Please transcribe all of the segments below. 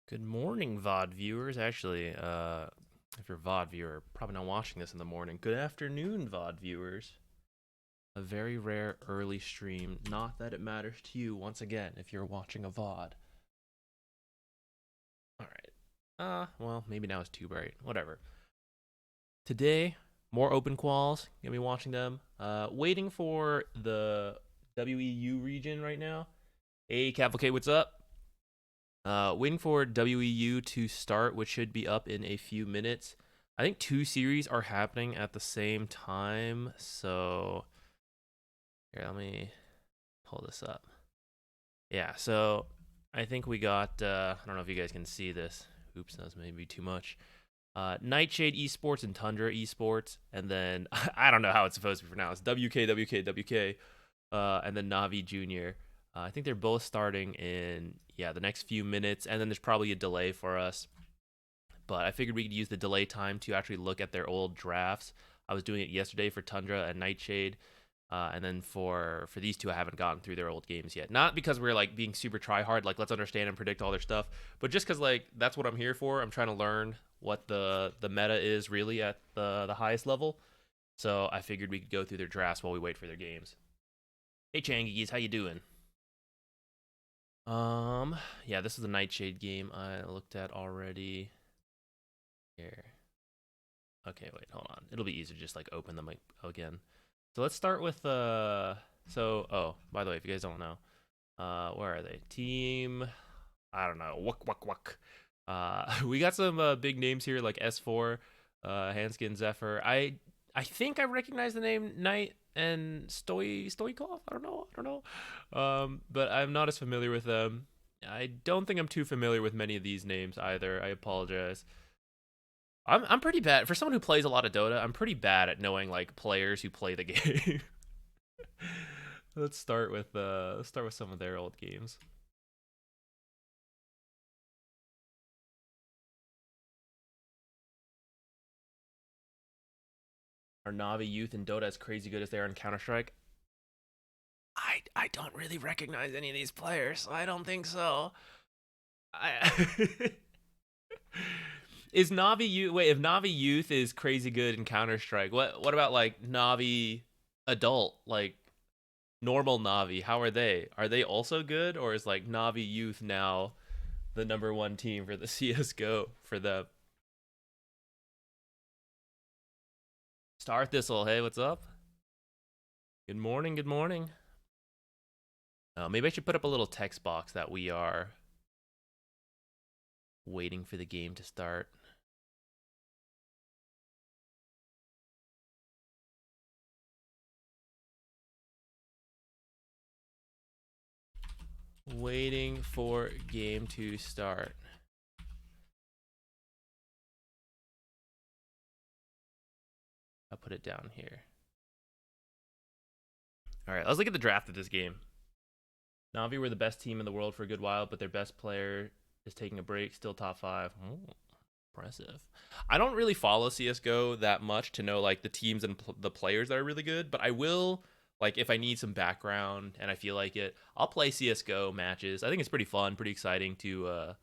Good morning, VOD viewers. Actually, if you're a VOD viewer, probably not watching this in the morning. Good afternoon, VOD viewers. A very rare early stream. Not that it matters to you, once again, if you're watching a VOD. Alright. Well, maybe now it's too bright. Whatever. Today, more open quals. Gonna be watching them. Waiting for the WEU region right now. Hey, Cavalcade, what's up? Waiting for WEU to start, which should be up in a few minutes. I think two series are happening at the same time. So, here, let me pull this up. Yeah, so I think we got, I don't know if you guys can see this. Oops, that's maybe too much. Nightshade Esports and Tundra Esports. And then, I don't know how it's supposed to be pronounced. WK, and then Navi Jr. I think they're both starting in the next few minutes, and then there's probably a delay for us. But I figured we could use the delay time to actually look at their old drafts. I was doing it yesterday for Tundra and Nightshade, and then for these two, I haven't gotten through their old games yet. Not because we're like being super try hard, like let's understand and predict all their stuff, but just because like that's what I'm here for. I'm trying to learn what the meta is really at the highest level. So I figured we could go through their drafts while we wait for their games. Hey Changies, how you doing? Yeah, this is a Nightshade game I looked at already. Here. Okay, wait, hold on. It'll be easier to just like open them again. So let's start with by the way, if you guys don't know, where are they? Team I don't know. Wuck. We got some big names here like S4, Hanskin Zephyr. I think I recognize the name Knight and Stoikov. I don't know. But I'm not as familiar with them. I don't think I'm too familiar with many of these names either. I apologize. I'm pretty bad for someone who plays a lot of Dota. I'm pretty bad at knowing like players who play the game. Let's start with some of their old games. Are Navi youth in Dota as crazy good as they are in Counter Strike? I don't really recognize any of these players. So I don't think so. I is Navi youth? Wait, if Navi youth is crazy good in Counter Strike, what about like Navi adult, like normal Navi? How are they? Are they also good, or is like Navi youth now the number one team for the CS:GO for them? Star Thistle, hey, what's up? Good morning. Good morning. Maybe I should put up a little text box that we are waiting for the game to start. Waiting for game to start. I'll put it down here. All right, let's look at the draft of this game. Navi were the best team in the world for a good while, but their best player is taking a break, still top 5. Oh, impressive. I don't really follow CS:GO that much to know like the teams and the players that are really good, but I will like if I need some background and I feel like it, I'll play CS:GO matches. I think it's pretty fun, pretty exciting to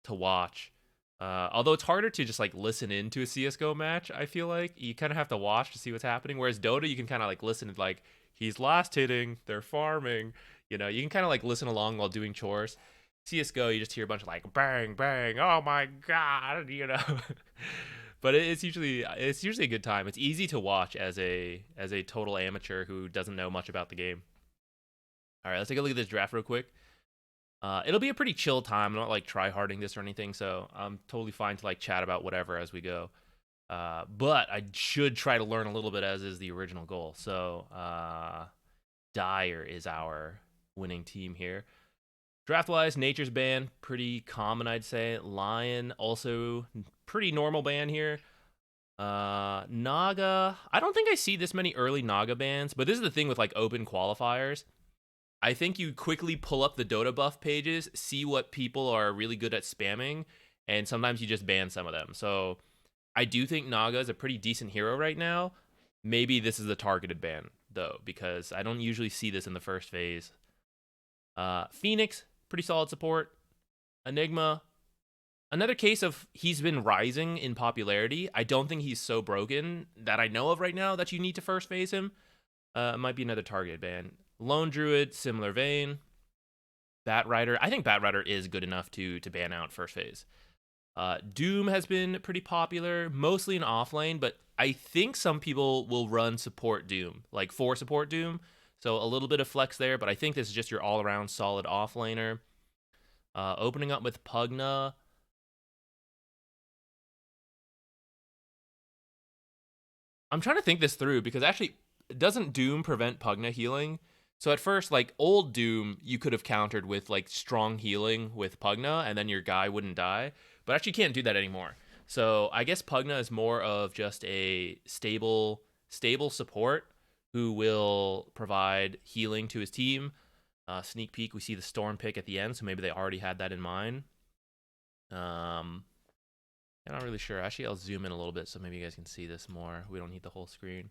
watch. Although it's harder to just like listen into a CS:GO match, I feel like you kind of have to watch to see what's happening. Whereas Dota, you can kind of like listen to like he's last hitting, they're farming. You can kind of like listen along while doing chores. CS:GO, you just hear a bunch of like bang bang, oh my god. But it's usually a good time. It's easy to watch as a total amateur who doesn't know much about the game. All right, let's take a look at this draft real quick. It'll be a pretty chill time. I'm not like try harding this or anything, so I'm totally fine to like chat about whatever as we go. But I should try to learn a little bit as is the original goal. So Dire is our winning team here. Draft wise, Nature's ban, pretty common, I'd say. Lion, also pretty normal ban here. Naga, I don't think I see this many early Naga bans, but this is the thing with like open qualifiers. I think you quickly pull up the Dota buff pages, see what people are really good at spamming, and sometimes you just ban some of them. So I do think Naga is a pretty decent hero right now. Maybe this is a targeted ban, though, because I don't usually see this in the first phase. Phoenix, pretty solid support. Enigma, another case of he's been rising in popularity. I don't think he's so broken that I know of right now that you need to first phase him. Might be another target ban. Lone Druid, similar vein. Bat Rider. I think Bat Rider is good enough to ban out first phase. Doom has been pretty popular, mostly in offlane, but I think some people will run support Doom, like 4 support Doom. So a little bit of flex there, but I think this is just your all-around solid offlaner. Opening up with Pugna. I'm trying to think this through because actually, doesn't Doom prevent Pugna healing? So at first, like old Doom, you could have countered with like strong healing with Pugna, and then your guy wouldn't die. But actually, you can't do that anymore. So I guess Pugna is more of just a stable support who will provide healing to his team. Sneak peek, we see the Storm pick at the end, so maybe they already had that in mind. I'm not really sure. Actually, I'll zoom in a little bit so maybe you guys can see this more. We don't need the whole screen.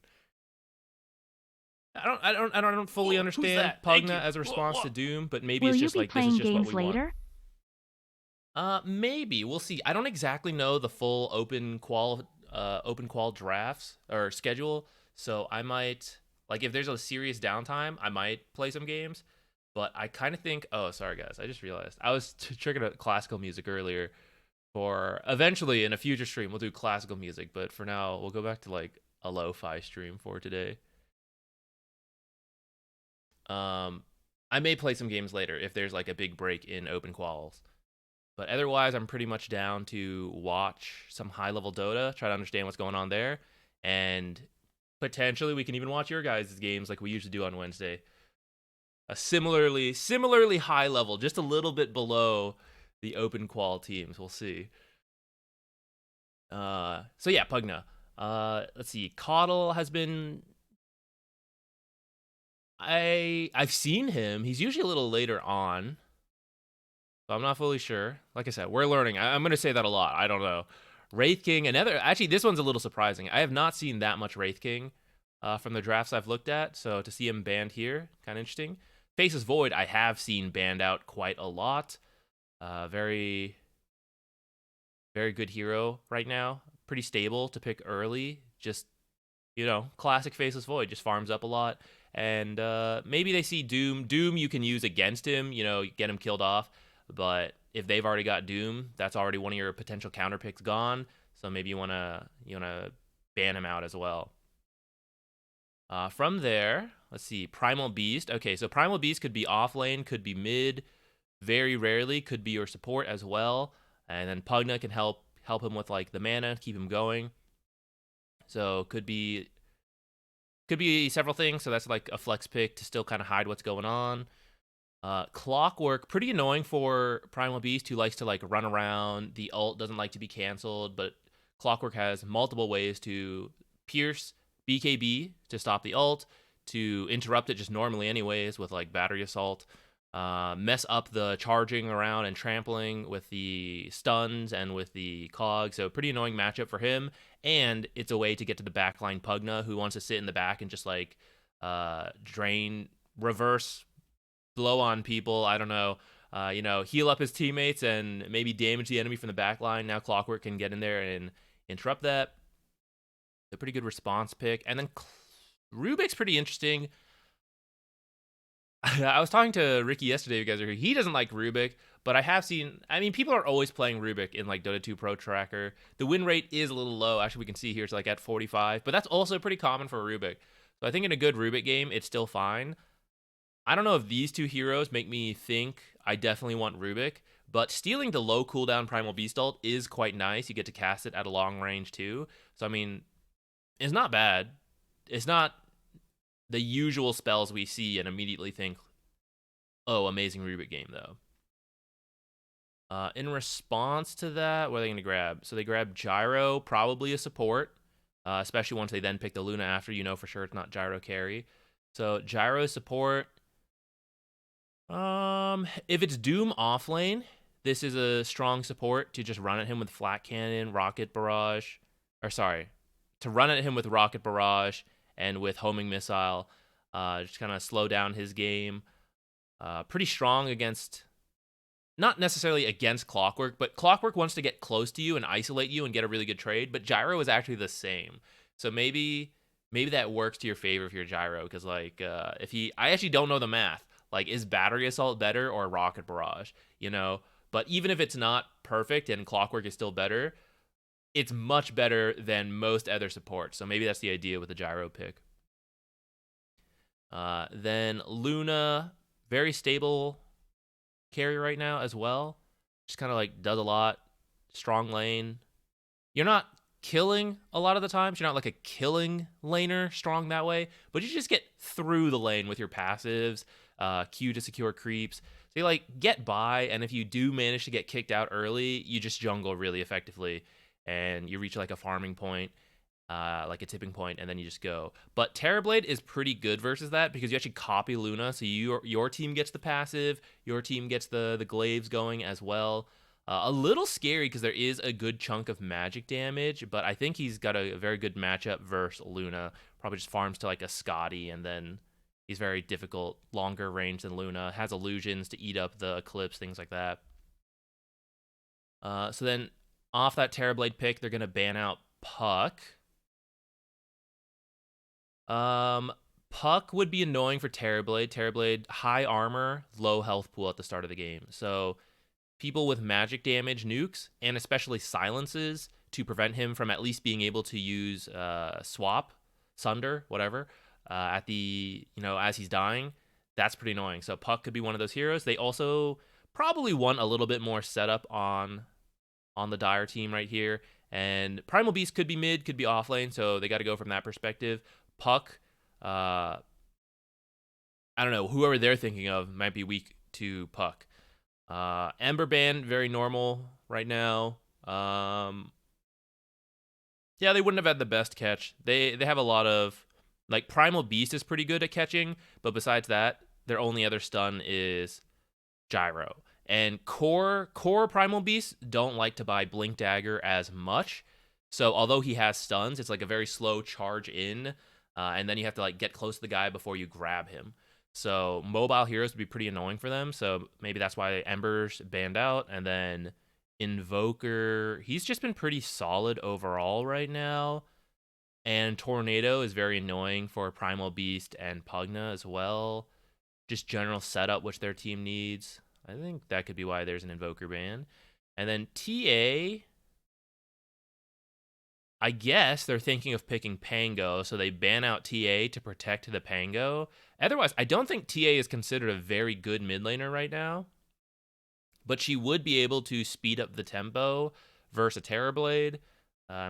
I don't fully understand Pugna as a response to Doom, but maybe it's just like this is just what we later? Want. Maybe we'll see. I don't exactly know the full open qual drafts or schedule, so I might like if there's a serious downtime, I might play some games. But I kind of think, oh, sorry guys, I just realized I was triggering classical music earlier. For eventually in a future stream, we'll do classical music, but for now, we'll go back to like a lo-fi stream for today. I may play some games later if there's like a big break in open quals. But otherwise, I'm pretty much down to watch some high-level Dota, try to understand what's going on there, and potentially we can even watch your guys' games like we usually do on Wednesday. A similarly high level, just a little bit below the open qual teams. We'll see. So yeah, Pugna. Let's see. Coddle has been. I've seen him. He's usually a little later on. So I'm not fully sure. Like I said, we're learning. I'm gonna say that a lot. I don't know. Wraith King, another. Actually, this one's a little surprising. I have not seen that much Wraith King from the drafts I've looked at. So to see him banned here, kind of interesting. Faceless Void, I have seen banned out quite a lot. Very, very good hero right now. Pretty stable to pick early. Just, classic Faceless Void. Just farms up a lot. And maybe they see Doom. Doom you can use against him, get him killed off. But if they've already got Doom, that's already one of your potential counter picks gone. So maybe you wanna ban him out as well. From there, let's see, Primal Beast. Okay, so Primal Beast could be off lane, could be mid, very rarely could be your support as well. And then Pugna can help him with like the mana, keep him going. So could be several things. So that's like a flex pick to still kind of hide what's going on. Clockwork, pretty annoying for Primal Beast who likes to like run around. The ult doesn't like to be canceled, but Clockwork has multiple ways to pierce BKB to stop the ult, to interrupt it just normally anyways with like battery assault, mess up the charging around and trampling with the stuns and with the cog. So pretty annoying matchup for him. And it's a way to get to the backline Pugna who wants to sit in the back and just like drain, reverse, blow on people. I don't know. Heal up his teammates and maybe damage the enemy from the back line. Now Clockwork can get in there and interrupt that. A pretty good response pick. And then Rubik's pretty interesting. I was talking to Ricky yesterday. You guys are here. He doesn't like Rubik, but I have seen. I mean, people are always playing Rubik in like Dota 2 Pro Tracker. The win rate is a little low. Actually, we can see here it's like at 45, but that's also pretty common for Rubik. So I think in a good Rubik game, it's still fine. I don't know if these two heroes make me think I definitely want Rubik, but stealing the low cooldown Primal Beast ult is quite nice. You get to cast it at a long range too. So I mean, it's not bad. It's not the usual spells we see and immediately think, oh, amazing Rubik game, though. In response to that, what are they going to grab? So they grab Gyro, probably a support, especially once they then pick the Luna after. For sure it's not Gyro carry. So Gyro support. If it's Doom off lane, this is a strong support to just run at him with Flat Cannon, Rocket Barrage. To run at him with Rocket Barrage and with Homing Missile. Just kind of slow down his game. Pretty strong against not necessarily against Clockwork, but Clockwork wants to get close to you and isolate you and get a really good trade, but Gyro is actually the same. So maybe that works to your favor if you're Gyro, because like if he, I actually don't know the math. Like, is Battery Assault better or Rocket Barrage? You know, but even if it's not perfect and Clockwork is still better, it's much better than most other supports. So maybe that's the idea with the Gyro pick. Then Luna, very stable carry right now as well. Just kind of like does a lot. Strong lane. You're not killing a lot of the times. You're not like a killing laner strong that way, but you just get through the lane with your passives, Q to secure creeps. So you like get by, and if you do manage to get kicked out early, you just jungle really effectively, and you reach like a farming point, like a tipping point, and then you just go. But Terrorblade is pretty good versus that because you actually copy Luna, so your team gets the passive, your team gets the glaives going as well. A little scary because there is a good chunk of magic damage, but I think he's got a very good matchup versus Luna. Probably just farms to like a Scotty, and then he's very difficult, longer range than Luna. Has illusions to eat up the Eclipse, things like that. So then off that Terrorblade pick, they're gonna ban out Puck. Puck would be annoying for Terrorblade. Terrorblade, high armor, low health pool at the start of the game. So people with magic damage nukes, and especially silences to prevent him from at least being able to use swap, sunder, whatever, at the, as he's dying. That's pretty annoying. So Puck could be one of those heroes. They also probably want a little bit more setup on the Dire team right here. And Primal Beast could be mid, could be off lane, so they got to go from that perspective. Puck, I don't know, whoever they're thinking of might be weak to Puck. Ember Band, very normal right now. Yeah, they wouldn't have had the best catch. They have a lot of, like, Primal Beast is pretty good at catching, but besides that, their only other stun is Gyro. And core Primal Beasts don't like to buy Blink Dagger as much. So although he has stuns, it's like a very slow charge in, and then you have to like get close to the guy before you grab him. So mobile heroes would be pretty annoying for them. So maybe that's why Ember's banned out. And then Invoker, he's just been pretty solid overall right now. And Tornado is very annoying for Primal Beast and Pugna as well. Just general setup which their team needs. I think that could be why there's an Invoker ban. And then TA, I guess they're thinking of picking Pango, so they ban out TA to protect the Pango. Otherwise, I don't think TA is considered a very good mid laner right now. But she would be able to speed up the tempo versus a Terrorblade.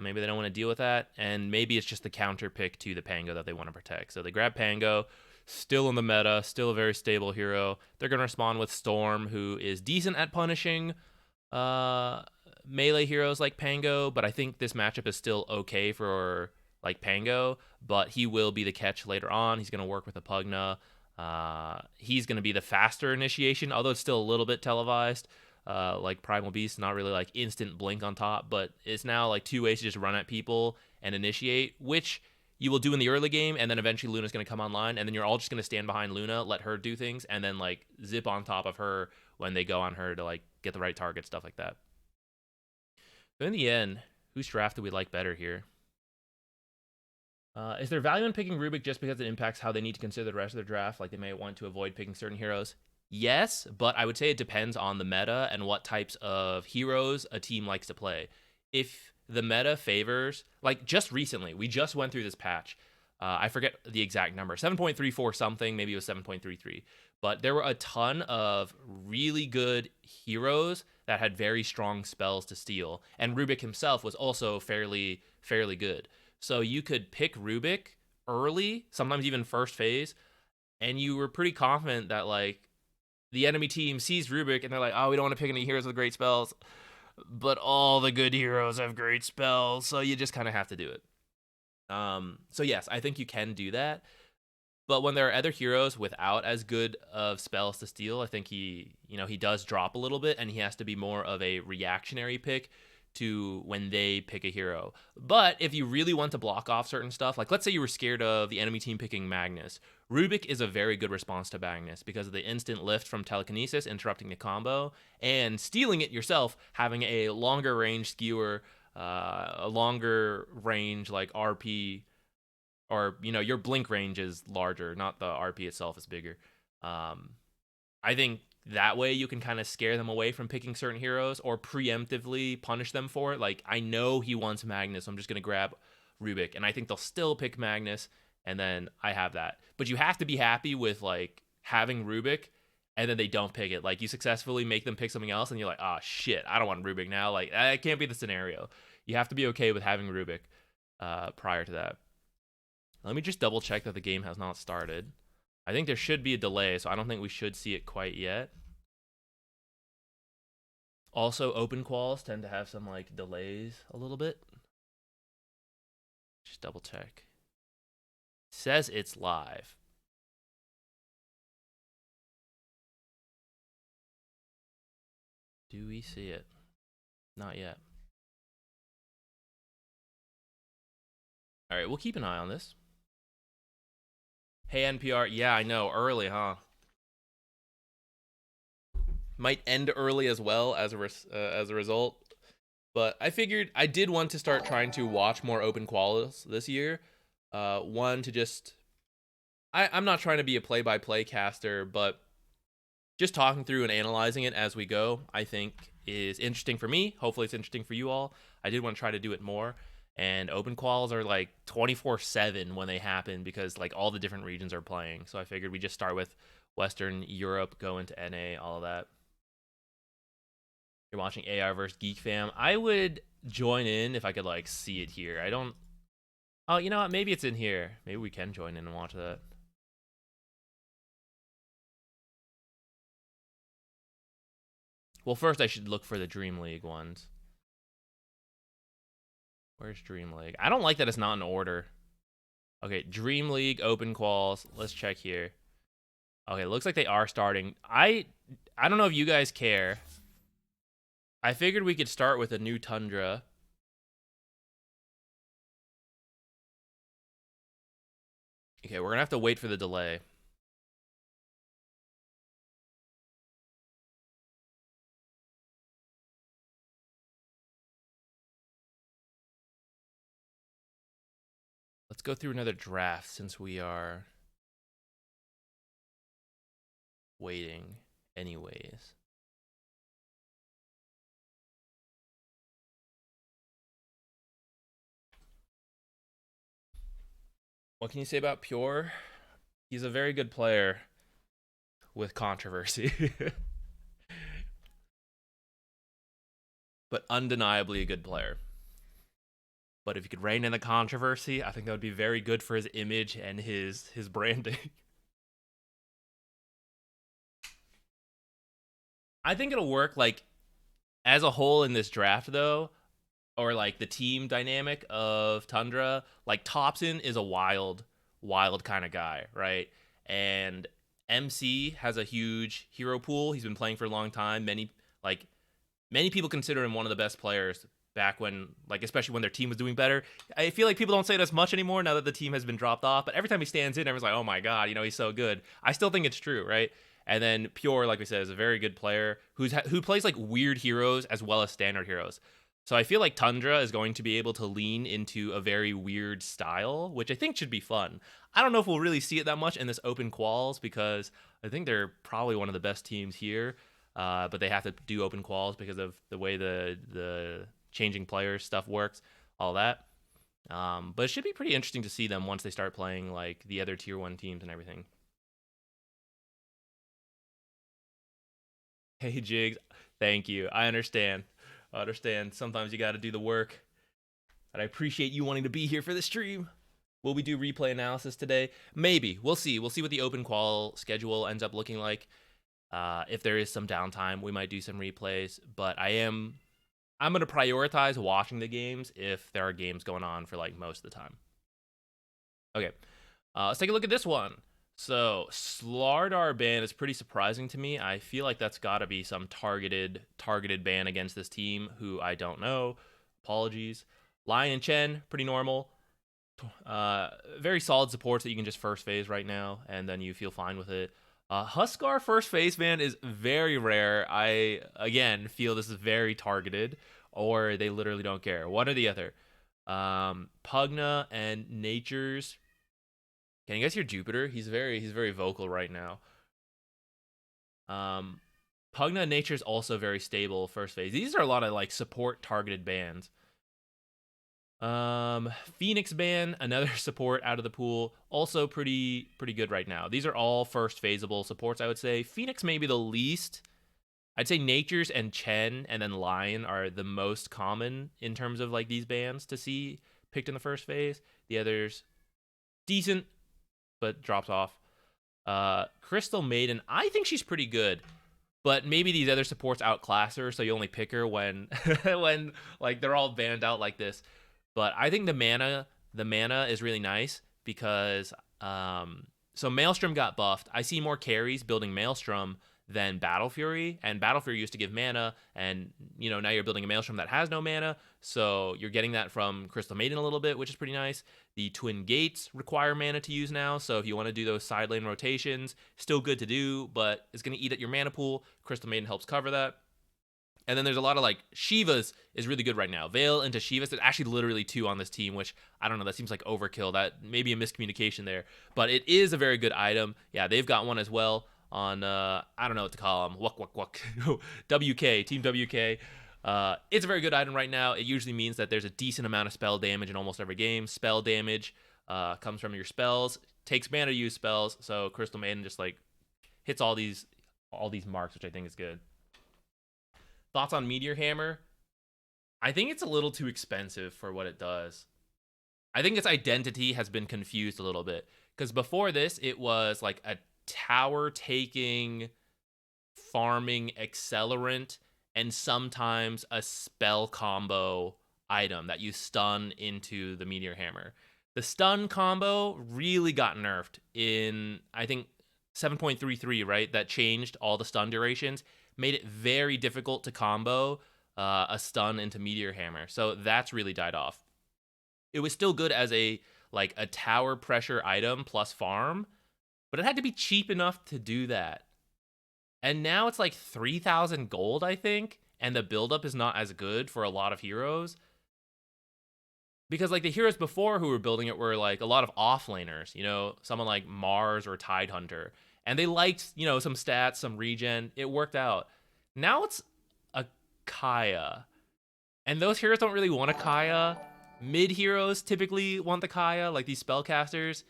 Maybe they don't want to deal with that. And maybe it's just the counter pick to the Pango that they want to protect. So they grab Pango, still in the meta, still a very stable hero. They're going to respond with Storm, who is decent at punishing melee heroes like Pango, but I think this matchup is still okay for like Pango, but he will be the catch later on. He's going to work with a Pugna. He's going to be the faster initiation, although it's still a little bit televised. Like Primal Beast, not really like instant blink on top, but it's now like two ways to just run at people and initiate, which you will do in the early game, and then eventually Luna's going to come online, and then you're all just going to stand behind Luna, let her do things, and then like zip on top of her when they go on her to like get the right target, stuff like that. So in the end, whose draft do we like better here? Is there value in picking Rubik just because it impacts how they need to consider the rest of their draft? Like they may want to avoid picking certain heroes? Yes, but I would say it depends on the meta and what types of heroes a team likes to play. If the meta favors, like just recently, we just went through this patch. I forget the exact number, 7.34 something, maybe it was 7.33. But there were a ton of really good heroes that had very strong spells to steal. And Rubik himself was also fairly good. So you could pick Rubik early, sometimes even first phase, and you were pretty confident that like the enemy team sees Rubik and they're like, oh, we don't want to pick any heroes with great spells. But all the good heroes have great spells, so you just kind of have to do it. So yes, I think you can do that. But when there are other heroes without as good of spells to steal, I think he does drop a little bit, and he has to be more of a reactionary pick to when they pick a hero. But if you really want to block off certain stuff, like let's say you were scared of the enemy team picking Magnus, Rubik is a very good response to Magnus because of the instant lift from telekinesis, interrupting the combo, and stealing it yourself, having a longer range skewer, a longer range like RP, or your blink range is larger, not the RP itself is bigger. I think that way you can kind of scare them away from picking certain heroes or preemptively punish them for it. Like, I know he wants Magnus, so I'm just going to grab Rubik. And I think they'll still pick Magnus, and then I have that. But you have to be happy with, like, having Rubik, and then they don't pick it. Like, you successfully make them pick something else, and you're like, oh, shit, I don't want Rubik now. Like, that can't be the scenario. You have to be okay with having Rubik prior to that. Let me just double check that the game has not started. I think there should be a delay, so I don't think we should see it quite yet. Also, open quals tend to have some like delays a little bit. Just double check. It says it's live. Do we see it? Not yet. All right, we'll keep an eye on this. Hey, NPR. Yeah, I know. Early, huh? Might end early as well as a result. But I figured I did want to start trying to watch more open quals this year. One, to just... I'm not trying to be a play-by-play caster, but just talking through and analyzing it as we go, I think is interesting for me. Hopefully it's interesting for you all. I did want to try to do it more. And open quals are like 24/7 when they happen because like all the different regions are playing. So I figured we just start with Western Europe, go into NA, all of that. You're watching AR versus Geek Fam. I would join in if I could like see it here. I don't... Oh, you know what? Maybe it's in here. Maybe we can join in and watch that. Well, first I should look for the DreamLeague ones. Where's DreamLeague? I don't like that it's not in order. Okay, DreamLeague open quals. Let's check here. Okay, looks like they are starting. I don't know if you guys care. I figured we could start with a new Tundra. Okay, we're gonna have to wait for the delay. Let's go through another draft since we are waiting anyways. What can you say about Pure? He's a very good player with controversy. But undeniably a good player. But if he could rein in the controversy, I think that would be very good for his image and his branding. I think it'll work like as a whole in this draft though, or like the team dynamic of Tundra. Like Thompson is a wild kind of guy, right? And MC has a huge hero pool. He's been playing for a long time. Many people consider him one of the best players back when, like, especially when their team was doing better. I feel like people don't say it as much anymore now that the team has been dropped off, but every time he stands in, everyone's like, oh my god, he's so good. I still think it's true, right? And then Pure, like we said, is a very good player who plays like weird heroes as well as standard heroes. So I feel like Tundra is going to be able to lean into a very weird style, which I think should be fun. I don't know if we'll really see it that much in this open quals because I think they're probably one of the best teams here, but they have to do open quals because of the way the changing players stuff works, all that. But it should be pretty interesting to see them once they start playing like the other tier 1 teams and everything. Hey Jigs, thank you. I understand. Sometimes you got to do the work. But I appreciate you wanting to be here for the stream. Will we do replay analysis today? Maybe. We'll see. We'll see what the open qual schedule ends up looking like. If there is some downtime, we might do some replays. But I'm going to prioritize watching the games if there are games going on for like most of the time. Okay. Let's take a look at this one. So Slardar ban is pretty surprising to me. I feel like that's got to be some targeted ban against this team who I don't know. Apologies. Lion and Chen, pretty normal. Very solid supports that you can just first phase right now, and then you feel fine with it. Huskar first phase, man, is very rare. I, again, feel this is very targeted, or they literally don't care. One or the other. Pugna and Nature's. Can you guys hear Jupiter? He's very vocal right now. Pugna and Nature's also very stable first phase. These are a lot of like support targeted bans. Phoenix ban, another support out of the pool, also pretty good right now. These are all first phaseable supports, I would say. Phoenix maybe the least. I'd say Nature's and Chen and then Lion are the most common in terms of like these bans to see picked in the first phase. The others decent, but drops off. Crystal Maiden, I think she's pretty good. But maybe these other supports outclass her, so you only pick her when when like they're all banned out like this. But I think the mana is really nice because so Maelstrom got buffed. I see more carries building Maelstrom than Battle Fury, and Battle Fury used to give mana, and you know now you're building a Maelstrom that has no mana, so you're getting that from Crystal Maiden a little bit, which is pretty nice. The Twin Gates require mana to use now, so if you want to do those side lane rotations, still good to do, but it's going to eat at your mana pool. Crystal Maiden helps cover that. And then there's a lot of like Shiva's is really good right now. Veil into Shiva's. There's actually literally 2 on this team, which I don't know. That seems like overkill. That may be a miscommunication there, but it is a very good item. Yeah, they've got one as well on I don't know what to call them. Wuck. WK, Team WK. It's a very good item right now. It usually means that there's a decent amount of spell damage in almost every game. Spell damage comes from your spells. Takes mana to use spells. So Crystal Maiden just like hits all these marks, which I think is good. Thoughts on Meteor Hammer? I think it's a little too expensive for what it does. I think its identity has been confused a little bit. Because before this, it was like a tower taking, farming accelerant, and sometimes a spell combo item that you stun into the Meteor Hammer. The stun combo really got nerfed in, I think, 7.33, right? That changed all the stun durations. Made it very difficult to combo a stun into Meteor Hammer. So that's really died off. It was still good as a tower pressure item plus farm, but it had to be cheap enough to do that. And now it's like 3,000 gold, I think, and the buildup is not as good for a lot of heroes. Because like the heroes before who were building it were like a lot of offlaners, you know, someone like Mars or Tidehunter. And they liked, you know, some stats, some regen. It worked out. Now it's a Kaya. And those heroes don't really want a Kaya. Mid heroes typically want the Kaya, like these spellcasters.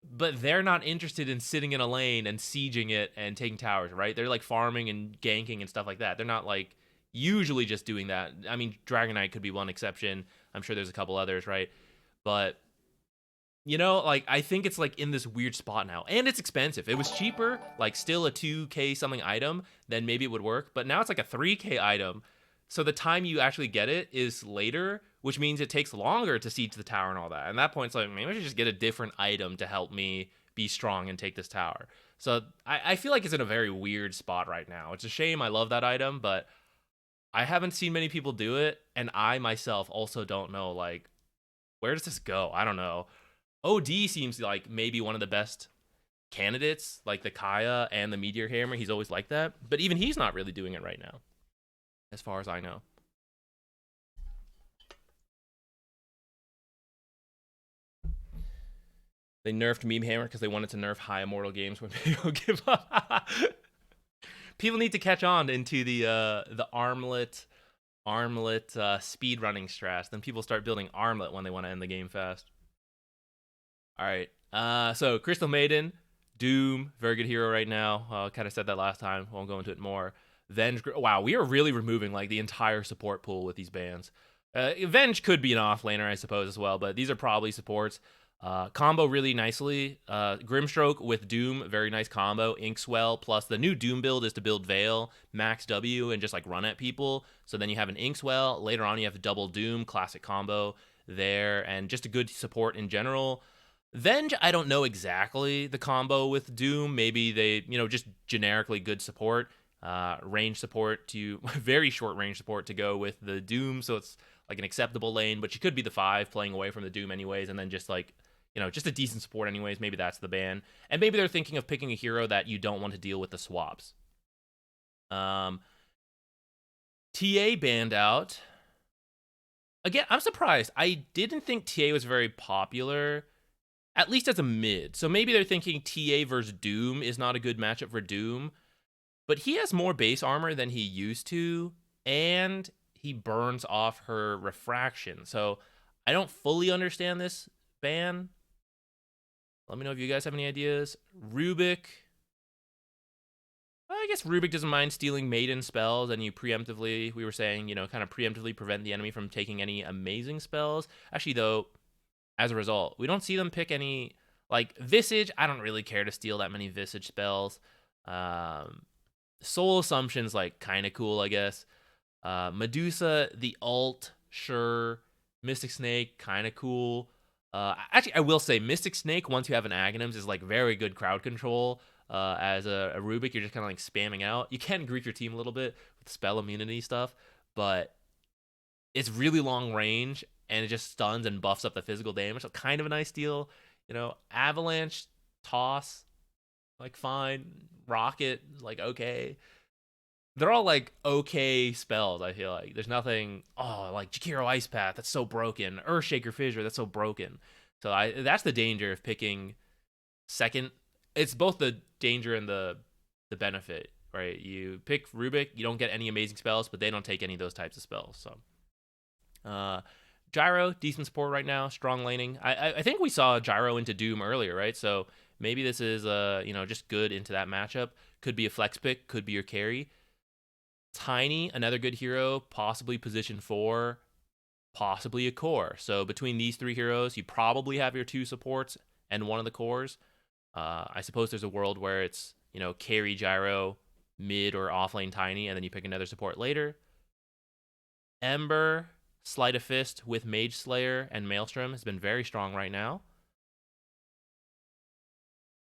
But they're not interested in sitting in a lane and sieging it and taking towers, right? They're like farming and ganking and stuff like that. They're not like usually just doing that. I mean, Dragon Knight could be one exception. I'm sure there's a couple others, right? But you know, like I think it's like in this weird spot now, and it's expensive. It was cheaper, like still a 2K something item, then maybe it would work. But now it's like a 3K item, so the time you actually get it is later, which means it takes longer to siege the tower and all that. And at that point, it's like maybe I should just get a different item to help me be strong and take this tower. So I feel like it's in a very weird spot right now. It's a shame. I love that item, but I haven't seen many people do it, and I myself also don't know like where does this go? I don't know. OD seems like maybe one of the best candidates, like the Kaya and the Meteor Hammer. He's always like that. But even he's not really doing it right now, as far as I know. They nerfed Meme Hammer because they wanted to nerf high immortal games when people give up. People need to catch on into the armlet speed running strats. Then people start building armlet when they want to end the game fast. All right. So Crystal Maiden, Doom, very good hero right now. Kind of said that last time. Won't go into it more. Venge. Wow, we are really removing like the entire support pool with these bans. Venge could be an offlaner, I suppose, as well, but these are probably supports. Combo really nicely. Grimstroke with Doom, very nice combo. Inkswell plus the new Doom build is to build Veil, max W, and just like run at people. So then you have an Inkswell. Later on, you have double Doom, classic combo there, and just a good support in general. Venge, I don't know exactly the combo with Doom. Maybe they, you know, just generically good support. range support to very short range support to go with the Doom, so it's like an acceptable lane, but she could be the 5 playing away from the Doom anyways, and then just like, just a decent support anyways. Maybe that's the ban. And maybe they're thinking of picking a hero that you don't want to deal with the swaps. TA banned out. Again, I'm surprised. I didn't think TA was very popular, at least as a mid. So maybe they're thinking TA versus Doom is not a good matchup for Doom. But he has more base armor than he used to, and he burns off her refraction. So I don't fully understand this ban. Let me know if you guys have any ideas. Rubik. Well, I guess Rubik doesn't mind stealing maiden spells, and you preemptively, we were saying, kind of preemptively prevent the enemy from taking any amazing spells. Actually, though, as a result, we don't see them pick any, like, Visage. I don't really care to steal that many Visage spells. Soul Assumption's like kind of cool, I guess. Medusa, the ult, sure. Mystic Snake, kind of cool. Actually, I will say Mystic Snake, once you have an Aghanims, is like very good crowd control. As a Rubik, you're just kind of like spamming out. You can grief your team a little bit with spell immunity stuff, but it's really long range and it just stuns and buffs up the physical damage. So kind of a nice deal. Avalanche, Toss, like fine. Rocket, like okay. They're all like okay spells, I feel like. There's nothing, like Jakiro Ice Path, that's so broken. Earthshaker Fissure, that's so broken. So that's the danger of picking second. It's both the danger and the benefit, right? You pick Rubik, you don't get any amazing spells, but they don't take any of those types of spells. So Gyro, decent support right now, strong laning. I think we saw Gyro into Doom earlier, right? So maybe this is just good into that matchup. Could be a flex pick, could be your carry. Tiny, another good hero, possibly position 4, possibly a core. So between these 3 heroes, you probably have your 2 supports and one of the cores. I suppose there's a world where it's, carry Gyro, mid or offlane Tiny, and then you pick another support later. Ember, Sleight of Fist with Mage Slayer and Maelstrom has been very strong right now.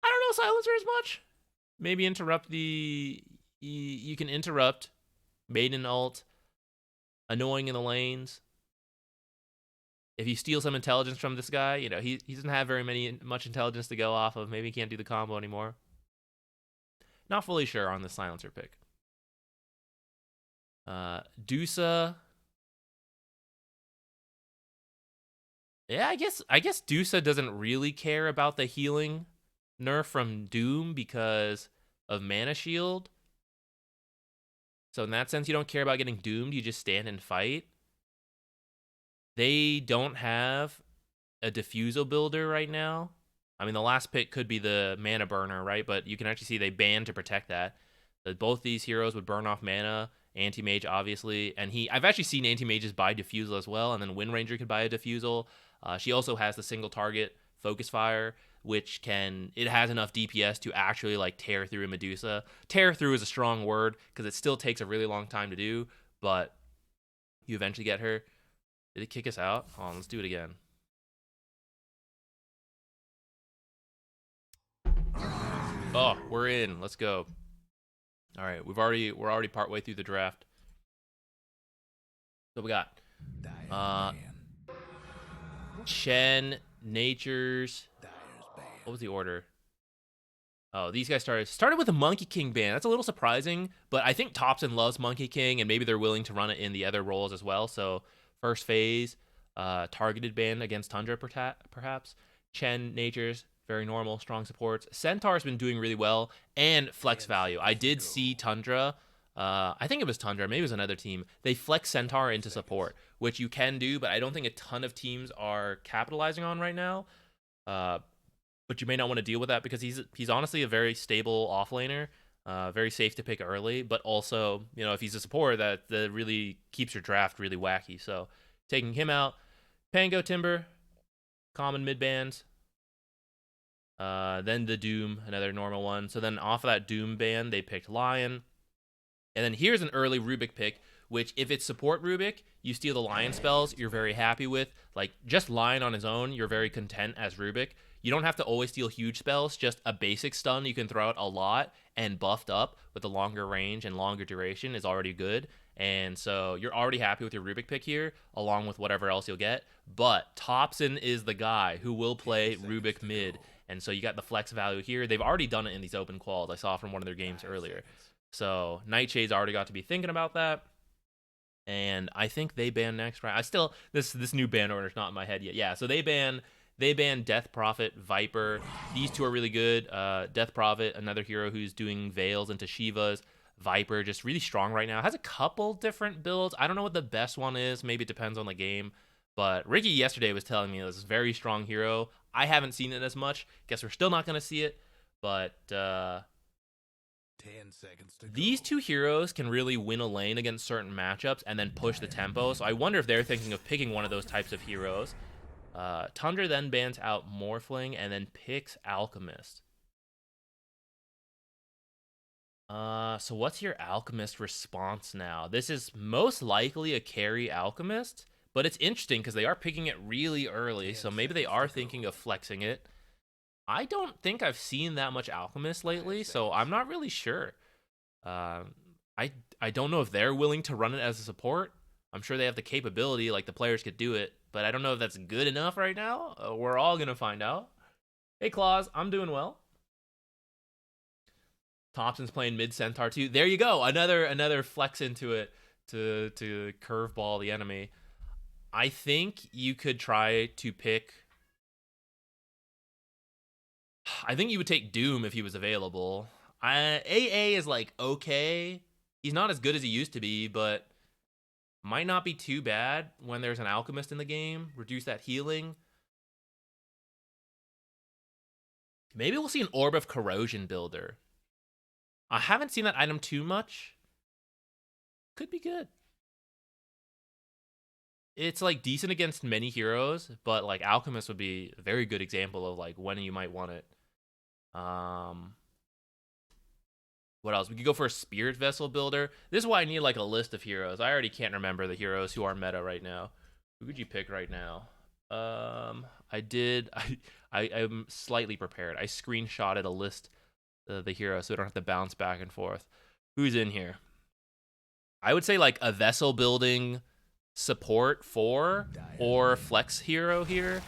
I don't know Silencer as much. Maybe interrupt you can interrupt Maiden ult, annoying in the lanes. If you steal some intelligence from this guy, he doesn't have much intelligence to go off of. Maybe he can't do the combo anymore. Not fully sure on the Silencer pick. Dusa. Yeah, I guess Dusa doesn't really care about the healing nerf from Doom because of Mana Shield. So in that sense, you don't care about getting doomed. You just stand and fight. They don't have a Diffusal builder right now. I mean, the last pick could be the Mana Burner, right? But you can actually see they banned to protect that. Both these heroes would burn off mana. Anti-Mage, obviously. And I've actually seen Anti-Mages buy Diffusal as well. And then Wind Ranger could buy a Diffusal. She also has the single target Focus Fire, which it has enough DPS to actually like tear through a Medusa. Tear through is a strong word because it still takes a really long time to do, but you eventually get her. Did it kick us out? Hold on, let's do it again. Oh, we're in. Let's go. All right, we're already partway through the draft. So we got Chen, Nature's. What was the order? Oh, these guys started with a Monkey King ban. That's a little surprising, but I think Thompson loves Monkey King, and maybe they're willing to run it in the other roles as well. So first phase, targeted ban against Tundra, perhaps. Chen, Nature's, very normal, strong supports. Centaur's been doing really well, and flex value. I did see Tundra. I think it was Tundra, maybe it was another team. They flex Centaur into support, which you can do, but I don't think a ton of teams are capitalizing on right now. But you may not want to deal with that because he's honestly a very stable offlaner, very safe to pick early, but also, if he's a support, that really keeps your draft really wacky. So taking him out, Pango Timber, common mid bans, then the Doom, another normal one. So then off of that Doom ban, they picked Lion. And then here's an early Rubik pick, which if it's support Rubik, you steal the Lion spells, you're very happy with. Like, just Lion on his own, you're very content as Rubik. You don't have to always steal huge spells, just a basic stun you can throw out a lot and buffed up with a longer range and longer duration is already good. And so you're already happy with your Rubik pick here, along with whatever else you'll get. But Thompson is the guy who will play Rubik mid. And so you got the flex value here. They've already done it in these open quals. I saw from one of their games earlier. So Nightshade's already got to be thinking about that. And I think they ban next round. I still this new ban order is not in my head yet. Yeah, so they ban Death Prophet, Viper. These two are really good. Death Prophet, another hero who's doing Veils into Shivas. Viper, just really strong right now. Has a couple different builds. I don't know what the best one is. Maybe it depends on the game. But Ricky yesterday was telling me this is a very strong hero. I haven't seen it as much. Guess we're still not going to see it. But 10 seconds to these two heroes can really win a lane against certain matchups and then push the tempo. So I wonder if they're thinking of picking one of those types of heroes. Tundra then bans out Morphling and then picks Alchemist. So what's your Alchemist response now? This is most likely a carry Alchemist, but it's interesting because they are picking it really early, so maybe they are thinking of flexing it. I don't think I've seen that much Alchemist lately, so I'm not really sure. I don't know if they're willing to run it as a support. I'm sure they have the capability, like the players could do it, but I don't know if that's good enough right now. We're all gonna find out. Hey Claus, I'm doing well. Thompson's playing mid Centaur too. There you go. Another flex into it to curveball the enemy. I think you could try to pick. I think you would take Doom if he was available. AA is like okay. He's not as good as he used to be, but might not be too bad when there's an Alchemist in the game. Reduce that healing. Maybe we'll see an Orb of Corrosion builder. I haven't seen that item too much. Could be good. It's like decent against many heroes, but like Alchemist would be a very good example of like when you might want it. What else? We could go for a Spirit Vessel builder. This is why I need like a list of heroes. I already can't remember the heroes who are meta right now. Who could you pick right now? I'm slightly prepared. I screenshotted a list the hero so we don't have to bounce back and forth. Who's in here? I would say like a vessel building support 4 or flex hero here.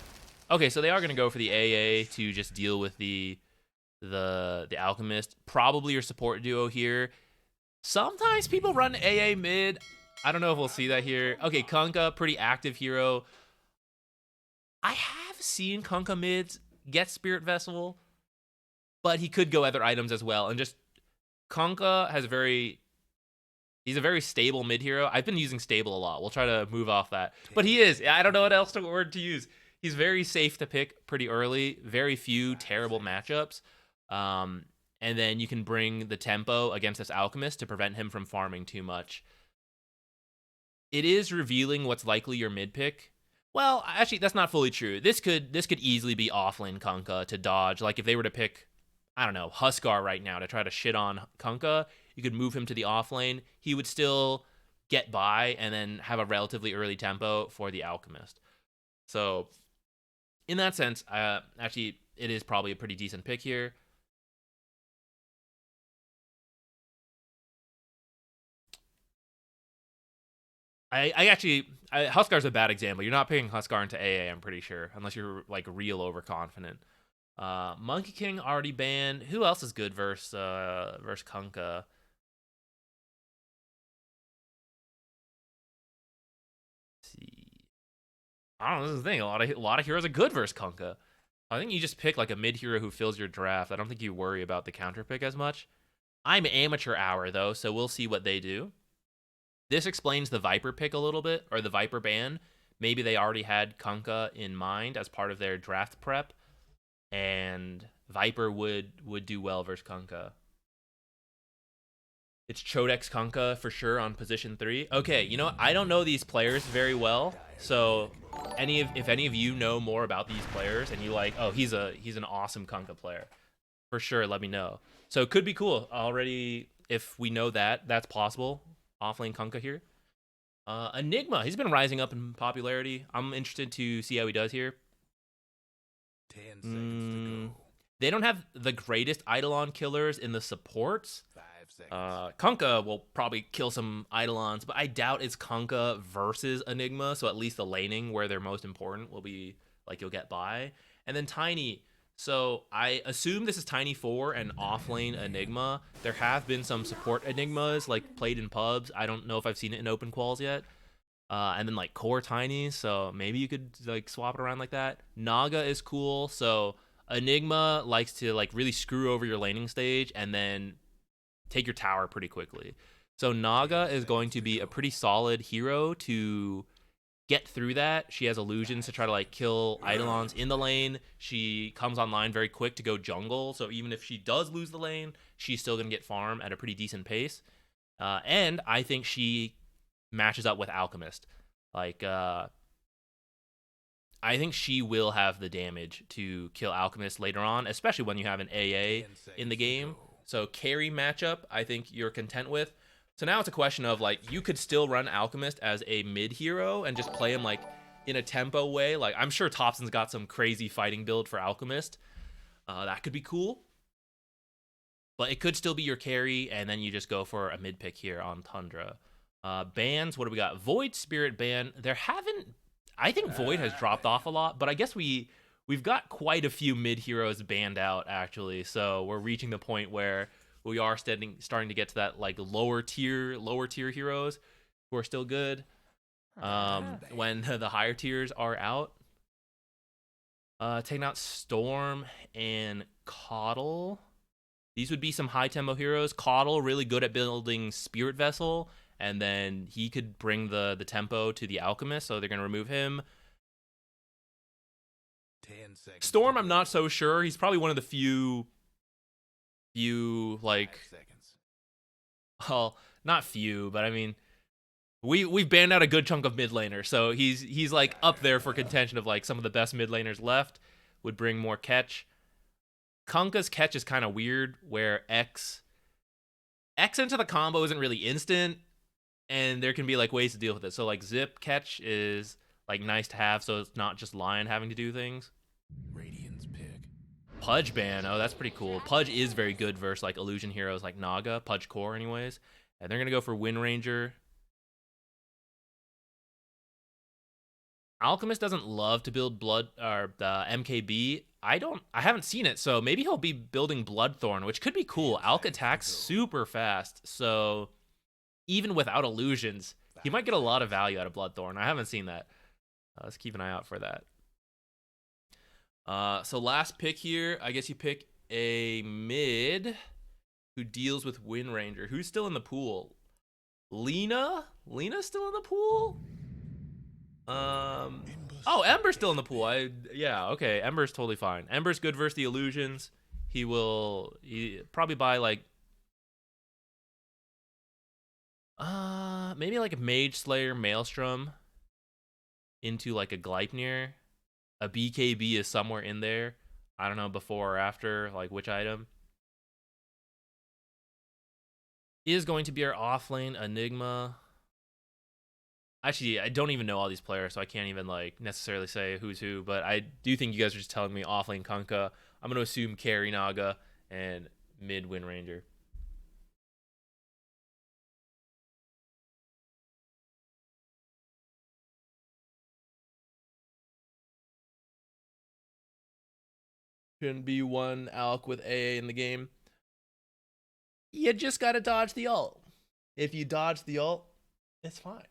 Okay, so they are going to go for the AA to just deal with the Alchemist. Probably your support duo here. Sometimes people run AA mid. I don't know if we'll see that here. Okay, Kunkka, pretty active hero. I have seen Kunkka mids get Spirit Vessel, but he could go other items as well. And just Kunkka has he's a very stable mid hero. I've been using stable a lot. We'll try to move off that. But he is. I don't know what else word to use. He's very safe to pick pretty early. Very few terrible matchups. And then you can bring the tempo against this Alchemist to prevent him from farming too much. It is revealing what's likely your mid pick. Well, actually, that's not fully true. This could easily be offlane Kunkka to dodge. Like if they were to pick, I don't know, Huskar right now to try to shit on Kunkka, you could move him to the offlane. He would still get by and then have a relatively early tempo for the Alchemist. So in that sense, actually, it is probably a pretty decent pick here. Huskar's a bad example. You're not picking Huskar into AA, I'm pretty sure, unless you're like real overconfident. Monkey King already banned. Who else is good versus Kunkka? Let's see, I don't know. This is the thing. A lot of heroes are good versus Kunkka. I think you just pick like a mid hero who fills your draft. I don't think you worry about the counter pick as much. I'm amateur hour though, so we'll see what they do. This explains the Viper pick a little bit, or the Viper ban. Maybe they already had Kunkka in mind as part of their draft prep, and Viper would do well versus Kunkka. It's Chodex Kunkka for sure on position 3. Okay, you know what? I don't know these players very well, so if any of you know more about these players and you like, oh, he's an awesome Kunkka player, for sure, let me know. So it could be cool already if we know that's possible. Offlane Kunkka here. Enigma, he's been rising up in popularity. I'm interested to see how he does here. 10 seconds to go. They don't have the greatest Eidolon killers in the supports. 5 seconds. Kunkka will probably kill some Eidolons, but I doubt it's Kunkka versus Enigma, so at least the laning where they're most important will be like you'll get by. And then Tiny, so I assume this is Tiny 4 and offlane Enigma. There have been some support Enigmas like played in pubs. I don't know if I've seen it in open quals yet. And then like core Tiny, so maybe you could like swap it around like that. Naga is cool, so Enigma likes to like really screw over your laning stage and then take your tower pretty quickly. So Naga is going to be a pretty solid hero to get through that. She has illusions to try to like kill Eidolons in the lane. She comes online very quick to go jungle. So even if she does lose the lane, she's still gonna get farm at a pretty decent pace. And I think she matches up with Alchemist. Like I think she will have the damage to kill Alchemist later on, especially when you have an AA in the game. So carry matchup, I think you're content with. So now it's a question of like you could still run Alchemist as a mid hero and just play him like in a tempo way. Like I'm sure Thompson's got some crazy fighting build for Alchemist. That could be cool. But it could still be your carry, and then you just go for a mid pick here on Tundra. Bans, what do we got? Void Spirit ban. There haven't. I think Void has dropped off a lot, but I guess we've got quite a few mid heroes banned out actually. So we're reaching the point where we are starting to get to that like lower tier heroes who are still good. When the higher tiers are out. Taking out Storm and Coddle. These would be some high tempo heroes. Coddle really good at building Spirit Vessel. And then he could bring the tempo to the Alchemist, so they're going to remove him. 10 seconds. Storm, I'm not so sure. He's probably one of the few like 5 seconds. well, not few, but I mean we've banned out a good chunk of mid laners, so he's like up there for contention of like some of the best mid laners left. Would bring more catch. Kunkka's catch is kind of weird, where X into the combo isn't really instant. And there can be like ways to deal with it. So like zip catch is like nice to have, so it's not just Lion having to do things. Radiant's pick. Pudge ban, oh that's pretty cool. Pudge is very good versus like illusion heroes like Naga, Pudge core anyways. And they're gonna go for Wind Ranger. Alchemist doesn't love to build blood or the MKB. I haven't seen it, so maybe he'll be building Bloodthorn, which could be cool. Alch attacks super fast, so even without illusions, he might get a lot of value out of Bloodthorn. I haven't seen that. Let's keep an eye out for that. So last pick here, I guess you pick a mid who deals with Wind Ranger. Who's still in the pool? Lena? Lena's still in the pool? Oh, Ember's still in the pool. Yeah, okay. Ember's totally fine. Ember's good versus the illusions. He probably buy like maybe like a Mage Slayer Maelstrom into like a Gleipnir. A BKB is somewhere in there. I don't know, before or after, like which item. Is going to be our offlane Enigma. Actually, I don't even know all these players, so I can't even like necessarily say who's who, but I do think you guys are just telling me offlane Kunkka. I'm going to assume carry Naga and mid Wind Ranger. Shouldn't be one Alk with AA in the game. You just gotta dodge the ult. If you dodge the ult, it's fine.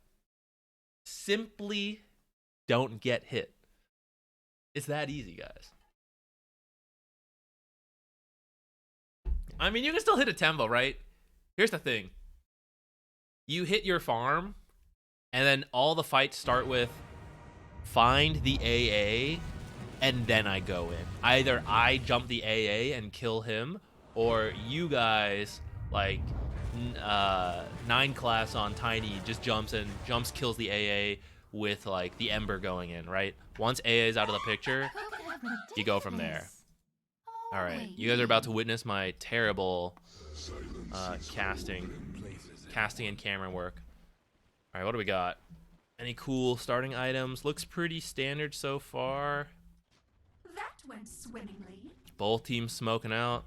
Simply don't get hit. It's that easy, guys. I mean, you can still hit a tempo, right? Here's the thing. You hit your farm, and then all the fights start with find the AA, and then I go in. Either I jump the AA and kill him, or you guys, like 9 class on Tiny, just jumps, kills the AA with like the Ember going in, right? Once AA is out of the picture, you go from there. All right, you guys are about to witness my terrible casting and camera work. All right, what do we got? Any cool starting items? Looks pretty standard so far. That went swimmingly. Both teams smoking out.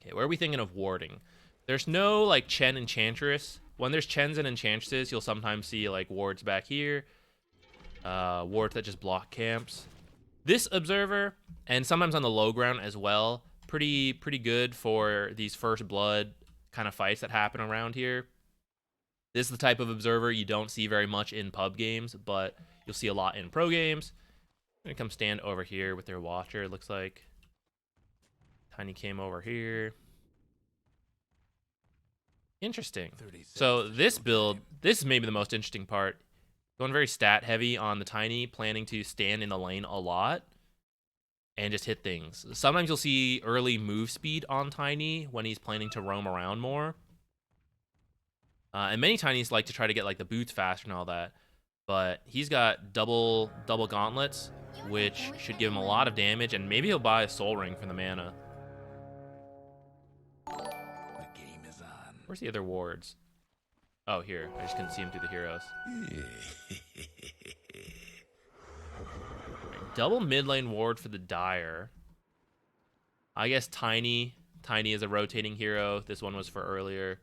Okay, where are we thinking of warding? There's no like Chen Enchantress. When there's Chens and Enchantresses, you'll sometimes see like wards back here. Wards that just block camps. This Observer, and sometimes on the low ground as well, pretty good for these first blood kind of fights that happen around here. This is the type of Observer you don't see very much in pub games, but you'll see a lot in pro games. I'm gonna come stand over here with their Watcher, it looks like. Tiny came over here. Interesting. So this build, this is maybe the most interesting part. Going very stat heavy on the Tiny, planning to stand in the lane a lot and just hit things. Sometimes you'll see early move speed on Tiny when he's planning to roam around more. And many Tinies like to try to get like the boots faster and all that. But he's got double gauntlets, which should give him a lot of damage, and maybe he'll buy a soul ring for the mana. The game is on. Where's the other wards? Oh, here. I just couldn't see him through the heroes. Right, double mid lane ward for the Dire. I guess Tiny is a rotating hero. This one was for earlier.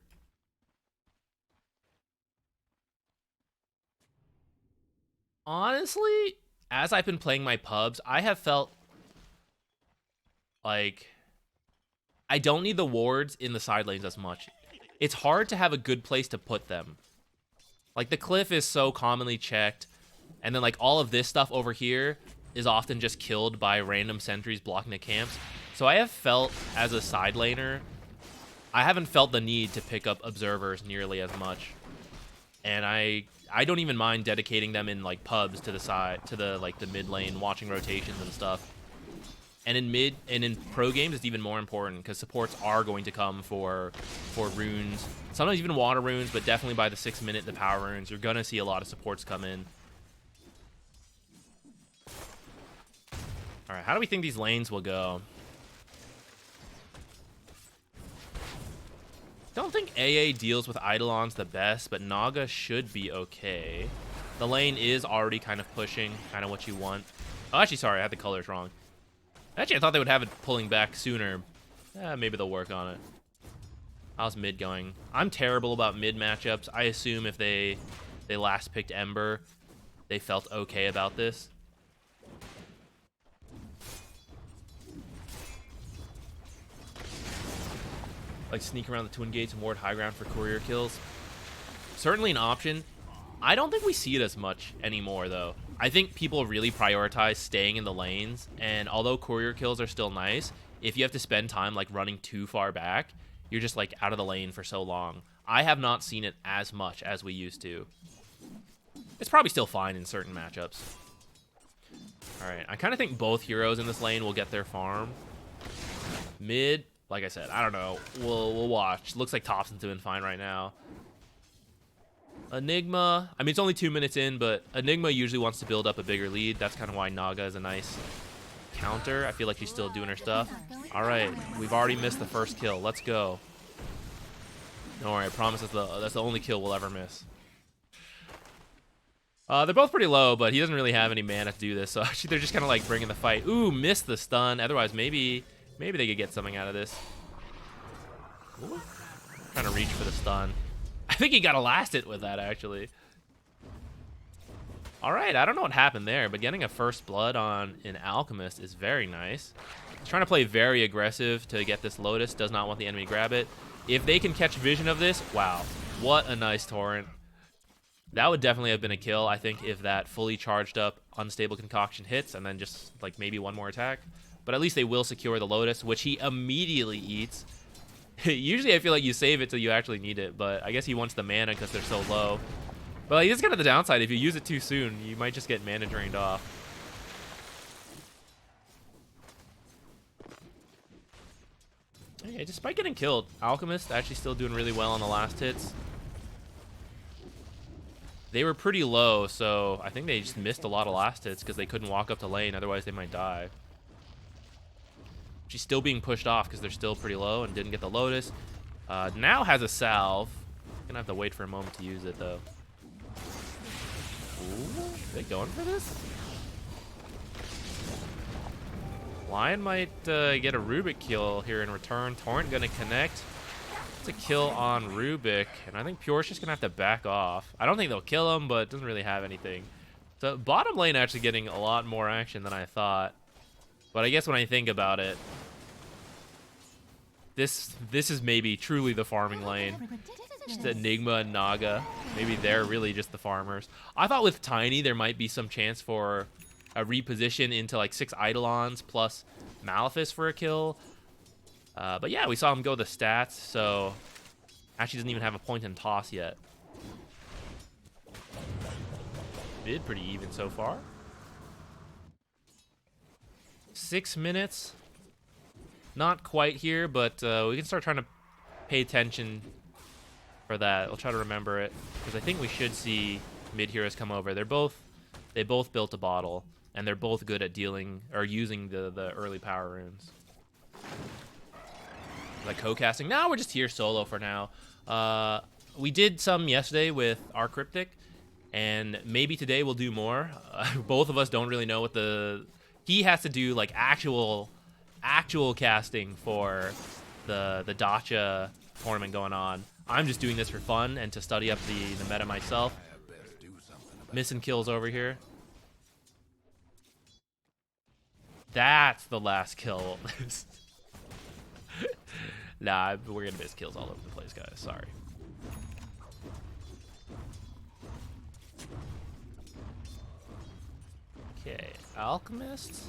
Honestly, as I've been playing my pubs, I have felt like I don't need the wards in the side lanes as much. It's hard to have a good place to put them. Like, the cliff is so commonly checked, and then, like, all of this stuff over here is often just killed by random sentries blocking the camps. So I have felt, as a side laner, I haven't felt the need to pick up Observers nearly as much. And I don't even mind dedicating them in, like, pubs to the side, to the, like, the mid lane, watching rotations and stuff. And in pro games, it's even more important because supports are going to come for runes. Sometimes even water runes, but definitely by the 6 minute, the power runes, you're gonna see a lot of supports come in. All right, how do we think these lanes will go? Don't think AA deals with Eidolons the best, but Naga should be okay. The lane is already kind of pushing, kind of what you want. Oh, actually, sorry, I had the colors wrong. Actually, I thought they would have it pulling back sooner. Maybe they'll work on it. How's mid going? I'm terrible about mid matchups. I assume if they last picked Ember, they felt okay about this. Like sneak around the twin gates and ward high ground for courier kills. Certainly an option. I don't think we see it as much anymore, though. I think people really prioritize staying in the lanes, and although courier kills are still nice, if you have to spend time like running too far back, you're just like out of the lane for so long. I have not seen it as much as we used to. It's probably still fine in certain matchups. All right, I kind of think both heroes in this lane will get their farm. Mid, like I said, I don't know. We'll watch. Looks like Thompson's doing fine right now. Enigma, I mean, it's only 2 minutes in, but Enigma usually wants to build up a bigger lead. That's kind of why Naga is a nice counter. I feel like she's still doing her stuff. All right, we've already missed the first kill. Let's go. Don't worry, I promise that's the only kill we'll ever miss. They're both pretty low, but he doesn't really have any mana to do this, so actually they're just kind of like bringing the fight. Ooh, missed the stun. Otherwise, maybe they could get something out of this. Ooh. Trying to reach for the stun. I think he got a last hit with that, actually. All right, I don't know what happened there, but getting a first blood on an Alchemist is very nice. He's trying to play very aggressive to get this Lotus. Does not want the enemy to grab it. If they can catch vision of this, wow. What a nice torrent. That would definitely have been a kill, I think, if that fully charged up Unstable Concoction hits and then just, like, maybe one more attack. But at least they will secure the Lotus, which he immediately eats. Usually I feel like you save it till you actually need it, but I guess he wants the mana because they're so low. But like, this is kind of the downside. If you use it too soon, you might just get mana drained off. Okay, despite getting killed, Alchemist actually still doing really well on the last hits. They were pretty low, so I think they just missed a lot of last hits because they couldn't walk up to lane, otherwise they might die. She's still being pushed off because they're still pretty low and didn't get the Lotus. Now has a salve. Gonna have to wait for a moment to use it, though. Ooh, are they going for this? Lion might get a Rubik kill here in return. Torrent gonna connect. It's a kill on Rubik, and I think Pure's just gonna have to back off. I don't think they'll kill him, but it doesn't really have anything. So bottom lane actually getting a lot more action than I thought. But I guess when I think about it, this is maybe truly the farming lane. Just Enigma and Naga. Maybe they're really just the farmers. I thought with Tiny there might be some chance for a reposition into like 6 Eidolons plus Malefice for a kill. But yeah, we saw him go the stats, so actually doesn't even have a point in toss yet. Mid pretty even so far. 6 minutes. Not quite here, but we can start trying to pay attention for that. I'll try to remember it, because I think we should see mid heroes come over. They both built a bottle, and they're both good at dealing or using the early power runes. Like co-casting. Now we're just here solo for now. We did some yesterday with our Cryptic, and maybe today we'll do more. Both of us don't really know what he has to do like actual casting for the Dacha tournament going on. I'm just doing this for fun and to study up the meta myself. Missing kills over here. That's the last kill. Nah, we're gonna miss kills all over the place, guys. Sorry. Okay, Alchemist.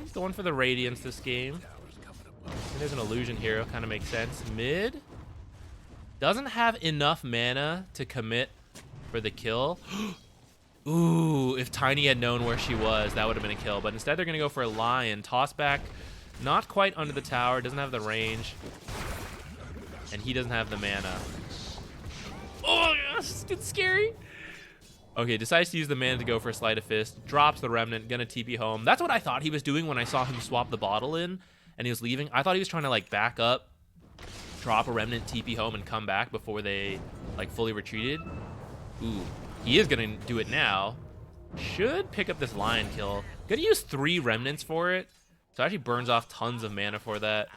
He's going for the Radiance this game. There's an illusion hero, kind of makes sense. Mid doesn't have enough mana to commit for the kill. Ooh, if Tiny had known where she was, that would have been a kill. But instead, they're gonna go for a Lion. Toss back, not quite under the tower. Doesn't have the range, and he doesn't have the mana. Oh, it's scary. Okay, decides to use the mana to go for a Sleight of Fist. Drops the Remnant, gonna TP home. That's what I thought he was doing when I saw him swap the bottle in and he was leaving. I thought he was trying to like back up, drop a Remnant, TP home, and come back before they like fully retreated. Ooh, he is gonna do it now. Should pick up this Lion kill. Gonna use 3 Remnants for it. So actually burns off tons of mana for that.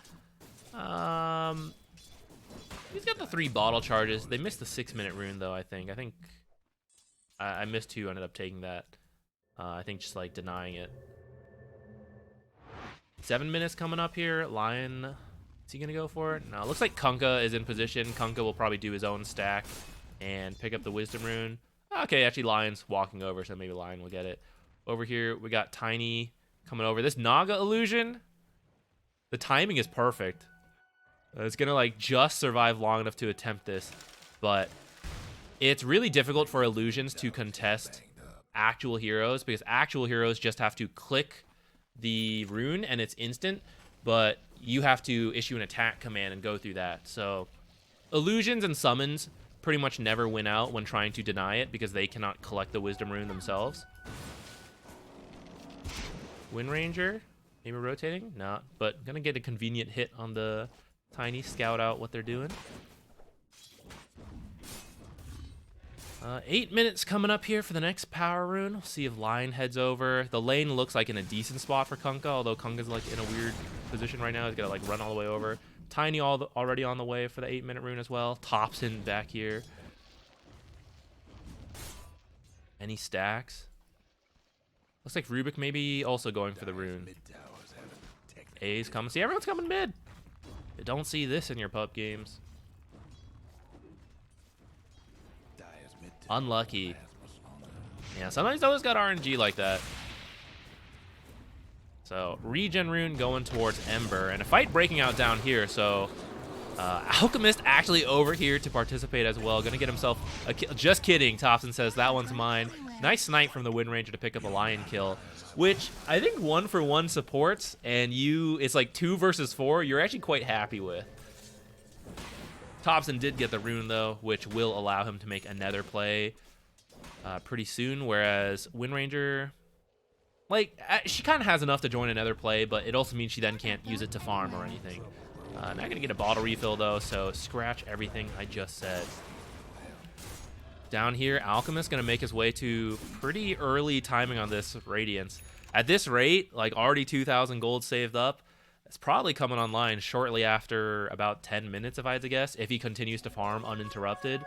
He's got the 3 bottle charges. They missed the 6-minute rune though, I think. I missed 2, ended up taking that. I think just like denying it. 7 minutes coming up here. Lion, is he gonna go for it? No, it looks like Kunkka is in position. Kunkka will probably do his own stack and pick up the Wisdom rune. Okay, actually Lion's walking over, so maybe Lion will get it. Over here, we got Tiny coming over. This Naga illusion, the timing is perfect. It's gonna like just survive long enough to attempt this, but it's really difficult for illusions to contest actual heroes because actual heroes just have to click the rune and it's instant, but you have to issue an attack command and go through that. So illusions and summons pretty much never win out when trying to deny it because they cannot collect the Wisdom rune themselves. Wind Ranger, maybe rotating? Not, but gonna get a convenient hit on the Tiny, scout out what they're doing. 8 minutes coming up here for the next power rune. We'll see if Lion heads over. The lane looks like in a decent spot for Kunkka, although Kunkka's like in a weird position right now. He's gotta like run all the way over. Tiny already on the way for the 8-minute rune as well. Thompson back here. Any stacks? Looks like Rubik maybe also going for the rune. A's coming. See, everyone's coming mid. You don't see this in your pup games. Unlucky. Yeah, sometimes always got RNG like that. So, regen rune going towards Ember, and a fight breaking out down here, so Alchemist actually over here to participate as well. Gonna get himself a kill. Just kidding, Thompson says that one's mine. Nice snipe from the Wind Ranger to pick up a Lion kill, which I think 1-for-1 supports, and it's like 2 versus 4, you're actually quite happy with. Thompson did get the rune though, which will allow him to make another play pretty soon, whereas Wind Ranger, like, she kind of has enough to join another play, but it also means she then can't use it to farm or anything. Not gonna get a bottle refill though, so scratch everything I just said. Down here, Alchemist gonna make his way to pretty early timing on this Radiance. At this rate, like already 2,000 gold saved up, it's probably coming online shortly after about 10 minutes, if I had to guess, if he continues to farm uninterrupted,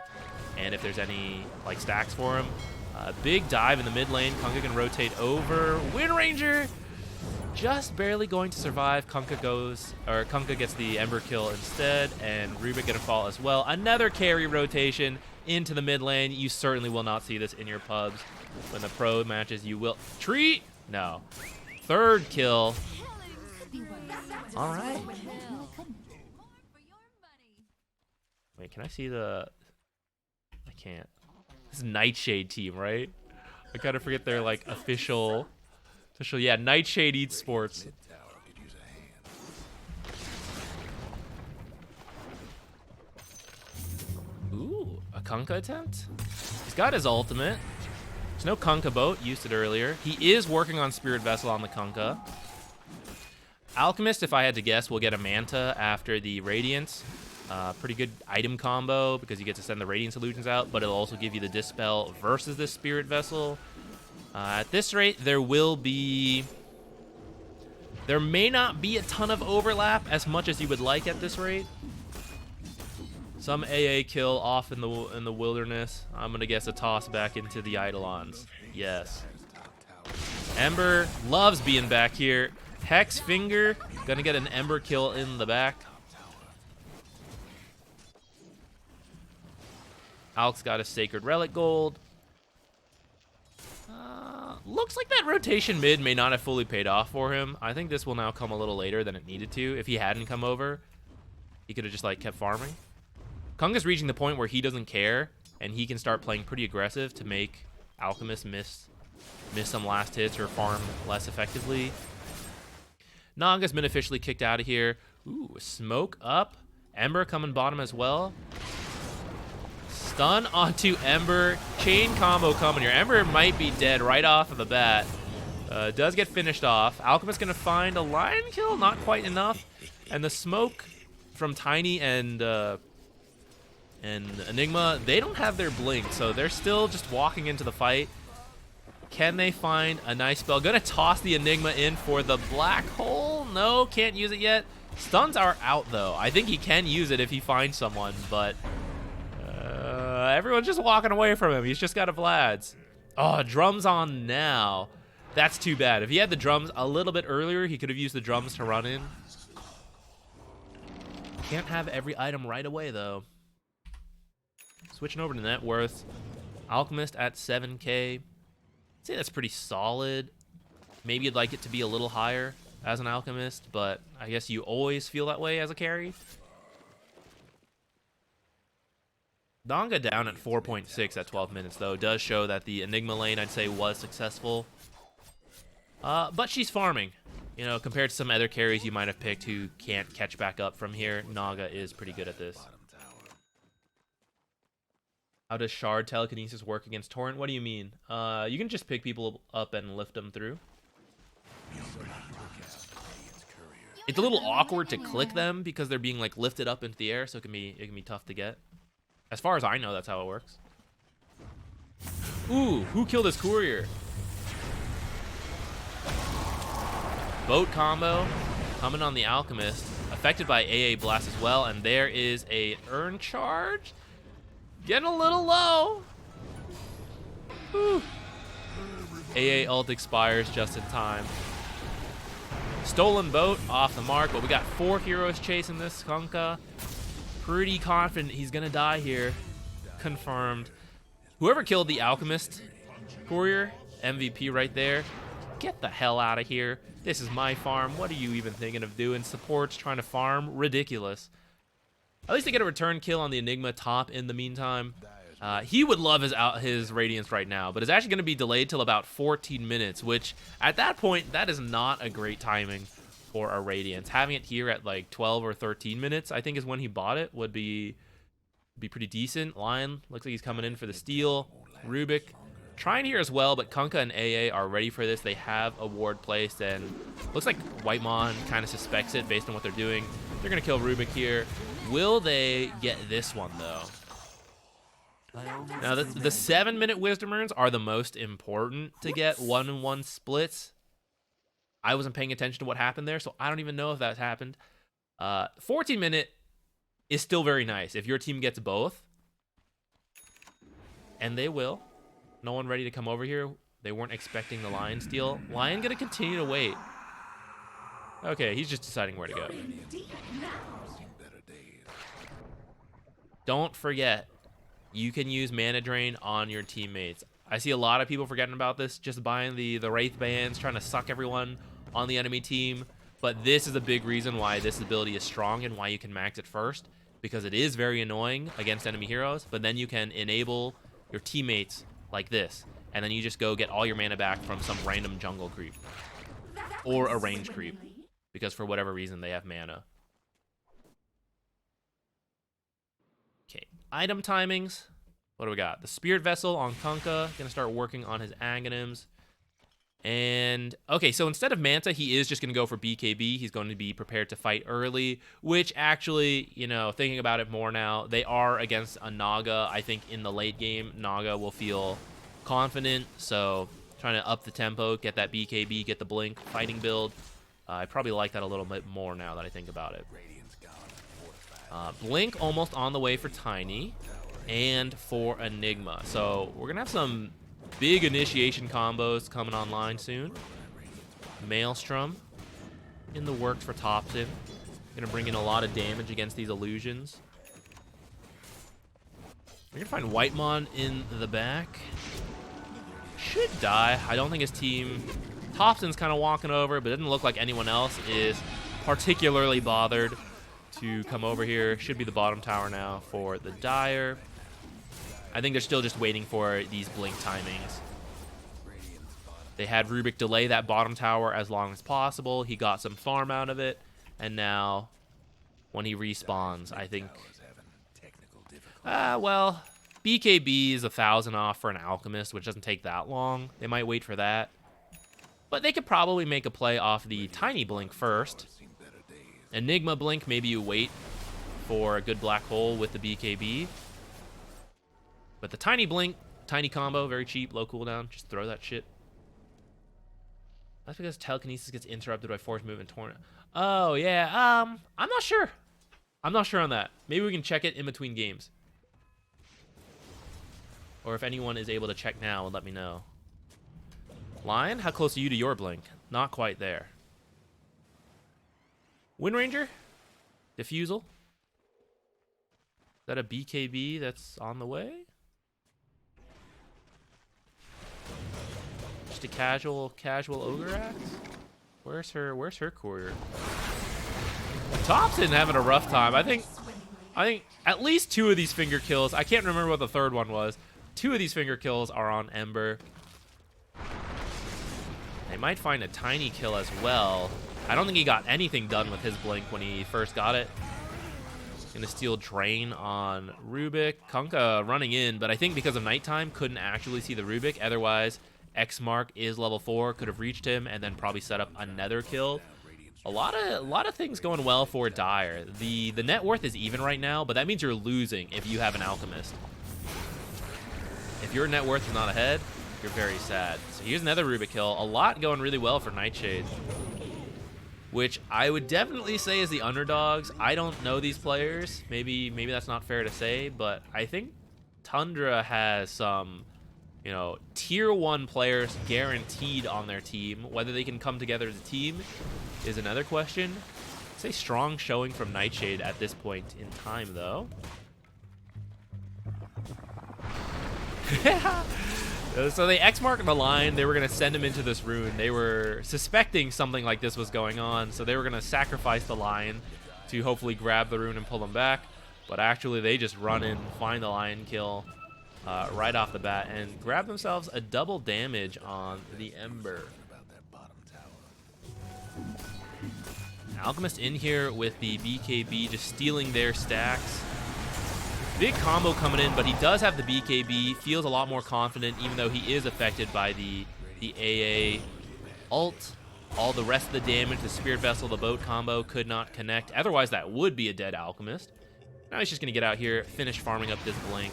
and if there's any like stacks for him. Big dive in the mid lane. Kunkka can rotate over. Wind Ranger just barely going to survive. Kunkka gets the Ember kill instead, and Rubik gonna fall as well. Another carry rotation into the mid lane. You certainly will not see this in your pubs. When the pro matches, you will. Tree? No. Third kill. All right. Wait, can I see the... I can't. This is Nightshade team, right? I gotta forget their, like, official... Yeah, Nightshade Esports. Ooh, a Kunkka attempt? He's got his ultimate. There's no Kunkka boat, used it earlier. He is working on Spirit Vessel on the Kunkka. Alchemist, if I had to guess, will get a Manta after the Radiance. Pretty good item combo because you get to send the Radiance illusions out, but it'll also give you the Dispel versus this Spirit Vessel. At this rate, there may not be a ton of overlap as much as you would like at this rate. Some AA kill off in the wilderness. I'm gonna guess a toss back into the Eidolons. Yes. Ember loves being back here. Hex Finger gonna get an Ember kill in the back. Alk's got a Sacred Relic Gold. Looks like that rotation mid may not have fully paid off for him. I think this will now come a little later than it needed to. If he hadn't come over, he could have just like kept farming. Kunkka's reaching the point where he doesn't care, and he can start playing pretty aggressive to make Alchemist miss some last hits or farm less effectively. Naga's been officially kicked out of here. Ooh, smoke up. Ember coming bottom as well. Stun onto Ember. Chain combo coming here. Ember might be dead right off of the bat. Does get finished off. Alchemist gonna find a lion kill, not quite enough. And the smoke from Tiny and Enigma, they don't have their blink, so they're still just walking into the fight. Can they find a nice spell? Gonna toss the Enigma in for the black hole. No, can't use it yet. Stuns are out though. I think he can use it if he finds someone, but everyone's just walking away from him. He's just got a Vlad's. Oh, drums on now. That's too bad. If he had the drums a little bit earlier, he could have used the drums to run in. Can't have every item right away though. Switching over to net worth. Alchemist at 7k. I'd say that's pretty solid. Maybe you'd like it to be a little higher as an Alchemist, but I guess you always feel that way as a carry. Donga down at 4.6 at 12 minutes, though, does show that the Enigma lane, I'd say, was successful. But she's farming. You know, compared to some other carries you might have picked who can't catch back up from here, Naga is pretty good at this. How does Shard Telekinesis work against Torrent? What do you mean? You can just pick people up and lift them through. It's a little awkward to click them because they're being like lifted up into the air, so it can be tough to get. As far as I know, that's how it works. Ooh, who killed his courier? Boat combo coming on the Alchemist, affected by AA Blast as well, and there is a Urn Charge. Getting a little low. Whew. AA ult expires just in time. Stolen boat off the mark, but we got 4 heroes chasing this Kunkka. Pretty confident he's gonna die here. Confirmed. Whoever killed the Alchemist courier, MVP right there. Get the hell out of here. This is my farm. What are you even thinking of doing? Support's trying to farm. Ridiculous. At least they get a return kill on the Enigma top in the meantime. He would love his Radiance right now, but it's actually going to be delayed till about 14 minutes, which at that point, that is not a great timing for a Radiance. Having it here at like 12 or 13 minutes, I think is when he bought it, would be pretty decent. Lion looks like he's coming in for the steal. Rubik trying here as well, but Kunkka and AA are ready for this. They have a ward placed, and looks like Whitemon kind of suspects it based on what they're doing. They're going to kill Rubik here. Will they get this one, though? Now, the 7-minute Wisdom Runes are the most important to get 1-1 splits. I wasn't paying attention to what happened there, so I don't even know if that happened. 14-minute is still very nice. If your team gets both, and they will. No one ready to come over here. They weren't expecting the Lion steal. Lion gonna continue to wait. Okay, he's just deciding where to go. Don't forget, you can use Mana Drain on your teammates. I see a lot of people forgetting about this, just buying the Wraith Bands, trying to suck everyone on the enemy team. But this is a big reason why this ability is strong and why you can max it first, because it is very annoying against enemy heroes, but then you can enable your teammates like this, and then you just go get all your mana back from some random jungle creep or a range creep, because for whatever reason they have mana. Okay, item timings. What do we got? The Spirit Vessel on Kunkka, gonna start working on his Aghanims. And, okay, so instead of Manta, he is just going to go for BKB. He's going to be prepared to fight early, which actually, you know, thinking about it more now, they are against a Naga. I think in the late game, Naga will feel confident, so trying to up the tempo, get that BKB, get the Blink fighting build. I probably like that a little bit more now that I think about it. Blink almost on the way for Tiny and for Enigma. So we're going to have some big initiation combos coming online soon. Maelstrom in the works for Thompson. Gonna bring in a lot of damage against these illusions. We're gonna find Whitemon in the back. Should die. I don't think his team... Thompson's kind of walking over, but it doesn't look like anyone else is particularly bothered to come over here. Should be the bottom tower now for the Dire. I think they're still just waiting for these blink timings. They had Rubik delay that bottom tower as long as possible. He got some farm out of it. And now, when he respawns, I think... well, BKB is 1,000 off for an Alchemist, which doesn't take that long. They might wait for that. But they could probably make a play off the Tiny Blink first. Enigma Blink, maybe you wait for a good black hole with the BKB. But the Tiny Blink, Tiny combo, very cheap, low cooldown. Just throw that shit. That's because telekinesis gets interrupted by force movement torn. Oh, yeah. I'm not sure. I'm not sure on that. Maybe we can check it in between games. Or if anyone is able to check now, let me know. Lion, how close are you to your blink? Not quite there. Wind Ranger? Diffusal? Is that a BKB that's on the way? Just a casual Ogre Axe? Where's her courier? Thompson having a rough time. I think at least 2 of these finger kills, I can't remember what the third one was. 2 of these finger kills are on Ember. They might find a Tiny kill as well. I don't think he got anything done with his blink when he first got it. Gonna steal Drain on Rubik. Kunkka running in, but I think because of nighttime, couldn't actually see the Rubik. Otherwise, X Mark is level 4, could have reached him and then probably set up another kill. A lot of things going well for Dire. The net worth is even right now, but that means you're losing if you have an Alchemist. If your net worth is not ahead, you're very sad. So here's another Rubik kill. A lot going really well for Nightshade, which I would definitely say is the underdogs. I don't know these players. Maybe that's not fair to say, but I think Tundra has some, you know, tier 1 players guaranteed on their team. Whether they can come together as a team is another question. It's a strong showing from Nightshade at this point in time, though. So they X-marked the line. They were going to send him into this rune. They were suspecting something like this was going on, so they were going to sacrifice the lion to hopefully grab the rune and pull him back. But actually, they just run in, find the lion kill right off the bat, and grab themselves a double damage on the Ember. Alchemist in here with the BKB, just stealing their stacks. Big combo coming in, but he does have the BKB, feels a lot more confident, even though he is affected by the AA ult. All the rest of the damage, the Spirit Vessel, the boat combo could not connect. Otherwise, that would be a dead Alchemist. Now he's just going to get out here, finish farming up this blink.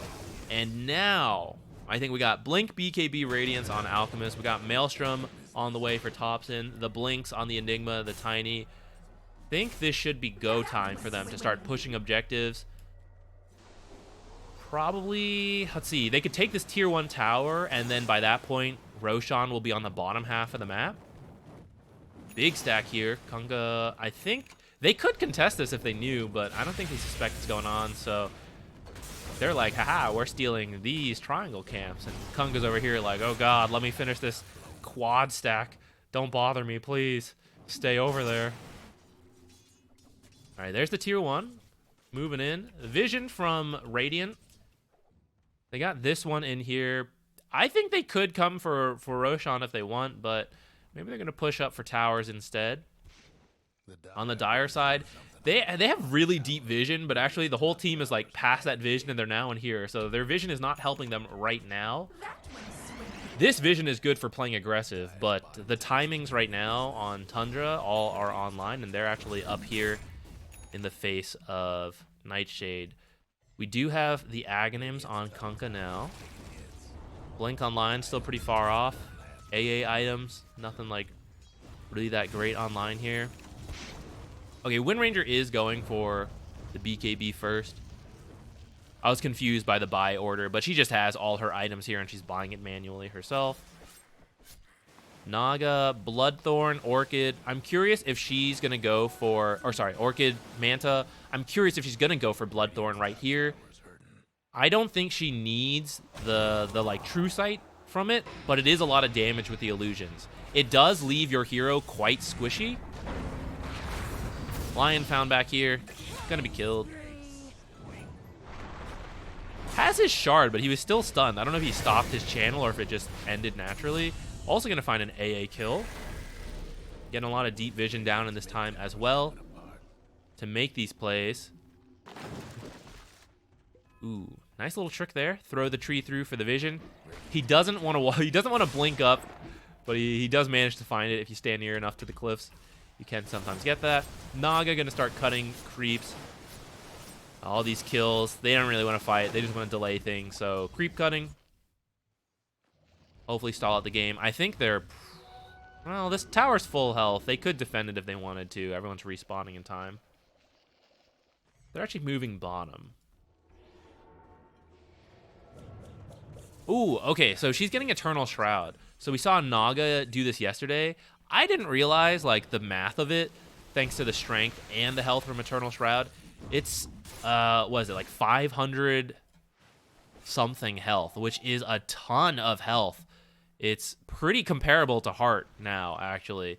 And now, I think we got Blink, BKB, Radiance on Alchemist. We got Maelstrom on the way for Thompson. The Blinks on the Enigma, the Tiny. I think this should be go time for them to start pushing objectives. Probably, let's see, they could take this tier 1 tower, and then by that point, Roshan will be on the bottom half of the map. Big stack here. Kunga, I think they could contest this if they knew, but I don't think they suspect what's going on, so they're like, haha, we're stealing these triangle camps. And Kunga's over here like, oh god, let me finish this quad stack. Don't bother me, please. Stay over there. All right, there's the tier 1. Moving in. Vision from Radiant. They got this one in here. I think they could come for Roshan if they want, but maybe they're going to push up for towers instead. On the Dire side, they have really deep vision, but actually the whole team is like past that vision and they're now in here. So their vision is not helping them right now. This vision is good for playing aggressive, but the timings right now on Tundra all are online, and they're actually up here in the face of Nightshade. We do have the Aghanims on Kunkka now. Blink online, still pretty far off. AA items, nothing like really that great online here. Okay, Wind Ranger is going for the BKB first. I was confused by the buy order, but she just has all her items here and she's buying it manually herself. Naga, Bloodthorn, Orchid. I'm curious if she's going to go for, or sorry, Orchid, Manta. I'm curious if she's going to go for Bloodthorn right here. I don't think she needs the like True Sight from it, but it is a lot of damage with the illusions. It does leave your hero quite squishy. Lion found back here. Gonna be killed. Has his shard, but he was still stunned. I don't know if he stopped his channel or if it just ended naturally. Also going to find an AA kill. Getting a lot of deep vision down in this time as well to make these plays. Ooh, nice little trick there. Throw the tree through for the vision. He doesn't want to blink up, but he does manage to find it if you stand near enough to the cliffs. You can sometimes get that. Naga going to start cutting creeps. All these kills, they don't really want to fight. They just want to delay things. So creep cutting. Hopefully stall out the game. I think they're... Well, this tower's full health. They could defend it if they wanted to. Everyone's respawning in time. They're actually moving bottom. Ooh, okay, so she's getting Eternal Shroud. So we saw Naga do this yesterday. I didn't realize, like, the math of it, thanks to the strength and the health from Eternal Shroud. It's, what is it, like 500 something health, which is a ton of health. It's pretty comparable to Heart now, actually.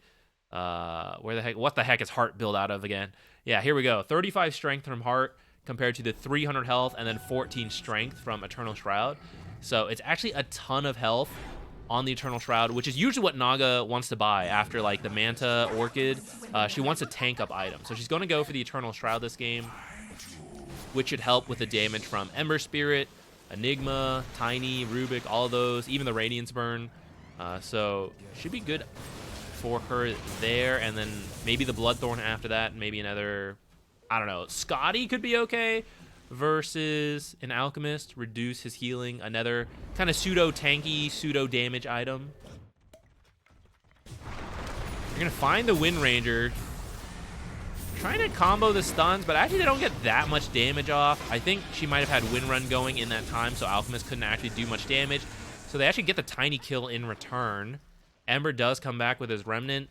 What the heck is Heart built out of again? Yeah, here we go. 35 strength from Heart compared to the 300 health and then 14 strength from Eternal Shroud. So it's actually a ton of health on the Eternal Shroud, which is usually what Naga wants to buy after like the Manta, Orchid. She wants a tank up item. So she's going to go for the Eternal Shroud this game, which should help with the damage from Ember Spirit, Enigma, Tiny, Rubik, all of those, even the Radiance Burn. So should be good for her there, and then maybe the Bloodthorn after that, maybe another, I don't know, Scotty could be okay versus an Alchemist, reduce his healing, another kind of pseudo-tanky, pseudo-damage item. You're going to find the Wind Ranger, trying to combo the stuns, but actually they don't get that much damage off. I think she might have had Wind Run going in that time, so Alchemist couldn't actually do much damage. So they actually get the Tiny kill in return. Ember does come back with his Remnant,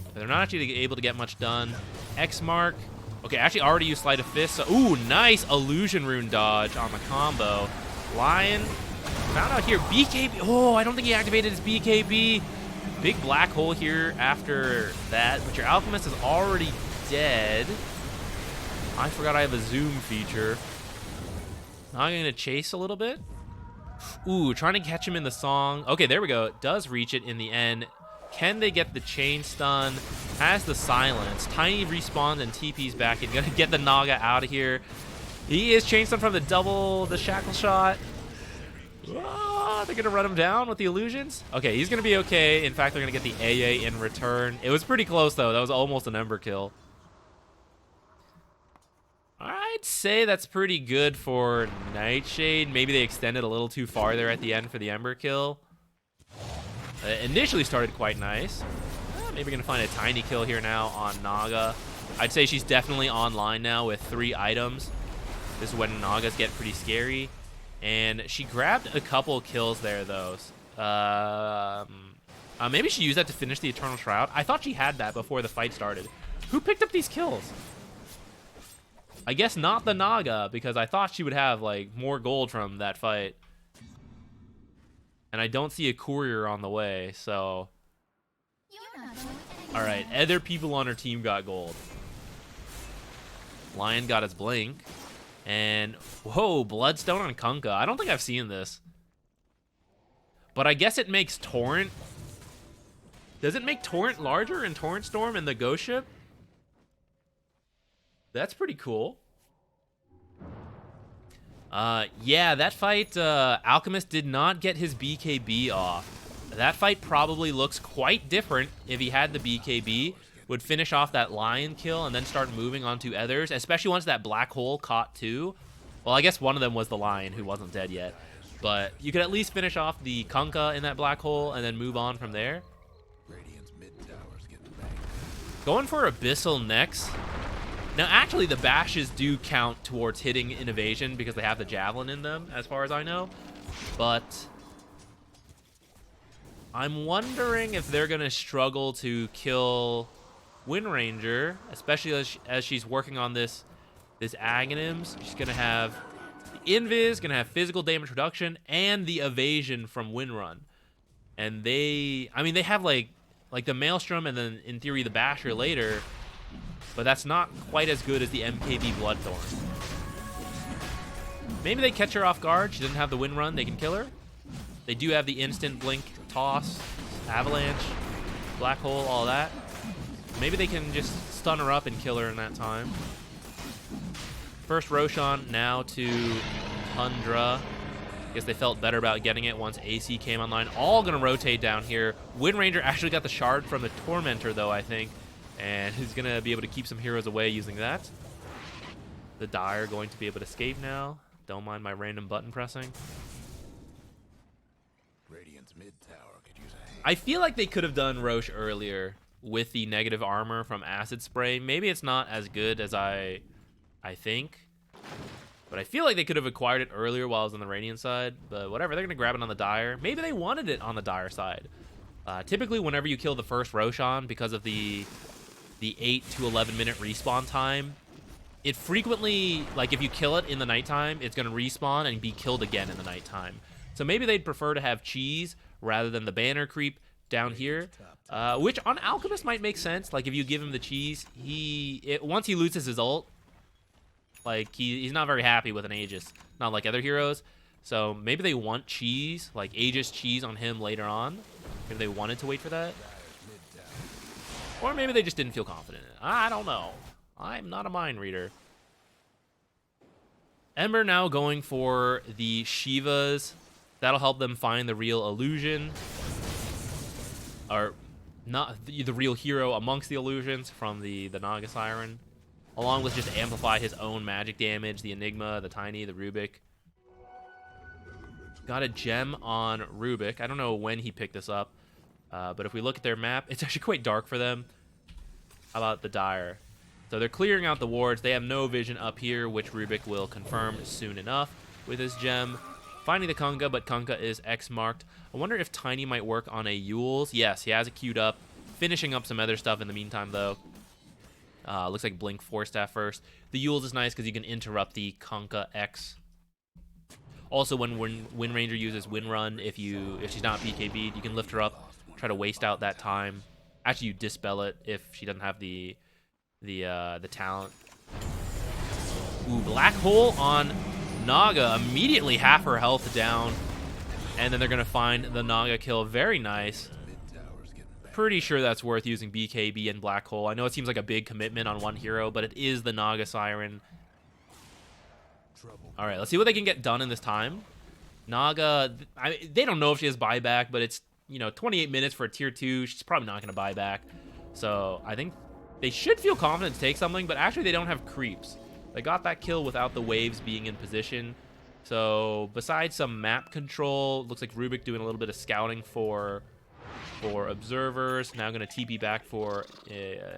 but they're not actually able to get much done. X Mark. Okay, actually already used Sleight of Fist. So, ooh, nice Illusion Rune dodge on the combo. Lion found out here. BKB. Oh, I don't think he activated his BKB. Big black hole here after that, but your Alchemist is already dead. I forgot I have a zoom feature. Now I'm going to chase a little bit. Ooh, trying to catch him in the song. Okay, there we go. It does reach it in the end. Can they get the chain stun? Has the silence. Tiny respawns and TP's back and gonna get the Naga out of here. He is chain stun from the shackle shot. Oh, they're gonna run him down with the illusions. Okay, he's gonna be okay. In fact, they're gonna get the AA in return. It was pretty close though. That was almost an Ember kill. All right, I'd say that's pretty good for Nightshade. Maybe they extended a little too far there at the end for the Ember kill. Initially started quite nice. Maybe we're going to find a tiny kill here now on Naga. I'd say she's definitely online now with 3 items. This is when Nagas get pretty scary. And she grabbed a couple kills there, though. Maybe she used that to finish the Eternal Shroud. I thought she had that before the fight started. Who picked up these kills? I guess not the Naga, because I thought she would have, like, more gold from that fight. And I don't see a courier on the way, so... Alright, other people on her team got gold. Lion got his blink. And, whoa, Bloodstone on Kunkka. I don't think I've seen this. But I guess it makes Torrent... Does it make Torrent larger in Torrent Storm and the Ghost Ship? That's pretty cool. Yeah, that fight, Alchemist did not get his BKB off. That fight probably looks quite different if he had the BKB. Would finish off that Lion kill and then start moving on to others, especially once that Black Hole caught 2. Well, I guess one of them was the Lion who wasn't dead yet. But you could at least finish off the Kunkka in that Black Hole and then move on from there. Going for Abyssal next. Now, actually, the bashes do count towards hitting in evasion because they have the Javelin in them, as far as I know. But I'm wondering if they're going to struggle to kill Wind Ranger, especially as she's working on this Aghanims. She's going to have the Invis, going to have physical damage reduction, and the evasion from Windrun. And they have like the Maelstrom and then, in theory, the Basher later. But that's not quite as good as the MKB Bloodthorn. Maybe they catch her off guard. She doesn't have the Windrun. They can kill her. They do have the instant blink, toss, avalanche, black hole, all that. Maybe they can just stun her up and kill her in that time. First Roshan, now to Tundra. Guess they felt better about getting it once AC came online. All gonna rotate down here. Wind Ranger actually got the shard from the Tormentor, though, I think. And he's going to be able to keep some heroes away using that. The Dire going to be able to escape now. Don't mind my random button pressing. Radiant's mid tower could use a... I feel like they could have done Roche earlier with the negative armor from Acid Spray. Maybe it's not as good as I think. But I feel like they could have acquired it earlier while I was on the Radiant side. But whatever, they're going to grab it on the Dire. Maybe they wanted it on the Dire side. Typically, whenever you kill the first Roshan, because of the 8 to 11 minute respawn time, it frequently, like if you kill it in the nighttime, it's going to respawn and be killed again in the nighttime. So maybe they'd prefer to have cheese rather than the banner creep down here, which on Alchemist might make sense. Like if you give him the cheese, once he loses his ult, like he's not very happy with an Aegis, not like other heroes. So maybe they want cheese, like Aegis cheese on him later on. Maybe they wanted to wait for that. Or maybe they just didn't feel confident in it. I don't know. I'm not a mind reader. Ember now going for the Shivas. That'll help them find the real illusion. Or not the real hero amongst the illusions from the Naga Siren. Along with just amplify his own magic damage. The Enigma, the Tiny, the Rubik. Got a gem on Rubik. I don't know when he picked this up. But if we look at their map, it's actually quite dark for them. How about the Dire? So they're clearing out the wards. They have no vision up here, which Rubik will confirm soon enough with his gem. Finding the Kunkka, but Kunkka is X-marked. I wonder if Tiny might work on a Yules. Yes, he has it queued up. Finishing up some other stuff in the meantime, though. Looks like Blink 4-staff first. The Yules is nice because you can interrupt the Kunkka X. Also, when Wind Ranger uses Windrun, if she's not BKB'd, you can lift her up. Try to waste out that time. Actually, you dispel it if she doesn't have the talent. Ooh, Black Hole on Naga. Immediately half her health down. And then they're going to find the Naga kill. Very nice. Pretty sure that's worth using BKB and Black Hole. I know it seems like a big commitment on one hero, but it is the Naga Siren. All right, let's see what they can get done in this time. Naga, they don't know if she has buyback, but it's 28 minutes for a tier 2. She's probably not going to buy back. So I think they should feel confident to take something, but actually they don't have creeps. They got that kill without the waves being in position. So besides some map control, looks like Rubik doing a little bit of scouting for observers. Now going to TP back for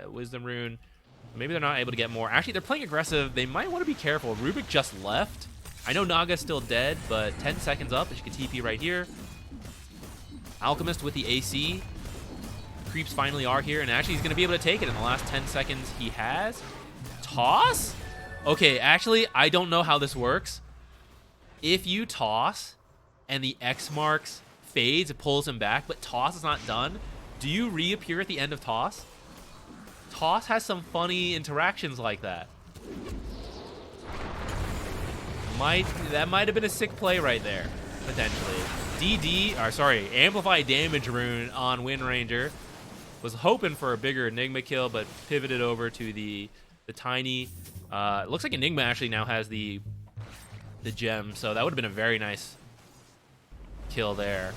Wisdom Rune. Maybe they're not able to get more. Actually, they're playing aggressive. They might want to be careful. Rubik just left. I know Naga's still dead, but 10 seconds up, and she can TP right here. Alchemist with the AC. Creeps finally are here, and actually he's going to be able to take it in the last 10 seconds he has. Toss? Okay, actually, I don't know how this works. If you toss and the X marks fades, it pulls him back, but toss is not done, do you reappear at the end of toss? Toss has some funny interactions like that. That might have been a sick play right there, potentially. Amplify damage rune on Wind Ranger. Was hoping for a bigger Enigma kill, but pivoted over to the tiny. Looks like Enigma actually now has the gem, so that would have been a very nice kill there.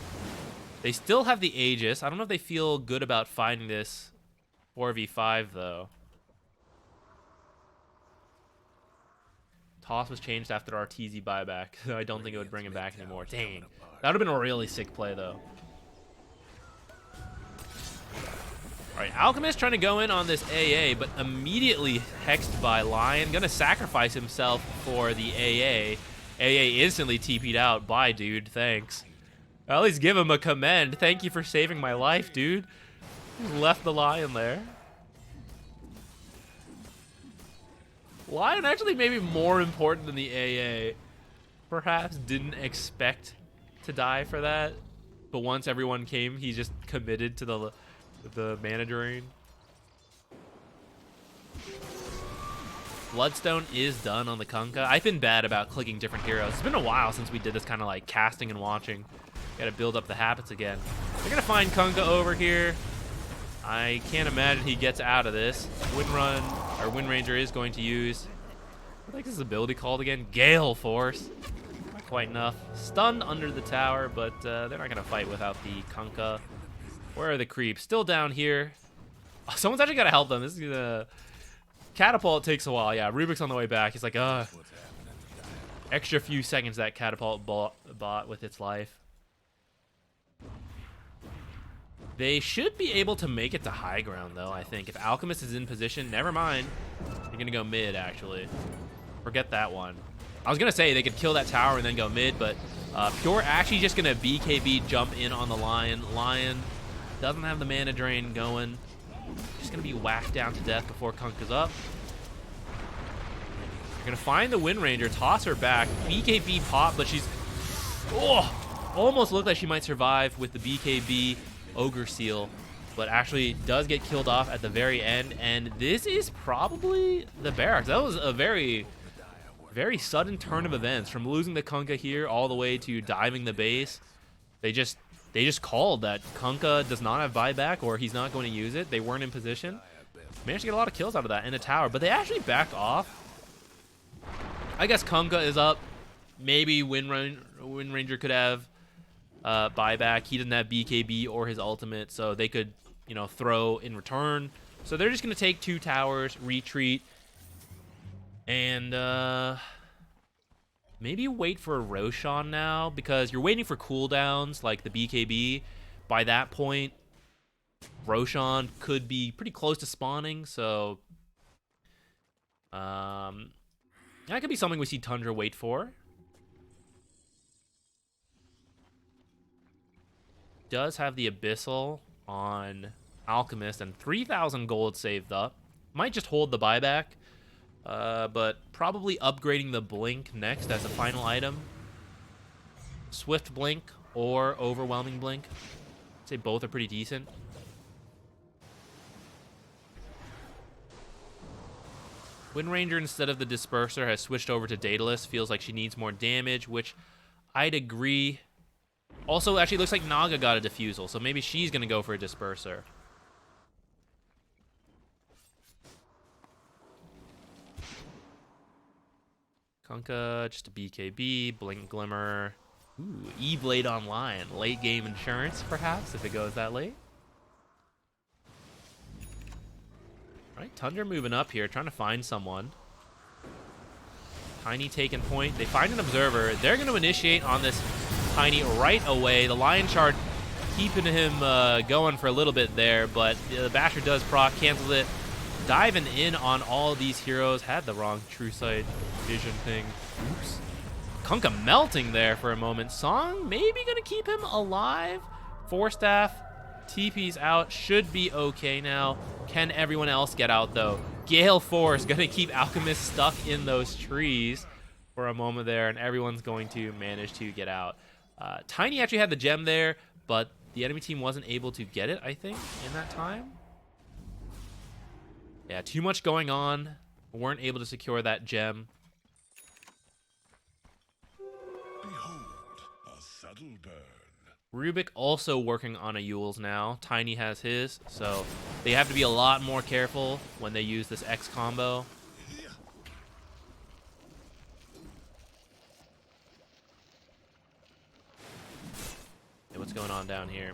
They still have the Aegis. I don't know if they feel good about finding this 4v5 though. Toss was changed after our TZ buyback, so I don't think it would bring him back anymore. Dang. That would have been a really sick play though. Alright, Alchemist trying to go in on this AA, but immediately hexed by Lion. Gonna sacrifice himself for the AA. AA instantly TP'd out. Bye, dude. Thanks. At least give him a commend. Thank you for saving my life, dude. Just left the Lion there. Lion actually maybe more important than the AA. Perhaps didn't expect to die for that. But once everyone came, he just committed to the mana drain. Bloodstone is done on the Kunkka. I've been bad about clicking different heroes. It's been a while since we did this kind of like casting and watching. Gotta build up the habits again. They're gonna find Kunkka over here. I can't imagine he gets out of this. Wind Ranger is going to use, I think this is ability called again, Gale Force. Not quite enough. Stunned under the tower, but they're not gonna fight without the Kunkka. Where are the creeps? Still down here. Oh, someone's actually got to help them. This is gonna... Catapult takes a while. Yeah, Rubik's on the way back. He's like, extra few seconds that Catapult bought with its life. They should be able to make it to high ground, though, I think. If Alchemist is in position, never mind. They're going to go mid, actually. Forget that one. I was going to say they could kill that tower and then go mid, but Pure actually just going to BKB jump in on the Lion. Lion doesn't have the mana drain going. Just going to be whacked down to death before Kunkka's up. They're going to find the Wind Ranger, toss her back. BKB pop, but she's... Oh! Almost looked like she might survive with the BKB Ogre Seal, but actually does get killed off at the very end. And this is probably the barracks. That was a very, very sudden turn of events. From losing the Kunkka here all the way to diving the base. They just called that Kunkka does not have buyback, or he's not going to use it. They weren't in position. Managed to get a lot of kills out of that in a tower, but they actually back off. I guess Kunkka is up. Maybe Wind Ranger could have buyback. He didn't have BKB or his ultimate, so they could, throw in return. So they're just going to take 2 towers, retreat, and maybe wait for a Roshan now, because you're waiting for cooldowns like the BKB. By that point, Roshan could be pretty close to spawning, so that could be something we see Tundra wait for. Does have the Abyssal on Alchemist and 3,000 gold saved up. Might just hold the buyback. But probably upgrading the Blink next as a final item. Swift Blink or Overwhelming Blink. I'd say both are pretty decent. Wind Ranger, instead of the Disperser, has switched over to Daedalus. Feels like she needs more damage, which I'd agree. Also, actually, looks like Naga got a Diffusal, so maybe she's going to go for a Disperser. Kunkka, just a BKB, Blink Glimmer. Ooh, E-Blade on Lion. Late game insurance, perhaps, if it goes that late. All right, Tundra moving up here, trying to find someone. Tiny taking point. They find an observer. They're going to initiate on this Tiny right away. The Lion Shard keeping him going for a little bit there, but the Basher does proc, cancels it. Diving in on all these heroes. Had the wrong true sight vision thing. Oops. Kunkka melting there for a moment. Song maybe going to keep him alive. Force Staff, TP's out. Should be okay now. Can everyone else get out, though? Gale Force going to keep Alchemist stuck in those trees for a moment there, and everyone's going to manage to get out. Tiny actually had the gem there, but the enemy team wasn't able to get it, I think, in that time. Yeah, too much going on. Weren't able to secure that gem. Behold, a subtle burn. Rubik also working on a Yule's now. Tiny has his, so they have to be a lot more careful when they use this X combo. Hey, what's going on down here?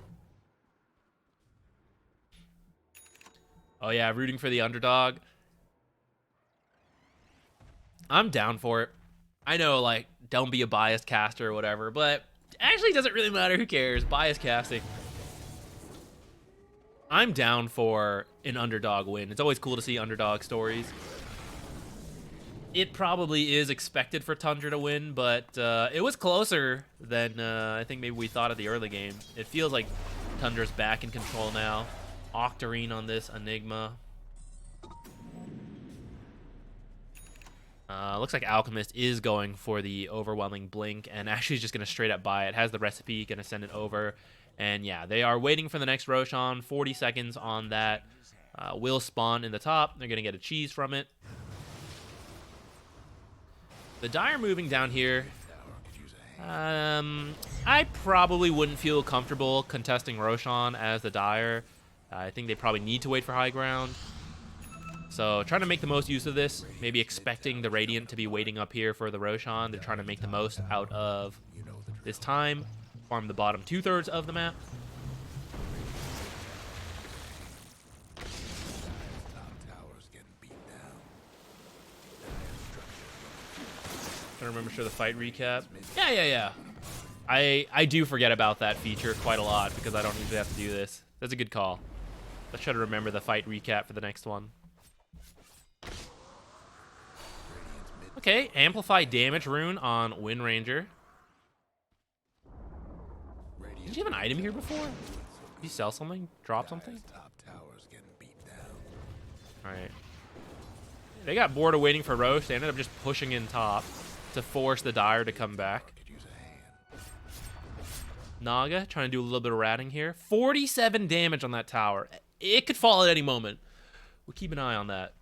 Oh yeah, rooting for the underdog. I'm down for it. I know, like, don't be a biased caster or whatever, but actually doesn't really matter. Who cares? Bias casting. I'm down for an underdog win. It's always cool to see underdog stories. It probably is expected for Tundra to win, but it was closer than I think maybe we thought at the early game. It feels like Tundra's back in control now. Octarine on this Enigma. Looks like Alchemist is going for the overwhelming blink and actually is just going to straight up buy it. Has the recipe, going to send it over. And yeah, they are waiting for the next Roshan. 40 seconds on that. Will spawn in the top. They're going to get a cheese from it. The Dire moving down here. I probably wouldn't feel comfortable contesting Roshan as the Dire. I think they probably need to wait for high ground. So trying to make the most use of this, maybe expecting the Radiant to be waiting up here for the Roshan. They're trying to make the most out of this time. Farm the bottom 2/3 of the map. Trying to remember sure the fight recap. Yeah. I do forget about that feature quite a lot because I don't usually have to do this. That's a good call. Let's try to remember the fight recap for the next one. Okay, amplify damage rune on Wind Ranger. Did you have an item here before? Did you sell something? Drop something? Alright. They got bored of waiting for Roche. They ended up just pushing in top to force the Dire to come back. Naga trying to do a little bit of ratting here. 47 damage on that tower. It could fall at any moment. We'll keep an eye on that.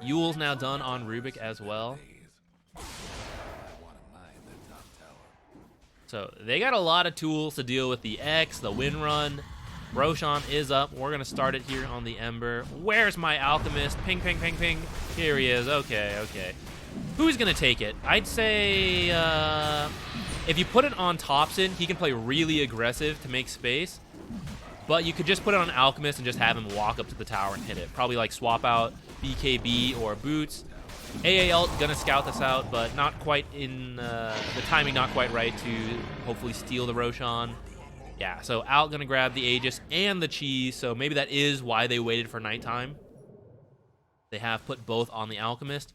Yule's now done on Rubik as well. So they got a lot of tools to deal with the X, the Wind Run. Roshan is up. We're going to start it here on the Ember. Where's my Alchemist? Ping, ping, ping, ping. Here he is. Okay. Who's going to take it? I'd say if you put it on Thompson, he can play really aggressive to make space. But you could just put it on Alchemist and just have him walk up to the tower and hit it. Probably like swap out BKB or Boots. AAL going to scout this out, but not quite in the timing, not quite right to hopefully steal the Roshan. Yeah, so Alt going to grab the Aegis and the cheese, so maybe that is why they waited for nighttime. They have put both on the Alchemist.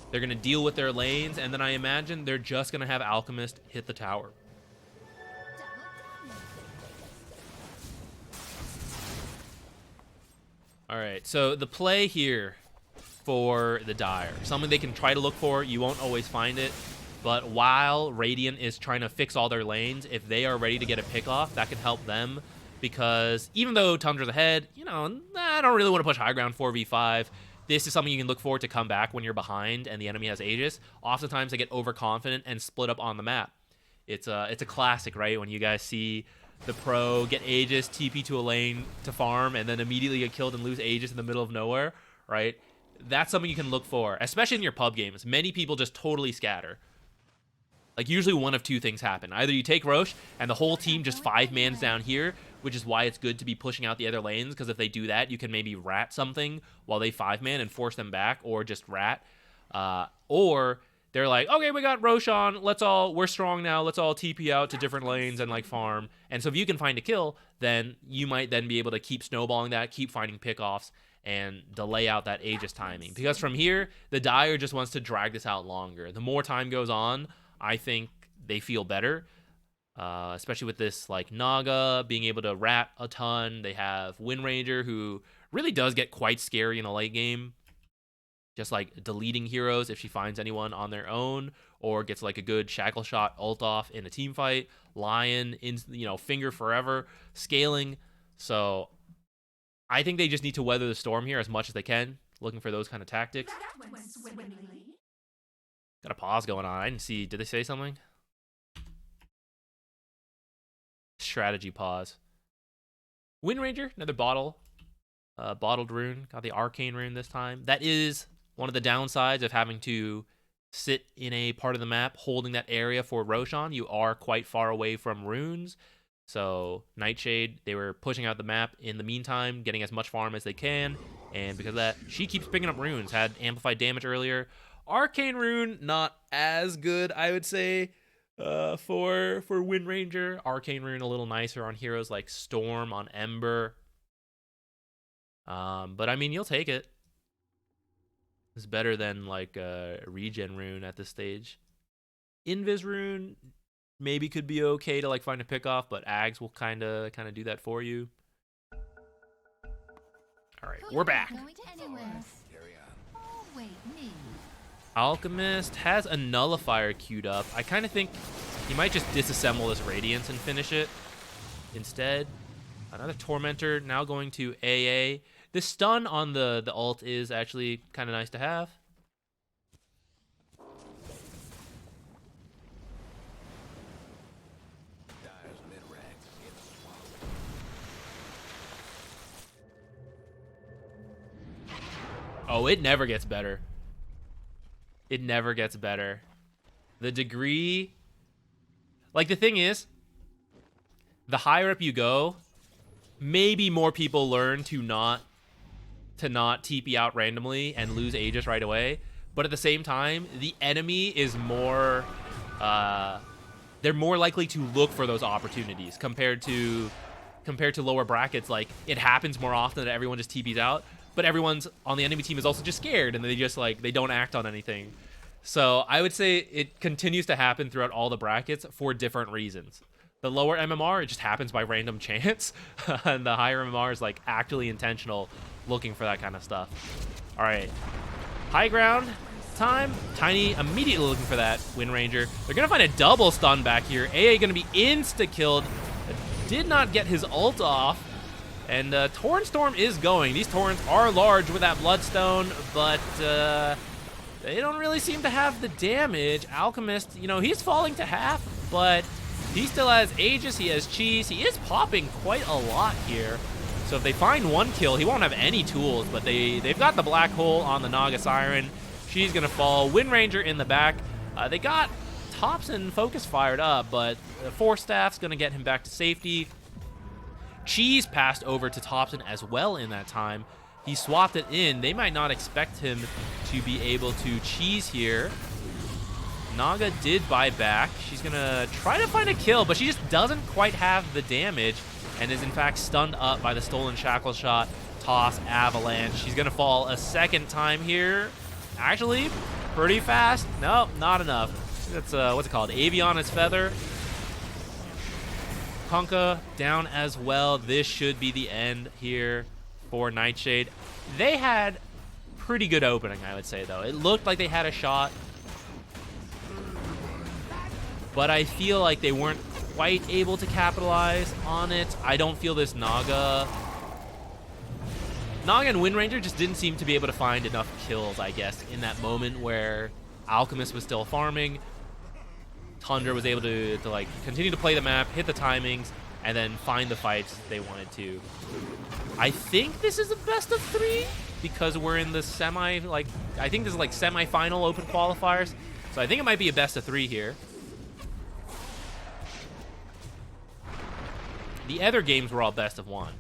They're going to deal with their lanes, and then I imagine they're just going to have Alchemist hit the tower. All right, so the play here for the Dire, something they can try to look for. You won't always find it. But while Radiant is trying to fix all their lanes, if they are ready to get a pick off, that can help them. Because even though Tundra's ahead, you know, I don't really want to push high ground 4v5. This is something you can look for to come back when you're behind and the enemy has Aegis. Oftentimes they get overconfident and split up on the map. It's a classic, right? When you guys see the pro get Aegis, TP to a lane to farm, and then immediately get killed and lose Aegis in the middle of nowhere, right? That's something you can look for, especially in your pub games. Many people just totally scatter. Like, usually one of two things happen. Either you take Roche, and the whole team just 5-mans down here, which is why it's good to be pushing out the other lanes, because if they do that, you can maybe rat something while they 5-man and force them back, or just rat. Or they're like, okay, we got Roche on, we're strong now, let's all TP out to different lanes and, like, farm. And so if you can find a kill, then you might then be able to keep snowballing that, keep finding pickoffs, and delay out that Aegis timing. Because from here, the Dire just wants to drag this out longer. The more time goes on, I think they feel better, especially with this, like, Naga being able to rat a ton. They have Wind Ranger, who really does get quite scary in a late game, just like deleting heroes if she finds anyone on their own, or gets like a good shackle shot ult off in a team fight. Lion, finger forever, scaling. So I think they just need to weather the storm here as much as they can, looking for those kind of tactics. Got a pause going on. I didn't see. Did they say something? Strategy pause. Wind Ranger, another bottled rune. Got the arcane rune this time. That is one of the downsides of having to sit in a part of the map holding that area for Roshan. You are quite far away from runes. So Nightshade, they were pushing out the map in the meantime, getting as much farm as they can. And because of that, she keeps picking up runes. Had amplified damage earlier. Arcane rune, not as good, I would say, for Wind Ranger. Arcane rune a little nicer on heroes like Storm, on Ember. But I mean, you'll take it. It's better than like regen rune at this stage. Invis rune maybe could be okay to like find a pick off, but Ags will kind of do that for you. All right, we're back. Alchemist has a nullifier queued up. I kind of think he might just disassemble this Radiance and finish it instead. Another Tormentor now going to AA. The stun on the ult is actually kind of nice to have. Oh, it never gets better. It never gets better. The degree... Like, the thing is, the higher up you go, maybe more people learn to not TP out randomly and lose Aegis right away. But at the same time, the enemy is more... they're more likely to look for those opportunities compared to lower brackets. Like, it happens more often that everyone just TPs out. But everyone's on the enemy team is also just scared, and they just, like, they don't act on anything. So I would say it continues to happen throughout all the brackets for different reasons. The lower MMR, it just happens by random chance. And the higher MMR is, like, actually intentional, looking for that kind of stuff. All right. High ground time. Tiny immediately looking for that Wind Ranger. They're going to find a double stun back here. AA going to be insta-killed. Did not get his ult off. And Torrent Storm is going. These Torrents are large with that Bloodstone, but they don't really seem to have the damage. Alchemist, he's falling to half, but he still has Aegis, he has Cheese. He is popping quite a lot here. So if they find one kill, he won't have any tools, but they've got the Black Hole on the Naga Siren. She's going to fall. Wind Ranger in the back. They got Tops and Focus fired up, but the Force Staff's going to get him back to safety. Cheese passed over to Topson as well in that time. He swapped it in. They might not expect him to be able to cheese here. Naga did buy back. She's going to try to find a kill, but she just doesn't quite have the damage and is in fact stunned up by the stolen shackle shot. Toss, avalanche. She's going to fall a second time here. Actually, pretty fast. No, not enough. That's, what's it called? Aviana's Feather. Kunkka down as well. This should be the end here for Nightshade. They had pretty good opening, I would say, though. It looked like they had a shot, but I feel like they weren't quite able to capitalize on it. I don't feel this Naga and Wind Ranger just didn't seem to be able to find enough kills, I guess, in that moment where Alchemist was still farming. Tundra was able to like continue to play the map, hit the timings, and then find the fights they wanted to. I think this is a best of 3 because we're in the I think this is like semi-final open qualifiers. So I think it might be a best of 3 here. The other games were all best of 1.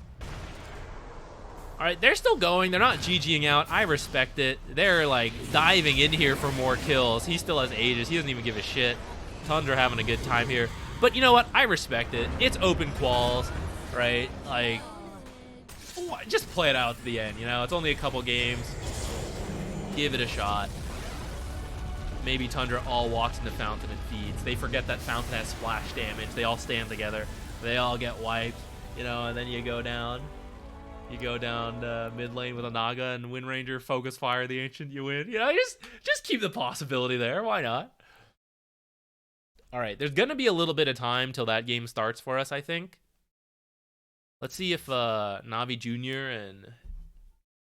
All right, they're still going. They're not GGing out. I respect it. They're like diving in here for more kills. He still has Aegis. He doesn't even give a shit. Tundra having a good time here. But you know what? I respect it. It's open quals, right? Like, just play it out to the end, you know? It's only a couple games. Give it a shot. Maybe Tundra all walks into Fountain and feeds. They forget that Fountain has splash damage. They all stand together. They all get wiped, you know, and then you go down. You go down mid lane with a Naga and Wind Ranger focus fire the Ancient, you win. You know, just keep the possibility there. Why not? All right, there's going to be a little bit of time till that game starts for us, I think. Let's see if Navi Jr. and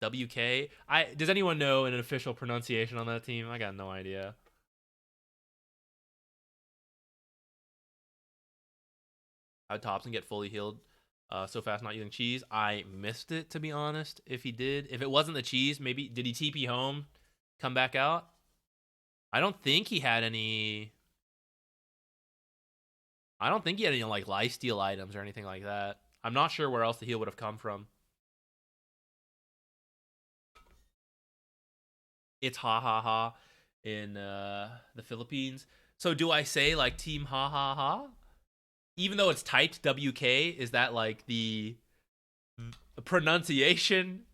WK... Does anyone know an official pronunciation on that team? I got no idea. How'd Thompson get fully healed so fast not using cheese? I missed it, to be honest, if he did. If it wasn't the cheese, maybe... Did he TP home, come back out? I don't think he had any... like, lifesteal items or anything like that. I'm not sure where else the heal would have come from. It's ha ha ha in the Philippines. So do I say, like, team ha ha ha? Even though it's typed WK, is that, like, the pronunciation?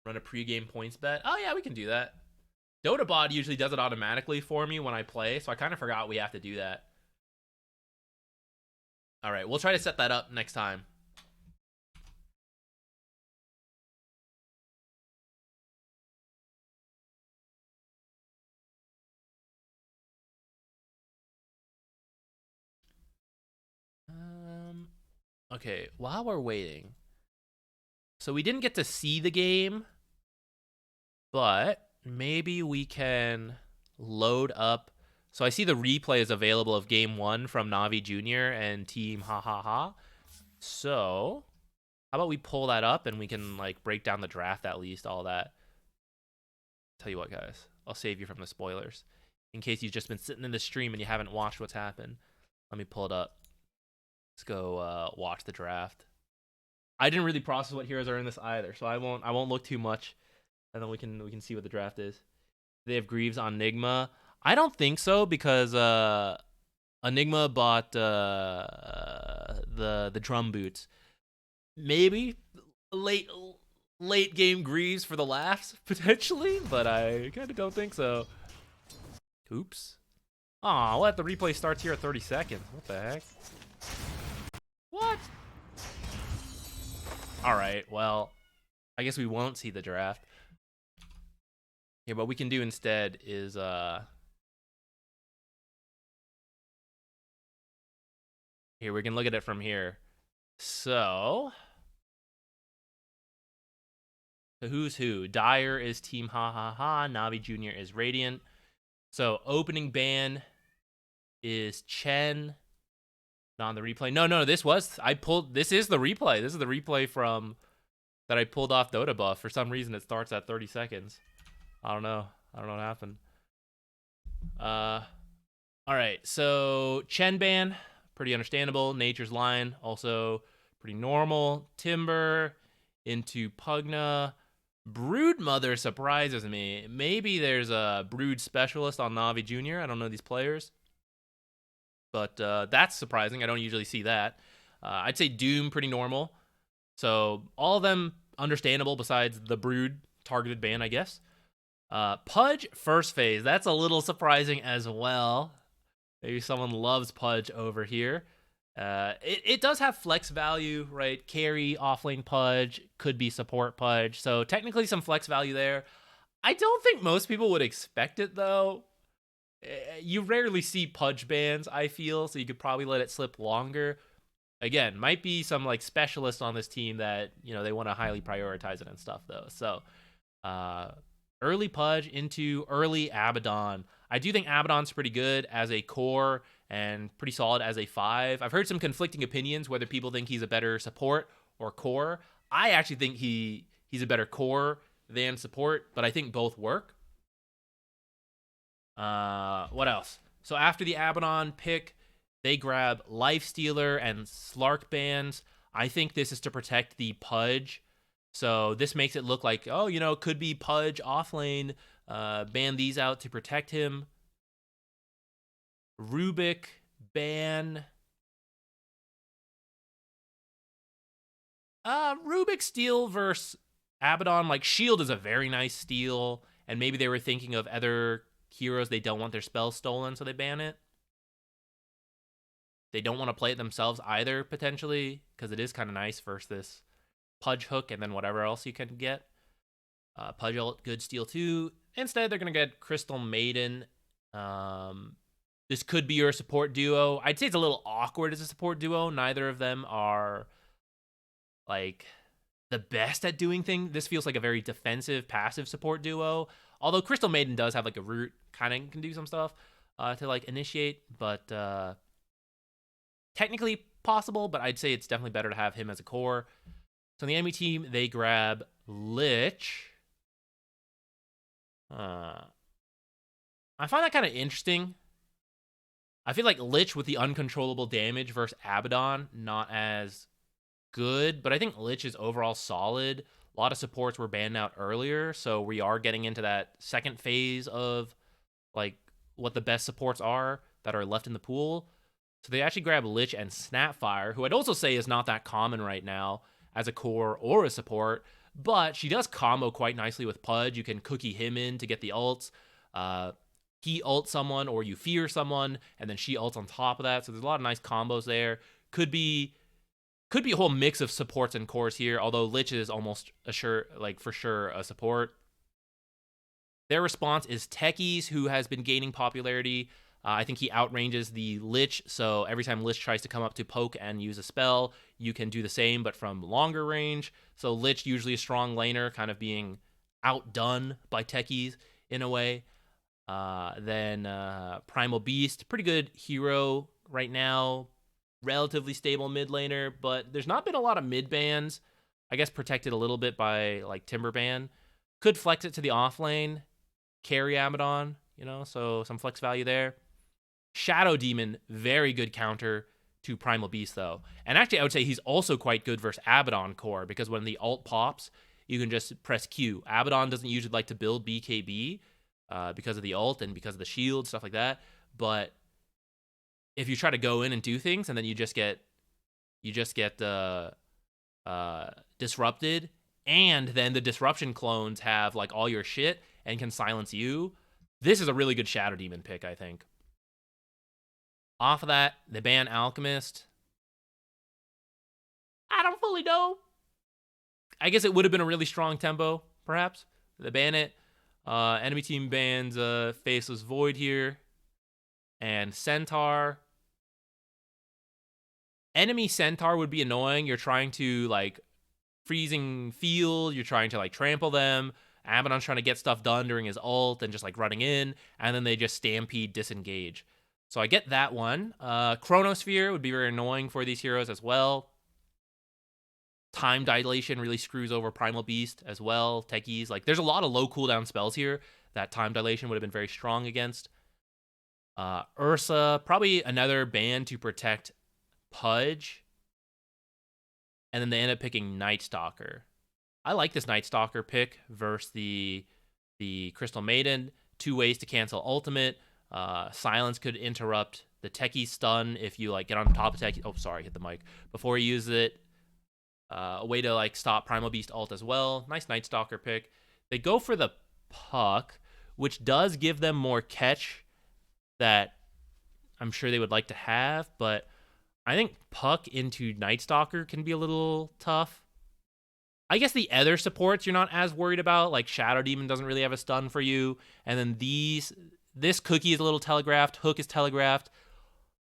Run a pregame points bet? Oh, yeah, we can do that. DotaBot usually does it automatically for me when I play, so I kind of forgot we have to do that. All right, we'll try to set that up next time. Okay, while we're waiting. So we didn't get to see the game, but maybe we can load up. So I see the replay is available of game 1 from Navi Jr. and Team Ha Ha Ha. So how about we pull that up and we can, like, break down the draft, at least, all that. Tell you what, guys, I'll save you from the spoilers in case you've just been sitting in the stream and you haven't watched what's happened. Let me pull it up. Let's go watch the draft. I didn't really process what heroes are in this either, so I won't look too much, and then we can see what the draft is. They have Greaves on Nigma. I don't think so, because Enigma bought the drum boots. Maybe late game Greaves for the laughs potentially, but I kind of don't think so. Oops. Aw, what? The replay starts here at 30 seconds. What the heck? What? All right, well, I guess we won't see the draft. Here, what we can do instead is here, we can look at it from here. So who's who? Dyer is Team Ha Ha Ha. Navi Jr. is Radiant. So opening ban is Chen. On the replay. No, this is the replay. This is the replay from that I pulled off Dota Buff. For some reason, it starts at 30 seconds. I don't know what happened. All right, so Chen ban, pretty understandable. Nature's Lion, also pretty normal. Timber into Pugna. Brood Mother surprises me. Maybe there's a Brood Specialist on Navi Jr. I don't know these players. But that's surprising. I don't usually see that. I'd say Doom, pretty normal. So all of them understandable besides the Brood targeted ban, I guess. Pudge, first phase. That's a little surprising as well. Maybe someone loves Pudge over here. It does have flex value, right? Carry, offlane Pudge, could be support Pudge. So technically some flex value there. I don't think most people would expect it, though. You rarely see Pudge bans, I feel, so you could probably let it slip longer. Again, might be some, like, specialists on this team that, you know, they want to highly prioritize it and stuff, though. So, early Pudge into early Abaddon. I do think Abaddon's pretty good as a core and pretty solid as a 5. I've heard some conflicting opinions whether people think he's a better support or core. I actually think he's a better core than support, but I think both work. What else? So after the Abaddon pick, They grab Lifestealer and Slark bands. I think this is to protect the Pudge. So this makes it look like, oh, it could be Pudge off lane. Ban these out to protect him. Rubik, ban. Rubik steal versus Abaddon. Like, Shield is a very nice steal. And maybe they were thinking of other heroes they don't want their spells stolen, so they ban it. They don't want to play it themselves either, potentially, because it is kind of nice versus this Pudge hook and then whatever else you can get. Pudge ult, good steal too. Instead, they're going to get Crystal Maiden. This could be your support duo. I'd say it's a little awkward as a support duo. Neither of them are, like, the best at doing things. This feels like a very defensive, passive support duo. Although Crystal Maiden does have, like, a root, kind of can do some stuff to, like, initiate. But technically possible, but I'd say it's definitely better to have him as a core. So on the enemy team, they grab Lich. I find that kind of interesting. I feel like Lich with the uncontrollable damage versus Abaddon, not as good, but I think Lich is overall solid. A lot of supports were banned out earlier, so we are getting into that second phase of, like, what the best supports are that are left in the pool. So they actually grab Lich and Snapfire, who I'd also say is not that common right now as a core or a support, but she does combo quite nicely with Pudge. You can cookie him in to get the ults. He ults someone or you fear someone, and then she ults on top of that. So there's a lot of nice combos there. Could be a whole mix of supports and cores here, although Lich is almost for sure a support. Their response is Techies, who has been gaining popularity. I think he outranges the Lich, so every time Lich tries to come up to poke and use a spell, you can do the same, but from longer range. So Lich, usually a strong laner, kind of being outdone by Techies in a way. Then Primal Beast, pretty good hero right now. Relatively stable mid laner, but there's not been a lot of mid bans. I guess protected a little bit by, like, Timberban. Could flex it to the off lane, carry Abaddon, so some flex value there. Shadow Demon, very good counter to Primal Beast, though. And actually, I would say he's also quite good versus Abaddon core, because when the ult pops, you can just press Q. Abaddon doesn't usually like to build BKB because of the ult and because of the shield, stuff like that. But if you try to go in and do things, and then you just get disrupted, and then the disruption clones have, like, all your shit and can silence you, this is a really good Shadow Demon pick, I think. Off of that, they ban Alchemist. I don't fully know. I guess it would have been a really strong tempo, perhaps. They ban it. Enemy team bans Faceless Void here. And Centaur. Enemy Centaur would be annoying. You're trying to, like, freezing field. You're trying to, like, trample them. Abaddon's trying to get stuff done during his ult and just, like, running in. And then they just stampede, disengage. So I get that one. Chronosphere would be very annoying for these heroes as well. Time Dilation really screws over Primal Beast as well. Techies, like, there's a lot of low cooldown spells here that Time Dilation would have been very strong against. Ursa, probably another ban to protect Pudge. And then they end up picking Night Stalker. I like this Night Stalker pick versus the Crystal Maiden. 2 ways to cancel ultimate. Silence could interrupt the Techie stun if you, like, get on top of Techie. Oh, sorry, hit the mic. Before you use it. A way to, like, stop Primal Beast ult as well. Nice Night Stalker pick. They go for the Puck, which does give them more catch that I'm sure they would like to have, but I think Puck into Night Stalker can be a little tough. I guess the other supports you're not as worried about, like Shadow Demon doesn't really have a stun for you, and then this cookie is a little telegraphed, Hook is telegraphed.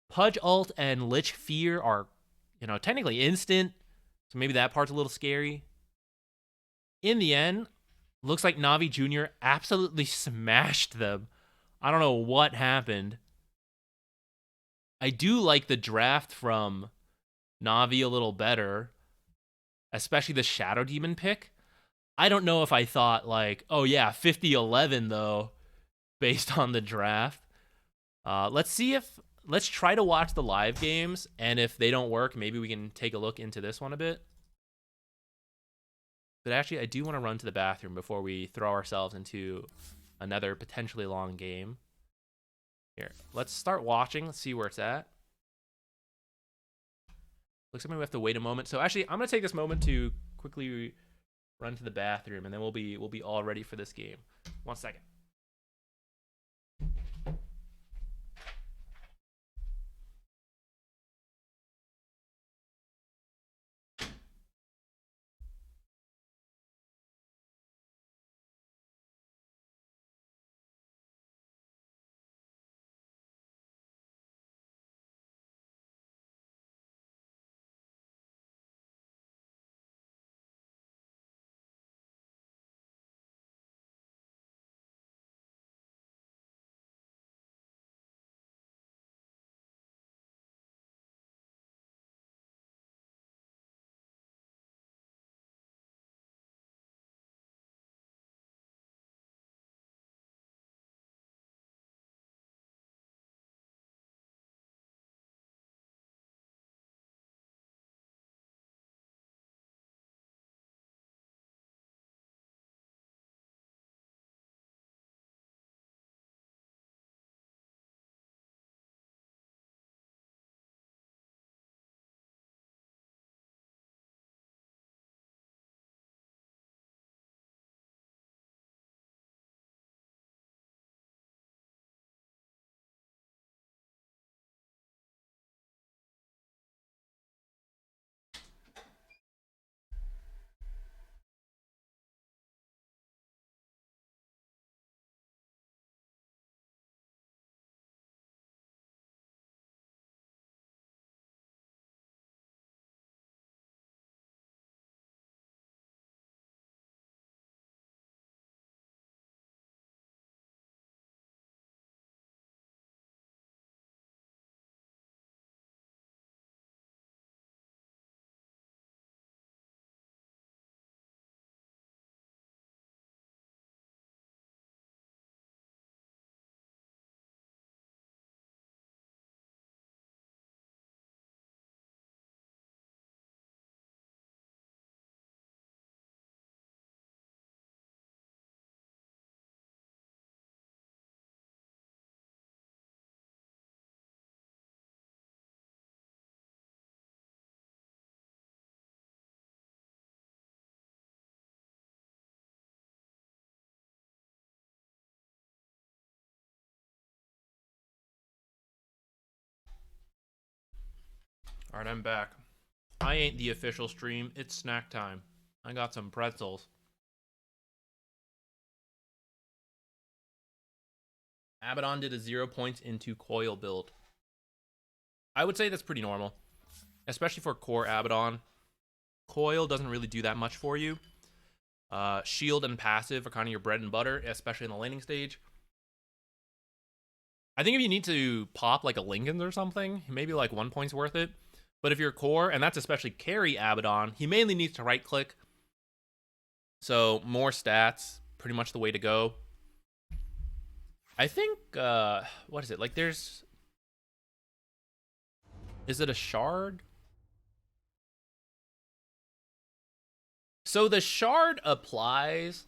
Pudge ult and Lich Fear are, technically instant, so maybe that part's a little scary. In the end, looks like Navi Jr. absolutely smashed them. I don't know what happened. I do like the draft from Navi a little better, especially the Shadow Demon pick. I don't know if I thought, like, oh yeah, 50-11 though, based on the draft. Let's see if let's try to watch the live games, and if they don't work, maybe we can take a look into this one a bit. But actually, I do want to run to the bathroom before we throw ourselves into another potentially long game. Here, let's start watching. Let's see where it's at. Looks like we have to wait a moment. So actually, I'm gonna take this moment to quickly run to the bathroom, and then we'll be all ready for this game. 1 second. All right, I'm back. I ain't the official stream. It's snack time. I got some pretzels. Abaddon did a 0 points into coil build. I would say that's pretty normal, especially for core Abaddon. Coil doesn't really do that much for you. Shield and passive are kind of your bread and butter, especially in the laning stage. I think if you need to pop like a Lincoln or something, maybe like 1 point's worth it. But if you're core, and that's especially carry Abaddon, he mainly needs to right click. So more stats, pretty much the way to go. I think, what is it? Like there's, is it a shard? So the shard applies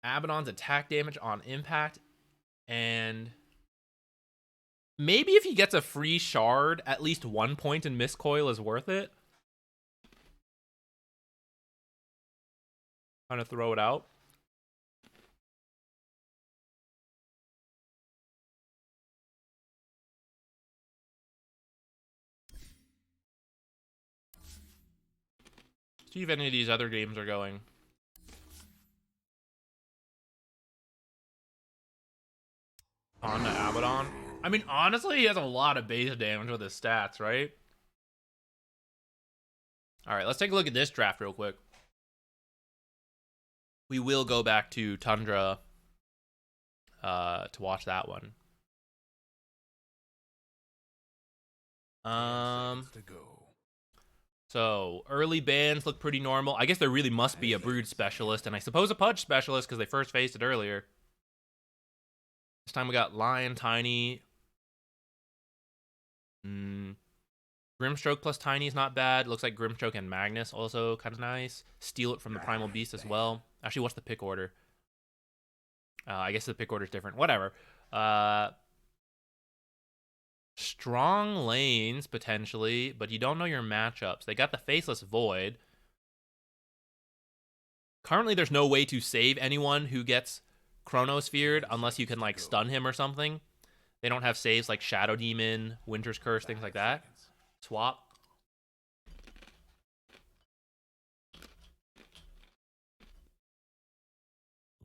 Abaddon's attack damage on impact, and maybe if he gets a free shard, at least 1 point in miscoil is worth it. Kind of throw it out. See if any of these other games are going. On to Abaddon. I mean, honestly, he has a lot of base damage with his stats, right? All right, let's take a look at this draft real quick. We will go back to Tundra to watch that one. So early bans look pretty normal. I guess there really must be a Brood specialist, and I suppose a Pudge specialist because they first faced it earlier. This time we got Lion, Tiny, Mm, Grimstroke plus Tiny is not bad. Looks like Grimstroke and Magnus also kind of nice. Steal it from the Primal Beast as well. Actually, what's the pick order? I guess the pick order is different. Whatever. Strong lanes, potentially, but you don't know your matchups. They got the Faceless Void. Currently, there's no way to save anyone who gets Chronosphered unless you can, like, stun him or something. They don't have saves like Shadow Demon, Winter's Curse, things like that. Swap.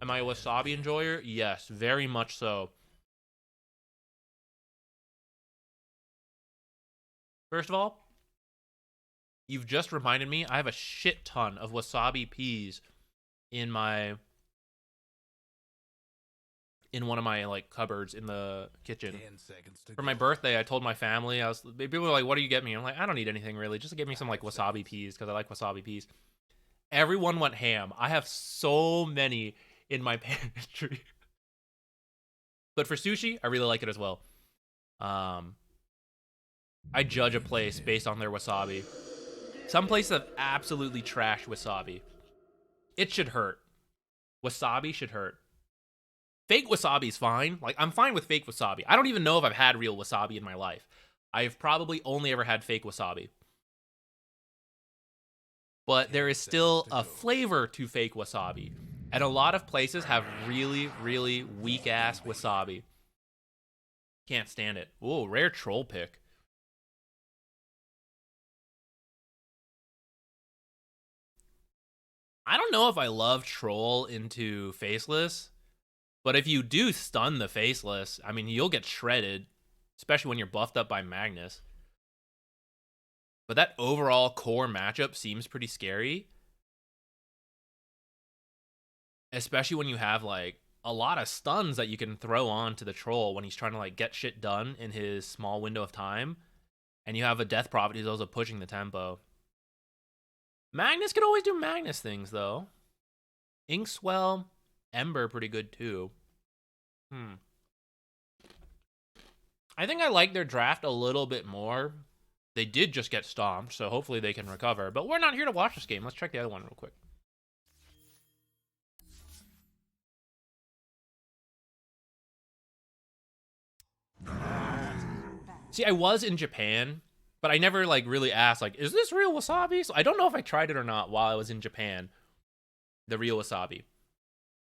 Am I a Wasabi enjoyer? Yes, very much so. First of all, you've just reminded me I have a shit ton of Wasabi peas in my one of my like cupboards in the kitchen. For my birthday, I told my family, people were like, "What do you get me?" I'm like, "I don't need anything really. Just give me some like wasabi peas because I like wasabi peas." Everyone went ham. I have so many in my pantry. But for sushi, I really like it as well. I judge a place based on their wasabi. Some places have absolutely trashed wasabi. It should hurt. Wasabi should hurt. Fake wasabi is fine. Like, I'm fine with fake wasabi. I don't even know if I've had real wasabi in my life. I've probably only ever had fake wasabi. But there is still a flavor to fake wasabi. And a lot of places have really, really weak-ass wasabi. Can't stand it. Ooh, rare troll pick. I don't know if I love troll into faceless. But if you do stun the Faceless, I mean, you'll get shredded, especially when you're buffed up by Magnus. But that overall core matchup seems pretty scary. Especially when you have, like, a lot of stuns that you can throw on to the troll when he's trying to, like, get shit done in his small window of time. And you have a Death Prophet who's also pushing the tempo. Magnus can always do Magnus things, though. Inkswell, Ember, pretty good, too. I think I like their draft a little bit more. They did just get stomped, so hopefully they can recover. But we're not here to watch this game. Let's check the other one real quick. See, I was in Japan, but I never, like, really asked, like, is this real wasabi? So I don't know if I tried it or not while I was in Japan. The real wasabi.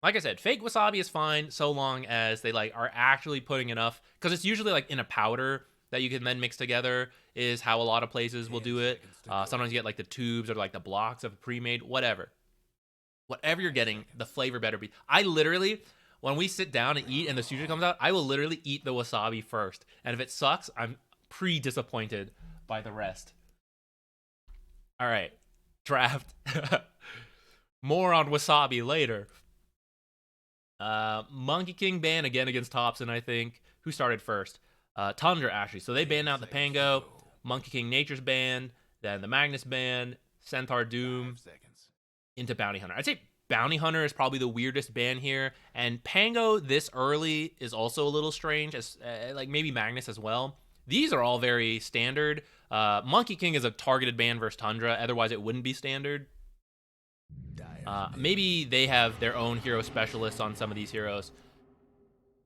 Like I said, fake wasabi is fine so long as they, like, are actually putting enough, because it's usually, like, in a powder that you can then mix together is how a lot of places will do it. Sometimes you get, like, the tubes or, like, the blocks of pre-made, whatever. Whatever you're getting, the flavor better be. I literally, when we sit down and eat and the sushi comes out, I will literally eat the wasabi first. And if it sucks, I'm pre-disappointed by the rest. All right, draft. More on wasabi later. Monkey King ban again against Thompson, I think. Who started first? Tundra, actually. So they banned out the Pango. Monkey King Nature's ban. Then the Magnus ban. Centaur Doom. Into Bounty Hunter. I'd say Bounty Hunter is probably the weirdest ban here. And Pango this early is also a little strange. As like maybe Magnus as well. These are all very standard. Monkey King is a targeted ban versus Tundra. Otherwise, it wouldn't be standard. Maybe they have their own hero specialists on some of these heroes.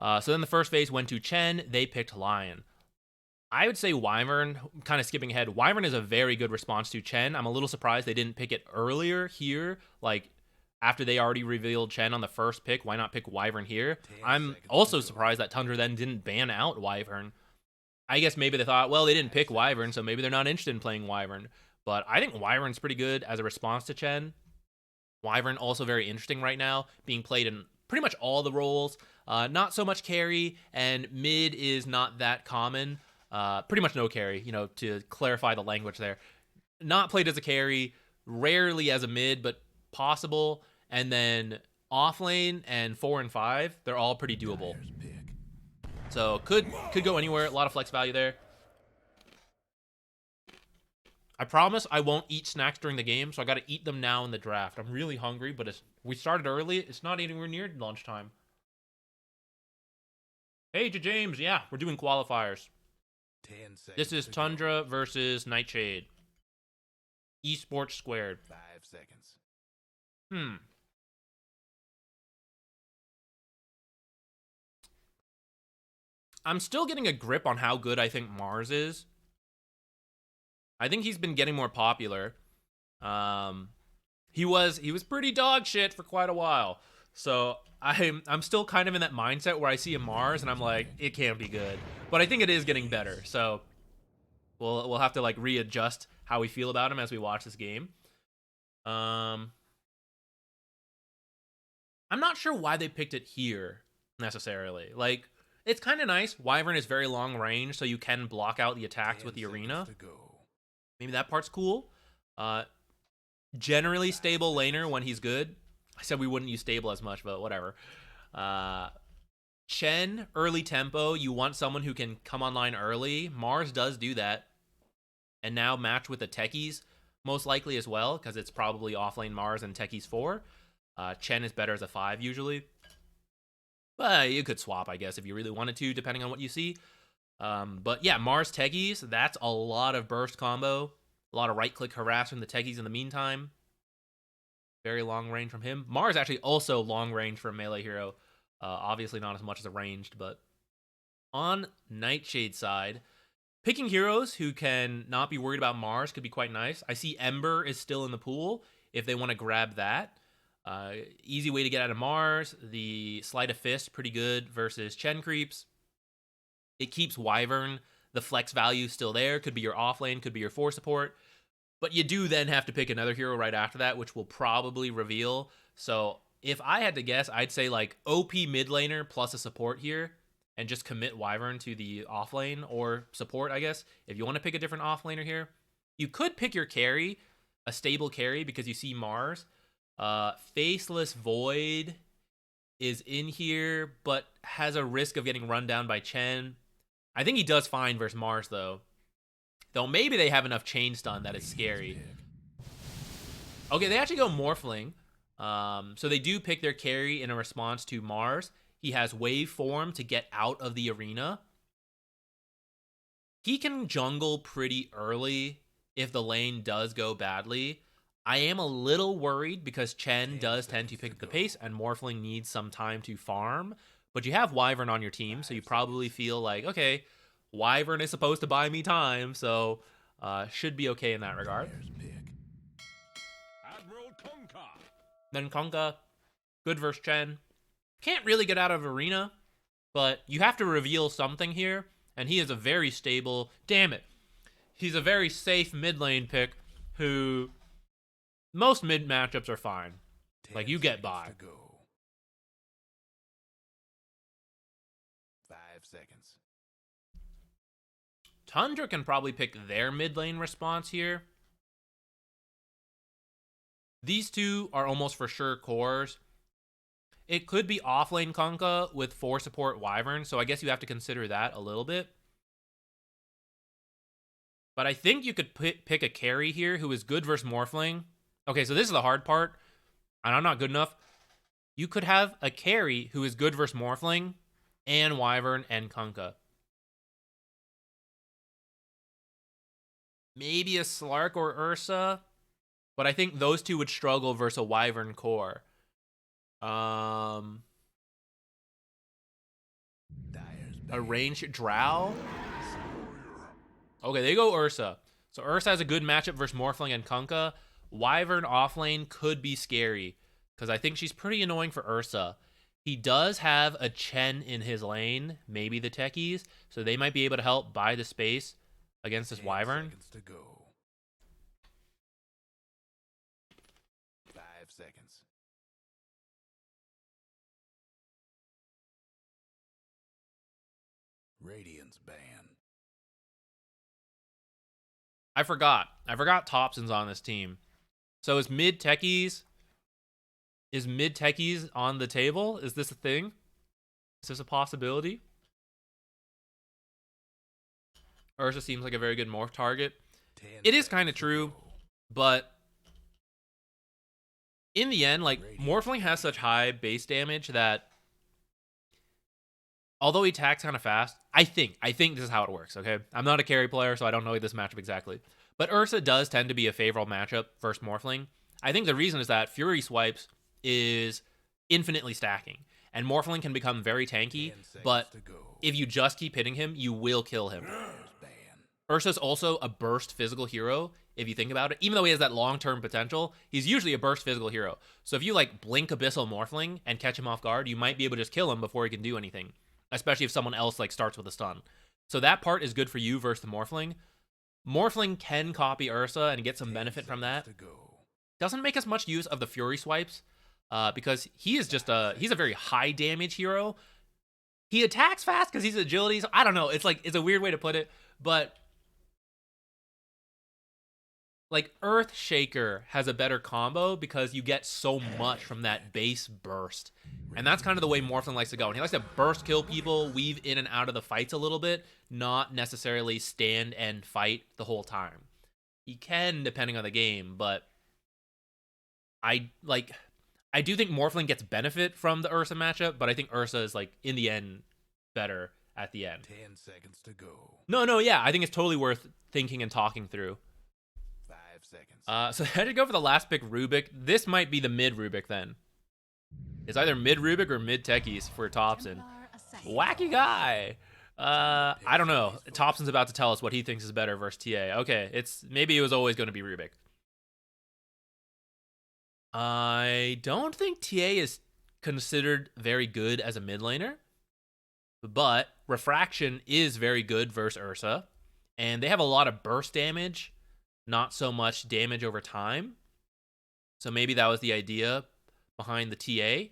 So then the first phase went to Chen. They picked Lion. I would say Wyvern, kind of skipping ahead. Wyvern is a very good response to Chen. I'm a little surprised they didn't pick it earlier here. Like, after they already revealed Chen on the first pick, why not pick Wyvern here? I'm also surprised that Tundra then didn't ban out Wyvern. I guess maybe they thought, well, they didn't pick Wyvern, so maybe they're not interested in playing Wyvern. But I think Wyvern's pretty good as a response to Chen. Wyvern also very interesting right now, being played in pretty much all the roles. Not so much carry, and mid is not that common. Pretty much no carry, you know, to clarify the language there. Not played as a carry, rarely as a mid, but possible. And then off lane and 4 and 5, they're all pretty doable. So could go anywhere. A lot of flex value there. I promise I won't eat snacks during the game, so I got to eat them now in the draft. I'm really hungry, but we started early. It's not anywhere near lunchtime. Hey, James. Yeah, we're doing qualifiers. 10 seconds. This is to Tundra versus Nightshade. Esports squared. go. 5 seconds. I'm still getting a grip on how good I think Mars is. I think he's been getting more popular. He was pretty dog shit for quite a while. So I'm still kind of in that mindset where I see a Mars and I'm like, it can't be good. But I think it is getting better. So we'll have to like readjust how we feel about him as we watch this game. I'm not sure why they picked it here necessarily. Like, it's kind of nice. Wyvern is very long range, so you can block out the attacks with the arena. Maybe that part's cool. Generally stable laner when he's good. I said we wouldn't use stable as much, but whatever. Chen, early tempo. You want someone who can come online early. Mars does do that. And now match with the techies, most likely as well, because it's probably offlane Mars and techies 4. Chen is better as a 5 usually. But you could swap, I guess, if you really wanted to, depending on what you see. But yeah, Mars techies, that's a lot of burst combo. A lot of right-click harass from the techies in the meantime. Very long range from him. Mars actually also long range for a melee hero. Obviously not as much as a ranged, but on Nightshade's side, picking heroes who can not be worried about Mars could be quite nice. I see Ember is still in the pool if they want to grab that. Easy way to get out of Mars. The Sleight of Fist, pretty good versus Chen creeps. It keeps Wyvern. The flex value still there. Could be your offlane, could be your 4 support. But you do then have to pick another hero right after that, which will probably reveal. So if I had to guess, I'd say like OP mid laner plus a support here. And just commit Wyvern to the offlane or support, I guess. If you want to pick a different offlaner here. You could pick your carry, a stable carry, because you see Mars. Faceless Void is in here, but has a risk of getting run down by Chen. I think he does fine versus Mars, though. Though maybe they have enough chain stun that it's scary. Okay, they actually go Morphling. So they do pick their carry in a response to Mars. He has Wave Form to get out of the arena. He can jungle pretty early if the lane does go badly. I am a little worried because Chen does tend to pick up the pace and Morphling needs some time to farm. But you have Wyvern on your team, so you probably feel like, okay, Wyvern is supposed to buy me time, so should be okay in that regard. Then Kunkka, good versus Chen. Can't really get out of arena, but you have to reveal something here, and he is a very stable, damn it, he's a very safe mid lane pick who most mid matchups are fine. Like, you get by. 5 seconds. Tundra can probably pick their mid lane response here. These two are almost for sure cores. It could be offlane Kunkka with 4 support Wyvern, so I guess you have to consider that a little bit. But I think you could pick a carry here who is good versus Morphling. Okay, so this is the hard part, and I'm not good enough. You could have a carry who is good versus Morphling and Wyvern and Kunkka. Maybe a Slark or Ursa, but I think those two would struggle versus a Wyvern core. A ranged Drow? Okay, they go Ursa. So Ursa has a good matchup versus Morphling and Kunkka. Wyvern offlane could be scary, because I think she's pretty annoying for Ursa. He does have a Chen in his lane, maybe the techies, so they might be able to help buy the space against this Wyvern. 5 seconds. Radiant's ban. I forgot Thompson's on this team. So is mid techies on the table? Is this a thing? Is this a possibility? Ursa seems like a very good morph target. It is kind of true, but in the end, like, Morphling has such high base damage that although he attacks kind of fast, I think this is how it works, okay? I'm not a carry player, so I don't know this matchup exactly. But Ursa does tend to be a favorable matchup versus Morphling. I think the reason is that Fury Swipes is infinitely stacking, and Morphling can become very tanky, but if you just keep hitting him, you will kill him. Ursa's also a burst physical hero, if you think about it. Even though he has that long-term potential, he's usually a burst physical hero. So if you, like, blink Abyssal Morphling and catch him off guard, you might be able to just kill him before he can do anything, especially if someone else, like, starts with a stun. So that part is good for you versus the Morphling. Morphling can copy Ursa and get some benefit from that. Doesn't make as much use of the Fury Swipes, because he is just he's a very high damage hero. He attacks fast because he's agility. So I don't know. It's a weird way to put it, but like Earthshaker has a better combo because you get so much from that base burst. And that's kind of the way Morphling likes to go. And he likes to burst kill people, weave in and out of the fights a little bit, not necessarily stand and fight the whole time. He can, depending on the game, but I do think Morphling gets benefit from the Ursa matchup, but I think Ursa is, like, in the end, better at the end. 10 seconds to go. No, yeah, I think it's totally worth thinking and talking through. 5 seconds. So I had to go for the last pick, Rubik. This might be the mid Rubik then. It's either mid Rubik or mid Techies for Thompson. Wacky guy. I don't know. Thompson's about to tell us what he thinks is better versus TA. Okay, maybe it was always going to be Rubik. I don't think TA is considered very good as a mid laner, but Refraction is very good versus Ursa, and they have a lot of burst damage, not so much damage over time. So maybe that was the idea behind the TA.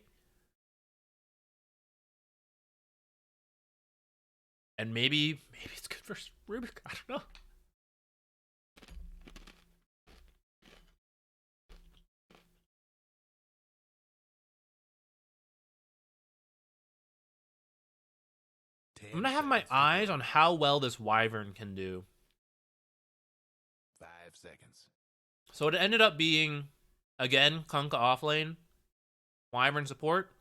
And maybe it's good versus Rubik. I don't know. I'm going to have my eyes on how well this Wyvern can do. 5 seconds. So it ended up being, again, Kunkka offlane, Wyvern support.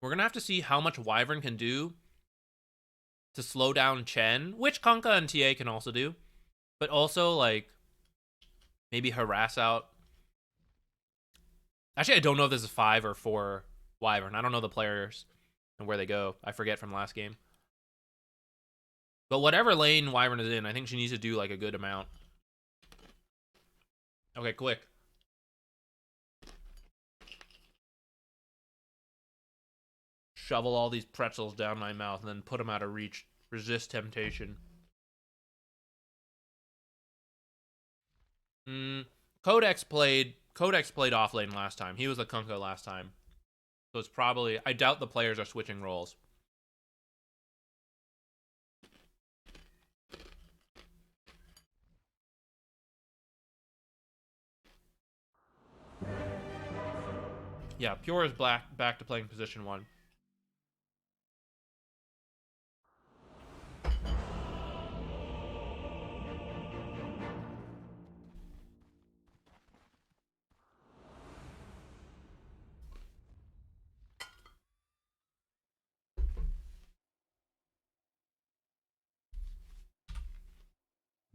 We're going to have to see how much Wyvern can do to slow down Chen, which Kunkka and TA can also do, but also, like, maybe harass out. Actually, I don't know if this is 5 or 4 Wyvern. I don't know the players and where they go. I forget from last game. But whatever lane Wyvern is in, I think she needs to do, like, a good amount. Okay, quick. Shovel all these pretzels down my mouth and then put them out of reach. Resist temptation. Codex played offlane last time. He was the Kunkka last time. So it's probably... I doubt the players are switching roles. Yeah, Pure is back to playing position 1.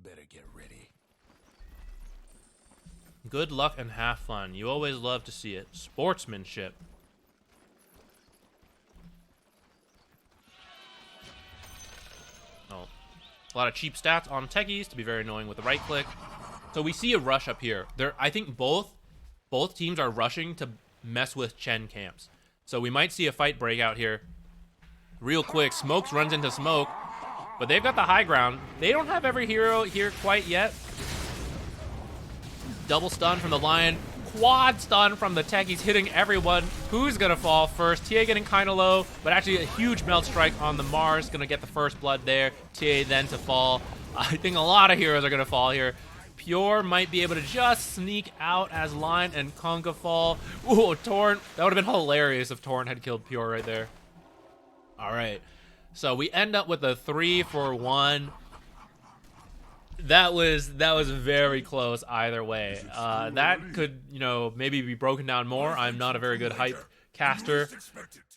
Better get ready. Good luck and have fun. You always love to see it. Sportsmanship. Oh. A lot of cheap stats on techies to be very annoying with the right click. So we see a rush up here. I think both teams are rushing to mess with Chen camps. So we might see a fight break out here. Real quick, Smokes runs into Smoke. But they've got the high ground. They don't have every hero here quite yet. Double stun from the Lion. Quad stun from the techies, hitting everyone. Who's going to fall first? TA getting kind of low, but actually a huge melt strike on the Mars. Going to get the first blood there. TA then to fall. I think a lot of heroes are going to fall here. Pure might be able to just sneak out as Lion and Kunkka fall. Ooh, Torrent. That would have been hilarious if Torrent had killed Pure right there. All right. So we end up with a 3-for-1. That was very close either way. That could, maybe be broken down more. I'm not a very good hype caster.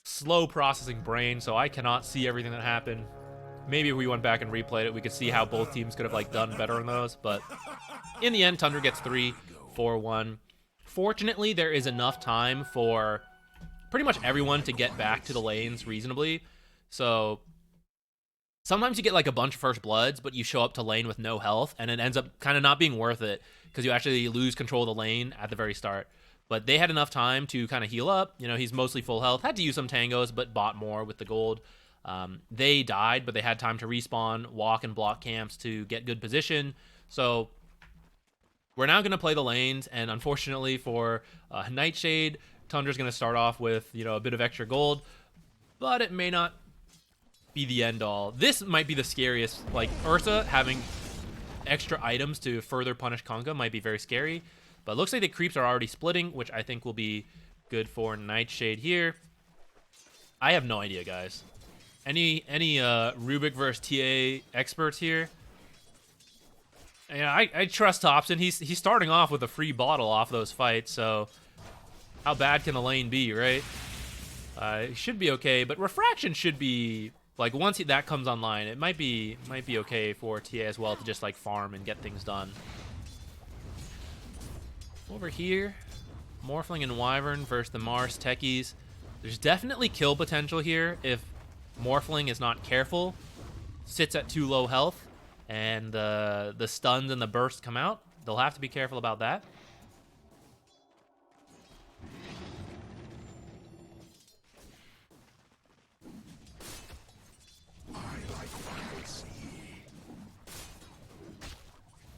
Slow processing brain, so I cannot see everything that happened. Maybe if we went back and replayed it, we could see how both teams could have like done better in those. But in the end, Tundra gets 3-4-1. Fortunately, there is enough time for pretty much everyone to get back to the lanes reasonably. So sometimes you get like a bunch of first bloods, but you show up to lane with no health, and it ends up kind of not being worth it because you actually lose control of the lane at the very start. But they had enough time to kind of heal up. You know, he's mostly full health. Had to use some tangos, but bought more with the gold. They died, but they had time to respawn, walk and block camps to get good position. So we're now going to play the lanes, and unfortunately for Nightshade, Tundra's going to start off with, you know, a bit of extra gold, but it may not be the end all. This might be the scariest. Like, Ursa having extra items to further punish Kunkka might be very scary. But it looks like the creeps are already splitting, which I think will be good for Nightshade here. I have no idea, guys. Any Rubik versus TA experts here? Yeah, I trust Thompson. He's starting off with a free bottle off those fights, so how bad can the lane be, right? It should be okay, but Refraction should be like once that comes online, it might be okay for TA as well to just like farm and get things done. Over here, Morphling and Wyvern versus the Mars Techies. There's definitely kill potential here if Morphling is not careful, sits at too low health, and the stuns and the bursts come out. They'll have to be careful about that.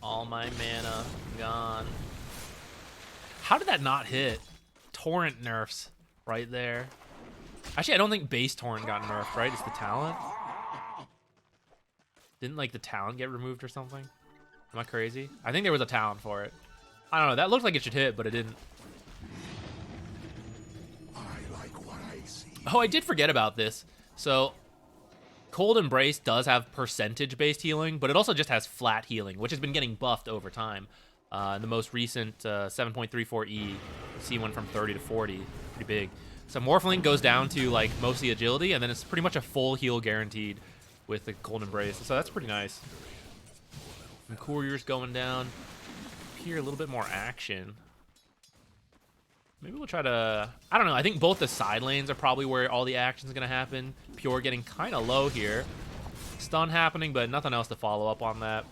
All my mana gone. How did that not hit? Torrent nerfs right there. Actually, I don't think base Torrent got nerfed, right? It's the talent. Didn't like the talent get removed or something? Am I crazy? I think there was a talent for it. I don't know. That looked like it should hit, but it didn't. Oh, I did forget about this. So, Cold Embrace does have percentage-based healing, but it also just has flat healing, which has been getting buffed over time. In the most recent 7.34E, you see one from 30 to 40. Pretty big. So Morphling goes down to like mostly agility, and then it's pretty much a full heal guaranteed with the Cold Embrace. So that's pretty nice. Some couriers going down. Here, a little bit more action. Maybe we'll try to... I don't know. I think both the side lanes are probably where all the action is going to happen. Pure getting kind of low here. Stun happening, but nothing else to follow up on that.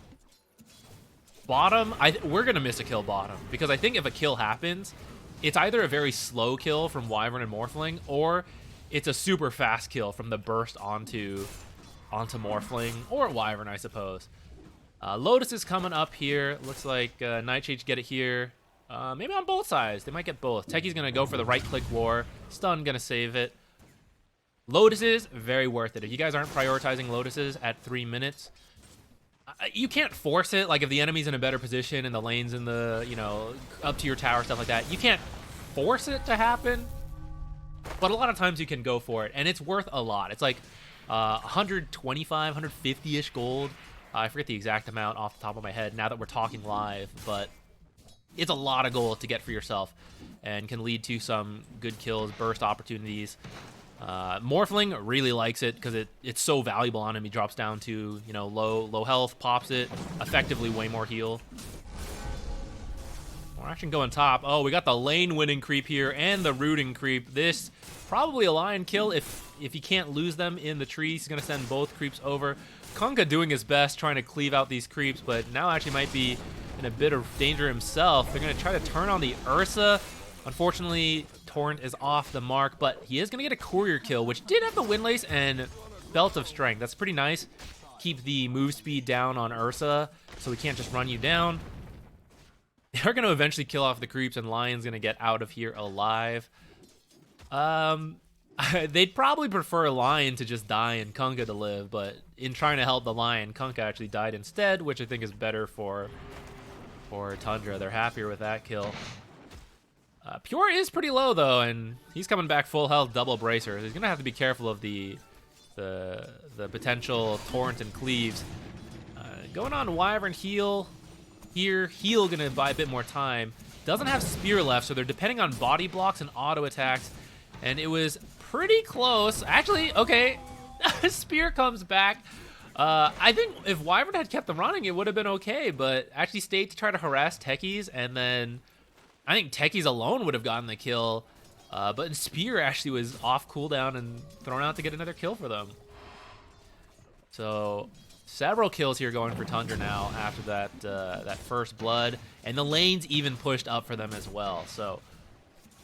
Bottom, we're going to miss a kill bottom. Because I think if a kill happens, it's either a very slow kill from Wyvern and Morphling, or it's a super fast kill from the burst onto Morphling, or Wyvern, I suppose. Lotus is coming up here. Looks like Nightshade get it here. Maybe on both sides. They might get both. Techie's going to go for the right-click war. Stun going to save it. Lotuses, very worth it. If you guys aren't prioritizing Lotuses at 3 minutes, you can't force it. Like, if the enemy's in a better position and the lane's in the, you know, up to your tower, stuff like that, you can't force it to happen. But a lot of times you can go for it, and it's worth a lot. It's like 125, 150-ish gold. I forget the exact amount off the top of my head now that we're talking live, but it's a lot of gold to get for yourself and can lead to some good kills, burst opportunities. Morphling really likes it because it's so valuable on him. He drops down to, you know, low health, pops it, effectively way more heal. More action going top. Oh, we got the lane winning creep here and the rooting creep. This probably a lion kill if he can't lose them in the trees. He's gonna send both creeps over. Kunkka doing his best trying to cleave out these creeps, but now actually might be in a bit of danger himself. They're gonna try to turn on the Ursa. Unfortunately, Torrent is off the mark, but he is going to get a courier kill, which did have the Windlace and Belt of Strength. That's pretty nice. Keep the move speed down on Ursa, so we can't just run you down. They're going to eventually kill off the creeps, and Lion's going to get out of here alive. They'd probably prefer Lion to just die and Kunkka to live, but in trying to help the Lion, Kunkka actually died instead, which I think is better for Tundra. They're happier with that kill. Pure is pretty low, though, and he's coming back full health, double bracer. He's going to have to be careful of the potential Torrent and Cleaves. Going on Wyvern heal here. Heal going to buy a bit more time. Doesn't have Spear left, so they're depending on body blocks and auto attacks. And it was pretty close. Actually, okay. Spear comes back. I think if Wyvern had kept them running, it would have been okay, but actually stayed to try to harass Techies, and then I think Techies alone would have gotten the kill. But Spear actually was off cooldown and thrown out to get another kill for them. So several kills here going for Tundra now after that first blood, and the lane's even pushed up for them as well. So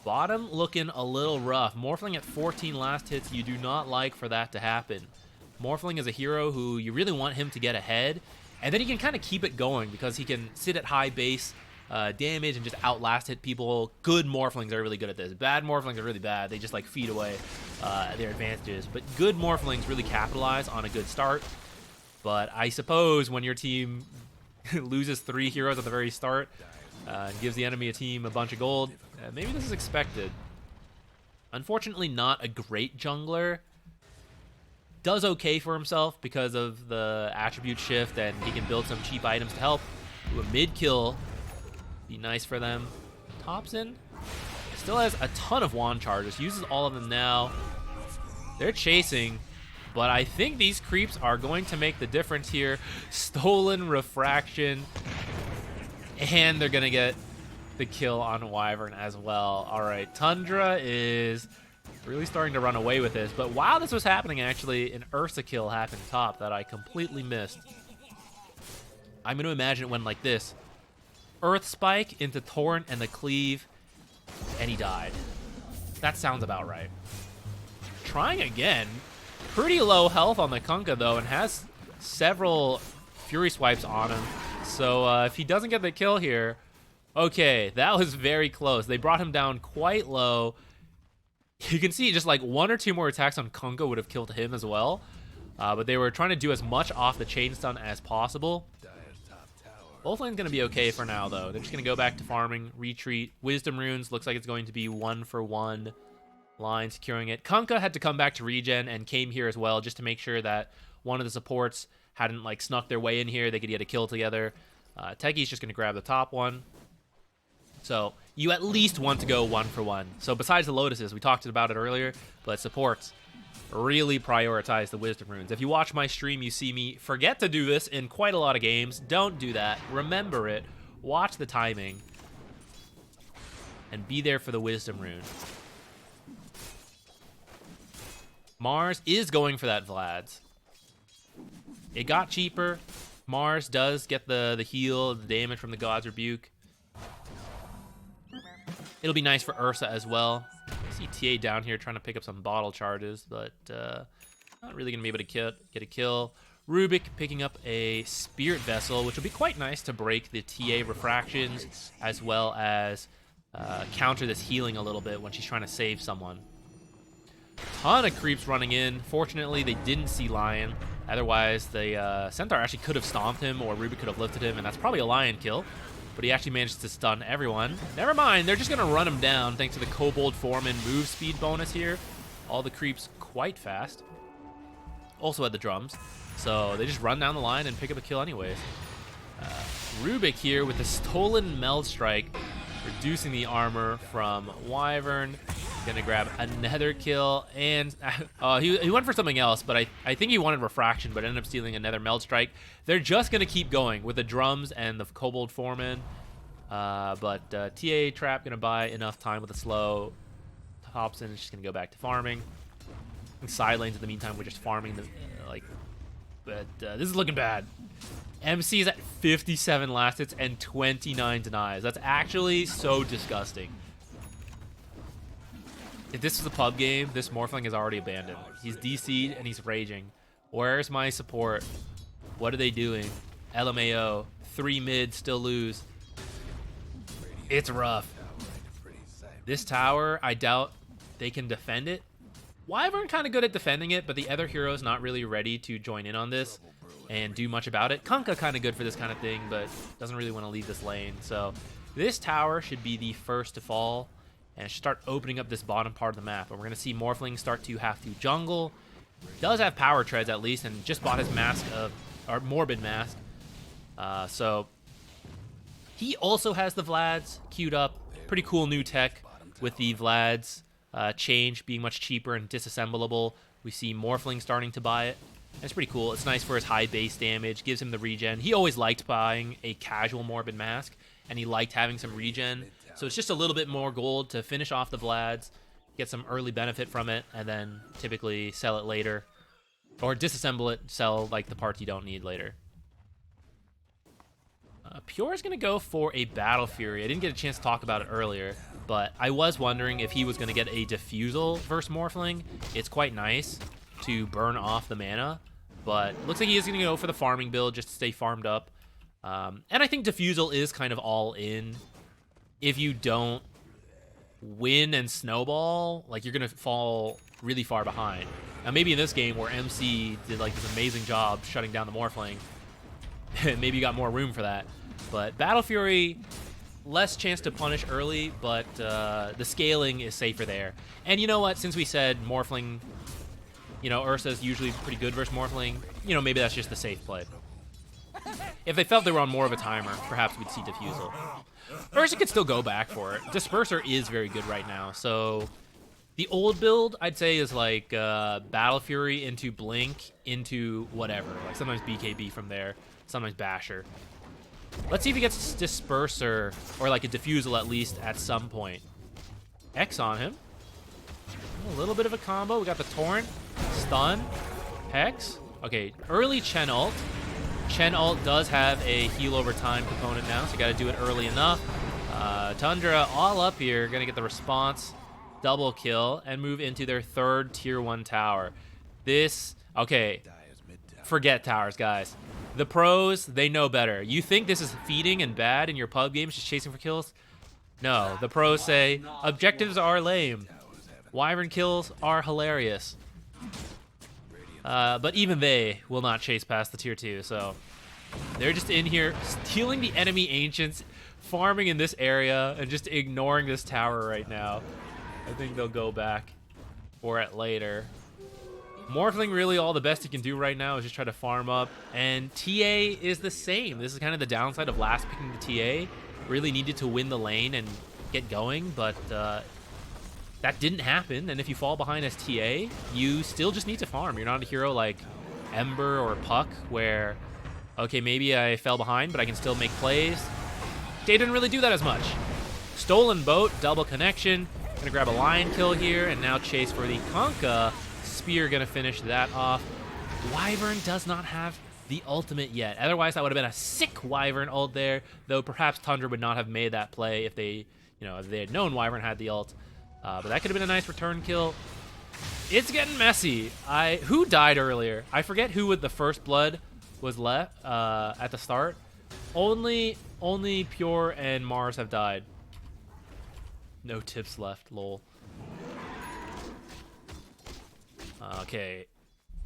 bottom looking a little rough. Morphling at 14 last hits, you do not like for that to happen. Morphling is a hero who you really want him to get ahead, and then he can kind of keep it going because he can sit at high base damage and just outlast hit people. Good Morphlings are really good at this. Bad Morphlings are really bad. They just like feed away their advantages. But good Morphlings really capitalize on a good start. But I suppose when your team loses 3 heroes at the very start and gives the enemy a team a bunch of gold, maybe this is expected. Unfortunately, not a great jungler. Does okay for himself because of the attribute shift, and he can build some cheap items to help. Do a mid kill. Be nice for them. Thompson still has a ton of wand charges. Uses all of them now. They're chasing, but I think these creeps are going to make the difference here. Stolen refraction, and they're gonna get the kill on Wyvern as well. All right, Tundra is really starting to run away with this, but while this was happening, actually, an Ursa kill happened top that I completely missed. I'm going to imagine it went like this. Earth Spike into Torrent and the Cleave, and he died. That sounds about right. Trying again. Pretty low health on the Kunkka, though, and has several Fury Swipes on him. So if he doesn't get the kill here, okay, that was very close. They brought him down quite low. You can see just like 1 or 2 more attacks on Kunkka would have killed him as well. But they were trying to do as much off the chain stun as possible. Both lanes going to be okay for now, though. They're just going to go back to farming, retreat. Wisdom Runes looks like it's going to be 1-for-1 line securing it. Kunkka had to come back to regen and came here as well just to make sure that one of the supports hadn't like snuck their way in here. They could get a kill together. Techi's just going to grab the top one. So you at least want to go 1-for-1. So besides the Lotuses, we talked about it earlier, but supports really prioritize the Wisdom Runes. If you watch my stream, you see me forget to do this in quite a lot of games. Don't do that. Remember it. Watch the timing. And be there for the Wisdom Rune. Mars is going for that Vlad's. It got cheaper. Mars does get the heal, the damage from the God's Rebuke. It'll be nice for Ursa as well. I see TA down here trying to pick up some bottle charges, but not really going to be able to get a kill. Rubik picking up a Spirit Vessel, which will be quite nice to break the TA refractions, as well as counter this healing a little bit when she's trying to save someone. Ton of creeps running in. Fortunately, they didn't see Lion. Otherwise, the Centaur actually could have stomped him, or Rubik could have lifted him, and that's probably a Lion kill. But he actually managed to stun everyone. Never mind, they're just going to run him down thanks to the Kobold Foreman move speed bonus here. All the creeps quite fast. Also had the drums. So they just run down the line and pick up a kill anyways. Rubik here with the stolen Meld Strike, reducing the armor from Wyvern. Gonna grab another kill, and he went for something else, but I think he wanted refraction, but ended up stealing another Meld Strike. They're just gonna keep going with the drums and the Kobold Foreman, but TA Trap gonna buy enough time with the slow. Hobson is just gonna go back to farming. And side lanes in the meantime, we're just farming the but this is looking bad. MC is at 57 last hits and 29 denies. That's actually so disgusting. If this was a pub game, this Morphling is already abandoned. He's DC'd and he's raging. Where's my support? What are they doing? LMAO. 3 mid, still lose. It's rough. This tower, I doubt they can defend it. Wyvern kind of good at defending it, but the other hero's not really ready to join in on this and do much about it. Kunkka kind of good for this kind of thing, but doesn't really want to leave this lane. So this tower should be the first to fall and start opening up this bottom part of the map. And we're going to see Morphling start to have to jungle. Does have power treads at least, and just bought his mask of, or Morbid Mask. So he also has the Vlads queued up. Pretty cool new tech with the Vlads. change being much cheaper and disassemblable. We see Morphling starting to buy it. That's pretty cool. It's nice for his high base damage, gives him the regen. He always liked buying a casual Morbid Mask, and he liked having some regen. So it's just a little bit more gold to finish off the Vlads, get some early benefit from it, and then typically sell it later. Or disassemble it, sell like the parts you don't need later. Pure is going to go for a Battle Fury. I didn't get a chance to talk about it earlier, but I was wondering if he was going to get a Diffusal versus Morphling. It's quite nice to burn off the mana, but looks like he is going to go for the farming build just to stay farmed up. And I think Diffusal is kind of all in. If you don't win and snowball, like, you're going to fall really far behind. Now, maybe in this game where MC did like this amazing job shutting down the Morphling, maybe you got more room for that. But Battle Fury, less chance to punish early, but the scaling is safer there. And you know what? Since we said Morphling, you know, Ursa's usually pretty good versus Morphling, you know, maybe that's just the safe play. If they felt they were on more of a timer, perhaps we'd see Diffusal. Ursa could still go back for it. Disperser is very good right now, so the old build, I'd say, is like Battle Fury into Blink into whatever. Like sometimes BKB from there, sometimes Basher. Let's see if he gets Disperser, or like a Diffusal at least at some point. X on him. A little bit of a combo. We got the Torrent, Stun, Hex. Okay, early Chen ult. Chen ult does have a heal over time component now, so you got to do it early enough. Tundra all up here, gonna get the response, double kill, and move into their third tier 1 tower. This, okay, forget towers, guys. The pros, they know better. You think this is feeding and bad in your pub games, just chasing for kills? No, the pros say, objectives are lame. Wyvern kills are hilarious. But even they will not chase past the tier 2, so they're just in here stealing the enemy ancients, farming in this area, and just ignoring this tower right now. I think they'll go back for it later. Morphling, really all the best he can do right now is just try to farm up, and TA is the same. This is kind of the downside of last picking the TA. Really needed to win the lane and get going, but that didn't happen, and if you fall behind as TA, you still just need to farm. You're not a hero like Ember or Puck, where, okay, maybe I fell behind, but I can still make plays. They didn't really do that as much. Stolen Boat, double connection. Gonna grab a lion kill here, and now chase for the Kunkka. Spear gonna finish that off. Wyvern does not have the ultimate yet. Otherwise, that would have been a sick Wyvern ult there, though perhaps Tundra would not have made that play if they, you know, if they had known Wyvern had the ult. But that could have been a nice return kill. It's getting messy. Who died earlier? I forget who with the first blood was left at the start. Only Pure and Mars have died. No tips left, lol. Okay.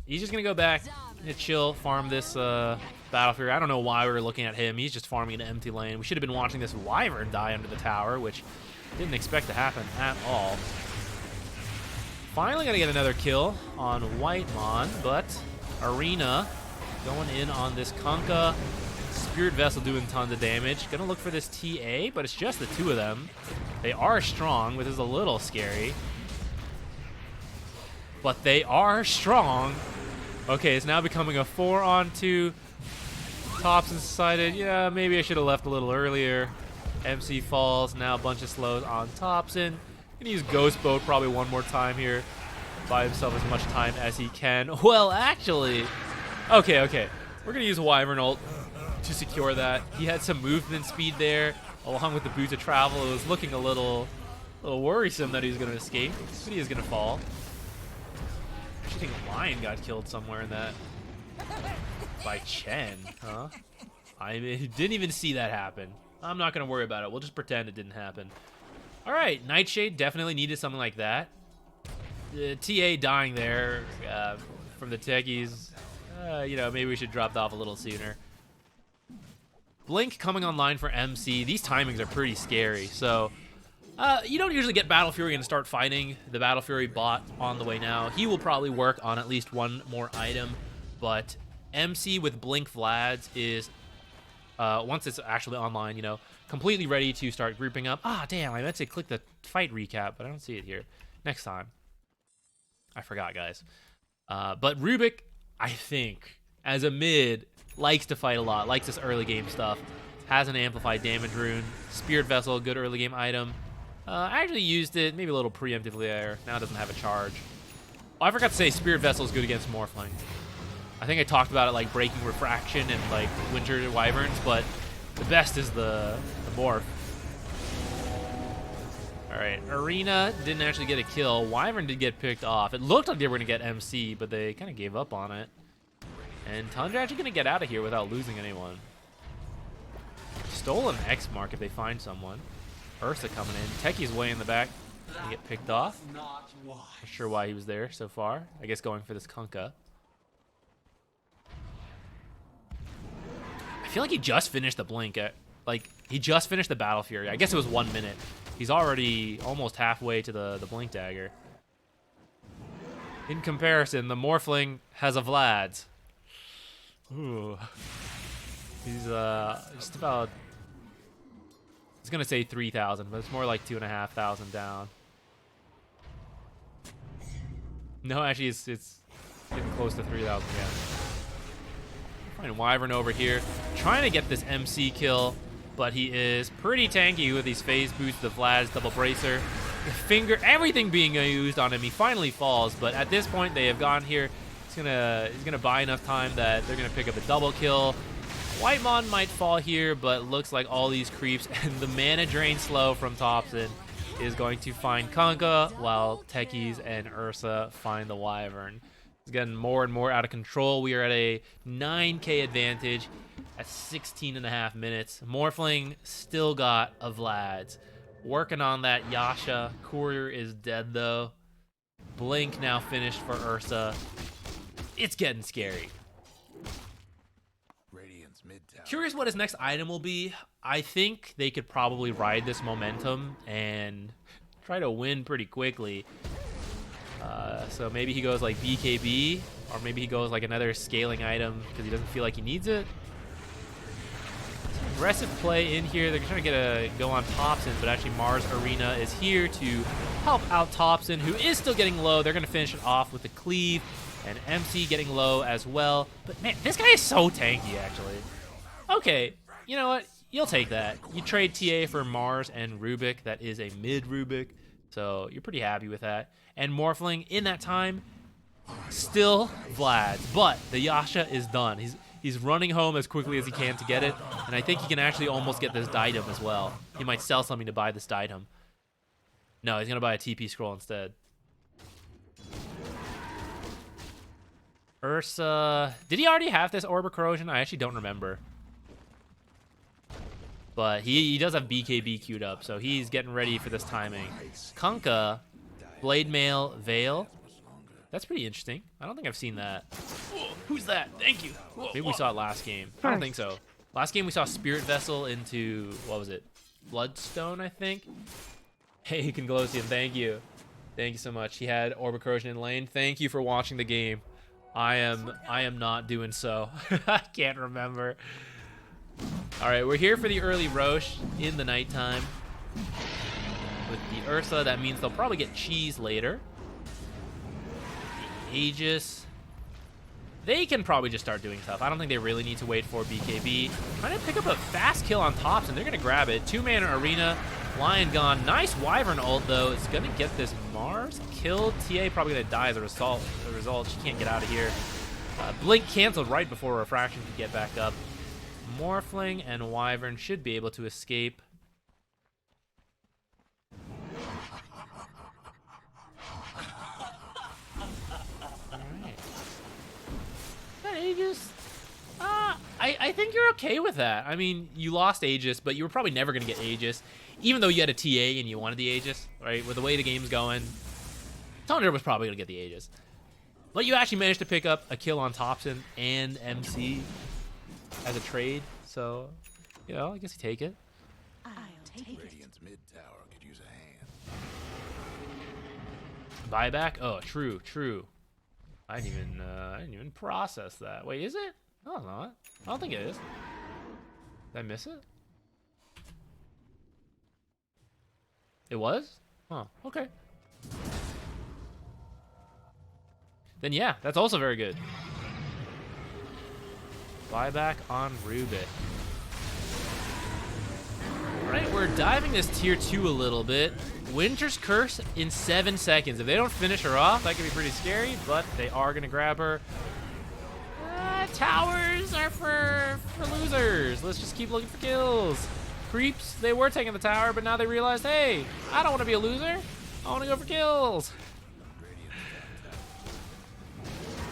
He's just going to go back and chill, farm this Battle Fury. I don't know why we were looking at him. He's just farming an empty lane. We should have been watching this Wyvern die under the tower, which didn't expect to happen at all. Finally going to get another kill on Whitemon, but Arena going in on this Kunkka. Spirit Vessel doing tons of damage. Gonna look for this TA, but it's just the two of them. They are strong, which is a little scary. But they are strong. Okay, it's now becoming a 4-on-2. Thompson decided, yeah, maybe I should have left a little earlier. MC falls, now a bunch of slows on Thompson. Gonna use Ghost Boat probably one more time here. Buy himself as much time as he can. Well, actually, okay. We're gonna use Wyvern ult to secure that. He had some movement speed there, along with the Boots of Travel. It was looking a little worrisome that he was gonna escape, but he is gonna fall. I think Lion got killed somewhere in that. By Chen, huh? I didn't even see that happen. I'm not going to worry about it. We'll just pretend it didn't happen. All right, Nightshade definitely needed something like that. The TA dying there from the techies, you know, maybe we should drop off a little sooner. Blink coming online for MC. These timings are pretty scary, so you don't usually get Battle Fury and start fighting the Battle Fury bot on the way now. He will probably work on at least one more item, but MC with Blink Vlads is, once it's actually online, you know, completely ready to start grouping up. Ah, damn, I meant to click the fight recap, but I don't see it here. Next time. I forgot, guys. But Rubik, I think, as a mid, likes to fight a lot, likes this early game stuff. Has an amplified damage rune. Spirit Vessel, good early game item. I actually used it, maybe a little preemptively there. Now it doesn't have a charge. Oh, I forgot to say Spirit Vessel is good against Morphling. I think I talked about it like breaking Refraction and like Winter Wyverns, but the best is the Morph. Alright, Arena didn't actually get a kill. Wyvern did get picked off. It looked like they were going to get MC, but they kind of gave up on it. And Tundra actually going to get out of here without losing anyone. Stolen X mark if they find someone. Ursa coming in. Techie's way in the back. Gonna get picked off. Not sure why he was there so far. I guess going for this Kunkka. I feel like he just finished the Blink. Like, he just finished the Battle Fury. I guess it was 1 minute. He's already almost halfway to the Blink Dagger. In comparison, the Morphling has a Vlad's. Ooh. He's just about... I was going to say 3,000, but it's more like 2,500 down. No, actually, it's getting close to 3,000 again. Find Wyvern over here, trying to get this MC kill, but he is pretty tanky with these phase boosts, the Vlad's double bracer, the finger, everything being used on him. He finally falls, but at this point they have gone here. He's gonna buy enough time that they're gonna pick up a double kill. Whitemon might fall here, but looks like all these creeps and the mana drain slow from Thompson is going to find Kunkka, while Techies and Ursa find the Wyvern. It's getting more and more out of control. We are at a 9k advantage at 16.5 minutes. Morphling still got a Vlad's. Working on that Yasha. Courier is dead though. Blink now finished for Ursa. It's getting scary. Curious what his next item will be. I think they could probably ride this momentum and try to win pretty quickly. So maybe he goes like BKB, or maybe he goes like another scaling item because he doesn't feel like he needs it. Aggressive play in here. They're trying to get a go on Thompson, but actually Mars Arena is here to help out Thompson, who is still getting low. They're going to finish it off with the cleave, and MC getting low as well. But man, this guy is so tanky, actually. Okay, you know what? You'll take that. You trade TA for Mars and Rubik. That is a mid Rubik, so you're pretty happy with that. And Morphling, in that time, still Vlad's, but the Yasha is done. He's running home as quickly as he can to get it, and I think he can actually almost get this Diadem as well. He might sell something to buy this Diadem. No, he's going to buy a TP scroll instead. Ursa... Did he already have this Orb of Corrosion? I actually don't remember. But he does have BKB queued up, so he's getting ready for this timing. Kunkka, Blade Mail, Veil. That's pretty interesting. I don't think I've seen that. Whoa, who's that? Thank you. Maybe we saw it last game. I don't think so. Last game we saw Spirit Vessel into, what was it? Bloodstone, I think? Hey, Conglosium, thank you. Thank you so much. He had Orb of Corrosion in lane. Thank you for watching the game. I am not doing so. I can't remember. All right, we're here for the early Roche in the nighttime. With the Ursa, that means they'll probably get cheese later. The Aegis, they can probably just start doing stuff. I don't think they really need to wait for BKB. Trying to pick up a fast kill on Tops, and they're going to grab it. 2-mana Arena, Lion gone. Nice Wyvern ult, though. It's going to get this Mars killed. TA probably going to die as a result. She can't get out of here. Blink canceled right before Refraction could get back up. Morphling and Wyvern should be able to escape. Alright. That Aegis? I think you're okay with that. I mean, you lost Aegis, but you were probably never going to get Aegis, even though you had a TA and you wanted the Aegis, right? With the way the game's going, Tundra was probably going to get the Aegis. But you actually managed to pick up a kill on Thompson and MC as a trade, so, you know, I guess you take it. I'll take it. Radiant's mid tower could use a hand. Buyback? Oh, true. I didn't even process that. Wait, is it? No, it's not. I don't think it is. Did I miss it? It was? Oh, okay. then yeah, that's also very good. Buyback on Rubik. All right, we're diving this tier 2 a little bit. Winter's Curse in 7 seconds. If they don't finish her off, that could be pretty scary, but they are going to grab her. Towers are for losers. Let's just keep looking for kills. Creeps, they were taking the tower, but now they realized, hey, I don't want to be a loser. I want to go for kills.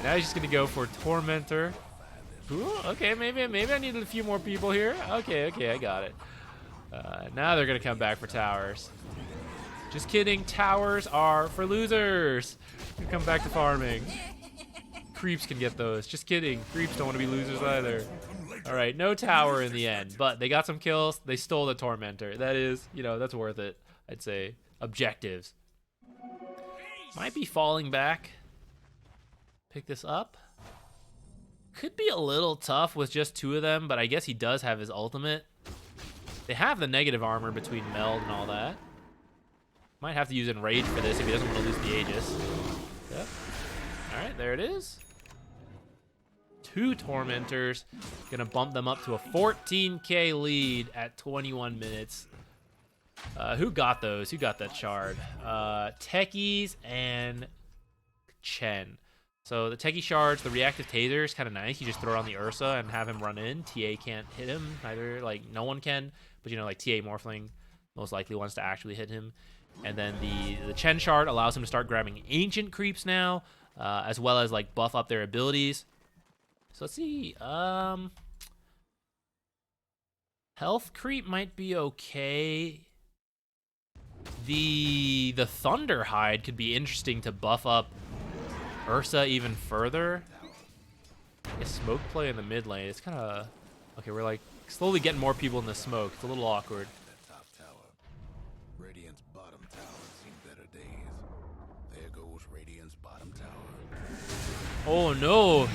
Now he's just going to go for Tormentor. Ooh, okay, maybe I needed a few more people here. Okay, I got it. Now they're going to come back for towers. Just kidding. Towers are for losers. You come back to farming. Creeps can get those. Just kidding. Creeps don't want to be losers either. All right, no tower in the end, but they got some kills. They stole the Tormentor. That is, that's worth it. I'd say objectives. Might be falling back. Pick this up. Could be a little tough with just 2 of them, but I guess he does have his ultimate. They have the negative armor between meld and all that. Might have to use Enrage for this if he doesn't want to lose the Aegis. Yep. All right, there it is. 2 Tormentors. Gonna bump them up to a 14k lead at 21 minutes. Who got those? Who got that shard? Techies and Chen. So the Techie shards, the reactive taser is kind of nice. You just throw it on the Ursa and have him run in. TA can't hit him either. Like, no one can. But, like TA Morphling most likely wants to actually hit him. And then the Chen shard allows him to start grabbing ancient creeps now, as well as like buff up their abilities. So let's see. Health creep might be okay. The Thunder Hide could be interesting to buff up Ursa even further. I guess smoke play in the mid lane. It's kind of okay. We're like slowly getting more people in the smoke. It's a little awkward. That top tower. Radiant's bottom tower has seen better days. There goes Radiant's bottom tower. Oh no.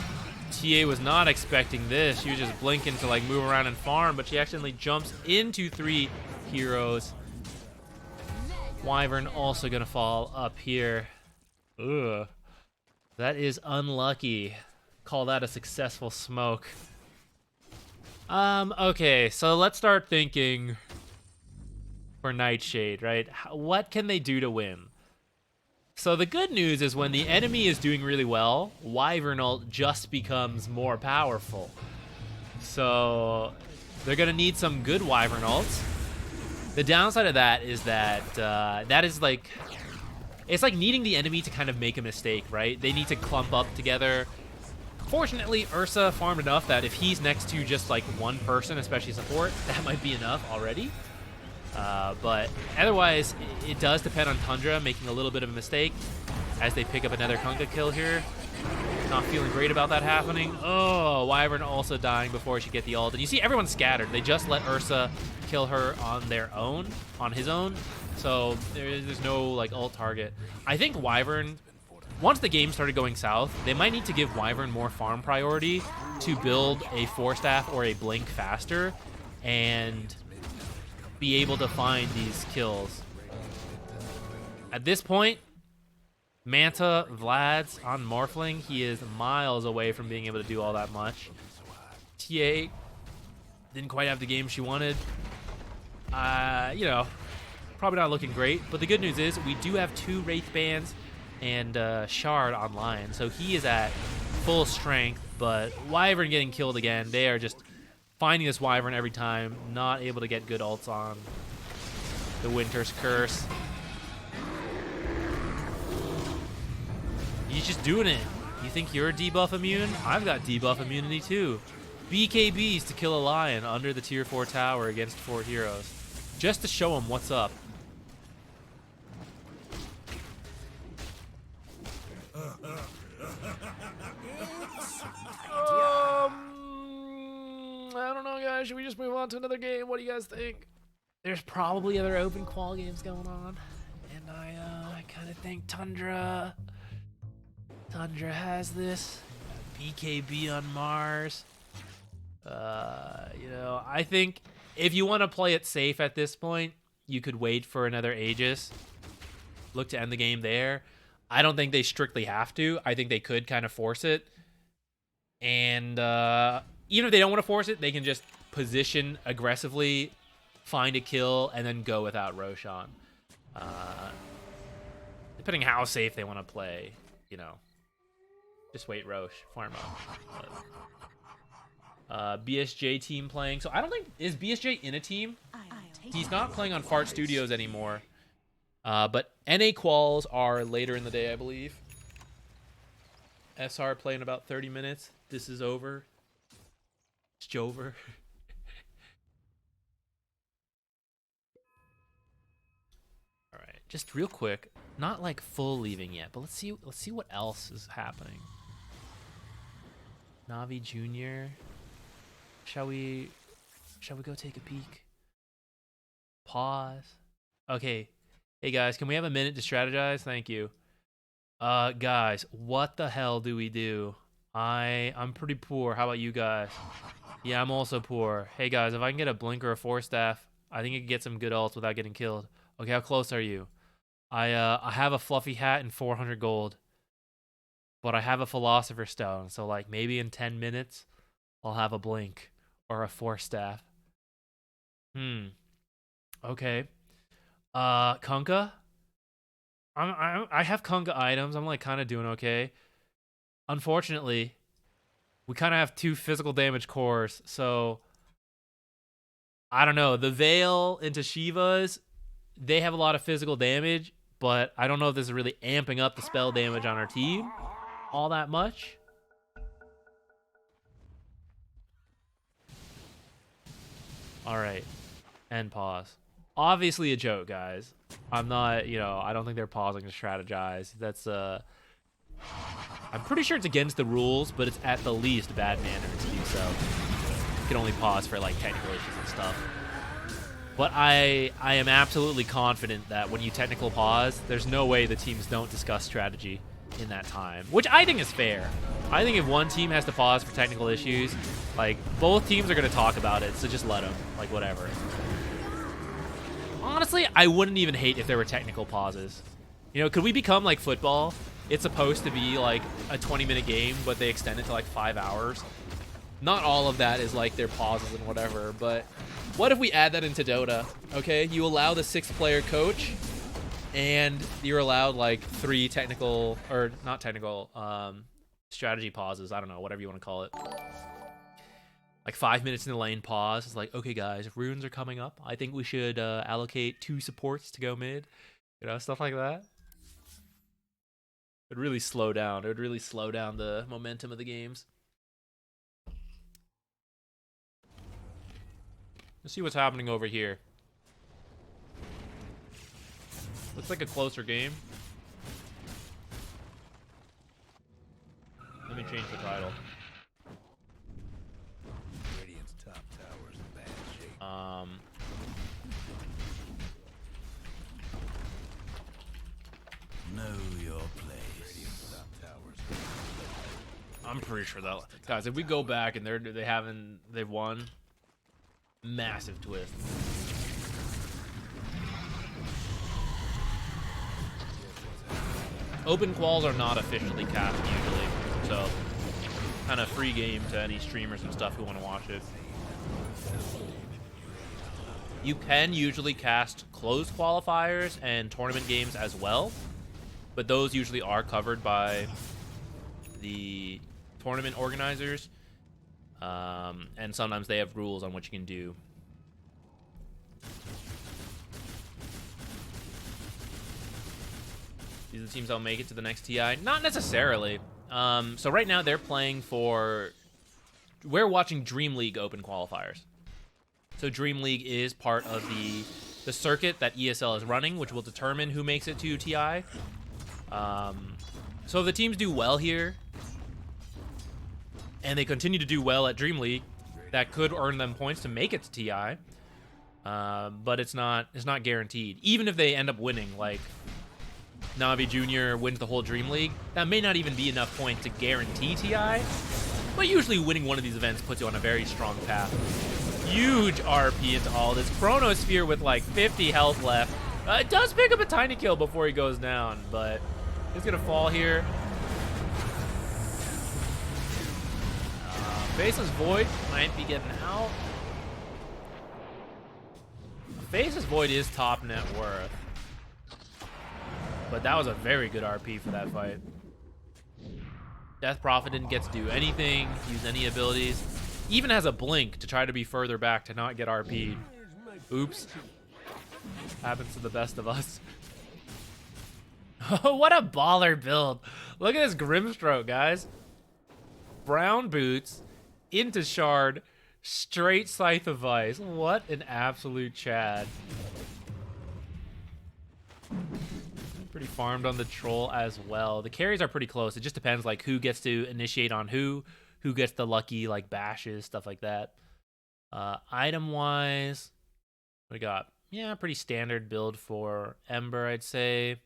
TA was not expecting this. She was just blinking to like move around and farm, but she accidentally jumps into 3 heroes. Wyvern also gonna fall up here. Ugh. That is unlucky. Call that a successful smoke. Okay, so let's start thinking for Nightshade, right? What can they do to win? So the good news is when the enemy is doing really well, Wyvern ult just becomes more powerful. So they're gonna need some good Wyvern ults. The downside of that is that that is like, it's like needing the enemy to kind of make a mistake, right? They need to clump up together. Fortunately, Ursa farmed enough that if he's next to just like one person, especially support, that might be enough already. But otherwise, it does depend on Tundra making a little bit of a mistake as they pick up another Kunkka kill here. Not feeling great about that happening. Oh, Wyvern also dying before she get the ult. And you see everyone's scattered. They just let Ursa kill her on their own, on his own. So there's no like ult target. I think Wyvern, once the game started going south, they might need to give Wyvern more farm priority to build a 4-staff or a blink faster and be able to find these kills. At this point, Manta Vlad's on Morphling. He is miles away from being able to do all that much. TA didn't quite have the game she wanted. Probably not looking great. But the good news is we do have 2 Wraith Bands and Shard online. So he is at full strength. But Wyvern getting killed again. They are just finding this Wyvern every time. Not able to get good ults on the Winter's Curse. He's just doing it. You think you're debuff immune? I've got debuff immunity too. BKBs to kill a lion under the tier 4 tower against 4 heroes. Just to show him what's up. I don't know, guys. Should we just move on to another game? What do you guys think? There's probably other open qual games going on. And I kind of think Tundra has this. BKB on Mars. I think if you want to play it safe at this point, you could wait for another Aegis. Look to end the game there. I don't think they strictly have to. I think they could kind of force it. And even if they don't want to force it, they can just position aggressively, find a kill, and then go without Roshan. Depending how safe they want to play, you know. Just wait, Rosh. Farm up. BSJ team playing. So I don't think... Is BSJ in a team? He's not playing on Fart Studios anymore. But NA quals are later in the day, I believe. SR playing about 30 minutes. This is over. It's Jover. All right, just real quick. Not like full leaving yet, but let's see what else is happening. Navi Jr. Shall we go take a peek? Pause. Okay. Hey guys, can we have a minute to strategize? Thank you. Guys, what the hell do we do? I'm pretty poor. How about you guys? Yeah, I'm also poor. Hey guys, if I can get a blink or a 4-staff, I think I can get some good ults without getting killed. Okay, how close are you? I have a fluffy hat and 400 gold. But I have a philosopher stone, so like maybe in 10 minutes I'll have a blink or a 4-staff. Okay. Kunkka? I have Kunkka items. I'm like kind of doing okay. Unfortunately, we kind of have 2 physical damage cores, so I don't know. The Veil into Shivas, they have a lot of physical damage, but I don't know if this is really amping up the spell damage on our team all that much. All right. End pause. Obviously a joke, guys. I'm not, I don't think they're pausing to strategize. That's, I'm pretty sure it's against the rules, but it's at the least bad manner to do so. You can only pause for, like, technical issues and stuff. But I am absolutely confident that when you technical pause, there's no way the teams don't discuss strategy in that time, which I think is fair. I think if one team has to pause for technical issues, like, both teams are going to talk about it, so just let them. Like, whatever. Honestly, I wouldn't even hate if there were technical pauses. Could we become like football? It's supposed to be like a 20-minute game, but they extend it to like 5 hours. Not all of that is like their pauses and whatever, but what if we add that into Dota? Okay, you allow the 6-player coach, and you're allowed like 3 technical, or not technical, strategy pauses. I don't know, whatever you want to call it. Like 5 minutes in the lane pause. It's like, okay, guys, if runes are coming up, I think we should allocate 2 supports to go mid. Stuff like that. It would really slow down. It would really slow down the momentum of the games. Let's see what's happening over here. Looks like a closer game. Let me change the title. Know your place. I'm pretty sure that, guys, if we go back and they've won, massive twist. Open quals are not officially cast usually, so kind of free game to any streamers and stuff who want to watch it. You can usually cast closed qualifiers and tournament games as well, but those usually are covered by the tournament organizers, and sometimes they have rules on what you can do. These are the teams that'll make it to the next TI? Not necessarily. So right now they're playing for... We're watching DreamLeague Open Qualifiers. So DreamLeague is part of the circuit that ESL is running, which will determine who makes it to TI. So if the teams do well here, and they continue to do well at DreamLeague, that could earn them points to make it to TI. But it's not guaranteed. Even if they end up winning, like Navi Jr. wins the whole DreamLeague, that may not even be enough points to guarantee TI. But usually winning one of these events puts you on a very strong path. Huge RP into all this. Chronosphere with like 50 health left. It does pick up a tiny kill before he goes down, but He's gonna fall here. Faceless Void might be getting out. Faceless Void is top net worth. But that was a very good RP for that fight. Death Prophet didn't get to do anything, use any abilities. Even has a blink to try to be further back to not get RP'd. Oops. Happens to the best of us. Oh, what a baller build. Look at this Grimstroke, guys. Brown boots into Shard, straight Scythe of Ice. What an absolute Chad. Pretty farmed on the Troll as well. The carries are pretty close. It just depends like who gets to initiate on who gets the lucky like bashes, stuff like that. Item wise, we got pretty standard build for Ember, I'd say. I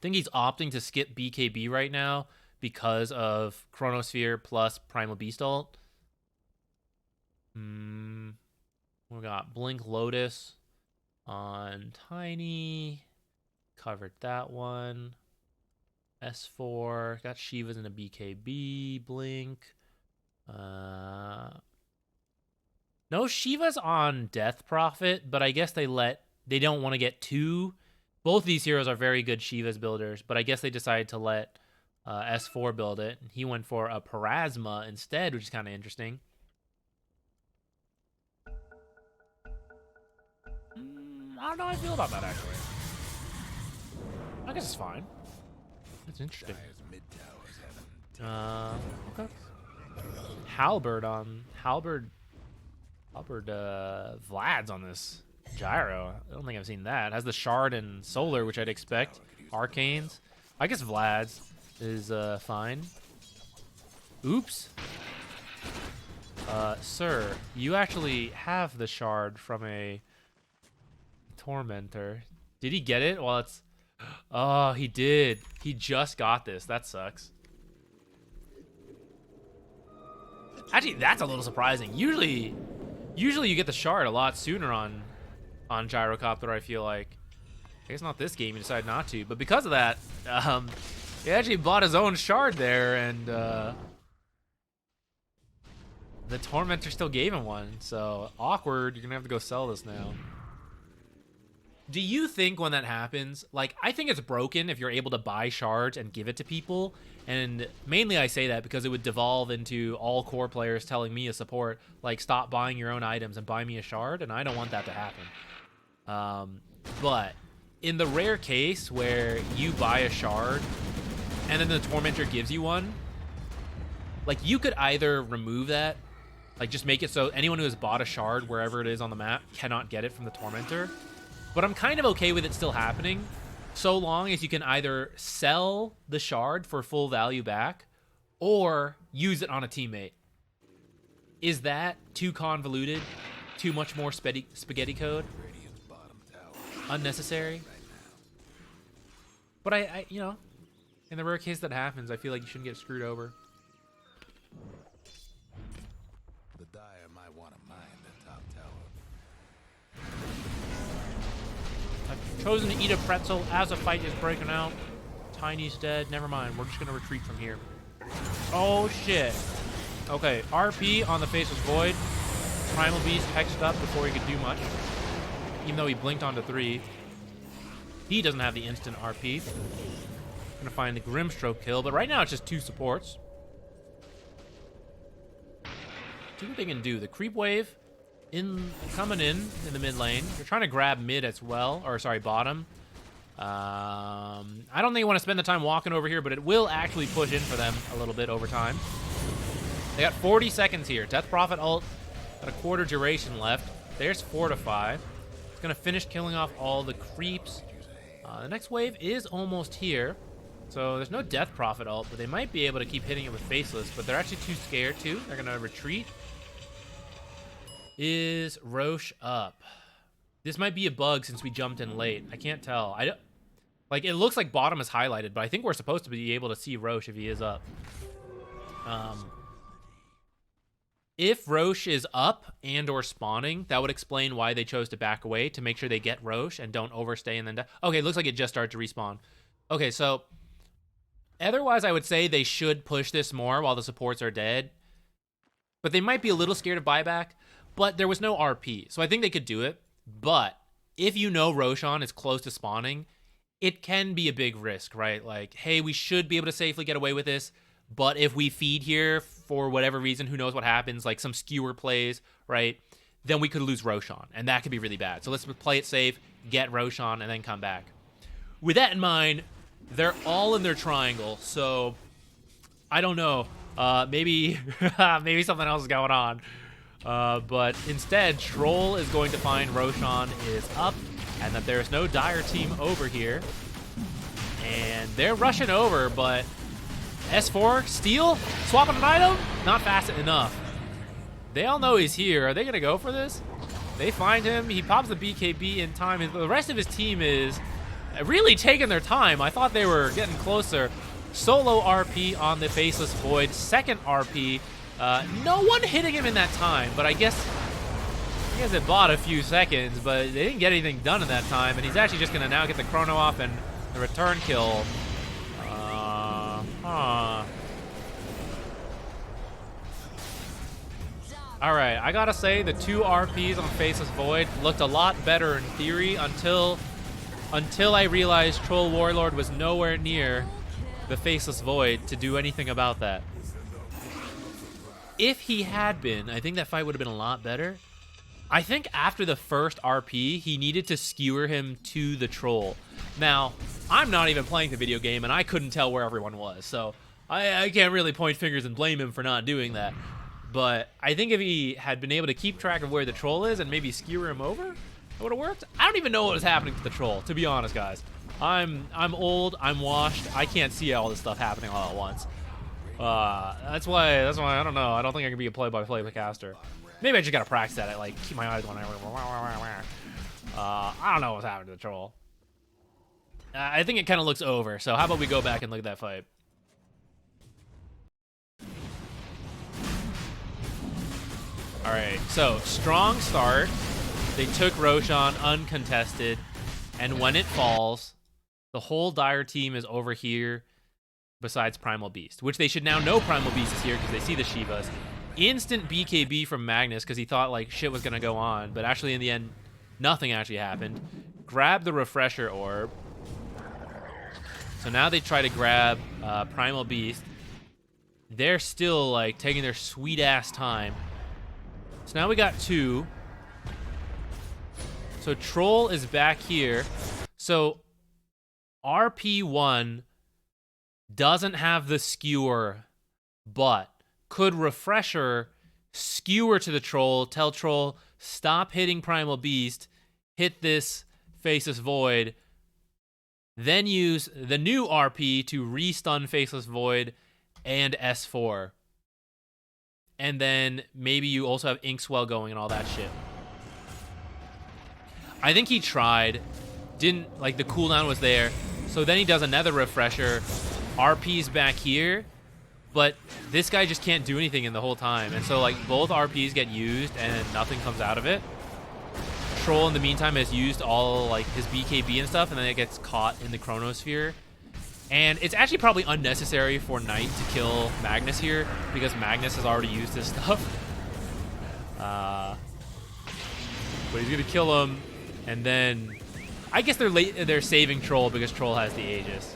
think he's opting to skip BKB right now because of Chronosphere plus Primal Beast ult. We got Blink Lotus on Tiny. Covered that one. S4. Got Shiva's in a BKB. Blink. No Shiva's on Death Prophet, but I guess they don't want to get too... Both these heroes are very good Shiva's builders, but I guess they decided to let S4 build it. He went for a Parasma instead, which is kind of interesting. I don't know how I feel about that, actually. I guess it's fine. That's interesting. Okay. Halberd Vlad's on this Gyro. I don't think I've seen that. Has the Shard and Solar, which I'd expect. Arcanes. I guess Vlad's is fine. Oops. Sir, you actually have the Shard from a Tormentor. Did he get it? Well, it's... Oh, he did. He just got this. That sucks. Actually, that's a little surprising. Usually you get the Shard a lot sooner on Gyrocopter, I feel like. I guess not this game, he decided not to. But because of that, he actually bought his own Shard there, and the Tormentor still gave him one. So, awkward. You're going to have to go sell this now. Do you think when that happens, like, I think it's broken if you're able to buy shards and give it to people, and mainly I say that because it would devolve into all core players telling me as support, like, stop buying your own items and buy me a shard, and I don't want that to happen. But in the rare case where you buy a shard and then the Tormentor gives you one, like, you could either remove that, like, just make it so anyone who has bought a shard wherever it is on the map cannot get it from the Tormentor. But I'm kind of okay with it still happening, so long as you can either sell the shard for full value back or use it on a teammate. Is that too convoluted? Too much more spaghetti code? Unnecessary? But I, you know, in the rare case that happens, I feel like you shouldn't get screwed over. The Dire might want to mine the top tower. I've chosen to eat a pretzel as a fight is breaking out. Tiny's dead. Never mind. We're just going to retreat from here. Oh, shit. Okay, RP on the Faceless Void. Primal Beast hexed up before he could do much. Even though he blinked onto 3. He doesn't have the instant RP. Gonna find the Grimstroke kill, but right now it's just 2 supports. See what they can do. The creep wave coming in the mid lane. They're trying to grab mid as well, or sorry, bottom. I don't think you want to spend the time walking over here, but it will actually push in for them a little bit over time. They got 40 seconds here. Death Prophet ult, got a quarter duration left. There's Fortify. It's gonna finish killing off all the creeps. The next wave is almost here. So there's no Death Prophet ult, but they might be able to keep hitting it with Faceless, but they're actually too scared too. They're gonna retreat. Is Roche up? This might be a bug since we jumped in late. I can't tell. Like, it looks like bottom is highlighted, but I think we're supposed to be able to see Roche if he is up. if Roche is up and or spawning, that would explain why they chose to back away, to make sure they get Roche and don't overstay and then die. Okay, looks like it just started to respawn. Okay, so otherwise I would say they should push this more while the supports are dead. But they might be a little scared of buyback. But there was no RP, so I think they could do it. But if you know Roshan is close to spawning, it can be a big risk, right? Like, hey, we should be able to safely get away with this, but if we feed here for whatever reason, who knows what happens, like some skewer plays, right, then we could lose Roshan, and that could be really bad. So let's play it safe, get Roshan, and then come back. With that in mind, they're all in their triangle, so I don't know. Maybe maybe something else is going on. But instead, Troll is going to find Roshan is up, and that there's no Dire team over here. And they're rushing over, but S4, steal, swapping an item, not fast enough. They all know he's here. Are they going to go for this? They find him. He pops the BKB in time. The rest of his team is really taking their time. I thought they were getting closer. Solo RP on the Faceless Void. Second RP. No one hitting him in that time, but I guess it bought a few seconds, but they didn't get anything done in that time, and he's actually just going to now get the chrono off and the return kill. Alright, I gotta say, the 2 RPs on Faceless Void looked a lot better in theory until I realized Troll Warlord was nowhere near the Faceless Void to do anything about that. If he had been, I think that fight would have been a lot better. I think after the first RP, he needed to skewer him to the Troll. Now, I'm not even playing the video game, and I couldn't tell where everyone was, so I can't really point fingers and blame him for not doing that. But I think if he had been able to keep track of where the Troll is and maybe skewer him over, it would have worked. I don't even know what was happening to the Troll, to be honest, guys. I'm old, I'm washed, I can't see all this stuff happening all at once. That's why I don't know. I don't think I can be a play-by-play caster. Maybe I just gotta practice at it, like keep my eyes going. I don't know what's happening to the Troll. I think it kind of looks over. So how about we go back and look at that fight? All right. So strong start. They took Roshan uncontested, and when it falls, the whole Dire team is over here. Besides Primal Beast, which they should now know Primal Beast is here because they see the Shivas. Instant BKB from Magnus because he thought like shit was gonna go on, but actually in the end, nothing actually happened. Grab the Refresher Orb. So now they try to grab Primal Beast. They're still like taking their sweet ass time. So now we got 2. So Troll is back here. So RP1 doesn't have the skewer, but could Refresher skewer to the Troll, tell Troll, stop hitting Primal Beast, hit this Faceless Void, then use the new RP to re-stun Faceless Void and S4. And then maybe you also have Inkswell going and all that shit. I think he tried, didn't, like the cooldown was there, so then he does another Refresher, RP's back here, but this guy just can't do anything in the whole time. And so like both RPs get used and nothing comes out of it. Troll in the meantime has used all like his BKB and stuff, and then it gets caught in the Chronosphere. And it's actually probably unnecessary for Knight to kill Magnus here because Magnus has already used his stuff. But he's gonna kill him, and then I guess they're saving Troll because Troll has the Aegis.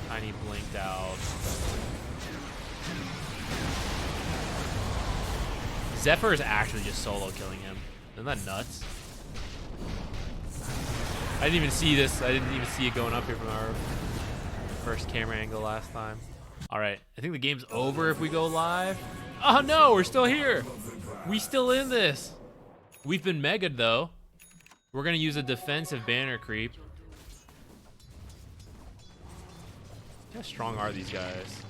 Tiny blinked out. Zephyr is actually just solo killing him. Isn't that nuts? I didn't even see this. I didn't even see it going up here from our first camera angle last time. All right, I think the game's over if we go live. Oh no, we're still here. We still in this. We've been mega'd though. We're gonna use a defensive banner creep. How strong are these guys?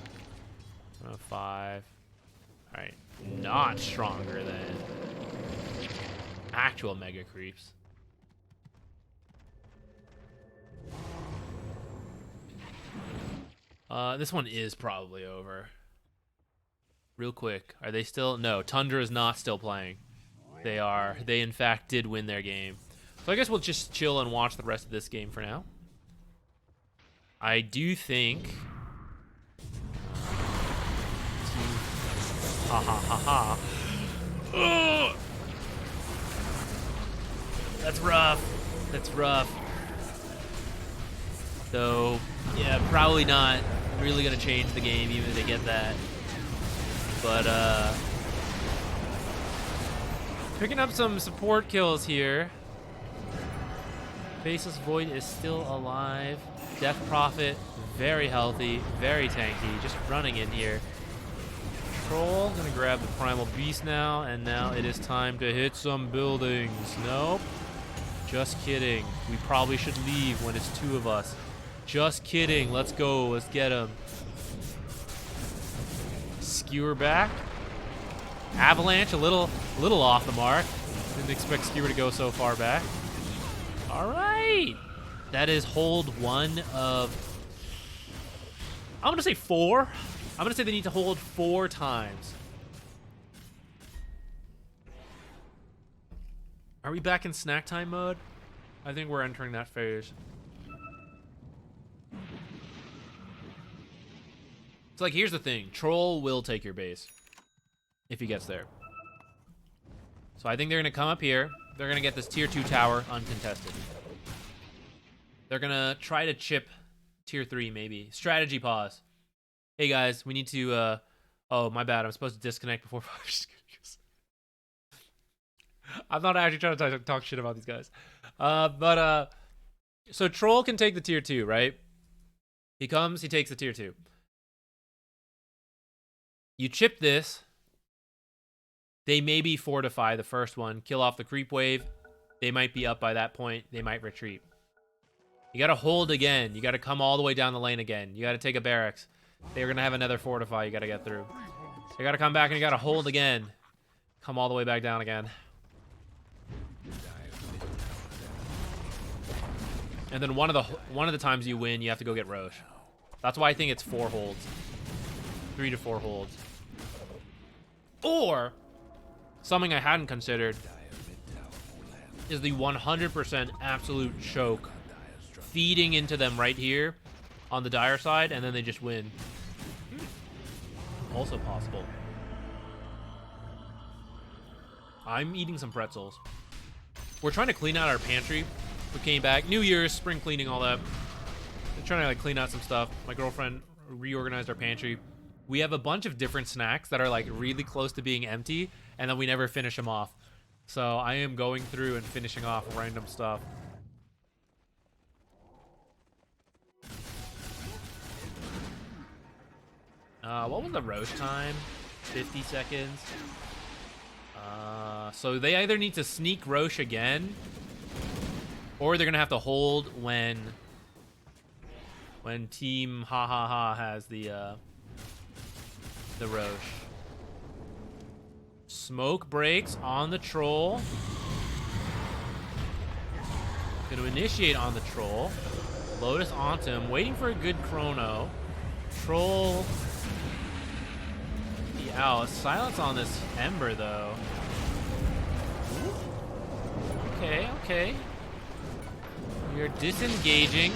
105. Alright. Not stronger than actual mega creeps. This one is probably over. Real quick. Are they still? No, Tundra is not still playing. They are. They, in fact, did win their game. So I guess we'll just chill and watch the rest of this game for now. I do think... Ha ha ha ha. Ugh! That's rough. That's rough. So, yeah, probably not really going to change the game even if they get that. But, picking up some support kills here. Faceless Void is still alive. Death Prophet, very healthy, very tanky, just running in here. Troll, gonna grab the Primal Beast now, and now it is time to hit some buildings. Nope. Just kidding. We probably should leave when it's 2 of us. Just kidding. Let's go. Let's get him. Skewer back. Avalanche, a little off the mark. Didn't expect Skewer to go so far back. All right. That is hold 1 of... I'm going to say 4. I'm going to say they need to hold 4 times. Are we back in snack time mode? I think we're entering that phase. It's like, here's the thing. Troll will take your base if he gets there. So I think they're going to come up here. They're going to get this tier 2 tower uncontested. They're going to try to chip tier 3 maybe. Strategy pause. Hey guys, we need to... oh, my bad. I'm supposed to disconnect before... I'm not actually trying to talk shit about these guys. So Troll can take the tier 2, right? He comes, he takes the tier 2. You chip this. They maybe fortify the first one, kill off the creep wave. They might be up by that point. They might retreat. You got to hold again. You got to come all the way down the lane again. You got to take a barracks. They're going to have another fortify you got to get through. You got to come back and you got to hold again. Come all the way back down again. And then one of the times you win, you have to go get Roche. That's why I think it's 4 holds. 3 to 4 holds. Or something I hadn't considered is the 100% absolute choke, feeding into them right here on the Dire side, and then they just win. Also possible. I'm eating some pretzels. We're trying to clean out our pantry. We came back. New Year's, spring cleaning, all that. We're trying to like clean out some stuff. My girlfriend reorganized our pantry. We have a bunch of different snacks that are like really close to being empty, and then we never finish them off. So I am going through and finishing off random stuff. What was the Roche time? 50 seconds. So they either need to sneak Roche again, or they're gonna have to hold when Team Ha Ha Ha has the Roche. Smoke breaks on the Troll. Gonna initiate on the Troll. Lotus onto him, waiting for a good chrono. Troll out. Silence on this Ember though. Okay. You're disengaging.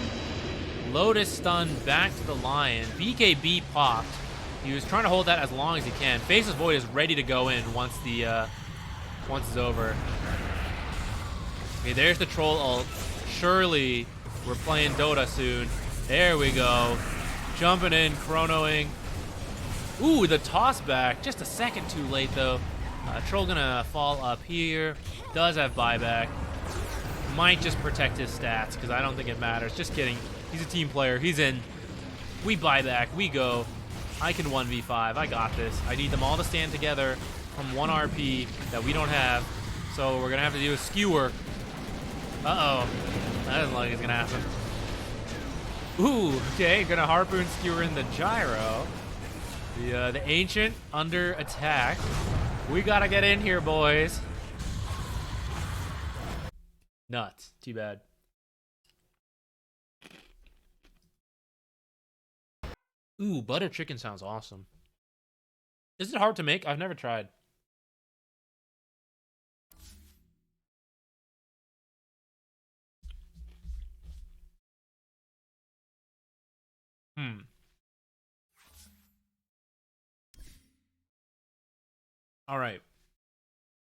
Lotus stunned back to the Lion. BKB popped. He was trying to hold that as long as he can. Faceless Void is ready to go in once it's over. Okay, there's the Troll ult. Surely we're playing Dota soon. There we go. Jumping in, chronoing. Ooh, the toss back. Just a second too late though. Troll gonna fall up here. Does have buyback. Might just protect his stats because I don't think it matters. Just kidding. He's a team player. He's in. We buy back. We go. I can 1v5. I got this. I need them all to stand together from 1 RP that we don't have. So we're gonna have to do a skewer. Uh-oh. That doesn't look like it's gonna happen. Ooh, okay. Gonna harpoon skewer in the gyro. The Ancient under attack. We gotta get in here, boys. Nuts. Too bad. Ooh, butter chicken sounds awesome. Is it hard to make? I've never tried. All right.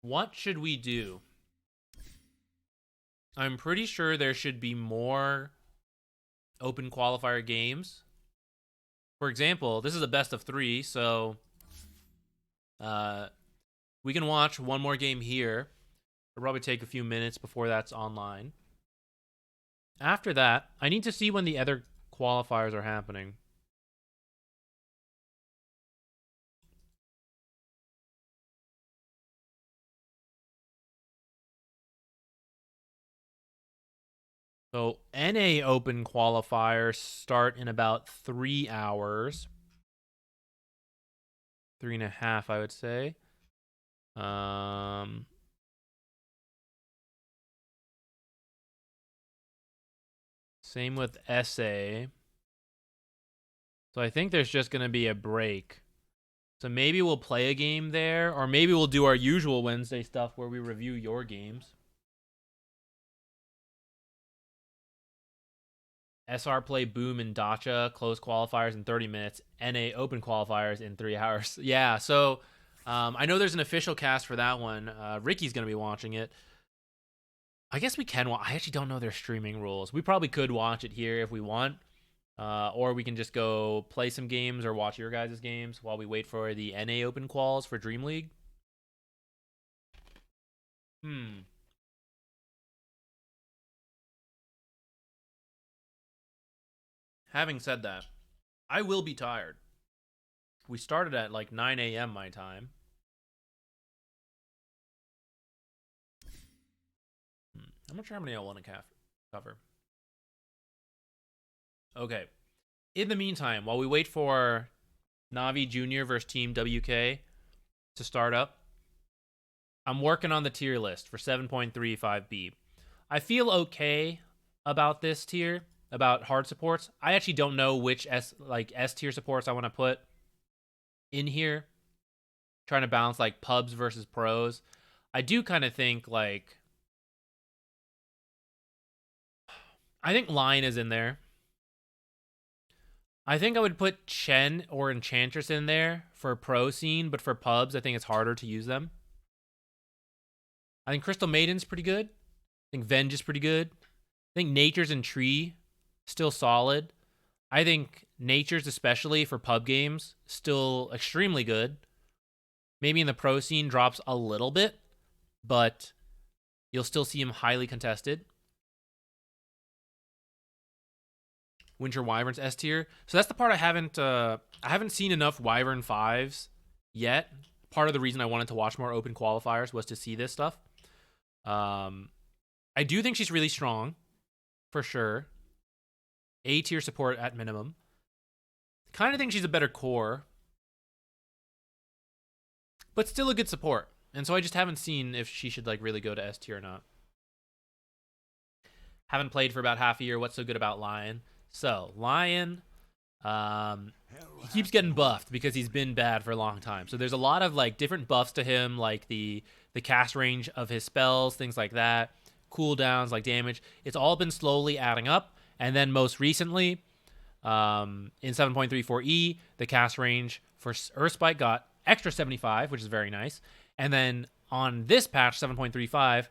What should we do? I'm pretty sure there should be more open qualifier games. For example, this is a best of 3, so we can watch one more game here. It'll probably take a few minutes before that's online. After that, I need to see when the other qualifiers are happening. So NA Open qualifiers start in about 3 hours. 3.5, I would say. Same with SA. So I think there's just going to be a break. So maybe we'll play a game there, or maybe we'll do our usual Wednesday stuff where we review your games. SR play Boom and Dacha, close qualifiers in 30 minutes. NA open qualifiers in 3 hours. Yeah, so I know there's an official cast for that one. Ricky's going to be watching it. I guess we can I actually don't know their streaming rules. We probably could watch it here if we want. Or we can just go play some games or watch your guys' games while we wait for the NA open quals for DreamLeague. Having said that, I will be tired. We started at like 9 a.m. my time. I'm not sure how many I want to cover. Okay. In the meantime, while we wait for Navi Jr. versus Team WK to start up, I'm working on the tier list for 7.35B. I feel okay about this tier, about hard supports. I actually don't know which S tier supports I want to put in here. Trying to balance like pubs versus pros. I do kind of think like I think Lion is in there. I think I would put Chen or Enchantress in there for pro scene, but for pubs, I think it's harder to use them. I think Crystal Maiden's pretty good. I think Venge is pretty good. I think Nature's and Tree, still solid. I think Nature's, especially for pub games, still extremely good. Maybe in the pro scene drops a little bit, but you'll still see him highly contested. Winter Wyverns S tier. So that's the part I haven't seen enough Wyvern 5s yet. Part of the reason I wanted to watch more open qualifiers was to see this stuff. I do think she's really strong, for sure. A tier support at minimum. Kind of think she's a better core, but still a good support. And so I just haven't seen if she should like really go to S tier or not. Haven't played for about half a year. What's so good about Lion? So, Lion, he keeps getting buffed because he's been bad for a long time. So there's a lot of like different buffs to him, like the cast range of his spells, things like that, cooldowns, like damage. It's all been slowly adding up. And then most recently, in 7.34E, the cast range for Earthspike got extra 75, which is very nice. And then on this patch, 7.35,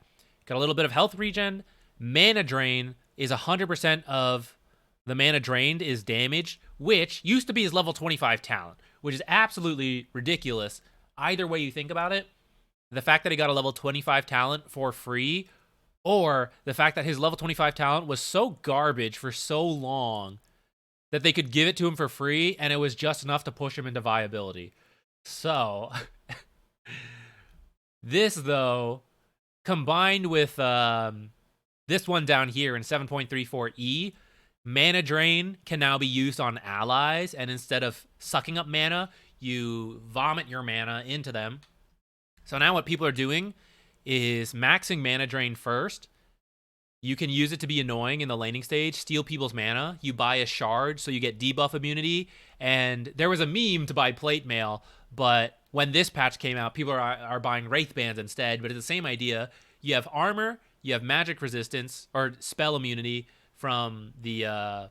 got a little bit of health regen. Mana drain is 100% of the mana drained is damage, which used to be his level 25 talent, which is absolutely ridiculous. Either way you think about it, the fact that he got a level 25 talent for free, or the fact that his level 25 talent was so garbage for so long that they could give it to him for free, and it was just enough to push him into viability. So, this, though, combined with this one down here in 7.34E, mana drain can now be used on allies, and instead of sucking up mana, you vomit your mana into them. So now what people are doing is maxing mana drain first. You can use it to be annoying in the laning stage, steal people's mana. You buy a shard, so you get debuff immunity. And there was a meme to buy plate mail, but when this patch came out, people are buying wraith bands instead. But it's the same idea. You have armor, you have magic resistance or spell immunity from the or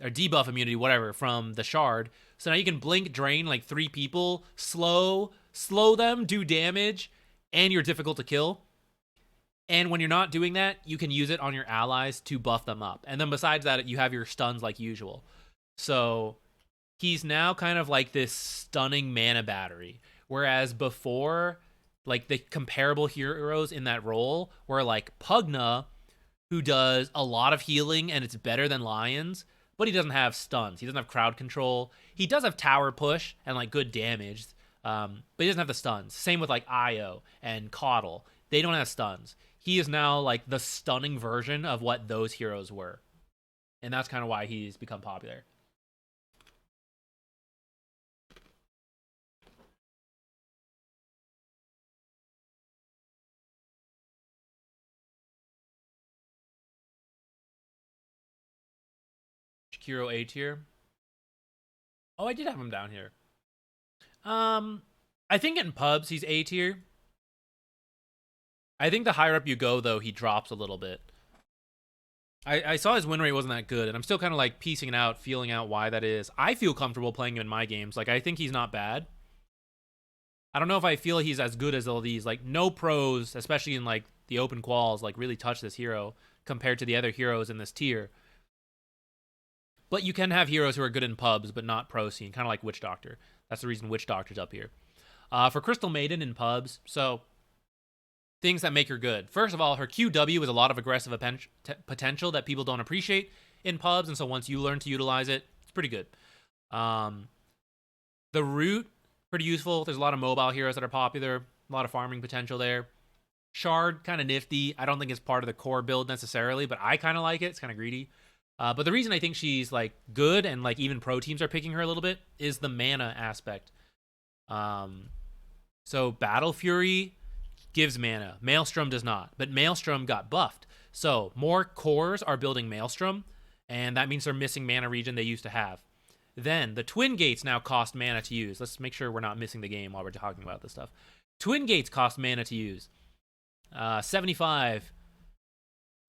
debuff immunity, whatever, from the shard. So now you can blink drain like 3 people, slow them, do damage, and you're difficult to kill. And when you're not doing that, you can use it on your allies to buff them up. And then besides that, you have your stuns like usual. So he's now kind of like this stunning mana battery. Whereas before, like the comparable heroes in that role were like Pugna, who does a lot of healing and it's better than Lions, but he doesn't have stuns. He doesn't have crowd control. He does have tower push and like good damage, but he doesn't have the stuns. Same with like Io and Coddle. They don't have stuns. He is now like the stunning version of what those heroes were. And that's kind of why he's become popular. Shakiro A tier. Oh, I did have him down here. I think in pubs he's A tier. I think the higher up you go, though, he drops a little bit. I saw his win rate wasn't that good, and I'm still kind of like piecing it out, feeling out why that is. I feel comfortable playing him in my games. Like, I think he's not bad. I don't know if I feel he's as good as all these. Like, no pros, especially in like the open quals, like really touch this hero compared to the other heroes in this tier. But you can have heroes who are good in pubs, but not pro scene, kind of like Witch Doctor. That's the reason Witch Doctor's up here. For Crystal Maiden in pubs, so things that make her good. First of all, her QW is a lot of aggressive potential that people don't appreciate in pubs, and so once you learn to utilize it, it's pretty good. The root, pretty useful. There's a lot of mobile heroes that are popular, a lot of farming potential there. Shard, kind of nifty. I don't think it's part of the core build necessarily, but I kind of like it. It's kind of greedy. But the reason I think she's like good and like even pro teams are picking her a little bit is the mana aspect. So Battle Fury gives mana. Maelstrom does not, but Maelstrom got buffed. So more cores are building Maelstrom, and that means they're missing mana regen they used to have. Then the Twin Gates now cost mana to use. Let's make sure we're not missing the game while we're talking about this stuff. Twin Gates cost mana to use. 75.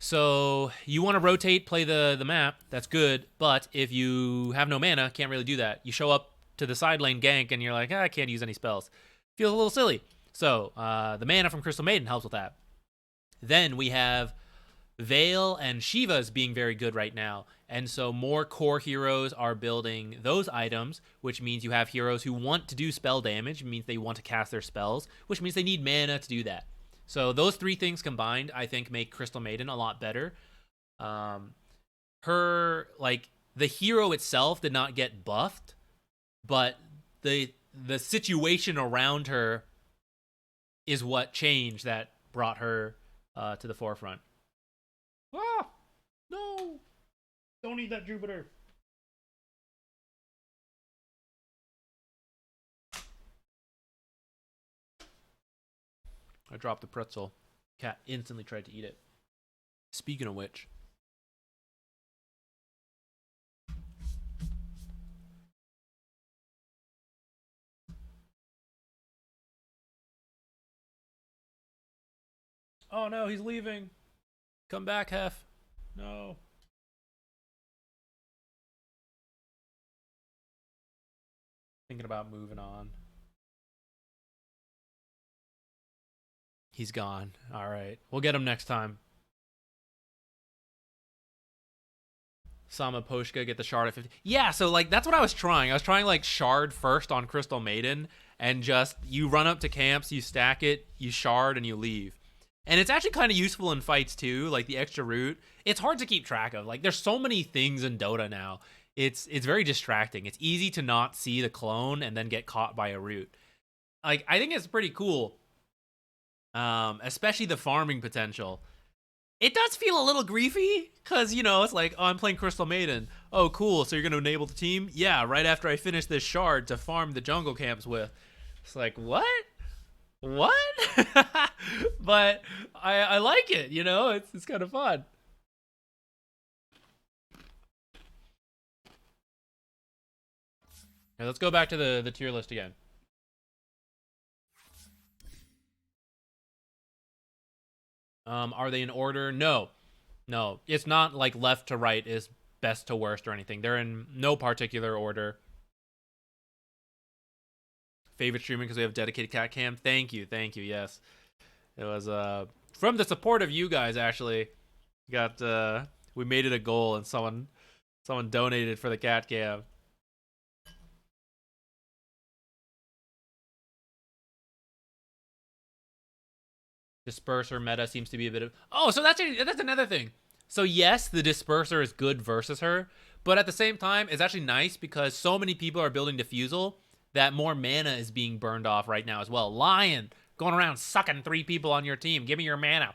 So you want to rotate, play the map, that's good, but if you have no mana, can't really do that. You show up to the side lane gank and you're like, I can't use any spells. Feels a little silly. So the mana from Crystal Maiden helps with that. Then we have Vale and Shiva's being very good right now. And so more core heroes are building those items, which means you have heroes who want to do spell damage, means they want to cast their spells, which means they need mana to do that. So those 3 things combined, I think, make Crystal Maiden a lot better. Her, like, the hero itself did not get buffed, but the situation around her is what changed that brought her to the forefront. Ah! No! Don't eat that Jupiter! I dropped the pretzel. Cat instantly tried to eat it. Speaking of which. Oh no, he's leaving. Come back, Hef. No. Thinking about moving on. He's gone. All right. We'll get him next time. Sama Poshka, get the shard at 50. Yeah, so like that's what I was trying. I was trying like shard first on Crystal Maiden, and just you run up to camps, you stack it, you shard, and you leave. And it's actually kind of useful in fights too, like the extra root. It's hard to keep track of. Like there's so many things in Dota now. It's very distracting. It's easy to not see the clone and then get caught by a root. Like I think it's pretty cool. Especially the farming potential. It does feel a little griefy because, you know, it's like, oh, I'm playing Crystal Maiden. Oh, cool. So you're going to enable the team? Yeah, right after I finish this shard to farm the jungle camps with. It's like, what? What? But I like it, you know? It's kind of fun. Okay, let's go back to the tier list again. Are they in order? No. No. It's not like left to right is best to worst or anything. They're in no particular order. Favorite streaming because we have dedicated cat cam. Thank you. Yes. It was from the support of you guys actually. Got we made it a goal and someone donated for the cat cam. Disperser meta seems to be a bit of... Oh, so that's another thing. So yes, the Disperser is good versus her, but at the same time, it's actually nice because so many people are building Diffusal that more mana is being burned off right now as well. Lion going around sucking 3 people on your team. Give me your mana.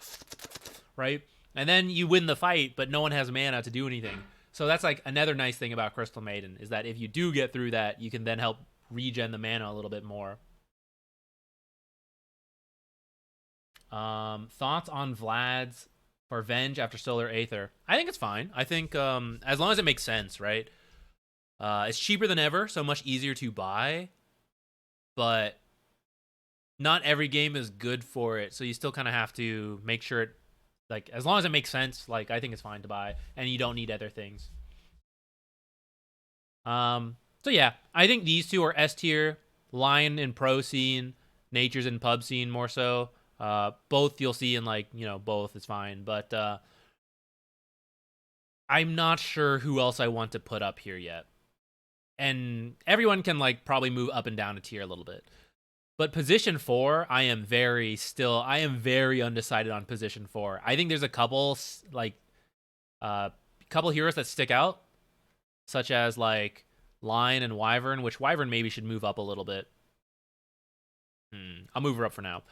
Right? And then you win the fight, but no one has mana to do anything. So that's like another nice thing about Crystal Maiden is that if you do get through that, you can then help regen the mana a little bit more. Thoughts on Vlad's for Venge after Solar Aether? I think it's fine. I think as long as it makes sense, right? It's cheaper than ever, so much easier to buy. But not every game is good for it, so you still kind of have to make sure it, like, as long as it makes sense, like, I think it's fine to buy, and you don't need other things. So yeah, I think these two are S tier. Lion in pro scene, Nature's in pub scene more so. Both you'll see in, like, you know, both is fine, but I'm not sure who else I want to put up here yet. And everyone can, like, probably move up and down a tier a little bit. But position 4, I am very undecided on position 4. I think there's a couple, like, couple heroes that stick out, such as, like, Lion and Wyvern, which Wyvern maybe should move up a little bit. I'll move her up for now.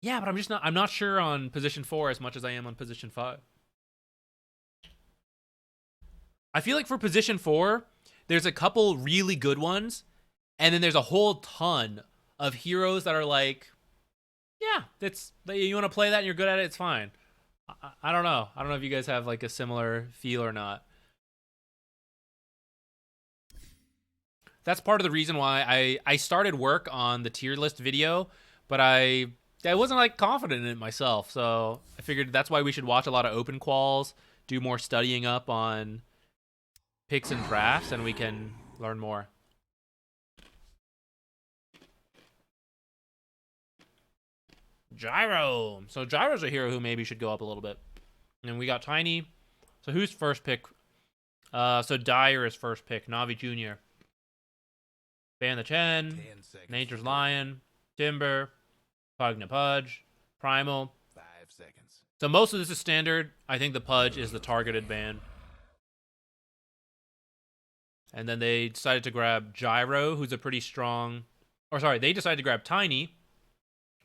Yeah, but I'm not sure on position 4 as much as I am on position 5. I feel like for position 4, there's a couple really good ones, and then there's a whole ton of heroes that are like, yeah, you want to play that and you're good at it, it's fine. I don't know. I don't know if you guys have, like, a similar feel or not. That's part of the reason why I started work on the tier list video, but I wasn't, like, confident in it myself. So I figured that's why we should watch a lot of open quals, do more studying up on picks and drafts, and we can learn more. Gyro. So Gyro's a hero who maybe should go up a little bit. And we got Tiny. So who's first pick? So Dyer is first pick. Navi Jr. Ban the Chen. Nature's Lion. Timber. Pugna Pudge. Primal. 5 seconds. So most of this is standard. I think the Pudge is the targeted ban. And then they decided to grab Gyro, who's a pretty strong... Or sorry, they decided to grab Tiny.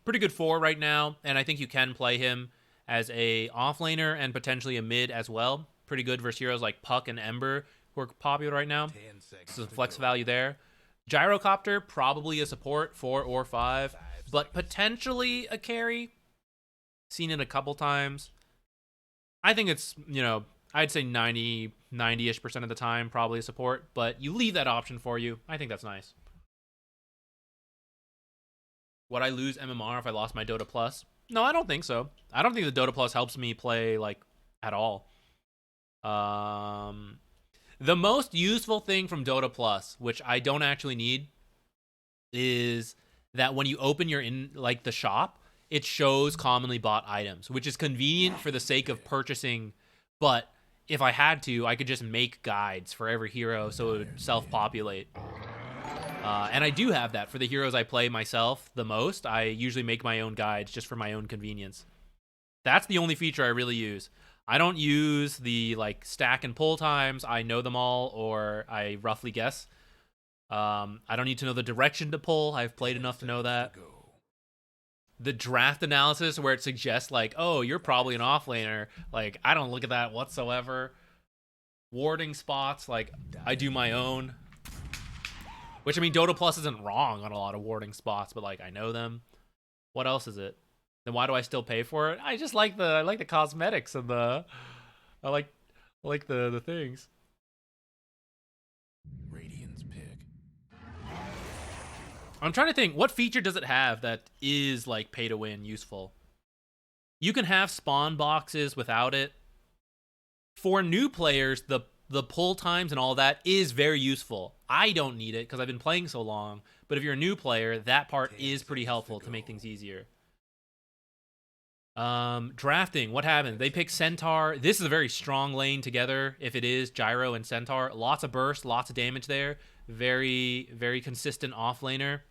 Pretty good 4 right now, and I think you can play him as a offlaner and potentially a mid as well. Pretty good versus heroes like Puck and Ember, who are popular right now. So flex value there. Gyrocopter, probably a support, 4 or 5, but potentially a carry. Seen it a couple times. I think it's, you know, I'd say 90-ish% of the time, probably a support, but you leave that option for you. I think that's nice. Would I lose MMR if I lost my Dota Plus? No, I don't think so. I don't think the Dota Plus helps me play, like, at all. The most useful thing from Dota Plus, which I don't actually need, is that when you open the shop, it shows commonly bought items, which is convenient for the sake of purchasing. But if I had to, I could just make guides for every hero so it would self-populate. And I do have that for the heroes I play myself the most. I usually make my own guides just for my own convenience. That's the only feature I really use. I don't use the, like, stack and pull times. I know them all, or I roughly guess. I don't need to know the direction to pull. I've played enough to know that. the draft analysis where it suggests like, oh, you're probably an offlaner. Like, I don't look at that whatsoever. Warding spots, like, I do my own. Which, I mean, Dota Plus isn't wrong on a lot of warding spots, but like, I know them. What else is it? Then why do I still pay for it? I just like the cosmetics and I like the things. Radiant's pick. I'm trying to think, what feature does it have that is like pay to win useful? You can have spawn boxes without it. For new players, the pull times and all that is very useful. I don't need it because I've been playing so long. But if you're a new player, that part is pretty helpful to make things easier. Drafting, what happened? They pick Centaur. This is a very strong lane together. If it is Gyro and Centaur, lots of burst, lots of damage there. Very, very consistent offlaner.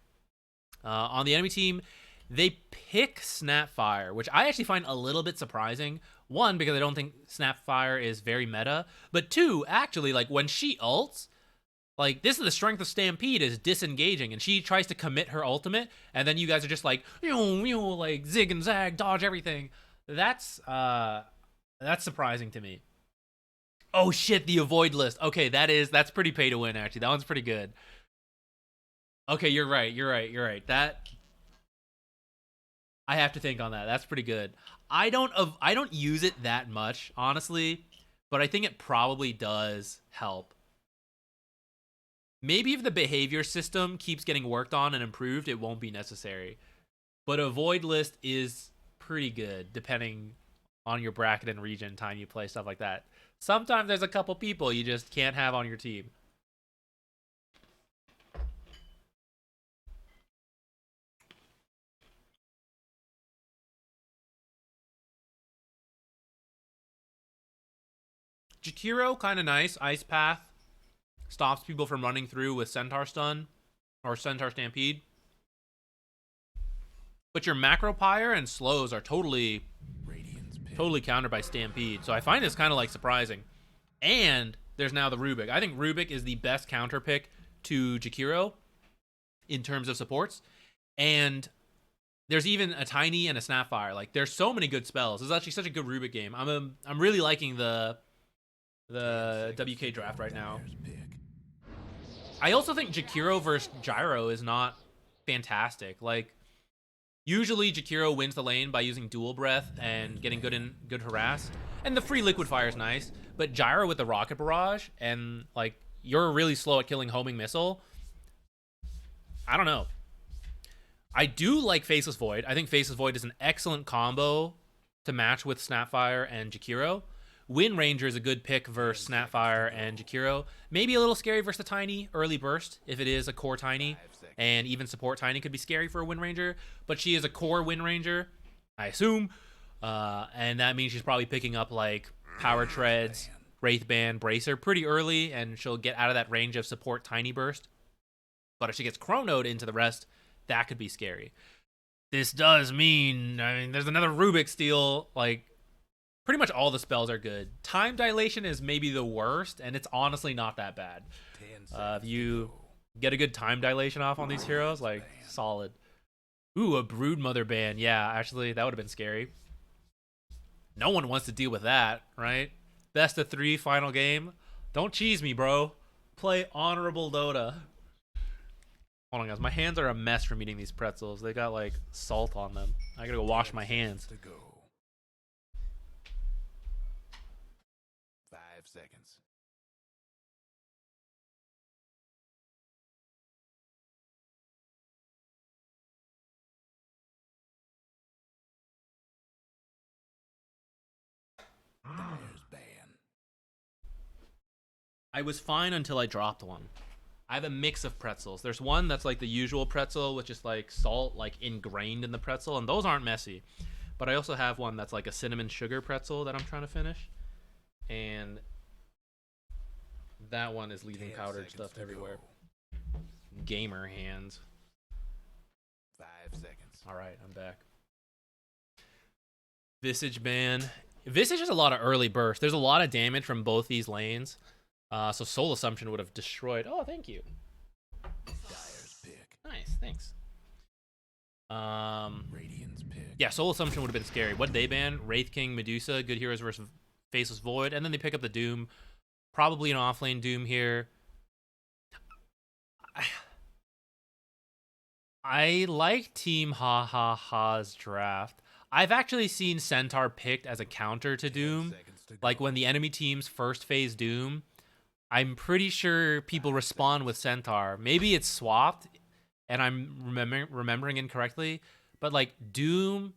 On the enemy team, they pick Snapfire, which I actually find a little bit surprising. One, because I don't think Snapfire is very meta. But two, actually, like when she ults, like this is the strength of Stampede is disengaging, and she tries to commit her ultimate, and then you guys are just like, like zig and zag, dodge everything. That's surprising to me. Oh shit, the avoid list. Okay, that's pretty pay to win actually. That one's pretty good. Okay, you're right. That I have to think on that. That's pretty good. I don't use it that much, honestly, but I think it probably does help. Maybe if the behavior system keeps getting worked on and improved, it won't be necessary. But avoid list is pretty good, depending on your bracket and region, time you play, stuff like that. Sometimes there's a couple people you just can't have on your team. Jakiro, kind of nice. Ice Path. Stops people from running through with Centaur Stun or Centaur Stampede. But your Macro Pyre and slows are totally countered by Stampede. So I find this kind of like surprising. And there's now the Rubik. I think Rubik is the best counter pick to Jakiro in terms of supports. And there's even a Tiny and a Snapfire. Like there's so many good spells. This is actually such a good Rubik game. I'm really liking the WK draft right now. I also think Jakiro versus Gyro is not fantastic. Like, usually Jakiro wins the lane by using dual breath and getting good harass. And the free liquid fire is nice. But Gyro with the rocket barrage and like you're really slow at killing homing missile. I don't know. I do like Faceless Void. I think Faceless Void is an excellent combo to match with Snapfire and Jakiro. Wind Ranger is a good pick versus Snapfire and Jakiro. Maybe a little scary versus the Tiny early burst if it is a core Tiny. And even support Tiny could be scary for a Wind Ranger. But she is a core Wind Ranger, I assume. And that means she's probably picking up like Power Treads, Wraithband, Bracer pretty early. And she'll get out of that range of support Tiny burst. But if she gets Chronoed into the rest, that could be scary. This does mean, I mean, there's another Rubik steal, like, pretty much all the spells are good. Time Dilation is maybe the worst, and it's honestly not that bad. If you get a good Time Dilation off on these heroes, like, solid. Ooh, a Broodmother ban. Yeah, actually, that would have been scary. No one wants to deal with that, right? Best of 3 final game. Don't cheese me, bro. Play honorable Dota. Hold on, guys. My hands are a mess from eating these pretzels. They got, like, salt on them. I gotta go wash my hands. 5 seconds. I was fine until I dropped one. I have a mix of pretzels. There's one that's like the usual pretzel with just like salt like ingrained in the pretzel, and those aren't messy. But I also have one that's like a cinnamon sugar pretzel that I'm trying to finish. And that one is leaving powdered stuff everywhere. Gamer hands. 5 seconds. All right, I'm back. Visage ban. Visage has a lot of early burst. There's a lot of damage from both these lanes. So Soul Assumption would have destroyed. Oh, thank you. Dyer's pick. Nice, thanks. Radiant's pick. Yeah, Soul Assumption would have been scary. What did they ban? Wraith King, Medusa, Good Heroes versus Faceless Void, and then they pick up the Doom. Probably an offlane Doom here. I like Team Ha Ha Ha's draft. I've actually seen Centaur picked as a counter to Doom. Like when the enemy team's first phase Doom, I'm pretty sure people respond with Centaur. Maybe it's swapped and I'm remembering incorrectly, but like Doom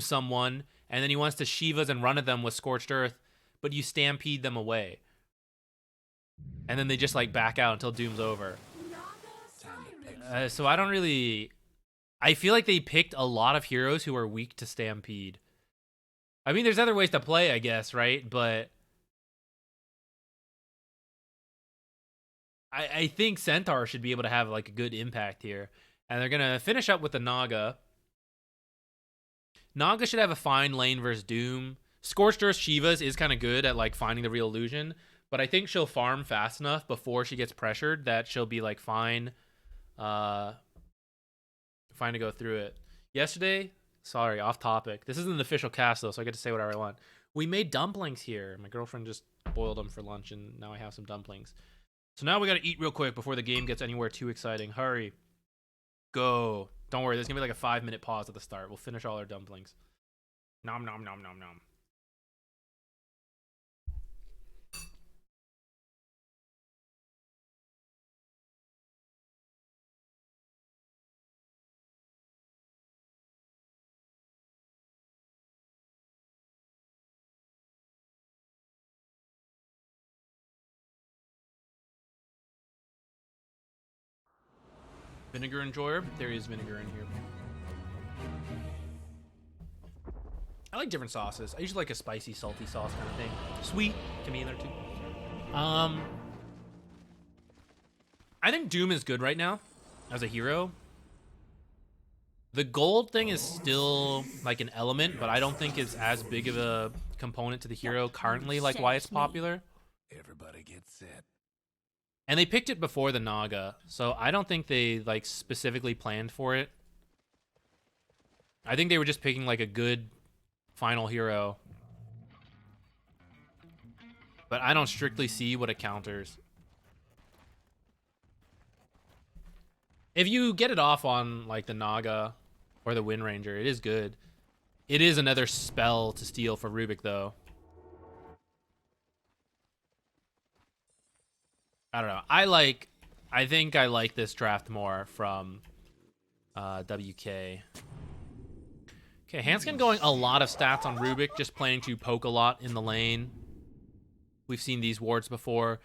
someone, and then he wants to Shivas and run at them with Scorched Earth, but you stampede them away. And then they just like back out until Doom's over. So I don't really... I feel like they picked a lot of heroes who are weak to stampede. I mean, there's other ways to play, I guess, right? But I think Centaur should be able to have like a good impact here. And they're going to finish up with the Naga. Naga should have a fine lane versus Doom. Scorched Earth Shivas is kind of good at like finding the real illusion, but I think she'll farm fast enough before she gets pressured that she'll be like fine to go through it. Yesterday, sorry, off topic. This isn't an official cast though, so I get to say whatever I want. We made dumplings here. My girlfriend just boiled them for lunch, and now I have some dumplings. So now we got to eat real quick before the game gets anywhere too exciting. Hurry. Go. Don't worry, there's going to be like a 5-minute pause at the start. We'll finish all our dumplings. Nom nom nom nom nom. Vinegar enjoyer. There is vinegar in here. I like different sauces. I usually like a spicy, salty sauce kind of thing. Sweet can be in there too. I think Doom is good right now as a hero. The gold thing is still like an element, but I don't think it's as big of a component to the hero currently, like why it's popular. Everybody gets set. And they picked it before the Naga, so I don't think they like specifically planned for it. I think they were just picking like a good final hero. But I don't strictly see what it counters. If you get it off on like the Naga or the Wind Ranger, it is good. It is another spell to steal for Rubik though. I don't know. I think I like this draft more from WK. Okay, Hanskin going a lot of stats on Rubik, just playing to poke a lot in the lane. We've seen these wards before.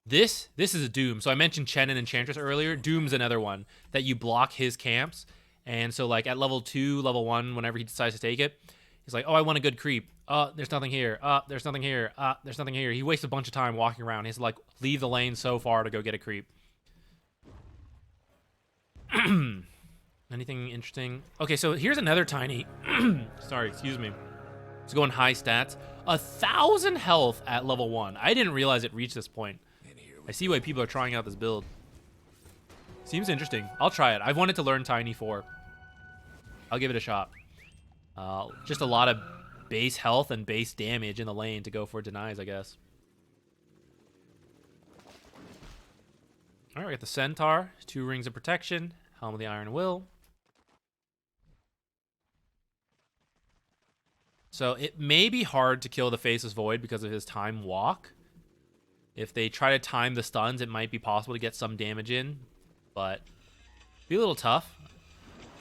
This is a Doom. So I mentioned Chen and Enchantress earlier. Doom's another one that you block his camps. And so like at level 2, level 1, whenever he decides to take it, he's like, oh, I want a good creep. There's nothing here. There's nothing here. There's nothing here. He wastes a bunch of time walking around. He's like, leave the lane so far to go get a creep. Anything interesting? Okay, so here's another tiny. Sorry, excuse me. Let's go in high stats. 1,000 health at level 1. I didn't realize it reached this point. I see why people are trying out this build. Seems interesting. I'll try it. I've wanted to learn Tiny 4. I'll give it a shot. Just a lot of base health and base damage in the lane to go for denies, I guess. All right, we got the Centaur, 2 rings of protection, Helm of the Iron Will. So it may be hard to kill the Faceless Void because of his time walk. If they try to time the stuns, it might be possible to get some damage in, but be a little tough.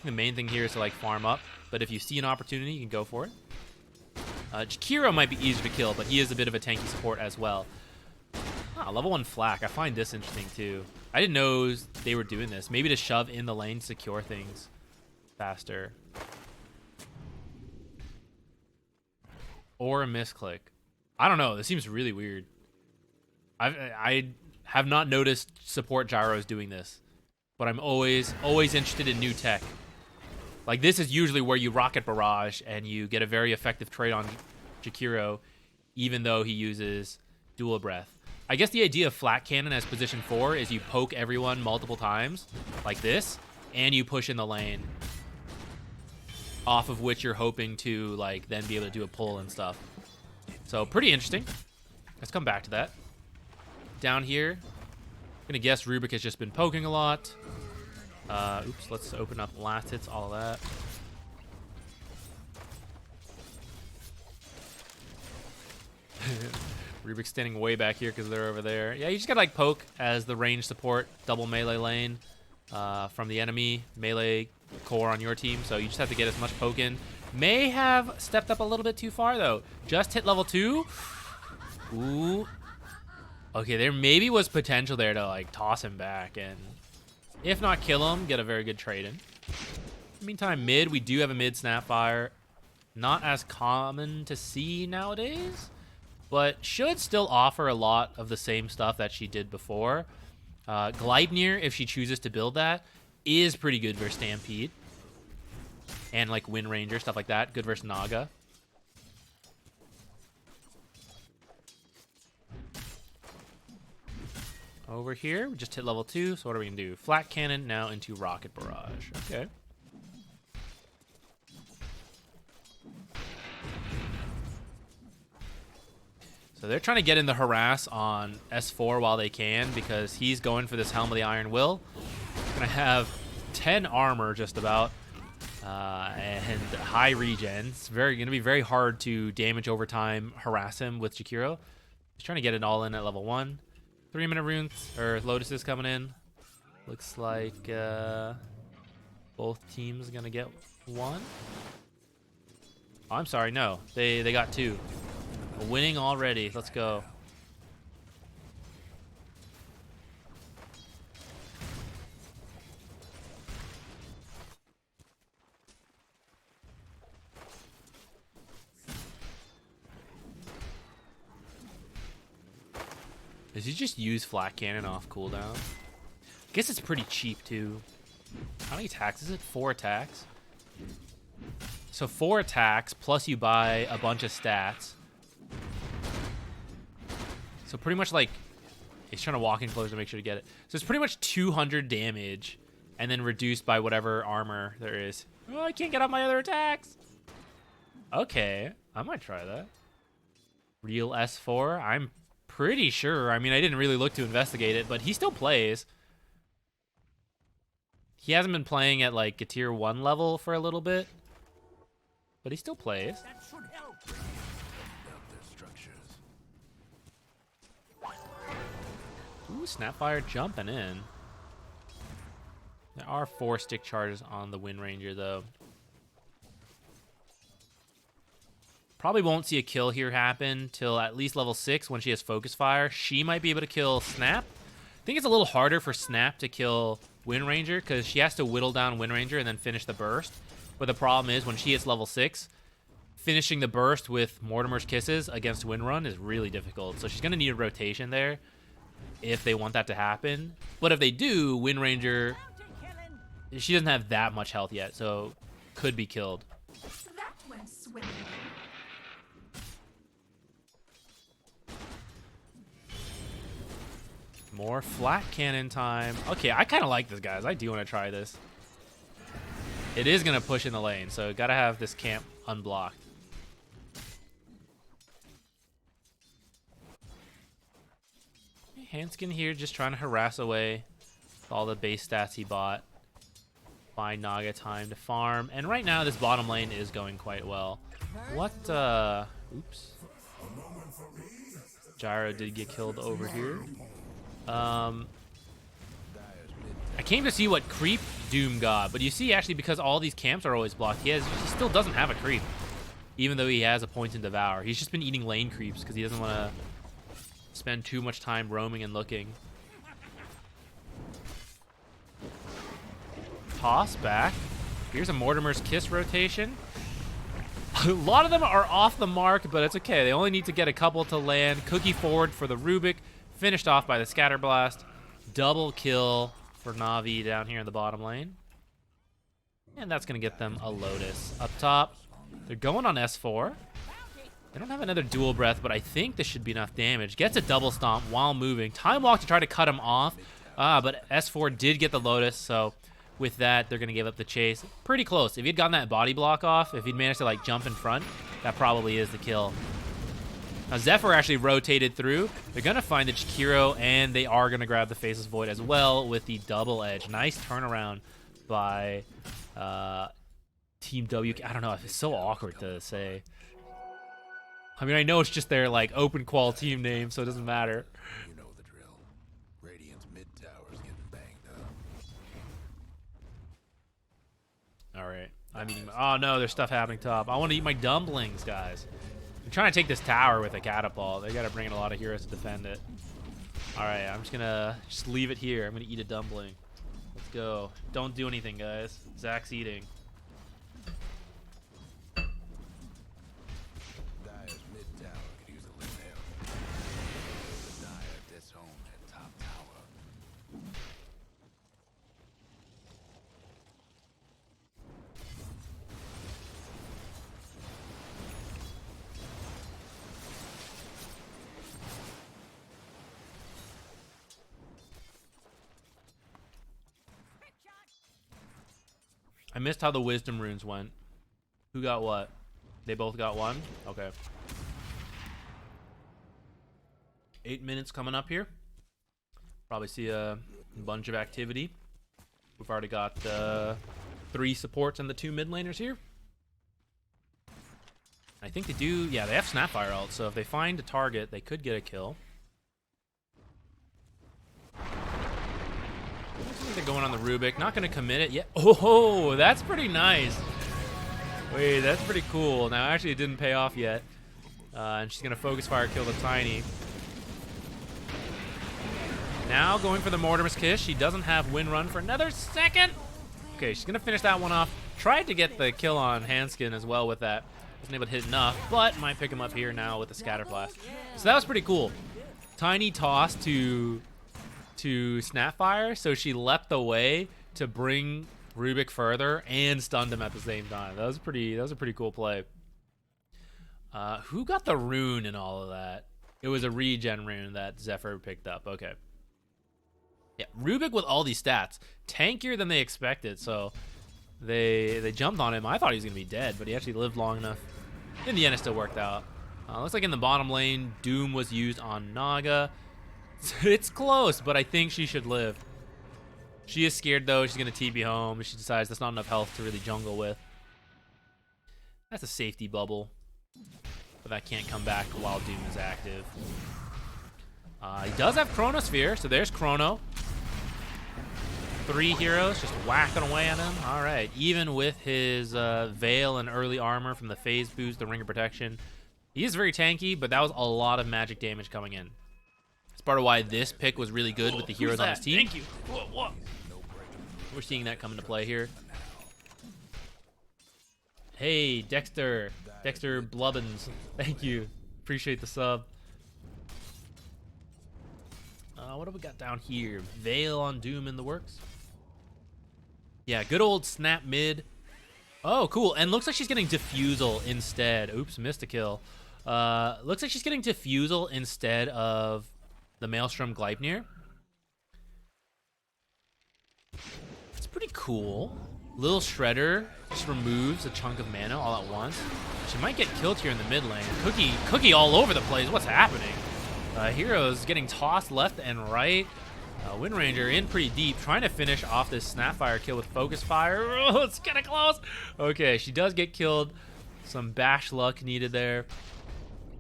The main thing here is to like farm up, but if you see an opportunity, you can go for it. Jakiro might be easier to kill, but he is a bit of a tanky support as well. Level 1 Flak. I find this interesting too. I didn't know they were doing this. Maybe to shove in the lane, secure things faster. Or a misclick. I don't know. This seems really weird. I have not noticed support gyros doing this, but I'm always interested in new tech. Like, this is usually where you rocket barrage and you get a very effective trade on Jakiro, even though he uses dual breath. I guess the idea of flat cannon as position 4 is you poke everyone multiple times, like this, and you push in the lane, off of which you're hoping to like then be able to do a pull and stuff. So pretty interesting. Let's come back to that. Down here, I'm gonna guess Rubik has just been poking a lot. Oops, let's open up last hits, all of that. Rubik's standing way back here because they're over there. Yeah, you just gotta like poke as the range support, double melee lane from the enemy, melee core on your team. So you just have to get as much poke in. May have stepped up a little bit too far though. Just hit level 2. Ooh. Okay, there maybe was potential there to like toss him back and if not kill him, get a very good trade in. In the meantime, mid, we do have a mid Snapfire. Not as common to see nowadays, but should still offer a lot of the same stuff that she did before. Gleipnir, if she chooses to build that, is pretty good versus Stampede. And like Wind Ranger, stuff like that. Good versus Naga. Over here, we just hit level 2, so what are we gonna do? Flat Cannon now into Rocket Barrage. Okay. So they're trying to get in the harass on S4 while they can because he's going for this Helm of the Iron Will. Gonna have 10 armor just about and high regen. It's gonna be very hard to damage over time, harass him with Jakiro. He's trying to get it all in at level 1. 3-minute runes or lotuses coming in. Looks like both teams gonna get 1. Oh, I'm sorry, no, they got 2. Winning already. Let's go. Does he just use Flat Cannon off cooldown? I guess it's pretty cheap too. How many attacks is it? 4 attacks. So 4 attacks plus you buy a bunch of stats. So pretty much like, he's trying to walk in close to make sure to get it. So it's pretty much 200 damage and then reduced by whatever armor there is. Oh, I can't get up my other attacks. Okay, I might try that. Real S4, I'm pretty sure. I mean, I didn't really look to investigate it, but he still plays. He hasn't been playing at like a tier 1 level for a little bit, but he still plays. That should help. Ooh, Snapfire jumping in. There are 4 stick charges on the Wind Ranger, though. Probably won't see a kill here happen till at least level 6 when she has Focus Fire. She might be able to kill Snap. I think it's a little harder for Snap to kill Wind Ranger because she has to whittle down Wind Ranger and then finish the burst. But the problem is when she hits level 6, finishing the burst with Mortimer's Kisses against Windrun is really difficult. So she's going to need a rotation there if they want that to happen. But if they do, Wind Ranger, she doesn't have that much health yet, so could be killed. That went swimmingly. More Flat Cannon time. Okay, I kind of like this, guys. I do want to try this. It is going to push in the lane, so got to have this camp unblocked. Hanskin here just trying to harass away with all the base stats he bought. Buy Naga time to farm. And right now, this bottom lane is going quite well. What, oops. Gyro did get killed over here. I came to see what creep Doom got, but you see actually because all these camps are always blocked, he still doesn't have a creep. Even though he has a Poison Devour. He's just been eating lane creeps because he doesn't want to spend too much time roaming and looking. Toss back. Here's a Mortimer's Kiss rotation. A lot of them are off the mark, but it's okay. They only need to get a couple to land. Cookie forward for the Rubik. Finished off by the Scatter Blast. Double kill for Na'Vi down here in the bottom lane. And that's going to get them a Lotus. Up top, they're going on S4. They don't have another dual breath, but I think this should be enough damage. Gets a double stomp while moving. Time walk to try to cut him off. But S4 did get the Lotus, so with that, they're going to give up the chase. Pretty close. If he'd gotten that body block off, if he'd managed to like jump in front, that probably is the kill. Now Zephyr actually rotated through. They're going to find the Chikiro, and they are going to grab the Faceless Void as well with the double edge. Nice turnaround by Team W. I don't know. It's so awkward to say. I mean, I know it's just their like open qual team name, so it doesn't matter. You know the drill. Radiant's mid tower's getting banged up. All right. I'm eating. Oh no, there's stuff happening top. I want to eat my dumplings, guys. I'm trying to take this tower with a catapult. They got to bring in a lot of heroes to defend it. All right, I'm just gonna leave it here. I'm gonna eat a dumpling. Let's go. Don't do anything, guys. Zach's eating. Dire's mid tower could use a little help. The Dire disown that top tower. I missed how the wisdom runes went. Who got what? They both got one? Okay. 8 minutes coming up here. Probably see a bunch of activity. We've already got 3 supports and the 2 mid laners here. I think they do, yeah, they have Snapfire ult, so if they find a target, they could get a kill. I think they're going on the Rubik. Not going to commit it yet. Oh, that's pretty nice. Wait, that's pretty cool. Now, actually, it didn't pay off yet. And she's going to focus fire kill the Tiny. Now going for the Mortimer's Kiss. She doesn't have win run for another second. Okay, she's going to finish that one off. Tried to get the kill on Handskin as well with that. Wasn't able to hit enough, but might pick him up here now with the Scatter Blast. So that was pretty cool. Tiny toss to Snapfire, so she leapt away to bring Rubik further and stunned him at the same time. That was a pretty cool play. Who got the rune and all of that? It was a regen rune that Zephyr picked up. Okay. Yeah, Rubik with all these stats, tankier than they expected. So they jumped on him. I thought he was gonna be dead, but he actually lived long enough. In the end, it still worked out. Looks like in the bottom lane, Doom was used on Naga. It's close, but I think she should live. She is scared, though. She's going to TP home. She decides that's not enough health to really jungle with. That's a safety bubble. But that can't come back while Doom is active. He does have Chronosphere, so there's Chrono. 3 heroes just whacking away at him. All right. Even with his Veil and early armor from the phase boost, the Ring of Protection, he is very tanky, but that was a lot of magic damage coming in. It's part of why this pick was really good with the heroes on his team. Thank you. Whoa. We're seeing that come into play here. Hey, Dexter Blubbins. Thank you. Appreciate the sub. What do we got down here? Veil on Doom in the works. Yeah, good old snap mid. Oh, cool. And looks like she's getting Diffusal instead. Oops, missed a kill. Looks like she's getting Diffusal instead of the Maelstrom Gleipnir. It's pretty cool. Little Shredder just removes a chunk of mana all at once. She might get killed here in the mid lane. Cookie all over the place. What's happening? Heroes getting tossed left and right. Wind Ranger in pretty deep, trying to finish off this Snapfire kill with Focus Fire. Oh, it's kind of close. Okay, she does get killed. Some bash luck needed there.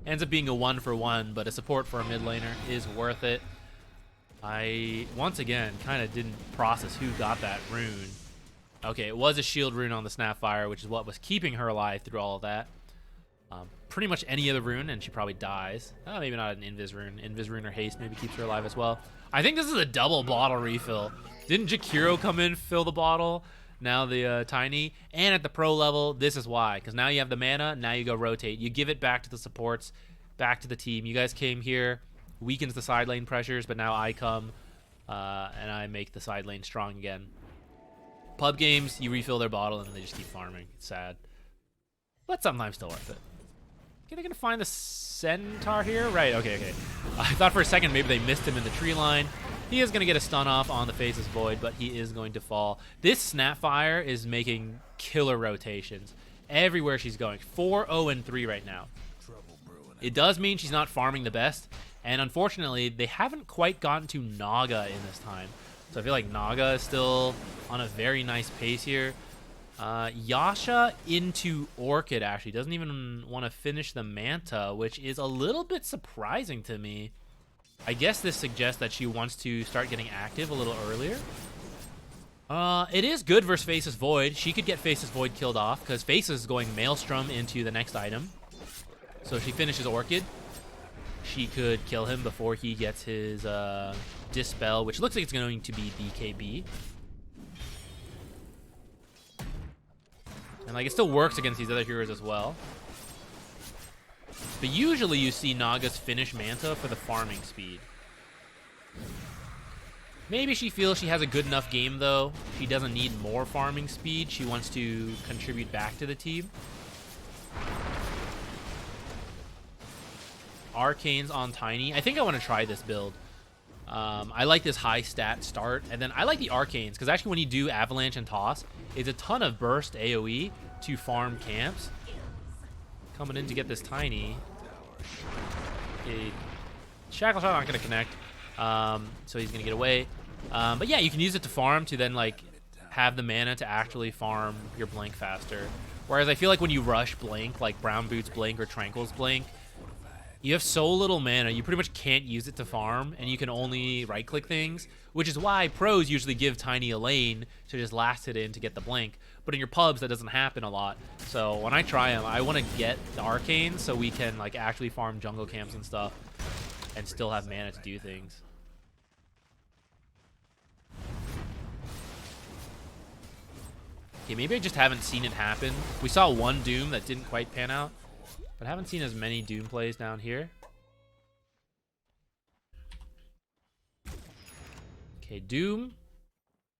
Ends up being a 1-for-1, but a support for a mid laner is worth it. I, once again, kind of didn't process who got that rune. Okay, it was a shield rune on the Snapfire, which is what was keeping her alive through all of that. Pretty much any other rune, and she probably dies. Maybe not an Invis rune. Invis rune or haste maybe keeps her alive as well. I think this is a double bottle refill. Didn't Jakiro come in, fill the bottle? Now the Tiny. And at the pro level, this is why. Because now you have the mana, now you go rotate. You give it back to the supports, back to the team. You guys came here, weakens the side lane pressures, but now I come and I make the side lane strong again. Pub games, you refill their bottle and they just keep farming. It's sad. But sometimes still worth it. Okay, they're going to find the Centaur here? Right, okay. I thought for a second maybe they missed him in the tree line. He is going to get a stun off on the Faceless Void, but he is going to fall. This Snapfire is making killer rotations everywhere she's going. 4-0-3 right now. It does mean she's not farming the best, and unfortunately, they haven't quite gotten to Naga in this time. So I feel like Naga is still on a very nice pace here. Yasha into Orchid, actually. Doesn't even want to finish the Manta, which is a little bit surprising to me. I guess this suggests that she wants to start getting active a little earlier. It is good versus Faceless Void. She could get Faceless Void killed off, because Faceless is going Maelstrom into the next item. So if she finishes Orchid, she could kill him before he gets his Dispel, which looks like it's going to be BKB. And like it still works against these other heroes as well. But usually you see Naga's finish Manta for the farming speed. Maybe she feels she has a good enough game though. She doesn't need more farming speed. She wants to contribute back to the team. Arcanes on Tiny. I think I want to try this build. I like this high stat start, and then I like the Arcanes, because actually when you do Avalanche and Toss, it's a ton of burst AoE to farm camps. Coming in to get this Tiny. Okay. Shackle Shot not going to connect, so he's going to get away. But yeah, you can use it to farm to then like have the mana to actually farm your Blink faster. Whereas I feel like when you rush Blink, like Brown Boots Blink or Tranquil's Blink, you have so little mana, you pretty much can't use it to farm, and you can only right-click things, which is why pros usually give Tiny a lane to just last it in to get the Blink. But in your pubs, that doesn't happen a lot. So when I try them, I want to get the Arcane so we can like actually farm jungle camps and stuff and still have mana to do things. Okay, maybe I just haven't seen it happen. We saw one Doom that didn't quite pan out, but I haven't seen as many Doom plays down here. Okay, Doom.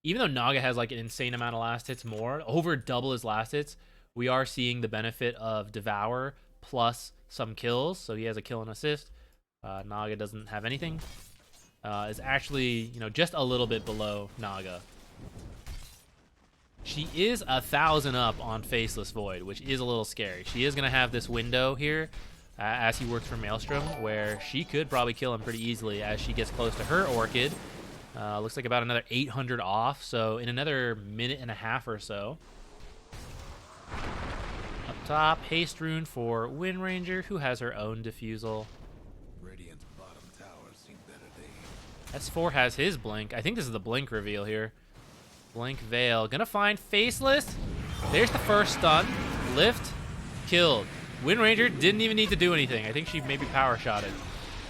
Even though Naga has like an insane amount of last hits more, over double his last hits, we are seeing the benefit of Devour plus some kills. So he has a kill and assist. Naga doesn't have anything. Is actually, you know, just a little bit below Naga. She is 1,000 up on Faceless Void, which is a little scary. She is going to have this window here as he works for Maelstrom, where she could probably kill him pretty easily as she gets close to her Orchid. Looks like about another 800 off, so in another minute and a half or so. Up top, Haste Rune for Wind Ranger, who has her own Diffusal. Radiant's bottom tower seen better days. S4 has his Blink. I think this is the Blink reveal here. Blink Veil. Gonna find Faceless. There's the first stun. Lift. Killed. Wind Ranger didn't even need to do anything. I think she maybe power shotted.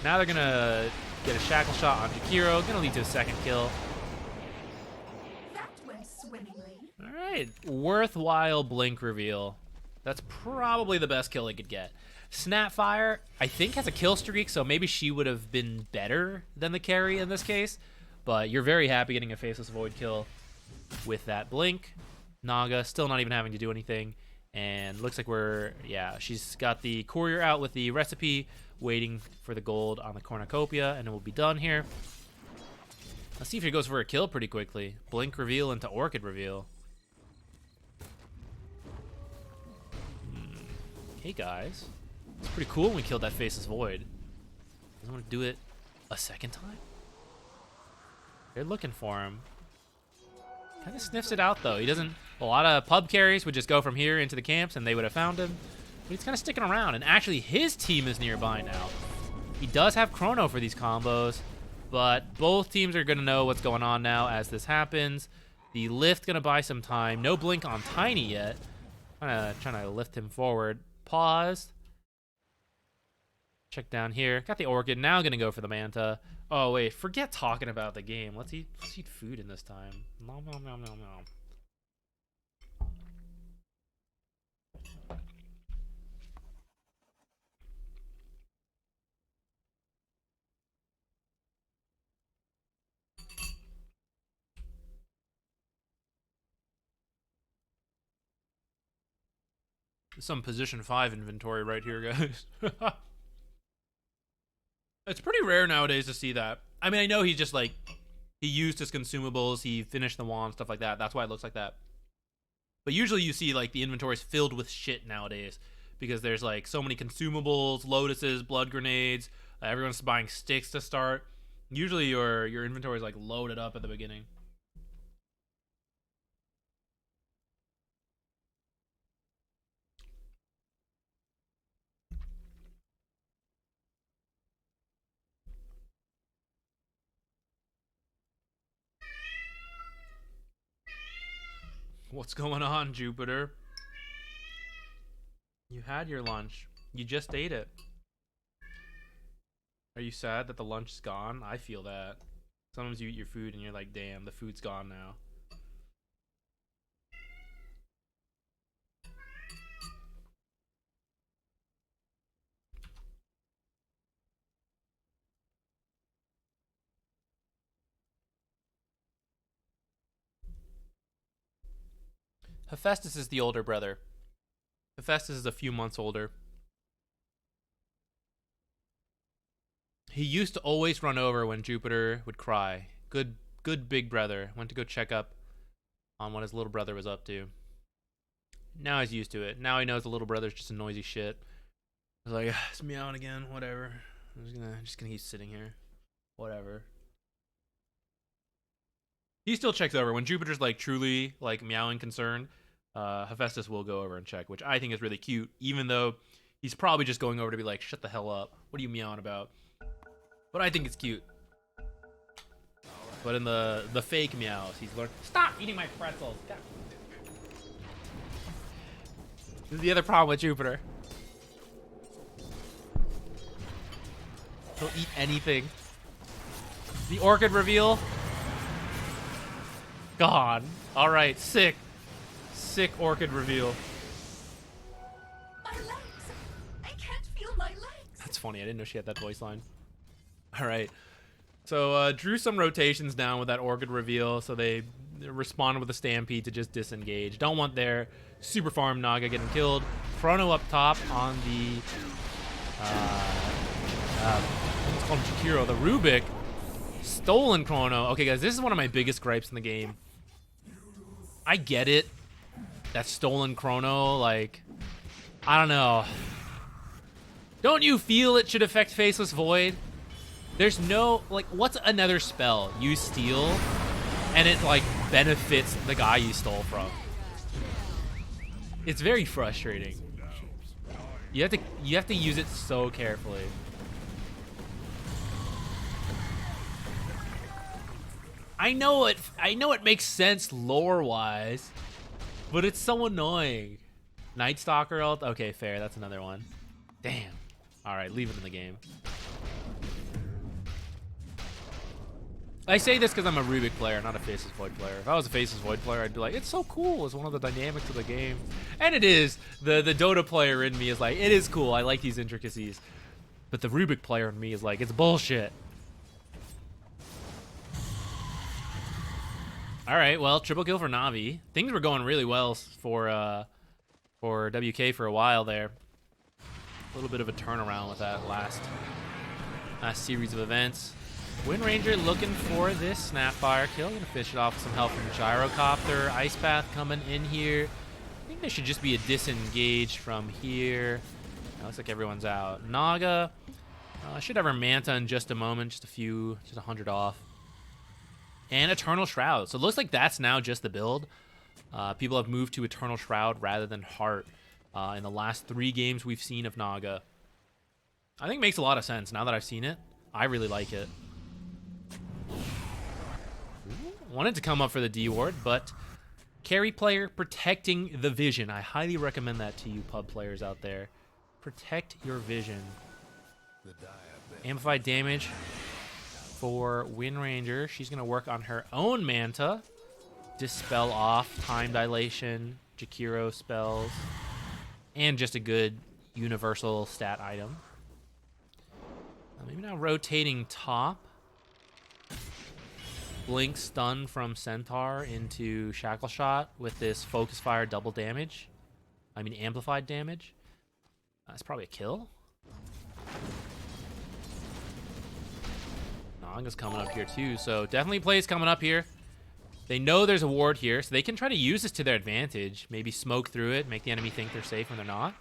Now they're gonna get a Shackle Shot on Jakiro. Gonna lead to a second kill. That went swimmingly. Alright. Worthwhile Blink reveal. That's probably the best kill they could get. Snapfire, I think, has a kill streak, so maybe she would have been better than the carry in this case. But you're very happy getting a Faceless Void kill with that Blink. Naga still not even having to do anything. And looks like yeah, she's got the courier out with the recipe, waiting for the gold on the cornucopia, and it will be done here. Let's see if he goes for a kill pretty quickly. Blink reveal into Orchid reveal. Hey guys, it's pretty cool when we killed that Faceless Void. Doesn't want to do it a second time? They're looking for him. Kind of sniffs it out though. He doesn't. A lot of pub carries would just go from here into the camps and they would have found him. But he's kind of sticking around, and actually his team is nearby now. He does have Chrono for these combos, but both teams are going to know what's going on now as this happens. The lift going to buy some time. No Blink on Tiny yet. Trying to lift him forward. Pause. Check down here. Got the Orchid. Now going to go for the Manta. Oh, wait. Forget talking about the game. Let's eat food in this time. Nom, nom, nom, nom, nom. Some position 5 inventory right here, guys. It's pretty rare nowadays to see that. I mean, I know he's just like He used his consumables, he finished the wand, stuff like that. That's why it looks like that. But usually you see like the inventory's filled with shit nowadays because there's like so many consumables, lotuses, blood grenades. Everyone's buying sticks to start. Usually your inventory is like loaded up at the beginning. What's going on, Jupiter? You had your lunch. You just ate it. Are you sad that the lunch is gone? I feel that. Sometimes you eat your food and you're like, damn, the food's gone now. Hephaestus is the older brother. Hephaestus is a few months older. He used to always run over when Jupiter would cry. Good big brother. Went to go check up on what his little brother was up to. Now he's used to it. Now he knows the little brother's just a noisy shit. He's like, it's meowing again, whatever. I'm just gonna keep sitting here. Whatever. He still checks over. When Jupiter's like truly like meowing concerned, Hephaestus will go over and check, which I think is really cute, even though he's probably just going over to be like, shut the hell up. What are you meowing about? But I think it's cute. But in the fake meows, he's learned, stop eating my pretzels. God. This is the other problem with Jupiter. He'll eat anything. The orchid reveal. Gone. Alright, sick. Sick orchid reveal. My legs! I can't feel my legs! That's funny, I didn't know she had that voice line. Alright. So, drew some rotations down with that orchid reveal, so they responded with a stampede to just disengage. Don't want their super farm Naga getting killed. Chrono up top on the... what's called Jakiro, the Rubik. Stolen Chrono. Okay, guys, this is one of my biggest gripes in the game. I get it. That stolen Chrono, like... I don't know. Don't you feel it should affect Faceless Void? There's no... Like, what's another spell? You steal, and it, like, benefits the guy you stole from. It's very frustrating. You have to use it so carefully. I know it makes sense lore-wise, but it's so annoying. Night Stalker ult? Okay, fair. That's another one. Damn. All right, leave it in the game. I say this because I'm a Rubik player, not a Faceless Void player. If I was a Faceless Void player, I'd be like, it's so cool. It's one of the dynamics of the game. And it is. The Dota player in me is like, it is cool. I like these intricacies. But the Rubik player in me is like, it's bullshit. All right, well, triple kill for Navi. Things were going really well for WK for a while there. A little bit of a turnaround with that last series of events. Wind Ranger looking for this Snapfire kill. Gonna fish it off with some help from Gyrocopter. Ice Path coming in here. I think there should just be a disengage from here. Looks like everyone's out. Naga should have her Manta in just a moment. Just 100 off. And Eternal Shroud. So it looks like that's now just the build. People have moved to Eternal Shroud rather than Heart in the last 3 games we've seen of Naga. I think it makes a lot of sense now that I've seen it. I really like it. Wanted to come up for the D ward, but carry player protecting the vision. I highly recommend that to you pub players out there. Protect your vision. Amplified damage for Wind Ranger. She's going to work on her own Manta. Dispel off, time dilation, Jakiro spells, and just a good universal stat item. Maybe now rotating top. Blink stun from Centaur into Shackle Shot with this Focus Fire double damage. I mean amplified damage. That's probably a kill. Naga's coming up here too, so definitely plays coming up here. They know there's a ward here, so they can try to use this to their advantage. Maybe smoke through it, make the enemy think they're safe when they're not.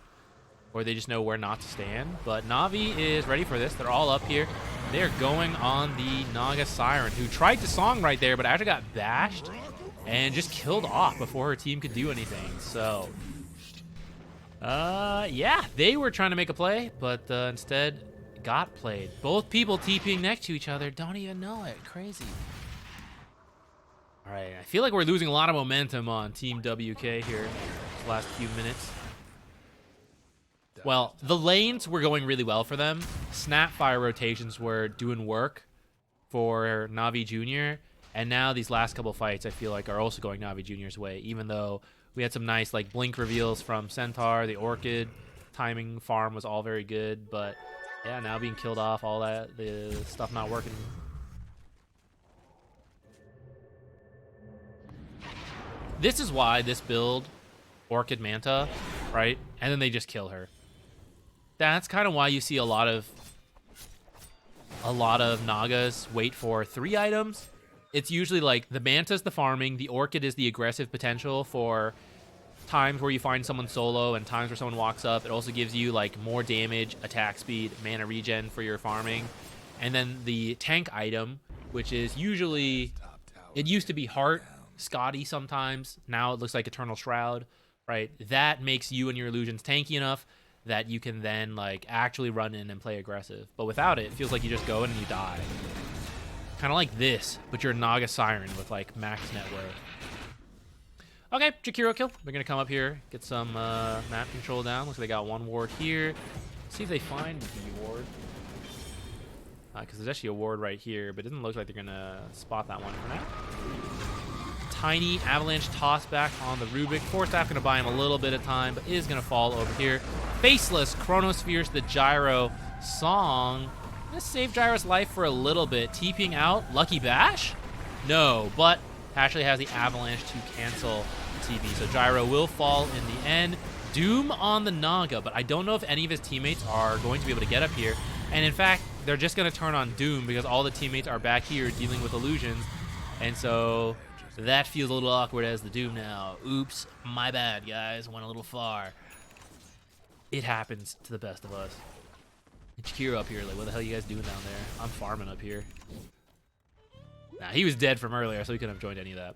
Or they just know where not to stand. But Na'Vi is ready for this. They're all up here. They're going on the Naga Siren, who tried to song right there, but actually got bashed and just killed off before her team could do anything. So, yeah, they were trying to make a play, but instead got played. Both people TPing next to each other, don't even know it. Crazy. All right, I feel like we're losing a lot of momentum on Team WK here these last few minutes. Well, the lanes were going really well for them. Snapfire rotations were doing work for Na'Vi Jr. And now these last couple fights, I feel like, are also going Na'Vi Jr.'s way, even though we had some nice like blink reveals from Centaur, the Orchid. Timing farm was all very good, but yeah, now being killed off, all that, the stuff not working. This is why this build, Orchid Manta, right? And then they just kill her. That's kind of why you see a lot of Nagas wait for 3 items. It's usually like the Manta's the farming, the Orchid is the aggressive potential for times where you find someone solo and times where someone walks up. It also gives you like more damage, attack speed, mana regen for your farming. And then the tank item, which is usually, it used to be Heart, Scotty sometimes. Now it looks like Eternal Shroud, right? That makes you and your illusions tanky enough that you can then like actually run in and play aggressive. But without it, it feels like you just go in and you die. Kind of like this, but you're Naga Siren with like max net worth. Okay, Jakiro kill. They're gonna come up here, get some map control down. Looks like they got 1 ward here. See if they find the ward. Because there's actually a ward right here, but it doesn't look like they're gonna spot that one for now. Tiny avalanche toss back on the Rubik. Force Staff gonna buy him a little bit of time, but is gonna fall over here. Faceless Chronospheres the Gyro song. Gonna save Gyro's life for a little bit. TPing out. Lucky Bash? No, but actually has the avalanche to cancel the TP. So Gyro will fall in the end. Doom on the Naga, but I don't know if any of his teammates are going to be able to get up here. And in fact, they're just gonna turn on Doom because all the teammates are back here dealing with illusions. And so that feels a little awkward as the Doom now. Oops, my bad, guys. Went a little far. It happens to the best of us. And Shakira up here, like, what the hell are you guys doing down there? I'm farming up here. Nah, he was dead from earlier, so he couldn't have joined any of that.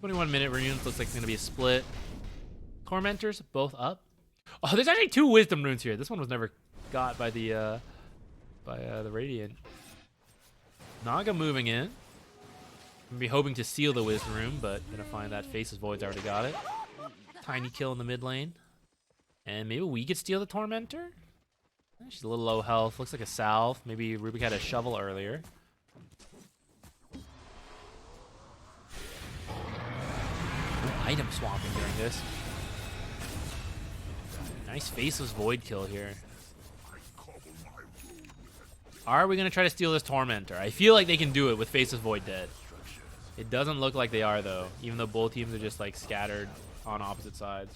21-minute runes. Looks like it's going to be a split. Tormentors, both up. Oh, there's actually 2 Wisdom runes here. This one was never got by the Radiant. Naga moving in. I'm be hoping to seal the Wisdom rune, but gonna find that Faceless Void's already got it. Tiny kill in the mid lane. And maybe we could steal the Tormentor? She's a little low health. Looks like a salve. Maybe Rubik had a shovel earlier. Ooh, item swapping during this. Nice Faceless Void kill here. Are we going to try to steal this Tormentor? I feel like they can do it with Faceless Void dead. It doesn't look like they are, though, even though both teams are just like scattered on opposite sides.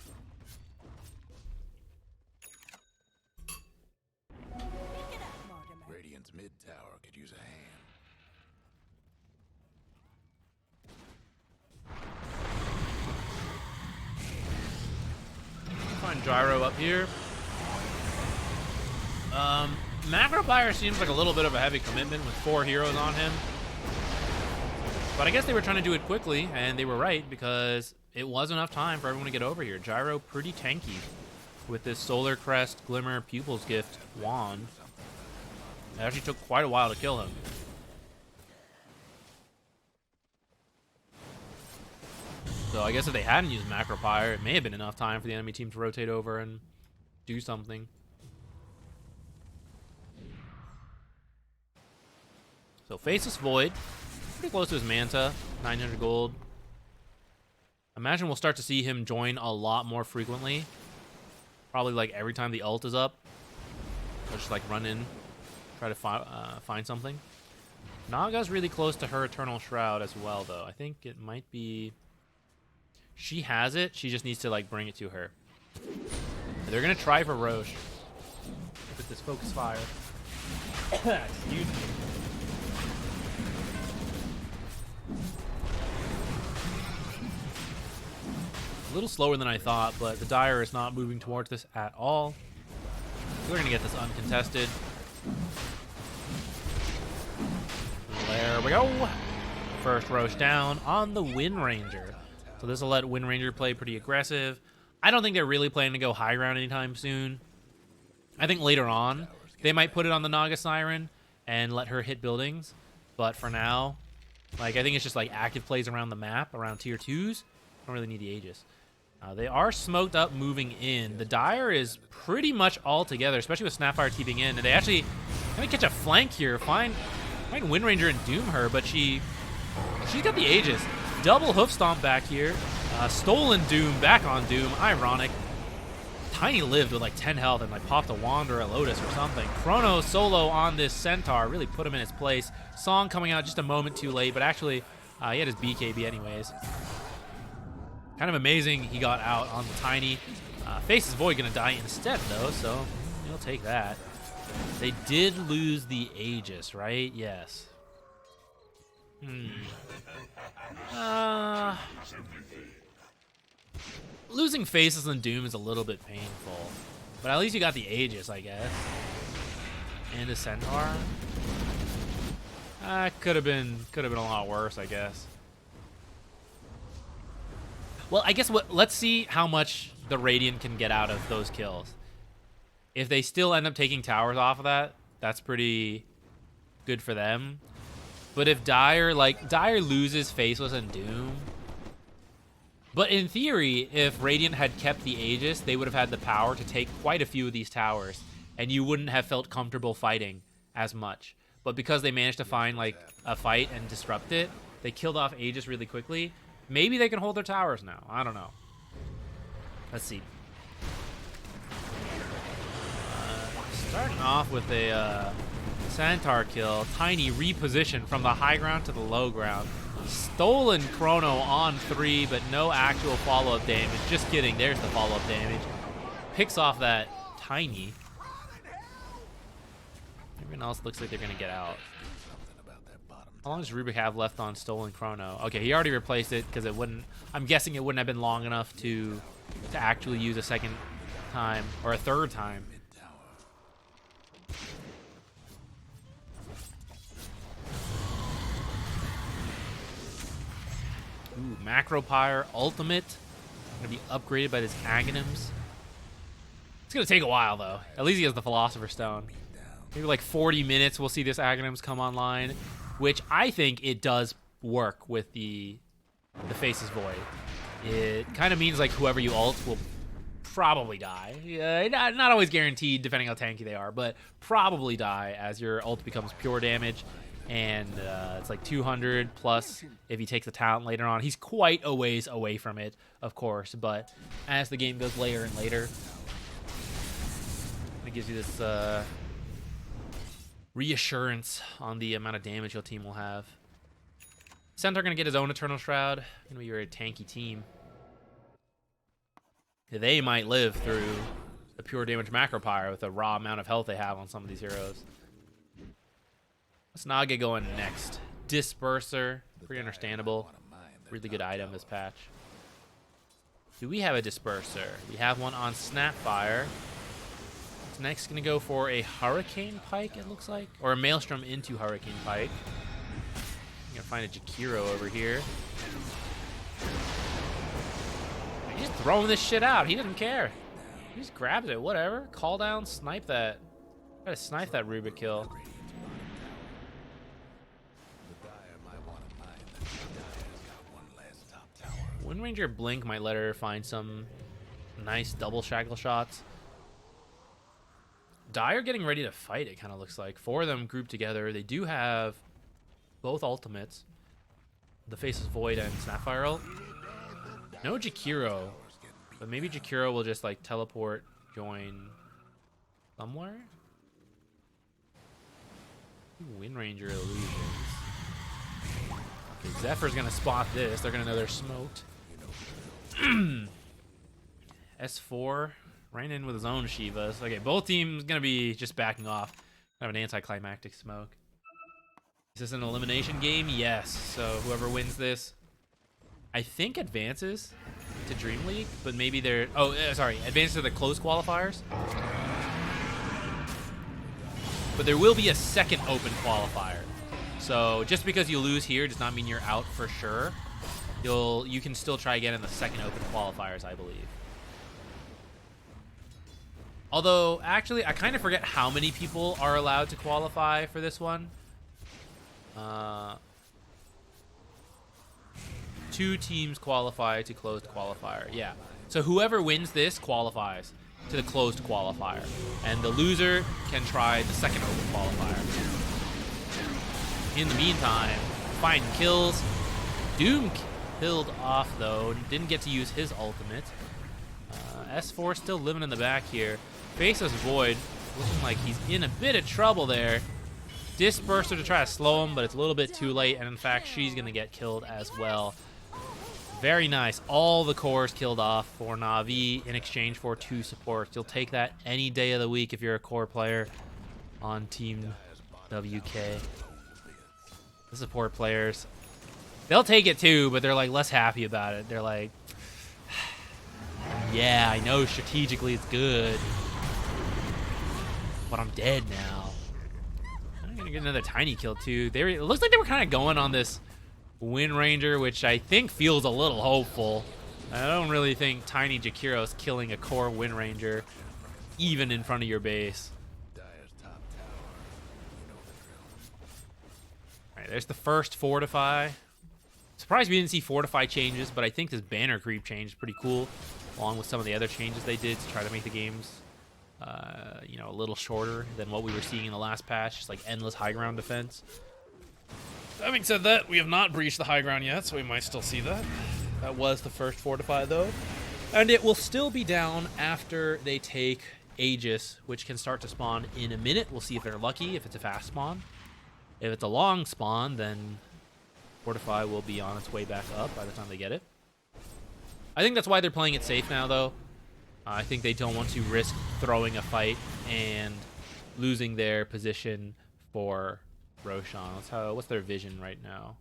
Radiant's mid tower could use a hand. Find Gyro up here. Macro Fire seems like a little bit of a heavy commitment with 4 heroes on him. But I guess they were trying to do it quickly, and they were right because it was enough time for everyone to get over here. Gyro pretty tanky with this Solar Crest Glimmer Pupil's Gift wand. It actually took quite a while to kill him. So I guess if they hadn't used Macro Fire, it may have been enough time for the enemy team to rotate over and do something. So Faceless Void, pretty close to his Manta, 900 gold. Imagine we'll start to see him join a lot more frequently. Probably like every time the ult is up. He'll just like run in, try to find something. Naga's really close to her Eternal Shroud as well, though. I think it might be... She has it, she just needs to like bring it to her. They're gonna try for Roche with this Focus Fire. Excuse me. A little slower than I thought, but the Dire is not moving towards this at all. We're going to get this uncontested. There we go. First roast down on the Wind Ranger. So this will let Wind Ranger play pretty aggressive. I don't think they're really planning to go high ground anytime soon. I think later on, they might put it on the Naga Siren and let her hit buildings. But for now, like, I think it's just like active plays around the map, around tier 2s. Don't really need the Aegis. They are smoked up moving in. The Dire is pretty much all together, especially with Snapfire TPing in. And they actually kind of catch a flank here. Find Wind Ranger and doom her, but she's got the Aegis. Double hoof stomp back here. Stolen doom back on doom. Ironic. Tiny lived with like 10 health and like popped a wand or a lotus or something. Chrono solo on this centaur really put him in his place. Song coming out just a moment too late, but actually he had his BKB anyways. Kind of amazing he got out on the Tiny. Face's Void gonna die instead though, so he'll take that. They did lose the Aegis, right? Yes. Losing Faces and Doom is a little bit painful, but at least you got the Aegis, I guess. And a Centaur. Could have been a lot worse, I guess. Well, I guess let's see how much the Radiant can get out of those kills. If they still end up taking towers off of that, that's pretty good for them. But if Dire loses Faceless and Doom, but in theory, if Radiant had kept the Aegis, they would have had the power to take quite a few of these towers, and you wouldn't have felt comfortable fighting as much. But because they managed to find like a fight and disrupt it, they killed off Aegis really quickly. Maybe they can hold their towers now. I don't know. Let's see. Starting off with a Centaur kill. Tiny reposition from the high ground to the low ground. Stolen Chrono on 3, but no actual follow-up damage. Just kidding. There's the follow-up damage. Picks off that Tiny. Everyone else looks like they're going to get out. How long does Rubik have left on Stolen Chrono? Okay, he already replaced it because it wouldn't... I'm guessing it wouldn't have been long enough to actually use a second time or a third time. Ooh, Macropyre Ultimate. Going to be upgraded by this Aghanims. It's going to take a while, though. At least he has the Philosopher's Stone. Maybe like 40 minutes we'll see this Aghanims come online, which I think it does work with the Face's Void. It kind of means like whoever you ult will probably die. Not always guaranteed, depending how tanky they are, but probably die as your ult becomes pure damage. And it's like 200 plus if he takes the talent later on. He's quite a ways away from it, of course, but as the game goes later and later, it gives you this reassurance on the amount of damage your team will have. Centaur gonna get his own Eternal Shroud. Gonna be your tanky team. They might live through the pure damage Macropyre with the raw amount of health they have on some of these heroes. What's Naga going next? Disperser. Pretty understandable. Really good item this patch. Do we have a Disperser? We have one on Snapfire. What's next? Gonna go for a Hurricane Pike, it looks like. Or a Maelstrom into Hurricane Pike. I'm gonna find a Jakiro over here. He's just throwing this shit out. He doesn't care. He just grabs it. Whatever. Call down. Snipe that. Try to snipe that Rubik kill. Wind Ranger Blink might let her find some nice double shackle shots. Dire getting ready to fight, it kind of looks like. 4 of them grouped together. They do have both ultimates. The Face's Void and Snapfire ult. No Jakiro. But maybe Jakiro will just like teleport, join somewhere? Wind Ranger illusions. Okay, Zephyr's gonna spot this. They're gonna know they're smoked. S4 ran in with his own Shivas. Okay, both teams gonna be just backing off. I have an anticlimactic smoke. Is this an elimination game? Yes. So whoever wins this, I think advances to DreamLeague, but maybe they're... Oh, sorry. Advances to the closed qualifiers. But there will be a second open qualifier. So just because you lose here does not mean you're out for sure. You can still try again in the second open qualifiers, I believe. Although, actually, I kind of forget how many people are allowed to qualify for this one. 2 teams qualify to closed qualifier. Yeah. So whoever wins this qualifies to the closed qualifier. And the loser can try the second open qualifier. In the meantime, finding kills. Doom killed off, though. Didn't get to use his ultimate. S4 still living in the back here. Faceless Void looking like he's in a bit of trouble there. Disperser to try to slow him, but it's a little bit too late. And in fact, she's going to get killed as well. Very nice. All the cores killed off for Na'Vi in exchange for 2 supports. You'll take that any day of the week if you're a core player on Team WK. The support players, they'll take it too, but they're like less happy about it. They're like, yeah, I know strategically it's good, but I'm dead now. I'm gonna get another tiny kill too. It looks like they were kind of going on this Wind Ranger, which I think feels a little hopeful. I don't really think Tiny Jakiro's killing a core Wind Ranger, even in front of your base. All right, there's the first Fortify. Surprised we didn't see Fortify changes, but I think this banner creep change is pretty cool, along with some of the other changes they did to try to make the games, a little shorter than what we were seeing in the last patch, just like endless high ground defense. Having said that, we have not breached the high ground yet, so we might still see that. That was the first Fortify, though. And it will still be down after they take Aegis, which can start to spawn in a minute. We'll see if they're lucky, if it's a fast spawn. If it's a long spawn, then Fortify will be on its way back up by the time they get it. I think that's why they're playing it safe now, though. I think they don't want to risk throwing a fight and losing their position for Roshan. What's their vision right now?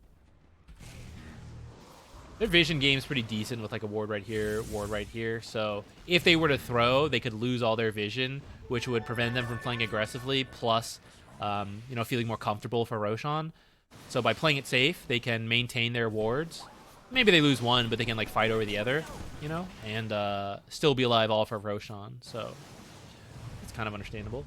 Their vision game's pretty decent with like a ward right here. So if they were to throw, they could lose all their vision, which would prevent them from playing aggressively, plus, feeling more comfortable for Roshan. So by playing it safe, they can maintain their wards. Maybe they lose one, but they can like fight over the other, and still be alive all for Roshan. So it's kind of understandable.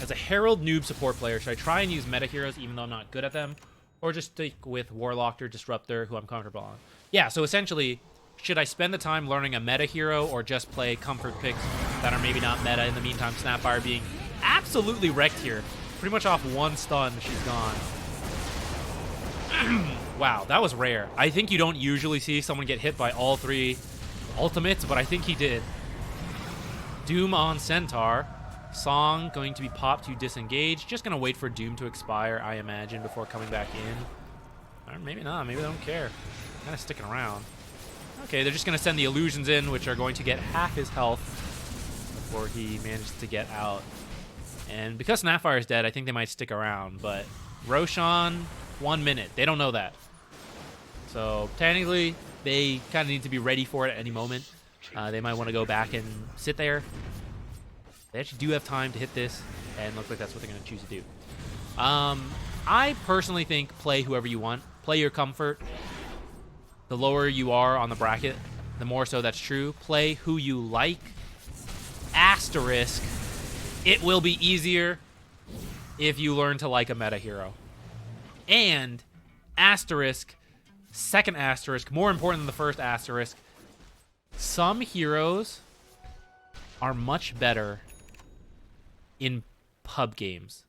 As a Herald noob support player, should I try and use meta heroes even though I'm not good at them? Or just stick with Warlock or Disruptor, who I'm comfortable on? Yeah, so essentially, should I spend the time learning a meta hero or just play comfort picks that are maybe not meta in the meantime? Snapfire being absolutely wrecked here. Pretty much off one stun, she's gone. Wow, that was rare. I think you don't usually see someone get hit by all 3 ultimates, but I think he did. Doom on Centaur. Song going to be popped to disengage. Just going to wait for Doom to expire, I imagine, before coming back in. Or maybe not. Maybe they don't care. Kind of sticking around. Okay, they're just going to send the illusions in, which are going to get half his health before he manages to get out. And because Snapfire is dead, I think they might stick around. But Roshan, 1 minute. They don't know that. So technically, they kind of need to be ready for it at any moment. They might want to go back and sit there. They actually do have time to hit this, and looks like that's what they're going to choose to do. I personally think play whoever you want. Play your comfort. The lower you are on the bracket, the more so that's true. Play who you like. Asterisk, it will be easier if you learn to like a meta hero. And asterisk, second asterisk, more important than the first asterisk, some heroes are much better in pub games,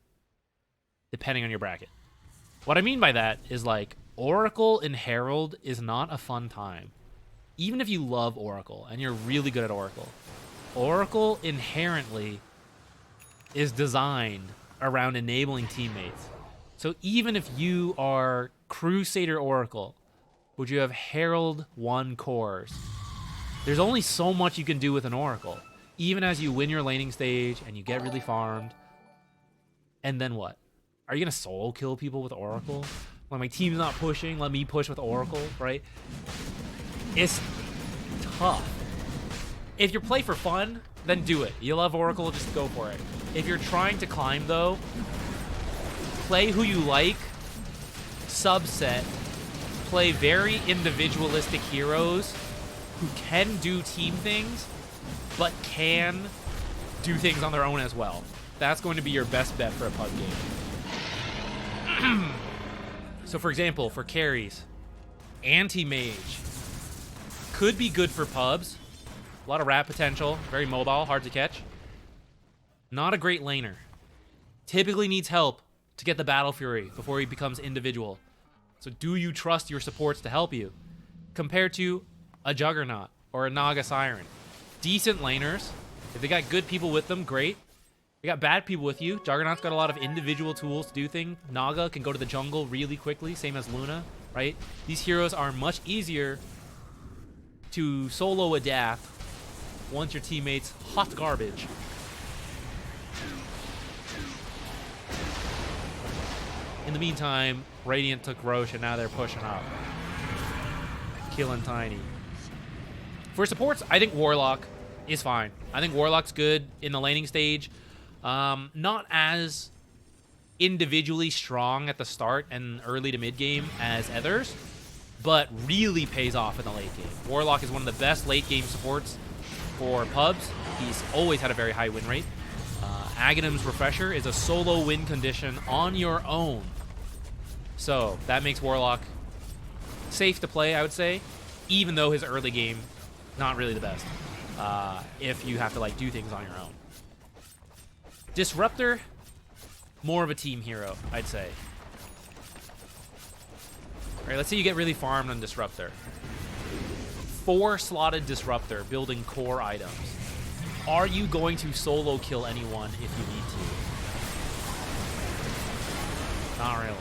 depending on your bracket. What I mean by that is like Oracle and Herald is not a fun time. Even if you love Oracle and you're really good at Oracle, Oracle inherently is designed around enabling teammates. So even if you are Crusader Oracle, would you have Herald 1 cores? There's only so much you can do with an Oracle. even as you win your laning stage and you get really farmed, and then what? Are you gonna solo kill people with Oracle? Like, my team's not pushing, let me push with Oracle, right? It's tough. If you play for fun, then do it. You love Oracle, just go for it. If you're trying to climb, though, play who you like, subset, play very individualistic heroes who can do team things, but can do things on their own as well. That's going to be your best bet for a pub game. So, for example, for carries, anti-mage could be good for pubs. A lot of rat potential, very mobile, hard to catch. Not a great laner. Typically needs help to get the Battle Fury before he becomes individual. So do you trust your supports to help you? Compared to a Juggernaut or a Naga Siren. Decent laners. If they got good people with them, great. If you got bad people with you, Juggernaut's got a lot of individual tools to do things. Naga can go to the jungle really quickly, same as Luna, right? These heroes are much easier to solo adapt once your teammate's hot garbage. In the meantime, Radiant took Roche and now they're pushing up. Killing Tiny. For supports, I think Warlock is fine. I think Warlock's good in the laning stage. Not as individually strong at the start and early to mid game as others, but really pays off in the late game. Warlock is one of the best late game supports for pubs. He's always had a very high win rate. Aghanim's Refresher is a solo win condition on your own. So that makes Warlock safe to play, I would say, even though his early game, not really the best. If you have to like do things on your own. Disruptor, more of a team hero, I'd say. All right, let's say you get really farmed on Disruptor. 4-slotted Disruptor building core items. Are you going to solo kill anyone if you need to? Not really.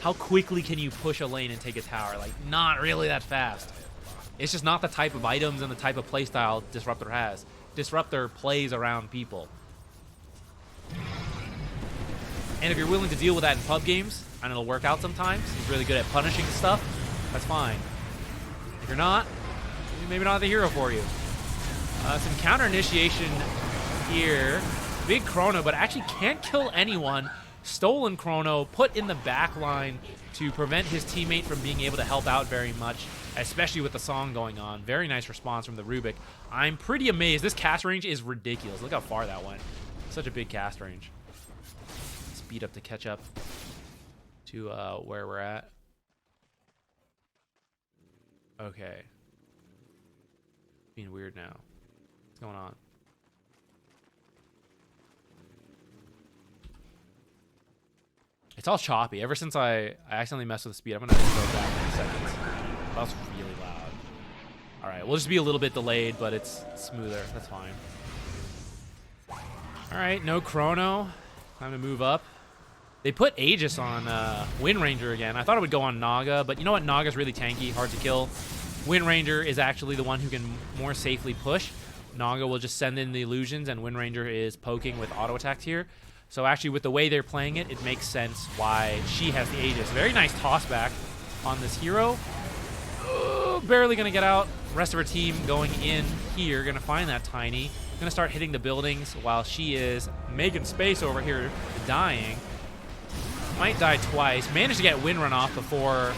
How quickly can you push a lane and take a tower? Like, not really that fast. It's just not the type of items and the type of playstyle Disruptor has. Disruptor plays around people. And if you're willing to deal with that in pub games, and it'll work out sometimes, he's really good at punishing stuff, that's fine. If you're not, maybe not the hero for you. Some counter initiation here. Big Chrono, but actually can't kill anyone. Stolen Chrono, put in the back line to prevent his teammate from being able to help out very much, especially with the song going on. Very nice response from the Rubik. I'm pretty amazed. This cast range is ridiculous. Look how far that went. Such a big cast range. Speed up to catch up to where we're at. Okay. Being weird now. What's going on? It's all choppy. Ever since I accidentally messed with the speed, I'm gonna go back in seconds. That was really loud. All right, we'll just be a little bit delayed, but it's smoother. That's fine. All right, no Chrono. Time to move up. They put Aegis on Wind Ranger again. I thought it would go on Naga, but you know what? Naga's really tanky, hard to kill. Wind Ranger is actually the one who can more safely push. Naga will just send in the illusions, and Wind Ranger is poking with auto attacks here. So actually, with the way they're playing it, it makes sense why she has the Aegis. Very nice toss back on this hero. Barely going to get out. Rest of her team going in here. Going to find that Tiny. Going to start hitting the buildings while she is making space over here, dying. Might die twice. Managed to get Wind Run off before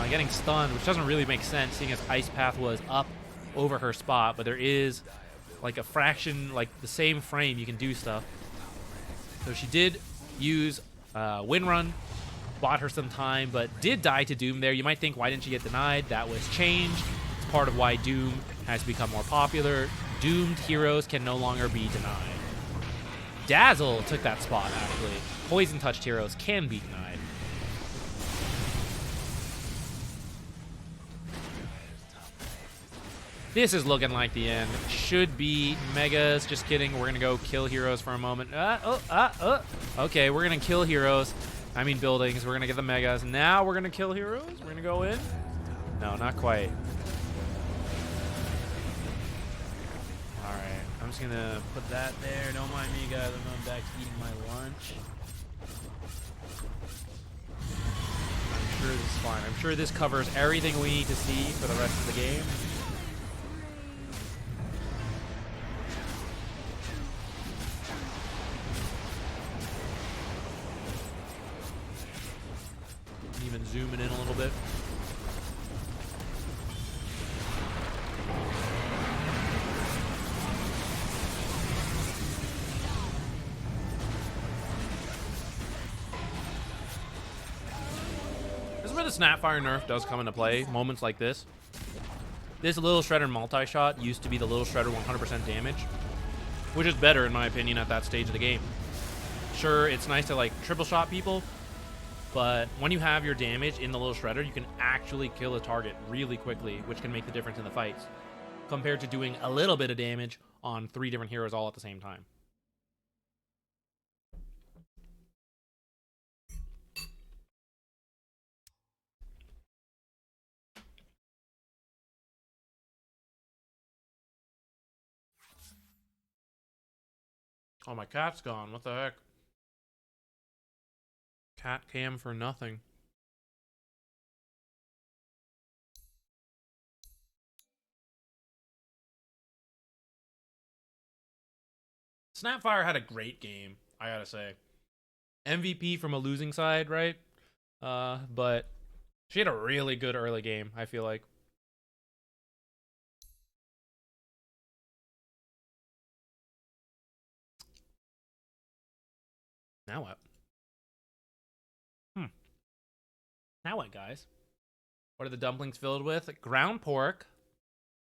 getting stunned, which doesn't really make sense, seeing as Ice Path was up over her spot. But there is like a fraction, like the same frame, you can do stuff. So she did use Wind Run, bought her some time, but did die to Doom there. You might think, why didn't she get denied? That was changed. It's part of why Doom has become more popular. Doomed heroes can no longer be denied. Dazzle took that spot, actually. Poison-touched heroes can be denied. This is looking like the end. Should be Megas. Just kidding. We're going to go kill heroes for a moment. Okay, we're going to kill heroes. I mean buildings. We're going to get the Megas. Now we're going to kill heroes. We're going to go in. No, not quite. All right. just gonna put that there. Don't mind me, guys. I'm going back to eating my lunch. I'm sure this is fine. I'm sure this covers everything we need to see for the rest of the game. Even zooming in a little bit. This is where the Snapfire nerf does come into play. Moments like this. This Little Shredder multi-shot used to be the Little Shredder 100% damage, which is better in my opinion at that stage of the game. Sure, it's nice to like triple shot people, but when you have your damage in the Little Shredder, you can actually kill a target really quickly, which can make the difference in the fights, compared to doing a little bit of damage on 3 different heroes all at the same time. Oh, my cat's gone. What the heck? Cat cam for nothing. Snapfire had a great game, I gotta say. MVP from a losing side, right? But she had a really good early game, I feel like. Now what? Now what, guys? What are the dumplings filled with? Ground pork,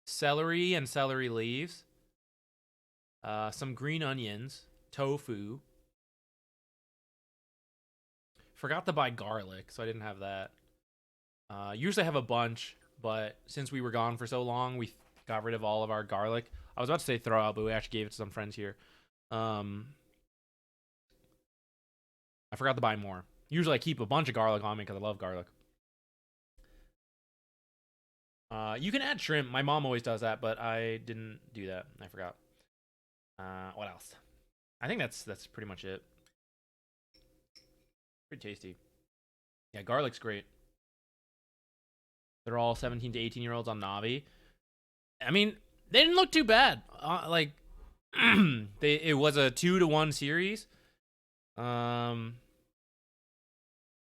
celery and celery leaves, some green onions, tofu. Forgot to buy garlic, so I didn't have that. Usually I have a bunch, but since we were gone for so long, we got rid of all of our garlic. I was about to say throw out, but we actually gave it to some friends here. I forgot to buy more. Usually I keep a bunch of garlic on me because I love garlic. You can add shrimp. My mom always does that, but I didn't do that. I forgot. What else? I think that's pretty much it. Pretty tasty. Yeah, garlic's great. They're all 17 to 18-year-olds on Navi. I mean, they didn't look too bad. It was a 2-to-1 series.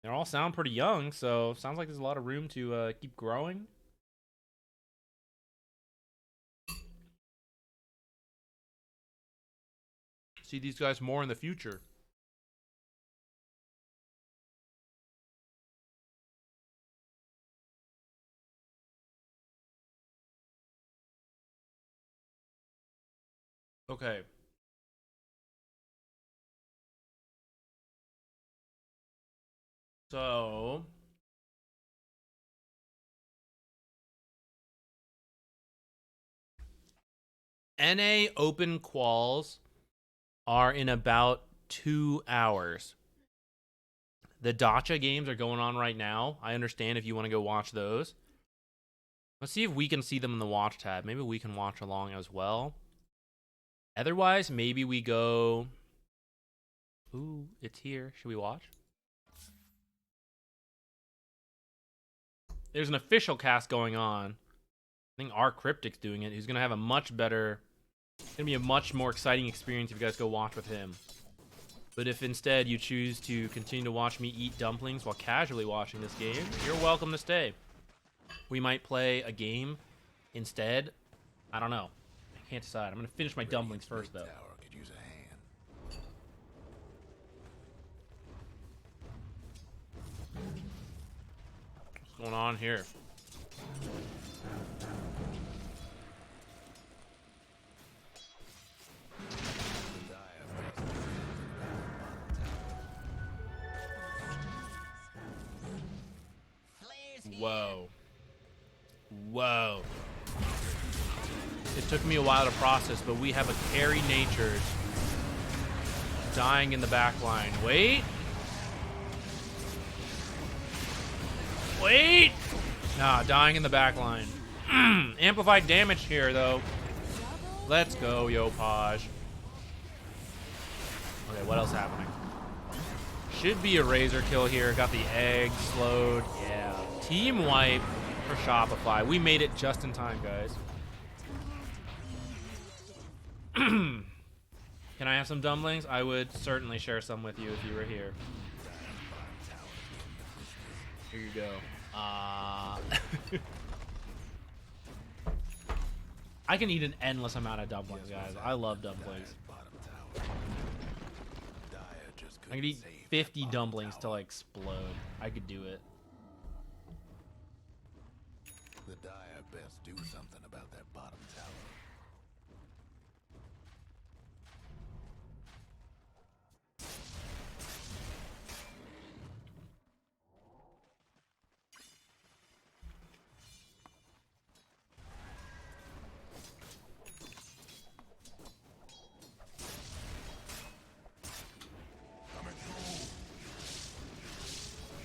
They all sound pretty young, so sounds like there's a lot of room to keep growing. See these guys more in the future. Okay. So NA open quals are in about 2 hours. The Dacha games are going on right now. I understand if you want to go watch those. Let's see if we can see them in the watch tab. Maybe we can watch along as well. Otherwise, maybe we go... Ooh, it's here. Should we watch? There's an official cast going on. I think our Cryptic's doing it. He's going to have a much better... It's going to be a much more exciting experience if you guys go watch with him. But if instead you choose to continue to watch me eat dumplings while casually watching this game, you're welcome to stay. We might play a game instead. I don't know. I can't decide. I'm going to finish my dumplings first, though. Could use a hand. What's going on here? Whoa. Whoa. It took me a while to process, but we have a carry natured dying in the back line. Wait. Wait. Nah, dying in the back line. Amplified damage here, though. Let's go, yo, Paj. Okay, what else happening? Should be a razor kill here. Got the egg slowed. Yeah. Team wipe for Shopify. We made it just in time, guys. Can I have some dumplings? I would certainly share some with you if you were here. Here you go. I can eat an endless amount of dumplings, guys. I love dumplings. I could eat 50 dumplings till I explode. I could do it. The Dire best do something about that bottom tower.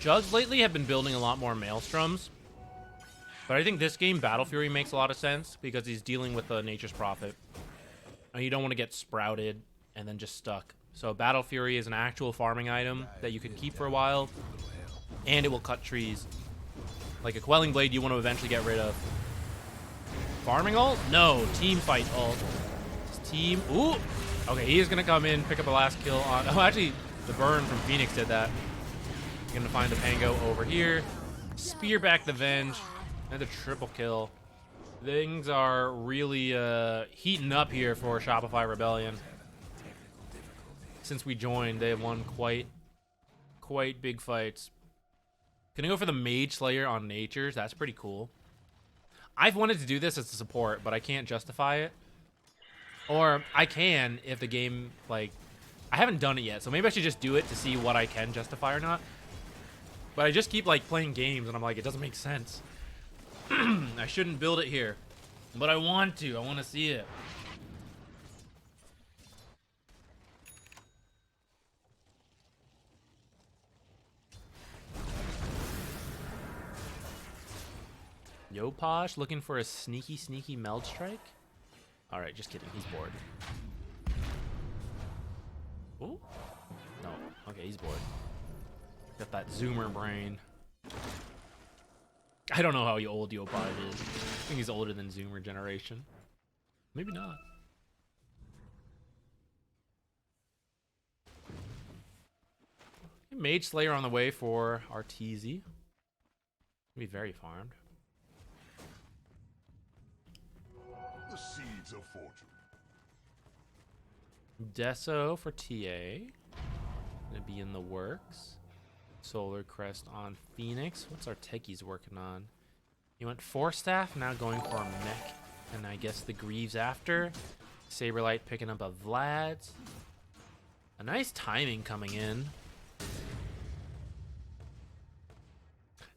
Jugs lately have been building a lot more Maelstroms. But I think this game, Battle Fury, makes a lot of sense because he's dealing with Nature's Prophet. And you don't want to get sprouted and then just stuck. So Battle Fury is an actual farming item that you can keep for a while. And it will cut trees. Like a Quelling Blade you want to eventually get rid of. Farming ult? No. Team fight ult. Team... Ooh! Okay, he is going to come in, pick up the last kill on... Oh, actually, the burn from Phoenix did that. Gonna find the Pango over here. Spear back the Venge. And a triple kill. Things are really heating up here for Shopify Rebellion. Since we joined, they have won quite big fights. Gonna go for the Mage Slayer on Natures. That's pretty cool. I've wanted to do this as a support, but I can't justify it. Or I can if the game, like... I haven't done it yet, so maybe I should just do it to see what I can justify or not. But I just keep, like, playing games, and I'm like, it doesn't make sense. I shouldn't build it here. But I want to. I want to see it. Yo, Posh, looking for a sneaky meld strike? Alright, just kidding. He's bored. Ooh. No. Okay, he's bored. Got that zoomer brain. I don't know how old Yopaj is. I think he's older than Zoomer generation. Maybe not. Mage Slayer on the way for Arteezy. Be very farmed. The seeds of fortune. Deso for TA. Gonna be in the works. Solar Crest on Phoenix. What's our techies working on? He went 4-staff, now going for a mech. And I guess the Greaves after. Saberlight picking up a Vlad's. A nice timing coming in.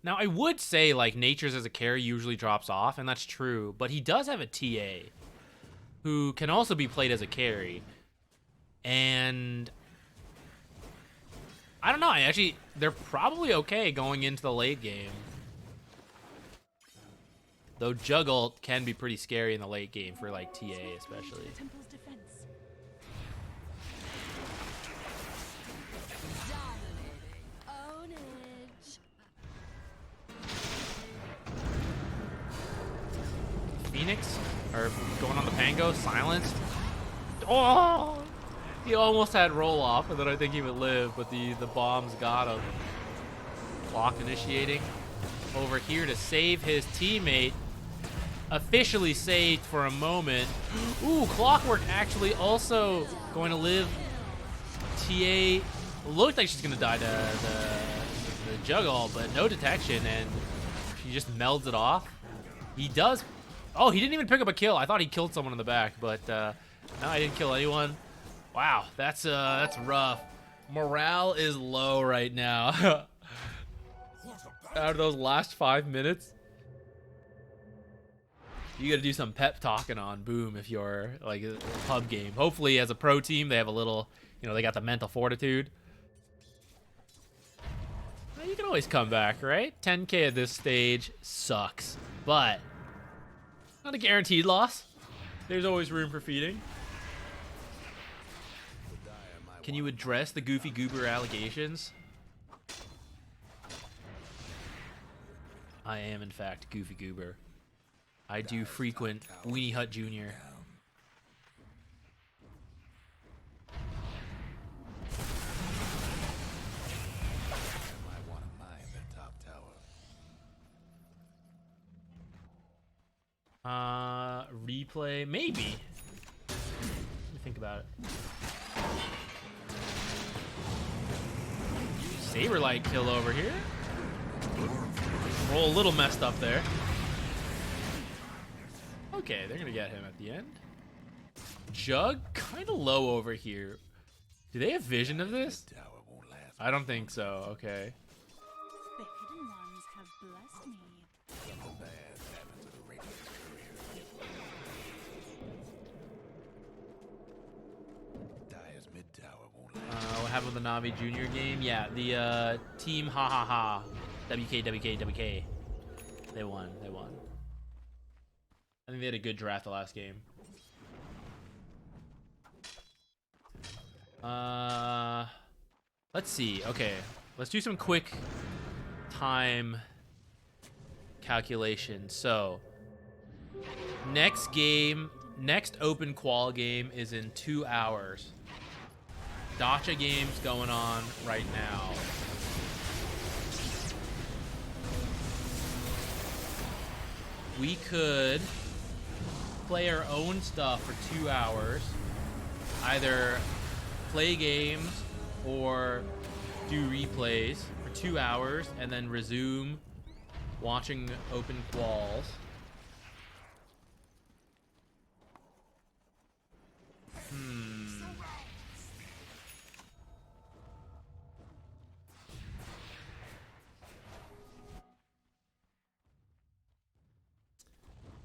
Now, I would say, like, Nature's as a carry usually drops off, and that's true. But he does have a TA who can also be played as a carry. And... I don't know. They're probably okay going into the late game. Though Juggle can be pretty scary in the late game for, like, TA especially. Temple's defense. Dominating. Ownage. Phoenix? Or going on the Pango? Silenced? Oh! He almost had roll off, and then I think he would live, but the bombs got him. Clock initiating. Over here to save his teammate. Officially saved for a moment. Ooh, Clockwork actually also going to live. TA looked like she's going to die to the Juggle, but no detection, and she just melds it off. He does... Oh, he didn't even pick up a kill. I thought he killed someone in the back, but no, I didn't kill anyone. Wow, that's rough. Morale is low right now. Out of those last 5 minutes, you got to do some pep talking on Boom if you're like a pub game. Hopefully, as a pro team, they have a little, they got the mental fortitude. Well, you can always come back, right? 10K at this stage sucks, but not a guaranteed loss. There's always room for feeding. Can you address the Goofy Goober allegations? I am, in fact, Goofy Goober. I do frequent Weenie Hut Jr. Replay, maybe. Let me think about it. Saberlight kill over here. Roll a little messed up there. Okay, they're gonna get him at the end. Jug, kind of low over here. Do they have vision of this? I don't think so. Okay. The hidden ones have blessed me. What happened with the Navi Junior game? Yeah, the team ha ha ha. WK. They won. I think they had a good draft the last game. Let's see. Okay, let's do some quick time calculation. So, next open qual game is in 2 hours. Dacha game's going on right now. We could play our own stuff for 2 hours. Either play games or do replays for 2 hours and then resume watching open quals.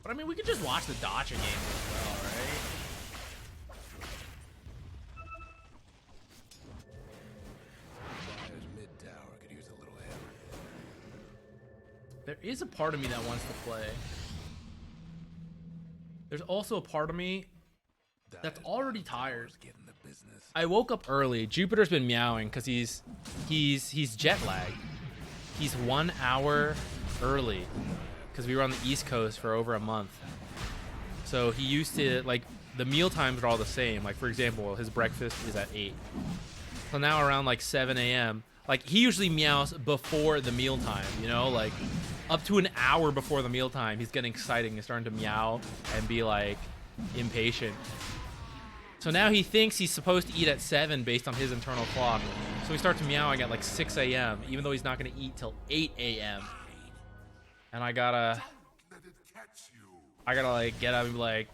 But I mean, we could just watch the Dacha games as well, right? There is a part of me that wants to play. There's also a part of me that's already tired. I woke up early. Jupiter's been meowing because he's jet lagged. He's 1 hour early because we were on the East Coast for over a month. So he used to, like, the meal times are all the same. Like, for example, his breakfast is at 8. So now around like 7 a.m., like, he usually meows before the meal time, you know, like up to an hour before the meal time. He's getting excited and starting to meow and be like impatient. So now he thinks he's supposed to eat at 7 based on his internal clock. So he starts meowing at like 6 a.m., even though he's not going to eat till 8 a.m. And I gotta like get up and be like,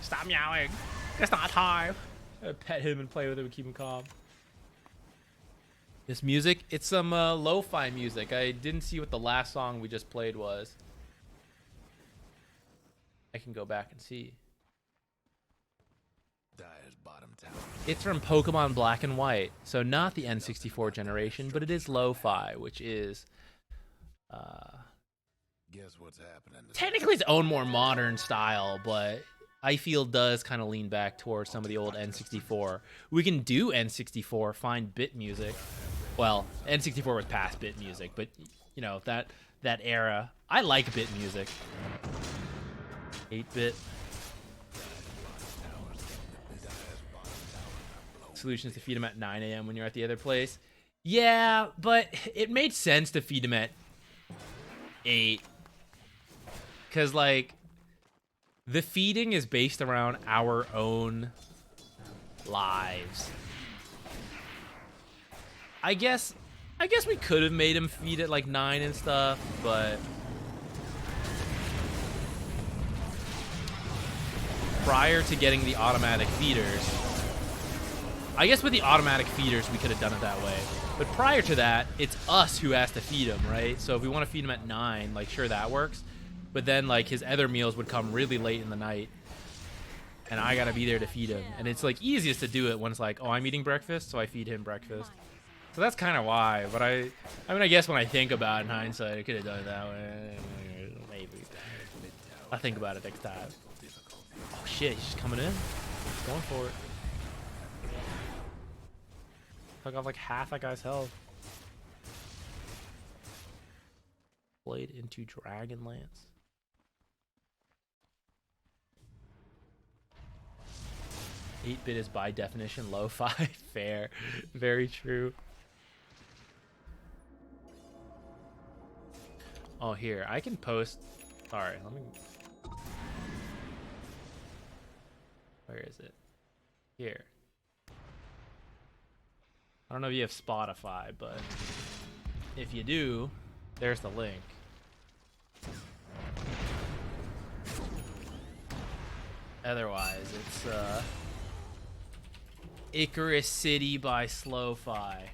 stop meowing. It's not time. I pet him and play with him and keep him calm. This music, it's some lo-fi music. I didn't see what the last song we just played was. I can go back and see. It's from Pokemon Black and White, so not the N64 generation, but it is lo-fi, which is Guess what's happening? Technically its own more modern style, but I feel does kind of lean back towards some of the old N64. We can do N64, find bit music. Well, N64 was past bit music, but you know, that era. I like bit music. 8-bit. Solutions to feed him at 9 a.m. when you're at the other place. Yeah, but it made sense to feed him at 8. Because, like, the feeding is based around our own lives. I guess we could have made him feed at like 9 and stuff, but prior to getting the automatic feeders, I guess with the automatic feeders we could have done it that way. But prior to that, it's us who has to feed him, right? So if we want to feed him at 9, like, sure, that works. But then, like, his other meals would come really late in the night, and I gotta be there to feed him. And it's like easiest to do it when it's like, oh, I'm eating breakfast, so I feed him breakfast. So that's kind of why. But I mean, I guess when I think about it in hindsight, I could have done it that way. Maybe. I'll think about it next time. Oh, shit, he's just coming in. Going for it. Took off like half that guy's health. Played into Dragonlance. 8-bit is by definition lo-fi. Fair. Very true. Oh, here. I can post. Alright, let me. Where is it? Here. I don't know if you have Spotify, but if you do, there's the link. Otherwise, it's Icarus City by Slow-Fi.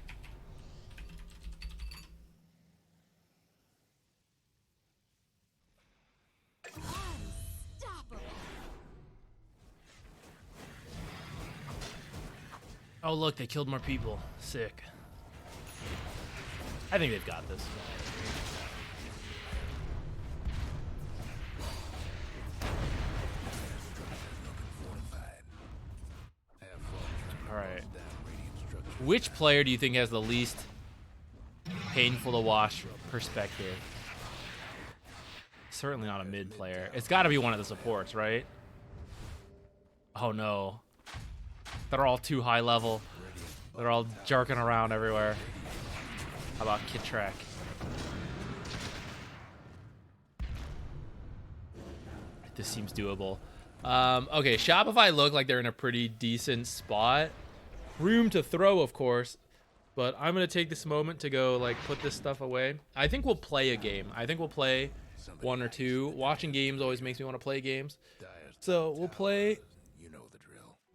Oh, look, they killed more people. Sick. I think they've got this. Alright. Which player do you think has the least painful to watch perspective? Certainly not a mid player. It's got to be one of the supports, right? Oh, no. They're all too high level. They're all jerking around everywhere. How about Kitrak? This seems doable. Okay, Shopify look like they're in a pretty decent spot. Room to throw, of course. But I'm going to take this moment to go, like, put this stuff away. I think we'll play a game. I think we'll play one or two. Watching games always makes me want to play games. So we'll play...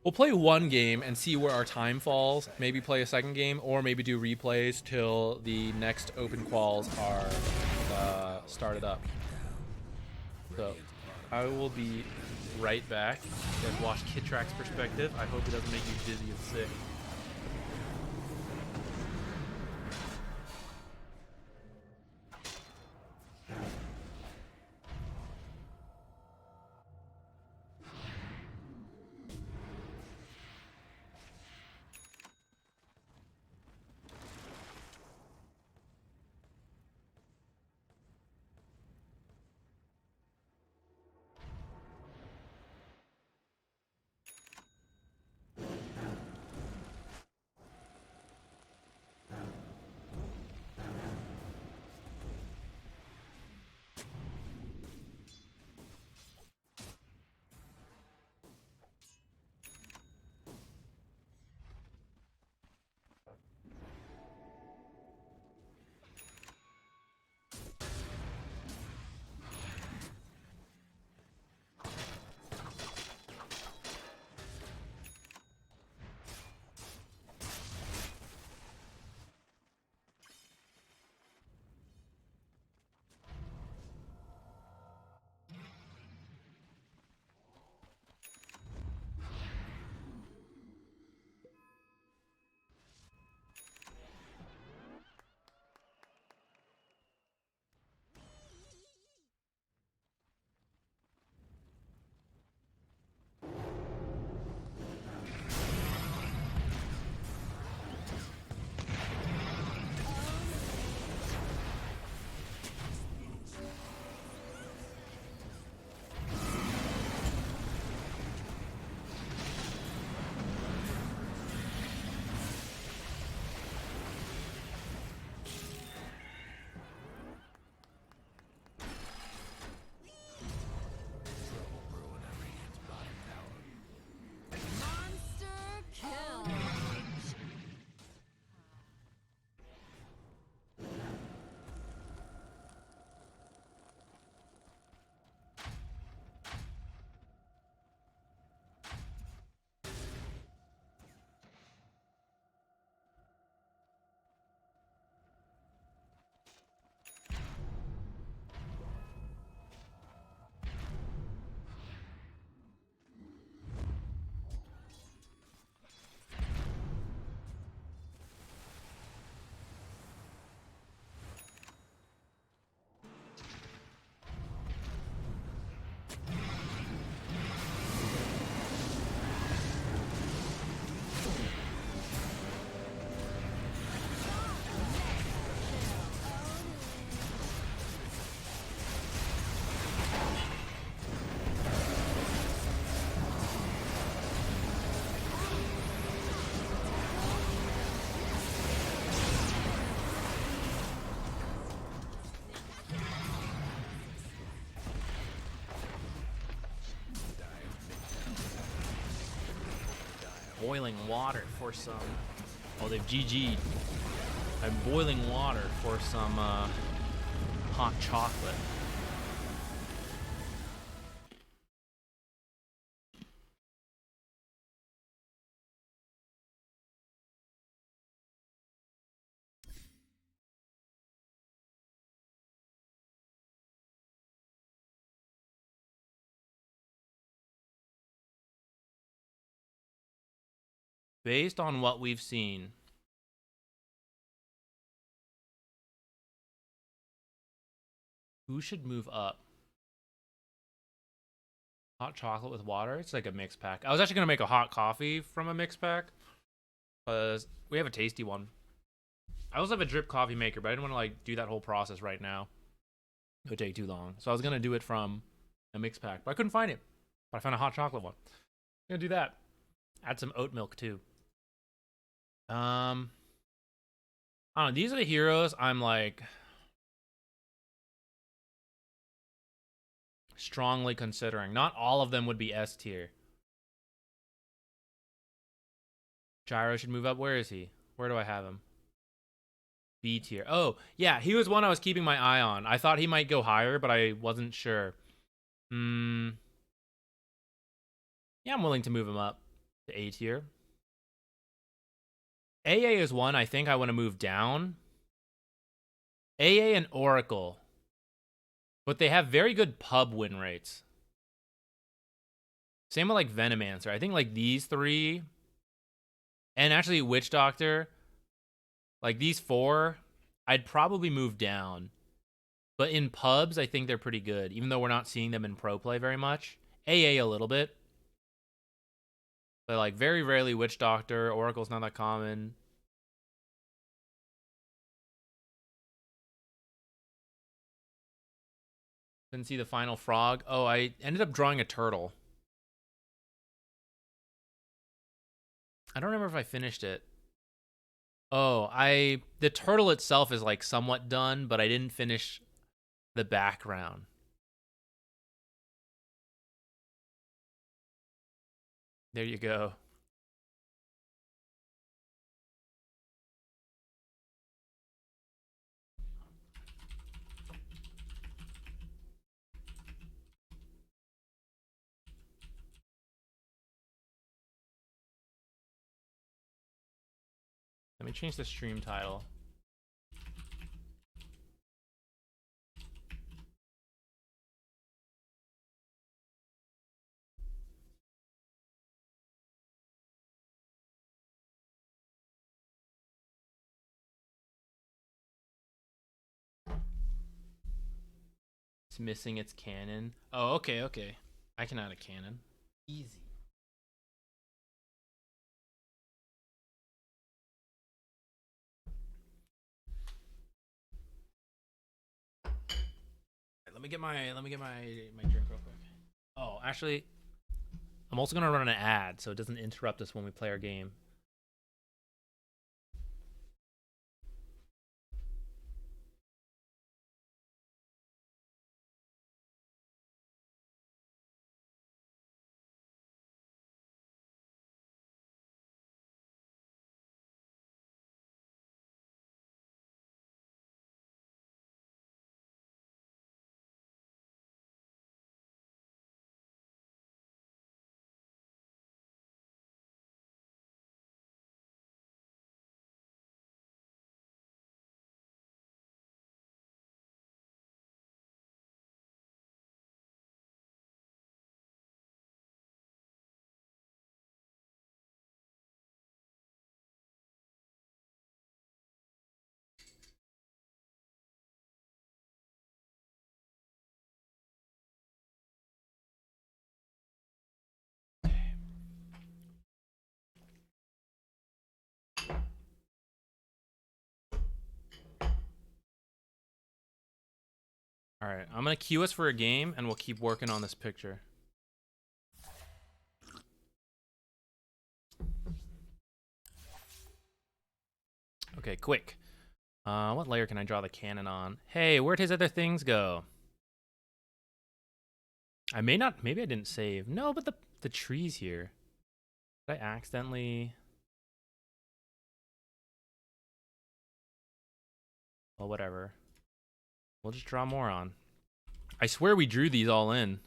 We'll play one game and see where our time falls. Maybe play a second game, or maybe do replays till the next open quals are started up. So I will be right back. You guys watch Kitrak's perspective. I hope it doesn't make you dizzy and sick. boiling water for some. Oh, they've GG'd. I'm boiling water for some hot chocolate. Based on what we've seen, who should move up? Hot chocolate with water? It's like a mix pack. I was actually going to make a hot coffee from a mix pack, because we have a tasty one. I also have a drip coffee maker, but I didn't want to like do that whole process right now. It would take too long. So I was going to do it from a mix pack, but I couldn't find it. But I found a hot chocolate one. I'm going to do that. Add some oat milk too. I don't know. These are the heroes I'm like strongly considering. Not all of them would be S tier. Gyro should move up. Where is he? Where do I have him? B tier. Oh, yeah, he was one I was keeping my eye on. I thought he might go higher, but I wasn't sure. Yeah, I'm willing to move him up to A tier. AA is one I think I want to move down. AA and Oracle. But they have very good pub win rates. Same with like Venomancer. I think like these three, and actually Witch Doctor, like these four, I'd probably move down. But in pubs, I think they're pretty good, even though we're not seeing them in pro play very much. AA a little bit. But like very rarely Witch Doctor. Oracle's not that common. Didn't see the final frog. Oh, I ended up drawing a turtle. I don't remember if I finished it. Oh, the turtle itself is like somewhat done, but I didn't finish the background. There you go. Let me change the stream title. It's missing its cannon. Oh, okay, okay. I can add a cannon. Easy. Let me get my drink real quick. Oh, actually, I'm also gonna run an ad so it doesn't interrupt us when we play our game. All right, I'm gonna queue us for a game, and we'll keep working on this picture. Okay, quick. What layer can I draw the cannon on? Hey, where'd his other things go? I may not. Maybe I didn't save. No, but the trees here. Did I accidentally? Well, whatever. We'll just draw more on. I swear we drew these all in.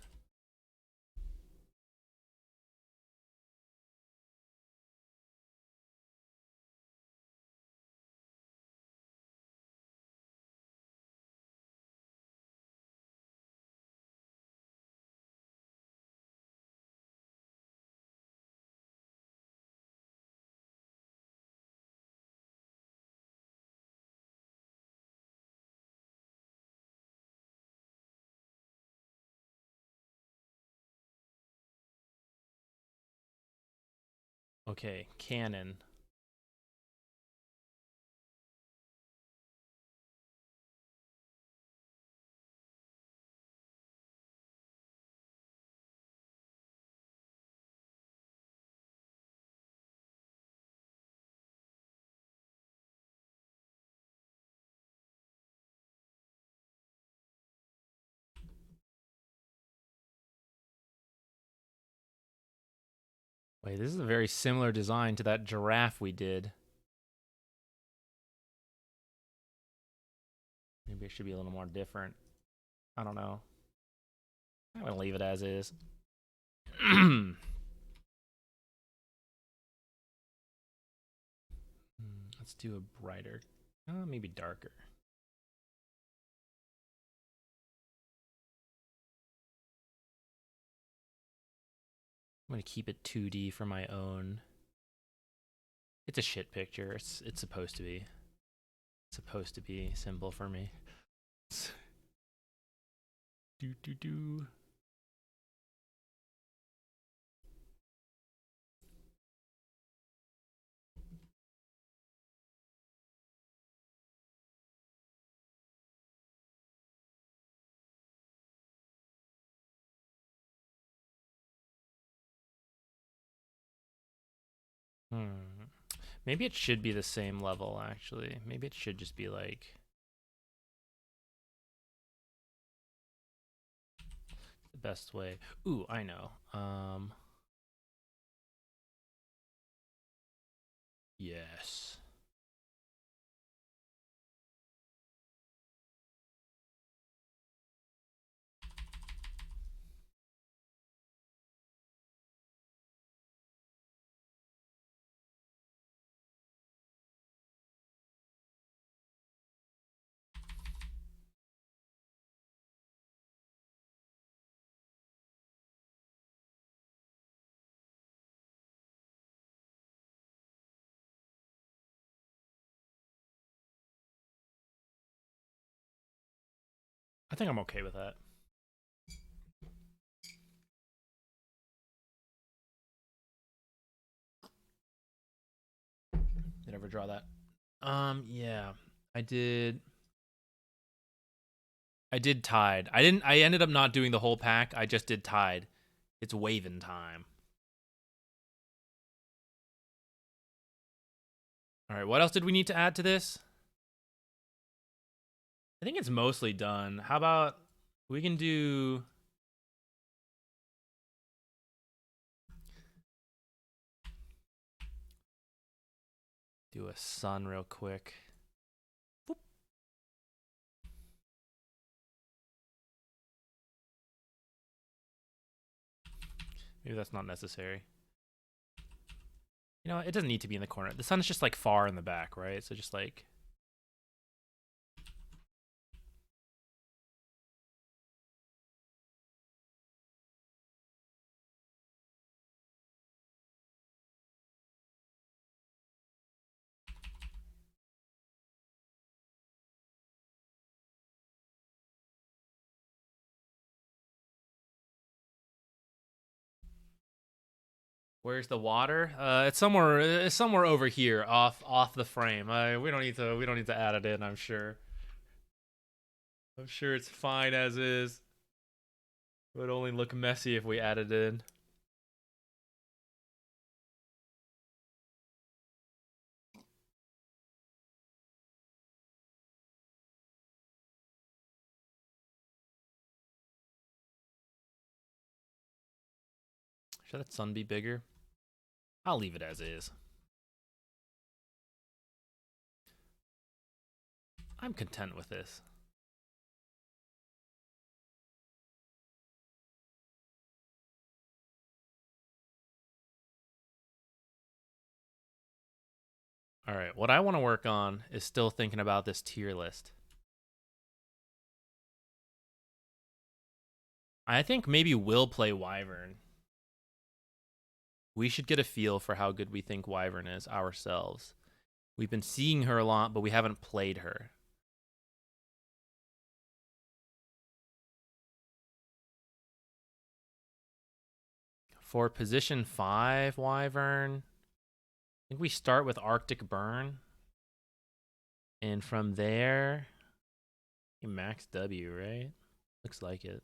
Okay, cannon. Wait, this is a very similar design to that giraffe we did. Maybe it should be a little more different. I don't know. I'm gonna leave it as is. Let's do a brighter, maybe darker. I'm gonna keep it 2D for my own. It's a shit picture. It's supposed to be. It's supposed to be simple for me. Do do do. Maybe it should be the same level, actually. Maybe it should just be like the best way. Ooh, I know. Yes. I think I'm okay with that. Did I ever draw that? Yeah. I did. I did Tide. I ended up not doing the whole pack. I just did Tide. It's waving time. All right, what else did we need to add to this? I think it's mostly done. How about we can do a sun real quick. Boop. Maybe that's not necessary. You know, it doesn't need to be in the corner. The sun is just like far in the back, right? So just like where's the water? It's somewhere. It's somewhere over here, off the frame. We don't need to. We don't need to add it in. I'm sure. I'm sure it's fine as is. It would only look messy if we added it in. Should that sun be bigger? I'll leave it as is. I'm content with this. All right, what I want to work on is still thinking about this tier list. I think maybe we'll play Wyvern. We should get a feel for how good we think Wyvern is ourselves. We've been seeing her a lot, but we haven't played her. For position 5 Wyvern, I think we start with Arctic Burn. And from there, max W, right? Looks like it.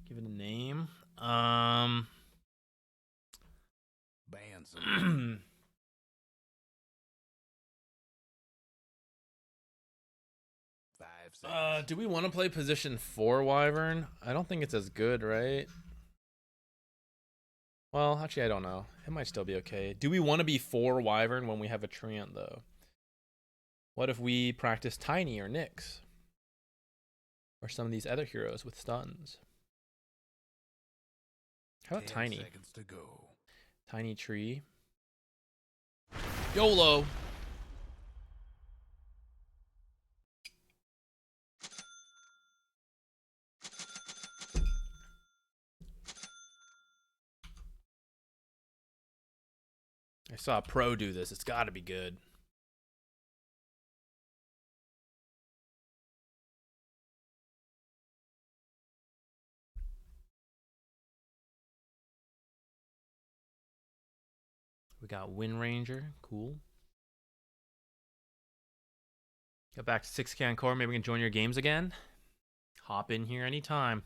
Give it a name. Ban some. 5 seconds. Do we want to play position 4 Wyvern? I don't think it's as good, right? Well, actually, I don't know. It might still be okay. Do we want to be 4 Wyvern when we have a Treant, though? What if we practice Tiny or Nyx? Or some of these other heroes with stuns? How about 10 Tiny? seconds to go. Tiny Tree. YOLO! I saw a pro do this. It's got to be good. We got Wind Ranger. Cool. Got back to 6K on core. Maybe we can join your games again. Hop in here anytime.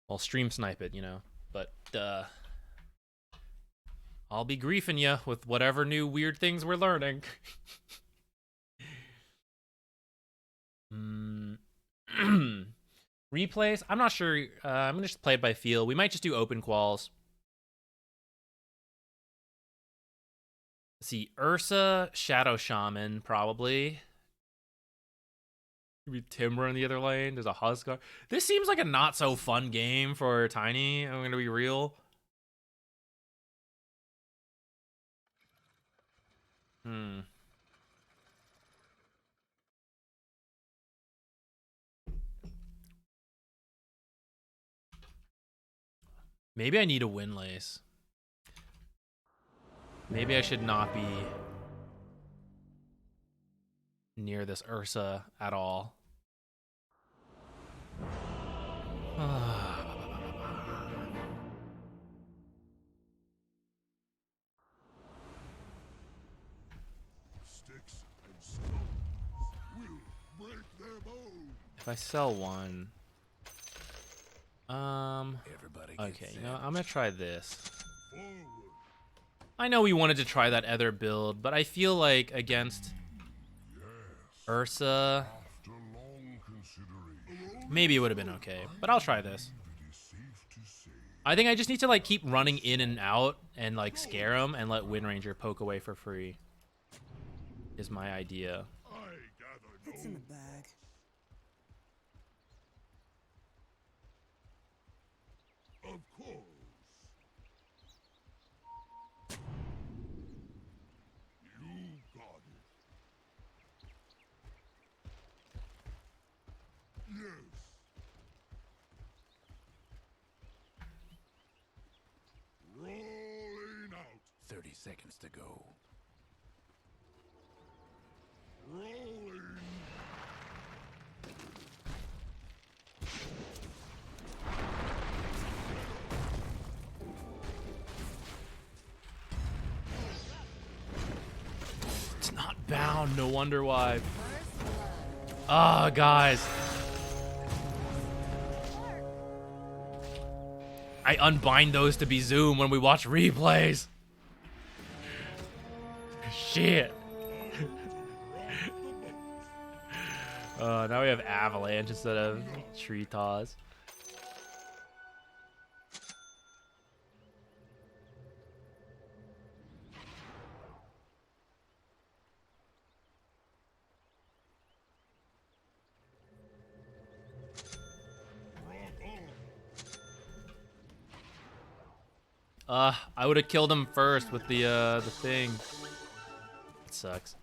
I'll stream snipe it, you know. But, I'll be griefing you with whatever new weird things we're learning. Replays? I'm not sure. I'm going to just play it by feel. We might just do open quals. Let's see. Ursa, Shadow Shaman, probably. Maybe Timber in the other lane. There's a Huskar. This seems like a not so fun game for Tiny. I'm going to be real. Maybe I need a Windlace. Maybe I should not be near this Ursa at all. Sticks and stones will break their bones. If I sell one, Everybody okay, gets you know, in. I'm gonna try this. Forward. I know we wanted to try that other build, but I feel like against Ursa, After long consideration, maybe it would have been okay. But I'll try this. it is safe to say I think I just need to like keep running in and out and like scare him and let Wind Ranger poke away for free. Is my idea. I gather no It's in the bag. Of course. You got it. Yes. Rolling out. 30 seconds to go. Rolling. It's not bound, no wonder why. Ah, guys. I unbind those to be zoom when we watch replays. Shit. Now we have avalanche instead of tree toss. I would have killed him first with the thing. It sucks.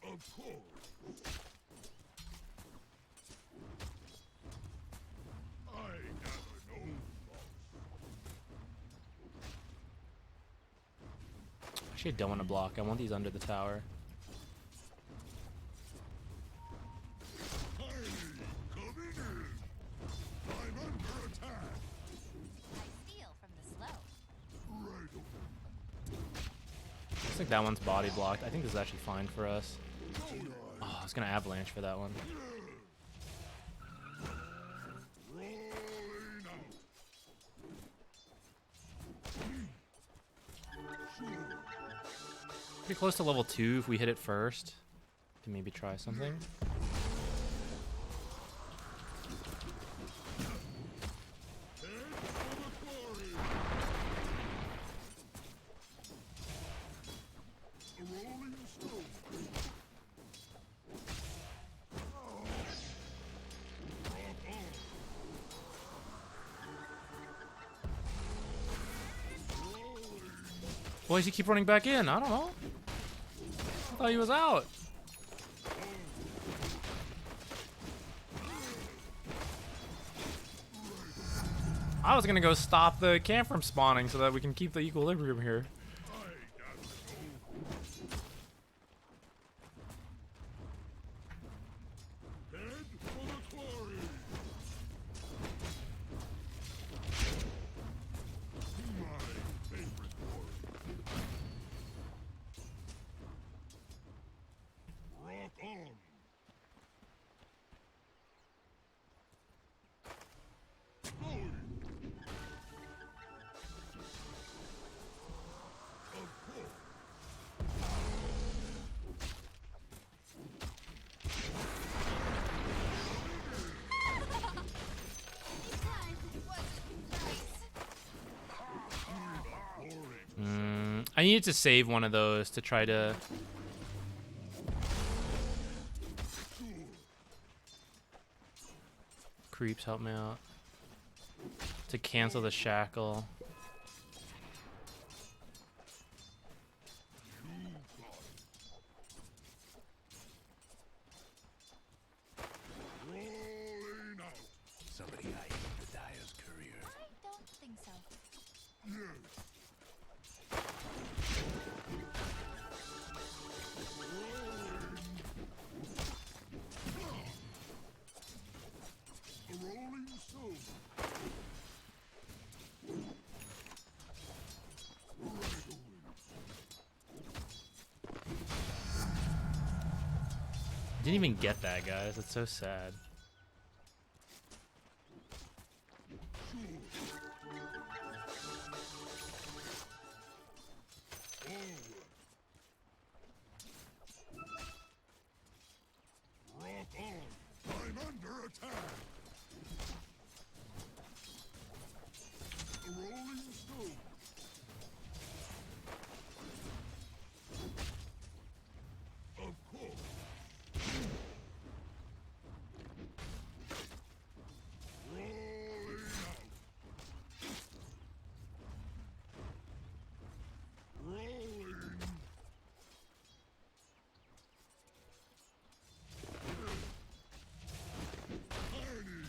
Of course. I never know, boss. Actually, I don't want to block. I want these under the tower. Hey, coming in. I'm under attack. I steal from the slow. Right away. Looks like that one's body blocked. I think this is actually fine for us. Oh, I was gonna avalanche for that one. Rolling out. Sure. Pretty close to level 2 if we hit it first. To maybe try something. Head for the quarry. A rolling stone. Rock on. Rolling. Why does he keep running back in? I don't know. I thought he was out. I was gonna go stop the camp from spawning so that we can keep the equilibrium here. I got to go. Head for the quarry. My favorite quarry. Rock on. Going. Of course. Time wasn't nice. Boring. I needed to save one of those to try to. Creeps help me out. To cancel the shackle. Rolling out. Somebody eyed the Dyer's career. I don't think so. Yes. A rolling stone. Right away. Didn't even get that, guys. That's so sad. Rock on. I'm under attack. A rolling stone. Of course. Rolling out. Rolling. Tiny.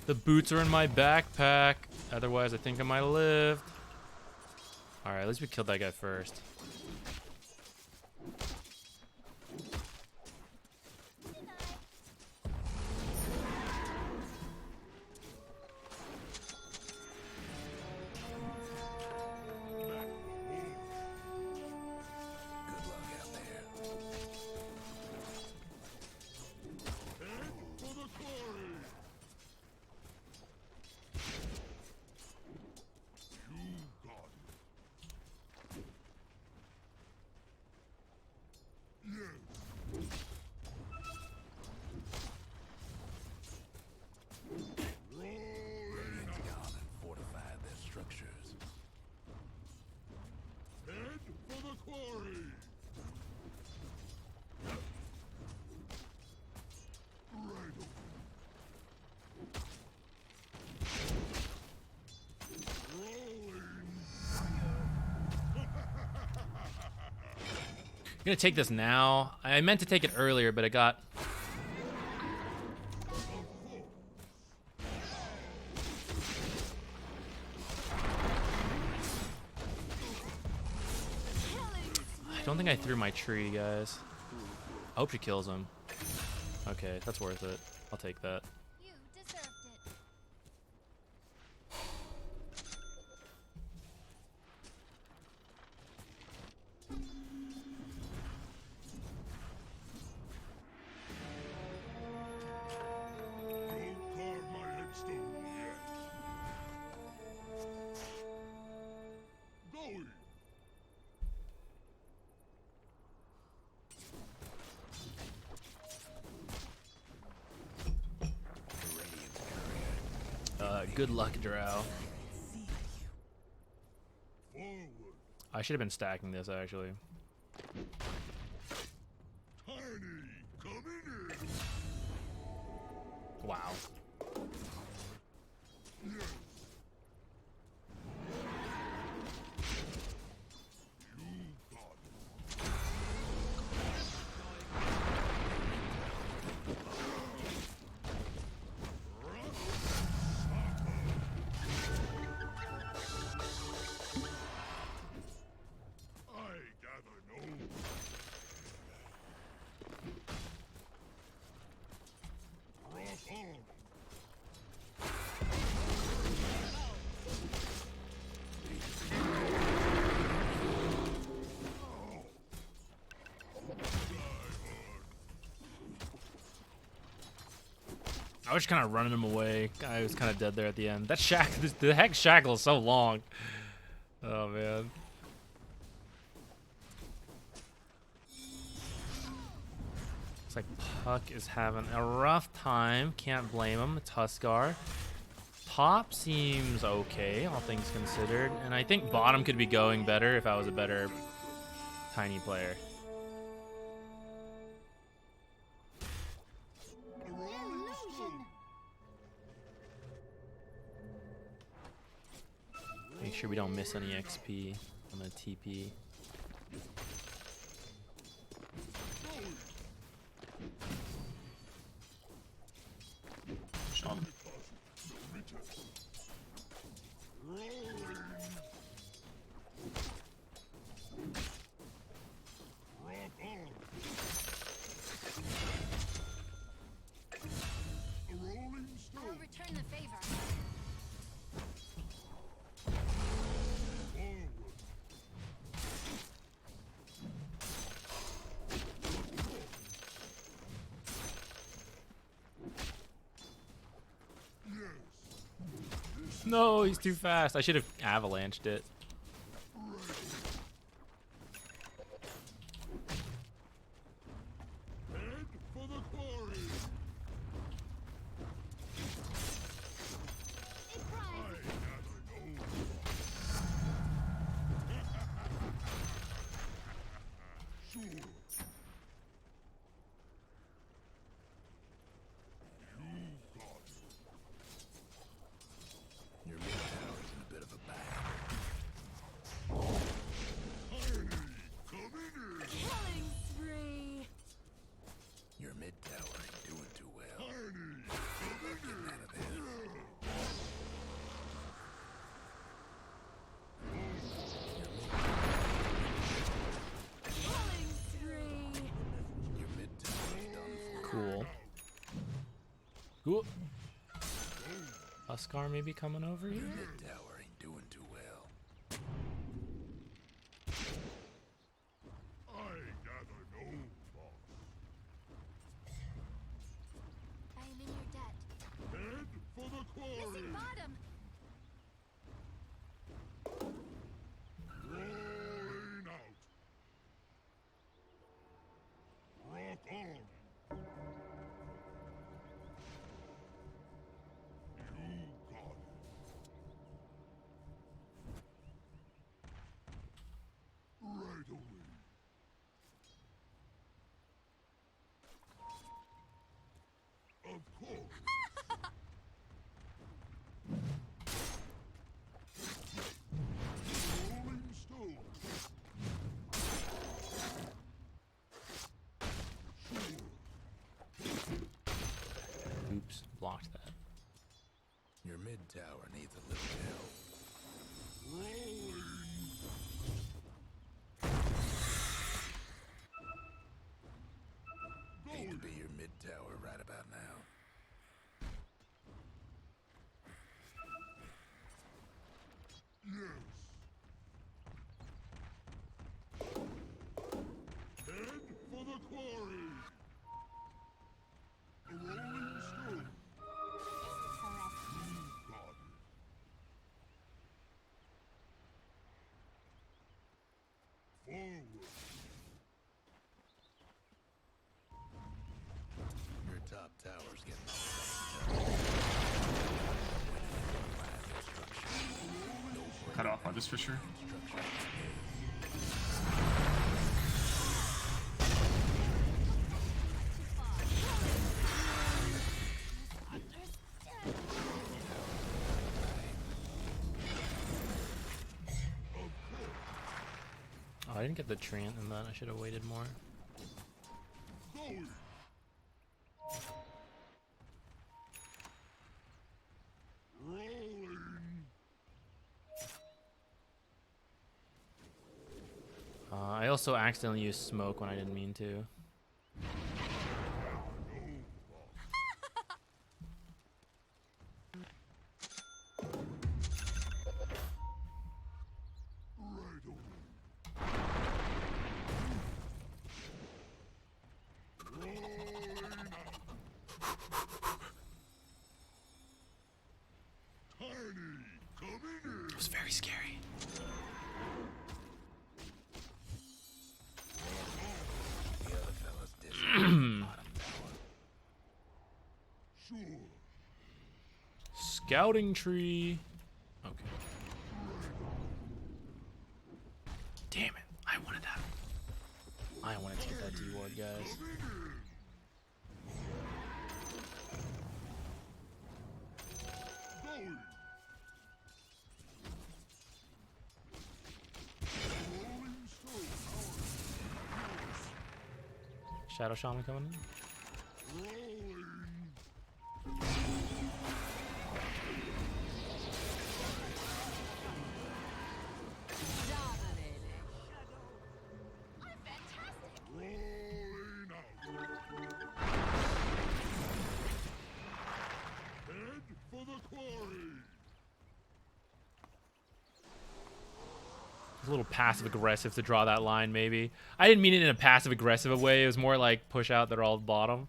The boots are in my backpack. Otherwise, I think I might have lived. Alright, at least we killed that guy first. I'm gonna take this now. I meant to take it earlier, but it got... I don't think I threw my tree, guys. I hope she kills him. Okay, that's worth it. I'll take that. You deserved it. Don't carve my headstone yet. Going. Good luck, Drow. Forward. I should have been stacking this, actually. Tiny, coming in. Wow. Yes. You got it. I gather no. Rock on. I was kind of running him away. I was kind of dead there at the end. That shackle, the heck shackle is so long. Oh, man. Looks like Puck is having a rough time. Can't blame him. Tuskar. Top seems okay, all things considered. And I think bottom could be going better if I was a better tiny player. A rolling stone. Make sure we don't miss any XP. I'm gonna TP. Going. Rolling. Rock on. A rolling I'll stone. return the favor. Forward. Yes. No, he's too fast. I should have avalanched it. Head for the quarry. It I cries. gather no. Sure. You got it. Your mid tower's in a bit of a bag. Tiny, coming in. Killing spree. Your mid tower ain't doing too well. Tiny, Getting out of there. Killing spree. Your mid tower's done for. Cool. Cool. Tuskar maybe coming over here? Mid tower ain't doing too well. I gather no, boss. I am in your debt. Head for the quarry. Missing bottom. Rolling out. Rock on. You got it. blocked that. Your mid tower needs a little help. Hate to be your mid tower right about now. Yes. Head for the quarries. A rolling stone. Got it. Forward. Your top tower's getting Cut off on this for sure. Oh, I didn't get the Treant in that. I should have waited more. Going. Rolling. I also accidentally used smoke when I didn't mean to. Right away. Rolling out. Tiny coming in. It was very scary. the other fellas bottom tower. Sure. Scouting tree. Okay. Damn it. I wanted that. I wanted to get that D-ward, guys. Going. Rolling stone. Shadow Shaman coming in. Rolling. I'm fantastic. Rolling out. Head for the quarry. It's a little passive aggressive to draw that line, maybe. I didn't mean it in a passive aggressive way. It was more like push out, they're all at the bottom.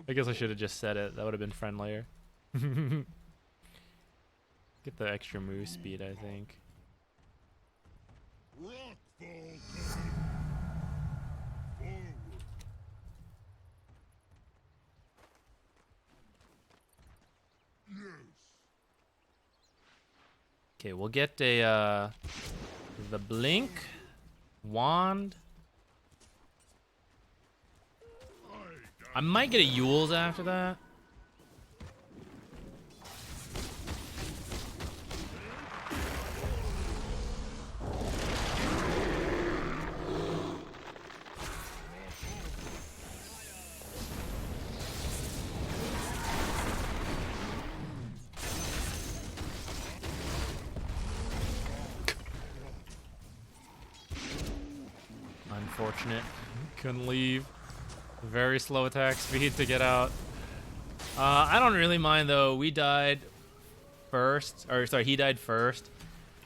I guess I should have just said it. That would have been friendlier. Get the extra move speed, I think. Rockfall coming. Forward. Yes. Okay, we'll get a the blink wand. I might get a Yule's after that. Unfortunate. Couldn't leave. Very slow attack speed to get out. I don't really mind though. We died first, or sorry, he died first,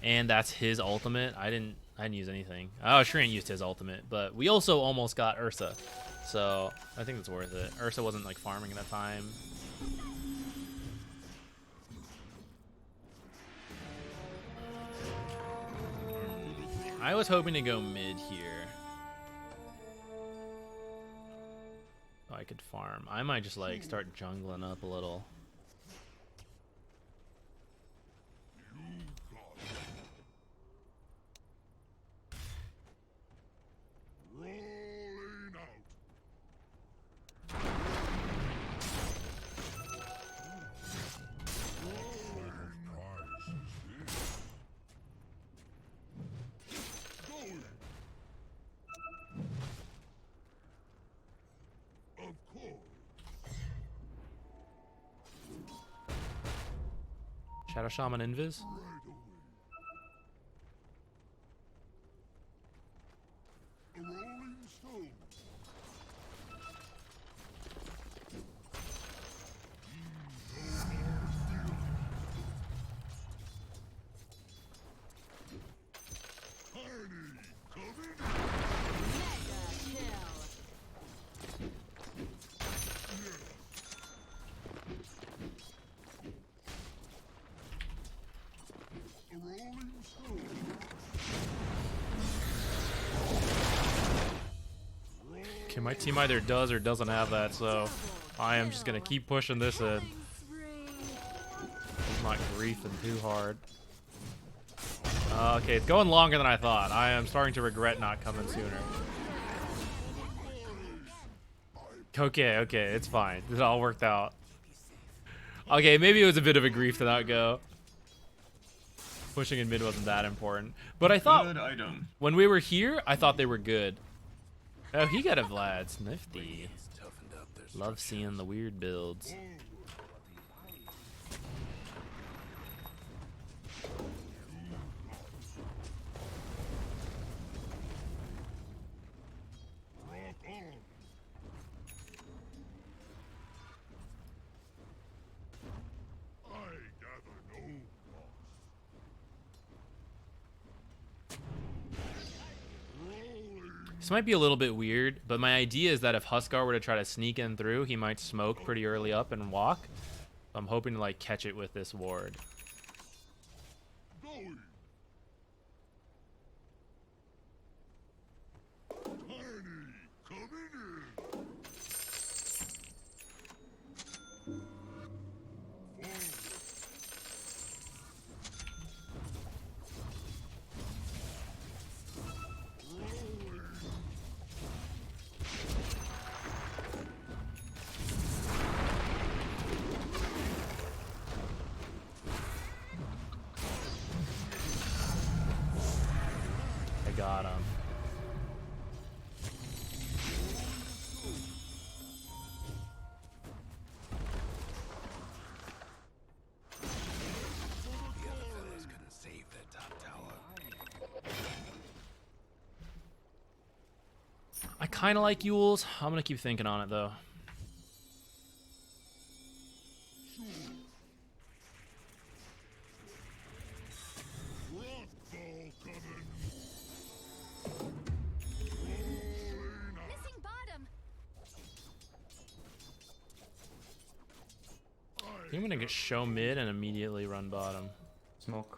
and that's his ultimate. I didn't use anything. Oh, Shreyan used his ultimate, but we also almost got Ursa, so I think it's worth it. Ursa wasn't like farming at that time. I was hoping to go mid here. Oh, I could farm. I might just like start jungling up a little. Rolling out. Going. Of course. Shadow Shaman Invis. A rolling stone. Okay, my team either does or doesn't have that, so I am just gonna keep pushing this in. I'm not griefing too hard. Okay, it's going longer than I thought. I am starting to regret not coming sooner. Okay, it's fine. It all worked out. Okay, maybe it was a bit of a grief to not go. Pushing in mid wasn't that important. But I thought Good item. when we were here, I thought they were good. Oh, he got a Vlad's nifty. Toughened up their Love seeing the weird builds. This might be a little bit weird, but my idea is that if Huskar were to try to sneak in through, he might smoke pretty early up and walk. I'm hoping to like catch it with this ward. Going. Tiny, coming in. I got him. The other fellas couldn't save that top tower. I kind of like Yules. I'm gonna keep thinking on it though. Rockfall coming. Missing bottom. I think I'm gonna get show mid and immediately run bottom. Smoke.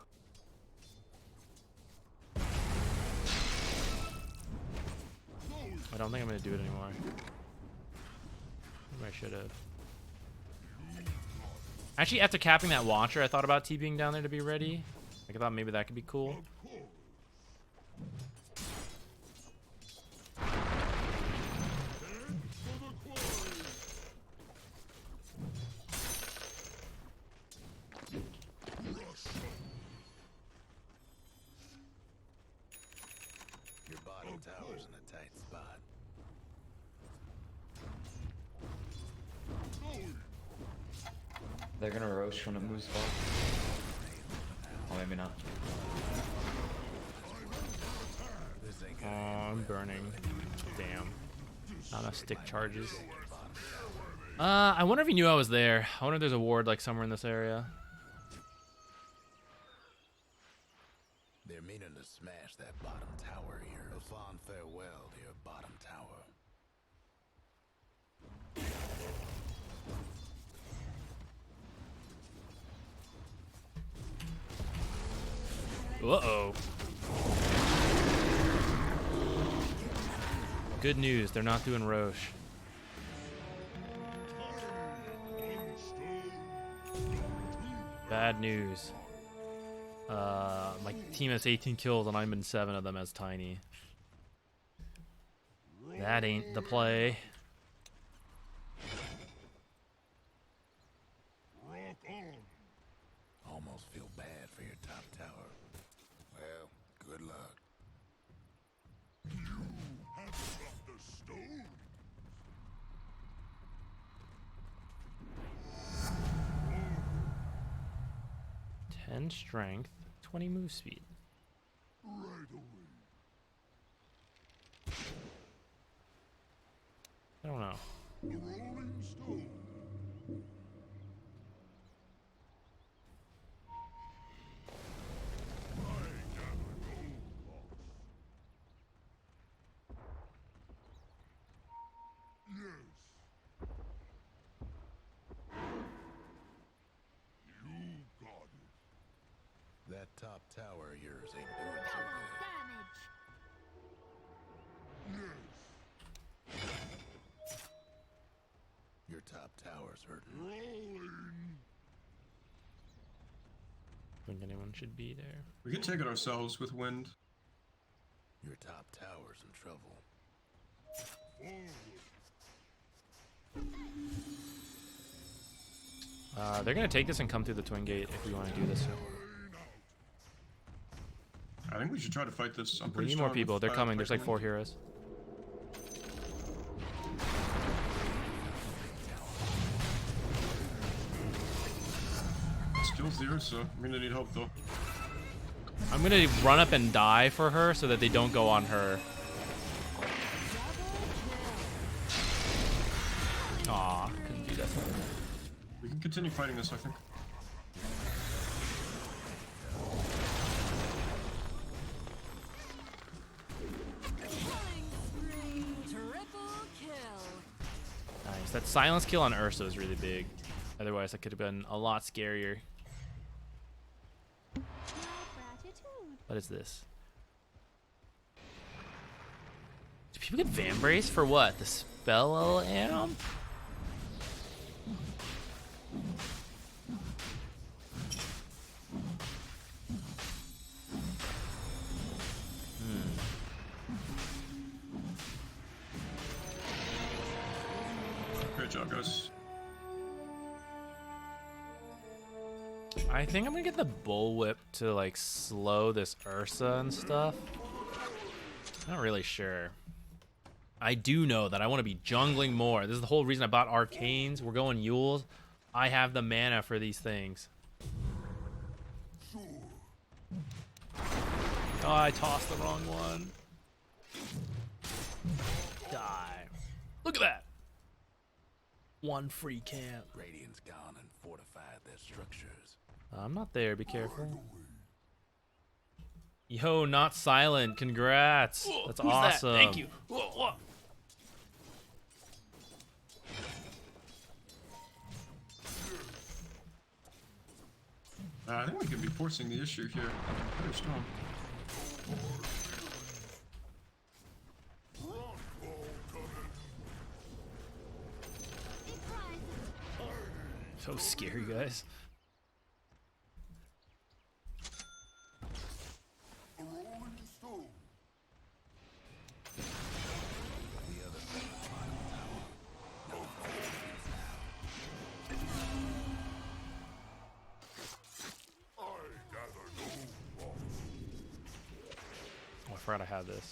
I don't think I'm gonna do it anymore. Maybe I should have. Actually, after capping that launcher, I thought about TPing down there to be ready. Like, I thought maybe that could be cool. Your bottom tower's in a tight spot. They're gonna roast when it moves far. Oh, maybe not. This ain't Oh, gonna I'm burning. Damn. Not enough stick charges. I wonder if he knew I was there. I wonder if there's a ward like somewhere in this area. They're meaning to smash that bottom tower here. A fond farewell to your bottom tower. Uh-oh. Good news, they're not doing Roche. Bad news. My team has 18 kills and I'm in 7 of them as Tiny. That ain't the play. Rock on. Almost feel bad for your top tower. Well, good luck. Have struck the stone. 10 strength, 20 move speed. Right away. I don't know. A rolling stone. I gather no loss. Yes. You got it. That top tower of yours ain't doing so good. Yes. Your top tower's hurting. Rolling. Think anyone should be there. We can take it ourselves with wind. Your top tower's in trouble. Forward. They're gonna take this and come through the twin gate if we want to do this. Rain out. I think we should try to fight this. I'm We pretty need strong more people. with, They're coming. There's like fighting 4 wind. heroes. Skill's the Ursa. I'm gonna need help though. I'm gonna run up and die for her so that they don't go on her. Aw, couldn't do that. We can continue fighting this, I think. Triple kill. Nice. That silence kill on Ursa is really big. Otherwise, that could have been a lot scarier. What is this? Do people get Van Brace for what? The spell amp? Great job, guys. I think I'm gonna get the bullwhip to like slow this Ursa and stuff. Not really sure. I do know that I want to be jungling more. This is the whole reason I bought Arcanes. We're going Yules. I have the mana for these things. Oh, I tossed the wrong one. Die. Look at that. One free camp. Radiant's gone and fortified their structures. I'm not there. Be careful. Yo, not silent. Congrats. That's awesome. Thank you. I think we can be forcing the issue here. Pretty strong. So scary, guys. A rolling stone. The other side of the bottom tower. No fortifications now. I gather no loss. Oh, I forgot I had this.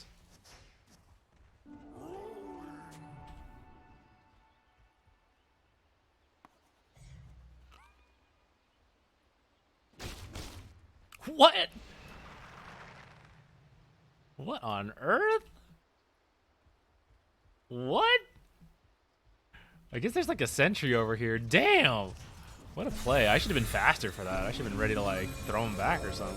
What? What on earth? What? I guess there's like a sentry over here. Damn! What a play. I should have been faster for that. I should have been ready to like throw him back or something.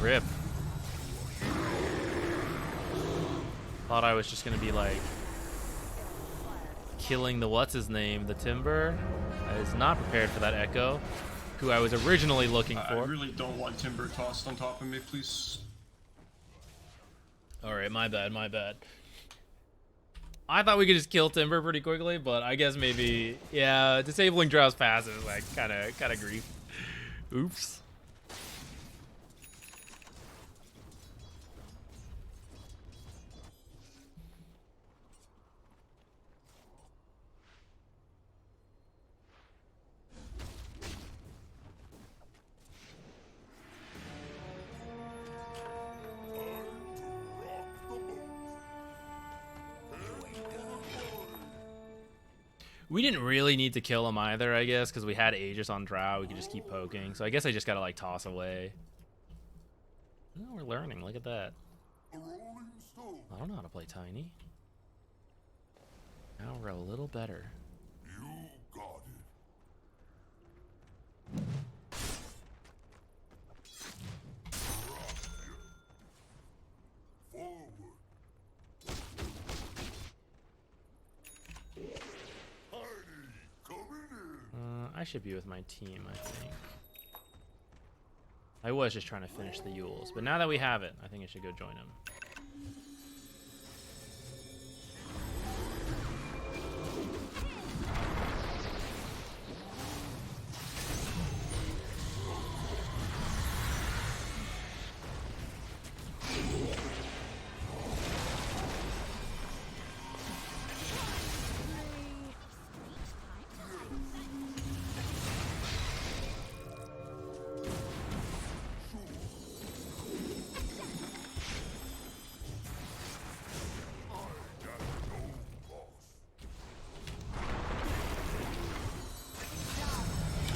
Rip. Thought I was just gonna be like killing the what's his name, the Timber. I was not prepared for that Echo, who I was originally looking I for. really don't want Timber tossed on top of me, please. All right, my bad, my bad. I thought we could just kill Timber pretty quickly, but I guess maybe, yeah, disabling Drow's passive is like kind of grief. Oops. Rock the boat. You ain't done. We didn't really need to kill him either, I guess, because we had Aegis on Drow. We could just keep poking. So I guess I just gotta like toss away. No, we're learning. Look at that. A rolling stone. I don't know how to play Tiny. Now we're a little better. You got it. Forward. Heidi, coming in. I should be with my team, I think. I was just trying to finish the Yules, but now that we have it, I think I should go join him.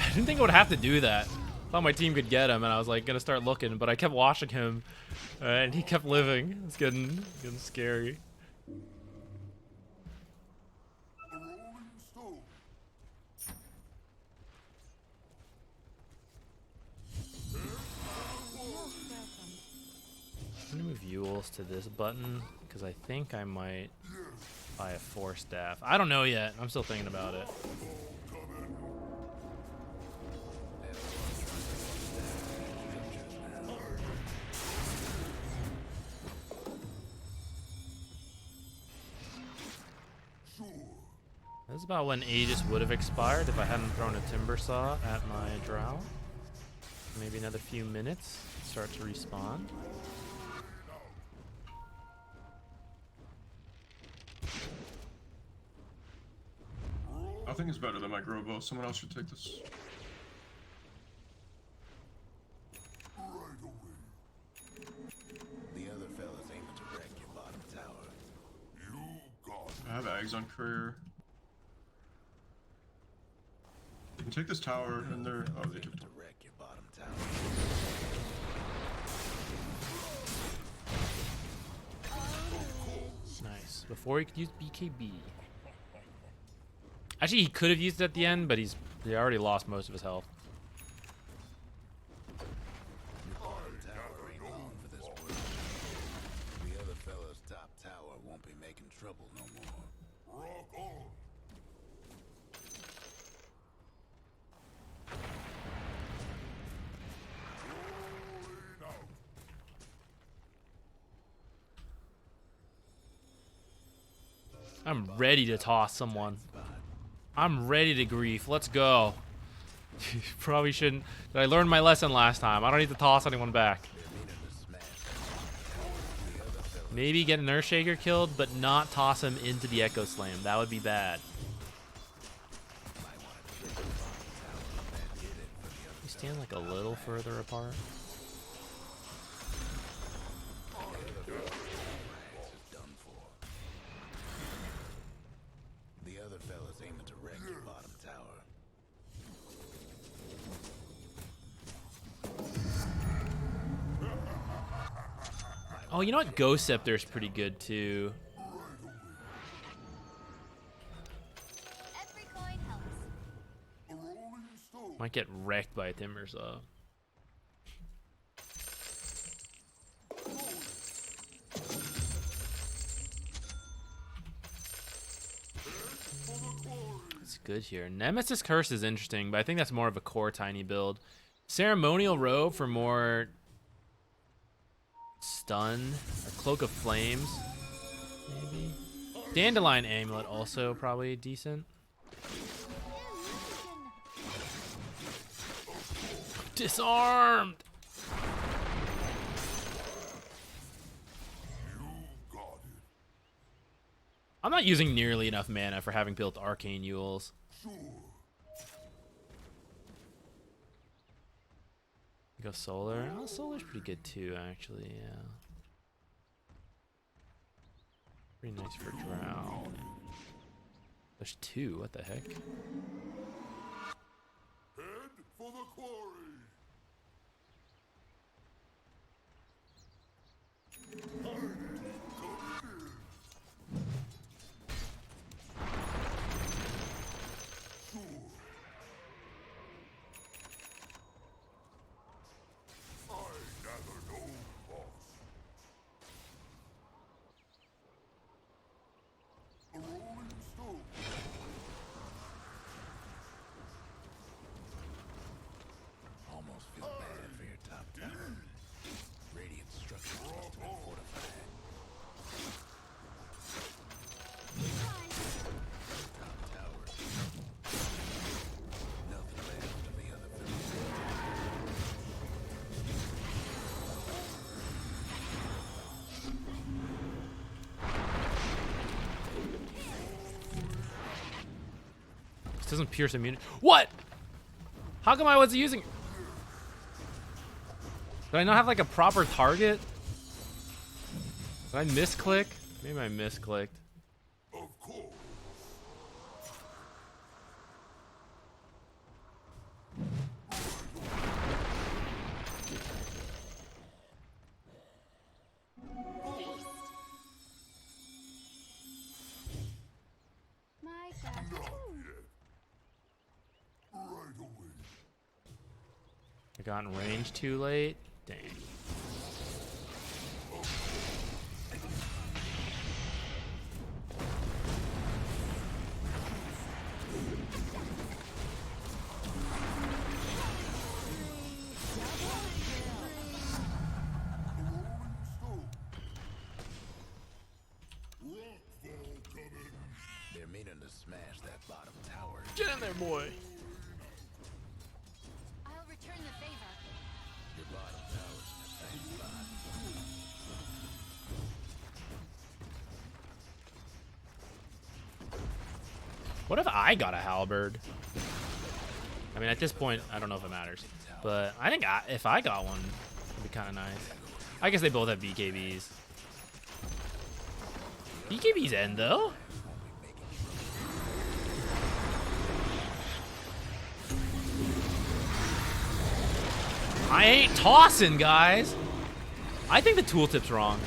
I didn't think I would have to do that. Thought my team could get him, and I was like gonna start looking, but I kept watching him, and he kept living. It's getting scary. A rolling stone. I'm gonna move Yules to this button because I think I might buy a Force Staff. I don't know yet. I'm still thinking about it. This is about when Aegis would have expired if I hadn't thrown a Timber Saw at my Drow. Maybe another few minutes, start to respawn. I think it's better than my Grobo. Someone else should take this. Right away. The other fella's aiming to wreck your bottom tower. You got it. I have Ags on courier. You can take this tower, and they're... Oh, they took To wreck your bottom tower. Nice. Before he could use BKB. Actually, he could have used it at the end, but he already lost most of his health. Your bottom tower ain't long for this world. The other fella's top tower won't be making trouble no more. Rock on. Rolling out. I'm ready to toss someone. I'm ready to grief. Let's go. Probably shouldn't. Did I learn my lesson last time? I don't need to toss anyone back. Maybe get an Earthshaker killed, but not toss him into the Echo Slam. That would be bad. We stand like a little further apart. Done for. The other fella's aiming to wreck your bottom tower. Oh, you know what? Ghost Scepter's pretty good too. Every coin helps. A rolling stone. Might get wrecked by a Timber Saw. It's good here. Nemesis Curse is interesting, but I think that's more of a core Tiny build. Ceremonial Robe for more stun, or Cloak of Flames, maybe. Dandelion Amulet also probably decent. Disarmed. You got it. I'm not using nearly enough mana for having built Arcane Yules. Sure. Go Solar. Oh, Solar's pretty good too, actually. Yeah. Pretty nice for Drow. There's two. What the heck? Head for the quarry. Almost feel bad for your top tower. Radiant structure must have been fortified. Top tower. Nothing left of the other villagers. This doesn't pierce immunity. What? How come I wasn't using it? Did I not have like a proper target? Did I misclick? Maybe I misclicked. Of course. My God. Not yet. Right away. I got in range too late. Dang. They're meaning to smash that bottom tower. Get in there, boy. I'll return the favor. Your bottom tower's in a tight spot. What if I got a halberd? I mean, at this point, I don't know if it matters. But I think if I got one, it'd be kind of nice. I guess they both have BKBs. BKBs end, though. I ain't tossing, guys. I think the tooltip's wrong.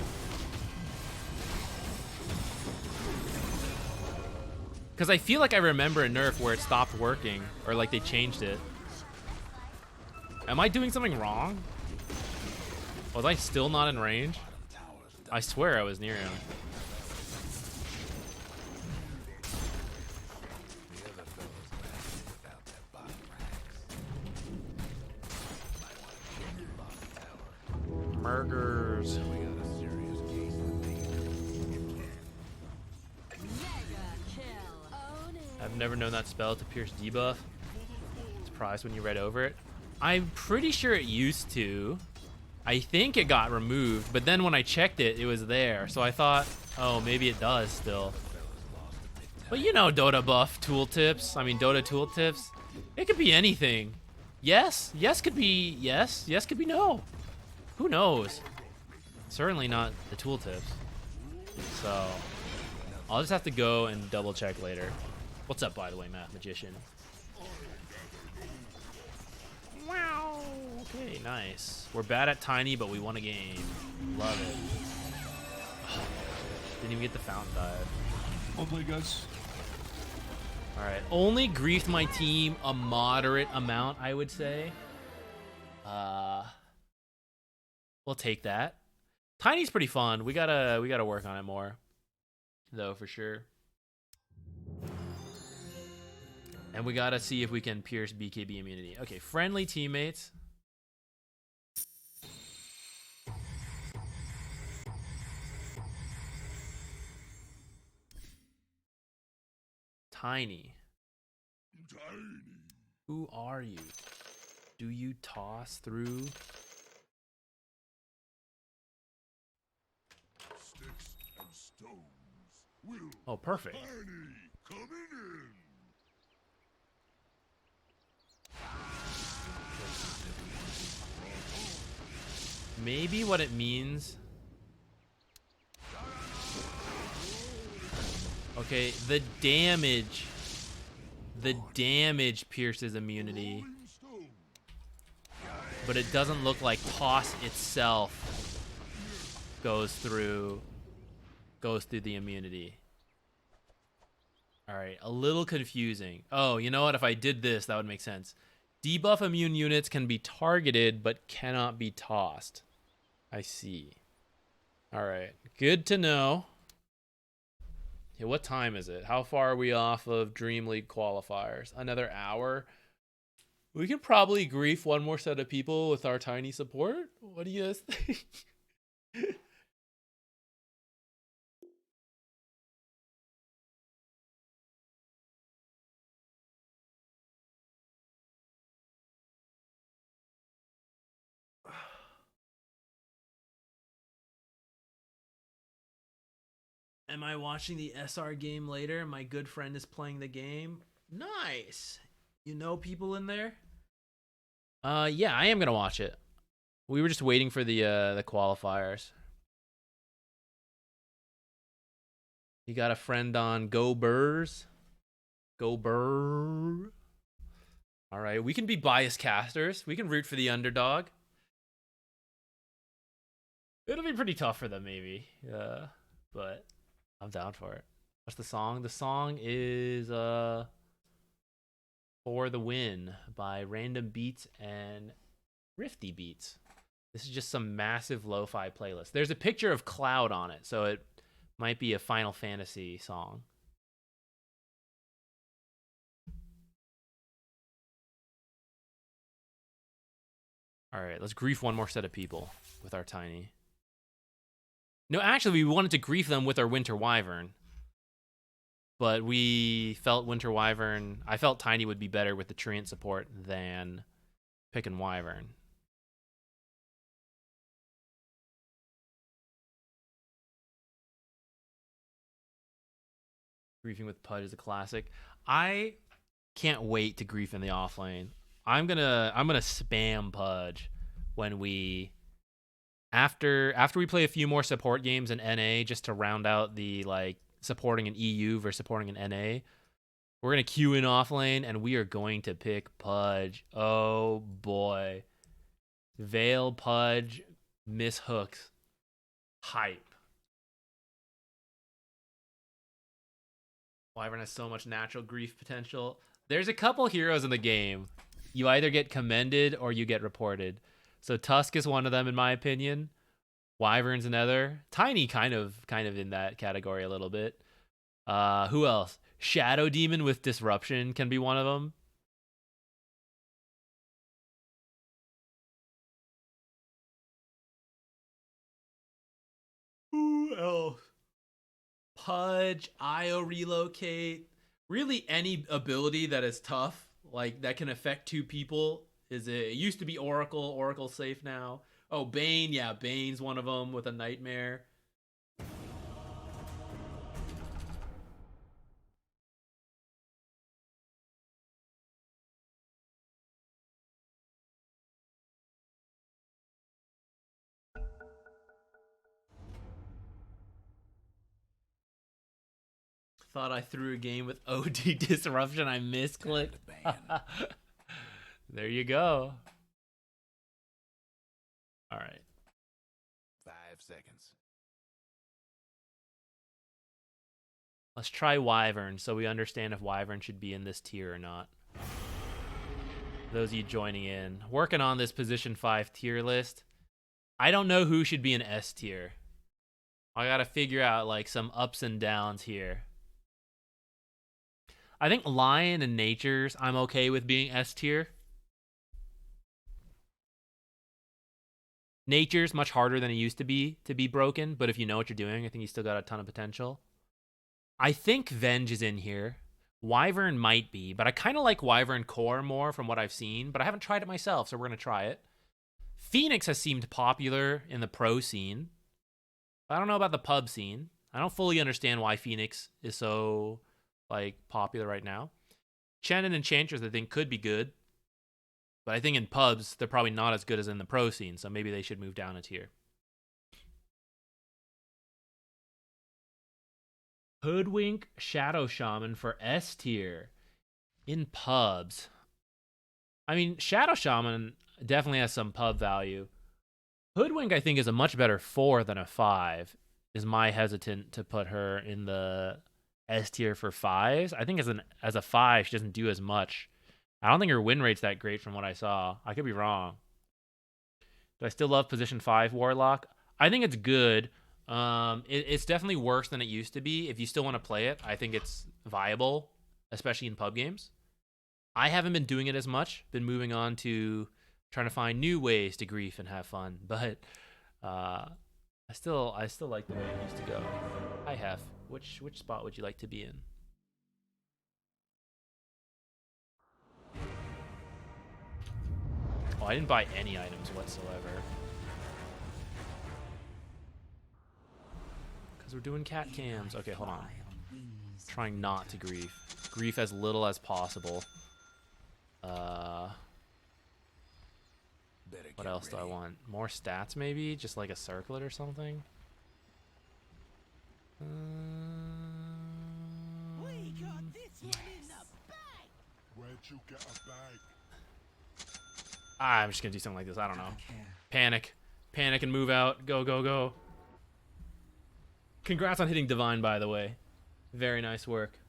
Because I feel like I remember a nerf where it stopped working, or like they changed it. Am I doing something wrong? Was I still not in range? I swear I was near him. The other fellows laughing without that bottom racks. Might want to check your bottom tower. Burgers. We got a serious case with me. Mega kill. Own it. I've never known that spell to pierce debuff. Surprised when you read over it. I'm pretty sure it used to. I think it got removed, but then when I checked it, it was there. So I thought, oh, maybe it does still. But you know Dota buff tooltips. I mean, Dota tooltips. It could be anything. Yes. Yes could be yes. Yes could be no. Who knows? Certainly not the tooltips. So I'll just have to go and double check later. What's up, by the way, Math Magician? Wow. Okay, nice. We're bad at Tiny, but we won a game. Love it. Didn't even get the fountain dive. Well played, guys. Alright, only griefed my team a moderate amount, I would say. We'll take that. Tiny's pretty fun. We gotta work on it more, though, for sure. And we gotta see if we can pierce BKB immunity. Okay, friendly teammates. Tiny. Tiny. Who are you? Do you toss through? Sticks and stones will. Oh, perfect. Tiny coming in. Maybe what it means. Okay, the damage. The damage pierces immunity. Rolling stone. But it doesn't look like toss itself goes through the immunity. All right, a little confusing. Oh, you know what? If I did this, that would make sense. Debuff immune units can be targeted but cannot be tossed. I see. All right, good to know. Okay, what time is it? How far are we off of DreamLeague qualifiers? Another hour? We can probably grief one more set of people with our tiny support. What do you guys think? Am I watching the SR game later? My good friend is playing the game. Nice. You know people in there? Yeah, I am gonna watch it. We were just waiting for the qualifiers. You got a friend on Go Burrs? Go Burr. All right, we can be biased casters. We can root for the underdog. It'll be pretty tough for them, maybe. But I'm down for it. What's the song? The song is For the Win by Random Beats and Rifty Beats. This is just some massive lo-fi playlist. There's a picture of Cloud on it, so it might be a Final Fantasy song. All right, let's grief one more set of people with our tiny. No, actually, we wanted to grief them with our Winter Wyvern. But we felt Winter Wyvern... I felt Tiny would be better with the Treant support than picking Wyvern. Griefing with Pud is a classic. I can't wait to grief in the offlane. I'm gonna spam Pudge when we... After we play a few more support games in NA, just to round out the, like, supporting an EU versus supporting an NA. We're going to queue in offlane, and we are going to pick Pudge. Oh, boy. Veil, Pudge, Miss Hooks. Hype. Wyvern has so much natural grief potential. There's a couple heroes in the game. You either get commended or you get reported. So Tusk is one of them, in my opinion. Wyvern's another. Tiny kind of in that category a little bit. Who else? Shadow Demon with Disruption can be one of them. Who else? Pudge, IO Relocate. Really any ability that is tough, like that can affect two people. It used to be Oracle. Oracle's safe now. Oh, Bane. Yeah, Bane's one of them with a Nightmare. Thought I threw a game with OD Disruption. I misclicked. There you go. All right. 5 seconds. Let's try Wyvern so we understand if Wyvern should be in this tier or not. Those of you joining in. Working on this position 5 tier list. I don't know who should be in S tier. I gotta figure out like some ups and downs here. I think Lion and Nature's I'm okay with being S tier. Nature's much harder than it used to be broken, but if you know what you're doing, I think he's still got a ton of potential. I think Venge is in here. Wyvern might be, but I kind of like Wyvern Core more from what I've seen, but I haven't tried it myself, so we're going to try it. Phoenix has seemed popular in the pro scene. I don't know about the pub scene. I don't fully understand why Phoenix is so like popular right now. Chen and Enchantress I think could be good, but I think in pubs they're probably not as good as in the pro scene, so maybe they should move down a tier. Hoodwink Shadow Shaman for S tier in pubs. I mean, Shadow Shaman definitely has some pub value. Hoodwink, I think, is a much better 4 than a 5. Is my hesitant to put her in the S tier for 5s. I think as a 5, she doesn't do as much. I don't think her win rate's that great from what I saw. I could be wrong. Do I still love position 5 Warlock? I think it's good. It's definitely worse than it used to be. If you still want to play it, I think it's viable, especially in pub games. I haven't been doing it as much. Been moving on to trying to find new ways to grief and have fun. But I still like the way it used to go. Hi Hef. Which spot would you like to be in? Oh, I didn't buy any items whatsoever. Because we're doing cat cams. Okay, hold on. Trying not to grief. Grief as little as possible. What else do I want? More stats maybe? Just like a circlet or something? We got this one in the bag. Where'd you get a bag? I'm just gonna do something like this. I don't know. Panic. Panic and move out. Go, go, go. Congrats on hitting Divine, by the way. Very nice work.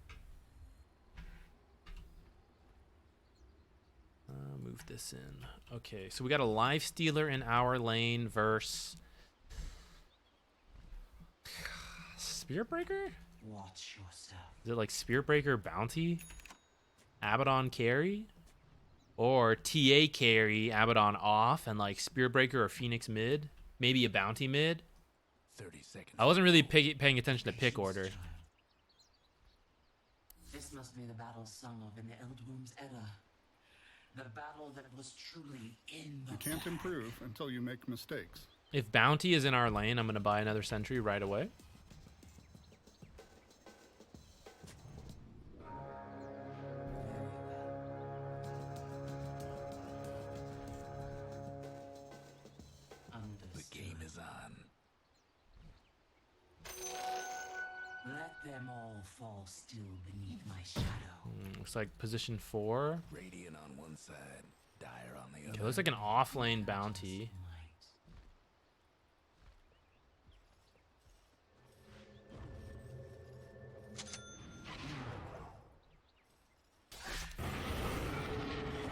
Move this in. Okay, so we got a life stealer in our lane versus Spirit Breaker? Watch yourself. Is it like Spirit Breaker Bounty? Abaddon carry? Or TA carry, Abaddon off, and like Spirit Breaker or Phoenix mid? Maybe a Bounty mid? 30 seconds. I wasn't really paying attention to pick order. This must be the battle sung of in the Eldwomb's Edda. The battle that was truly in the You can't improve until you make mistakes. If Bounty is in our lane, I'm going to buy another sentry right away. The game is on. Let them all fall still beneath my shadow. Looks like position 4. Radiant on one side, Dire on the Okay, other. looks like an off lane Bounty.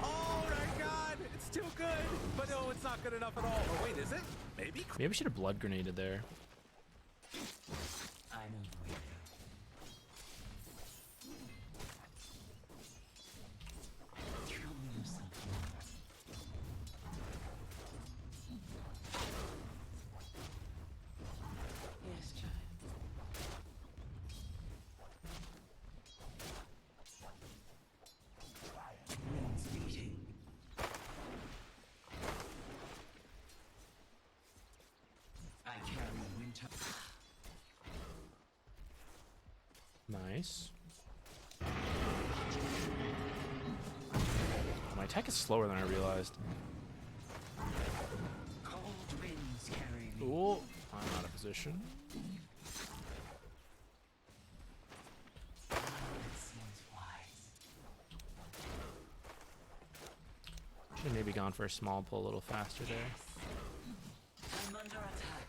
Oh my god, it's too good, but no, it's not good enough at all. Oh wait, is it? Maybe? Maybe we should have blood grenaded there. I know the way. Kill yourself. Yes, child. Winds beating. I carry winter. Nice. My attack is slower than I realized. Cold winds carry me. Ooh, I'm out of position. That seems wise. Should have maybe gone for a small pull a little faster there. I'm under attack.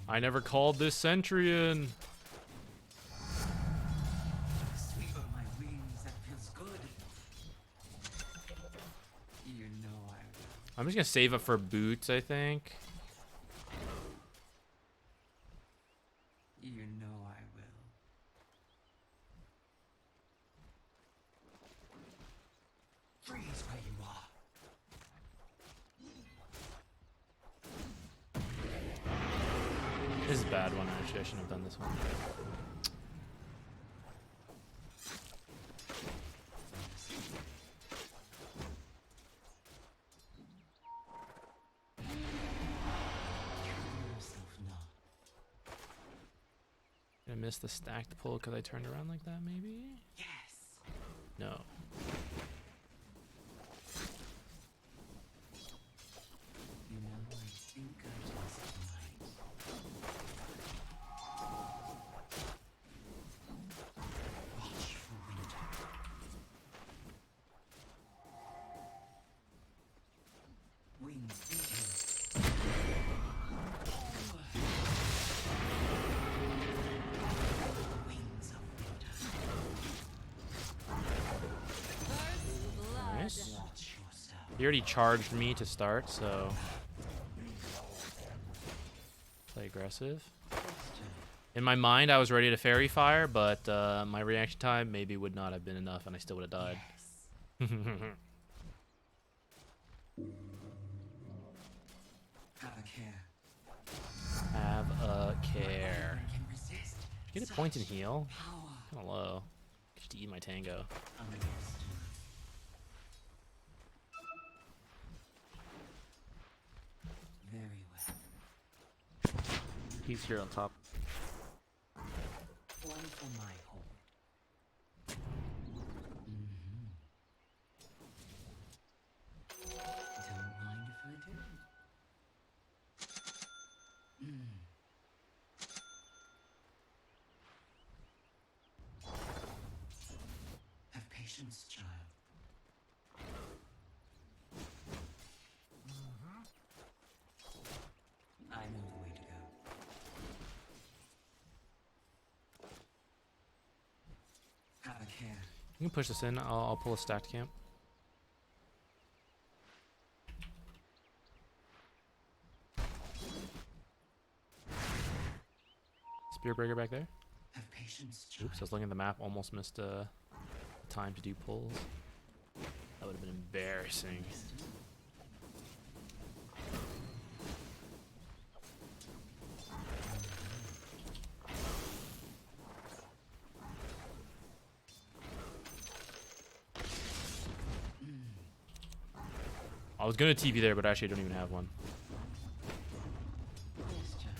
I never called this sentry in. Sweep of my wings, that feels good. You know I will. I'm just gonna save up for boots, I think. You know I will. Freeze where you are. This is a bad one, actually. I shouldn't have done this one. Kill yourself now. Did I miss the stacked pull because I turned around like that, maybe? Yes. No. You know I think I just might. He already charged me to start, so play aggressive. In my mind, I was ready to fairy fire, but my reaction time maybe would not have been enough, and I still would have died. Have a care. Have a care. Can resist Get a point and heal. power. Kind of low. Just eat my tango. Understood. Very well. He's here on top. One for my home. Don't mind if I do. Have patience, child. I know the way to go. Have a care. You can push this in. I'll pull a stacked camp. Spearbreaker back there. Have patience, child. Oops, I was looking at the map. Almost missed time to do pulls. That would have been embarrassing. I was gonna TP there, but actually I don't even have one. Yes, child.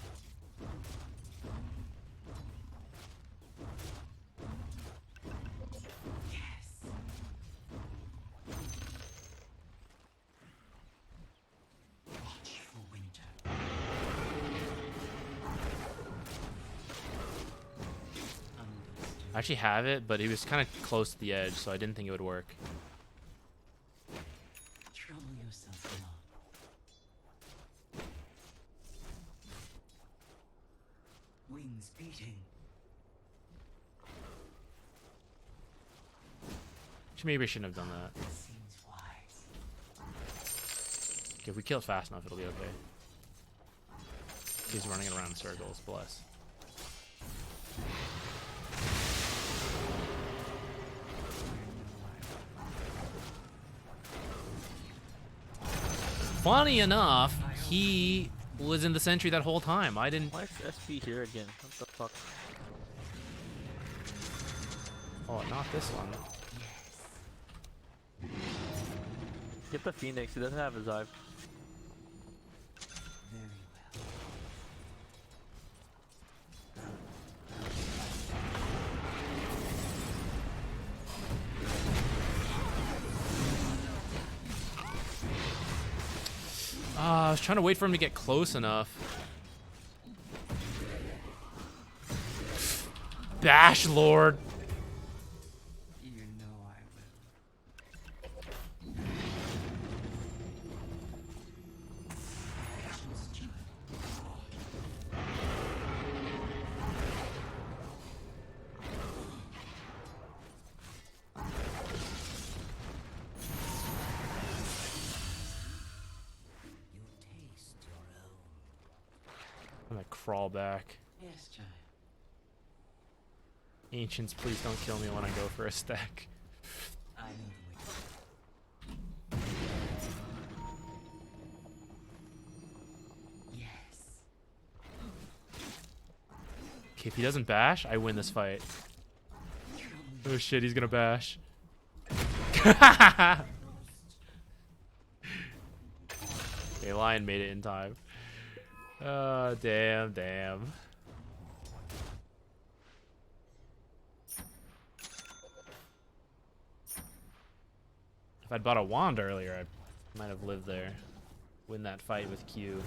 Yes. Watch for winter. Understood. I actually have it, but he was kind of close to the edge, so I didn't think it would work. Trouble yourself not. Wings beating. Maybe I shouldn't have done that. Seems wise. Okay, if we kill it fast enough, it'll be okay. He's running around in circles, bless. Funny enough, he was in the sentry that whole time. I didn't. Why is SP here again? What the fuck? Oh, not this one. Get the Phoenix, he doesn't have his eye. Very well. I was trying to wait for him to get close enough. Bash Lord. You know I will. Patience, child. You taste your own. I'm gonna crawl back. Yes, child. Ancients, please don't kill me when I go for a stack. I know the way. Yes. Okay, if he doesn't bash, I win this fight. Oh shit, he's gonna bash. Okay, Lion made it in time. Oh, damn, damn. If I'd bought a wand earlier, I might have lived there. Win that fight with Q.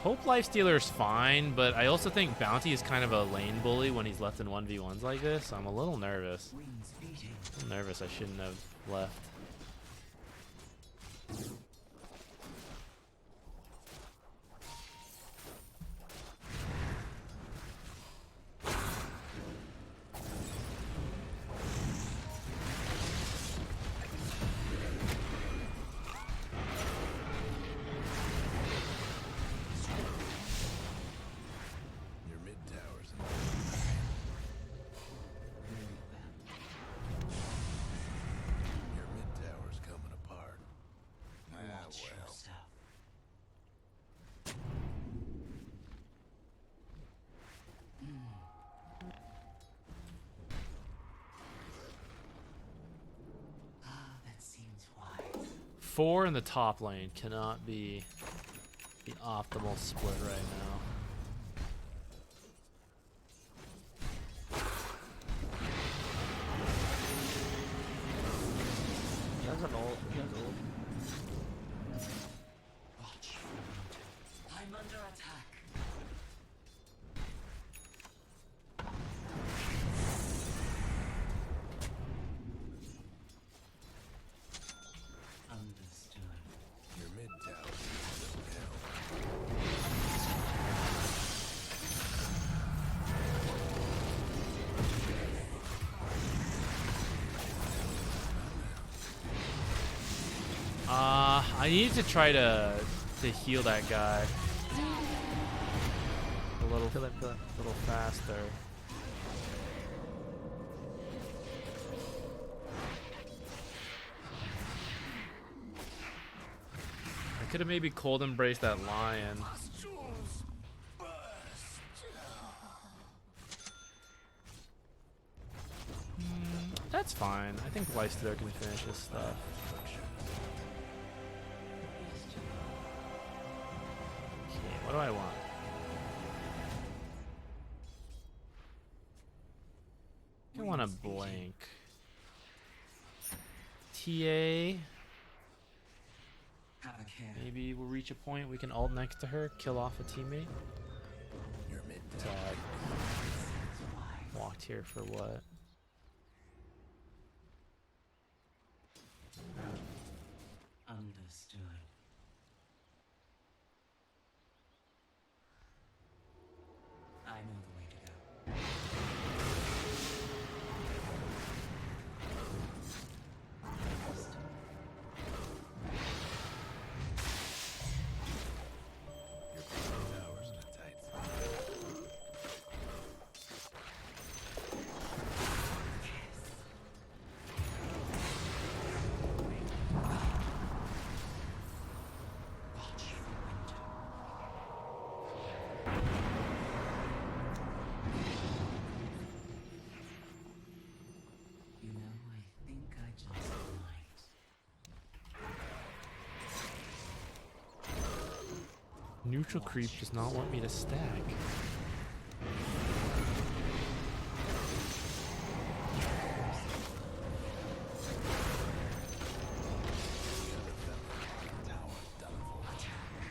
Hope Lifestealer's fine, but I also think Bounty is kind of a lane bully when he's left in 1v1s like this. So I'm a little nervous. Wings beating. I'm nervous I shouldn't have left. 4 in the top lane cannot be the optimal split right now. He has an ult. He has ult. Watch. I'm under attack. Understood. Your mid tower is hell. I need to try to heal that guy a little Kill him, kill him. little faster. I could have maybe cold embraced that lion. That's fine. I think Lifestealer can finish his stuff. Okay, what do I want? I want a blank. TA. Have a care. Maybe we'll reach a point we can ult next to her, kill off a teammate. Your mid Tag. Why? Walked here for what? Understood. I know the way to go. Your bottom tower's in a tight spot. Watch your window. You know, I think I just might. Neutral creep does not want me to stack.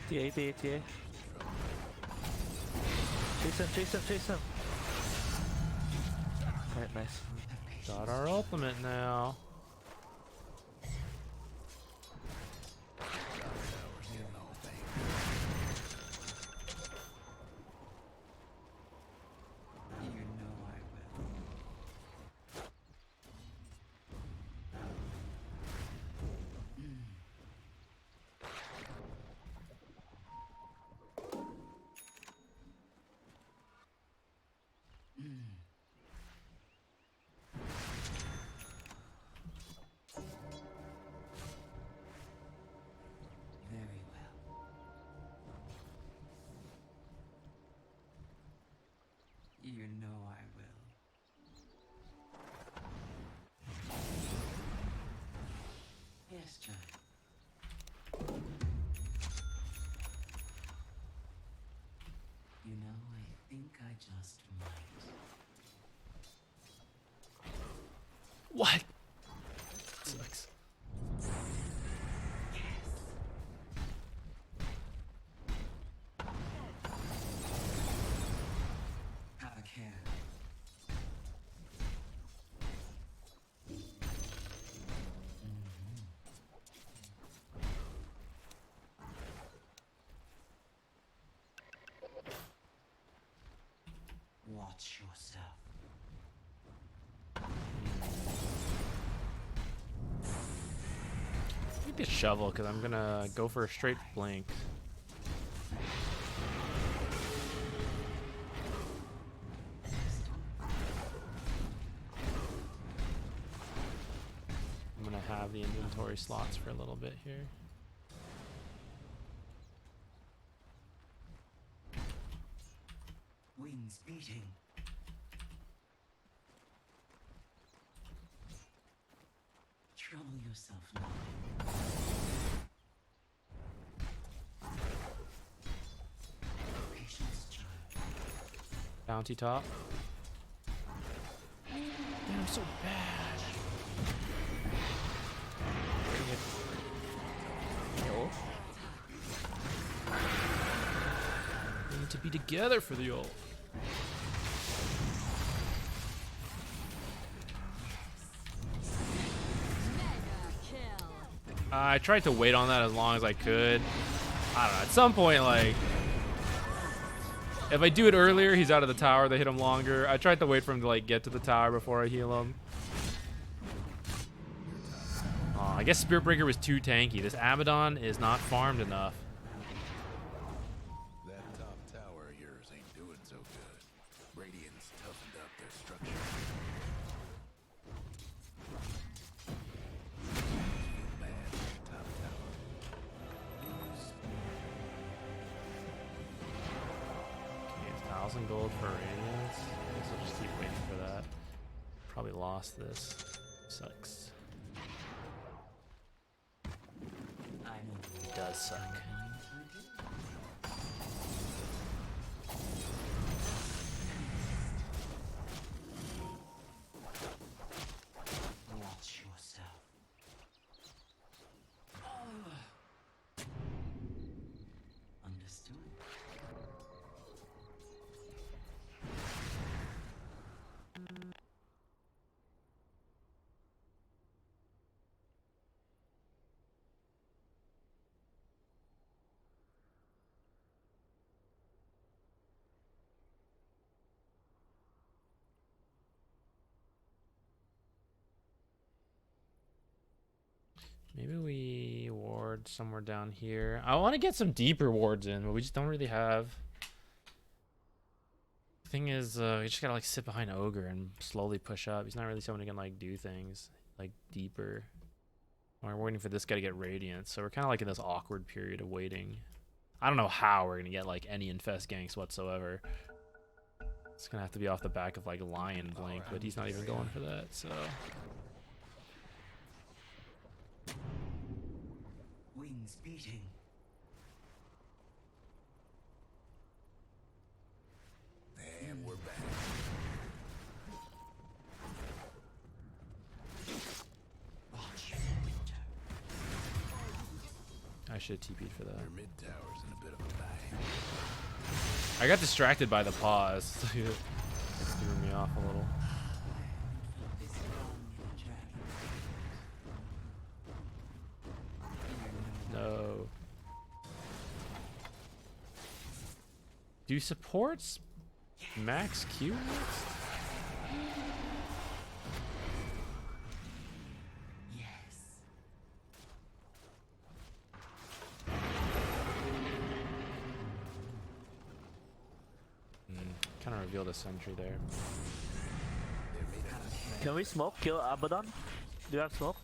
TA, TA, TA. Chase him, chase him, chase him. Alright, nice. Got our ultimate now. You know I will. Very well. You know I will. Yes, John. You know, I think I just might. What? Sucks. Have a care. Watch yourself. Need the shovel because I'm gonna go for a straight blank. I'm gonna have the inventory slots for a little bit here. Wings beating. Trouble yourself now. Bounty top. Damn, I'm so bad. Yo. We need to be together for the ult. I tried to wait on that as long as I could. I don't know. At some point, like, if I do it earlier, he's out of the tower. They hit him longer. I tried to wait for him to like get to the tower before I heal him. Oh, I guess Spirit Breaker was too tanky. This Abaddon is not farmed enough. That top tower of yours ain't doing so good. Radiant's toughened up their structure. Bad top tower. Okay, 1,000 gold for Radiance. I guess I'll just keep waiting for that. Probably lost this. Sucks. It does suck. Watch yourself. Understood. Maybe we ward somewhere down here. I want to get some deeper wards in, but we just don't really have. Thing is, we just gotta like sit behind Ogre and slowly push up. He's not really someone who can like do things like deeper. We're waiting for this guy to get Radiant, so we're kind of like in this awkward period of waiting. I don't know how we're gonna get like any infest ganks whatsoever. It's gonna have to be off the back of like Lion Blink, but he's not even going for that, so. Wings beating. And we're back. Watch your winter. I should have TP'd for that. Their mid tower's in a bit of a bang. I got distracted by the pause. It threw me off a little. This young dragon. No. Do supports max Q next? Yes. Kind of revealed a sentry there. Can we smoke? Kill Abaddon? Do you have smoke?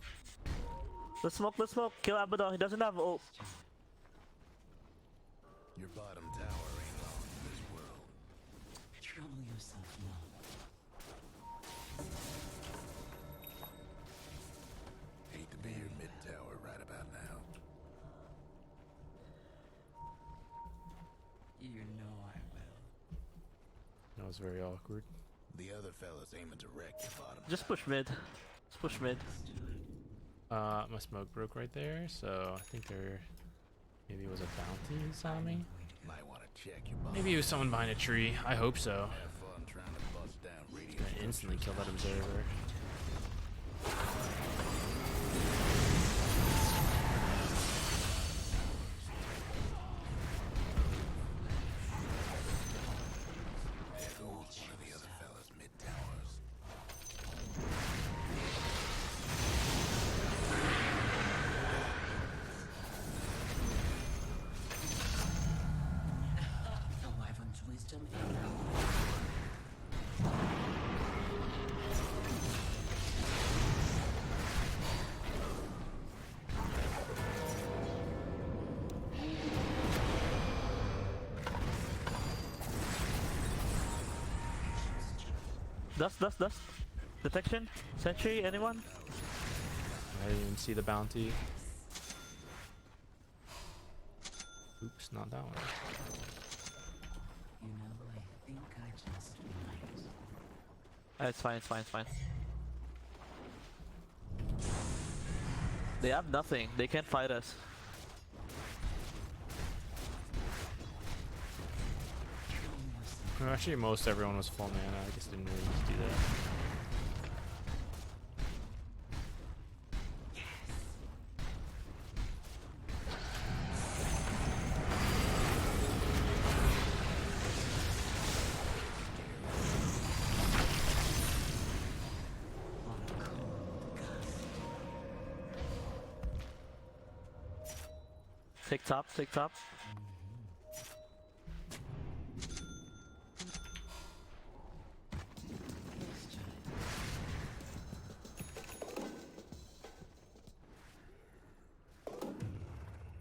Let's smoke, let's smoke. Kill Abaddon. He doesn't have ult. Your bottom tower ain't long in this world. Trouble yourself not. Hate to be your mid tower right about now. You know I will. That was very awkward. The other fella's aiming to wreck your bottom. Just push mid. Just push mid. My smoke broke right there, so I think there maybe it was a bounty he saw me. Might want to check your bottom. Maybe it was someone behind a tree. I hope so. Have fun trying to bust down Radiant. Gonna instantly kill that observer. There goes one of the other fella's mid towers. The wyvern's wisdom. Dust. Detection? Sentry? Anyone? I didn't even see the bounty. Oops, not that one. You know, I think I just It's fine, it's fine, it's fine. They have nothing. They can't fight us. Well, actually, most everyone was full mana. I guess I didn't really need to do that. Take top, take top.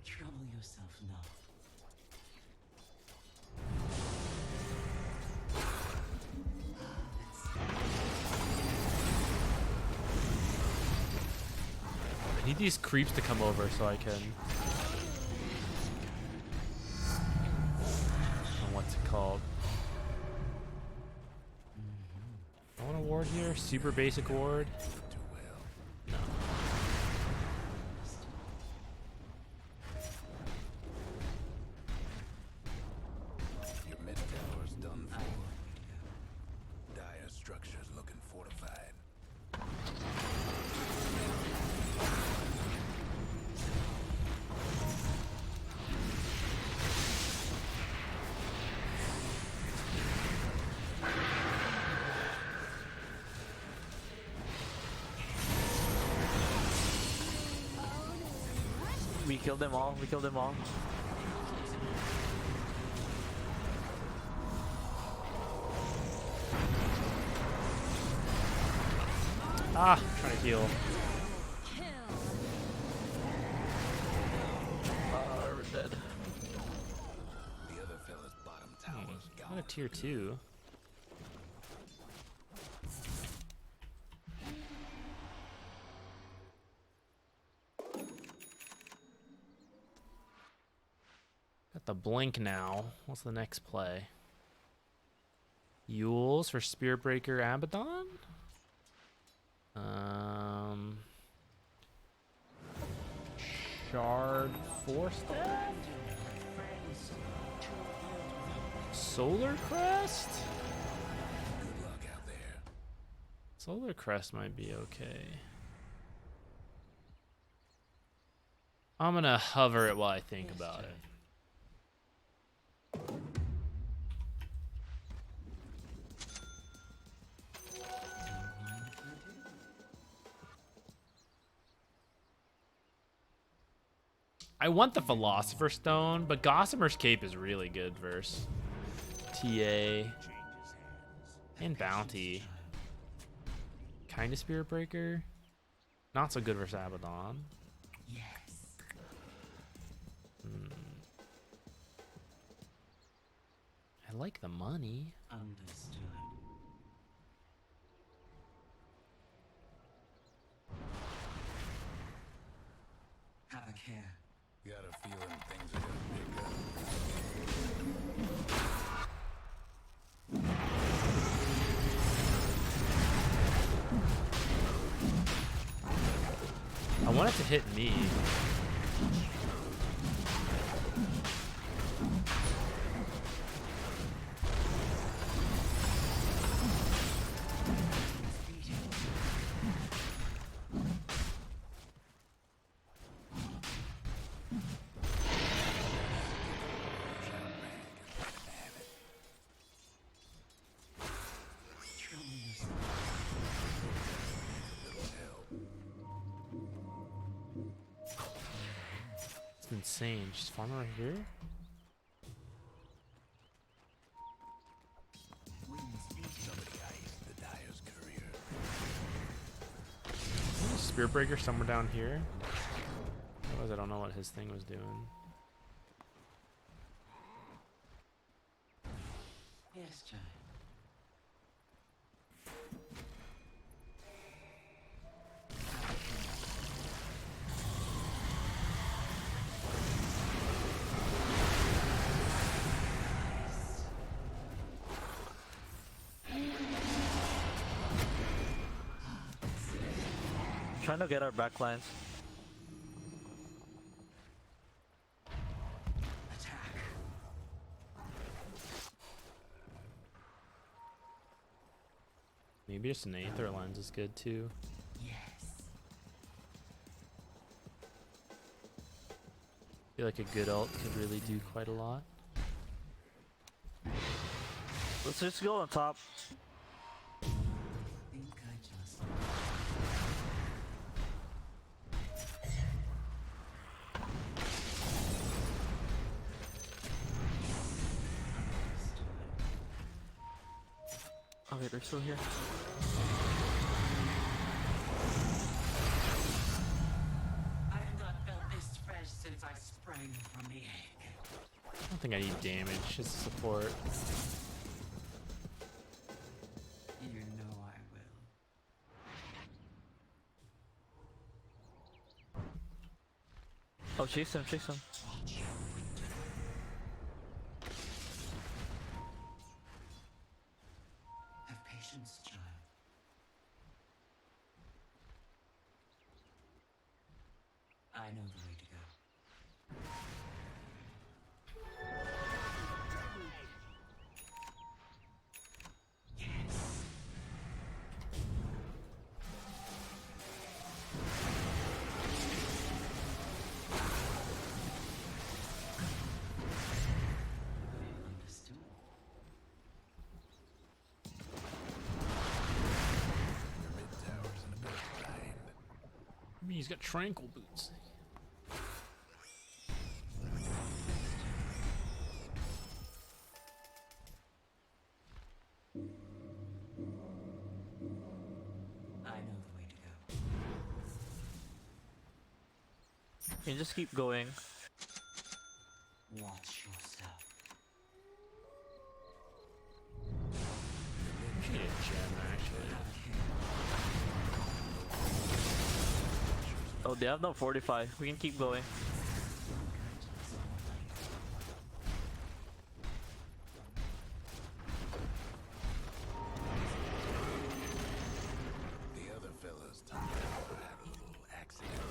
Trouble yourself not. I need these creeps to come over so I can. What's it called? I want a ward here. Super basic ward. Too well. No. Your mid tower's done for. Dire structures looking fortified. We killed them all, we killed them all. Ah, trying to heal. We're dead. The other fella's bottom tower's I'm gone. a tier 2. Got the blink now. What's the next play? Yules for Spirit Breaker Abaddon? Shard Force Staff? Solar Crest? Good luck out there. Solar Crest might be okay. I'm gonna hover it while I think about it. I want the Philosopher's Stone, but Gossamer's Cape is really good versus TA and Bounty. Kind of Spirit Breaker. Not so good versus Abaddon. Yes. I like the money. Understood. Have a care. Got a feeling things are gonna pick up. I want it to hit me. It's insane. Just farm right here. Somebody iced the Dire's career. Spirit Breaker somewhere down here. Otherwise, I don't know what his thing was doing. Yes, Jay. trying to get our back lines. Attack. Maybe just an Aether lens is good too. Yes. I feel like a good ult could really do quite a lot. Let's just go on top. I think I just. Okay, they're still here. I have not felt this fresh since I sprang from the egg. I don't think I need damage, just support. You know I will. Oh, chase him, chase him. Have patience, child. I know the way to go. Yes. Understood. Your mid tower's in a bit of bind. I mean, he's got tranquil boots. I know the way to go. You can just keep going. Watch yourself. We should get a gem actually. Oh, they have no 45. We can keep going. The other fella's top tower had a little accident.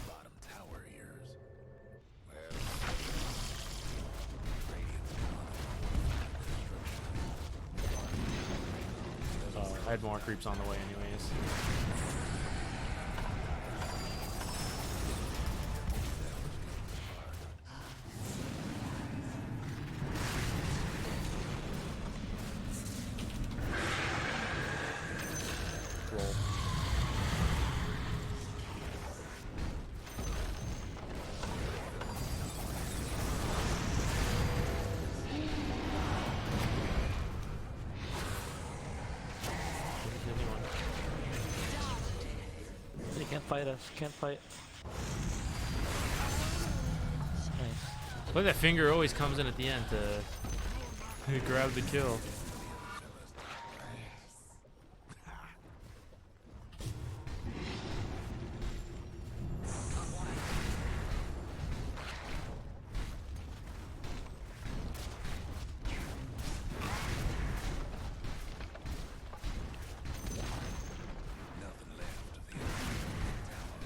Bottom tower ears. Well, Radiant's Oh, I had more creeps on the way anyways. Roll. Where's the other one? They can't fight us. Can't fight. Nice. But that finger always comes in at the end to grab the kill. nothing left of the other tower.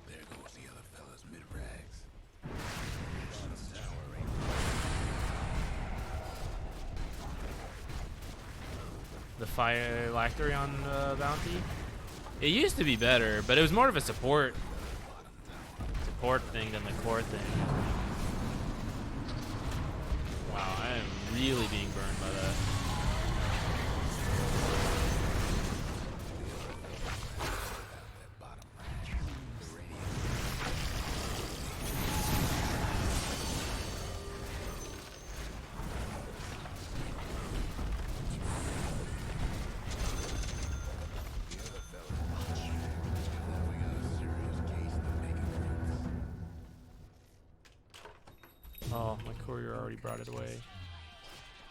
There goes the other fella's mid-rags. Bottom tower ain't The fire lactery on bounty. It used to be better, but it was more of a support thing than the core thing. Wow, I am really being burned by that. that bottom rag. Oh, my courier already brought it away.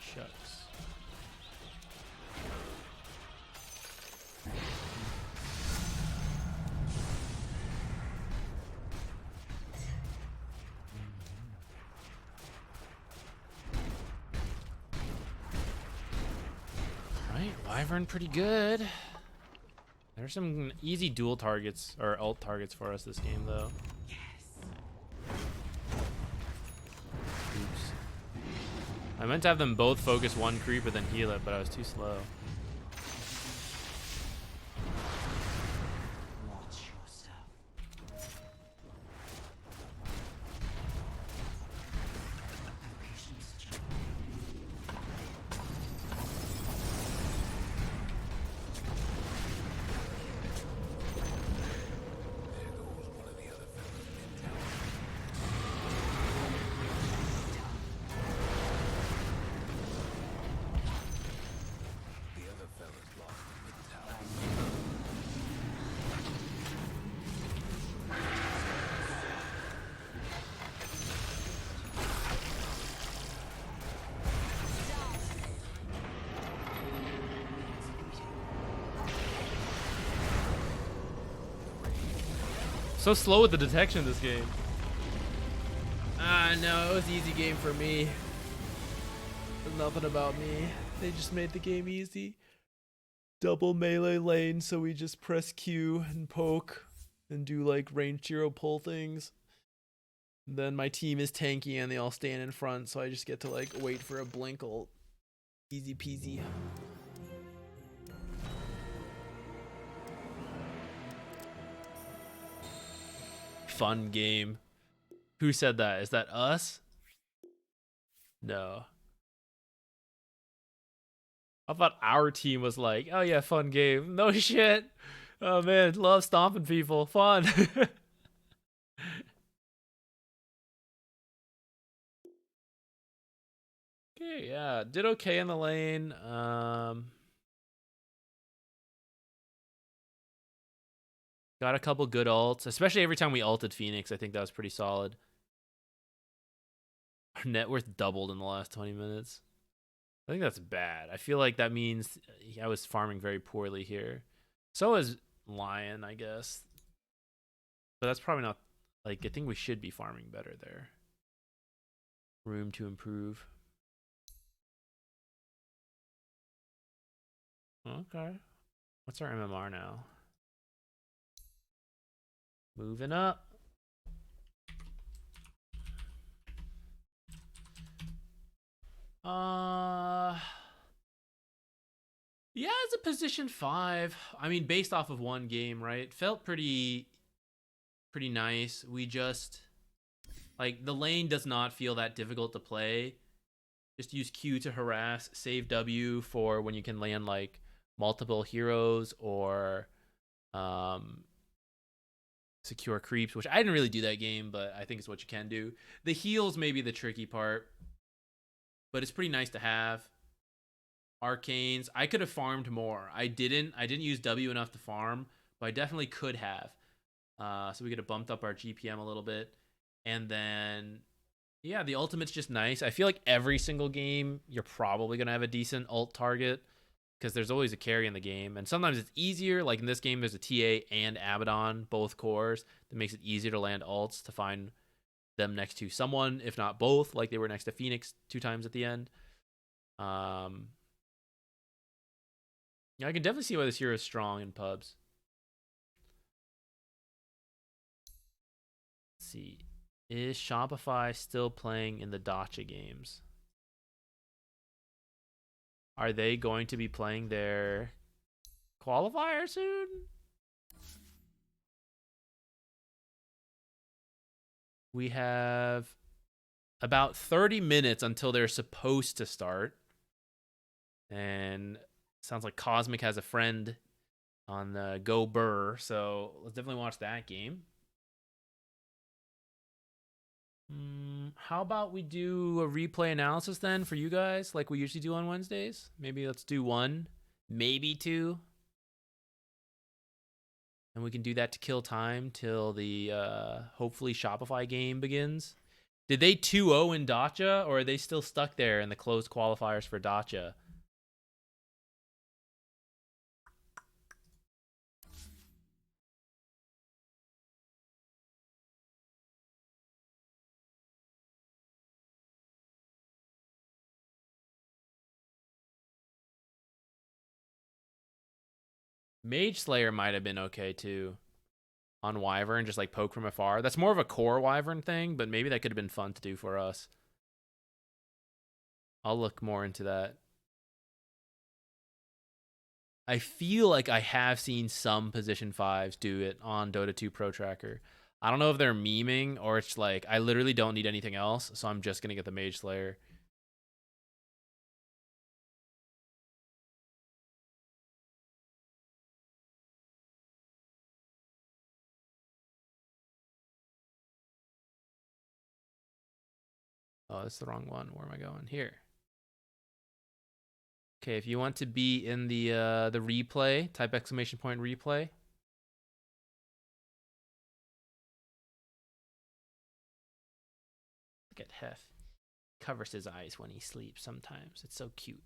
Shucks. Alright, Wyvern pretty good. There's some easy dual targets, or ult targets for us this game, though. Oops. I meant to have them both focus one creep and then heal it, but I was too slow. Watch yourself. Have patience, child. There goes one of the other fellas mid-tower. The other fellas lost the mid-tower. So slow with the detection this game. Ah, no, it was easy game for me. There's nothing about me. They just made the game easy. Double melee lane, so we just press Q and poke and do like range hero pull things. Then my team is tanky and they all stand in front, so I just get to like wait for a blink ult. Easy peasy. Fun game. Who said that? Is that us? No. I thought our team was like, oh yeah, fun game. No shit. Oh man, love stomping people. Fun. Okay, yeah. Did okay in the lane. Got a couple good ults, especially every time we ulted Phoenix. I think that was pretty solid. Our net worth doubled in the last 20 minutes. I think that's bad. I feel like that means I was farming very poorly here. So is Lion, I guess. But that's probably not... Like, I think we should be farming better there. Room to improve. Okay. What's our MMR now? Moving up. Yeah, it's a position 5. I mean, based off of one game, right? Felt pretty nice. We just like the lane does not feel that difficult to play. Just use Q to harass, save W for when you can land like multiple heroes or secure creeps, which I didn't really do that game, but I think it's what you can do. The heals may be the tricky part, but it's pretty nice to have. Arcanes, I could have farmed more. I didn't use W enough to farm, but I definitely could have. So we could have bumped up our GPM a little bit. And then, yeah, the ultimate's just nice. I feel like every single game, you're probably going to have a decent ult target because there's always a carry in the game. And sometimes it's easier. Like in this game, there's a TA and Abaddon, both cores. That makes it easier to land ults to find them next to someone, if not both, like they were next to Phoenix 2 times at the end. Yeah, I can definitely see why this hero is strong in pubs. Let's see. Is Shopify still playing in the Dacha games? Are they going to be playing their qualifier soon? We have about 30 minutes until they're supposed to start. And sounds like Cosmic has a friend on the Go Burr, so let's definitely watch that game. How about we do a replay analysis then for you guys, like we usually do on Wednesdays? Maybe let's do 1, maybe 2. And we can do that to kill time till the hopefully Shopify game begins. Did they 2-0 in Dacha, or are they still stuck there in the closed qualifiers for Dacha? Mage Slayer might have been okay too on Wyvern, just like poke from afar. That's more of a core Wyvern thing, but maybe that could have been fun to do for us. I'll look more into that. I feel like I have seen some position 5s do it on Dota 2 Pro Tracker. I don't know if they're memeing or it's like I literally don't need anything else, so I'm just gonna get the Mage Slayer. Oh, that's the wrong one. Where am I going? Here. Okay, if you want to be in the replay, type exclamation point replay. Look at Hef. Covers his eyes when he sleeps sometimes. It's so cute.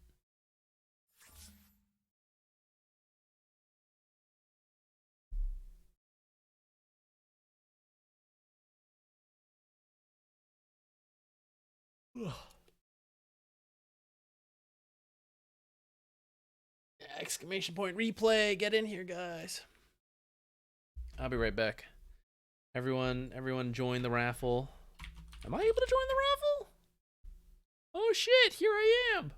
Exclamation point replay. Get in here, guys. I'll be right back. Everyone join the raffle. Am I able to join the raffle? Oh shit, here I am.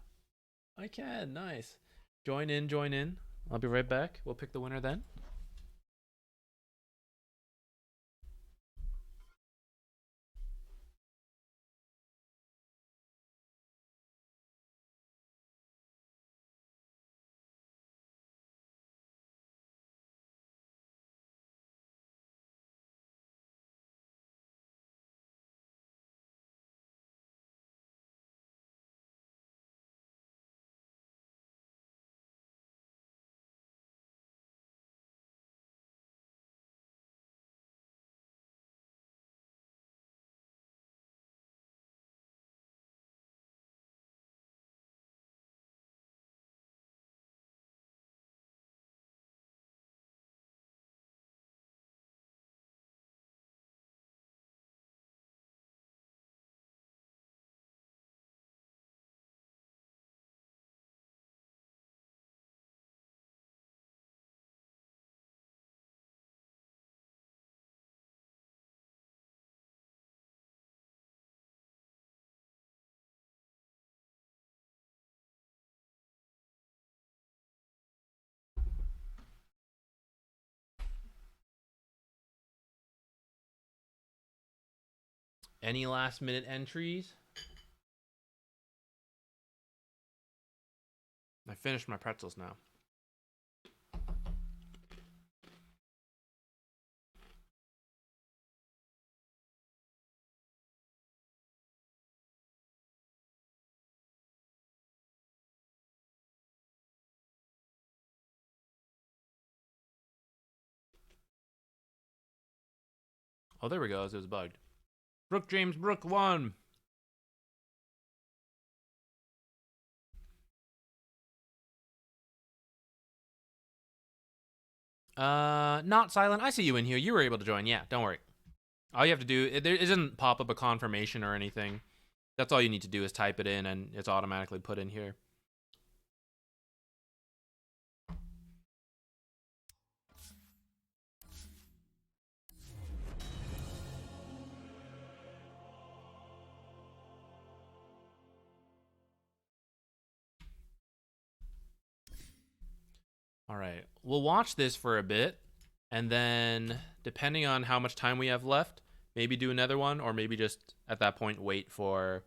I can, nice. Join in. I'll be right back. We'll pick the winner then. Any last minute entries? I finished my pretzels now. Oh, there we go. It was bugged. Brooke James Brooke won. Not silent. I see you in here. You were able to join. Yeah, don't worry. All you have to do, it doesn't pop up a confirmation or anything. That's all you need to do is type it in and it's automatically put in here. All right. We'll watch this for a bit, and then depending on how much time we have left, maybe do another one, or maybe just at that point wait for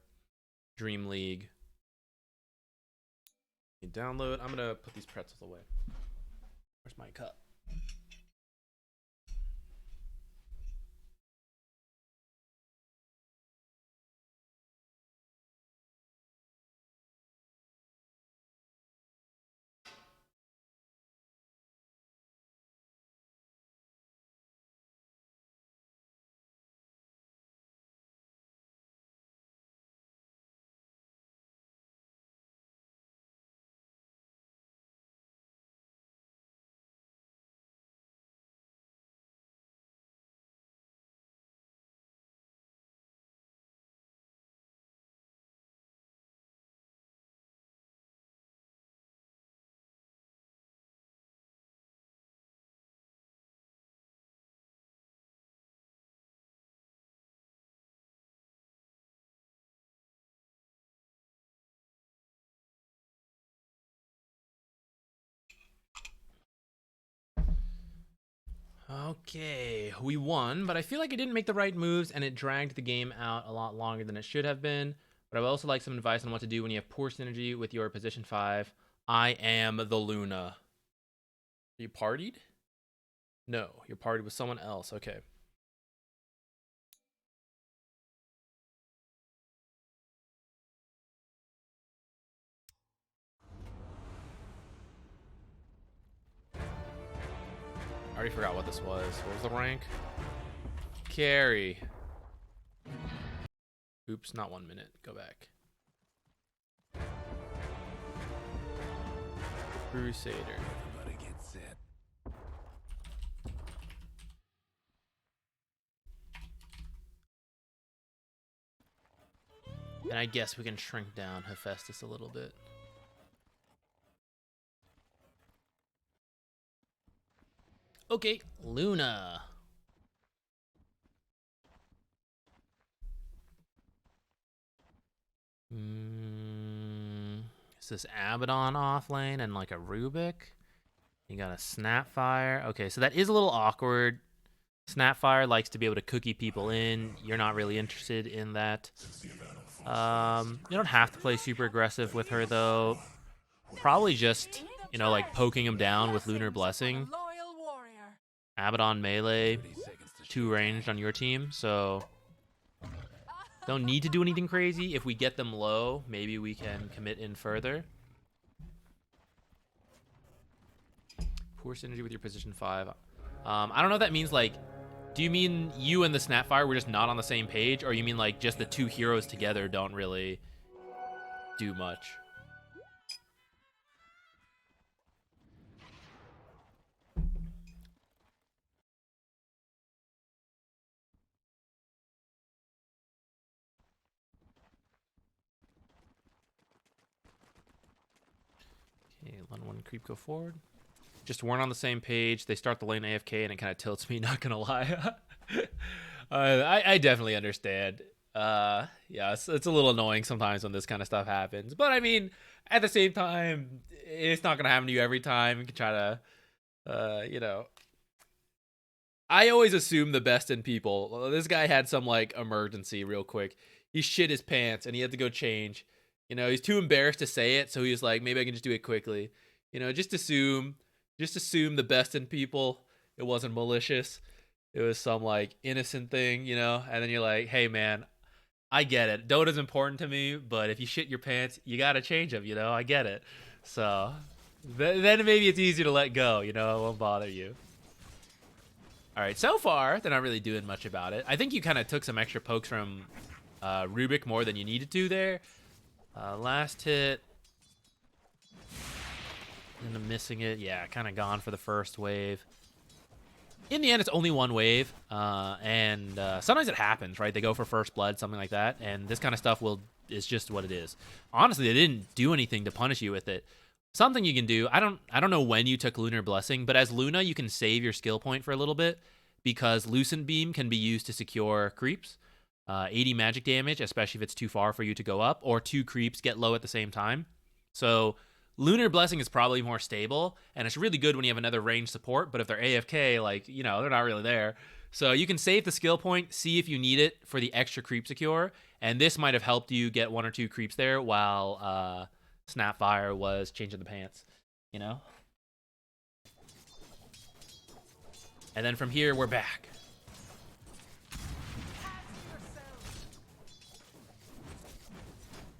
DreamLeague. Download. I'm gonna put these pretzels away. Where's my cup? Okay, we won, but I feel like I didn't make the right moves and it dragged the game out a lot longer than it should have been. But I would also like some advice on what to do when you have poor synergy with your position 5. I am the Luna. You partied? No, you partied with someone else. Okay. I already forgot what this was. What was the rank? Carry. Oops, not 1 minute. Go back. Crusader. Everybody get set. And I guess we can shrink down Hephaestus a little bit. Okay, Luna. Is this Abaddon off lane and like a Rubik? You got a Snapfire. Okay, so that is a little awkward. Snapfire likes to be able to cookie people in. You're not really interested in that. You don't have to play super aggressive with her though. Probably just, you know, like poking him down with Lunar Blessing. Abaddon melee, 2 ranged on your team, so don't need to do anything crazy. If we get them low, maybe we can commit in further. Poor synergy with your position 5. I don't know if that means like, do you mean you and the Snapfire were just not on the same page, or you mean like just the 2 heroes together don't really do much? Okay, let one creep go forward. Just weren't on the same page. They start the lane AFK and it kind of tilts me, not gonna lie. I definitely understand. Yeah, it's a little annoying sometimes when this kind of stuff happens. But I mean, at the same time, it's not gonna happen to you every time. You can try to, you know. I always assume the best in people. This guy had some like emergency real quick. He shit his pants and he had to go change. You know, he's too embarrassed to say it, so he was like, maybe I can just do it quickly. You know, just assume the best in people. It wasn't malicious. It was some like innocent thing, you know? And then you're like, hey man, I get it. Dota's important to me, but if you shit your pants, you gotta change them, you know? I get it. So then maybe it's easier to let go, you know? It won't bother you. All right, so far, they're not really doing much about it. I think you kind of took some extra pokes from Rubik more than you needed to there. Last hit. And I'm missing it. Yeah, kind of gone for the first wave. In the end, it's only 1 wave. And sometimes it happens, right? They go for first blood, something like that. And this kind of stuff is just what it is. Honestly, they didn't do anything to punish you with it. Something you can do, I don't know when you took Lunar Blessing, but as Luna, you can save your skill point for a little bit because Lucent Beam can be used to secure creeps. 80 magic damage, especially if it's too far for you to go up, or 2 creeps get low at the same time. So Lunar Blessing is probably more stable, and it's really good when you have another range support, but if they're AFK, like, you know, they're not really there. So you can save the skill point, see if you need it for the extra creep secure, and this might have helped you get 1 or 2 creeps there while Snapfire was changing the pants, you know? And then from here, we're back.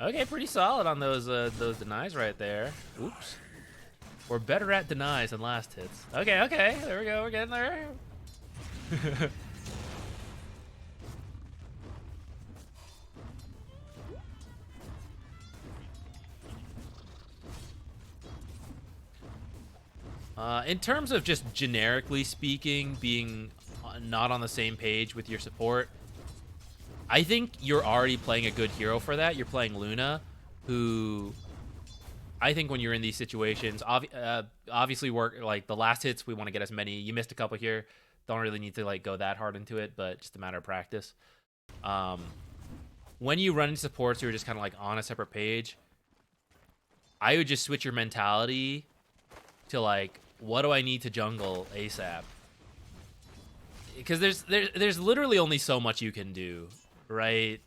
Okay, pretty solid on those denies right there. Oops. We're better at denies than last hits. Okay, there we go. We're getting there. In terms of just generically speaking, being not on the same page with your support, I think you're already playing a good hero for that. You're playing Luna, who I think when you're in these situations, obviously work like the last hits, we want to get as many. You missed a couple here. Don't really need to like go that hard into it, but just a matter of practice. When you run into supports who are just kind of like on a separate page, I would just switch your mentality to like, what do I need to jungle ASAP? because there's literally only so much you can do, right?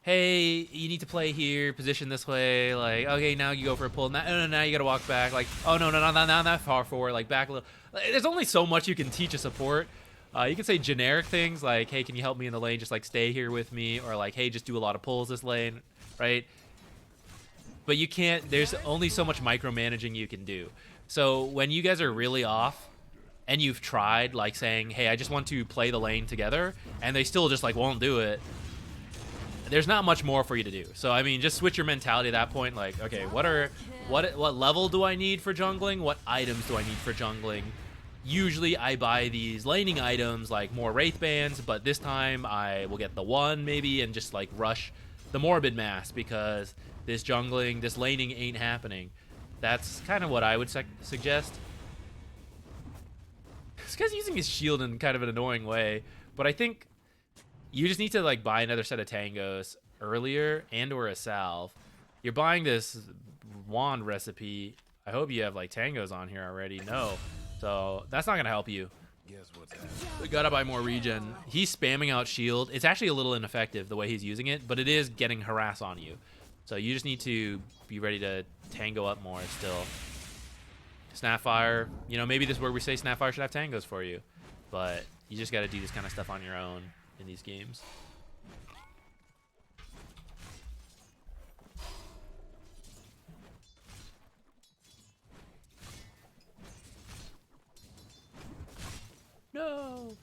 Hey, you need to play here, position this way. Like, okay, now you go for a pull. Now you gotta walk back. Like, oh no, not that far forward. Like back a little. There's only so much you can teach a support. You can say generic things like, hey, can you help me in the lane? Just like stay here with me, or like, hey, just do a lot of pulls this lane, right? But you can't. There's only so much micromanaging you can do. So when you guys are really off, and you've tried like saying, hey, I just want to play the lane together, and they still just like won't do it. There's not much more for you to do. So I mean, just switch your mentality at that point. Like, okay, what level do I need for jungling? What items do I need for jungling? Usually I buy these laning items like more wraith bands, but this time I will get the one maybe and just like rush the morbid mass because this laning ain't happening. That's kind of what I would suggest. This guy's using his shield in kind of an annoying way, but I think you just need to like buy another set of tangos earlier and or a salve. You're buying this wand recipe. I hope you have like tangos on here already. No. So that's not going to help you. Guess what's happening? We got to buy more regen. He's spamming out shield. It's actually a little ineffective the way he's using it, but it is getting harass on you. So you just need to be ready to tango up more still. Snapfire, you know, maybe this is where we say Snapfire should have tangos for you, but you just got to do this kind of stuff on your own in these games. No.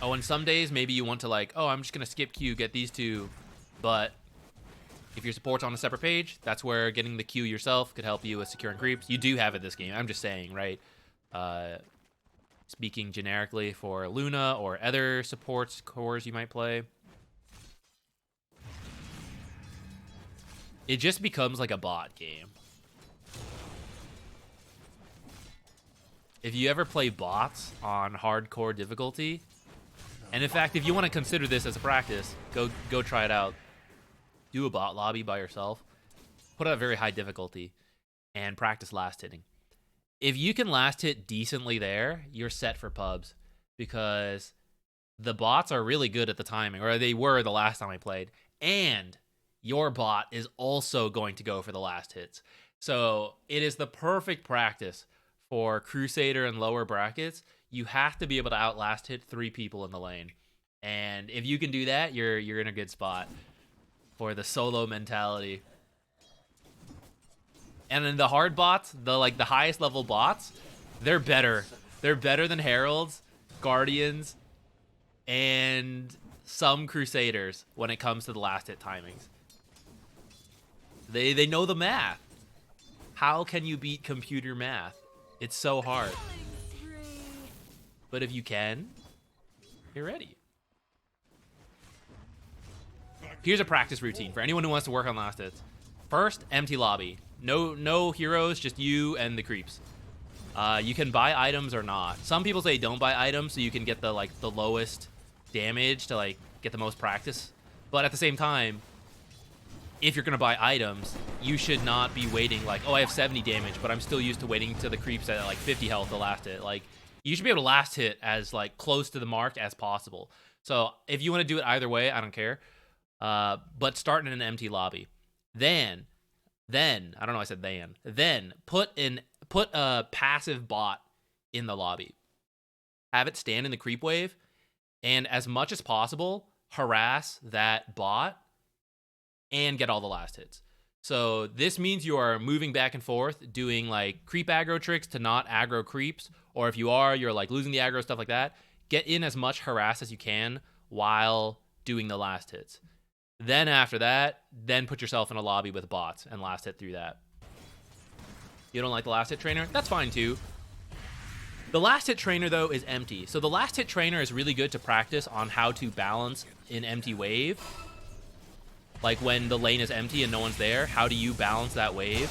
Oh, and some days maybe you want to like, oh, I'm just gonna skip Q, get these two, but if your support's on a separate page, that's where getting the Q yourself could help you with securing creeps. You do have it this game. I'm just saying, right? Speaking generically for Luna or other supports cores you might play. It just becomes like a bot game. If you ever play bots on hardcore difficulty, and in fact, if you want to consider this as a practice, go try it out. Do a bot lobby by yourself. Put it at very high difficulty and practice last hitting. If you can last hit decently there, you're set for pubs because the bots are really good at the timing, or they were the last time I played, and your bot is also going to go for the last hits. So it is the perfect practice for Crusader and lower brackets. You have to be able to outlast hit 3 people in the lane. And if you can do that, you're in a good spot for the solo mentality. And then the hard bots, the highest level bots, they're better. They're better than Heralds, Guardians, and some Crusaders when it comes to the last hit timings. They know the math. How can you beat computer math? It's so hard. But if you can, you're ready. Here's a practice routine for anyone who wants to work on last hits. First, empty lobby. No heroes, just you and the creeps. You can buy items or not. Some people say don't buy items so you can get the lowest damage to get the most practice. But at the same time, if you're gonna buy items, you should not be waiting oh, I have 70 damage, but I'm still used to waiting to the creeps at 50 health to last hit. You should be able to last hit as close to the mark as possible. So if you want to do it either way, I don't care. But start in an empty lobby. Then I don't know. I said then put a passive bot in the lobby. Have it stand in the creep wave, and as much as possible harass that bot and get all the last hits. So this means you are moving back and forth, doing creep aggro tricks to not aggro creeps, or if you are, you're losing the aggro, stuff like that. Get in as much harass as you can while doing the last hits. Then after that, then put yourself in a lobby with bots and last hit through that. You don't like the last hit trainer? That's fine too. The last hit trainer though is empty. So the last hit trainer is really good to practice on how to balance an empty wave. When the lane is empty and no one's there, how do you balance that wave?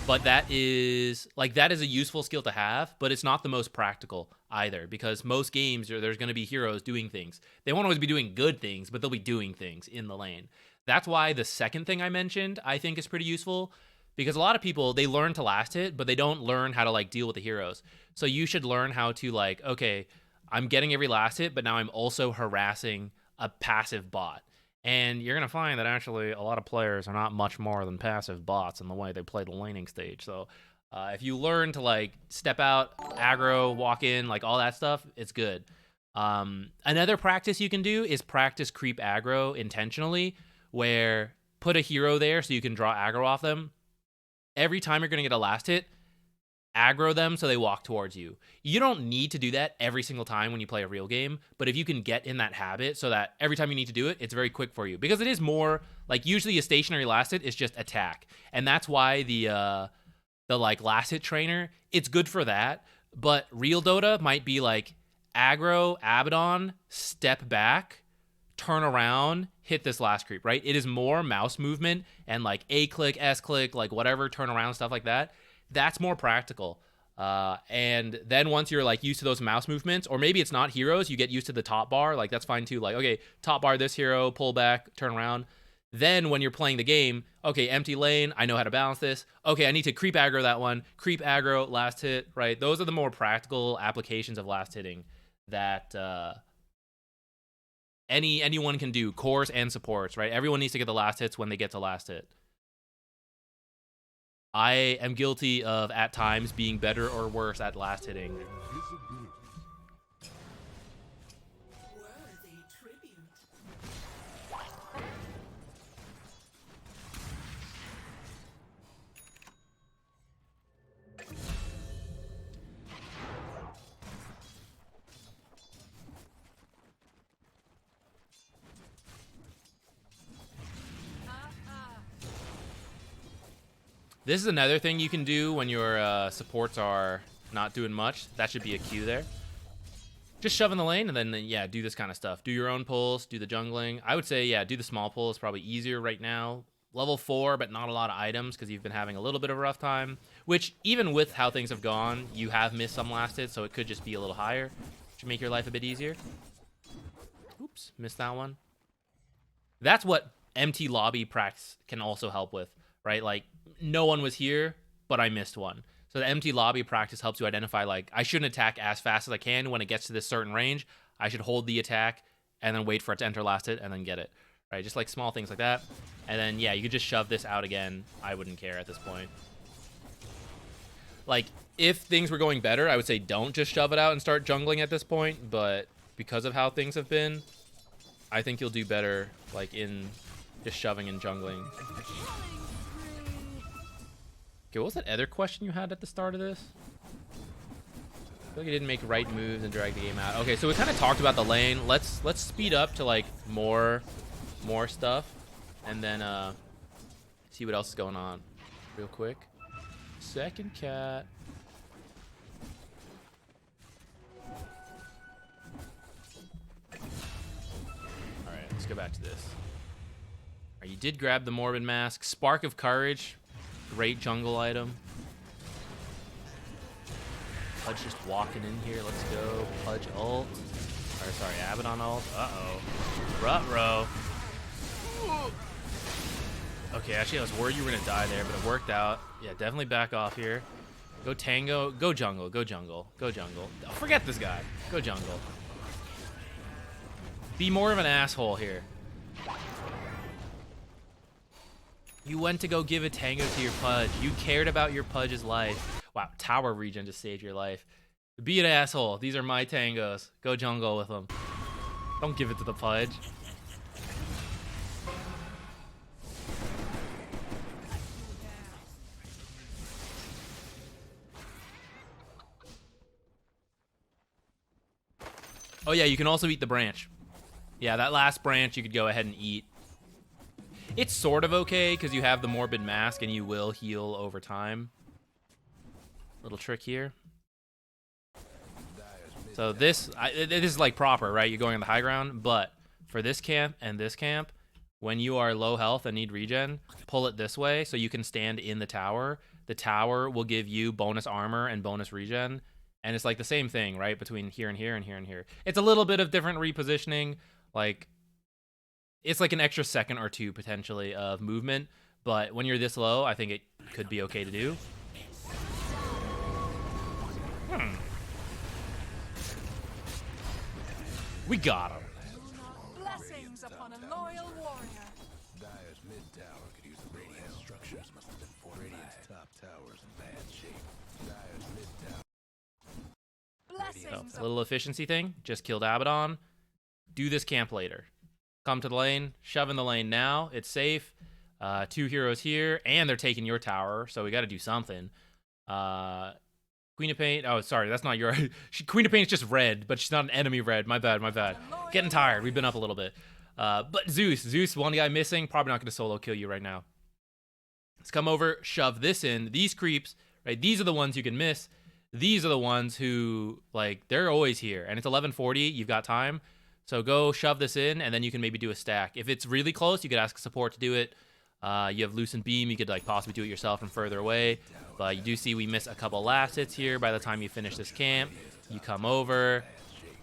But that is a useful skill to have, but it's not the most practical either, because most games there's going to be heroes doing things. They won't always be doing good things, but they'll be doing things in the lane. That's why the second thing I mentioned I think is pretty useful, because a lot of people, they learn to last hit, but they don't learn how to like deal with the heroes. So you should learn how to like, okay, I'm getting every last hit, but now I'm also harassing a passive bot. And you're going to find that actually a lot of players are not much more than passive bots in the way they play the laning stage. So if you learn to like step out, aggro, walk in, like all that stuff, it's good. Another practice you can do is practice creep aggro intentionally, where put a hero there so you can draw aggro off them. Every time you're going to get a last hit, aggro them so they walk towards you. You don't need to do that every single time when you play a real game, but if you can get in that habit so that every time you need to do it, it's very quick for you. Because it is more, like usually a stationary last hit is just attack. And that's why the like last hit trainer, it's good for that. But real Dota might be like aggro, Abaddon, step back, turn around, hit this last creep, right? It is more mouse movement and like A click, S click, like whatever, turn around, stuff like that. That's more practical. And then once you're like used to those mouse movements, or maybe it's not heroes, you get used to the top bar, like that's fine too. Like, okay, top bar this hero, pull back, turn around. Then when you're playing the game, okay, empty lane, I know how to balance this. Okay, I need to creep aggro that one, creep aggro, last hit, right? Those are the more practical applications of last hitting that anyone can do, cores and supports, right? Everyone needs to get the last hits when they get to last hit. I am guilty of, at times, being better or worse at last hitting. Worthy tribute. This is another thing you can do when your supports are not doing much. That should be a cue there. Just shove in the lane and then, yeah, do this kind of stuff. Do your own pulls, do the jungling. I would say, yeah, do the small pull is probably easier right now. Level 4, but not a lot of items because you've been having a little bit of a rough time. Which, even with how things have gone, you have missed some last hits, so it could just be a little higher. Should make your life a bit easier. Oops, missed that one. That's what MT lobby practice can also help with, right? Like, no one was here, but I missed one. So the MT lobby practice helps you identify, like, I shouldn't attack as fast as I can when it gets to this certain range. I should hold the attack and then wait for it to enter last hit and then get it, right? Just like small things like that. And then, yeah, you could just shove this out again. I wouldn't care at this point. Like, if things were going better, I would say don't just shove it out and start jungling at this point. But because of how things have been, I think you'll do better, like, in just shoving and jungling. Okay, what was that other question you had at the start of this? I feel like I didn't make right moves and drag the game out. Okay, so we kind of talked about the lane. Let's speed up to like more stuff, and then see what else is going on, real quick. Second cat. All right, let's go back to this. All right, you did grab the Morbid Mask, Spark of Courage. Great jungle item. Pudge just walking in here. Let's go. Pudge ult. Or sorry, Abaddon ult. Uh-oh. Ruh-roh. Okay, actually I was worried you were gonna die there, but it worked out. Yeah, definitely back off here. Go tango. Go jungle. Go jungle. Go jungle. Oh, forget this guy. Go jungle. Be more of an asshole here. You went to go give a tango to your Pudge. You cared about your Pudge's life. Wow, tower regen just saved your life. Be an asshole. These are my tangos. Go jungle with them. Don't give it to the Pudge. Oh yeah, you can also eat the branch. Yeah, that last branch you could go ahead and eat. It's sort of okay because you have the Morbid Mask and you will heal over time. Little trick here. So this is like proper, right? You're going on the high ground, but for this camp and this camp, when you are low health and need regen, pull it this way so you can stand in the tower. The tower will give you bonus armor and bonus regen, and it's like the same thing, right? Between here and here and here and here. It's a little bit of different repositioning, like it's like an extra second or two potentially of movement, But when you're this low, I think it could be okay to do. We got him. Blessings upon a loyal warrior. Dyer's mid tower could use a radiant structures must have been fortified. Radiant's top tower's in bad shape. Dyer's mid tower. Blessings So, a little efficiency thing. Just killed Abaddon. Do this camp later. Come to the lane. Shove in the lane now. It's safe. 2 heroes here, and they're taking your tower, so we got to do something. Queen of Pain. Oh, sorry, that's not your. Queen of Pain's just red, but she's not an enemy red. My bad, my bad. Getting tired. We've been up a little bit. But Zeus, one guy missing. Probably not going to solo kill you right now. Let's come over, shove this in. These creeps, right? These are the ones you can miss. These are the ones who, like, they're always here. And it's 11:40. You've got time. So go shove this in, and then you can maybe do a stack. If it's really close, you could ask support to do it. You have Loosened Beam. You could, like, possibly do it yourself from further away. But you do see we miss a couple last hits here. By the time you finish this camp, you come over.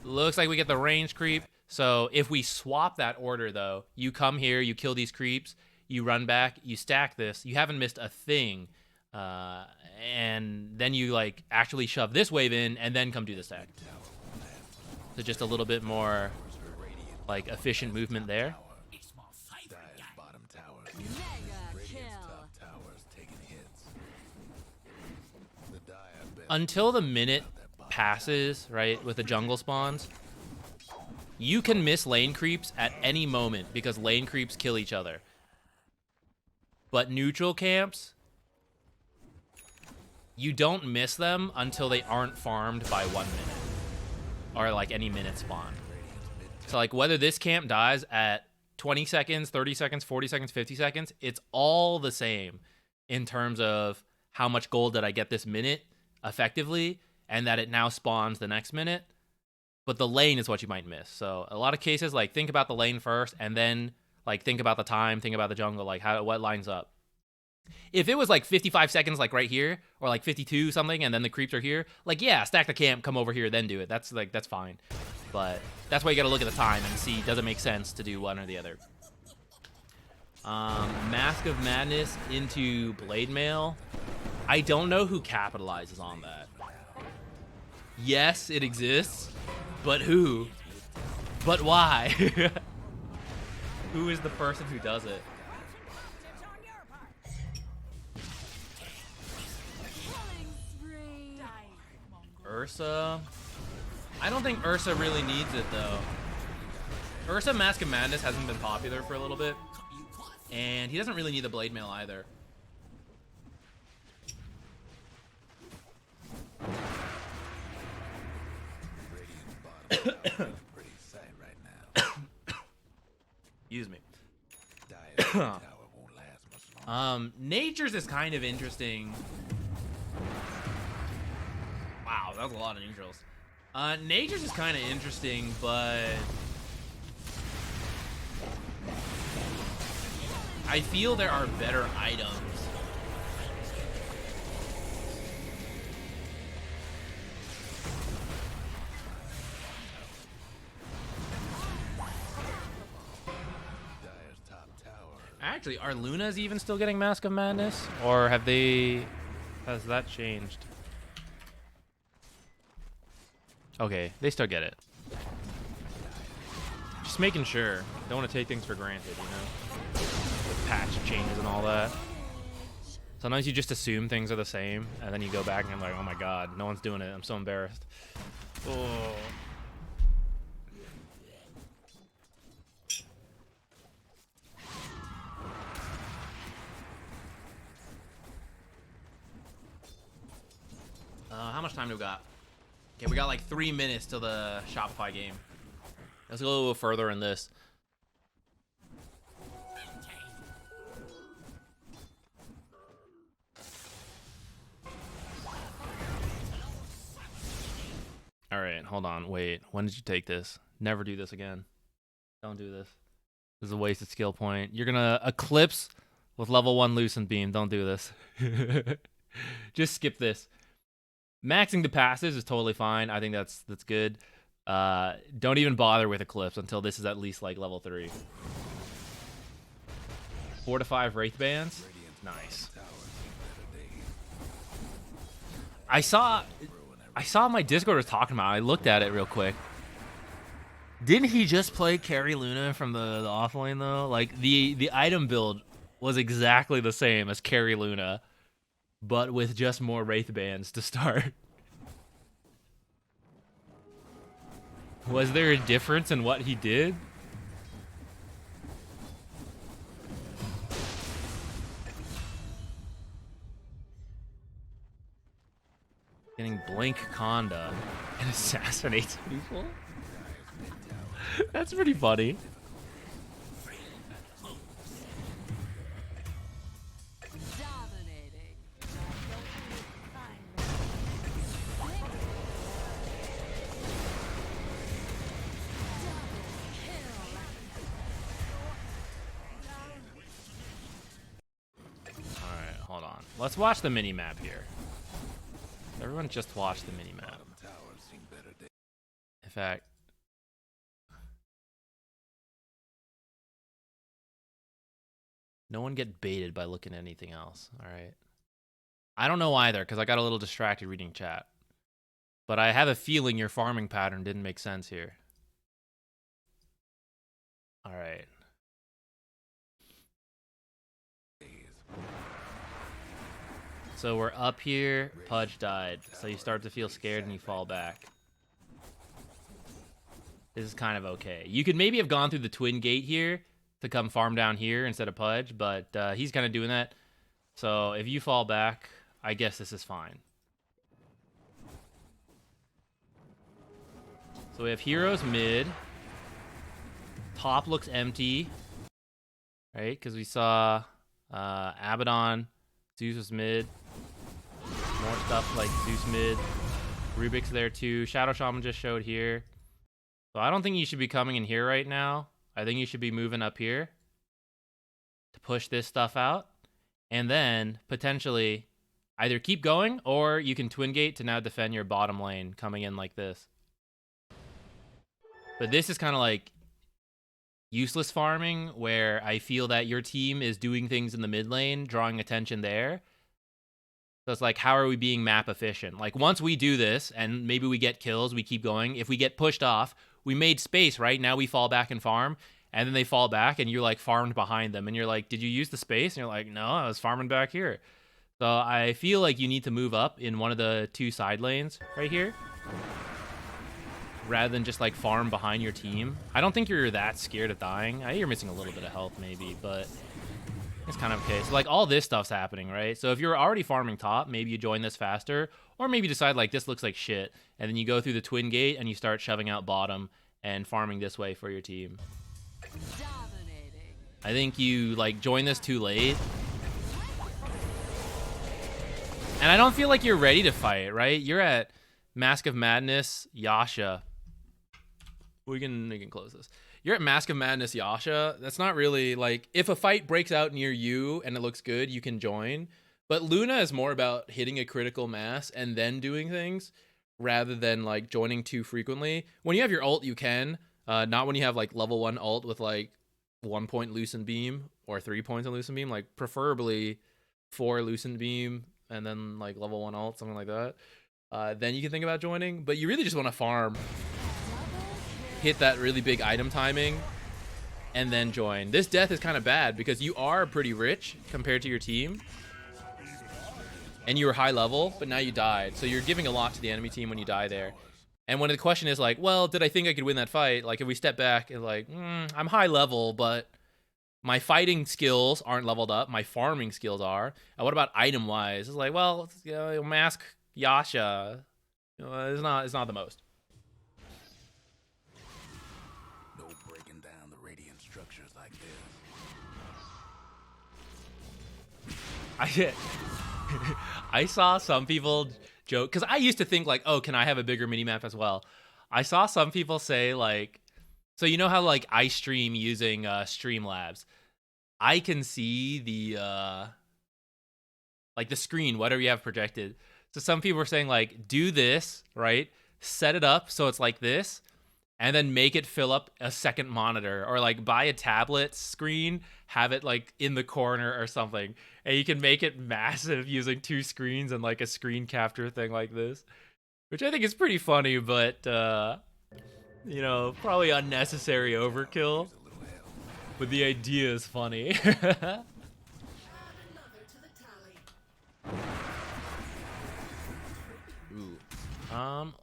Looks like we get the range creep. So if we swap that order, though, you come here, you kill these creeps, you run back, you stack this. You haven't missed a thing. And then you, like, actually shove this wave in and then come do the stack. So just a little bit more, like, efficient movement there. Dyer's bottom tower. mega Radiant's kill. top tower's taking hits. The Dyer best Until the minute passes, right, with the jungle spawns, you can miss lane creeps at any moment because lane creeps kill each other. But neutral camps, you don't miss them until they aren't farmed by 1 minute. Or, like, any minute spawn. So, like, whether this camp dies at 20 seconds, 30 seconds, 40 seconds, 50 seconds, it's all the same in terms of how much gold did I get this minute effectively, and that it now spawns the next minute. But the lane is what you might miss. So a lot of cases, like, think about the lane first, and then, like, think about the time, think about the jungle, like, what lines up. If it was, like, 55 seconds, like, right here, or, like, 52 something, and then the creeps are here, like, yeah, stack the camp, come over here, then do it. That's, like, that's fine. But that's why you gotta look at the time and see, does it make sense to do one or the other. Mask of Madness into Blade Mail. I don't know who capitalizes on that. Yes, it exists, but who? But why? Who is the person who does it? Killing spree. Ursa? I don't think Ursa really needs it, though. Ursa Mask of Madness hasn't been popular for a little bit. And he doesn't really need the Blade Mail either. Radiant's bottom tower. Pretty sight right now. Excuse me. Dyer's tower won't last much longer. Nature's is kind of interesting. Wow, that was a lot of neutrals. Nature's is kind of interesting, but I feel there are better items. Dyer's top tower. Actually, are Lunas even still getting Mask of Madness? Or have they... has that changed? Okay, they still get it. Just making sure. Don't want to take things for granted, you know? With patch changes and all that. Sometimes you just assume things are the same, and then you go back and you're like, oh my god, no one's doing it. I'm so embarrassed. Oh. How much time do we got? Okay, we got like 3 minutes till the Shopify game. Let's go a little further in this. All right, hold on. Wait, when did you take this? Never do this again. Don't do this. This is a wasted skill point. You're gonna Eclipse with level 1 Loosened Beam. Don't do this. Just skip this. Maxing the passes is totally fine. I think that's good. Don't even bother with Eclipse until this is at least like level 3. 4 to 5 Wraith Bands. Nice. I saw my Discord was talking about it. I looked at it real quick. Didn't he just play Carry Luna from the offlane though? Like the item build was exactly the same as Carry Luna, but with just more Wraith Bands to start. Was there a difference in what he did? Getting Blink Conda and assassinates people? That's pretty funny. Alright, hold on. Let's watch the mini-map here. Everyone just watch the mini-map. In fact, no one get baited by looking at anything else, alright? I don't know either, because I got a little distracted reading chat. But I have a feeling your farming pattern didn't make sense here. Alright. So we're up here, Pudge died. So you start to feel scared and you fall back. This is kind of okay. You could maybe have gone through the twin gate here to come farm down here instead of Pudge, but he's kind of doing that. So if you fall back, I guess this is fine. So we have heroes mid. Top looks empty. Right? Because we saw Abaddon, Zeus was mid. More stuff like Zeus mid. Rubik's there too. Shadow Shaman just showed here. So I don't think you should be coming in here right now. I think you should be moving up here to push this stuff out. And then potentially either keep going or you can twin gate to now defend your bottom lane coming in like this. But this is kind of like useless farming where I feel that your team is doing things in the mid lane, drawing attention there. So it's like, how are we being map efficient? Like once we do this and maybe we get kills, we keep going. If we get pushed off, we made space, right? Now we fall back and farm, and then they fall back and you're like farmed behind them. And you're like, did you use the space? And you're like, no, I was farming back here. So I feel like you need to move up in one of the two side lanes right here, rather than just like farm behind your team. I don't think you're that scared of dying. I think you're missing a little bit of health maybe, but it's kind of okay. So like all this stuff's happening, right? So if you're already farming top, maybe you join this faster, or maybe decide like this looks like shit, and then you go through the twin gate and you start shoving out bottom and farming this way for your team. I think you like join this too late. And I don't feel like you're ready to fight, right? You're at Mask of Madness, Yasha. We can close this. You're at Mask of Madness, Yasha. That's not really like, if a fight breaks out near you and it looks good, you can join. But Luna is more about hitting a critical mass and then doing things rather than like joining too frequently. When you have your ult, you can. Not when you have like level 1 ult with like 1 point Lucent Beam or 3 points on Lucent Beam. Like preferably 4 Lucent Beam and then like level 1 ult, something like that. Then you can think about joining. But you really just want to farm. Hit that really big item timing and then join. This death is kind of bad because you are pretty rich compared to your team and you were high level, but now you died. So you're giving a lot to the enemy team when you die there. And when the question is like, well, did I think I could win that fight? Like if we step back and like, I'm high level, but my fighting skills aren't leveled up. My farming skills are. And what about item wise? It's like, well, Mask Yasha, it's not the most. I saw some people joke, because I used to think like, oh, can I have a bigger minimap as well? I saw some people say like, so you know how like I stream using Streamlabs? I can see the like the screen, whatever you have projected. So some people were saying like, do this, right? Set it up so it's like this, and then make it fill up a second monitor, or like buy a tablet screen, have it like in the corner or something, and you can make it massive using 2 screens and like a screen capture thing like this, which I think is pretty funny, but you know, probably unnecessary overkill. But the idea is funny. Ooh.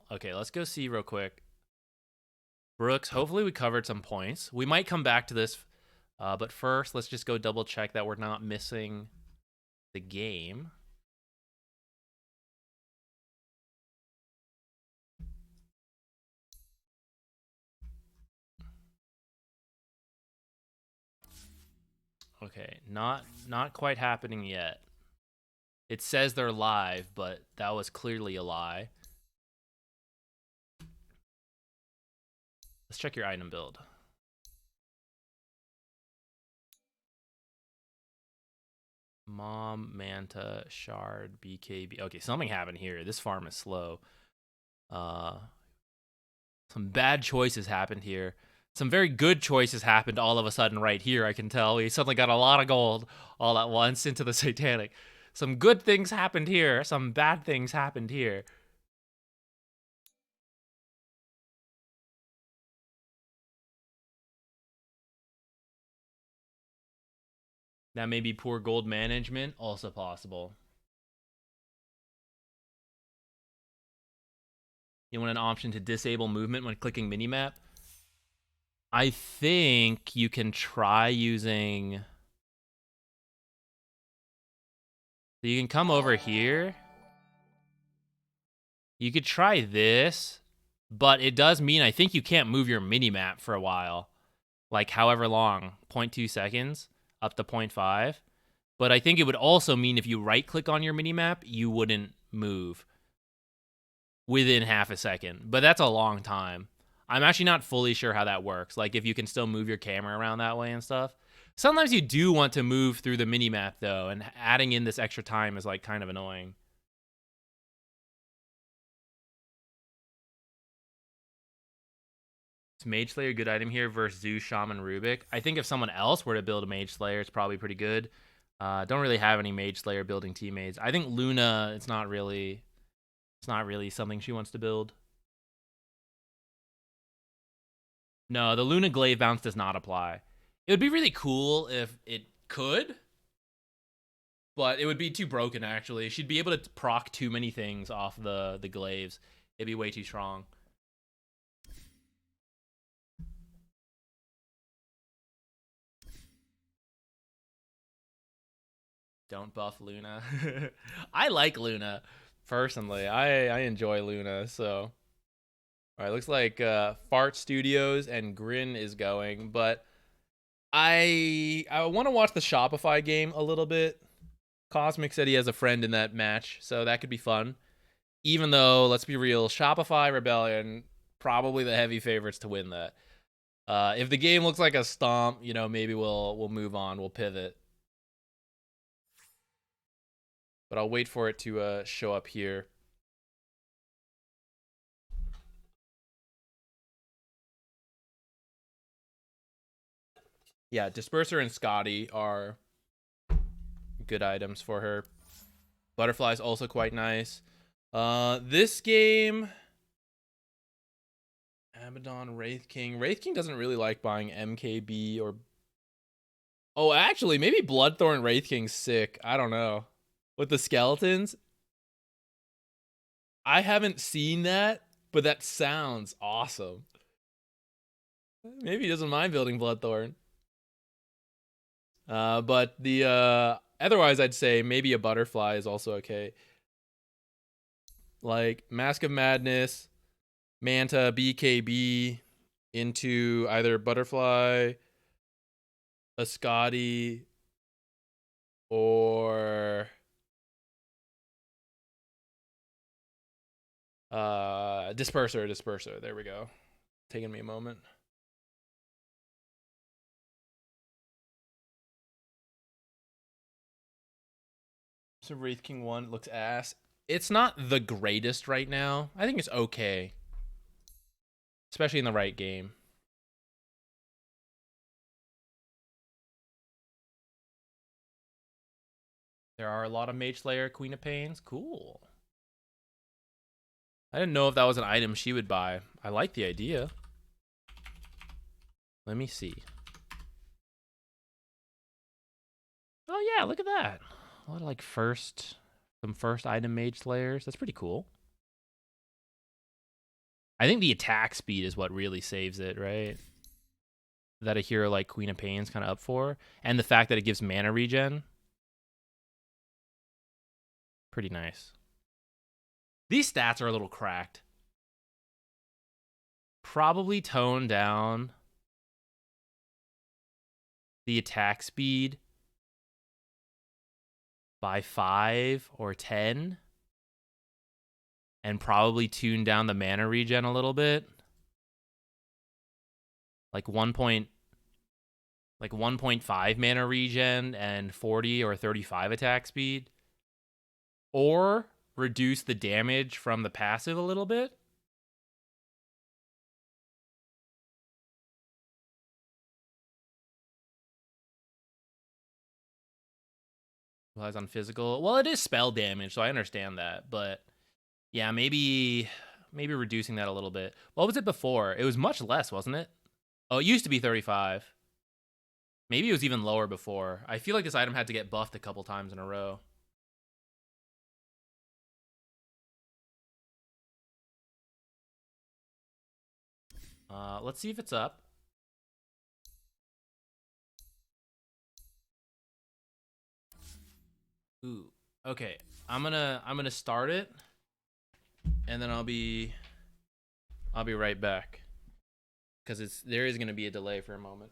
Okay, let's go see real quick. Brooks, hopefully we covered some points. We might come back to this, but first, let's just go double check that we're not missing the game. Okay, not quite happening yet. It says they're live, but that was clearly a lie. Let's check your item build. Mom, Manta, Shard, BKB. Okay, something happened here. This farm is slow. Some bad choices happened here. Some very good choices happened all of a sudden right here, I can tell. We suddenly got a lot of gold all at once into the Satanic. Some good things happened here. Some bad things happened here. That may be poor gold management, also possible. You want an option to disable movement when clicking minimap? I think you can try using... So you can come over here. You could try this, but it does mean I think you can't move your minimap for a while. Like however long, 0.2 seconds up to 0.5. But I think it would also mean if you right click on your minimap, you wouldn't move within half a second. But that's a long time. I'm actually not fully sure how that works. Like if you can still move your camera around that way and stuff. Sometimes you do want to move through the minimap though, and adding in this extra time is like kind of annoying. Is Mage Slayer a good item here versus Zeus, Shaman, Rubik? I think if someone else were to build a Mage Slayer, it's probably pretty good. Don't really have any Mage Slayer building teammates. I think Luna, it's not really something she wants to build. No, the Luna Glaive bounce does not apply. It would be really cool if it could, but it would be too broken, actually. She'd be able to proc too many things off the glaives. It'd be way too strong. Don't buff Luna. I like Luna, personally. I enjoy Luna, so... Alright, looks like Fart Studios and Grin is going, but I want to watch the Shopify game a little bit. Cosmic said he has a friend in that match, so that could be fun. Even though, let's be real, Shopify, Rebellion, probably the heavy favorites to win that. If the game looks like a stomp, you know, maybe we'll move on, we'll pivot. But I'll wait for it to show up here. Yeah, Disperser and Scotty are good items for her. Butterfly's also quite nice. This game... Abaddon, Wraith King. Wraith King doesn't really like buying MKB or... Oh, actually, maybe Bloodthorn Wraith King's sick. I don't know. With the skeletons? I haven't seen that, but that sounds awesome. Maybe he doesn't mind building Bloodthorn. But the otherwise I'd say maybe a Butterfly is also okay. Like Mask of Madness, Manta, BKB into either Butterfly, a Scotty, or Disperser. There we go. Taking me a moment. So Wraith King 1 looks ass. It's not the greatest right now. I think it's okay. especially in the right game. There are a lot of Mage Slayer, Queen of Pains. Cool. I didn't know if that was an item she would buy. I like the idea. Let me see. Oh yeah, look at that. A lot of like some first item Mage Slayers. That's pretty cool. I think the attack speed is what really saves it, right? That a hero like Queen of Pains kind of up for. And the fact that it gives mana regen. Pretty nice. These stats are a little cracked. Probably tone down the attack speed by 5 or 10. And probably tune down the mana regen a little bit. Like 1.5 mana regen and 40 or 35 attack speed. Or reduce the damage from the passive a little bit. Relies on physical. Well, it is spell damage, so I understand that. But yeah, maybe reducing that a little bit. What was it before? It was much less, wasn't it? Oh, it used to be 35. Maybe it was even lower before. I feel like this item had to get buffed a couple times in a row. Let's see if it's up. Ooh. Okay. I'm gonna start it, and then I'll be right back, because there is gonna be a delay for a moment.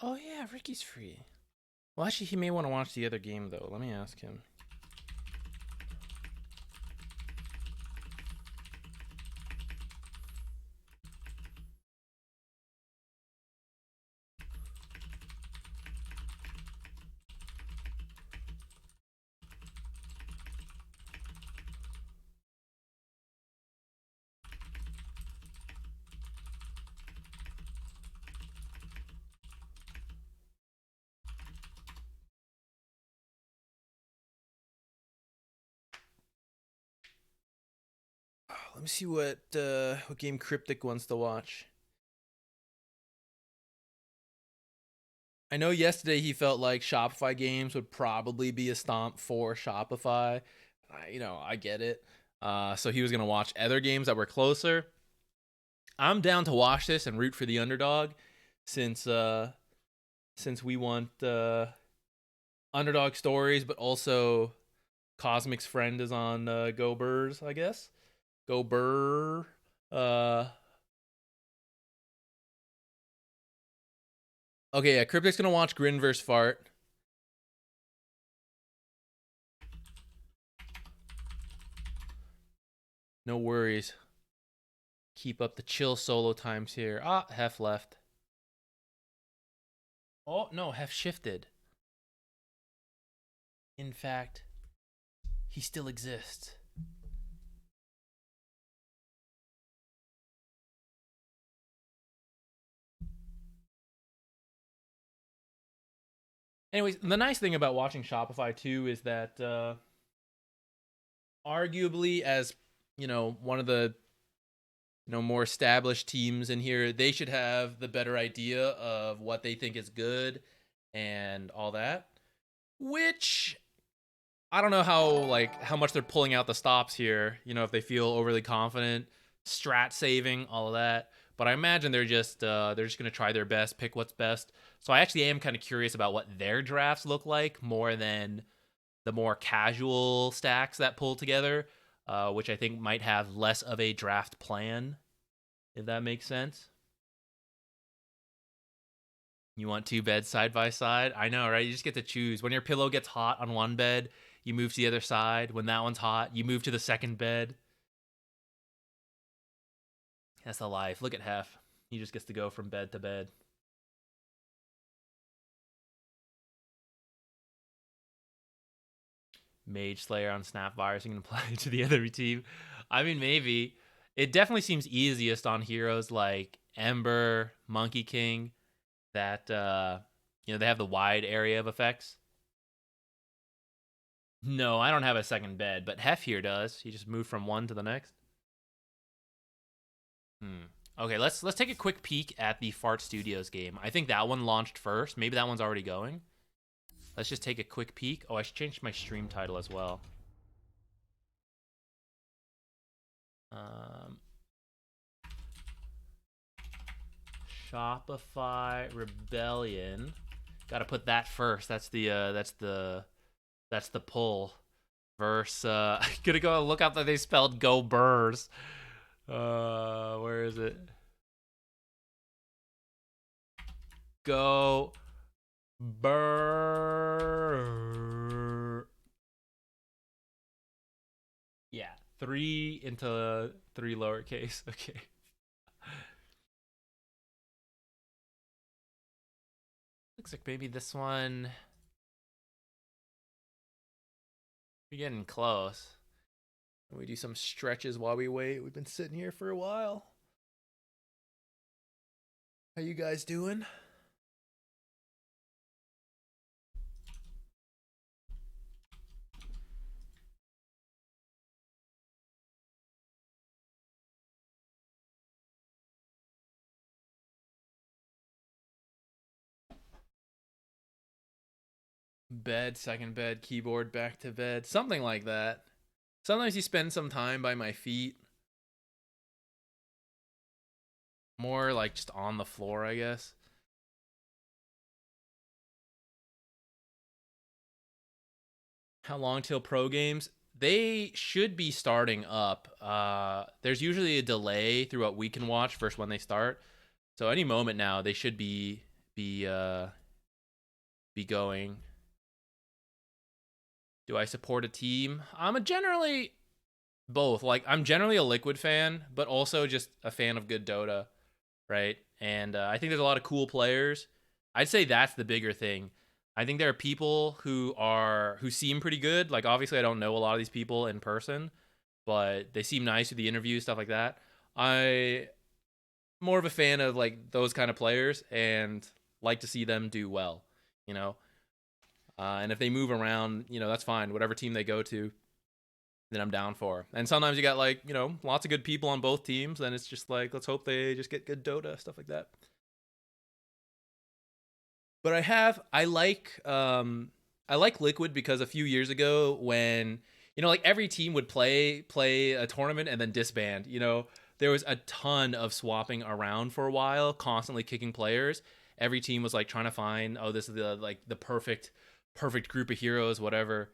Oh yeah, Ricky's free. Well, actually, he may want to watch the other game though. Let me ask him. me see what game Cryptic wants to watch. I know yesterday he felt like Shopify games would probably be a stomp for Shopify. I get it. So he was gonna watch other games that were closer. I'm down to watch this and root for the underdog, since we want underdog stories, but also Cosmic's friend is on Go Burrs, I guess. Go Burr. Okay, yeah, Cryptic's gonna watch Grin vs. Fart. No worries. Keep up the chill solo times here. Ah, Hef left. Oh, no, Hef shifted. In fact, he still exists. Anyways, the nice thing about watching Shopify too is that arguably, as one of the more established teams in here, they should have the better idea of what they think is good and all that. Which I don't know how much they're pulling out the stops here. If they feel overly confident, strat saving, all of that. But I imagine they're just gonna try their best, pick what's best. So I actually am kind of curious about what their drafts look like, more than the more casual stacks that pull together, which I think might have less of a draft plan, if that makes sense. You want two beds side by side? I know, right? You just get to choose. When your pillow gets hot on one bed, you move to the other side. When that one's hot, you move to the second bed. That's the life. Look at Hef. He just gets to go from bed to bed. Mage Slayer on Snapvirus. You can apply to the other team. I mean, maybe. It definitely seems easiest on heroes like Ember, Monkey King, that they have the wide area of effects. No, I don't have a second bed, but Hef here does. He just moved from one to the next. Okay, let's take a quick peek at the Fart Studios game. I think that one launched first. Maybe that one's already going. Let's just take a quick peek. Oh, I should change my stream title as well. Shopify Rebellion. Got to put that first. That's the pull. Verse. Gonna go look up that they spelled Go Burrs. Where is it? Go Burr. Yeah, 3 into 3 lowercase. Okay. Looks like maybe this one. We're getting close. We do some stretches while we wait. We've been sitting here for a while. How you guys doing? Bed, second bed, keyboard, back to bed. Something like that. Sometimes you spend some time by my feet. More like just on the floor, I guess. How long till pro games? They should be starting up. There's usually a delay through what we can watch versus when they start. So any moment now, they should be going. Do I support a team? I'm generally both. Like, I'm generally a Liquid fan, but also just a fan of good Dota, right? And I think there's a lot of cool players. I'd say that's the bigger thing. I think there are people who seem pretty good. Like, obviously, I don't know a lot of these people in person, but they seem nice with the interviews, stuff like that. I'm more of a fan of like those kind of players and like to see them do well, you know. And if they move around, that's fine. Whatever team they go to. then I'm down for. And sometimes you got like, you know, lots of good people on both teams, then it's just like, let's hope they just get good Dota, stuff like that. But I like Liquid because a few years ago when, you know, like every team would play a tournament and then disband, you know, there was a ton of swapping around for a while, constantly kicking players. Every team was like trying to find, oh, this is the perfect group of heroes, whatever.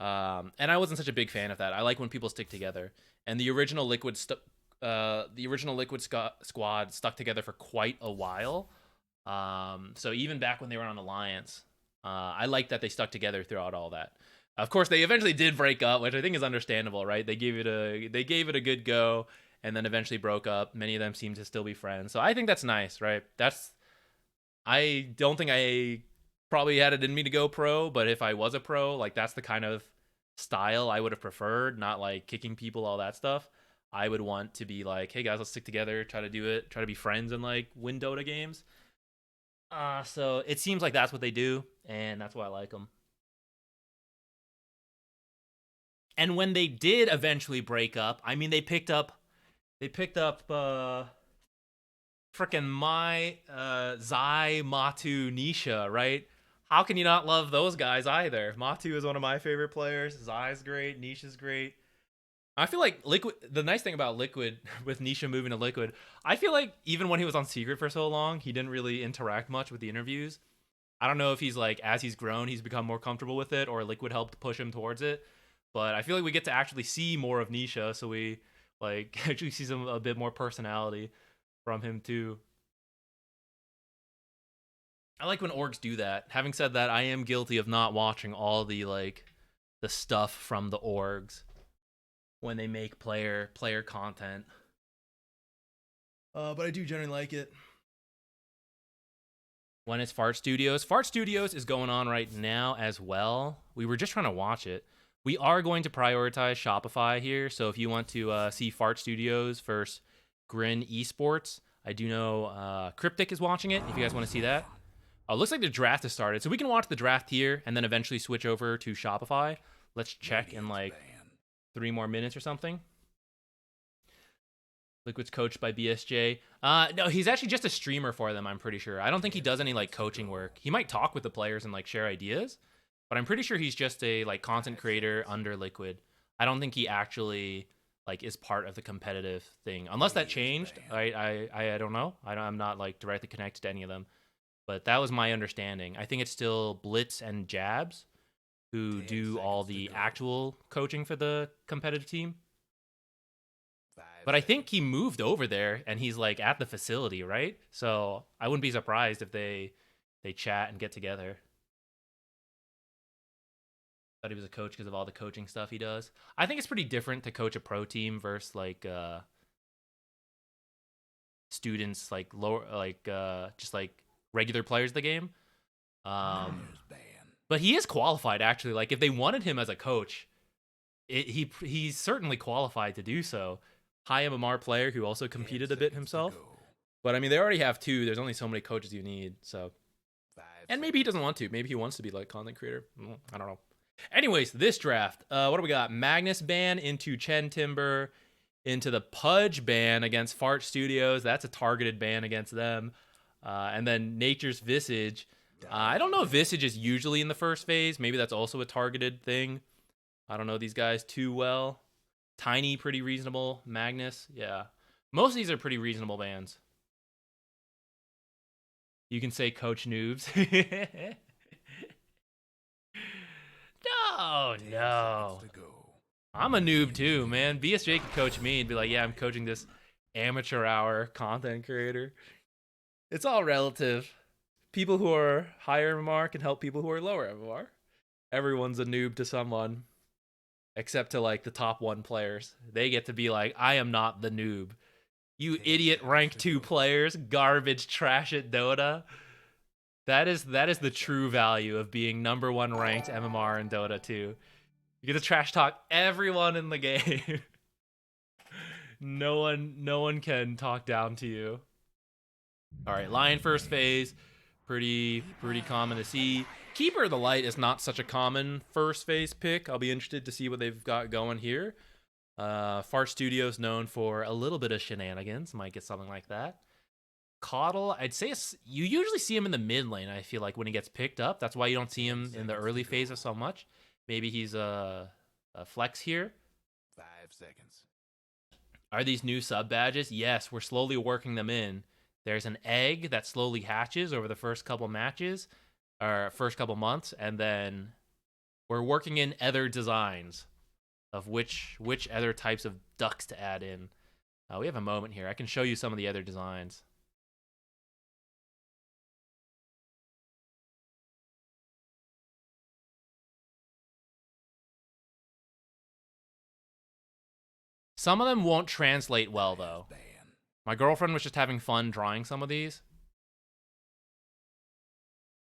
And I wasn't such a big fan of that. I like when people stick together. And the original Liquid squad stuck together for quite a while. So even back when they were on Alliance, I like that they stuck together throughout all that. Of course, they eventually did break up, which I think is understandable, right? They gave it a good go, and then eventually broke up. Many of them seem to still be friends, so I think that's nice, right? I don't think I probably had it in me to go pro, but if I was a pro, like that's the kind of style I would have preferred, not like kicking people, all that stuff. I would want to be like, hey guys, let's stick together, try to do it, try to be friends and like win Dota games. So it seems like that's what they do, and that's why I like them. And when they did eventually break up, I mean, they picked up freaking Zai, Matu, Nisha, right? How can you not love those guys either? Matu is one of my favorite players. Zai's great. Nisha's great. I feel like Liquid, the nice thing about Liquid, with Nisha moving to Liquid, I feel like even when he was on Secret for so long, he didn't really interact much with the interviews. I don't know if he's like, as he's grown, he's become more comfortable with it, or Liquid helped push him towards it. But I feel like we get to actually see more of Nisha, so we like actually see a bit more personality from him too. I like when orgs do that. Having said that, I am guilty of not watching all the stuff from the orgs when they make player content. But I do generally like it. When it's Fart Studios. Fart Studios is going on right now as well. We were just trying to watch it. We are going to prioritize Shopify here, so if you want to see Fart Studios versus Grin Esports, I do know Cryptic is watching it, if you guys want to see that. Looks like the draft has started, so we can watch the draft here and then eventually switch over to Shopify. Let's check in like 3 more minutes or something. Liquid's coached by BSJ. No, he's actually just a streamer for them, I'm pretty sure. I don't think he does any like coaching work. He might talk with the players and like share ideas, but I'm pretty sure he's just a like content creator under Liquid. I don't think he actually like is part of the competitive thing, unless that changed. I don't know. I'm not like directly connected to any of them, but that was my understanding. I think it's still Blitz and Jabs who do all the actual coaching for the competitive team. But I think he moved over there and he's like at the facility, right? So I wouldn't be surprised if they chat and get together. Thought he was a coach because of all the coaching stuff he does. I think it's pretty different to coach a pro team versus like students, like lower, like just like regular players of the game. But he is qualified actually. Like if they wanted him as a coach, he's certainly qualified to do so. High MMR player who also competed a bit himself. But I mean, they already have 2. There's only so many coaches you need. So, and maybe he doesn't want to. Maybe he wants to be like content creator. I don't know. Anyways, this draft, what do we got? Magnus ban into Chen Timber, into the Pudge ban against Fart Studios. That's a targeted ban against them. And then Nature's Visage. I don't know if Visage is usually in the first phase. Maybe that's also a targeted thing. I don't know these guys too well. Tiny, pretty reasonable. Magnus, yeah. Most of these are pretty reasonable bans. You can say Coach Noobs. No. I'm a noob too, man. BSJ could coach me and be like, yeah, I'm coaching this amateur hour content creator. It's all relative. People who are higher MMR can help people who are lower MMR. Everyone's a noob to someone. Except to like the top 1 players. They get to be like, I am not the noob. You idiot rank 2 players, garbage trash at Dota. That is the true value of being number 1 ranked MMR in Dota 2. You get to trash talk everyone in the game. No one can talk down to you. All right, Lion first phase, pretty common to see. Keeper of the Light is not such a common first phase pick. I'll be interested to see what they've got going here. Fart Studios known for a little bit of shenanigans. Might get something like that. Coddle, I'd say you usually see him in the mid lane, I feel like, when he gets picked up. That's why you don't see him in the early phases so much. Maybe he's a flex here. 5 seconds. Are these new sub badges? Yes, we're slowly working them in. There's an egg that slowly hatches over the first couple matches, or first couple months, and then we're working in other designs of which other types of ducks to add in. We have a moment here. I can show you some of the other designs. Some of them won't translate well, though. My girlfriend was just having fun drawing some of these.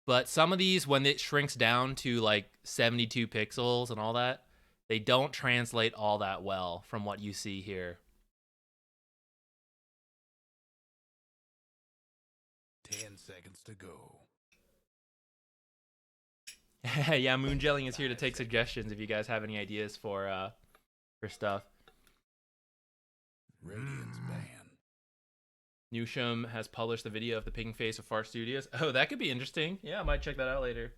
But some of these, when it shrinks down to like 72 pixels and all that, they don't translate all that well from what you see here. 10 seconds to go. Yeah, Moongelling is here to take suggestions if you guys have any ideas for stuff. Radiant's ban. Newsham has published the video of the ping face of Far Studios. Oh, that could be interesting. Yeah, I might check that out later.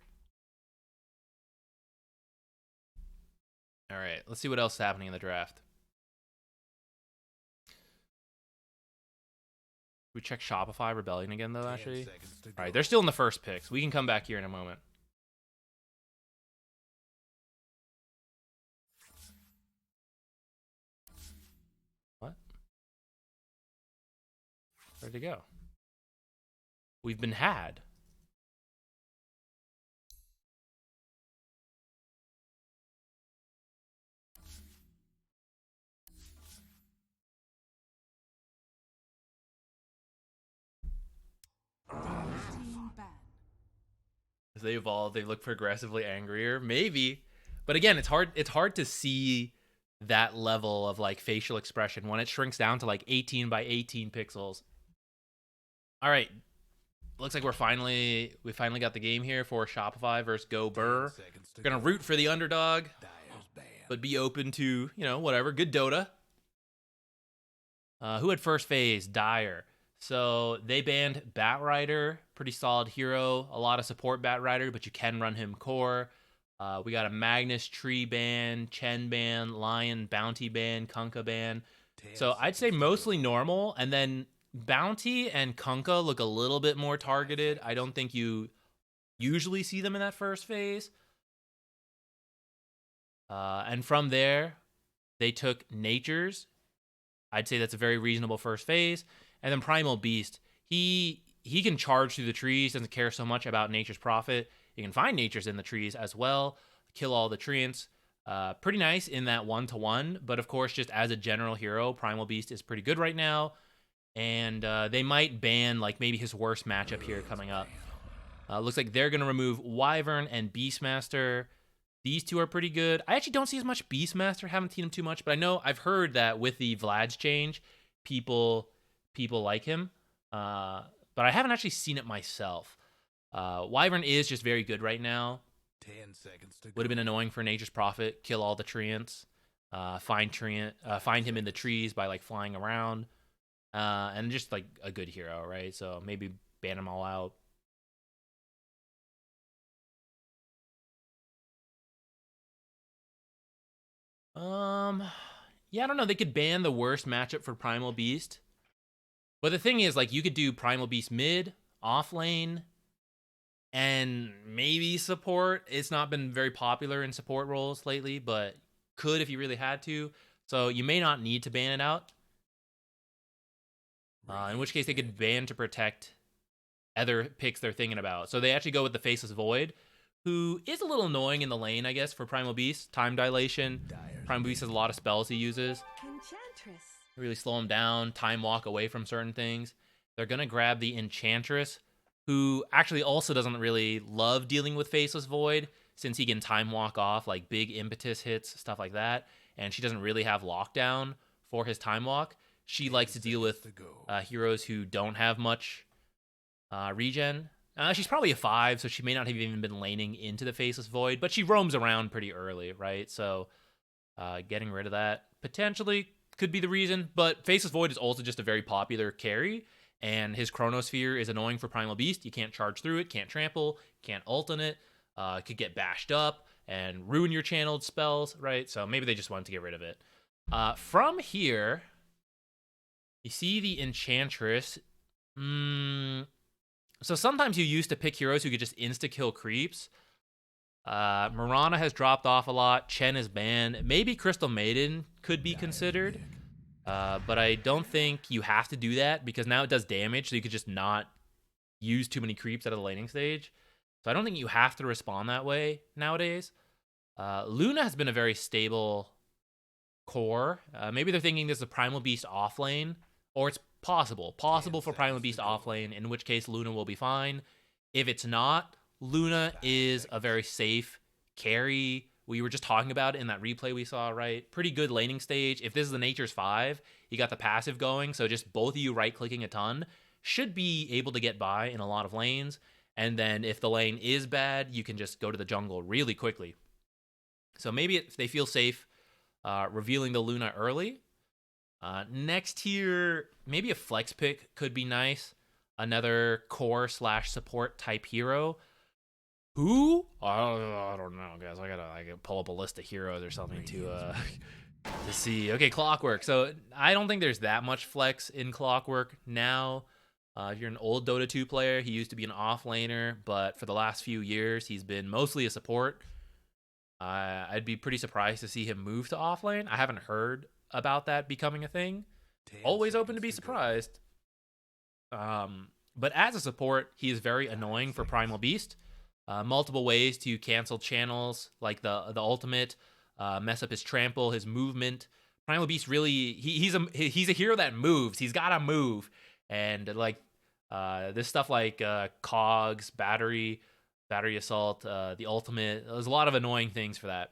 All right, let's see what else is happening in the draft. We check Shopify Rebellion again, though, actually. All right, they're still in the first picks. We can come back here in a moment. What? Where'd it go? We've been had. As they evolve, they look progressively angrier. Maybe. But again, it's hard to see that level of like facial expression when it shrinks down to like 18 by 18 pixels. All right. Looks like we finally got the game here for Shopify versus Go Burr. We're going to root for the underdog, but be open to, whatever. Good Dota. Who had first phase? Dire. So they banned Batrider, pretty solid hero. A lot of support Batrider, but you can run him core. We got a Magnus Tree ban, Chen ban, Lion Bounty ban, Kunkka ban. So I'd say mostly normal, and then Bounty and Kunkka look a little bit more targeted. I don't think you usually see them in that first phase. And from there, they took Nature's. I'd say that's a very reasonable first phase. And then Primal Beast, he can charge through the trees, doesn't care so much about Nature's Prophet. You can find Nature's in the trees as well, kill all the treants. Pretty nice in that 1-to-1, but of course, just as a general hero, Primal Beast is pretty good right now. And they might ban like maybe his worst matchup here coming up. Looks like they're going to remove Wyvern and Beastmaster. These two are pretty good. I actually don't see as much Beastmaster, haven't seen him too much, but I know I've heard that with the Vlad's change, people like him. But I haven't actually seen it myself. Wyvern is just very good right now. 10 seconds to go. Would have been annoying for Nature's Prophet. Kill all the treants. Find him in the trees by like flying around. And just like a good hero, right? So maybe ban them all out. Yeah, I don't know. They could ban the worst matchup for Primal Beast. But the thing is, like, you could do Primal Beast mid, off lane, and maybe support. It's not been very popular in support roles lately, but could if you really had to. So you may not need to ban it out. In which case they could ban to protect other picks they're thinking about. So they actually go with the Faceless Void, who is a little annoying in the lane, I guess, for Primal Beast. Time Dilation. Primal Beast has a lot of spells he uses. Enchantress. Really slow him down, time walk away from certain things. They're going to grab the Enchantress, who actually also doesn't really love dealing with Faceless Void, since he can time walk off like big impetus hits, stuff like that. And she doesn't really have lockdown for his time walk. She likes to deal with heroes who don't have much regen. She's probably a 5, so she may not have even been laning into the Faceless Void, but she roams around pretty early, right? So getting rid of that potentially could be the reason, but Faceless Void is also just a very popular carry, and his Chronosphere is annoying for Primal Beast. You can't charge through it, can't trample, can't ult on it, could get bashed up and ruin your channeled spells, right? So maybe they just wanted to get rid of it. From here, you see the Enchantress. So sometimes you used to pick heroes who could just insta-kill creeps. Mirana has dropped off a lot. Chen is banned. Maybe Crystal Maiden could be considered. But I don't think you have to do that because now it does damage, so you could just not use too many creeps out of the laning stage. So I don't think you have to respond that way nowadays. Luna has been a very stable core. Maybe they're thinking this is a Primal Beast off lane, or it's possible for Primal Beast off lane, in which case Luna will be fine. If it's not, Luna is a very safe carry. We were just talking about it in that replay we saw, right? Pretty good laning stage. If this is the Nature's 5, you got the passive going, so just both of you right-clicking a ton should be able to get by in a lot of lanes. And then if the lane is bad, you can just go to the jungle really quickly. So maybe if they feel safe revealing the Luna early. Next here, maybe a flex pick could be nice. Another core / support type hero. Who? I don't know, guys. I gotta pull up a list of heroes or something to see. Okay, Clockwork. So I don't think there's that much flex in Clockwork now. If you're an old Dota 2 player, he used to be an off laner, but for the last few years, he's been mostly a support. I'd be pretty surprised to see him move to off lane. I haven't heard about that becoming a thing. Always open to be surprised. But as a support, he is very annoying for Primal Beast. Multiple ways to cancel channels, like the ultimate, mess up his trample, his movement. Primal Beast really, he's a hero that moves. He's got to move. And like this stuff like cogs, battery assault, the ultimate, there's a lot of annoying things for that.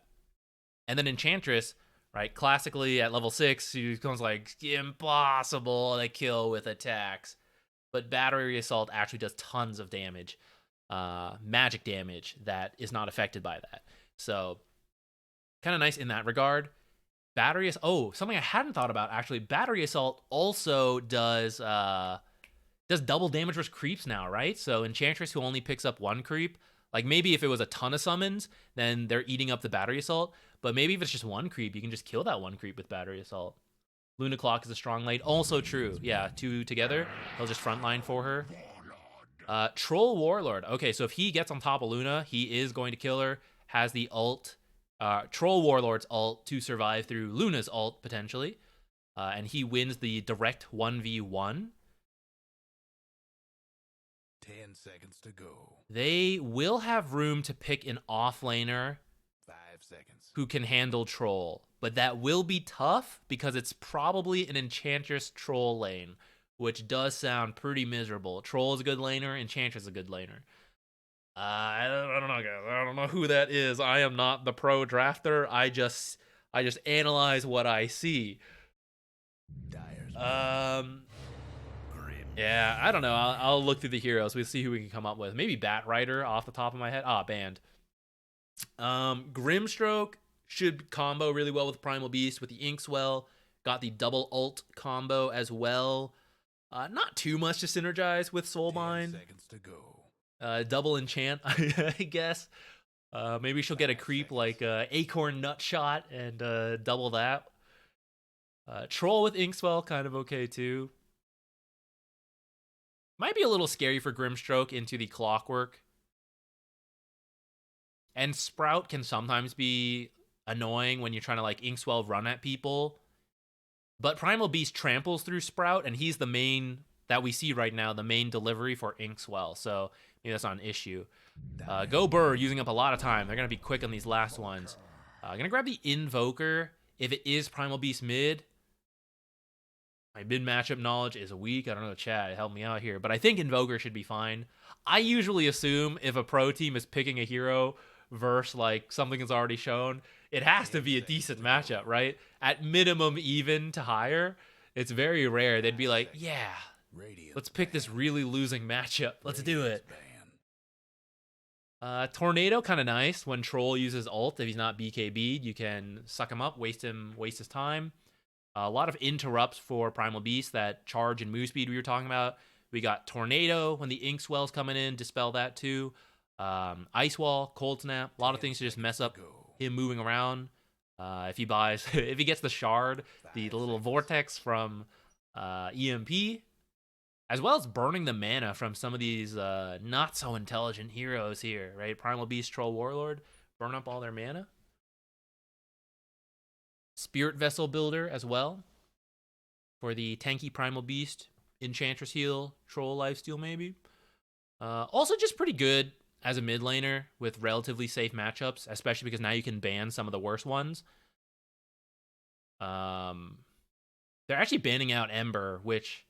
And then Enchantress, right? Classically at level 6, she becomes like impossible to kill with attacks. But battery assault actually does tons of damage. Magic damage that is not affected by that. So kind of nice in that regard. Something I hadn't thought about actually. Battery assault also does double damage versus creeps now, right? So Enchantress who only picks up 1 creep, like maybe if it was a ton of summons, then they're eating up the battery assault. But maybe if it's just 1 creep, you can just kill that 1 creep with battery assault. Luna Clock is a strong lane. Also true. Yeah, 2 together. They'll just frontline for her. Troll Warlord. Okay, so if he gets on top of Luna, he is going to kill her. Has the ult. Troll Warlord's ult to survive through Luna's ult, potentially. And he wins the direct 1v1. 10 seconds to go. They will have room to pick an offlaner 5 seconds. who can handle Troll. But that will be tough because it's probably an Enchantress Troll lane, which does sound pretty miserable. Troll is a good laner, Enchantress is a good laner. I don't know, guys. I don't know who that is. I am not the pro drafter. I just analyze what I see. Yeah, I don't know. I'll look through the heroes. We'll see who we can come up with. Maybe Bat Rider off the top of my head. Banned. Grimstroke should combo really well with Primal Beast with the Inkswell. Got the double ult combo as well. Not too much to synergize with Soulbind. 10 seconds to go. Double enchant, I guess. Maybe she'll get a creep like Acorn Nutshot and double that. Troll with Inkswell, kind of okay too. Might be a little scary for Grimstroke into the Clockwork. And Sprout can sometimes be annoying when you're trying to like Inkswell run at people. But Primal Beast tramples through Sprout, and he's the main that we see right now, the main delivery for Inkswell. So maybe that's not an issue. Go Burr using up a lot of time. They're going to be quick on these last ones. Going to grab the Invoker. If it is Primal Beast mid, my mid matchup knowledge is weak. I don't know, chat, help me out here. But I think Invoker should be fine. I usually assume if a pro team is picking a hero versus like something is already shown, it has to be a decent matchup, right? At minimum even to higher. It's very rare they'd be like, yeah, let's pick this really losing matchup. Let's do it. Tornado, kind of nice. When Troll uses ult, if he's not BKB'd, you can suck him up, waste his time. A lot of interrupts for Primal Beast, that charge and move speed we were talking about. We got Tornado when the Ink Swell's coming in, dispel that too. Ice Wall, Cold Snap, a lot of things to just mess up him moving around. If he buys, if he gets the shard, the little vortex from EMP, as well as burning the mana from some of these not so intelligent heroes here, right? Primal Beast, Troll, Warlord, burn up all their mana. Spirit Vessel Builder as well for the tanky Primal Beast, Enchantress Heal, Troll Lifesteal maybe. Also just pretty good as a mid laner with relatively safe matchups, especially because now you can ban some of the worst ones. They're actually banning out Ember, which,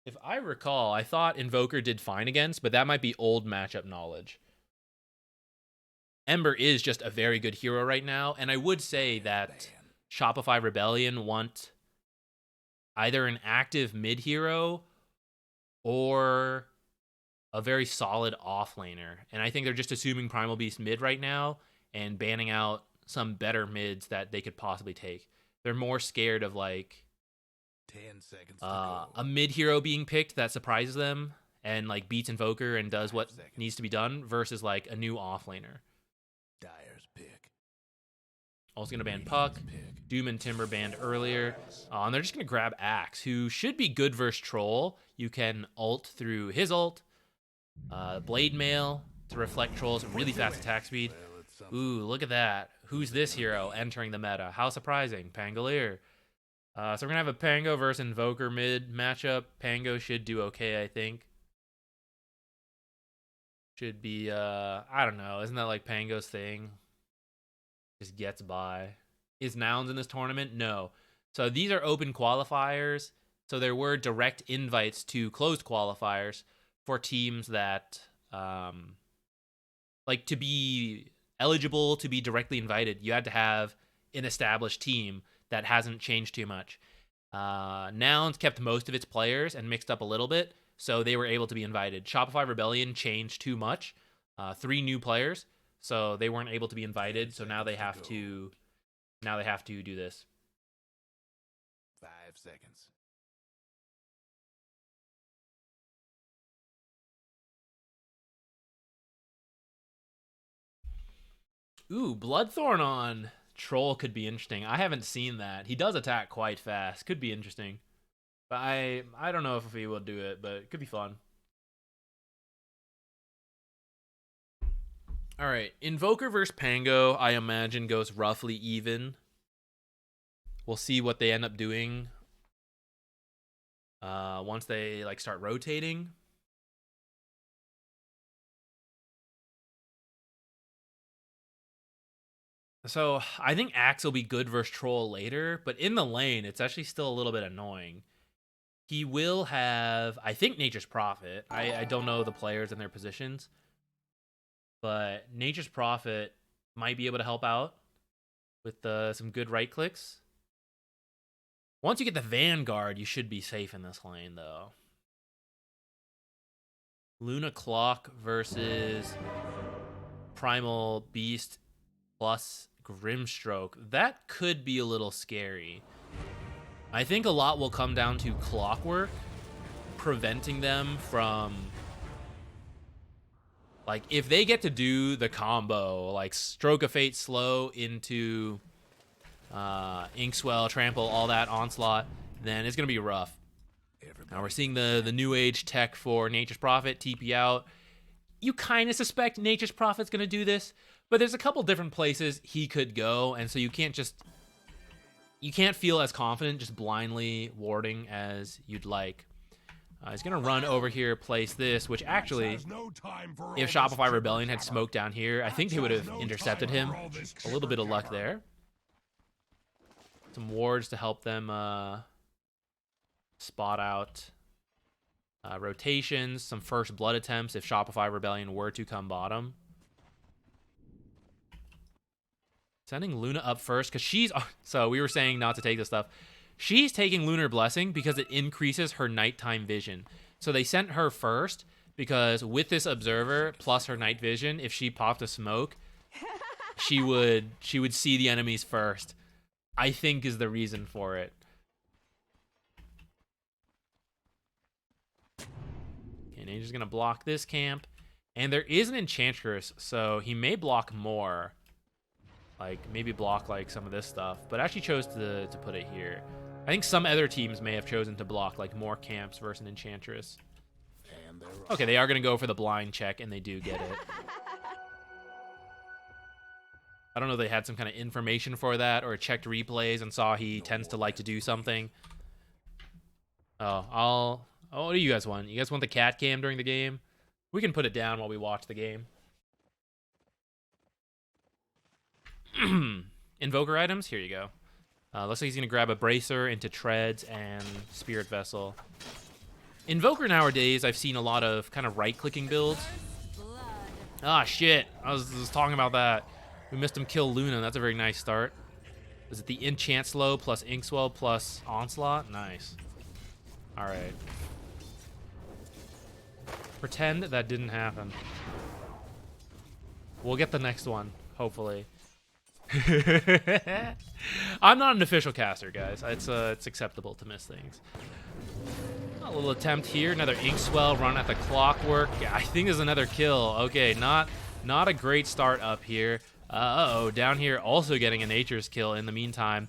if I recall, I thought Invoker did fine against, but that might be old matchup knowledge. Ember is just a very good hero right now, and I would say that Shopify Rebellion want either an active mid hero or a very solid offlaner. And I think they're just assuming Primal Beast mid right now and banning out some better mids that they could possibly take. They're more scared of like 10 seconds to go. a mid hero being picked that surprises them and like beats Invoker and does what needs to be done versus like a new offlaner. Dyer's pick. Also going to ban Puck. Doom and Timber banned earlier. And they're just going to grab Axe, who should be good versus Troll. You can ult through his ult. Blade Mail to reflect Troll's really fast attack speed. Ooh, look at that. Who's this hero entering the meta? How surprising. Pangolier. So we're going to have a Pango versus Invoker mid matchup. Pango should do okay, I think. Should be, I don't know. Isn't that like Pango's thing? Just gets by. Is Nouns in this tournament? No. So these are open qualifiers. So there were direct invites to closed qualifiers for teams that, like, to be eligible to be directly invited, you had to have an established team that hasn't changed too much. Nouns kept most of its players and mixed up a little bit, so they were able to be invited. Shopify Rebellion changed too much. 3 new players, so they weren't able to be invited. So now they have to do this. 5 seconds. Ooh, Bloodthorn on Troll could be interesting. I haven't seen that. He does attack quite fast. Could be interesting. But I don't know if he will do it, but it could be fun. All right, Invoker versus Pango, I imagine, goes roughly even. We'll see what they end up doing once they like start rotating. So I think Axe will be good versus Troll later, but in the lane, it's actually still a little bit annoying. He will have, I think, Nature's Prophet. I don't know the players and their positions, but Nature's Prophet might be able to help out with some good right clicks. Once you get the Vanguard, you should be safe in this lane, though. Luna Clock versus Primal Beast plus Grimstroke. That could be a little scary. I think a lot will come down to Clockwork preventing them from, like, if they get to do the combo, like Stroke of Fate slow into Inkswell, Trample, all that Onslaught, then it's going to be rough. Now we're seeing the new age tech for Nature's Prophet, TP out. You kind of suspect Nature's Prophet's going to do this, but there's a couple different places he could go, and so you can't feel as confident just blindly warding as you'd like. He's going to run over here, place this, which actually, if Shopify Rebellion had smoked down here, I think they would have intercepted him. A little bit of luck there. Some wards to help them spot out rotations, some first blood attempts if Shopify Rebellion were to come bottom. Sending Luna up first because she's... So we were saying not to take this stuff. She's taking Lunar Blessing because it increases her nighttime vision. So they sent her first because with this observer plus her night vision, if she popped a smoke, she would see the enemies first. I think is the reason for it. Okay, Nature's gonna block this camp, and there is an Enchantress, so he may block more. Like maybe block like some of this stuff, but actually chose to put it here. I think some other teams may have chosen to block like more camps versus an Enchantress. Okay, they are gonna go for the blind check, and they do get it. I don't know if they had some kind of information for that or checked replays and saw he tends to like to do something. Oh, what do you guys want? You guys want the cat cam during the game? We can put it down while we watch the game. Invoker items? Here you go. Looks like he's going to grab a Bracer into Treads and Spirit Vessel. Invoker nowadays, I've seen a lot of kind of right-clicking builds. Ah, shit. I was talking about that. We missed him kill Luna. That's a very nice start. Is it the Enchant Slow plus Inkswell plus Onslaught? Nice. All right. Pretend that didn't happen. We'll get the next one, hopefully. I'm not an official caster, guys. It's acceptable to miss things. A little attempt here. Another Inkswell run at the Clockwork. I think there's another kill. Okay, not a great start up here. Uh-oh, down here also getting a Nature's kill in the meantime.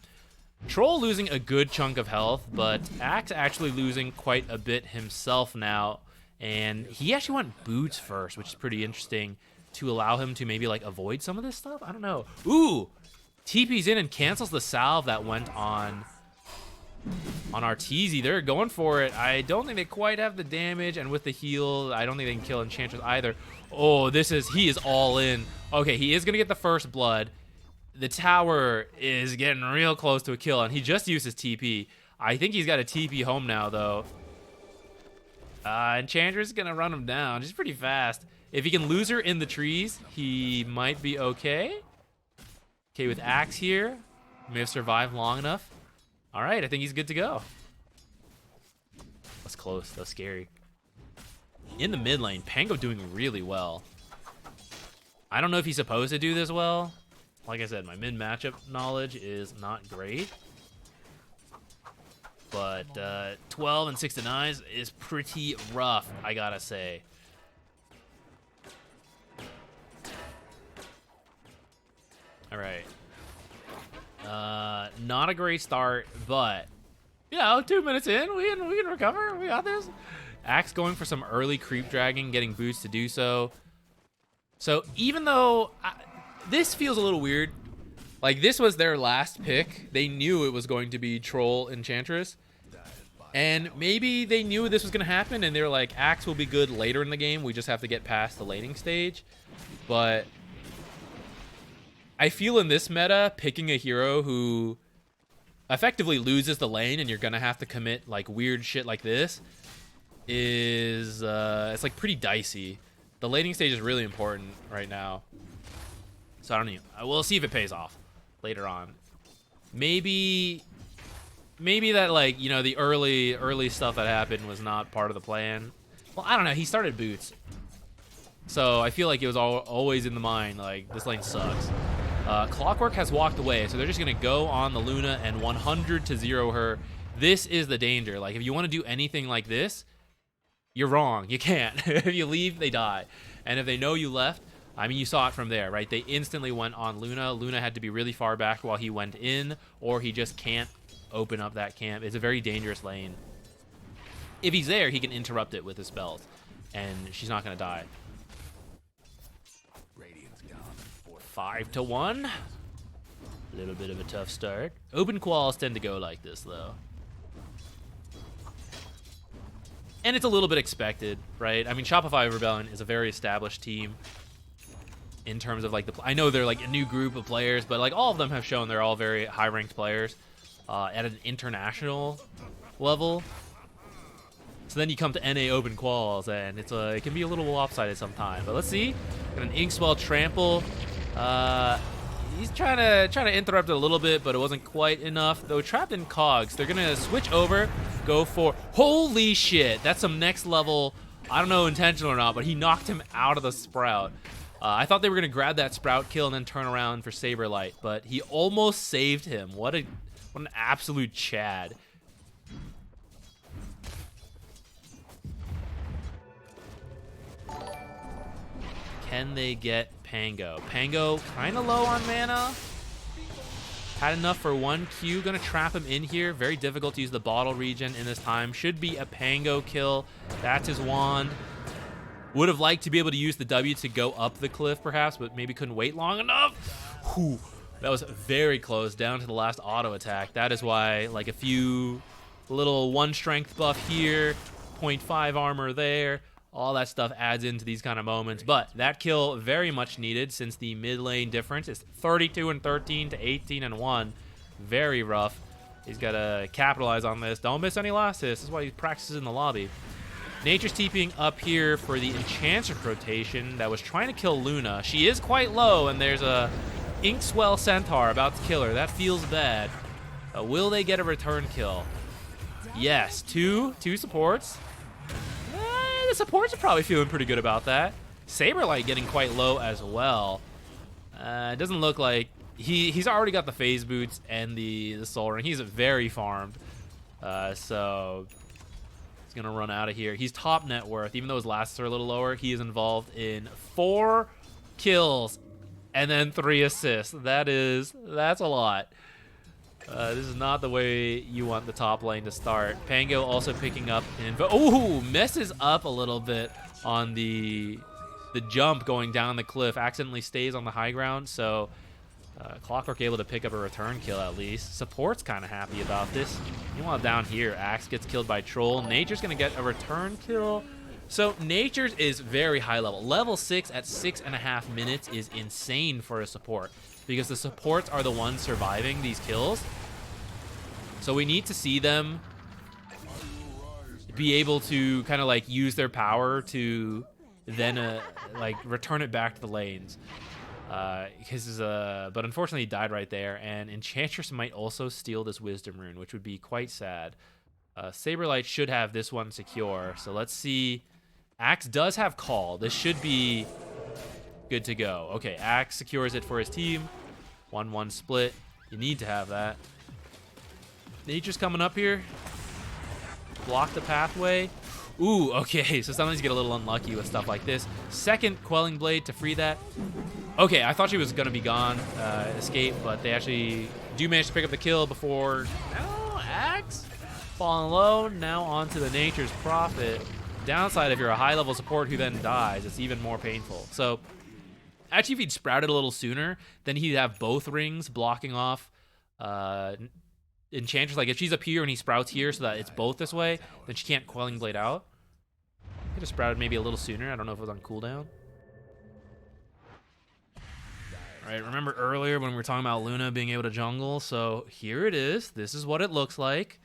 Troll losing a good chunk of health, but Axe actually losing quite a bit himself now. And he actually went Boots first, which is pretty interesting to allow him to maybe like avoid some of this stuff. I don't know. Ooh, TP's in and cancels the salve that went on Arteezy. They're going for it. I don't think they quite have the damage, and with the heal, I don't think they can kill Enchantress either. Oh, he is all in. Okay, he is gonna get the first blood. The tower is getting real close to a kill, and he just used his TP. I think he's got a TP home now, though. Enchantress is gonna run him down. She's pretty fast. If he can lose her in the trees, he might be okay. Okay, with Axe here, may have survived long enough. All right, I think he's good to go. That's close. That's scary. In the mid lane, Pango doing really well. I don't know if he's supposed to do this well. Like I said, my mid matchup knowledge is not great. But 12 and 6 denies is pretty rough, I gotta say. All right. Not a great start, but you know, 2 minutes in, we can recover. We got this. Axe going for some early creep dragging, getting Boots to do so. So even though this feels a little weird, like this was their last pick, they knew it was going to be Troll Enchantress, and maybe they knew this was going to happen, and they were like, Axe will be good later in the game. We just have to get past the laning stage. But I feel in this meta, picking a hero who effectively loses the lane and you're going to have to commit like weird shit like this is it's like pretty dicey. The laning stage is really important right now. So I don't know. We'll see if it pays off later on. Maybe that, like, you know, the early stuff that happened was not part of the plan. Well, I don't know. He started Boots. So I feel like it was always in the mind, like, this lane sucks. Clockwork has walked away, so they're just going to go on the Luna and 100 to 0 her. This is the danger. Like, if you want to do anything like this, you're wrong. You can't. If you leave, they die. And if they know you left, I mean, you saw it from there, right? They instantly went on Luna. Luna had to be really far back while he went in, or he just can't open up that camp. It's a very dangerous lane. If he's there, he can interrupt it with his spells, and she's not going to die. 5 to 1. A little bit of a tough start. Open quals tend to go like this, though. And it's a little bit expected, right? I mean, Shopify Rebellion is a very established team in terms of, like, I know they're, like, a new group of players, but, like, all of them have shown they're all very high-ranked players at an international level. So then you come to NA open quals, and it can be a little lopsided sometimes. But let's see. Got an Inkswell trample. He's trying to interrupt it a little bit, but it wasn't quite enough. Though trapped in cogs, they're gonna switch over, go for, holy shit, that's some next level I don't know intentional or not, but he knocked him out of the Sprout. I thought they were going to grab that Sprout kill and then turn around for Saberlight, but he almost saved him. What an absolute Chad. Can they get Pango? Pango kind of low on mana. Had enough for 1 Q. Gonna trap him in here. Very difficult to use the bottle regen in this time. Should be a Pango kill. That's his wand. Would have liked to be able to use the W to go up the cliff perhaps, but maybe couldn't wait long enough. Whew. That was very close, down to the last auto attack. That is why, like, a few little 1 strength buff here, 0.5 armor there, all that stuff adds into these kind of moments. But that kill very much needed, since the mid lane difference is 32-13 to 18-1. Very rough. He's got to capitalize on this. Don't miss any last hits. This is why he practices in the lobby. Nature's TPing up here for the Enchantress rotation that was trying to kill Luna. She is quite low, and there's a Inkswell Centaur about to kill her. That feels bad. Will they get a return kill? Yes, two supports. The supports are probably feeling pretty good about that. Saberlight getting quite low as well. It doesn't look like he's already got the phase boots and the soul ring. He's very farmed, so he's gonna run out of here. He's top net worth, even though his lasts are a little lower. He is involved in 4 kills and then 3 assists. That's a lot. This is not the way you want the top lane to start. Pango also picking up an ooh, messes up a little bit on the jump going down the cliff. Accidentally stays on the high ground, so Clockwork able to pick up a return kill at least. Support's kind of happy about this. Meanwhile, down here, Axe gets killed by Troll. Nature's going to get a return kill. So Nature's is very high level. Level 6 at 6.5 minutes is insane for a support, because the supports are the ones surviving these kills. So we need to see them be able to kind of like use their power to then like return it back to the lanes. But unfortunately he died right there, and Enchantress might also steal this Wisdom Rune, which would be quite sad. Saberlight should have this one secure, so let's see. Axe does have Call. This should be good to go. Okay, Axe secures it for his team. 1-1 split. You need to have that. Nature's coming up here. Block the pathway. Ooh, okay, so sometimes you get a little unlucky with stuff like this. Second Quelling Blade to free that. Okay, I thought she was going to be gone, escape, but they actually do manage to pick up the kill before... No, Axe falling low. Now onto the Nature's Prophet. Downside, if you're a high-level support who then dies, it's even more painful. So, actually, if he'd sprouted a little sooner, then he'd have both rings blocking off Enchantress. Like, if she's up here and he sprouts here so that it's both this way, then she can't Quelling Blade out. Could have sprouted maybe a little sooner. I don't know if it was on cooldown. Alright, remember earlier when we were talking about Luna being able to jungle? So, here it is. This is what it looks like.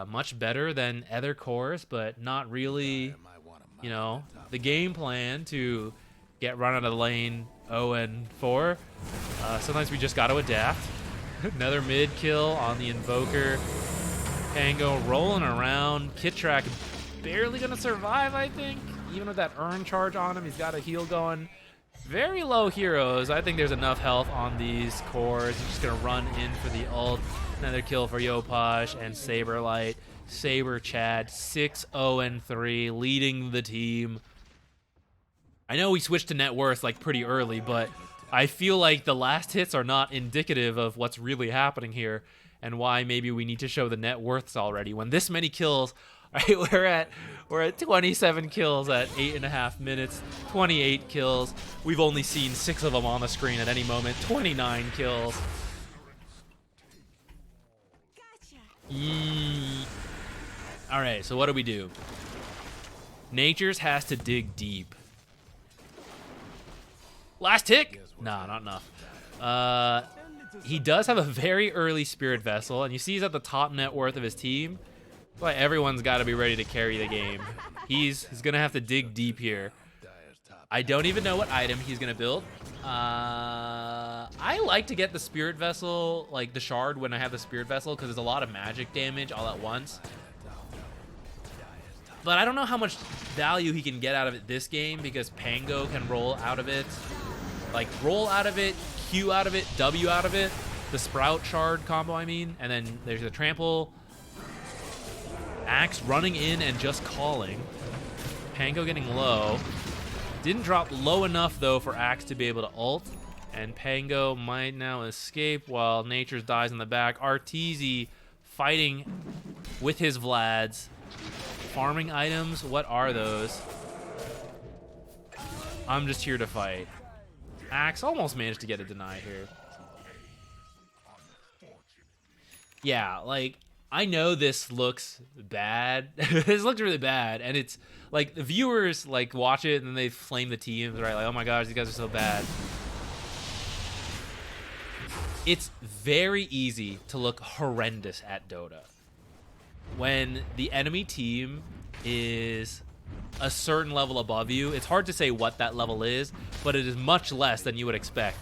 Much better than other cores, but not really, you know, the game plan to get run out of the lane 0-4. Sometimes we just got to adapt. Another mid kill on the Invoker. Pango rolling around. Kitrak barely going to survive, I think. Even with that Urn charge on him, he's got a heal going. Very low heroes. I think there's enough health on these cores. He's just going to run in for the ult. Another kill for Yopaj and Saberlight. Saber Chad, 6-0-3, leading the team. I know we switched to net worth like pretty early, but I feel like the last hits are not indicative of what's really happening here and why maybe we need to show the net worths already. When this many kills, right, we're at 27 kills at 8.5 minutes, 28 kills. We've only seen 6 of them on the screen at any moment, 29 kills. All right, so what do we do? Nature's has to dig deep. Last tick? Nah, not enough. He does have a very early Spirit Vessel, and you see he's at the top net worth of his team. But everyone's got to be ready to carry the game. He's going to have to dig deep here. I don't even know what item he's going to build. I like to get the Spirit Vessel, like the Shard when I have the Spirit Vessel, because there's a lot of magic damage all at once. But I don't know how much value he can get out of it this game because Pango can roll out of it. Like, roll out of it, Q out of it, W out of it. The Sprout Shard combo, I mean. And then there's the Trample. Axe running in and just calling. Pango getting low. Didn't drop low enough, though, for Axe to be able to ult. And Pango might now escape while Nature's dies in the back. Arteezy fighting with his Vlads. Farming items, what are those? I'm just here to fight. Axe almost managed to get a deny here. Yeah, like, I know this looks bad. This looks really bad, and it's like the viewers like watch it and then they flame the teams, right? Like, oh my gosh, these guys are so bad. It's very easy to look horrendous at Dota when the enemy team is a certain level above you. It's hard to say what that level is, but it is much less than you would expect.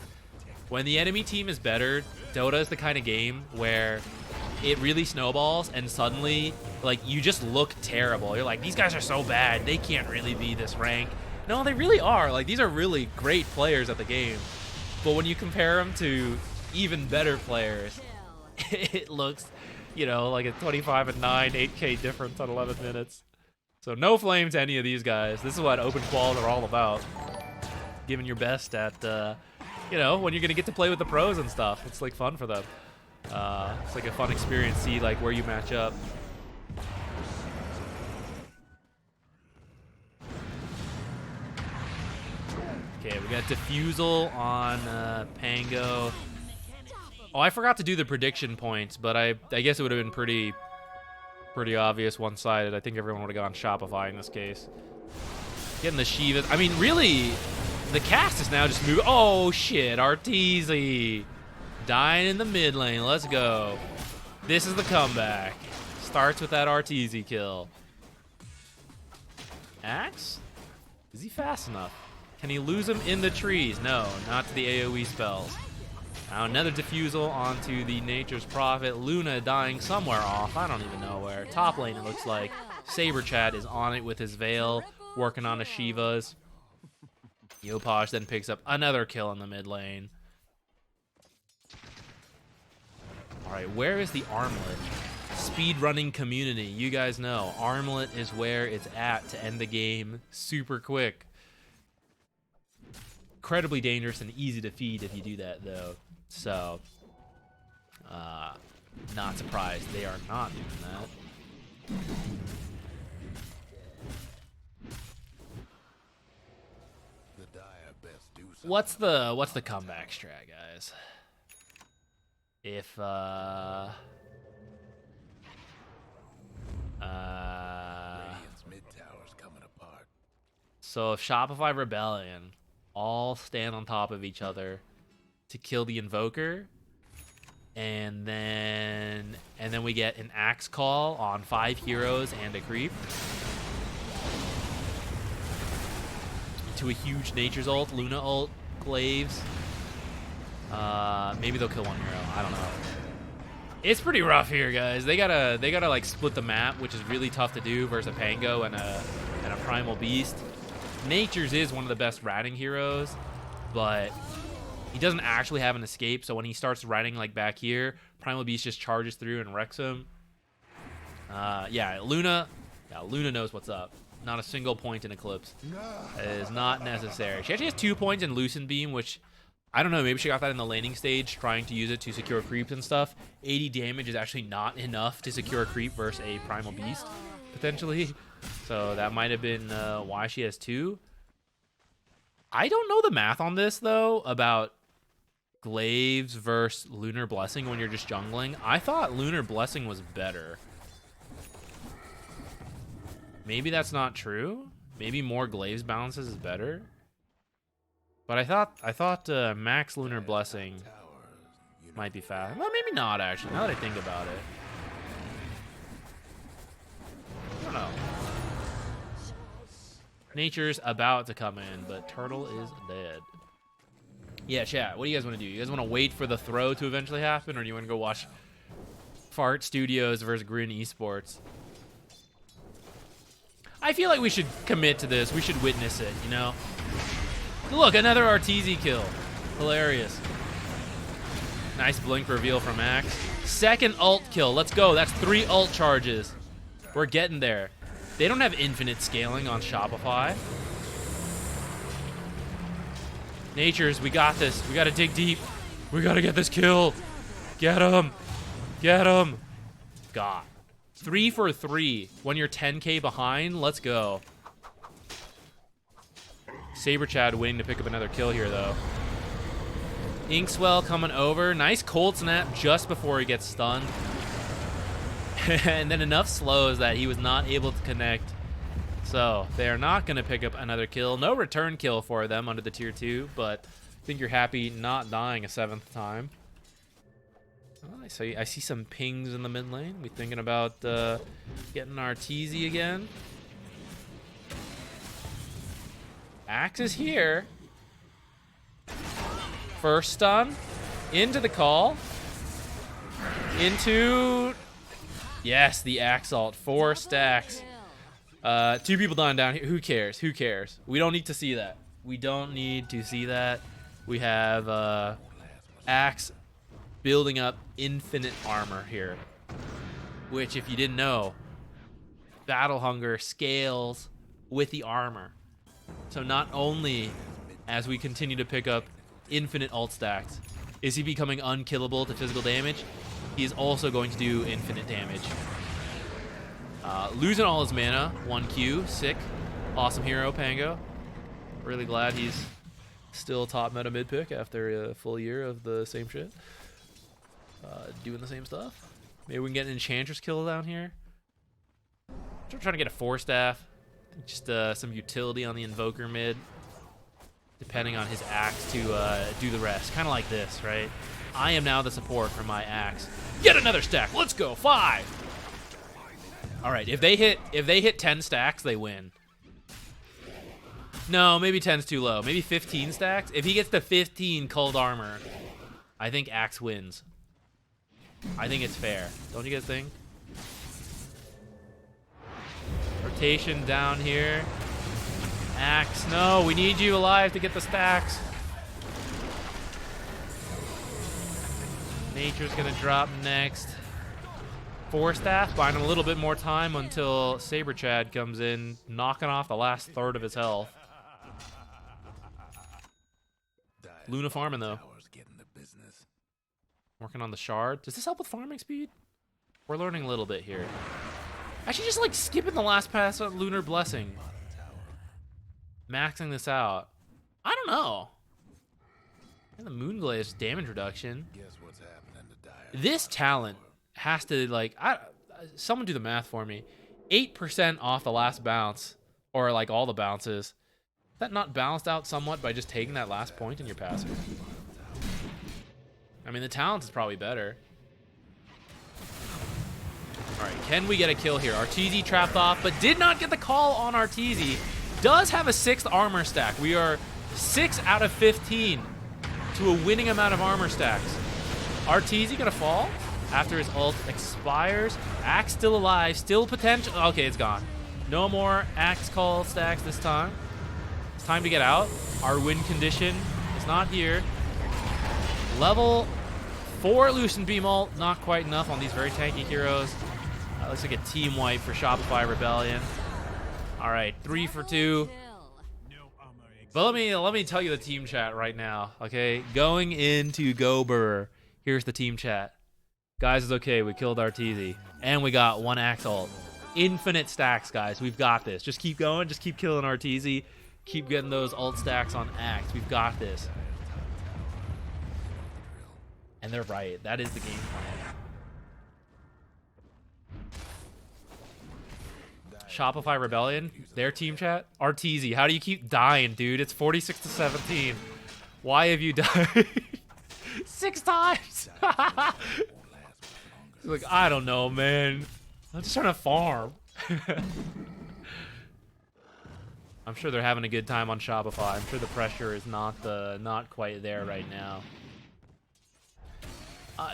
When the enemy team is better, Dota is the kind of game where it really snowballs and suddenly, like, you just look terrible. You're like, these guys are so bad. They can't really be this rank. No, they really are. Like, these are really great players at the game. But when you compare them to even better players, it looks, you know, like a 25-9, 8K difference on 11 minutes. So no flame to any of these guys. This is what open quals are all about. Giving your best at, you know, when you're going to get to play with the pros and stuff. It's, like, fun for them. It's, like, a fun experience. See, like, where you match up. Okay, we got Diffusal on Pango. Oh, I forgot to do the prediction points, but I guess it would have been pretty obvious one-sided. I think everyone would have gone Shopify in this case. Getting the Shivas. I mean, really, the cast is now just moving. Oh, shit. Arteezy. Dying in the mid lane. Let's go. This is the comeback. Starts with that Arteezy kill. Axe? Is he fast enough? Can he lose him in the trees? No, not to the AoE spells. Now another Diffusal onto the Nature's Prophet. Luna dying somewhere off. I don't even know where. Top lane, it looks like. Saber Chat is on it with his Veil, working on the Shivas. Yopaj then picks up another kill in the mid lane. Alright, where is the Armlet? Speedrunning community. You guys know, Armlet is where it's at to end the game super quick. Incredibly dangerous and easy to feed if you do that, though. So, not surprised they are not doing that. What's the comeback strat, guys? If so if Shopify Rebellion all stand on top of each other to kill the Invoker, and then we get an Axe call on 5 heroes and a creep to a huge Nature's ult, Luna ult, Glaives. Maybe they'll kill one hero. I don't know. It's pretty rough here, guys. They gotta like split the map, which is really tough to do versus a Pango and a Primal Beast. Nature's is one of the best ratting heroes, but he doesn't actually have an escape, so when he starts ratting like back here, Primal Beast just charges through and wrecks him. Yeah, Luna knows what's up. Not a single point in Eclipse. It is not necessary. She actually has 2 points in Lucent Beam, which, I don't know, maybe she got that in the laning stage, trying to use it to secure creeps and stuff. 80 damage is actually not enough to secure a creep versus a Primal Beast, potentially. So that might have been why she has 2. I don't know the math on this, though, about Glaives versus Lunar Blessing when you're just jungling. I thought Lunar Blessing was better. Maybe that's not true. Maybe more Glaives balances is better. But I thought Max Lunar Blessing might be fast. Well, maybe not, actually, now that I think about it. I don't know. Nature's about to come in, but Turtle is dead. Yeah, chat, what do you guys want to do? You guys want to wait for the throw to eventually happen, or do you want to go watch Fart Studios versus Grin Esports? I feel like we should commit to this. We should witness it, you know? Look, another Arteezy kill. Hilarious. Nice blink reveal from Axe. Second ult kill. Let's go. That's 3 ult charges. We're getting there. They don't have infinite scaling on Shopify. Natures, we got this. We got to dig deep. We got to get this kill. Get him. Get him. God. 3 for 3 when you're 10k behind. Let's go. Saber Chad waiting to pick up another kill here, though. Inkswell coming over. Nice cold snap just before he gets stunned. And then enough slows that he was not able to connect. So they are not going to pick up another kill. No return kill for them under the tier 2, but I think you're happy not dying a 7th time. Oh, I see some pings in the mid lane. We thinking about getting our Arteezy again. Axe is here. First stun. Into the call. Into... Yes, the Axe ult. 4 stacks. 2 people dying down here. Who cares? Who cares? We don't need to see that. We don't need to see that. We have Axe building up infinite armor here. Which, if you didn't know, Battle Hunger scales with the armor. So not only as we continue to pick up infinite ult stacks, is he becoming unkillable to physical damage, he is also going to do infinite damage. Losing all his mana, 1Q, sick. Awesome hero, Pango. Really glad he's still top meta mid pick after a full year of the same shit. Doing the same stuff. Maybe we can get an Enchantress kill down here. I'm trying to get a 4-staff. Just some utility on the Invoker mid. Depending on his Axe to do the rest. Kind of like this, right? I am now the support for my Axe. Get another stack. Let's go. 5. All right. If they hit 10 stacks, they win. No, maybe 10's too low. Maybe 15 stacks. If he gets to 15 cold armor, I think Axe wins. I think it's fair. Don't you guys think? Rotation down here. Axe, no, we need you alive to get the stacks. Nature's gonna drop next. 4-staff, buying him a little bit more time until Saber Chad comes in, knocking off the last third of his health. Luna farming though. Working on the shard. Does this help with farming speed? We're learning a little bit here. Actually, just like skipping the last pass on Lunar Blessing. Maxing this out. I don't know. And the Moonglaze damage reduction. This talent has to, like, someone do the math for me. 8% off the last bounce, or like all the bounces. Is that not balanced out somewhat by just taking that last point in your passive? I mean, the talent is probably better. All right, can we get a kill here? Arteezy trapped off, but did not get the call on Arteezy. Does have a 6th armor stack. We are 6 out of 15 to a winning amount of armor stacks. Arteezy gonna fall after his ult expires. Axe still alive, still potential. Okay, it's gone. No more Axe call stacks this time. It's time to get out. Our win condition is not here. Level 4 Lucent Beam ult, not quite enough on these very tanky heroes. Looks like a team wipe for Shopify Rebellion. All right, 3 for 2. But let me tell you the team chat right now, okay? Going into Gober, here's the team chat. Guys, it's okay. We killed Arteezy, and we got 1 Axe ult. Infinite stacks, guys. We've got this. Just keep going. Just keep killing Arteezy. Keep getting those ult stacks on Axe. We've got this. And they're right. That is the game plan. Shopify Rebellion, their team chat. Arteezy, how do you keep dying, dude? It's 46 to 17. Why have you died 6 times? He's like, I don't know, man. I'm just trying to farm. I'm sure they're having a good time on Shopify. I'm sure the pressure is not quite there right now.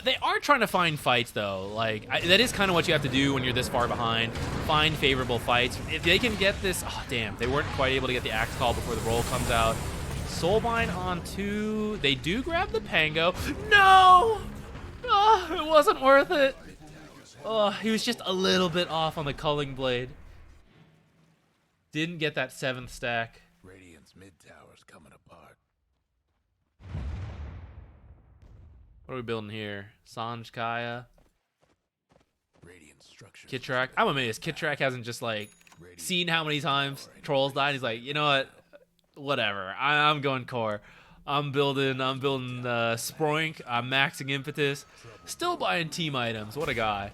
They are trying to find fights, though. Like, that is kind of what you have to do when you're this far behind. Find favorable fights. If they can get this... Oh, damn. They weren't quite able to get the Axe Call before the roll comes out. Soulbind on 2. They do grab the Pango. No! Oh, it wasn't worth it. Oh, he was just a little bit off on the Culling Blade. Didn't get that 7th stack. Radiant's mid tower's coming apart. What are we building here? Sanj, Kaya, Radiant structure. Kitrak. I'm amazed. Kitrak hasn't just like seen how many times trolls died. He's like, you know what? Whatever. I'm going core. I'm building Sproink. I'm maxing impetus. Still buying team items. What a guy.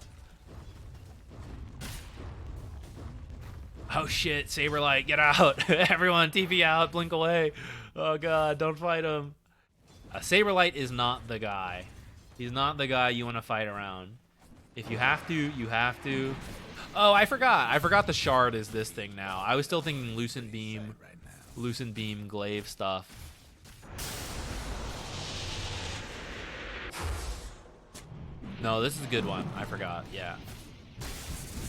Oh shit, Saberlight, get out. Everyone, TP out, blink away. Oh god, don't fight him. Saberlight is not the guy. He's not the guy you want to fight around. If you have to, you have to. Oh, I forgot. I forgot the shard is this thing now. I was still thinking Lucent Beam, Glaive stuff. No, this is a good one. I forgot, yeah.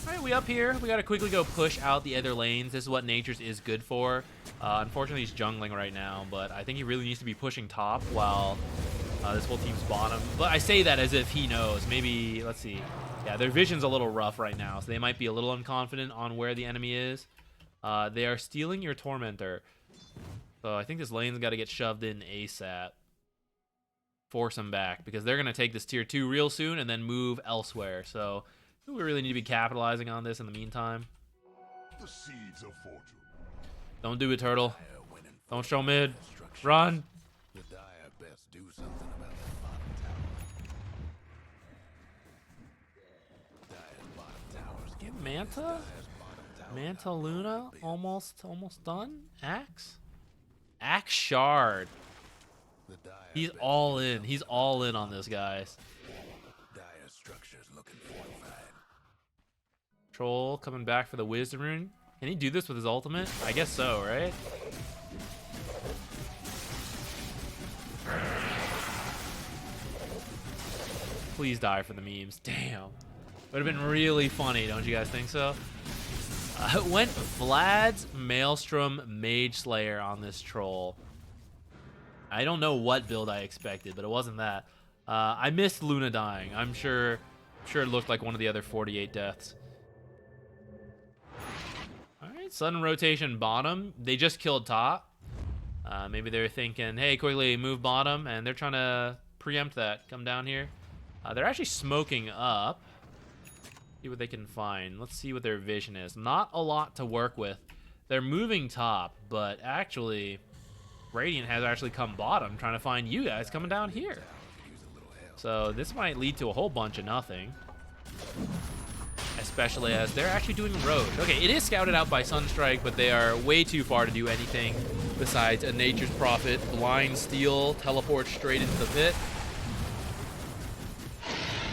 Alright, we up here. We gotta quickly go push out the other lanes. This is what Nature's is good for. Unfortunately, he's jungling right now, but I think he really needs to be pushing top while this whole team's bottom. But I say that as if he knows. Maybe, let's see. Yeah, their vision's a little rough right now, so they might be a little unconfident on where the enemy is. They are stealing your Tormentor. So I think this lane's got to get shoved in ASAP. Force them back, because they're going to take this tier 2 real soon and then move elsewhere. So we really need to be capitalizing on this in the meantime. The seeds of fortune. Don't do it, Turtle. Don't show mid. Run. The Dire best do something about that bottom tower. Dire's bottom tower's getting Manta? Dire's bottom tower Manta Luna almost done. Axe Shard. The Dire He's best all do in. something He's all in on this, guys. Dire structure's looking fortified. Troll coming back for the Wisdom Rune. Can he do this with his ultimate? I guess so, right? Please die for the memes. Damn. Would have been really funny, don't you guys think so? Went Vlad's Maelstrom Mage Slayer on this troll. I don't know what build I expected, but it wasn't that. I missed Luna dying. I'm sure it looked like one of the other 48 deaths. Alright, sudden rotation bottom. They just killed top. Maybe they're thinking, hey, quickly move bottom, and they're trying to preempt that. Come down here. They're actually smoking up. See what they can find. Let's see what their vision is. Not a lot to work with. They're moving top, but actually, Radiant has actually come bottom, trying to find you guys coming down here. So this might lead to a whole bunch of nothing. Especially as they're actually doing Road. Okay, it is scouted out by Sunstrike, but they are way too far to do anything besides a Nature's Prophet, Blind Steal, teleport straight into the pit.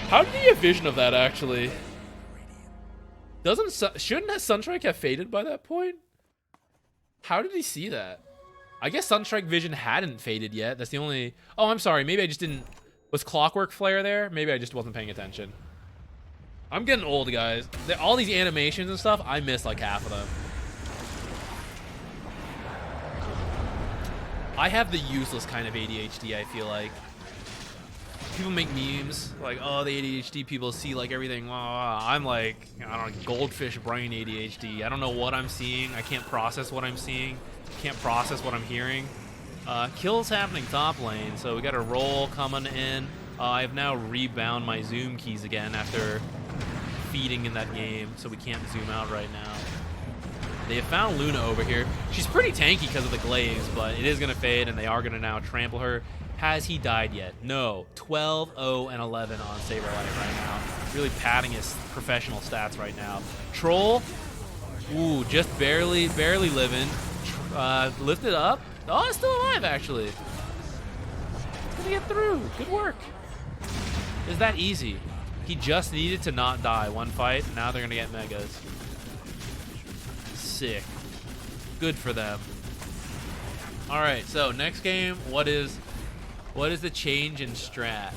How did he have vision of that, actually? Shouldn't Sunstrike have faded by that point? How did he see that? I guess Sunstrike vision hadn't faded yet. That's the only... Oh, I'm sorry. Maybe I just didn't... Was Clockwork Flare there? Maybe I just wasn't paying attention. I'm getting old, guys. All these animations and stuff, I miss like half of them. I have the useless kind of ADHD, I feel like. People make memes like, oh, the ADHD people see like everything. Blah, blah, blah. I'm like, I don't know, goldfish brain ADHD. I don't know what I'm seeing. I can't process what I'm seeing. Can't process what I'm hearing. Kills happening top lane, so we got a roll coming in. I've now rebound my zoom keys again after feeding in that game, so we can't zoom out right now. They have found Luna over here. She's pretty tanky because of the glaives, but it is going to fade, and they are going to now trample her. Has he died yet? No. 12, 0, and 11 on Saberlight right now. Really padding his professional stats right now. Troll, ooh, just barely living. Lifted up. Oh, it's still alive, actually. It's going to get through. Good work. Is that easy? He just needed to not die one fight. Now they're going to get megas. Sick. Good for them. All right, so next game, what is the change in strat?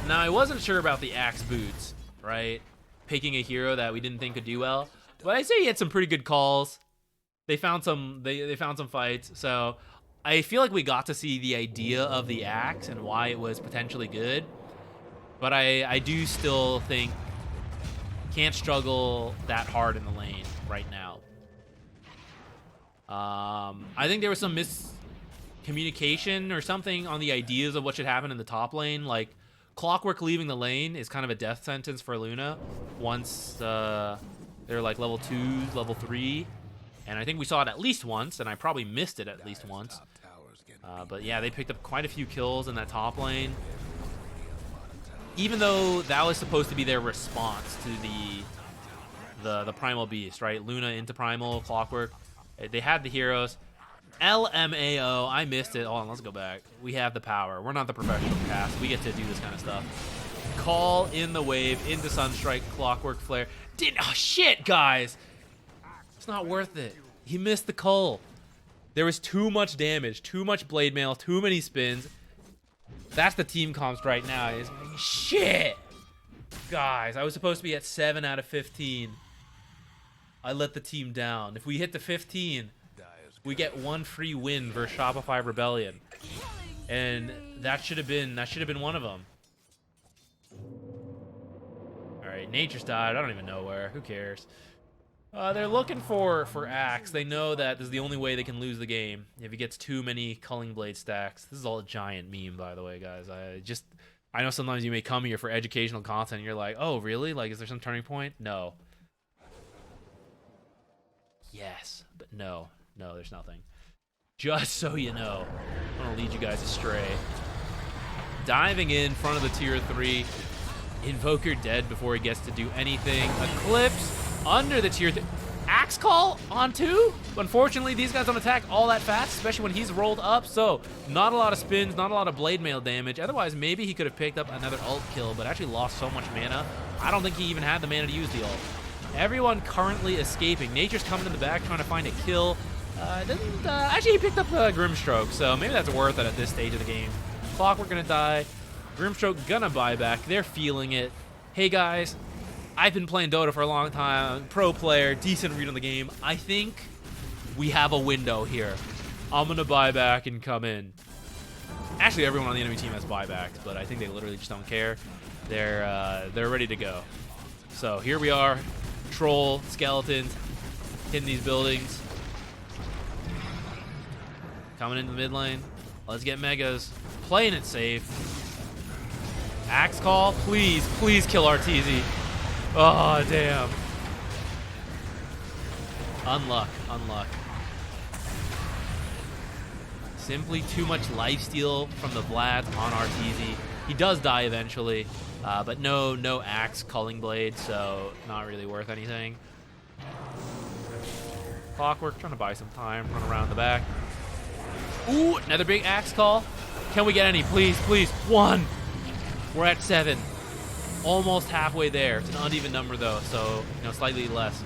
Now, I wasn't sure about the Axe Boots, right? Picking a hero that we didn't think could do well. But I'd say he had some pretty good calls. They found some they found some fights. So I feel like we got to see the idea of the Axe and why it was potentially good. But I do still think can't struggle that hard in the lane right now. I think there was some miscommunication or something on the ideas of what should happen in the top lane. Like, Clockwork leaving the lane is kind of a death sentence for Luna once they're like level 2, level 3. And I think we saw it at least once, and I probably missed it at least once. But yeah, they picked up quite a few kills in that top lane. Even though that was supposed to be their response to the Primal Beast, right? Luna into Primal, Clockwork. They had the heroes. LMAO, I missed it. Hold on, let's go back. We have the power. We're not the professional cast. We get to do this kind of stuff. Call in the wave, into Sunstrike, Clockwork Flare. Oh, shit, guys. It's not worth it. He missed the cull. There was too much damage, too much blade mail, too many spins. That's the team comps right now. Shit. Guys, I was supposed to be at 7 out of 15. I let the team down. If we hit the 15, we get one free win versus Shopify Rebellion. And that should have been one of them. Alright, Nature's died. I don't even know where. Who cares? They're looking for Axe. They know that this is the only way they can lose the game. If he gets too many Culling Blade stacks. This is all a giant meme, by the way, guys. I know sometimes you may come here for educational content and you're like, oh, really? Like, is there some turning point? No. Yes, but no. No, there's nothing. Just so you know. I'm going to lead you guys astray. Diving in front of the tier 3. Invoker dead before he gets to do anything. Eclipse under the tier 3. Axe call on 2. Unfortunately, these guys don't attack all that fast, especially when he's rolled up. So, not a lot of spins, not a lot of blade mail damage. Otherwise, maybe he could have picked up another ult kill, but actually lost so much mana. I don't think he even had the mana to use the ult. Everyone currently escaping. Nature's coming in the back trying to find a kill. Actually, he picked up Grimstroke, so maybe that's worth it at this stage of the game. Clockwork gonna die. Grimstroke gonna buy back. They're feeling it. Hey guys, I've been playing Dota for a long time. Pro player, decent read on the game. I think we have a window here. I'm gonna buy back and come in. Actually, everyone on the enemy team has buybacks, but I think they literally just don't care. They're ready to go. So here we are. Troll, skeletons, hitting these buildings. Coming into the mid lane. Let's get megas. Playing it safe. Axe call, please, please kill RTZ. Oh, damn. Unluck. Simply too much lifesteal from the Vlad on RTZ. He does die eventually, but no Axe Culling Blade, so not really worth anything. Clockwork trying to buy some time, run around the back. Ooh, another big Axe call. Can we get any? Please, please. 1. We're at 7. Almost halfway there. It's an uneven number, though, so, slightly less.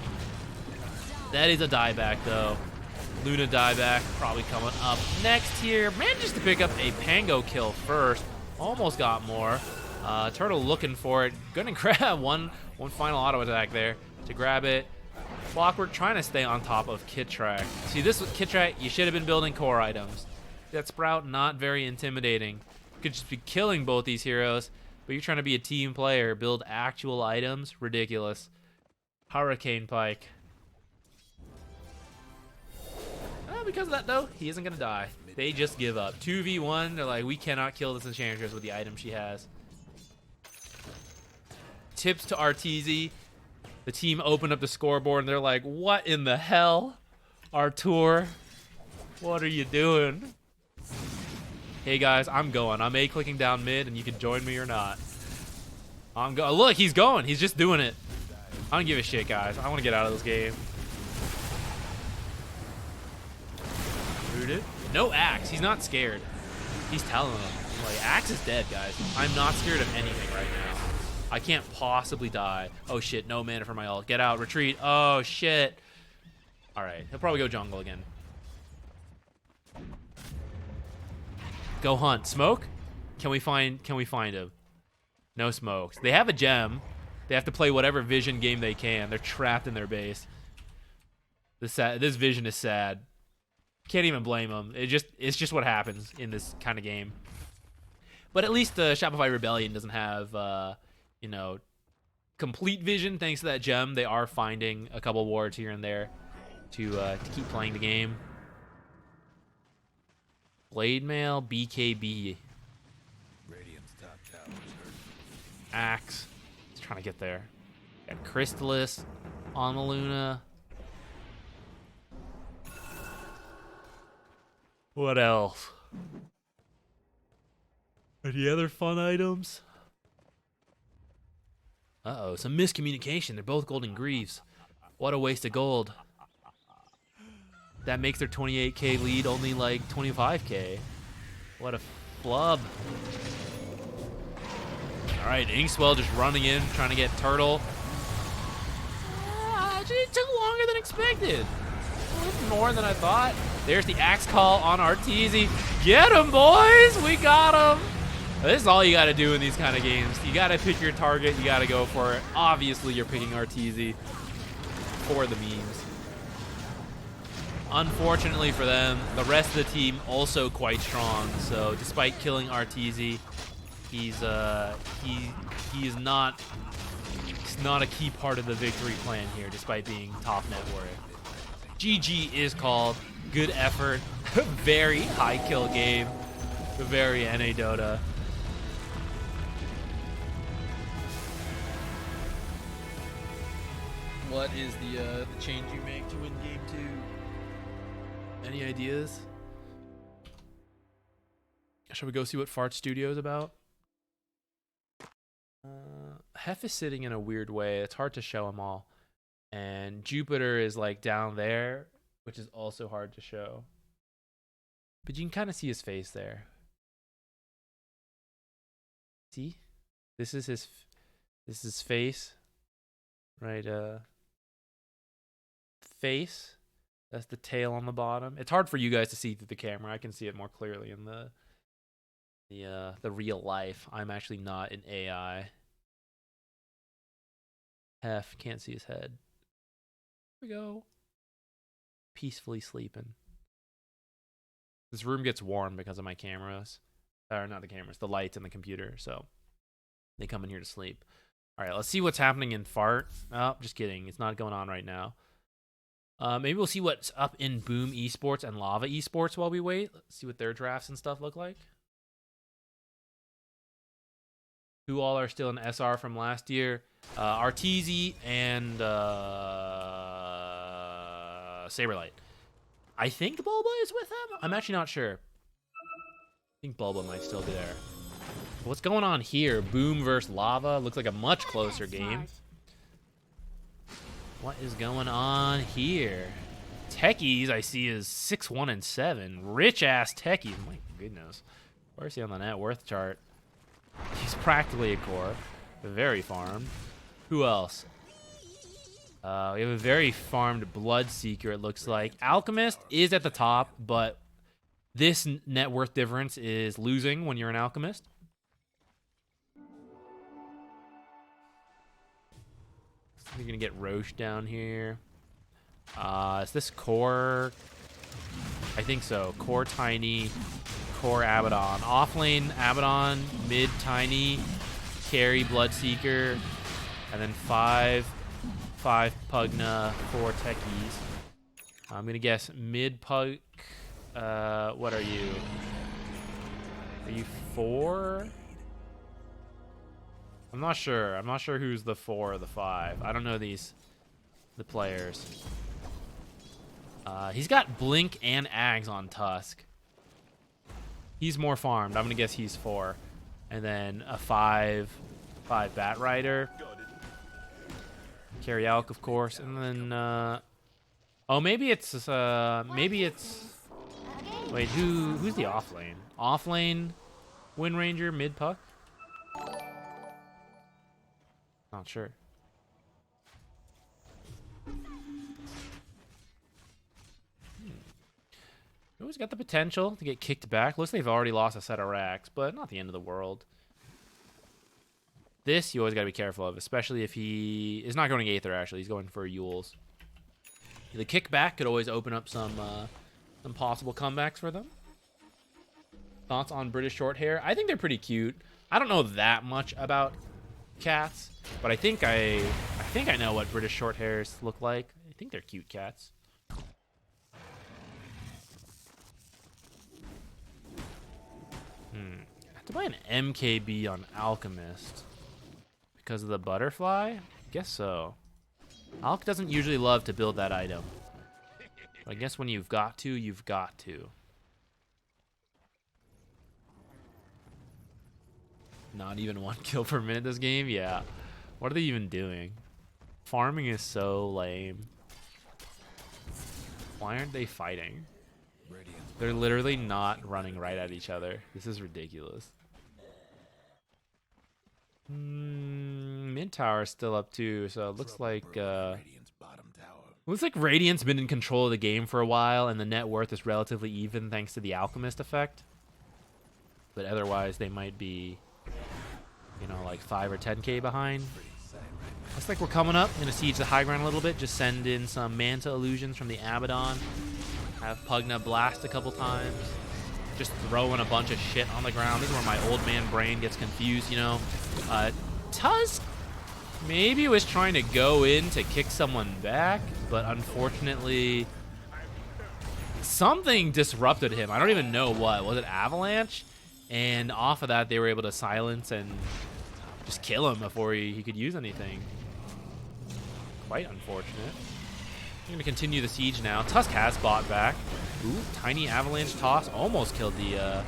That is a dieback, though. Luna dieback, probably coming up next here. Manages to pick up a Pango kill first. Almost got more. Turtle looking for it. Gonna grab one final auto attack there to grab it. Clockwork trying to stay on top of Kittrack. See, this with Kittrack, you should have been building core items. That Sprout, not very intimidating. You could just be killing both these heroes, but you're trying to be a team player, build actual items. Ridiculous. Hurricane Pike. Because of that, though, he isn't going to die. They just give up. 2v1, they're like, we cannot kill this Enchantress with the item she has. Tips to RTZ. The team opened up the scoreboard, and they're like, what in the hell? Artur, what are you doing? Hey, guys, I'm going. I'm A-clicking down mid, and you can join me or not. I'm going. Look, he's going. He's just doing it. I don't give a shit, guys. I want to get out of this game. Rooted. No Axe. He's not scared. He's telling them. Like, Axe is dead, guys. I'm not scared of anything right now. I can't possibly die. Oh, shit. No mana for my ult. Get out. Retreat. Oh, shit. All right. He'll probably go jungle again. Go hunt. Smoke? Can we find him? No smokes. They have a gem. They have to play whatever vision game they can. They're trapped in their base. This vision is sad. Can't even blame them. It's just what happens in this kind of game. But at least the Shopify Rebellion doesn't have, you know, complete vision thanks to that gem. They are finding a couple wards here and there to keep playing the game. Blade Mail, BKB. Radiant's top tower is hurt. Axe. He's trying to get there. Got Crystallis on the Luna. What else? Any other fun items? Uh-oh, some miscommunication. They're both golden greaves. What a waste of gold. That makes their 28k lead only like 25k. What a flub. Alright, Inkswell just running in, trying to get Turtle. It took longer than expected. A little more than I thought. There's the axe call on Arteezy. Get him, boys! We got him! This is all you gotta do in these kind of games. You gotta pick your target, you gotta go for it. Obviously, you're picking Arteezy for the memes. Unfortunately for them, the rest of the team also quite strong. So despite killing Arteezy, he's not a key part of the victory plan here, despite being top net worth. GG is called. Good effort. Very high kill game. Very NA Dota. What is the change you make to win game 2? Any ideas? Shall we go see what Fart Studio is about? Hef is sitting in a weird way. It's hard to show them all. And Jupiter is like down there, which is also hard to show. But you can kind of see his face there. See? This is his face. Right, face. That's the tail on the bottom. It's hard for you guys to see through the camera. I can see it more clearly in the real life. I'm actually not an AI. Hef, can't see his head. Here we go. Peacefully sleeping. This room gets warm because of my cameras. Or not the cameras, the lights and the computer. So they come in here to sleep. All right, let's see what's happening in Fart. Oh, just kidding. It's not going on right now. Maybe we'll see what's up in Boom Esports and Lava Esports while we wait. Let's see what their drafts and stuff look like. Who all are still in SR from last year? Arteezy and Saberlight. I think Bulba is with them. I'm actually not sure. I think Bulba might still be there. What's going on here? Boom versus Lava. Looks like a much closer game. What is going on here? Techies, I see, is 6-1 and 7. Rich-ass Techies. My goodness. Where is he on the net worth chart? He's practically a core. Very farmed. Who else? We have a very farmed Bloodseeker, it looks like. Alchemist is at the top, but this net worth difference is losing when you're an Alchemist. You're gonna get Roche down here. Is this core? I think so. Core Tiny, core Abaddon. Offlane Abaddon, mid Tiny, carry Bloodseeker, and then 5 Pugna, 4 Techies. I'm gonna guess mid Pug. What are you? Are you 4? I'm not sure. I'm not sure who's the 4 or the 5. I don't know the players. He's got Blink and Ags on Tusk. He's more farmed. I'm gonna guess he's 4. And then a 5 Bat Rider. Carry Alk, of course. And then oh, maybe it's wait, who's the offlane? Offlane Wind Ranger mid Puck? Not sure. Always got the potential to get kicked back. Looks like they've already lost a set of racks, but not the end of the world. This you always gotta be careful of, especially if he is not going Aether. Actually, he's going for Yules. The kickback could always open up some possible comebacks for them. Thoughts on British short hair? I think they're pretty cute. I don't know that much about cats, but I think I know what British short hairs look like. I think they're cute cats. I have to buy an MKB on Alchemist because of the butterfly? Guess so. Alch doesn't usually love to build that item. But I guess when you've got to, you've got to. Not even 1 kill per minute this game? Yeah. What are they even doing? Farming is so lame. Why aren't they fighting? They're literally not running right at each other. This is ridiculous. Mid tower is still up too, so it looks like Radiant's been in control of the game for a while, and the net worth is relatively even thanks to the Alchemist effect. But otherwise, they might be, you know, like 5 or 10k behind. Looks like we're coming up. Gonna siege the high ground a little bit. Just send in some Manta illusions from the Abaddon. Have Pugna blast a couple times. Just throwing a bunch of shit on the ground. This is where my old man brain gets confused, you know. Tusk maybe was trying to go in to kick someone back, but unfortunately something disrupted him. I don't even know what. Was it Avalanche? And off of that, they were able to silence and just kill him before he could use anything. Quite unfortunate. We're going to continue the siege now. Tusk has bought back. Ooh, tiny avalanche toss. Almost killed the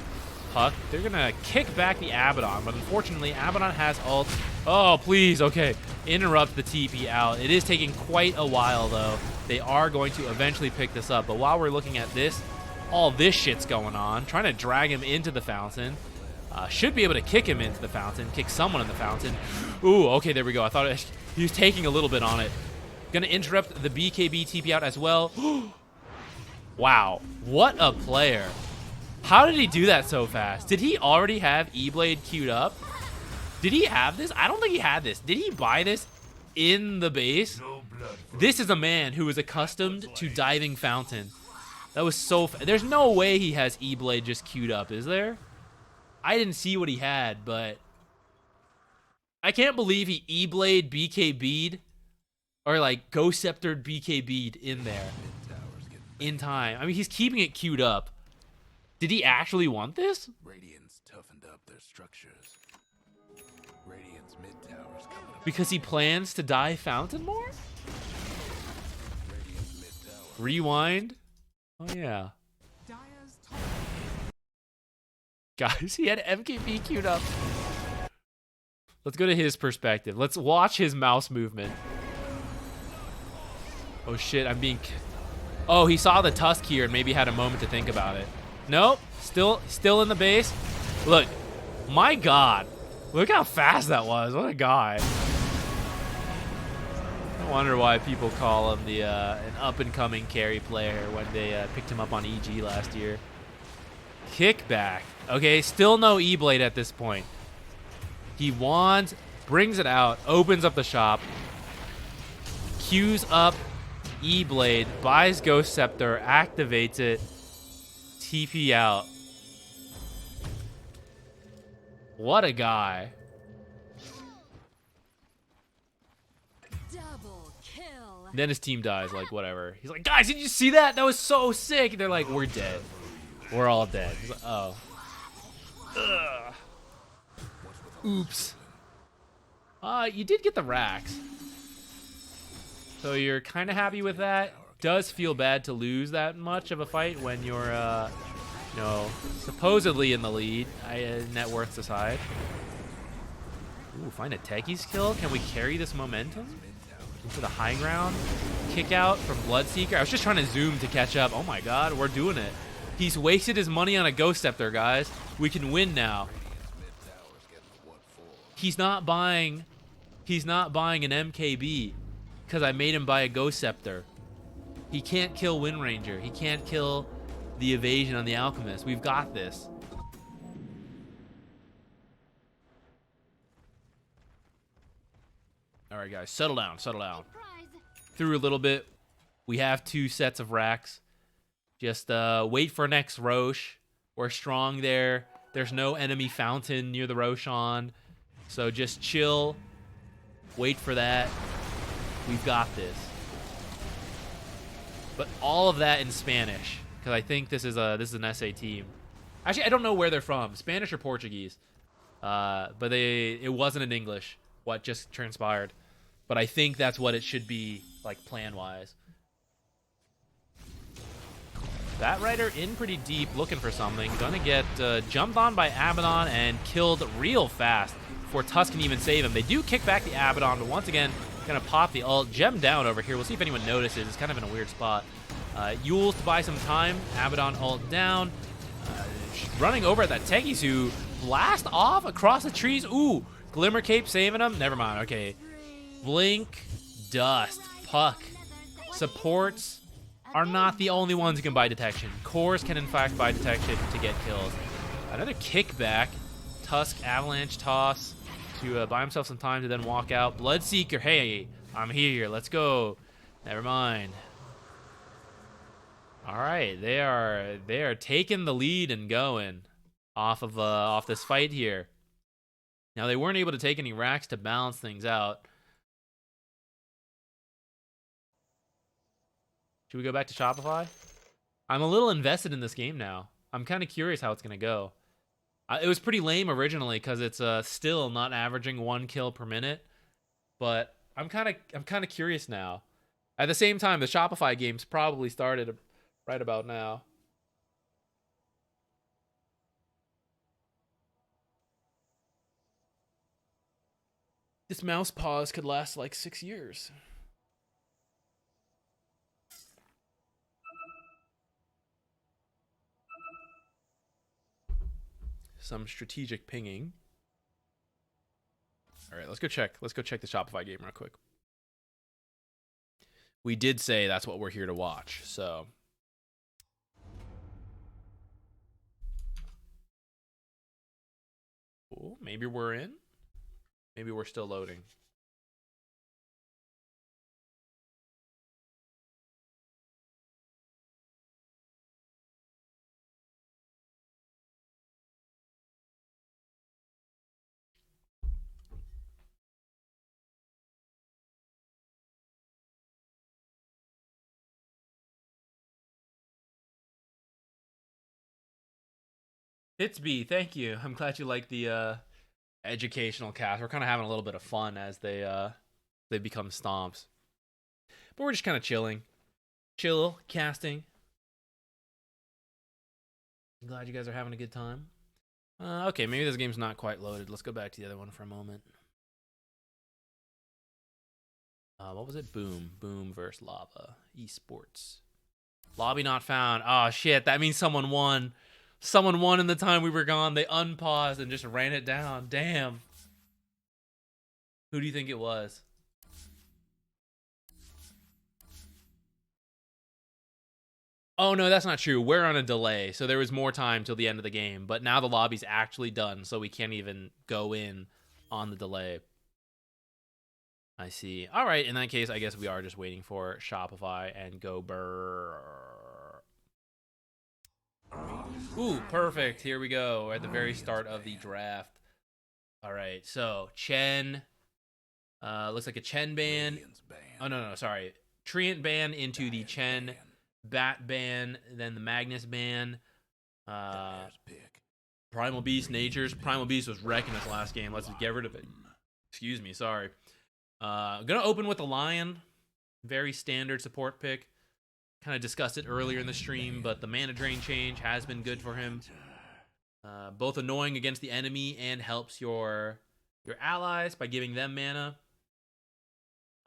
Puck. They're going to kick back the Abaddon, but unfortunately, Abaddon has ult. Oh, please. Okay. Interrupt the TP out. It is taking quite a while, though. They are going to eventually pick this up, but while we're looking at this, all this shit's going on. Trying to drag him into the fountain. Should be able to kick him into the fountain. Kick someone in the fountain. Ooh, okay, there we go. I thought he was taking a little bit on it. Gonna interrupt the BKB TP out as well. Wow, what a player. How did he do that so fast? Did he already have E-Blade queued up? Did he have this? I don't think he had this. Did he buy this in the base? This is a man who is accustomed to diving fountain. That was so there's no way he has E-Blade just queued up, is there? I didn't see what he had, but I can't believe he E-Blade BKB'd or like Ghost Sceptered BKB'd in there in time. I mean, he's keeping it queued up. Did he actually want this? Radiant's toughened up their structures. Radiant's mid towers coming up. Because he plans to dive fountain more? Radiant's mid tower. Rewind? Oh yeah. Guys, he had MKB queued up. Let's go to his perspective. Let's watch his mouse movement. Oh shit, I'm being... Oh, he saw the Tusk here and maybe had a moment to think about it. Nope, still in the base. Look, my god. Look how fast that was. What a guy. I wonder why people call him the an up-and-coming carry player when they picked him up on EG last year. Kickback. Okay, still no E-Blade at this point. He wands, brings it out, opens up the shop, queues up E-Blade, buys Ghost Scepter, activates it, TP out. What a guy. Double kill. Then his team dies, like, whatever. He's like, guys, did you see that? That was so sick. They're like, we're dead. We're all dead. He's like, oh. Ugh. Oops. You did get the racks. So you're kind of happy with that. Does feel bad to lose that much of a fight when you're, you know, supposedly in the lead. Net worths aside. Ooh, find a Techies kill. Can we carry this momentum into the high ground? Kick out from Bloodseeker. I was just trying to zoom to catch up. Oh my god, we're doing it. He's wasted his money on a Ghost Scepter, guys. We can win now. He's not buying an MKB because I made him buy a Ghost Scepter. He can't kill Wind Ranger. He can't kill the evasion on the Alchemist. We've got this. right, guys, settle down, settle down. Through a little bit. We have 2 sets of racks. Just wait for next Roche. We're strong there. There's no enemy fountain near the Roshan. So just chill. Wait for that. We've got this. But all of that in Spanish, because I think this is an SA team. Actually, I don't know where they're from, Spanish or Portuguese. But it wasn't in English. What just transpired. But I think that's what it should be, like, plan-wise. Bat Rider in pretty deep, looking for something. Gonna get jumped on by Abaddon and killed real fast before Tusk can even save him. They do kick back the Abaddon, but once again, gonna pop the ult. Gem down over here. We'll see if anyone notices. It's kind of in a weird spot. Yules to buy some time. Abaddon ult down. Running over at that Tegisu. Blast off across the trees. Ooh, Glimmer Cape saving him. Never mind. Okay. Blink, Dust, Puck. Supports are not the only ones who can buy detection. Cores can in fact buy detection to get kills. Another kickback. Tusk Avalanche toss to buy himself some time to then walk out. Bloodseeker, hey, I'm here. Let's go. Never mind. All right, they are taking the lead and going off this fight here. Now they weren't able to take any racks to balance things out. Should we go back to Shopify? I'm a little invested in this game now. I'm kind of curious how it's going to go. It was pretty lame originally because it's still not averaging 1 kill per minute, but I'm kind of curious now. At the same time, the Shopify games probably started right about now. This mouse pause could last like 6 years. Some strategic pinging. All right, let's go check. Let's go check the Shopify game real quick. We did say that's what we're here to watch, so. Cool. Maybe we're in. Maybe we're still loading. Hitsby, thank you. I'm glad you like the educational cast. We're kind of having a little bit of fun as they become stomps. But we're just kind of chilling. Chill casting. I'm glad you guys are having a good time. Okay, maybe this game's not quite loaded. Let's go back to the other one for a moment. What was it? Boom versus Lava. Esports. Lobby not found. Oh, shit. That means someone won. Someone won in the time we were gone. They unpaused and just ran it down. Damn. Who do you think it was? Oh, no, that's not true. We're on a delay, so there was more time till the end of the game. But now the lobby's actually done, so we can't even go in on the delay. I see. All right, in that case, I guess we are just waiting for Shopify and go burr. Ooh, perfect. Here we go. We're at the very start of the draft. All right, so Chen. Looks like a Chen ban. Oh, no, sorry. Treant ban into the Chen. Bat ban, then the Magnus ban. Primal Beast, Natures. Primal Beast was wrecking us last game. Let's get rid of it. Excuse me, sorry. Gonna open with the Lion. Very standard support pick. Kind of discussed it earlier in the stream, but the mana drain change has been good for him. Both annoying against the enemy and helps your allies by giving them mana.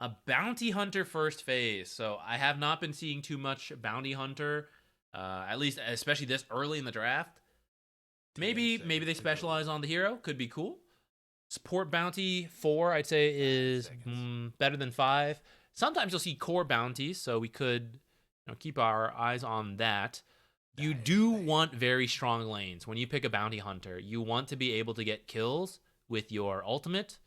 A Bounty Hunter first phase. So I have not been seeing too much Bounty Hunter, at least especially this early in the draft. Maybe they specialize on the hero. Could be cool. Support Bounty 4, I'd say, is better than 5. Sometimes you'll see core bounties, so we could keep our eyes on that. You do want very strong lanes. When you pick a Bounty Hunter, you want to be able to get kills with your ultimate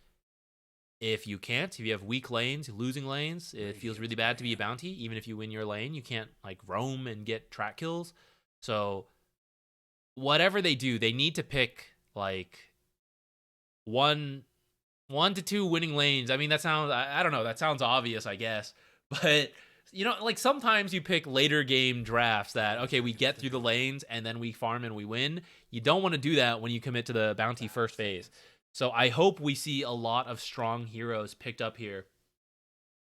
if you can't, if you have weak lanes, losing lanes, it feels really bad to be a bounty. Even if you win your lane, you can't like roam and get track kills. So whatever they do, they need to pick like one to two winning lanes. I mean, that sounds, I don't know, that sounds obvious, I guess. But you know, like sometimes you pick later game drafts that, okay, we get through the lanes and then we farm and we win. You don't want to do that when you commit to the bounty first phase. So I hope we see a lot of strong heroes picked up here.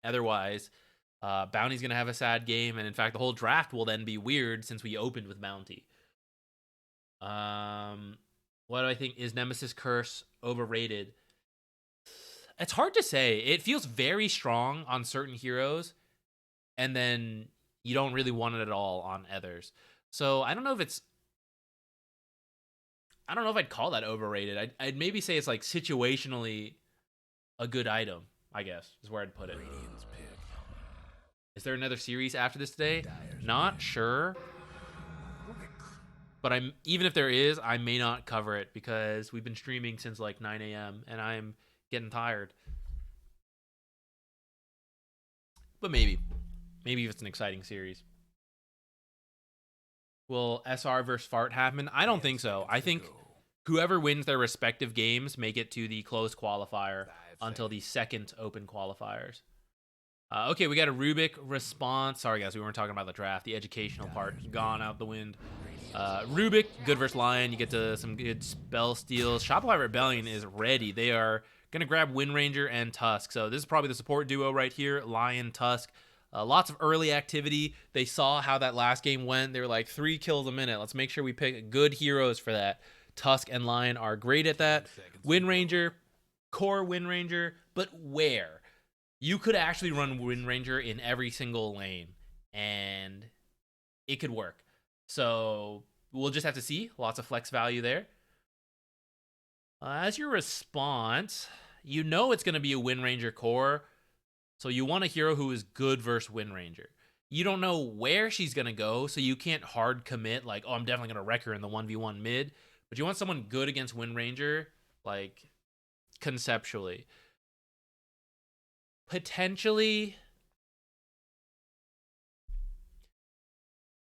Otherwise, Bounty's going to have a sad game. And in fact, the whole draft will then be weird since we opened with Bounty. What do I think? Is Nemesis Curse overrated? It's hard to say. It feels very strong on certain heroes. And then you don't really want it at all on others. So I don't know if I'd call that overrated. I'd maybe say it's like situationally a good item, I guess, is where I'd put it. Is there another series after this today? Not sure. But even if there is, I may not cover it because we've been streaming since like 9 a.m. and I'm getting tired. But maybe if it's an exciting series. Will SR versus Fart happen? I don't think so. I think whoever wins their respective games make it to the closed qualifier until the second open qualifiers. Okay, we got a Rubik response. Sorry, guys, we weren't talking about the draft. The educational part gone out the wind. Rubik, good versus Lion. You get to some good spell steals. Shopify Rebellion is ready. They are going to grab Wind Ranger and Tusk. So this is probably the support duo right here, Lion, Tusk. Lots of early activity. They saw how that last game went. They were like 3 kills a minute. Let's make sure we pick good heroes for that. Tusk and Lion are great at that. Wind Ranger, core Wind Ranger, but where? You could actually run Wind Ranger in every single lane, and it could work. So we'll just have to see. Lots of flex value there. As your response, you know it's going to be a Wind Ranger core. So you want a hero who is good versus Wind Ranger. You don't know where she's going to go, so you can't hard commit like, oh, I'm definitely going to wreck her in the 1v1 mid. But you want someone good against Wind Ranger, like, conceptually. Potentially,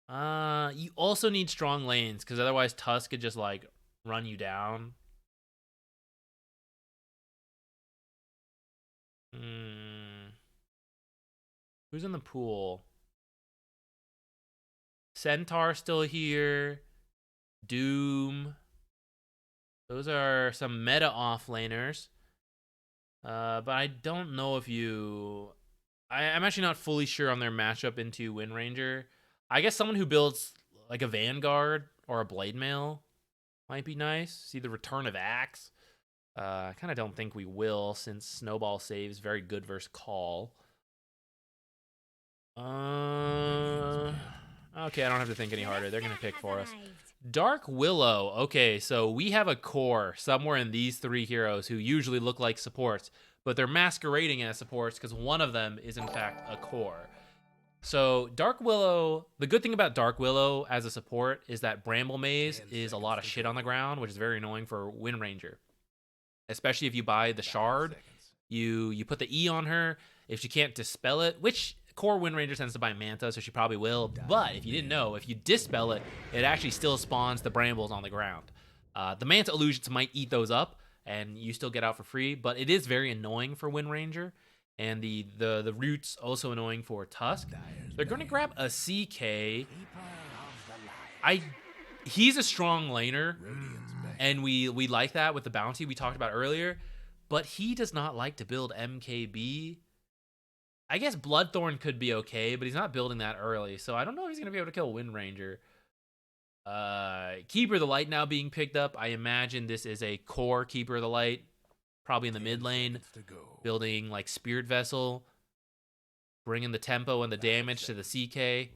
you also need strong lanes, because otherwise Tusk could just, like, run you down. Who's in the pool? Centaur still here. Doom. Those are some meta offlaners. But I don't know if you... I'm actually not fully sure on their matchup into Wind Ranger. I guess someone who builds like a Vanguard or a Blade Mail might be nice. See the return of Axe. I kind of don't think we will, since Snowball saves very good versus Call. Okay, I don't have to think any harder. They're gonna pick for us. Dark Willow. Okay, so we have a core somewhere in these 3 heroes who usually look like supports, but they're masquerading as supports because one of them is in fact a core. So Dark Willow, the good thing about Dark Willow as a support is that Bramble Maze is a lot of shit on the ground, which is very annoying for Wind Ranger. Especially if you buy the Shard, you put the E on her. If she can't dispel it, which core Wind Ranger tends to buy Manta, so she probably will. But if you didn't know, if you dispel it, it actually still spawns the Brambles on the ground. The Manta illusions might eat those up, and you still get out for free. But it is very annoying for Wind Ranger. And the Root's also annoying for Tusk. They're going to grab a CK. He's a strong laner, and we like that with the bounty we talked about earlier. But he does not like to build MKB. I guess Bloodthorn could be okay, but he's not building that early. So I don't know if he's going to be able to kill Wind Ranger. Keeper of the Light now being picked up. I imagine this is a core Keeper of the Light. Probably in the mid lane. Building like Spirit Vessel. Bringing the tempo and the damage to the CK.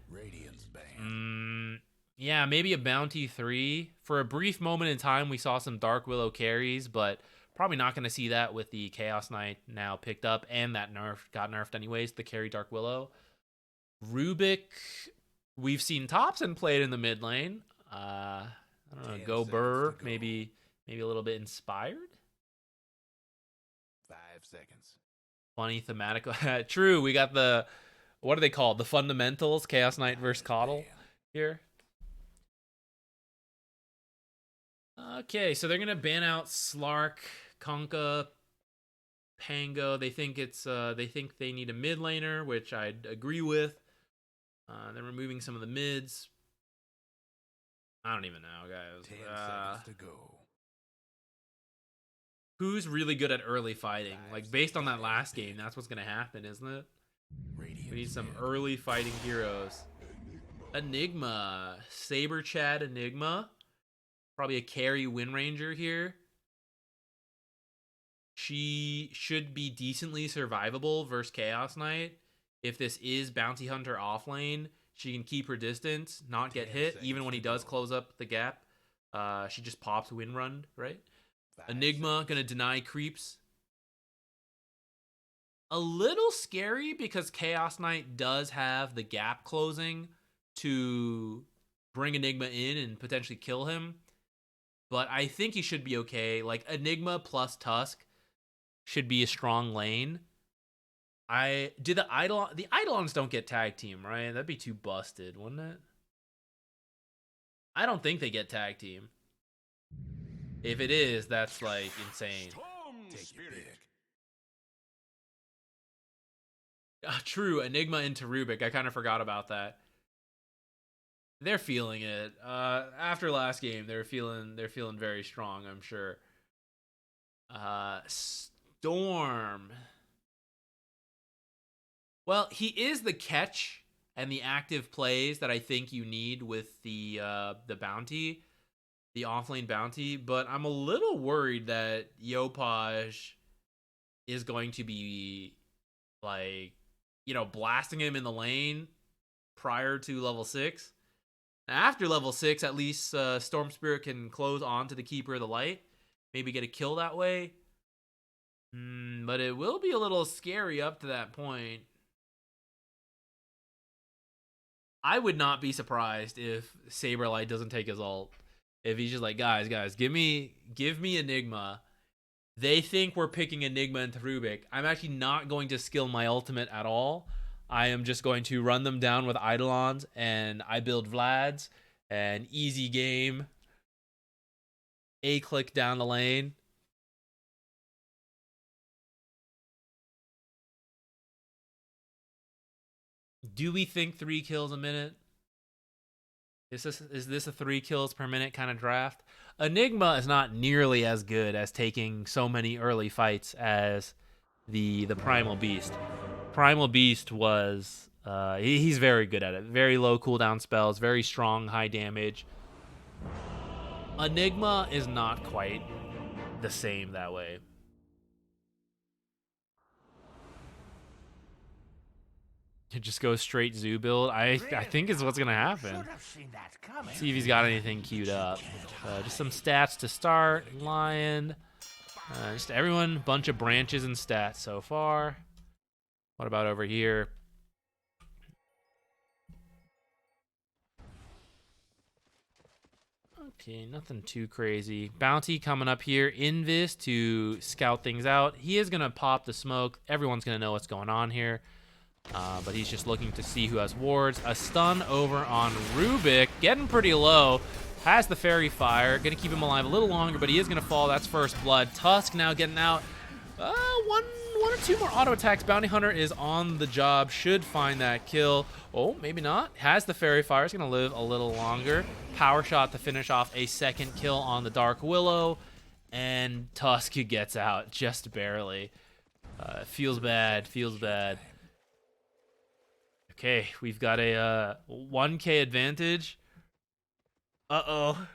Yeah, maybe a Bounty 3. For a brief moment in time, we saw some Dark Willow carries, but probably not going to see that with the Chaos Knight now picked up, and that got nerfed anyways, the carry Dark Willow. Rubik, we've seen Thompson played in the mid lane. I don't know, Go Burr, maybe a little bit inspired. 5 seconds. Funny thematic. True, we got the, what are they called? The fundamentals, Chaos Knight versus Coddle here. Okay, so they're gonna ban out Slark, Conka, Pango. They think they need a mid laner, which I'd agree with. They're removing some of the mids. I don't even know, guys. 10 seconds to go. Who's really good at early fighting? Like, based on that last game, that's what's gonna happen, isn't it? We need some early fighting heroes. Enigma. Saber Chad Enigma. Probably a carry Wind Ranger here. She should be decently survivable versus Chaos Knight. If this is Bounty Hunter offlane, she can keep her distance, not get hit, even when he does close up the gap. She just pops Wind Run, right? Enigma gonna deny creeps. A little scary because Chaos Knight does have the gap closing to bring Enigma in and potentially kill him. But I think he should be okay. Like, Enigma plus Tusk should be a strong lane. The Eidolons don't get tag team, right? That'd be too busted, wouldn't it? I don't think they get tag team. If it is, that's like insane. Take your pick. True, Enigma into Rubik. I kind of forgot about that. They're feeling it. After last game, they're feeling very strong, I'm sure. Storm. Well, he is the catch and the active plays that I think you need with the bounty, the offlane bounty, but I'm a little worried that Yopaj is going to be like, blasting him in the lane prior to level 6. After level 6, at least Storm Spirit can close onto the Keeper of the Light. Maybe get a kill that way. But it will be a little scary up to that point. I would not be surprised if Saberlight doesn't take his ult. If he's just like, guys, give me Enigma. They think we're picking Enigma into Rubik. I'm actually not going to skill my ultimate at all. I am just going to run them down with Eidolons, and I build Vlad's, and easy game. A-click down the lane. Do we think 3 kills a minute? Is this a 3 kills per minute kind of draft? Enigma is not nearly as good as taking so many early fights as the Primal Beast. Primal Beast was he's very good at it. Very low cooldown spells, very strong, high damage. Enigma is not quite the same that way. It just goes straight zoo build. I think is what's gonna happen. See if he's got anything queued up. Just some stats to start. Lion. Just everyone, bunch of branches and stats so far. What about over here? Okay, nothing too crazy. Bounty coming up here. Invis to scout things out. He is gonna pop the smoke. Everyone's gonna know what's going on here. But he's just looking to see who has wards. A stun over on Rubik. Getting pretty low. Has the Fairy Fire. Going to keep him alive a little longer, but he is going to fall. That's first blood. Tusk now getting out. One or two more auto attacks. Bounty Hunter is on the job. Should find that kill. Oh, maybe not. Has the Fairy Fire. Is going to live a little longer. Power shot to finish off a second kill on the Dark Willow. And Tusk gets out just barely. Feels bad. Feels bad. Okay, we've got a 1K advantage. Uh-oh.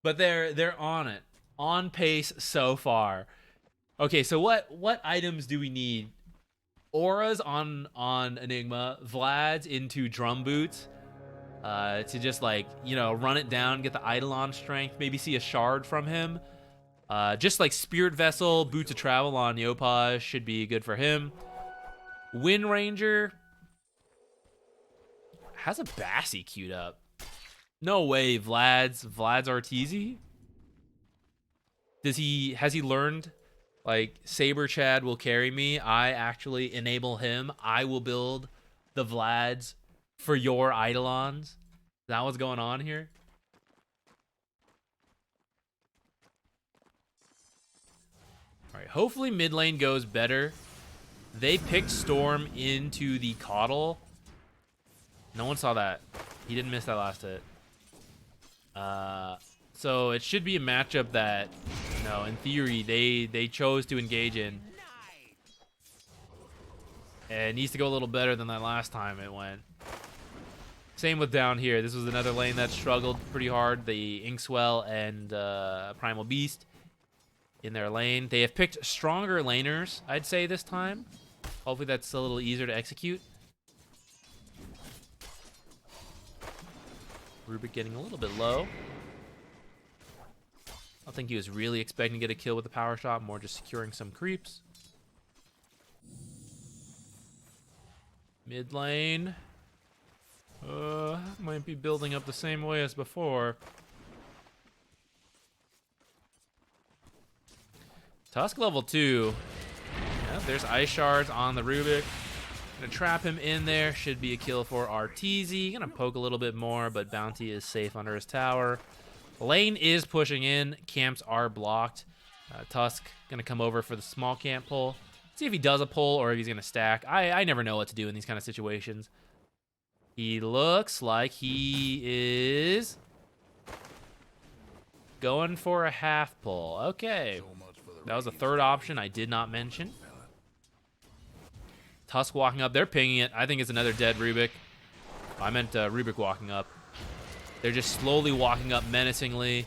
But they're on it. On pace so far. Okay, so what items do we need? Auras on Enigma, Vlad's into Drum Boots. To just run it down, get the Eidolon strength, maybe see a shard from him. Just like Spirit Vessel, Boots of Travel on Yopaj should be good for him. Wind Ranger has a Bassie queued up. No way, Vlad's Arteezy? Has he learned Like, Saber Chad will carry me. I actually enable him. I will build the Vlads for your Eidolons. Is that what's going on here? Alright, hopefully mid lane goes better. They picked Storm into the Coddle. No one saw that. He didn't miss that last hit. So it should be a matchup that, you know, in theory, they chose to engage in. And it needs to go a little better than that last time it went. Same with down here. This was another lane that struggled pretty hard. The Inkswell and Primal Beast in their lane. They have picked stronger laners, I'd say, this time. Hopefully that's a little easier to execute. Rubik getting a little bit low. I don't think he was really expecting to get a kill with the power shot, more just securing some creeps. Mid lane. Might be building up the same way as before. Tusk level 2. Yeah, there's ice shards on the Rubik. Gonna trap him in there. Should be a kill for Arteezy. Gonna poke a little bit more, but Bounty is safe under his tower. Lane is pushing in. Camps are blocked. Tusk gonna come over for the small camp pull. See if he does a pull or if he's gonna stack. I never know what to do in these kind of situations. He looks like he is going for a half pull. Okay. That was a third option I did not mention. Tusk walking up. They're pinging it. I think it's another dead Rubik. I meant Rubik walking up. They're just slowly walking up menacingly.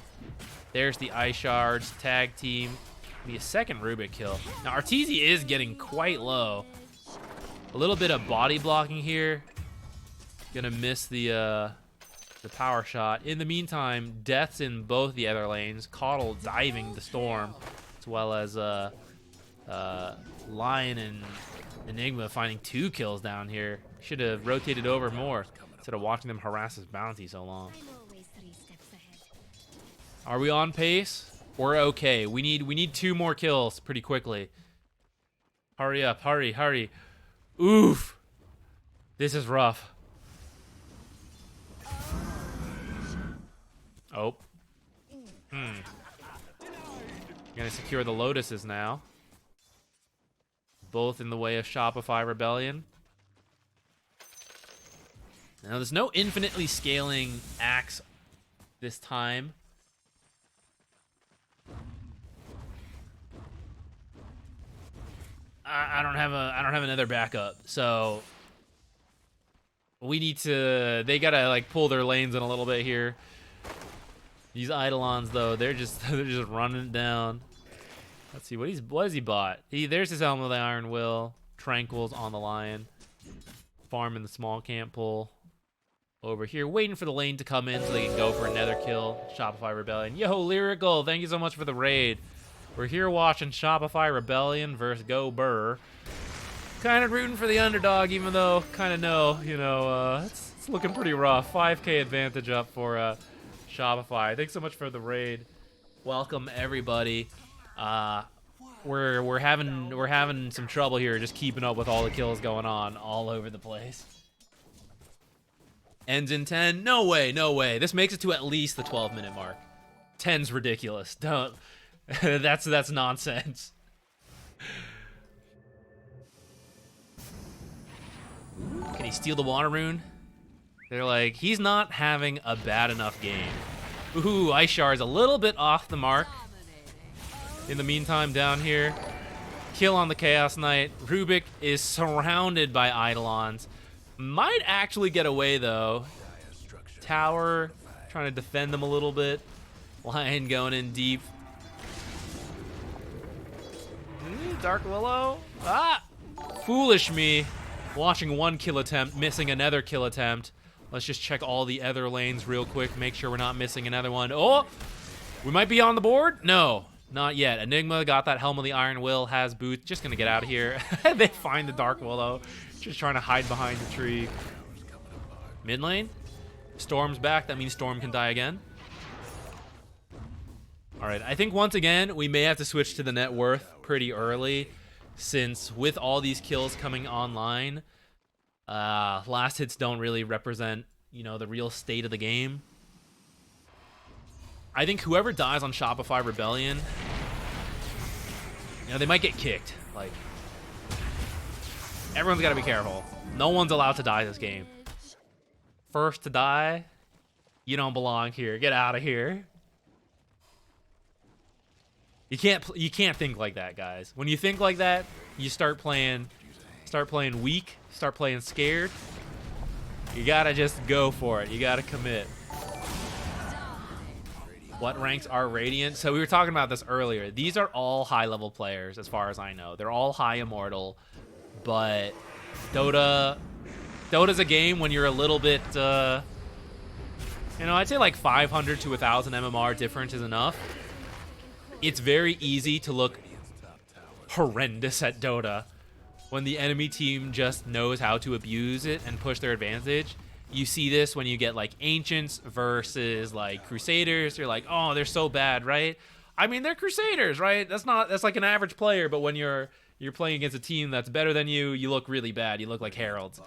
There's the ice shards. Tag team. Be a second Rubik kill. Now, Arteezy is getting quite low. A little bit of body blocking here. Gonna miss the power shot. In the meantime, deaths in both the other lanes. Coddle diving the Storm, as well as Lion and Enigma finding 2 kills down here. Should have rotated over more instead of watching them harass his bounty so long. Are we on pace? We're okay. We need 2 more kills pretty quickly. Hurry up, hurry. Oof. This is rough. Oh. Gonna secure the Lotuses now. Both in the way of Shopify Rebellion. Now, there's no infinitely scaling axe this time. I don't have another backup, so we need to. They gotta like pull their lanes in a little bit here. These Eidolons, though, they're just running it down. Let's see what has he bought. There's his Helm of the Iron Will. Tranquil's on the Lion. Farming the small camp pull. Over here, waiting for the lane to come in so they can go for another kill. Shopify Rebellion. Yo, Lyrical, thank you so much for the raid. We're here watching Shopify Rebellion versus Go Burr. Kind of rooting for the underdog, even though kind of know, you know, it's looking pretty rough. 5K advantage up for Shopify. Thanks so much for the raid. Welcome everybody. We're having some trouble here, just keeping up with all the kills going on all over the place. Ends in 10. No way. This makes it to at least the 12-minute mark. 10's ridiculous. Don't. that's nonsense. Can he steal the water rune? They're like, he's not having a bad enough game. Ooh, Ice Shard's a little bit off the mark. In the meantime, down here, kill on the Chaos Knight. Rubik is surrounded by Eidolons. Might actually get away, though. Tower, trying to defend them a little bit. Lion going in deep. Dark Willow. Ah! Foolish me. Watching one kill attempt, missing another kill attempt. Let's just check all the other lanes real quick. Make sure we're not missing another one. Oh! We might be on the board? No. Not yet. Enigma got that Helm of the Iron Will, has boots. Just gonna get out of here. They find the Dark Willow. Just trying to hide behind the tree. Mid lane. Storm's back. That means Storm can die again. All right, I think once again, we may have to switch to the net worth pretty early, since with all these kills coming online, last hits don't really represent, you know, the real state of the game. I think whoever dies on Shopify Rebellion, you know, they might get kicked. Like, everyone's got to be careful. No one's allowed to die this game. First to die, you don't belong here. Get out of here. You can't think like that, guys. When you think like that, you start playing weak, start playing scared. You gotta just go for it. You gotta commit. What ranks are Radiant? So we were talking about this earlier. These are all high-level players, as far as I know. They're all high Immortal, but Dota's a game when you're a little bit, you know, I'd say like 500 to 1,000 MMR difference is enough. It's very easy to look horrendous at Dota when the enemy team just knows how to abuse it and push their advantage. You see this when you get like Ancients versus like Crusaders. You're like, oh, they're so bad, right? I mean, they're Crusaders, right? That's like an average player, but when you're playing against a team that's better than you, you look really bad. You look like Heralds.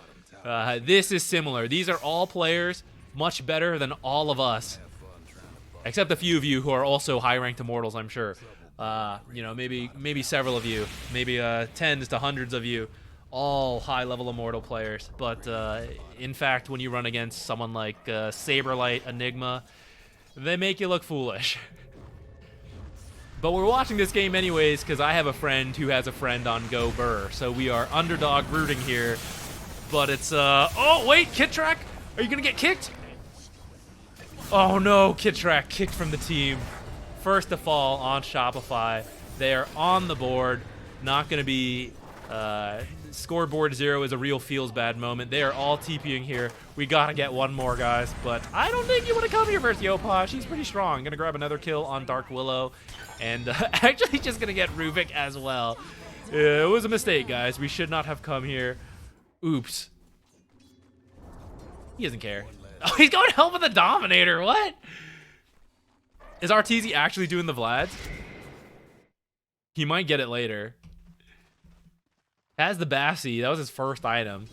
This is similar. These are all players much better than all of us. Except a few of you who are also high-ranked Immortals, I'm sure. You know, maybe several of you, maybe tens to hundreds of you, all high-level Immortal players. But in fact, when you run against someone like Saberlight, Enigma, they make you look foolish. But we're watching this game anyways because I have a friend who has a friend on Go Burr, so we are underdog rooting here. But it's oh wait, Kittrack, are you gonna get kicked? Oh no, Kittrack kicked from the team. First to fall on Shopify. They are on the board. Not going to be... scoreboard 0 is a real feels bad moment. They are all TPing here. We got to get one more, guys. But I don't think you want to come here versus Yopaj. He's pretty strong. Going to grab another kill on Dark Willow. And actually just going to get Rubik as well. It was a mistake, guys. We should not have come here. Oops. He doesn't care. Oh, he's going to help with the Dominator. What? Is Arteezy actually doing the Vlads? He might get it later. Has the Bassi. That was his first item.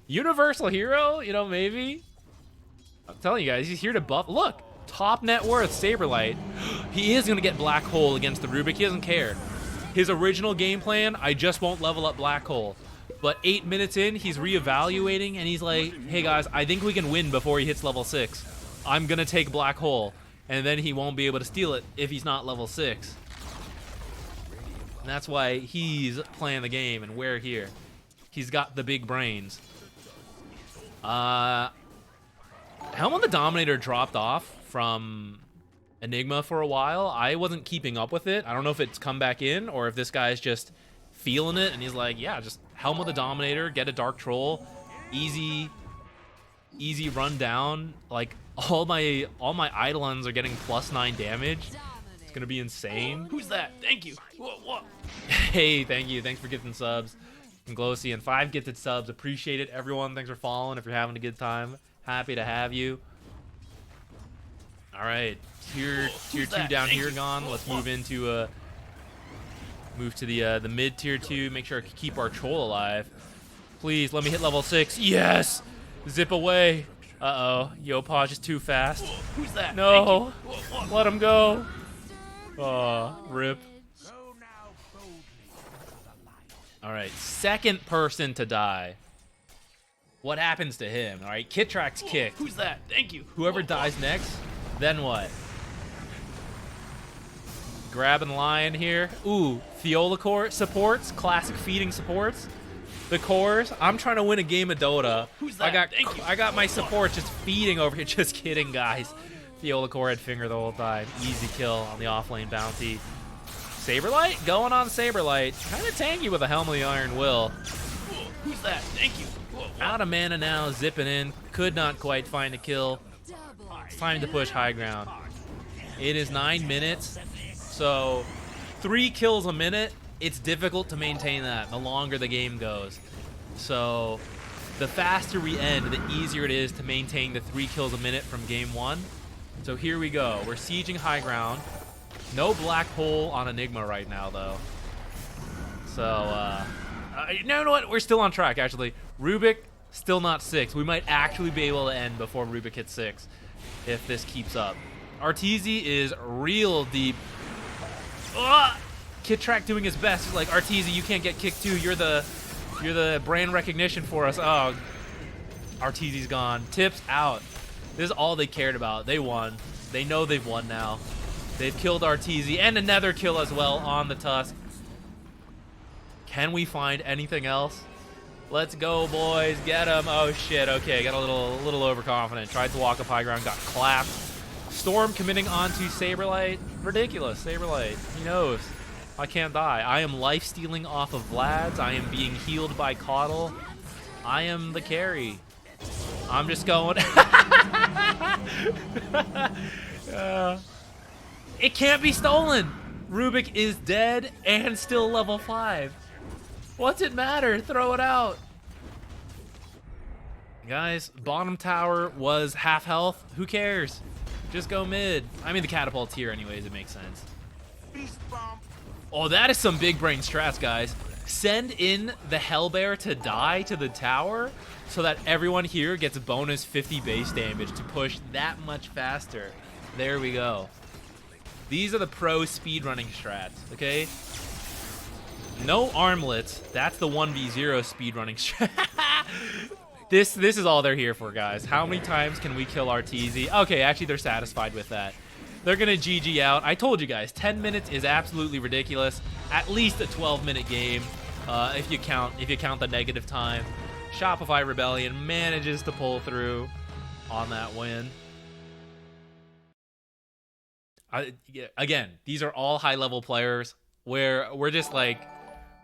Universal Hero? You know, maybe? I'm telling you guys, he's here to buff. Look, top net worth, Saberlight. He is going to get Black Hole against the Rubik. He doesn't care. His original game plan, I just won't level up Black Hole. But 8 minutes in, he's reevaluating, and he's like, hey guys, I think we can win before he hits level 6. I'm going to take Black Hole. And then he won't be able to steal it if he's not level 6. And that's why he's playing the game, and we're here. He's got the big brains. Helm on the Dominator dropped off from Enigma for a while. I wasn't keeping up with it. I don't know if it's come back in, or if this guy's just feeling it, and he's like, yeah, just Helm with the Dominator, get a Dark Troll, easy run down. Like, all my Eidolons are getting +9 damage. It's gonna be insane. Who's that? Thank you. Whoa. Hey, thank you. Thanks for gifting subs. And Glossy and 5 gifted subs. Appreciate it, everyone. Thanks for following. If you're having a good time, happy to have you. All right, tier 2 down here gone. Let's move into the mid tier 2. Make sure I can keep our troll alive. Please let me hit level 6. Yes. Zip away. Uh-oh. Yopaj is too fast. Who's that? No. Let him go. Oh, rip. All right, second person to die. What happens to him? All right, Kittrack's kicked. Who's that? Thank you. Whoever dies next, then what? Grabbing Lion here. Ooh, Fiola Core supports. Classic feeding supports. The cores. I'm trying to win a game of Dota. Who's that? I got my support just feeding over here. Just kidding, guys. Fiola Core had finger the whole time. Easy kill on the offlane bounty. Saberlight going on Saberlight. Kind of tanky with a Helm of the Iron Will. Who's that? Thank you. Out of mana now, zipping in. Could not quite find a kill. It's time to push high ground. It is 9 minutes, so 3 kills a minute. It's difficult to maintain that the longer the game goes. So the faster we end, the easier it is to maintain the 3 kills a minute from game 1. So here we go. We're sieging high ground. No black hole on Enigma right now, though. So, you know what? We're still on track, actually. Rubik, still not 6. We might actually be able to end before Rubik hits 6 if this keeps up. Arteezy is real deep. Kid Track doing his best. He's like, Arteezy, you can't get kicked too. You're the brand recognition for us. Oh, Arteezy's gone. Tips out. This is all they cared about. They won. They know they've won now. They've killed Arteezy and another kill as well on the Tusk. Can we find anything else? Let's go, boys. Get him. Oh, shit. Okay, got a little overconfident. Tried to walk up high ground, got clapped. Storm committing onto Saberlight. Ridiculous. Saberlight. He knows. I can't die. I am life-stealing off of Vlad's. I am being healed by Caudle. I am the carry. I'm just going... It can't be stolen. Rubik is dead and still level 5. What's it matter? Throw it out. Guys, bottom tower was half health. Who cares? Just go mid. I mean, the catapult's here anyways. It makes sense. Oh, that is some big brain strats, guys. Send in the Hellbear to die to the tower so that everyone here gets bonus 50 base damage to push that much faster. There we go. These are the pro speedrunning strats, okay? No armlets. That's the 1v0 speedrunning strat. This is all they're here for, guys. How many times can we kill Arteezy? Okay, actually, they're satisfied with that. They're gonna GG out. I told you guys, 10 minutes is absolutely ridiculous. At least a 12-minute game, if you count the negative time. Shopify Rebellion manages to pull through on that win. Again, these are all high-level players where we're just like,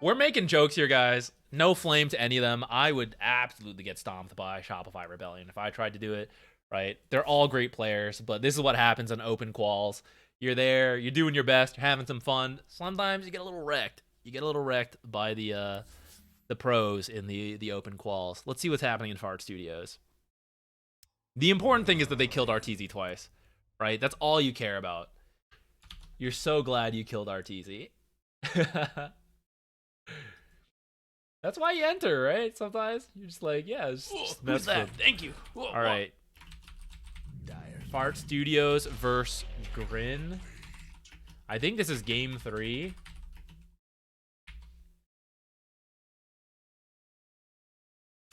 we're making jokes here, guys. No flame to any of them. I would absolutely get stomped by Shopify Rebellion if I tried to do it, right? They're all great players, but this is what happens on open quals. You're there, you're doing your best, you're having some fun. Sometimes you get a little wrecked. You get a little wrecked by the pros in the open quals. Let's see what's happening in Fart Studios. The important thing is that they killed Arteezy twice, right? That's all you care about. You're so glad you killed Arteezy. That's why you enter, right? Sometimes you're just like, yeah, just mess with him. Thank you. All right. Fart Studios versus Grin. I think this is game 3.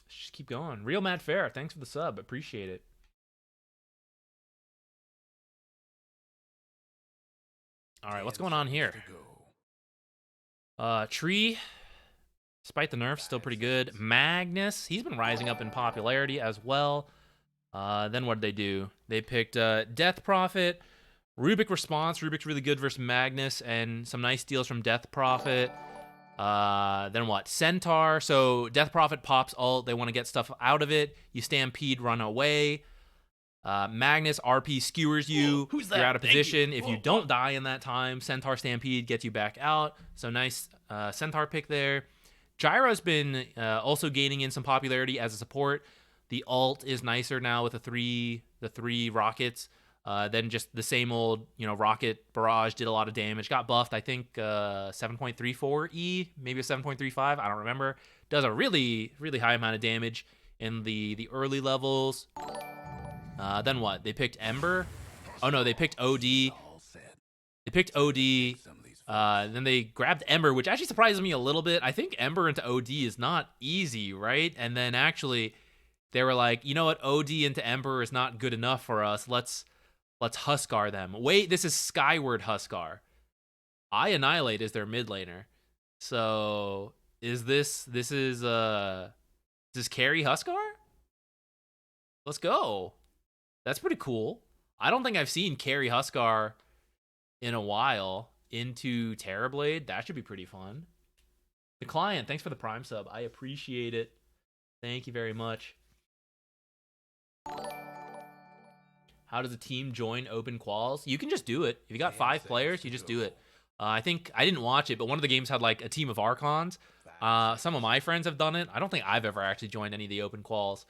Just keep going. Real Mad Fair, thanks for the sub. Appreciate it. All right, what's going on here? Tree, despite the nerfs, still pretty good. Magnus, he's been rising up in popularity as well. Then what did they do? They picked Death Prophet, Rubik Response. Rubik's really good versus Magnus, and some nice deals from Death Prophet. Then what? Centaur. So Death Prophet pops ult. They want to get stuff out of it. You Stampede, run away. Magnus RP skewers you. Who's that? You're out of position. You. If you don't die in that time, Centaur Stampede gets you back out. So nice Centaur pick there. Gyro's been also gaining in some popularity as a support. The ult is nicer now with the three rockets than just the same old, rocket barrage. Did a lot of damage. Got buffed, I think 7.34 E, maybe a 7.35. I don't remember. Does a really, really high amount of damage in the early levels. Then what? They picked Ember. Oh no, they picked OD. They picked OD. Then they grabbed Ember, which actually surprises me a little bit. I think Ember into OD is not easy, right? And then actually, they were like, you know what? OD into Ember is not good enough for us. Let's Huskar them. Wait, this is Skyward Huskar. I Annihilate is their mid laner. So is this carry Huskar? Let's go. That's pretty cool. I don't think I've seen carry Huskar in a while into Terrorblade. That should be pretty fun. The client, thanks for the Prime sub. I appreciate it. Thank you very much. How does a team join open quals? You can just do it. If you got 5 players, you just do it. I think, I didn't watch it, but one of the games had like a team of Archons. Some of my friends have done it. I don't think I've ever actually joined any of the open quals.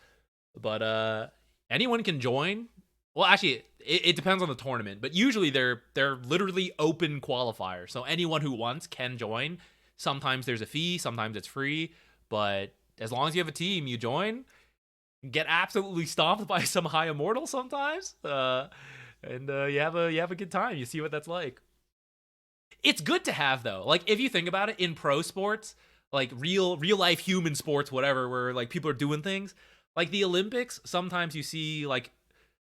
But anyone can join. Well, actually, it depends on the tournament, but usually they're literally open qualifiers, so anyone who wants can join. Sometimes there's a fee, sometimes it's free, but as long as you have a team, you join. Get absolutely stomped by some high immortal sometimes, and you have a good time. You see what that's like. It's good to have though. Like if you think about it, in pro sports, like real life human sports, whatever, where like people are doing things, like the Olympics. Sometimes you see like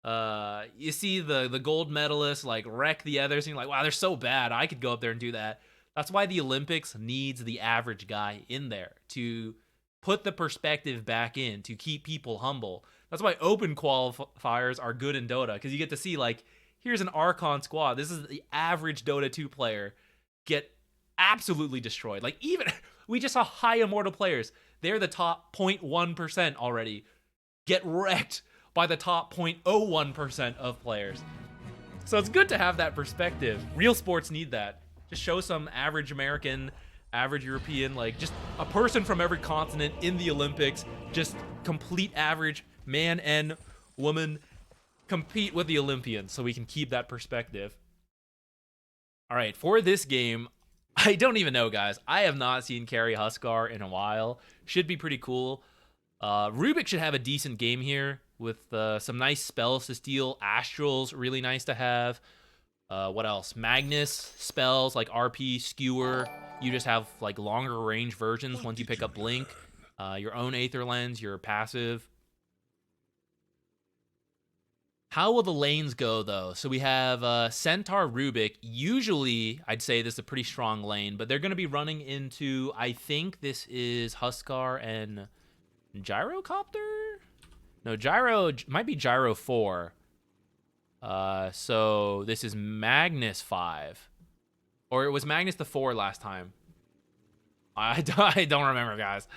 the gold medalists like wreck the others, and you're like, wow, they're so bad. I could go up there and do that. That's why the Olympics needs the average guy in there to put the perspective back in, to keep people humble. That's why open qualifiers are good in Dota, because you get to see, like, here's an Archon squad. This is the average Dota 2 player get absolutely destroyed. Like, even, we just saw high immortal players. They're the top 0.1% already. Get wrecked by the top 0.01% of players. So it's good to have that perspective. Real sports need that. Just show some average American, average European, like just a person from every continent in the Olympics, just complete average man and woman compete with the Olympians, so we can keep that perspective. All right, for this game, I don't even know, guys. I have not seen carry Huskar in a while. Should be pretty cool. Rubik should have a decent game here with some nice spells to steal. Astrals, really nice to have. What else? Magnus spells like RP, Skewer. You just have like longer range versions once you pick up Blink. Your own Aether Lens, your passive. How will the lanes go, though? So we have Centaur, Rubik. Usually, I'd say this is a pretty strong lane, but they're going to be running into, I think this is Huskar and Gyrocopter? No, Gyro, might be Gyro 4. So this is Magnus 5. Or it was Magnus the 4 last time. I don't remember, guys.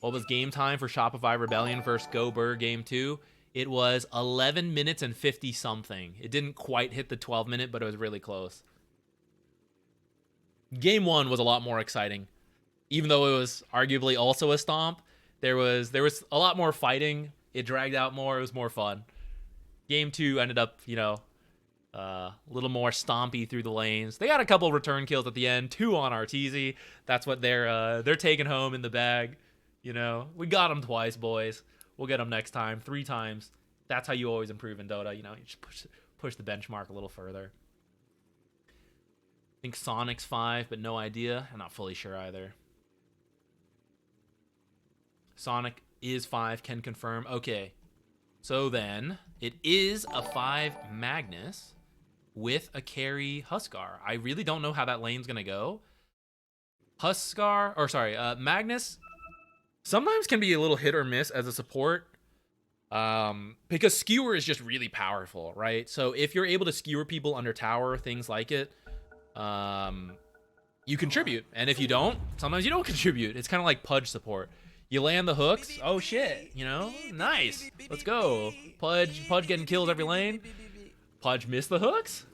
What was game time for Shopify Rebellion versus GoBurr game 2? It was 11 minutes and 50 something. It didn't quite hit the 12 minute, but it was really close. Game 1 was a lot more exciting. Even though it was arguably also a stomp, there was a lot more fighting. It dragged out more. It was more fun. Game 2 ended up, a little more stompy through the lanes. They got a couple return kills at the end, 2 on Arteezy. That's what they're taking home in the bag. We got them twice, boys. We'll get them next time, 3 times. That's how you always improve in Dota. You just push the benchmark a little further. I think Sonic's 5, but no idea. I'm not fully sure either. Sonic is 5, can confirm. Okay. So then, it is a 5 Magnus with a carry Huskar. I really don't know how that lane's going to go. Magnus sometimes can be a little hit or miss as a support. Because Skewer is just really powerful, right? So if you're able to skewer people under tower, things like it, you contribute. And if you don't, sometimes you don't contribute. It's kind of like Pudge support. You land the hooks. Oh shit, nice. Let's go. Pudge getting kills every lane. Pudge missed the hooks.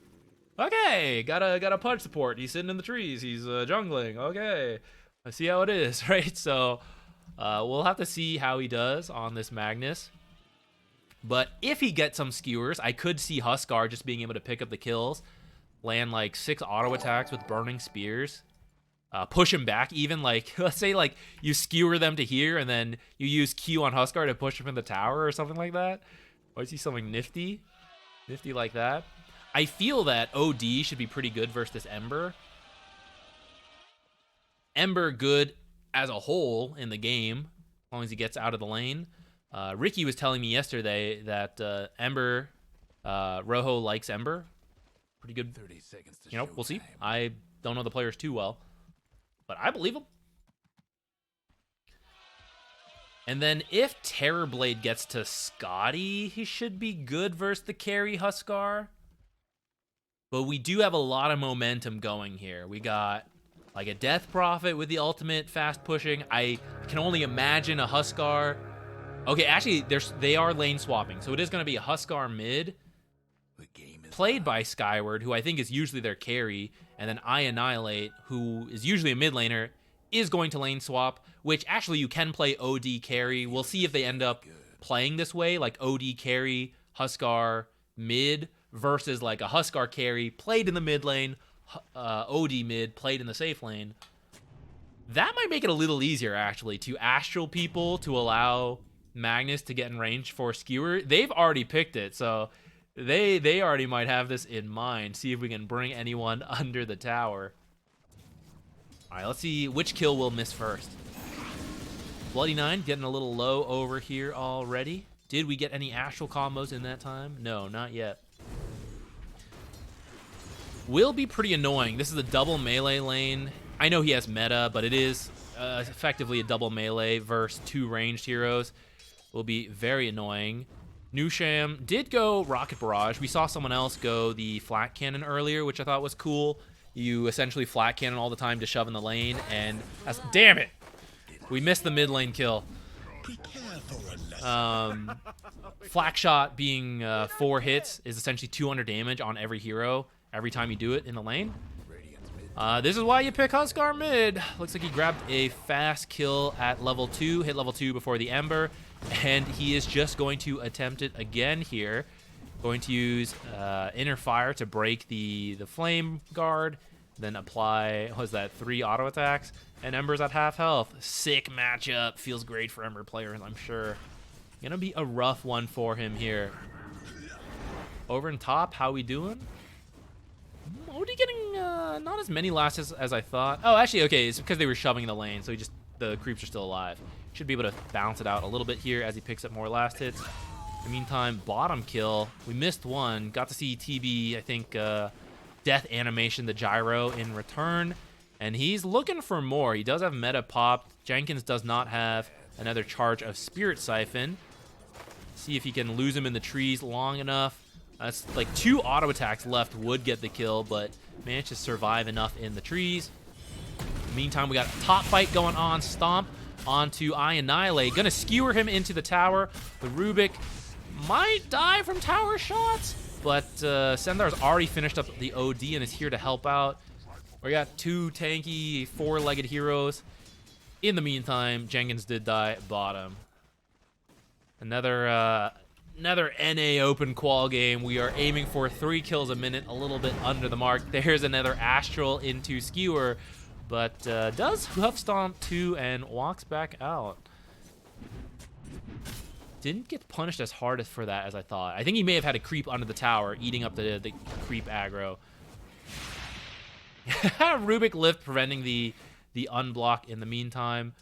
Okay, got a Pudge support. He's sitting in the trees. He's jungling. Okay, I see how it is, right? So we'll have to see how he does on this Magnus. But if he gets some skewers, I could see Huskar just being able to pick up the kills, land like 6 auto attacks with burning spears. Push him back even, like, let's say, like, you skewer them to here, and then you use Q on Huskar to push him in the tower or something like that. Or I see something nifty like that. I feel that OD should be pretty good versus this Ember. Ember good as a whole in the game, as long as he gets out of the lane. Ricky was telling me yesterday that Ember, Rojo likes Ember. Pretty good. 30 seconds to We'll see. I don't know the players too well, but I believe him. And then if Terrorblade gets to Scotty, he should be good versus the carry Huskar. But we do have a lot of momentum going here. We got like a Death Prophet with the ultimate fast pushing. I can only imagine a Huskar. Okay, actually, they are lane swapping. So it is going to be a Huskar mid played by Skyward, who I think is usually their carry, and then I Annihilate, who is usually a mid laner, is going to lane swap, which actually you can play OD carry. We'll see if they end up playing this way, like OD carry, Huskar mid, versus like a Huskar carry played in the mid lane, OD mid played in the safe lane. That might make it a little easier, actually, to astral people to allow Magnus to get in range for Skewer. They've already picked it, so they already might have this in mind. See if we can bring anyone under the tower. All right, let's see which kill we'll miss first. Bloody Nine getting a little low over here already. Did we get any astral combos in that time? No, not yet. Will be pretty annoying. This is a double melee lane. I know he has meta, but it is effectively a double melee versus 2 ranged heroes. Will be very annoying. Nusham did go Rocket Barrage. We saw someone else go the Flat Cannon earlier, which I thought was cool. You essentially Flat Cannon all the time to shove in the lane, and damn it! We missed the mid lane kill. Flak Shot being 4 hits is essentially 200 damage on every hero every time you do it in the lane. This is why you pick Huskar mid. Looks like he grabbed a fast kill at level 2, hit level 2 before the Ember, and he is just going to attempt it again here. Going to use Inner Fire to break the Flame Guard, then apply, what was that, 3 auto attacks, and Ember's at half health. Sick matchup. Feels great for Ember players, I'm sure. Gonna be a rough one for him here. Over in top, how we doing? OD getting not as many last hits as I thought. Oh, actually, okay, it's because they were shoving in the lane, so the creeps are still alive. Should be able to balance it out a little bit here as he picks up more last hits. In the meantime, bottom kill. We missed one. Got to see TB, I think, death animation, the gyro in return. And he's looking for more. He does have meta popped. Jenkins does not have another charge of Spirit Siphon. See if he can lose him in the trees long enough. That's like 2 auto attacks left would get the kill, but managed to survive enough in the trees. Meantime, we got a top fight going on. Stomp onto Annihilate. Gonna skewer him into the tower. The Rubik might die from tower shots, but Sendar's already finished up the OD and is here to help out. We got 2 tanky, 4-legged heroes. In the meantime, Jenkins did die bottom. Another NA open qual game. We are aiming for 3 kills a minute, a little bit under the mark. There's another Astral into Skewer, but does Huff Stomp 2 and walks back out. Didn't get punished as hard for that as I thought. I think he may have had a creep under the tower, eating up the creep aggro. Rubik lift preventing the unblock in the meantime.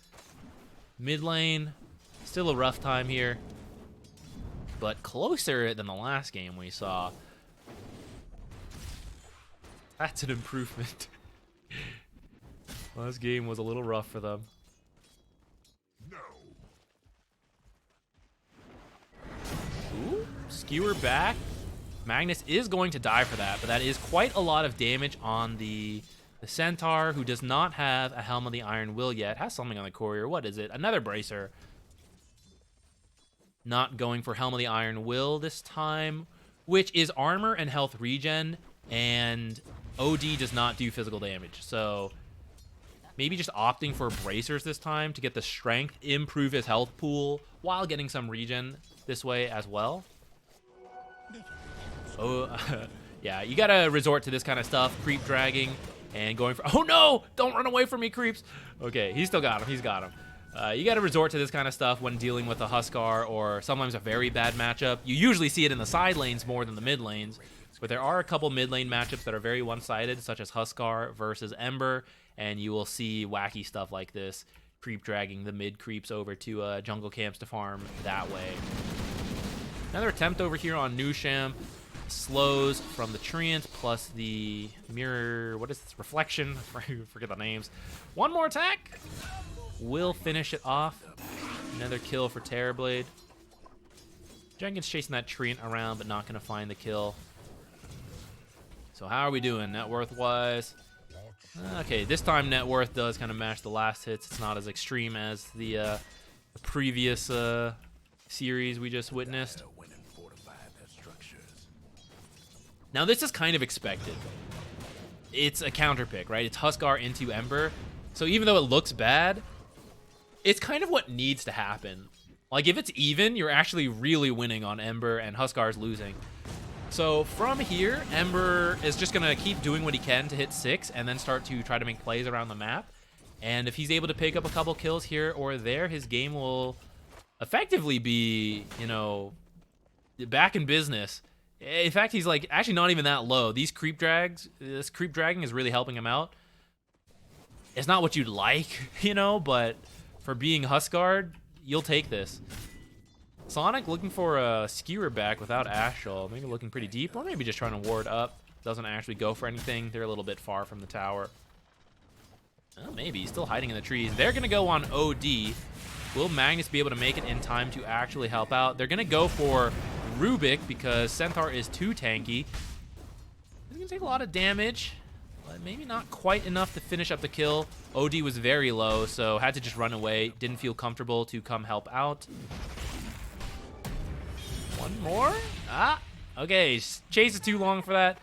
Mid lane, still a rough time here, but closer than the last game we saw. That's an improvement. Last game was a little rough for them. Ooh, Skewer back. Magnus is going to die for that, but that is quite a lot of damage on the Centaur, who does not have a Helm of the Iron Will yet. Has something on the Courier. What is it? Another Bracer. Not going for Helm of the Iron Will this time, which is armor and health regen, and OD does not do physical damage. So maybe just opting for bracers this time to get the strength, improve his health pool while getting some regen this way as well. Oh, yeah, you gotta resort to this kind of stuff, creep dragging and going for, oh no, don't run away from me, creeps. Okay, he's still got him, he's got him. You gotta resort to this kind of stuff when dealing with a Huskar or sometimes a very bad matchup. You usually see it in the side lanes more than the mid lanes, but there are a couple mid lane matchups that are very one-sided, such as Huskar versus Ember, and you will see wacky stuff like this, creep dragging the mid creeps over to jungle camps to farm that way. Another attempt over here on Nusham. Slows from the Treant plus the mirror, what is this, reflection, forget the names. One more attack will finish it off. Another kill for Terrorblade. Jenkins chasing that Treant around but not going to find the kill. So how are we doing net worth wise? Okay, this time net worth does kind of match the last hits. It's not as extreme as the previous series we just witnessed. Now this is kind of expected. It's a counter pick, right? It's Huskar into Ember. So even though it looks bad, it's kind of what needs to happen. Like, if it's even, you're actually really winning on Ember, and Huskar's losing. So from here, Ember is just going to keep doing what he can to hit 6 and then start to try to make plays around the map. And if he's able to pick up a couple kills here or there, his game will effectively be, you know, back in business. In fact, he's like actually not even that low. These creep drags, this creep dragging is really helping him out. It's not what you'd like, you know, but for being Huskard, you'll take this. Sonic looking for a skewer back without Astral. Maybe looking pretty deep, or maybe just trying to ward up. Doesn't actually go for anything. They're a little bit far from the tower. Oh, maybe. He's still hiding in the trees. They're going to go on OD. Will Magnus be able to make it in time to actually help out? They're going to go for Rubik because Centaur is too tanky. He's going to take a lot of damage, but maybe not quite enough to finish up the kill. OD was very low, so had to just run away. Didn't feel comfortable to come help out. One more? Ah, okay. Chase is too long for that.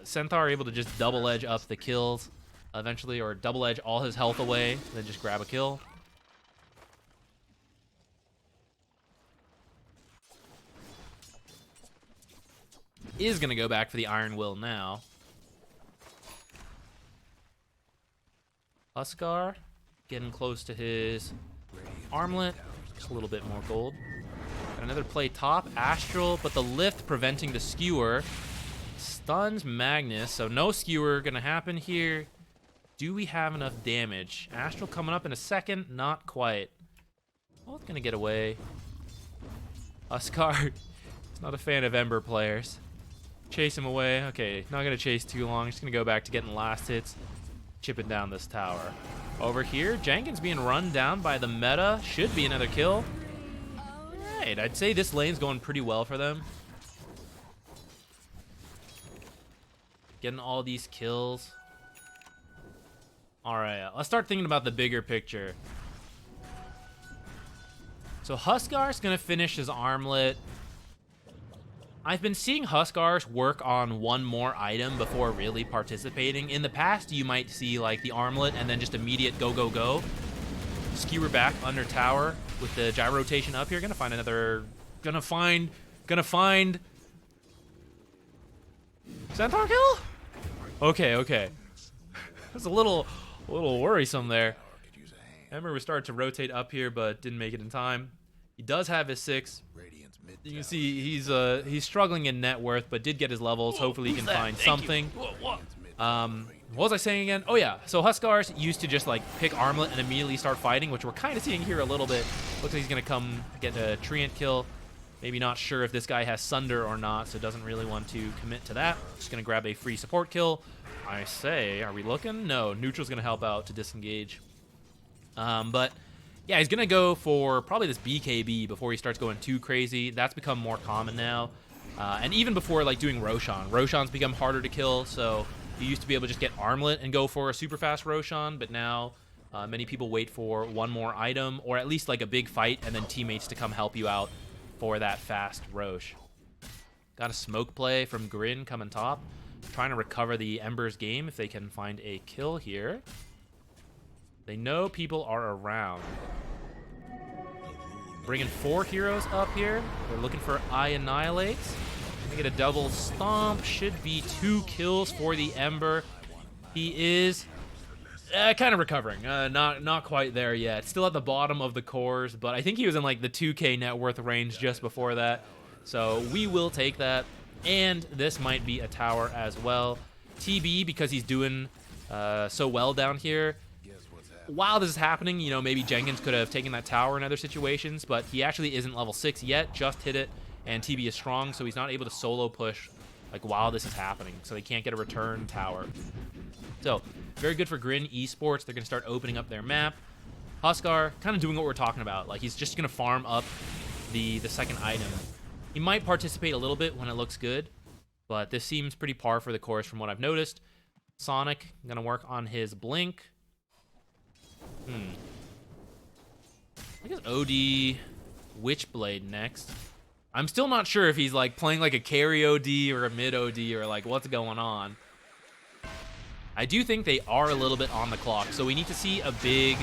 Centaur able to just double edge up the kills eventually, or double edge all his health away, then just grab a kill. Is going to go back for the Iron Will now. Huskar getting close to his armlet. Just a little bit more gold. Got another play top. Astral, but the lift preventing the skewer. Stuns Magnus, so no skewer going to happen here. Do we have enough damage? Astral coming up in a second. Not quite. Both going to get away. Huskar is not a fan of Ember players. Chase him away. Okay, not going to chase too long. Just going to go back to getting last hits. Chipping down this tower. Over here, Jenkins being run down by the meta. Should be another kill. Alright, I'd say this lane's going pretty well for them. Getting all these kills. Alright, let's start thinking about the bigger picture. So Huskar's going to finish his armlet. I've been seeing Huskars work on one more item before really participating. In the past, you might see like the armlet and then just immediate go, go, go. Skewer back under tower with the gyro rotation up here. Gonna find another, gonna find Centaur kill? Okay, okay. That's a little worrisome there. Ember was starting to rotate up here, but didn't make it in time. He does have his 6. You can see he's struggling in net worth, but did get his levels. Hopefully he can find something. What was I saying again? Oh yeah, so Huskars used to just like pick armlet and immediately start fighting, which we're kind of seeing here a little bit. Looks like he's gonna come get a treant kill. Maybe not sure if this guy has Sunder or not, so doesn't really want to commit to that. Just gonna grab a free support kill. I say, are we looking? No, neutral's gonna help out to disengage. But yeah, he's going to go for probably this BKB before he starts going too crazy. That's become more common now. And even before like doing Roshan. Roshan's become harder to kill, so you used to be able to just get armlet and go for a super fast Roshan, but now many people wait for one more item, or at least like a big fight, and then teammates to come help you out for that fast Rosh. Got a smoke play from Grin coming top. Trying to recover the Ember's game if they can find a kill here. They know people are around. Bringing 4 heroes up here. They're looking for I Annihilates. Gonna get a double stomp. Should be 2 kills for the Ember. He is kind of recovering. Not quite there yet. Still at the bottom of the cores, but I think he was in like the 2K net worth range just before that. So we will take that. And this might be a tower as well. TB, because he's doing so well down here. While this is happening, you know, maybe Jenkins could have taken that tower in other situations, but he actually isn't level 6 yet, just hit it, and TB is strong, so he's not able to solo push like while this is happening, so they can't get a return tower. So, very good for Grin Esports. They're going to start opening up their map. Huskar, kind of doing what we're talking about. Like, he's just going to farm up the second item. He might participate a little bit when it looks good, but this seems pretty par for the course from what I've noticed. Sonic, going to work on his Blink. I guess OD Witchblade next. I'm still not sure if he's like playing like a carry OD or a mid OD or like what's going on. I do think they are a little bit on the clock, so we need to see a big,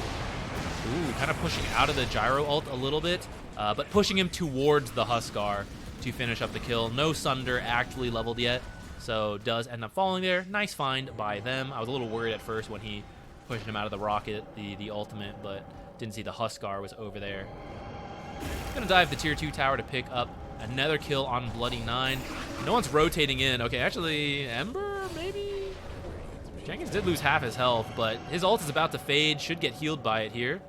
kind of pushing out of the gyro ult a little bit, but pushing him towards the Huskar to finish up the kill. No Sunder actually leveled yet, so does end up falling there. Nice find by them. I was a little worried at first when he pushed him out of the rocket, the ultimate, but didn't see the Huskar was over there. Gonna dive the tier 2 tower to pick up another kill on Bloody 9. No one's rotating in. Okay, actually, Ember, maybe? Jenkins did lose half his health, but his ult is about to fade. Should get healed by it here.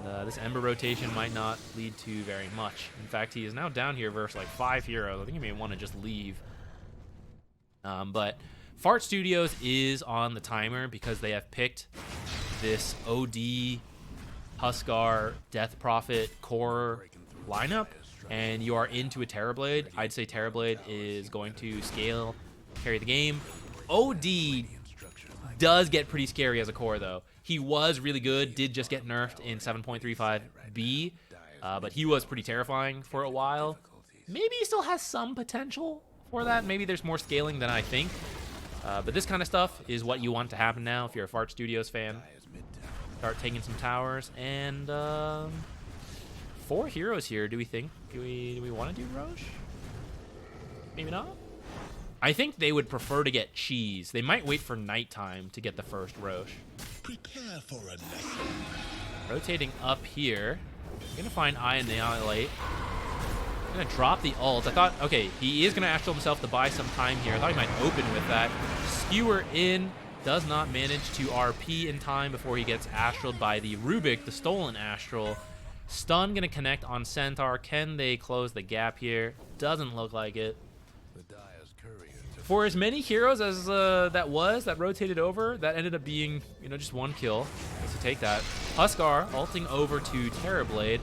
And this Ember rotation might not lead to very much. In fact, he is now down here versus like 5 heroes. I think he may want to just leave. But Fart Studios is on the timer because they have picked this OD, Huskar, Death Prophet, core lineup, and you are into a Terrorblade. I'd say Terrorblade is going to scale, carry the game. OD does get pretty scary as a core, though. He was really good, did just get nerfed in 7.35B, but he was pretty terrifying for a while. Maybe he still has some potential for that. Maybe there's more scaling than I think. But this kind of stuff is what you want to happen now if you're a Fart Studios fan. Start taking some towers, and 4 heroes here. Do we think? Do we want to do Roche? Maybe not. I think they would prefer to get Cheese. They might wait for nighttime to get the first Roche. Prepare for a lesson. Rotating up here. I'm gonna find Eye Annihilate. I'm gonna drop the ult. I thought, okay, he is gonna astral himself to buy some time here. I thought he might open with that. Skewer in. Does not manage to RP in time before he gets astraled by the Rubik, the stolen astral. Stun gonna connect on Centaur. Can they close the gap here? Doesn't look like it. For as many heroes as that rotated over, that ended up being, just 1 kill. So take that. Huskar ulting over to Terrorblade.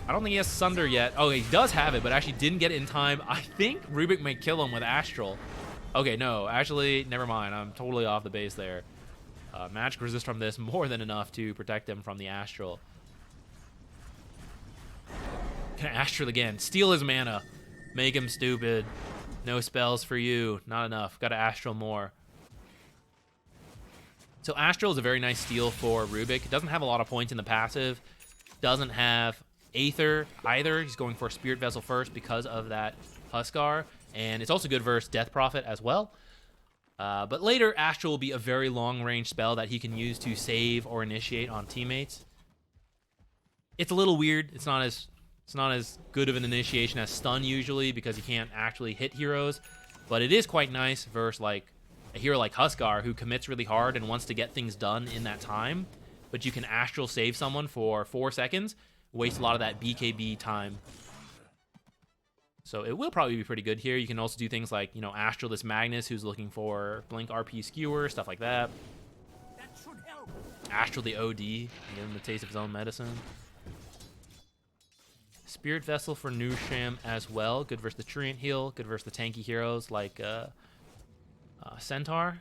I don't think he has Sunder yet. Oh, he does have it, but actually didn't get it in time. I think Rubik may kill him with Astral. Okay, no, actually, never mind. I'm totally off the base there. Magic resist from this more than enough to protect him from the Astral. Gonna Astral again. Steal his mana. Make him stupid. No spells for you. Not enough. Gotta Astral more. So Astral is a very nice steal for Rubik. It doesn't have a lot of points in the passive. Doesn't have Aether either. He's going for Spirit Vessel first because of that Huskar. And it's also good versus Death Prophet as well. But later, Astral will be a very long-range spell that he can use to save or initiate on teammates. It's a little weird. It's not as good of an initiation as Stun usually because you can't actually hit heroes. But it is quite nice versus like a hero like Huskar who commits really hard and wants to get things done in that time. But you can Astral save someone for 4 seconds, waste a lot of that BKB time. So it will probably be pretty good here. You can also do things like, Astral this Magnus who's looking for Blink RP Skewer, stuff like that. That should help. Astral the OD, give him the taste of his own medicine. Spirit Vessel for Nusham as well. Good versus the Treant Heal, good versus the tanky heroes like Centaur.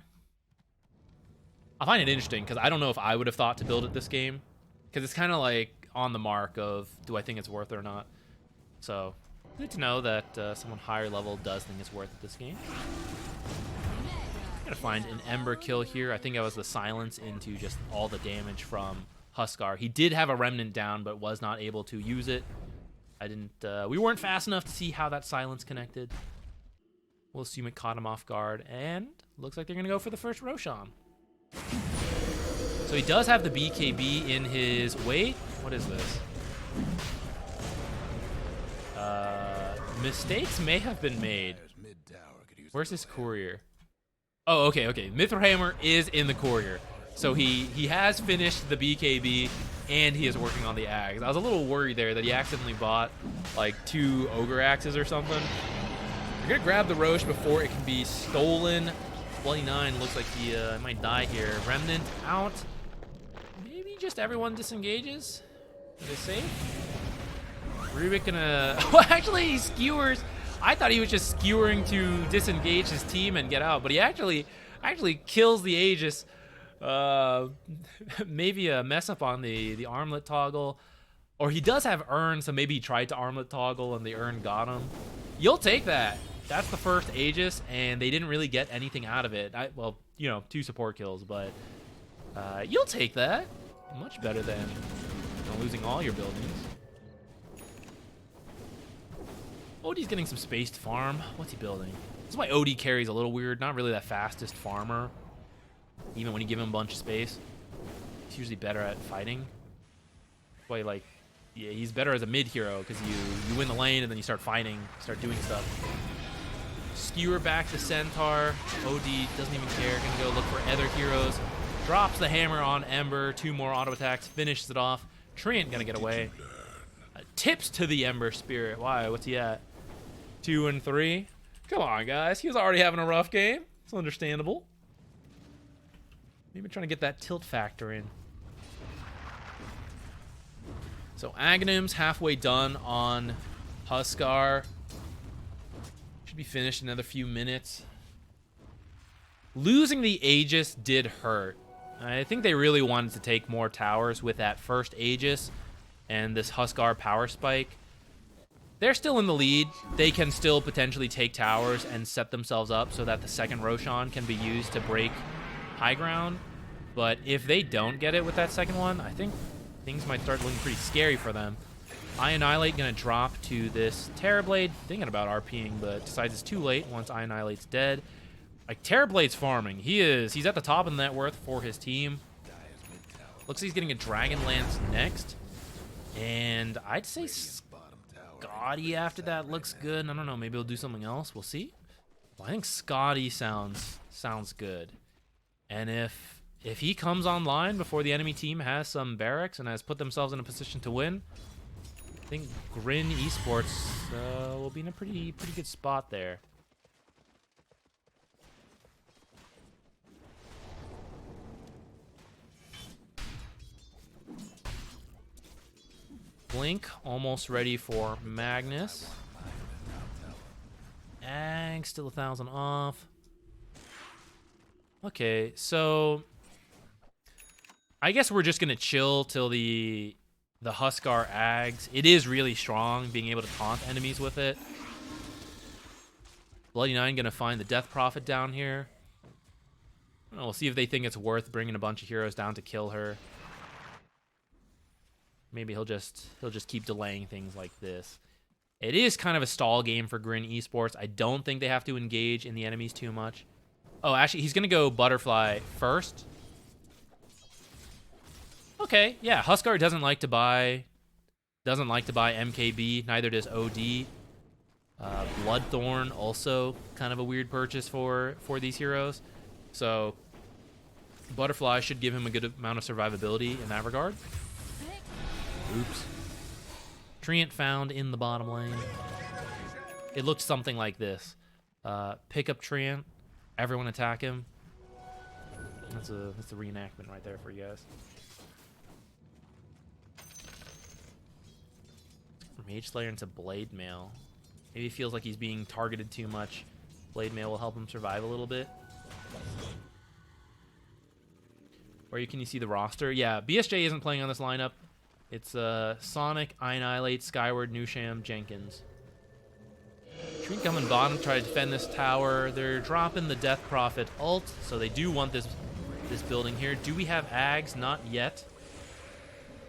I find it interesting because I don't know if I would have thought to build it this game. Because it's kind of like on the mark of, do I think it's worth it or not? So good to know that someone higher level does think it's worth it this game. I'm gonna find an Ember kill here. I think I was the silence into just all the damage from Huskar. He did have a Remnant down, but was not able to use it. We weren't fast enough to see how that silence connected. We'll assume it caught him off guard, and looks like they're gonna go for the first Roshan. So he does have the BKB in his... Wait, what is this? Mistakes may have been made. Where's his courier? Oh, okay. Mithrhammer is in the courier. So he has finished the BKB, and he is working on the axe. I was a little worried there that he accidentally bought, like, 2 Ogre Axes or something. We're going to grab the Roche before it can be stolen. Bloody 9 looks like he might die here. Remnant out. Maybe just everyone disengages? Are they safe? Rubik gonna... Well, actually, he skewers. I thought he was just skewering to disengage his team and get out, but he actually kills the Aegis. Maybe a mess up on the armlet toggle. Or he does have Urn, so maybe he tried to armlet toggle and the Urn got him. You'll take that. that's the first Aegis, and they didn't really get anything out of it. Well, you know, 2 support kills, but you'll take that. Much better than losing all your buildings. OD's getting some space to farm. What's he building? This is why OD carries a little weird. Not really that fastest farmer, even when you give him a bunch of space. He's usually better at fighting. That's why, like, yeah, he's better as a mid hero because you win the lane and then you start fighting, start doing stuff. Skewer back to Centaur. OD doesn't even care. Gonna go look for other heroes. Drops the hammer on Ember. 2 more auto attacks. Finishes it off. Treant gonna get away. Tips to the Ember Spirit. Why? What's he at? 2 and 3. Come on, guys. He was already having a rough game. It's understandable. Maybe trying to get that tilt factor in. So Aghanim's halfway done on Huskar. Should be finished in another few minutes. Losing the Aegis did hurt. I think they really wanted to take more towers with that first Aegis and this Huskar power spike. They're still in the lead. They can still potentially take towers and set themselves up so that the second Roshan can be used to break high ground. But if they don't get it with that second one, I think things might start looking pretty scary for them. Annihilate gonna drop to this Terrorblade, thinking about RPing, but decides it's too late once Annihilate's dead. Like, Terrorblade's farming. He's at the top of the net worth for his team. Looks like he's getting a Dragon Lance next. And I'd say Scotty after that looks good. I don't know, maybe he'll do something else. We'll see. Well, I think Scotty sounds good. And if he comes online before the enemy team has some barracks and has put themselves in a position to win, I think Grin Esports will be in a pretty good spot there. Blink almost ready for Magnus. Ag still 1,000 off. Okay, so I guess we're just gonna chill till the Huskar Ags. It is really strong, being able to taunt enemies with it. Bloody Nine gonna find the Death Prophet down here. I don't know, we'll see if they think it's worth bringing a bunch of heroes down to kill her. Maybe he'll just keep delaying things like this. It is kind of a stall game for Grin Esports. I don't think they have to engage in the enemies too much. Oh, actually, he's gonna go Butterfly first. Okay, yeah, Huskar doesn't like to buy MKB. Neither does OD. Bloodthorn also kind of a weird purchase for these heroes. So Butterfly should give him a good amount of survivability in that regard. Oops. Treant found in the bottom lane. It looks something like this. Pick up Treant. Everyone attack him. That's a reenactment right there for you guys. Mage Slayer into Blade Mail. Maybe he feels like he's being targeted too much. Blade Mail will help him survive a little bit. Where can you see the roster? Yeah, BSJ isn't playing on this lineup. It's Sonic, Annihilate, Skyward, Nusham, Jenkins. Treant coming bottom, try to defend this tower. They're dropping the Death Prophet ult, so they do want this building here. Do we have Ags? Not yet.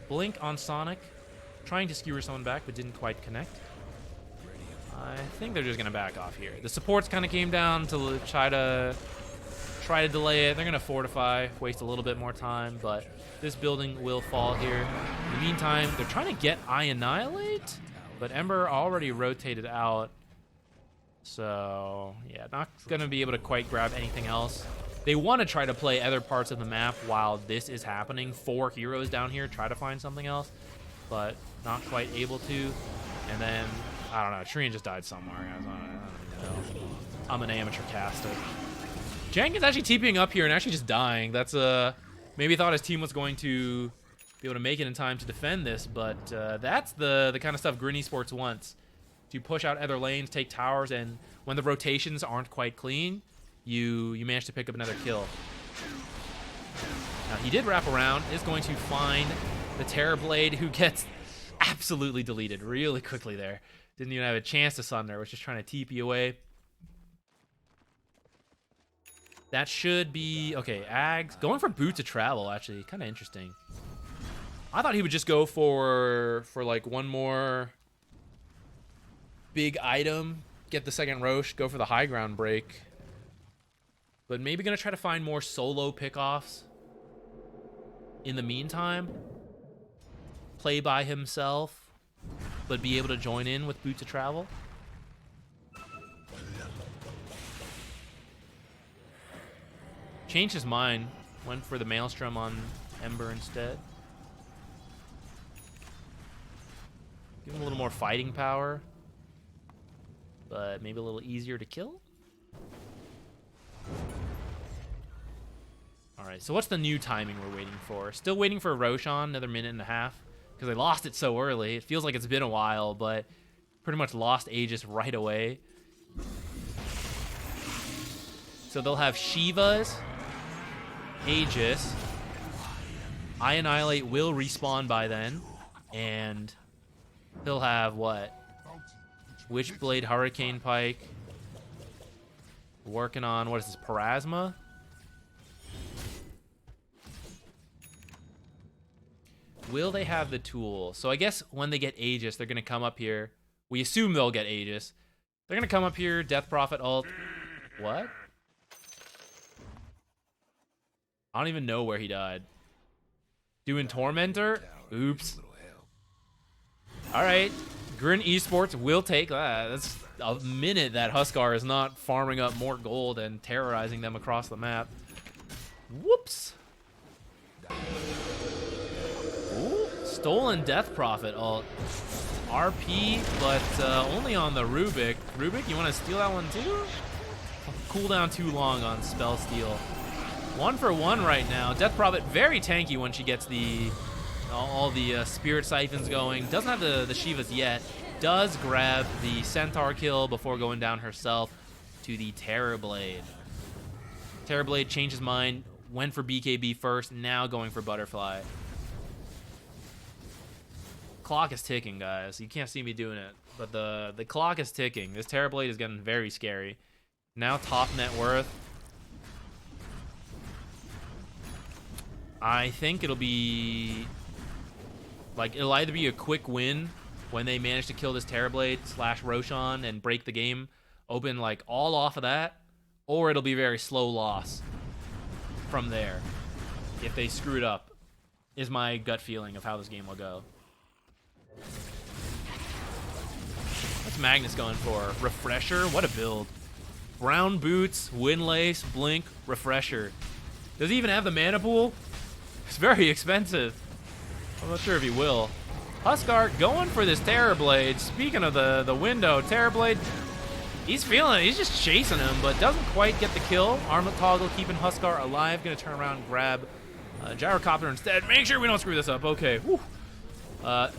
Blink on Sonic. Trying to skewer someone back, but didn't quite connect. I think they're just going to back off here. The supports kind of came down to try to delay it. They're going to fortify, waste a little bit more time, but this building will fall here. In the meantime, they're trying to get Annihilate, but Ember already rotated out. So, yeah, not going to be able to quite grab anything else. They want to try to play other parts of the map while this is happening. 4 heroes down here, try to find something else, but not quite able to. And then, I don't know, Treant just died somewhere, guys. I don't even know. I'm an amateur caster. Jenkins actually TPing up here and actually just dying. That's maybe thought his team was going to be able to make it in time to defend this, but that's the kind of stuff Grin Esports wants. To push out other lanes, take towers, and when the rotations aren't quite clean, you manage to pick up another kill. Now he did wrap around, is going to find the Terrorblade, who gets absolutely deleted really quickly there. Didn't even have a chance to Sunder, was just trying to TP away. That should be okay. Ags going for Boots of Travel, actually, kind of interesting. I thought he would just go for like one more big item, get the second Roche, go for the high ground break. But maybe gonna try to find more solo pickoffs in the meantime. Play by himself, but be able to join in with Boots of Travel. Changed his mind, went for the Maelstrom on Ember instead. Give him a little more fighting power, but maybe a little easier to kill. All right, so what's the new timing we're waiting for? Still waiting for Roshan, another minute and a half, because they lost it so early. It feels like it's been a while, but pretty much lost Aegis right away. So they'll have Shivas, Aegis. I Annihilate will respawn by then, and he'll have what? Witchblade, Hurricane Pike. Working on, what is this, Parasma? Will they have the tool? So I guess when they get Aegis, they're going to come up here. We assume they'll get Aegis. They're going to come up here, Death Prophet ult. What? I don't even know where he died. Doing Tormentor? Oops. Alright. Grin Esports will take that. That's a minute that Huskar is not farming up more gold and terrorizing them across the map. Whoops. Ooh, stolen Death Prophet ult. RP, but only on the Rubik. Rubik, you want to steal that one too? Cooldown too long on Spell Steal. 1 for 1 right now. Death Prophet very tanky when she gets the all the Spirit Siphons going. Doesn't have the Shivas yet. Does grab the Centaur kill before going down herself to the Terrorblade. Terrorblade changed his mind, went for BKB first, now going for Butterfly. Clock is ticking, guys. You can't see me doing it, but the clock is ticking. This Terrorblade is getting very scary. Now top net worth. I think it'll be like it'll either be a quick win when they manage to kill this Terrorblade / Roshan and break the game open like all off of that, or it'll be a very slow loss from there if they screwed up, is my gut feeling of how this game will go. What's Magnus going for? Refresher? What a build. Brown boots, Windlace, Blink, Refresher. Does he even have the mana pool? It's very expensive. I'm not sure if he will. Huskar going for this Terrorblade. Speaking of the window, Terrorblade, he's feeling it. He's just chasing him, but doesn't quite get the kill. Armlet Toggle keeping Huskar alive. Gonna turn around and grab Gyrocopter instead. Make sure we don't screw this up. Okay. Whew.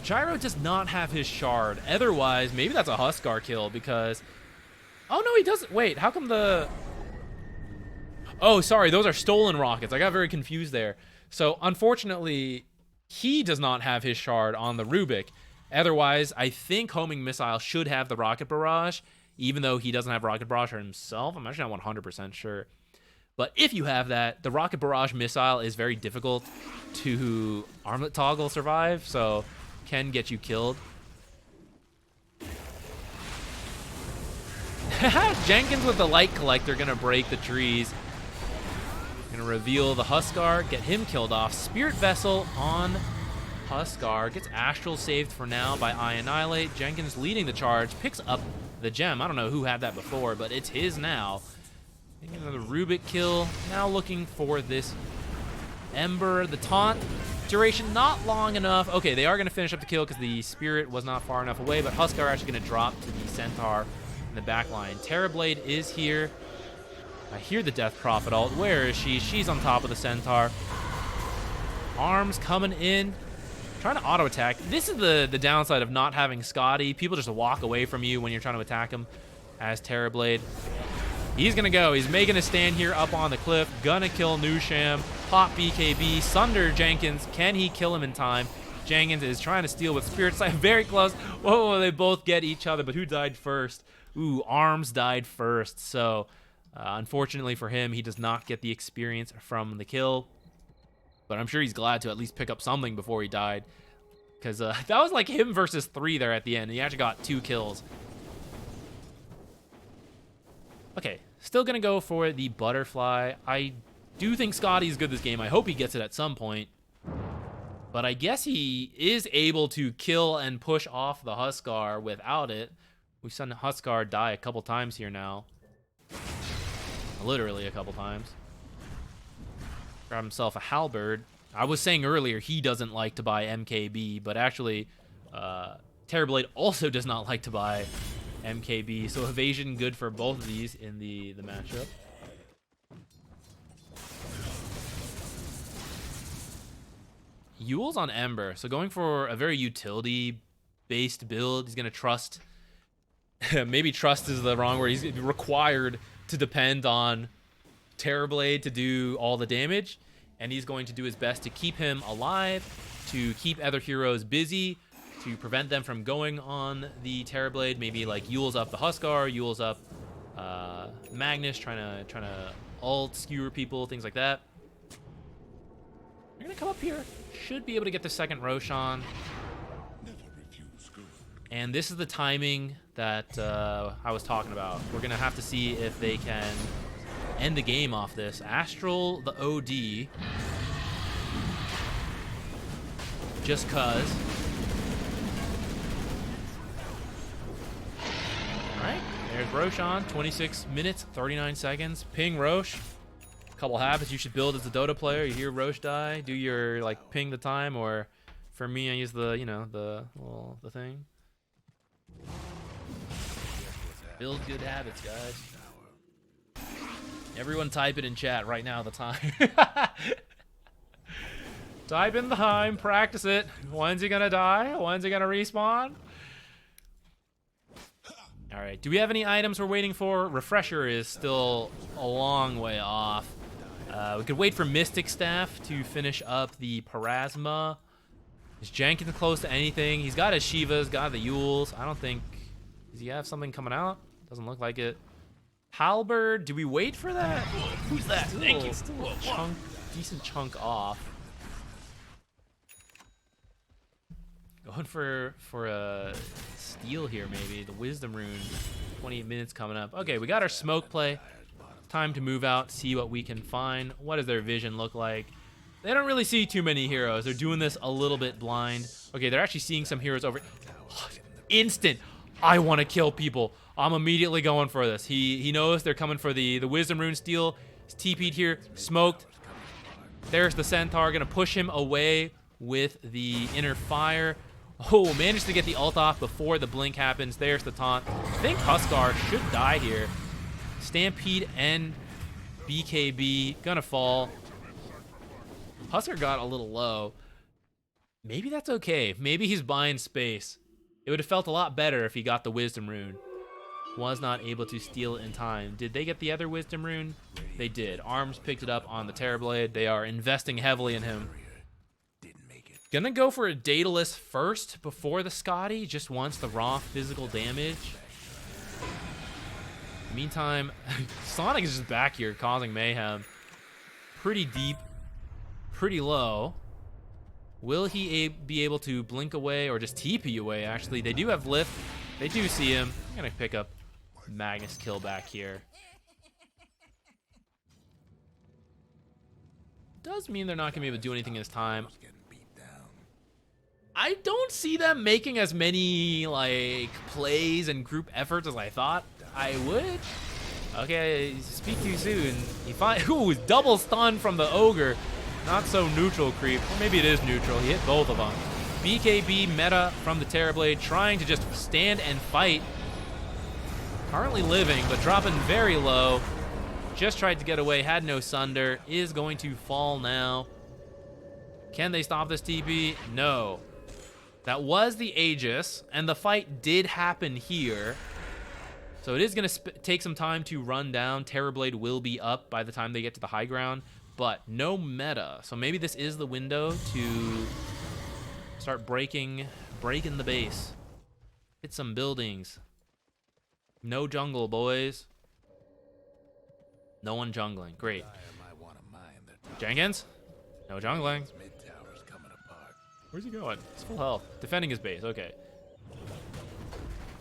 Gyro does not have his shard. Otherwise, maybe that's a Huskar kill because... Oh, no, he doesn't. Wait, how come the... Oh, sorry, those are stolen rockets. I got very confused there. So, unfortunately, he does not have his shard on the Rubik. Otherwise, I think Homing Missile should have the Rocket Barrage, even though he doesn't have Rocket Barrage himself. I'm actually not 100% sure. But if you have that, the Rocket Barrage Missile is very difficult to Armlet Toggle survive, so can get you killed. Jenkins with the Light Collector gonna break the trees. Gonna reveal the Huskar, get him killed off. Spirit Vessel on Huskar. Gets Astral saved for now by I Annihilate. Jenkins leading the charge, picks up the gem. I don't know who had that before, but it's his now. Getting another Rubik kill. Now looking for this Ember. The taunt duration not long enough. Okay, they are gonna finish up the kill because the Spirit was not far enough away, but Huskar actually gonna drop to the Centaur in the back line. Terrorblade is here. I hear the Death Prophet ult. Where is she? She's on top of the Centaur. Arms coming in. Trying to auto-attack. This is the downside of not having Scotty. People just walk away from you when you're trying to attack him as Terrorblade. He's going to go. He's making a stand here up on the cliff. Gonna kill Nusham. Pop BKB. Sunder Jenkins. Can he kill him in time? Jenkins is trying to steal with Spirit Sight. Very close. Whoa, they both get each other. But who died first? Ooh, Arms died first. So Unfortunately for him, he does not get the experience from the kill. But I'm sure he's glad to at least pick up something before he died. Because that was like him versus 3 there at the end. He actually got 2 kills. Okay, still going to go for the butterfly. I do think Scotty's good this game. I hope he gets it at some point. But I guess he is able to kill and push off the Huskar without it. We've seen Huskar die a couple times here now. Literally a couple times. Grab himself a halberd. I was saying earlier he doesn't like to buy MKB, but actually Terrorblade also does not like to buy MKB, so evasion good for both of these in the matchup. Yule's on Ember, so going for a very utility-based build. He's going to trust. Maybe trust is the wrong word. He's required to depend on Terrorblade to do all the damage, and he's going to do his best to keep him alive, to keep other heroes busy, to prevent them from going on the Terrorblade. Maybe like Yule's up the Huskar, Yule's up Magnus, trying to ult, skewer people, things like that. They're gonna come up here. Should be able to get the second Roshan. And this is the timing that I was talking about. We're gonna have to see if they can end the game off this. Astral the OD. Just cause. Alright, there's Roshan. 26 minutes, 39 seconds. Ping Rosh. Couple habits you should build as a Dota player. You hear Rosh die, do your like ping the time, or for me I use the the thing. Build good habits, guys. Everyone type it in chat right now, the time. Type in the time, practice it. When's he gonna die? When's he gonna respawn? Alright, do we have any items we're waiting for? Refresher is still a long way off. We could wait for Mystic Staff to finish up the Parasma. Is Jenkins close to anything? He's got his Shivas, got the Yules. I don't think... Does he have something coming out? Doesn't look like it. Halberd, do we wait for that? Who's that? Thank you. Still a decent chunk off. Going for a steal here, maybe. The Wisdom Rune. 28 minutes coming up. Okay, we got our smoke play. Time to move out, see what we can find. What does their vision look like? They don't really see too many heroes. They're doing this a little bit blind. Okay, they're actually seeing some heroes over. Instant. I want to kill people. I'm immediately going for this. He knows they're coming for the Wisdom Rune steal. He's TP'd here, smoked. There's the Centaur, gonna push him away with the Inner Fire. Oh, managed to get the ult off before the blink happens. There's the taunt. I think Huskar should die here. Stampede and BKB gonna fall. Huskar got a little low. Maybe that's okay. Maybe he's buying space. It would have felt a lot better if he got the Wisdom Rune. Was not able to steal it in time. Did they get the other Wisdom Rune? They did. Arms picked it up on the Terrorblade. They are investing heavily in him. Gonna go for a Daedalus first before the Scotty. Just wants the raw physical damage. Meantime, Sonic is just back here causing mayhem. Pretty deep, pretty low. Will he be able to blink away or just TP away, actually? They do have lift. They do see him. I'm going to pick up Magnus kill back here. Does mean they're not going to be able to do anything this time. I don't see them making as many like plays and group efforts as I thought I would. Okay, speak too soon. Ooh, double stun from the Ogre. Not so neutral creep. Or maybe it is neutral. He hit both of them. BKB meta from the Terrorblade, trying to just stand and fight. Currently living, but dropping very low. Just tried to get away, had no Sunder. Is going to fall now. Can they stop this TP? No. That was the Aegis, and the fight did happen here. So it is going to take some time to run down. Terrorblade will be up by the time they get to the high ground, but no meta. So maybe this is the window to start breaking the base. Hit some buildings. No jungle, boys. No one jungling. Great. Might want to mind their top Jenkins? No jungling. mid towers coming apart. Where's he going? He's full health. Defending his base. Okay.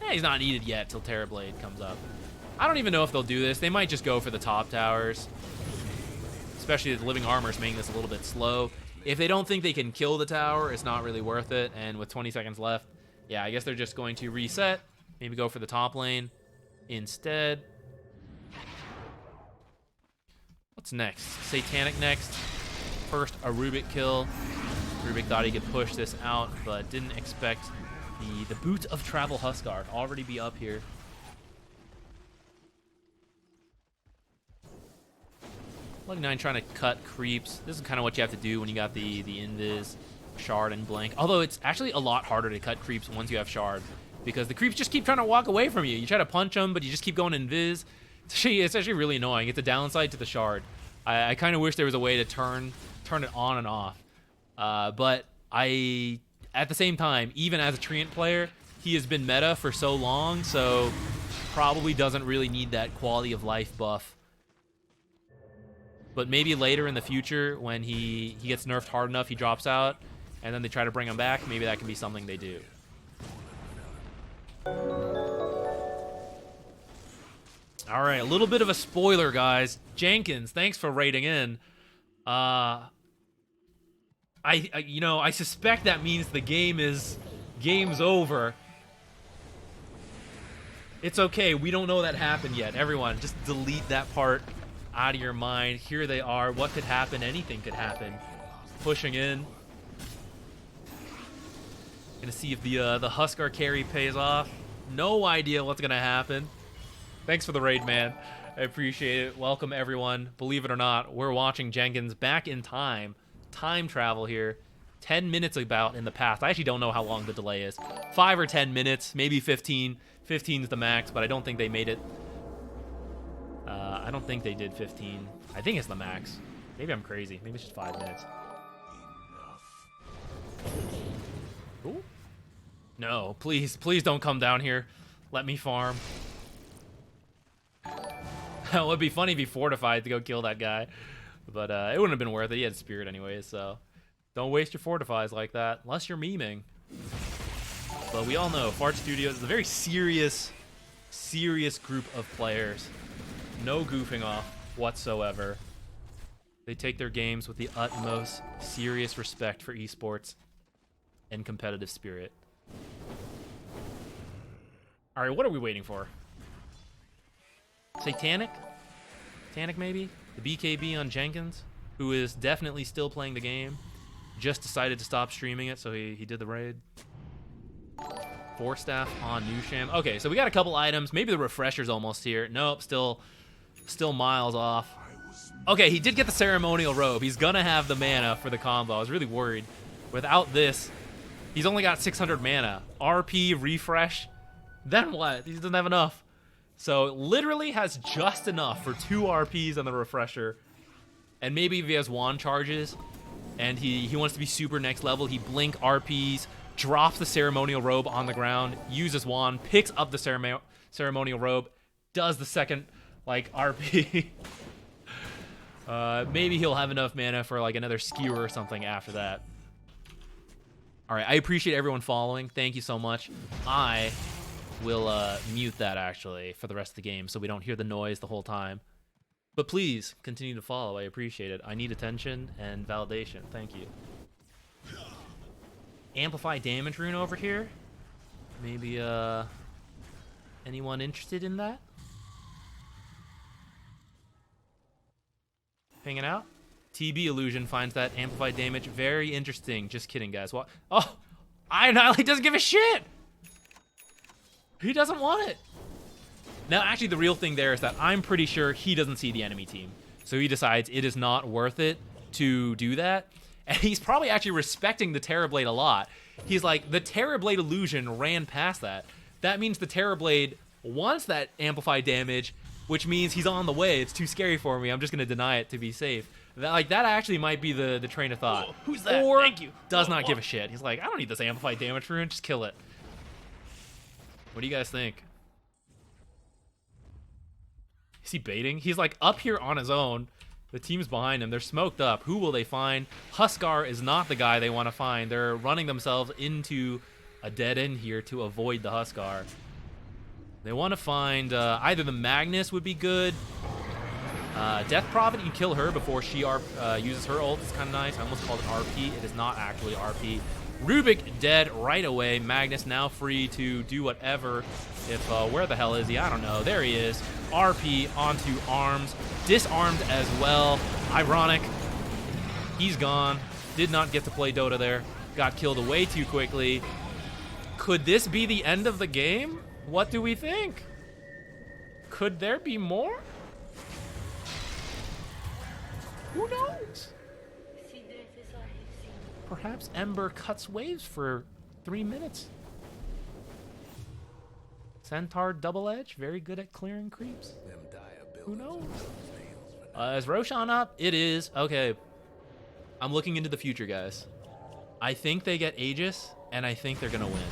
He's not needed yet till Terrorblade comes up. I don't even know if they'll do this. They might just go for the top towers. Especially the living armor's making this a little bit slow. If they don't think they can kill the tower, it's not really worth it. And with 20 seconds left, yeah, I guess they're just going to reset. Maybe go for the top lane instead. What's next? Satanic next. First, a Rubik kill. Rubik thought he could push this out, but didn't expect the Boot of Travel Huskar to already be up here. Lug9 trying to cut creeps. This is kind of what you have to do when you got the invis, shard, and blink. Although it's actually a lot harder to cut creeps once you have shard, because the creeps just keep trying to walk away from you. You try to punch them, but you just keep going invis. It's actually really annoying. It's a downside to the shard. I kind of wish there was a way to turn it on and off. But at the same time, even as a Treant player, he has been meta for so long, so probably doesn't really need that quality of life buff. But maybe later in the future, when he gets nerfed hard enough, he drops out, and then they try to bring him back, maybe that can be something they do. All right, a little bit of a spoiler, guys. Jenkins, thanks for rating in. I suspect that means the game's over. It's okay. We don't know that happened yet. Everyone, just delete that part out of your mind. Here they are. What could happen? Anything could happen. Pushing in. Gonna see if the Huskar carry pays off. No idea what's gonna happen. Thanks for the raid, man. I appreciate it. Welcome, everyone. Believe it or not, we're watching Jenkins back in time. Time travel here. 10 minutes about in the past. I actually don't know how long the delay is. 5 or 10 minutes, maybe 15. 15 is the max, but I don't think they made it. I don't think they did 15. I think it's the max. Maybe I'm crazy. Maybe it's just 5 minutes. Ooh. No, please don't come down here. Let me farm. It would be funny if he fortified to go kill that guy. But it wouldn't have been worth it. He had spirit anyways, so don't waste your fortifies like that, unless you're memeing. But we all know Fart Studios is a very serious group of players. No goofing off whatsoever. They take their games with the utmost serious respect for esports and competitive spirit. All right, what are we waiting for? Satanic? Satanic, maybe? The BKB on Jenkins, who is definitely still playing the game. Just decided to stop streaming it, so he did the raid. 4 staff on Nusham. Okay, so we got a couple items. Maybe the refresher's almost here. Nope, still miles off. Okay, he did get the ceremonial robe. He's gonna have the mana for the combo. I was really worried. Without this, he's only got 600 mana. RP, refresh, then what? He doesn't have enough. So literally has just enough for 2 RPs on the refresher. And maybe if he has wand charges and he wants to be super next level, he blink RPs, drops the ceremonial robe on the ground, uses wand, picks up the ceremonial robe, does the second RP. Maybe he'll have enough mana for another skewer or something after that. All right, I appreciate everyone following. Thank you so much. I will mute that actually for the rest of the game so we don't hear the noise the whole time. But please continue to follow. I appreciate it. I need attention and validation. Thank you. Amplify damage rune over here. Maybe anyone interested in that? Hanging out? TB Illusion finds that amplified damage very interesting. Just kidding, guys. What? Oh, Iron Annihilate doesn't give a shit. He doesn't want it. Now, actually, the real thing there is that I'm pretty sure he doesn't see the enemy team. So he decides it is not worth it to do that. And he's probably actually respecting the Terrorblade a lot. He's like, the Terrorblade Illusion ran past that. That means the Terrorblade wants that amplified damage, which means he's on the way. It's too scary for me. I'm just going to deny it to be safe. That actually might be the train of thought. Whoa, who's that? Or Thank you. does not give a shit. He's like, I don't need this amplified damage rune. Just kill it. What do you guys think? Is he baiting? He's like up here on his own. The team's behind him. They're smoked up. Who will they find? Huskar is not the guy they want to find. They're running themselves into a dead end here to avoid the Huskar. They want to find either the Magnus would be good. Death Prophet, you can kill her before she uses her ult. It's kind of nice. I almost called it RP. It is not actually RP. Rubik dead right away. Magnus now free to do whatever. If where the hell is he? I don't know. There he is. RP onto Arms. Disarmed as well. Ironic. He's gone. Did not get to play Dota there. Got killed way too quickly. Could this be the end of the game? What do we think? Could there be more? Who knows? Perhaps Ember cuts waves for 3 minutes. Centaur double edge, very good at clearing creeps. Who knows? Is Roshan up? It is. Okay. I'm looking into the future, guys. I think they get Aegis, and I think they're gonna win.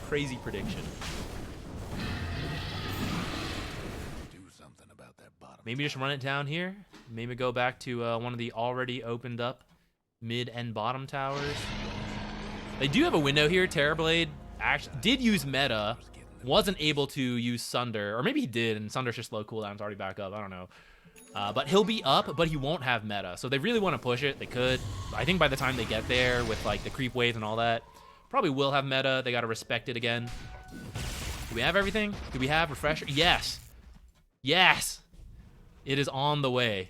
Crazy prediction. Maybe just run it down here. Maybe go back to one of the already opened up mid and bottom towers. They do have a window here. Terrorblade actually did use meta. Wasn't able to use Sunder. Or maybe he did, and Sunder's just low cooldown's already back up. I don't know. But he'll be up, but he won't have meta. So they really want to push it. They could. I think by the time they get there with like the creep waves and all that, probably will have meta. They got to respect it again. Do we have everything? Do we have Refresher? Yes. Yes. It is on the way.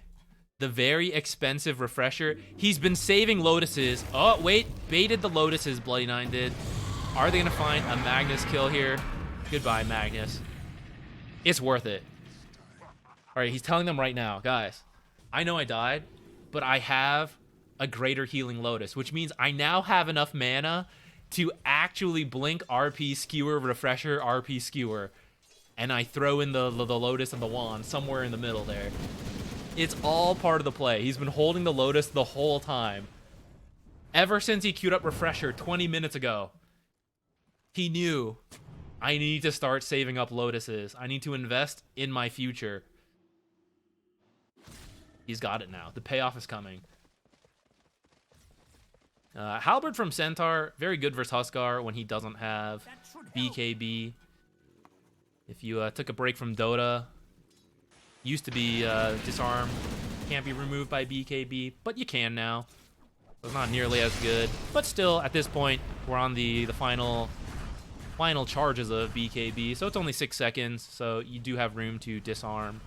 The very expensive Refresher. He's been saving Lotuses. Oh, wait. Baited the Lotuses, Bloody Nine did. Are they going to find a Magnus kill here? Goodbye, Magnus. It's worth it. All right, he's telling them right now, guys, I know I died, but I have a greater healing Lotus, which means I now have enough mana to actually blink RP Skewer, Refresher, RP Skewer, and I throw in the Lotus and the Wand somewhere in the middle there. It's all part of the play. He's been holding the Lotus the whole time. Ever since he queued up Refresher 20 minutes ago, he knew, I need to start saving up Lotuses. I need to invest in my future. He's got it now. The payoff is coming. Halberd from Centaur, very good versus Huskar when he doesn't have BKB. If you took a break from Dota, used to be disarm, can't be removed by BKB, but you can now. So it's not nearly as good, but still, at this point, we're on the final charges of BKB, so it's only 6 seconds, so you do have room to disarm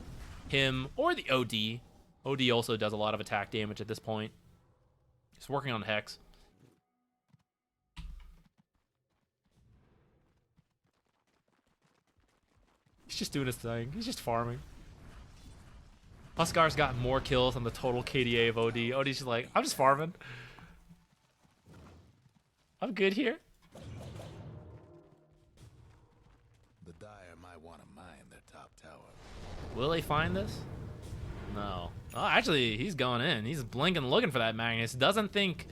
him or the OD. OD also does a lot of attack damage at this point. He's working on Hex. He's just doing his thing. He's just farming. Huskar's got more kills than the total KDA of OD. OD's just like, I'm just farming. I'm good here. The Dire might want to mine their top tower. Will they find this? No. Oh, actually, he's going in. He's blinking, looking for that Magnus. Doesn't think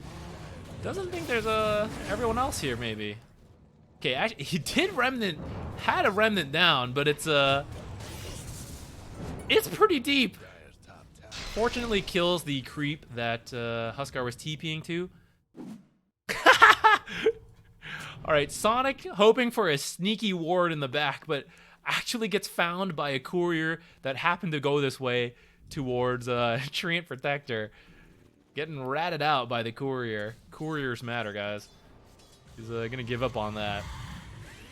there's everyone else here. Maybe. Okay, actually, he did remnant, had a remnant down, but it's pretty deep. Fortunately, kills the creep that Huskar was TPing to. All right, Sonic hoping for a sneaky ward in the back, but actually gets found by a courier that happened to go this way towards Treant Protector. Getting ratted out by the courier. Couriers matter, guys. He's gonna give up on that.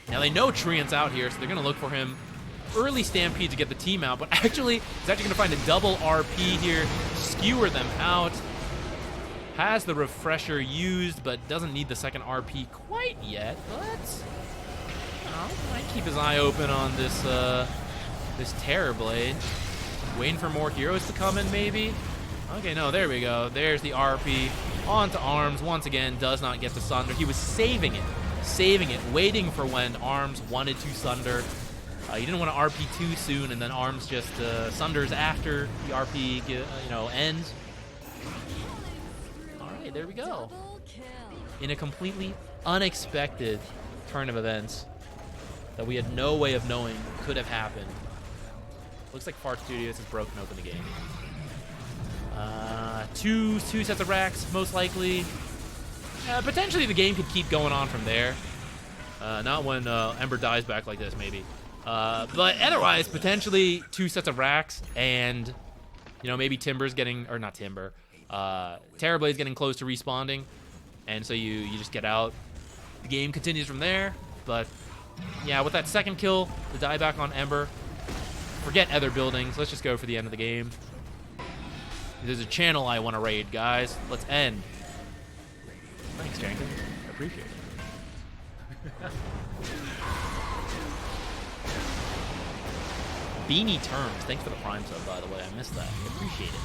Now they know Treant's out here, so they're gonna look for him. Early Stampede to get the team out, but actually, he's actually gonna find a double RP here, skewer them out. Has the Refresher used, but doesn't need the second RP quite yet. But might keep his eye open on this this Terrorblade. Waiting for more heroes to come in, maybe. Okay, no, there we go. There's the RP onto Arms. Once again, does not get the Sunder. He was saving it, waiting for when Arms wanted to Sunder. He didn't want to RP too soon, and then Arms just Sunders after the RP, ends. All right, there we go. In a completely unexpected turn of events that we had no way of knowing could have happened. Looks like Fart Studios has broken open the game. Two sets of racks, most likely. Potentially the game could keep going on from there. Not when Ember dies back like this, maybe. But otherwise, potentially 2 sets of racks, and you know, maybe Timber's getting, or not Timber, Terrorblade's getting close to respawning, and so you just get out. The game continues from there, but yeah, with that second kill, the dieback on Ember, forget other buildings. Let's just go for the end of the game. There's a channel I want to raid, guys. Let's end. Thanks, Jenkins. I appreciate it. Beanie Terms. Thanks for the Prime sub, by the way. I missed that. I appreciate it.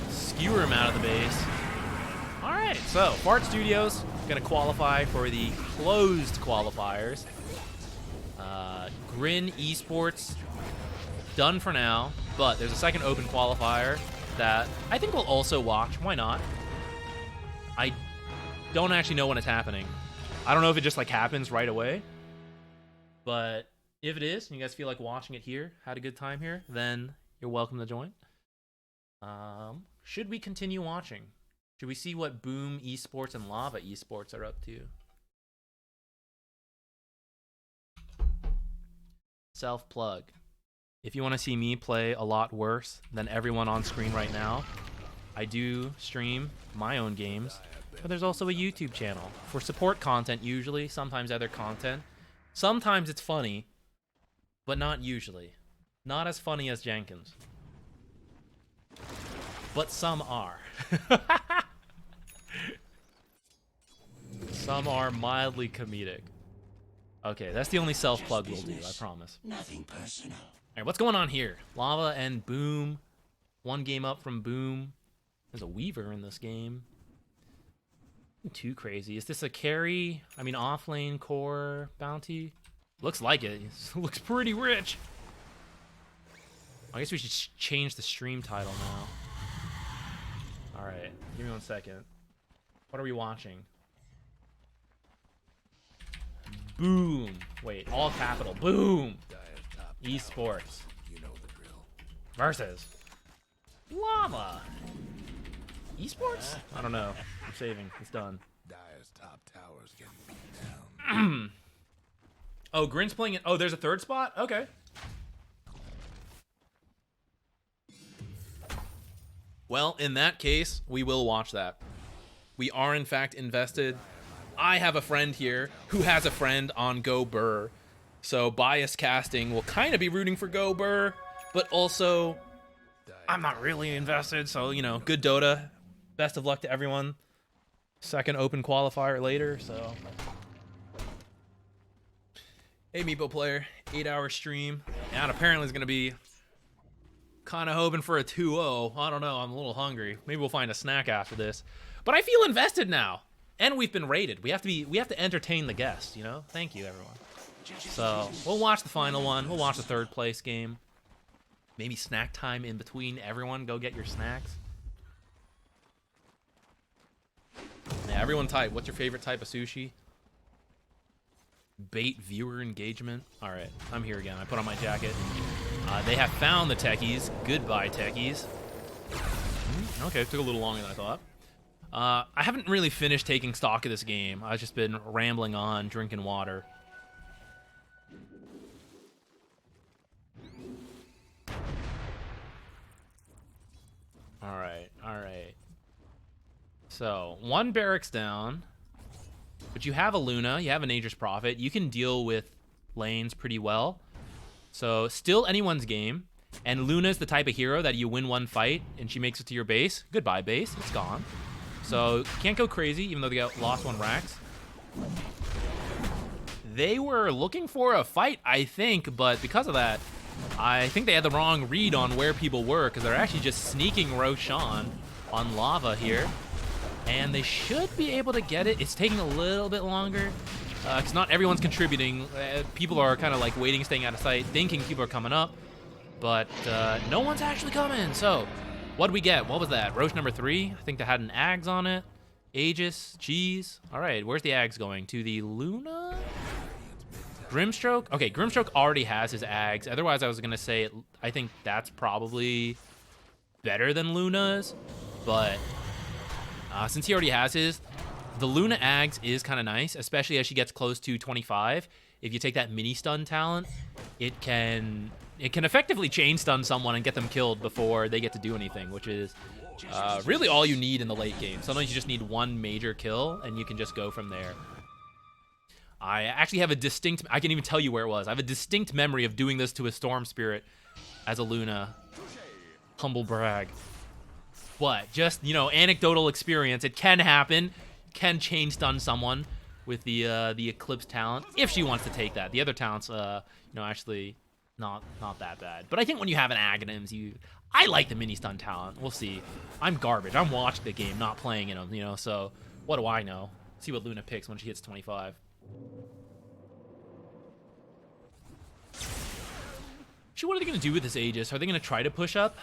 Skewer him out of the base. Alright, so Fart Studios going to qualify for the closed qualifiers. Grin Esports done for now, but there's a second open qualifier that I think we'll also watch. Why not? I don't actually know when it's happening. I don't know if it just like happens right away, but if it is, and you guys feel like watching it here, had a good time here, then you're welcome to join. Should we continue watching? Should we see what Boom Esports and Lava Esports are up to? Self-plug. If you want to see me play a lot worse than everyone on screen right now, I do stream my own games, but there's also a YouTube channel for support content usually, sometimes other content. Sometimes it's funny, but not usually. Not as funny as Jenkins. But some are. Some are mildly comedic. Okay, that's the only self-plug we'll do, I promise. Nothing personal. Alright, what's going on here? Lava and Boom. 1 game up from Boom. There's a Weaver in this game. Nothing too crazy. Is this a carry? I mean, off-lane core bounty? Looks like it. Looks pretty rich. I guess we should change the stream title now. Alright, give me 1 second. What are we watching? Boom. Wait, all capital. Boom. Esports. You know the drill. Versus Lava. Esports? I don't know. I'm saving. It's done. Dyer's top tower's getting beat down. Oh, Grin's playing it. Oh, there's a third spot? Okay. Well, in that case, we will watch that. We are, in fact, invested. I have a friend here who has a friend on Go Burr. So bias casting will kind of be rooting for Go Burr, but also I'm not really invested. So, you know, good Dota. Best of luck to everyone. Second open qualifier later, so. Hey, Meepo player. 8-hour stream. And apparently it's going to be kind of hoping for a 2-0. I don't know. I'm a little hungry. Maybe we'll find a snack after this. But I feel invested now. And we've been rated. We have to entertain the guests, you know? Thank you, everyone. So, we'll watch the final one. We'll watch the third place game. Maybe snack time in between. Everyone, go get your snacks. Yeah, everyone type. What's your favorite type of sushi? Bait viewer engagement. All right, I'm here again. I put on my jacket. They have found the techies. Goodbye, techies. Okay, took a little longer than I thought. I haven't really finished taking stock of this game. I've just been rambling on, drinking water. All right. So, 1 barracks down. But you have a Luna, you have a Nature's Prophet. You can deal with lanes pretty well. So, still anyone's game. And Luna's the type of hero that you win 1 fight and she makes it to your base. Goodbye, base. It's gone. So, can't go crazy, even though they got lost 1 racks. They were looking for a fight, I think, but because of that, I think they had the wrong read on where people were, because they're actually just sneaking Roshan on Lava here. And they should be able to get it. It's taking a little bit longer, because not everyone's contributing. People are kind of like waiting, staying out of sight, thinking people are coming up. But no one's actually coming, so... What'd we get? What was that? Roche number 3? I think that had an Ags on it. Aegis, Cheese. All right, where's the Ags going? To the Luna? Grimstroke? Okay, Grimstroke already has his Ags. Otherwise, I was going to say I think that's probably better than Luna's. But since he already has his, the Luna Ags is kind of nice, especially as she gets close to 25. If you take that mini stun talent, it can effectively chain stun someone and get them killed before they get to do anything, which is really all you need in the late game. Sometimes you just need one major kill, and you can just go from there. I actually have a distinct... I can even tell you where it was. I have a distinct memory of doing this to a Storm Spirit as a Luna. Humble brag. But just, you know, anecdotal experience. It can happen. Can chain stun someone with the Eclipse talent if she wants to take that. The other talents, you know, actually not that bad. But I think when you have an Aghanims, I like the mini stun talent. We'll see. I'm garbage. I'm watching the game, not playing in them, you know. So what do I know? See what Luna picks when she hits 25. Actually, what are they going to do with this Aegis? Are they going to try to push up?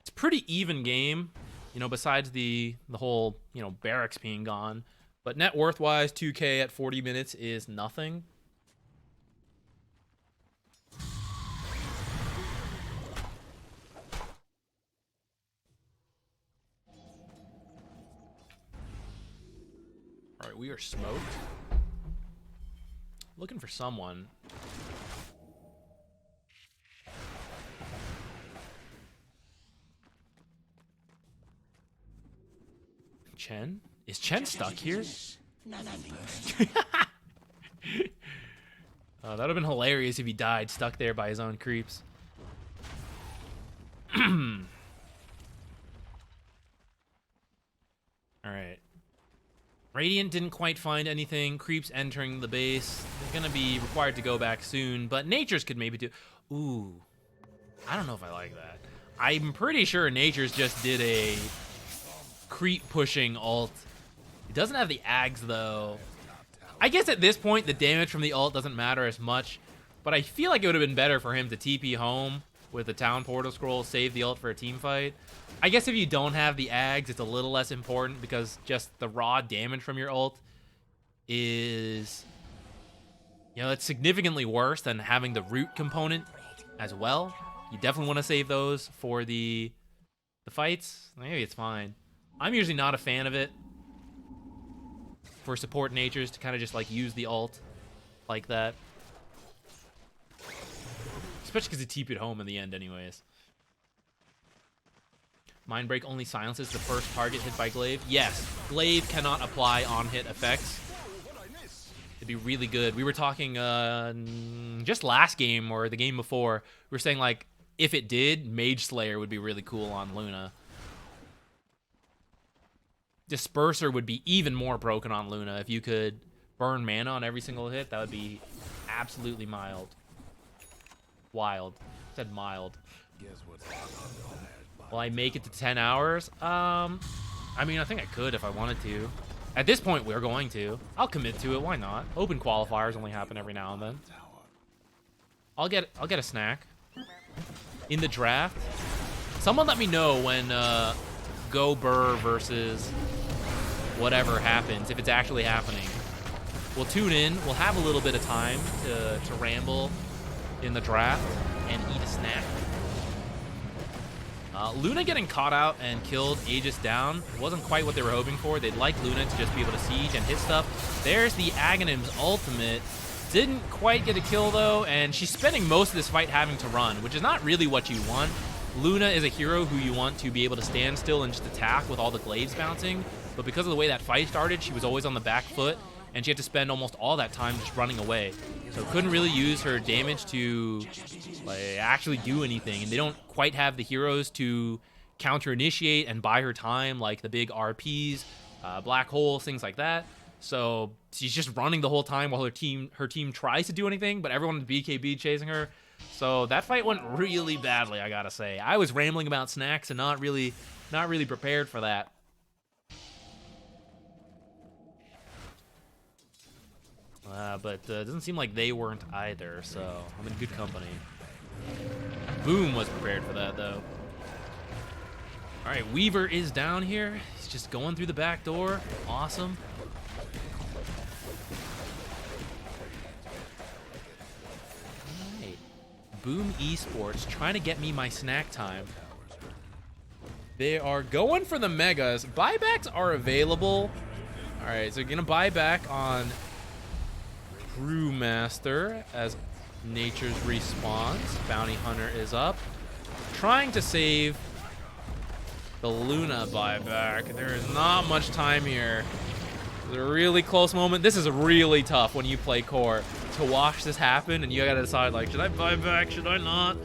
It's a pretty even game, you know, besides the whole, you know, barracks being gone. But net worth-wise, 2K at 40 minutes is nothing. All right, we are smoked. Looking for someone. Chen? Is Chen stuck here? Oh, that would have been hilarious if he died stuck there by his own creeps. Alright. Radiant didn't quite find anything. Creeps entering the base. They're gonna be required to go back soon, but Nature's could maybe do... Ooh. I don't know if I like that. I'm pretty sure Nature's just did a creep pushing ult. It doesn't have the Ags, though. I guess at this point, the damage from the ult doesn't matter as much, but I feel like it would have been better for him to TP home with the Town Portal Scroll, save the ult for a team fight. I guess if you don't have the Ags, it's a little less important because just the raw damage from your ult is, you know, it's significantly worse than having the root component as well. You definitely want to save those for the fights. Maybe it's fine. I'm usually not a fan of it for support natures to kind of just like use the ult like that. Especially because it TP'd home in the end anyways. Mindbreak only silences the first target hit by Glaive. Yes, Glaive cannot apply on-hit effects. It'd be really good. We were talking just last game or the game before. We were saying like if it did, Mage Slayer would be really cool on Luna. Disperser would be even more broken on Luna. If you could burn mana on every single hit, that would be absolutely mild. Wild. I said mild. Will I make it to 10 hours? I mean, I think I could if I wanted to. At this point, we're going to. I'll commit to it. Why not? Open qualifiers only happen every now and then. I'll get a snack. In the draft, someone let me know when Go Burr versus whatever happens, if it's actually happening. We'll tune in. We'll have a little bit of time to ramble in the draft and eat a snack. Luna getting caught out and killed Aegis down wasn't quite what they were hoping for. They'd like Luna to just be able to siege and hit stuff. There's the Aghanim's ultimate. Didn't quite get a kill, though, and she's spending most of this fight having to run, which is not really what you want. Luna is a hero who you want to be able to stand still and just attack with all the glaives bouncing, but because of the way that fight started, she was always on the back foot, and she had to spend almost all that time just running away. So couldn't really use her damage to like, actually do anything, and they don't quite have the heroes to counter-initiate and buy her time, like the big RPs, black holes, things like that. So she's just running the whole time while her team tries to do anything, but everyone in BKB chasing her. So that fight went really badly, I gotta say. I was rambling about snacks and not really prepared for that. But it doesn't seem like they weren't either, so I'm in good company. Boom was prepared for that, though. All right, Weaver is down here. He's just going through the back door. Awesome. Boom Esports trying to get me my snack time. They are going for the megas. Buybacks are available. All right, so you're gonna buy back on Brewmaster as Nature's response. Bounty Hunter is up. Trying to save the Luna buyback. There is not much time here. It's a really close moment. This is really tough when you play core to watch this happen, and you gotta decide, like, should I buy back? Should I not?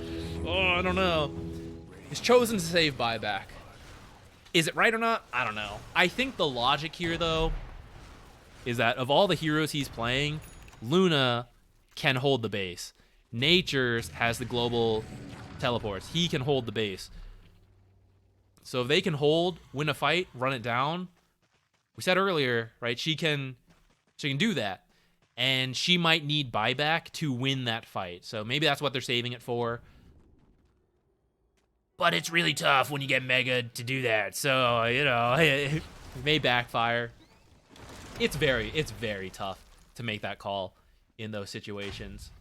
Oh, I don't know. He's chosen to save buyback. Is it right or not? I don't know. I think the logic here, though, is that of all the heroes he's playing, Luna can hold the base. Nature's has the global teleports. He can hold the base. So if they can hold, win a fight, run it down, we said earlier, right? She can do that, and she might need buyback to win that fight. So maybe that's what they're saving it for. But it's really tough when you get Mega to do that. So, you know, it may backfire. It's very tough to make that call in those situations.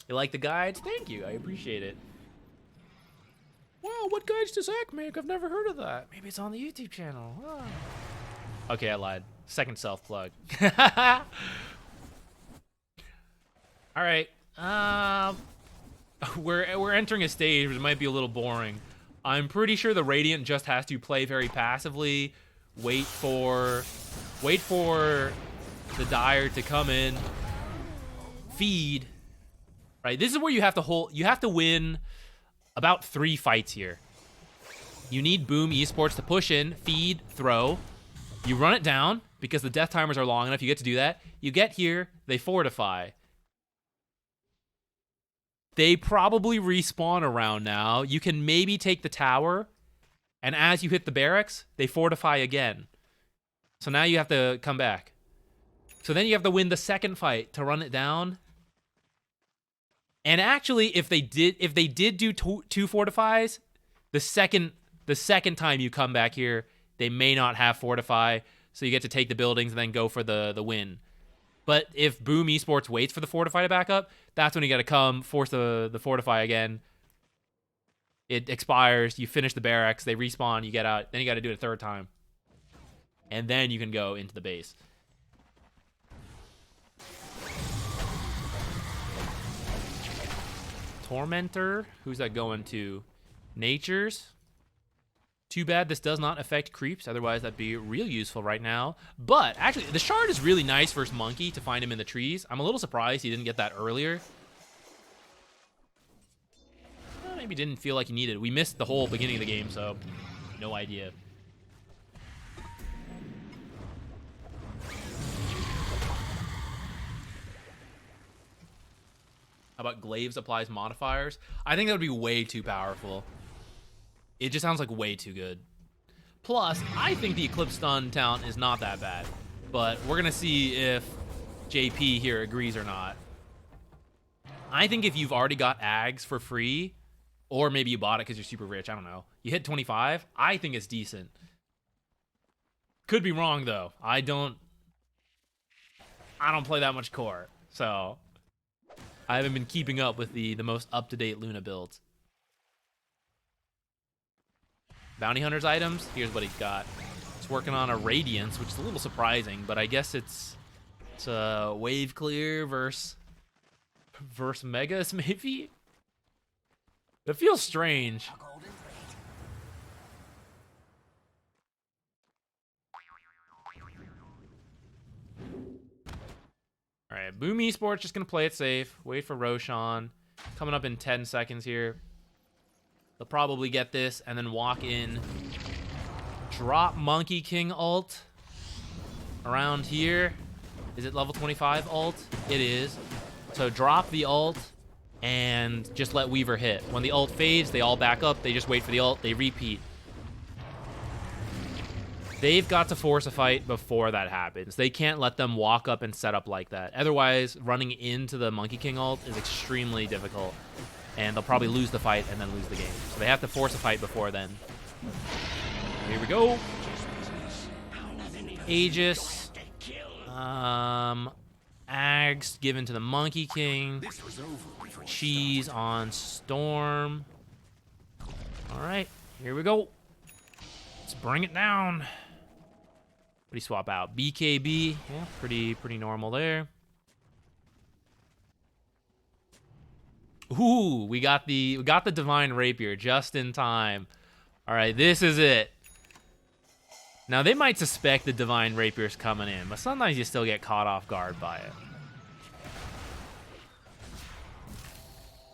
You like the guides? Thank you. I appreciate it. Wow, what guides does Zach make? I've never heard of that. Maybe it's on the YouTube channel. Oh. Okay, I lied. Second self-plug. All right. We're entering a stage which might be a little boring. I'm pretty sure the Radiant just has to play very passively, wait for the Dire to come in, feed. Right, this is where you have to win about 3 fights here. You need Boom Esports to push in, feed, throw. You run it down because the death timers are long enough. You get to do that. You get here, they fortify. They probably respawn around now. You can maybe take the tower, and as you hit the barracks, they fortify again. So now you have to come back. So then you have to win the second fight to run it down. And actually, if they did do two fortifies, the second time you come back here, they may not have fortify, so you get to take the buildings and then go for the win. But if Boom Esports waits for the fortify to back up, that's when you got to come, force the fortify again. It expires, you finish the barracks, they respawn, you get out, then you got to do it a third time. And then you can go into the base. Tormentor, who's that going to? Nature's. Too bad this does not affect creeps, otherwise that'd be real useful right now. But actually, the shard is really nice versus Monkey to find him in the trees. I'm a little surprised he didn't get that earlier. Well, maybe didn't feel like he needed it. We missed the whole beginning of the game, so no idea. How about Glaives applies modifiers? I think that would be way too powerful. It just sounds like way too good. Plus, I think the Eclipse Stun talent is not that bad. But we're going to see if JP here agrees or not. I think if you've already got Ags for free, or maybe you bought it because you're super rich, I don't know. You hit 25, I think it's decent. Could be wrong, though. I don't play that much core, so I haven't been keeping up with the most up-to-date Luna builds. Bounty Hunter's items, here's what he's got. It's working on a Radiance, which is a little surprising, but I guess it's a wave clear versus Megas, maybe? It feels strange. Alright, Boom Esports just gonna play it safe. Wait for Roshan. Coming up in 10 seconds here. They'll probably get this and then walk in. Drop Monkey King ult around here. Is it level 25 ult? It is. So drop the ult and just let Weaver hit. When the ult fades, they all back up. They just wait for the ult. They repeat. They've got to force a fight before that happens. They can't let them walk up and set up like that. Otherwise, running into the Monkey King ult is extremely difficult. And they'll probably lose the fight and then lose the game. So they have to force a fight before then. Here we go. Aegis. Jinx given to the Monkey King. Cheese on Storm. All right, here we go. Let's bring it down. What do you swap out? BKB. Yeah, pretty normal there. Ooh, we got the Divine Rapier just in time. All right, this is it. Now they might suspect the Divine Rapier's coming in, but sometimes you still get caught off guard by it.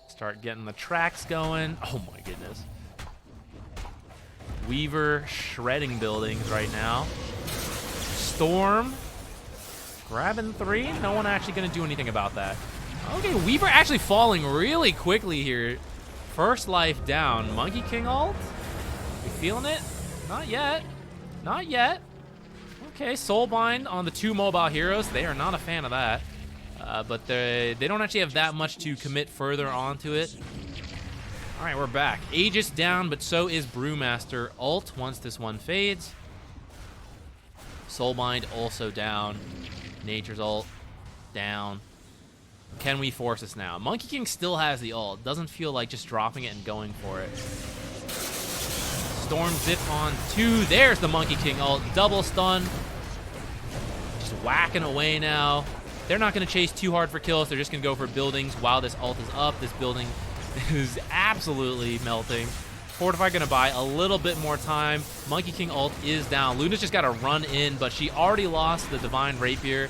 Start getting the tracks going. Oh my goodness. Weaver shredding buildings right now. Storm grabbing 3. No one actually gonna do anything about that. Okay, Weaver actually falling really quickly here. First life down. Monkey King ult? You feeling it? Not yet. Not yet. Okay, Soulbind on the 2 mobile heroes. They are not a fan of that. But they don't actually have that much to commit further onto it. All right, we're back. Aegis down, but so is Brewmaster ult once this one fades. Soulbind also down. Nature's ult down. Can we force this now? Monkey King still has the ult. Doesn't feel like just dropping it and going for it. Storm zip on 2. There's the Monkey King ult. Double stun. Just whacking away now. They're not going to chase too hard for kills. They're just going to go for buildings while this ult is up. This building is absolutely melting. Fortify going to buy a little bit more time. Monkey King ult is down. Luna's just got to run in, but she already lost the Divine Rapier.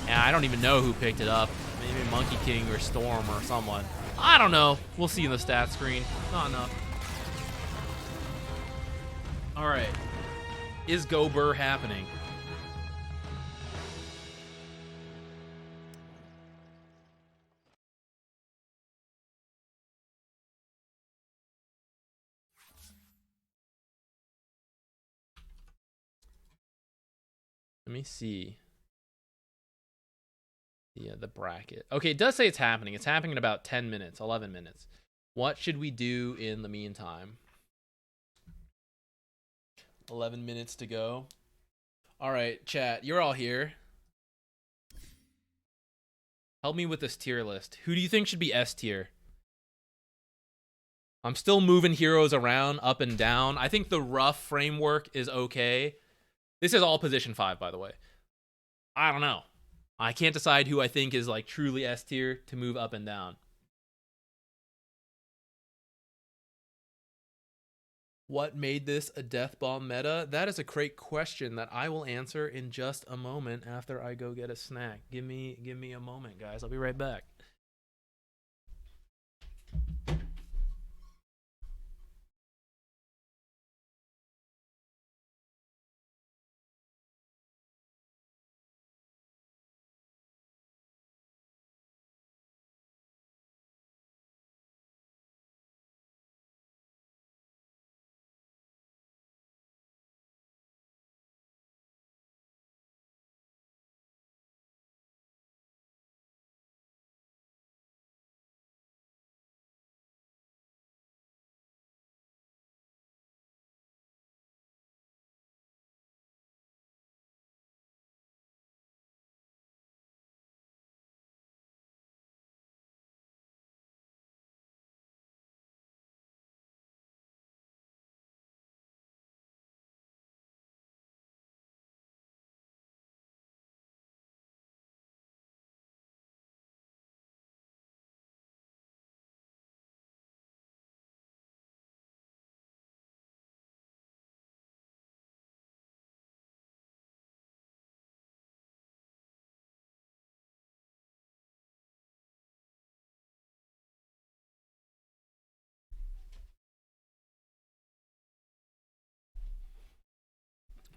And I don't even know who picked it up. Maybe Monkey King or Storm or someone. I don't know. We'll see in the stat screen. Not enough. All right. Is Go-Burr happening? Let me see. Yeah, the bracket. Okay, it does say it's happening. It's happening in about 10 minutes, 11 minutes. What should we do in the meantime? 11 minutes to go. All right, chat, you're all here. Help me with this tier list. Who do you think should be S tier? I'm still moving heroes around, up and down. I think the rough framework is okay. This is all position 5, by the way. I don't know. I can't decide who I think is like truly S tier to move up and down. What made this a death bomb meta? That is a great question that I will answer in just a moment after I go get a snack. Give me a moment, guys. I'll be right back.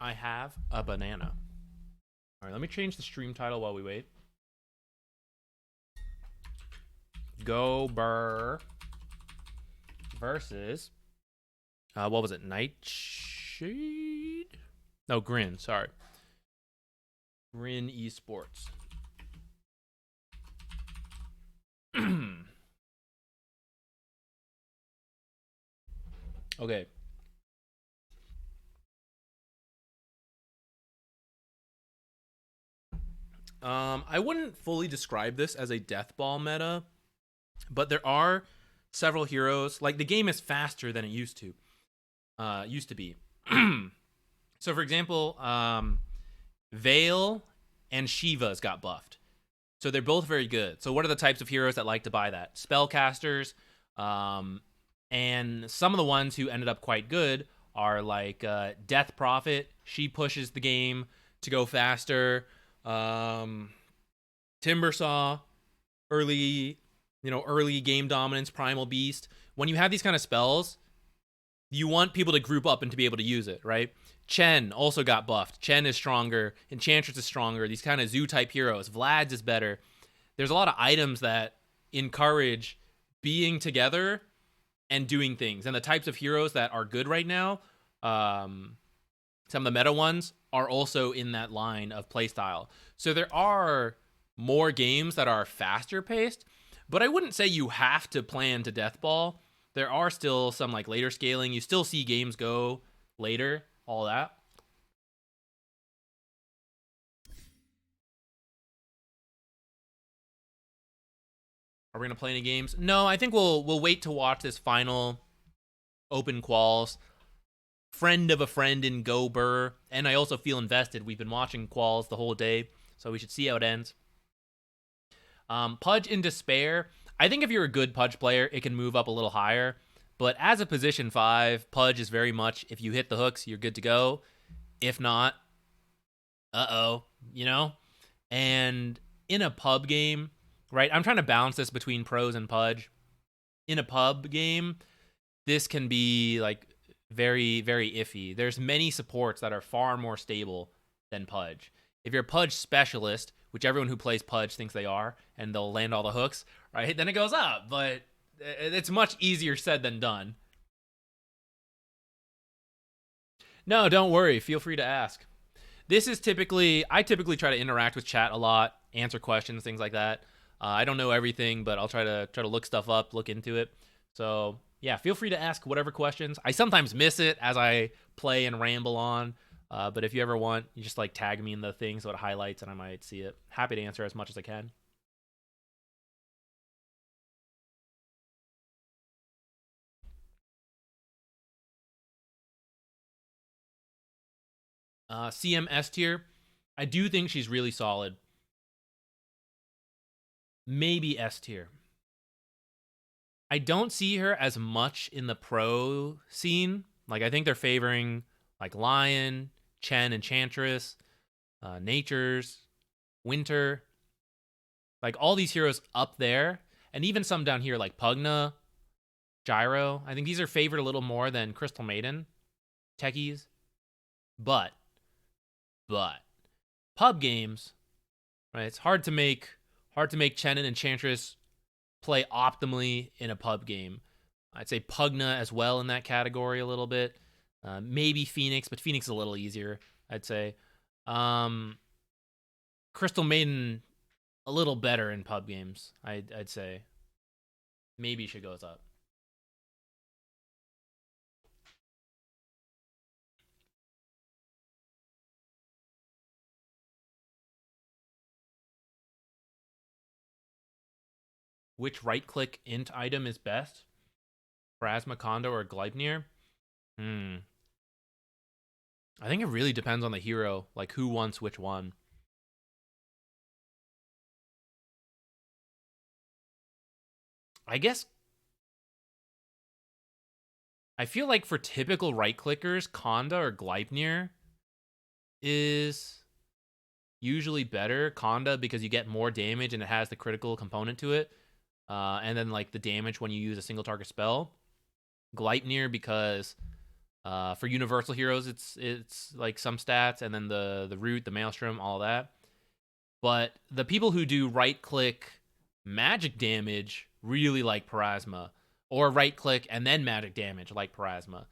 I have a banana. All right, let me change the stream title while we wait. Go-Burr versus what was it? Nightshade? No, Grin. Sorry, Grin Esports. Okay. I wouldn't fully describe this as a death ball meta, but there are several heroes. Like, the game is faster than it used to be. So, for example, Vale and Shiva's got buffed. So they're both very good. So what are the types of heroes that like to buy that? Spellcasters, and some of the ones who ended up quite good are like Death Prophet. She pushes the game to go faster. Timbersaw, early game dominance, Primal Beast. When you have these kind of spells, you want people to group up and to be able to use it, right? Chen also got buffed. Chen is stronger. Enchantress is stronger. These kind of zoo-type heroes. Vlad's is better. There's a lot of items that encourage being together and doing things. And the types of heroes that are good right now, some of the meta ones, are also in that line of playstyle. So there are more games that are faster paced, but I wouldn't say you have to plan to deathball. There are still some like later scaling. You still see games go later, all that. Are we gonna play any games? No, I think we'll wait to watch this final open quals. Friend of a friend in Go Burr, and I also feel invested. We've been watching quals the whole day, so we should see how it ends. Pudge in Despair. I think if you're a good Pudge player, it can move up a little higher. But as a position 5, Pudge is very much, if you hit the hooks, you're good to go. If not, you know? And in a pub game, right? I'm trying to balance this between pros and Pudge. In a pub game, this can be like very, very iffy. There's many supports that are far more stable than Pudge. If you're a Pudge specialist, which everyone who plays Pudge thinks they are, and they'll land all the hooks, right? Then it goes up, but it's much easier said than done. No, don't worry. Feel free to ask. This is I typically try to interact with chat a lot, answer questions, things like that. I don't know everything, but I'll try to look stuff up, look into it. So yeah, feel free to ask whatever questions. I sometimes miss it as I play and ramble on. But if you ever want, you just like tag me in the thing so it highlights and I might see it. Happy to answer as much as I can. CM S tier. I do think she's really solid. Maybe S tier. I don't see her as much in the pro scene. Like, I think they're favoring like Lion, Chen, Enchantress, Natures, Winter. Like all these heroes up there, and even some down here like Pugna, Gyro. I think these are favored a little more than Crystal Maiden, techies. But pub games, right? It's hard to make Chen and Enchantress play optimally in a pub game. I'd say Pugna as well in that category a little bit. Maybe Phoenix, but Phoenix is a little easier, I'd say. Crystal Maiden, a little better in pub games, I'd say. Maybe she goes up. Which right-click int item is best? Pharasma, Kondo, or Gleipnir? I think it really depends on the hero, like who wants which one. I guess I feel like for typical right-clickers, Konda or Gleipnir is usually better. Konda because you get more damage and it has the critical component to it. And then like the damage when you use a single target spell. Gleipnir because for universal heroes it's like some stats, and then the root, the maelstrom, all that. But the people who do right click magic damage really like Pharasma, or right click and then magic damage like Pharasma.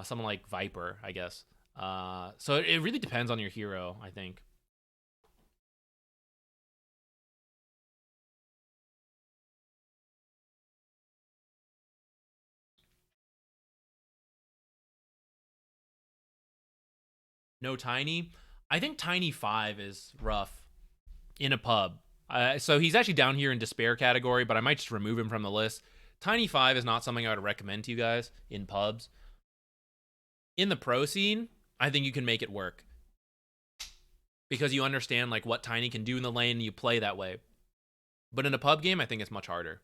Someone like Viper, I guess. So it really depends on your hero, I think. No Tiny. I think Tiny 5 is rough. in a pub. So he's actually down here in despair category, but I might just remove him from the list. Tiny 5 is not something I would recommend to you guys in pubs. In the pro scene, I think you can make it work. Because you understand like what Tiny can do in the lane and you play that way. But in a pub game, I think it's much harder.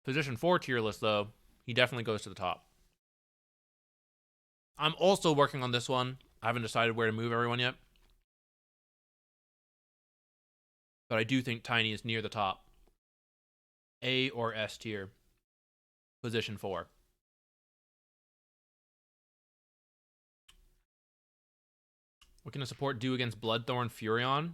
Position 4 tier list, though, he definitely goes to the top. I'm also working on this one. I haven't decided where to move everyone yet. But I do think Tiny is near the top. A or S tier. Position 4. What can a support do against Bloodthorn Furion?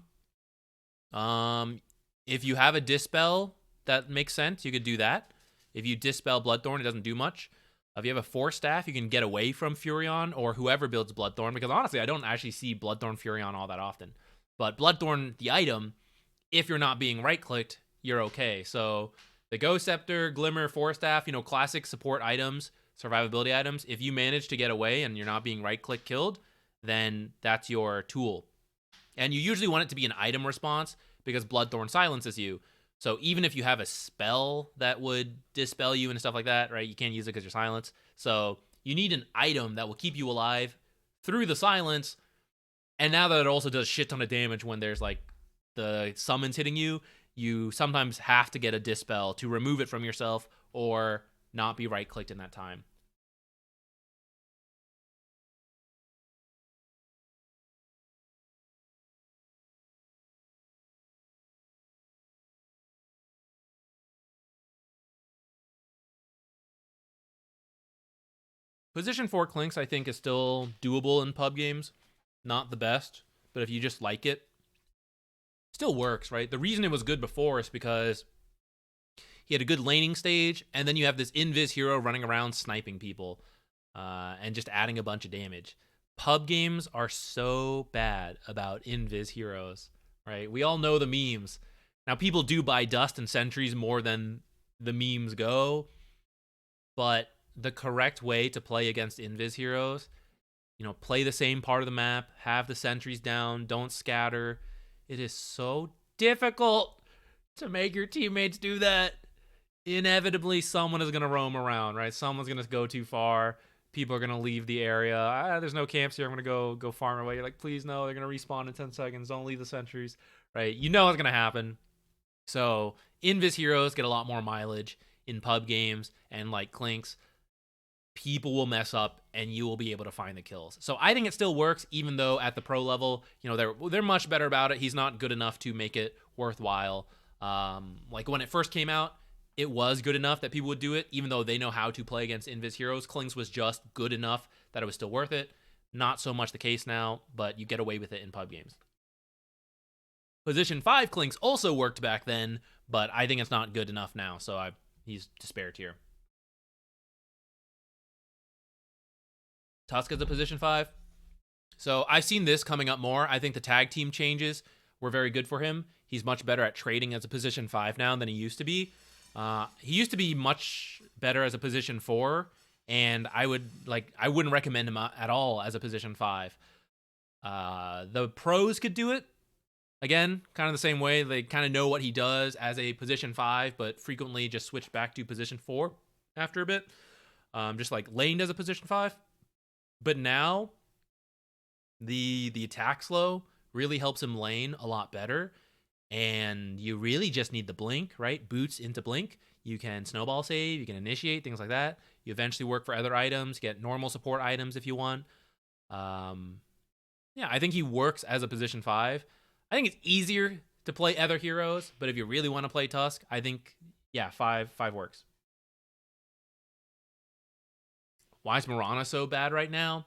If you have a Dispel, that makes sense. You could do that. If you Dispel Bloodthorn, it doesn't do much. If you have a Force Staff, you can get away from Furion or whoever builds Bloodthorn. Because honestly, I don't actually see Bloodthorn Furion all that often. But Bloodthorn, the item, if you're not being right-clicked, you're okay. So the Ghost Scepter, Glimmer, Force Staff, classic support items, survivability items. If you manage to get away and you're not being right-click killed, then that's your tool. And you usually want it to be an item response because Bloodthorn silences you. So even if you have a spell that would dispel you and stuff like that, right, you can't use it because you're silenced. So you need an item that will keep you alive through the silence. And now that it also does shit ton of damage when there's like the summons hitting you, you sometimes have to get a dispel to remove it from yourself or not be right-clicked in that time. Position 4 Clinks, I think, is still doable in pub games. Not the best, but if you just like it, still works, right? The reason it was good before is because he had a good laning stage, and then you have this invis hero running around sniping people and just adding a bunch of damage. Pub games are so bad about invis heroes, right? We all know the memes. Now, people do buy dust and sentries more than the memes go, but the correct way to play against invis heroes, play the same part of the map, have the sentries down, don't scatter. It is so difficult to make your teammates do that. Inevitably, someone is going to roam around, right? Someone's going to go too far. People are going to leave the area. There's no camps here. I'm going to go farm away. You're like, please, no, they're going to respawn in 10 seconds. Don't leave the sentries, right? You know what's going to happen. So, invis heroes get a lot more mileage in pub games, and like Clinks, people will mess up and you will be able to find the kills. So I think it still works, even though at the pro level, they're much better about it. He's not good enough to make it worthwhile. Like when it first came out, it was good enough that people would do it, even though they know how to play against invis heroes. Clinks was just good enough that it was still worth it. Not so much the case now, but you get away with it in pub games. Position 5 Clinks also worked back then, but I think it's not good enough now, so he's despair tier. Tusk as a position 5. So I've seen this coming up more. I think the tag team changes were very good for him. He's much better at trading as a position 5 now than he used to be. He used to be much better as a position 4, and I wouldn't recommend him at all as a position 5. The pros could do it. Again, kind of the same way. They kind of know what he does as a position 5, but frequently just switch back to position 4 after a bit. Just like laned as a position 5. But now, the attack slow really helps him lane a lot better. And you really just need the blink, right? Boots into blink. You can snowball save, you can initiate, things like that. You eventually work for other items, get normal support items if you want. Yeah, I think he works as a position 5. I think it's easier to play other heroes, but if you really want to play Tusk, I think, yeah, 5 works. Why is Mirana so bad right now?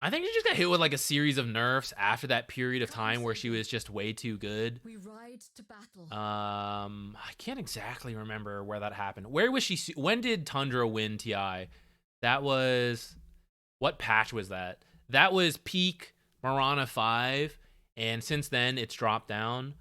I think she just got hit with like a series of nerfs after that period of time where she was just way too good. We ride to battle. I can't exactly remember where that happened. Where was she? When did Tundra win TI? That was, what patch was that? That was peak Mirana 5, and since then it's dropped down.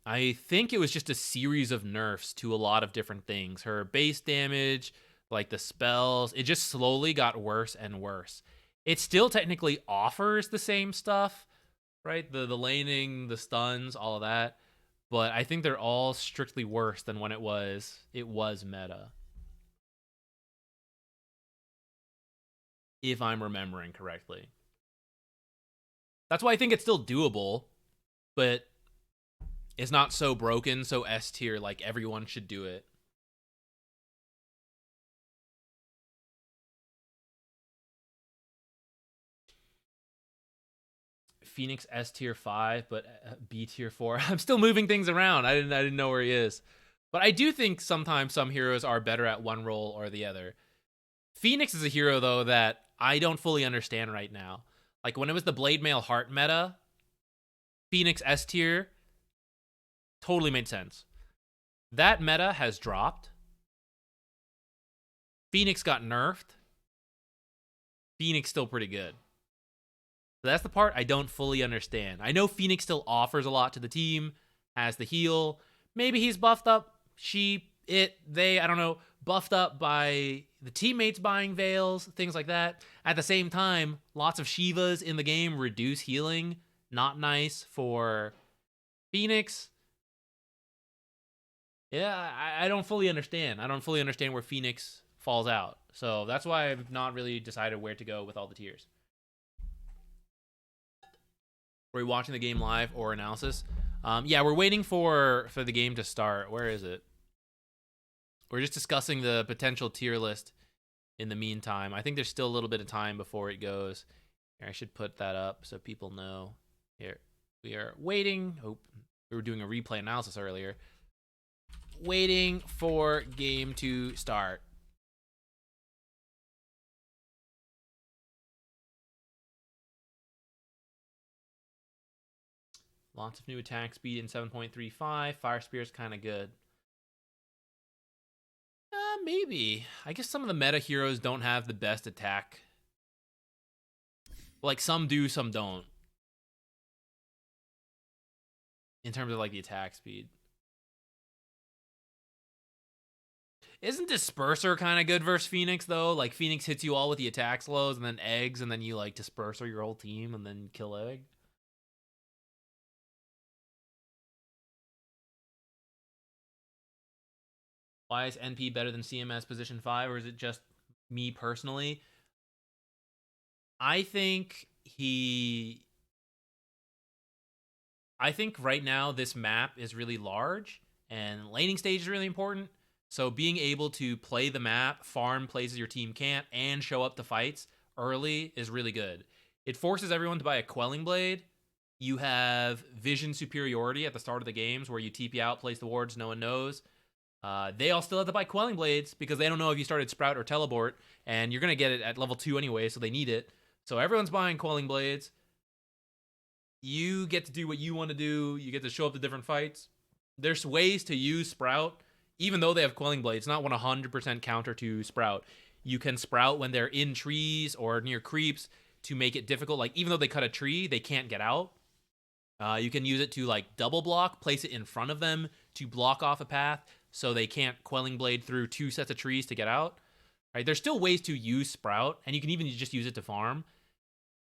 I think it was just a series of nerfs to a lot of different things. Her base damage, like the spells, it just slowly got worse and worse. It still technically offers the same stuff, right? The laning, the stuns, all of that. But I think they're all strictly worse than when it was meta. If I'm remembering correctly. That's why I think it's still doable, but it's not so broken, so S tier, like everyone should do it. Phoenix S tier 5, but B tier 4. I'm still moving things around. I didn't know where he is. But I do think sometimes some heroes are better at one role or the other. Phoenix is a hero, though, that I don't fully understand right now. Like, when it was the Blade Mail Heart meta, Phoenix S tier totally made sense. That meta has dropped. Phoenix got nerfed. Phoenix still pretty good. So that's the part I don't fully understand. I know Phoenix still offers a lot to the team, has the heal. Maybe he's buffed up. I don't know, buffed up by the teammates buying Veils, things like that. At the same time, lots of Shivas in the game reduce healing. Not nice for Phoenix. Yeah, I don't fully understand. I don't fully understand where Phoenix falls out. So that's why I've not really decided where to go with all the tiers. Were you watching the game live or analysis? Yeah, we're waiting for the game to start. Where is it? We're just discussing the potential tier list in the meantime. I think there's still a little bit of time before it goes. Here, I should put that up so people know. Here, we are waiting. Oh, we were doing a replay analysis earlier. Waiting for game to start. Lots of new attack speed in 7.35. Fire Spear's kind of good. Maybe. I guess some of the meta heroes don't have the best attack. Like, some do, some don't. In terms of, like, the attack speed. Isn't Disperser kind of good versus Phoenix, though? Like, Phoenix hits you all with the attack slows and then eggs, and then you, like, Disperser your whole team and then kill egg. Why is NP better than CMS position 5, or is it just me personally? I think right now this map is really large, and laning stage is really important. So being able to play the map, farm places your team can't, and show up to fights early is really good. It forces everyone to buy a Quelling Blade. You have vision superiority at the start of the games where you TP out, place the wards, no one knows. They all still have to buy Quelling Blades because they don't know if you started Sprout or Teleport, and you're going to get it at level 2 anyway, so they need it. So everyone's buying Quelling Blades. You get to do what you want to do. You get to show up to different fights. There's ways to use Sprout, even though they have Quelling Blades. It's not 100% counter to Sprout. You can Sprout when they're in trees or near creeps to make it difficult. Like, even though they cut a tree, they can't get out. You can use it to, like, double block, place it in front of them to block off a path so they can't Quelling Blade through 2 sets of trees to get out. Right? There's still ways to use Sprout, and you can even just use it to farm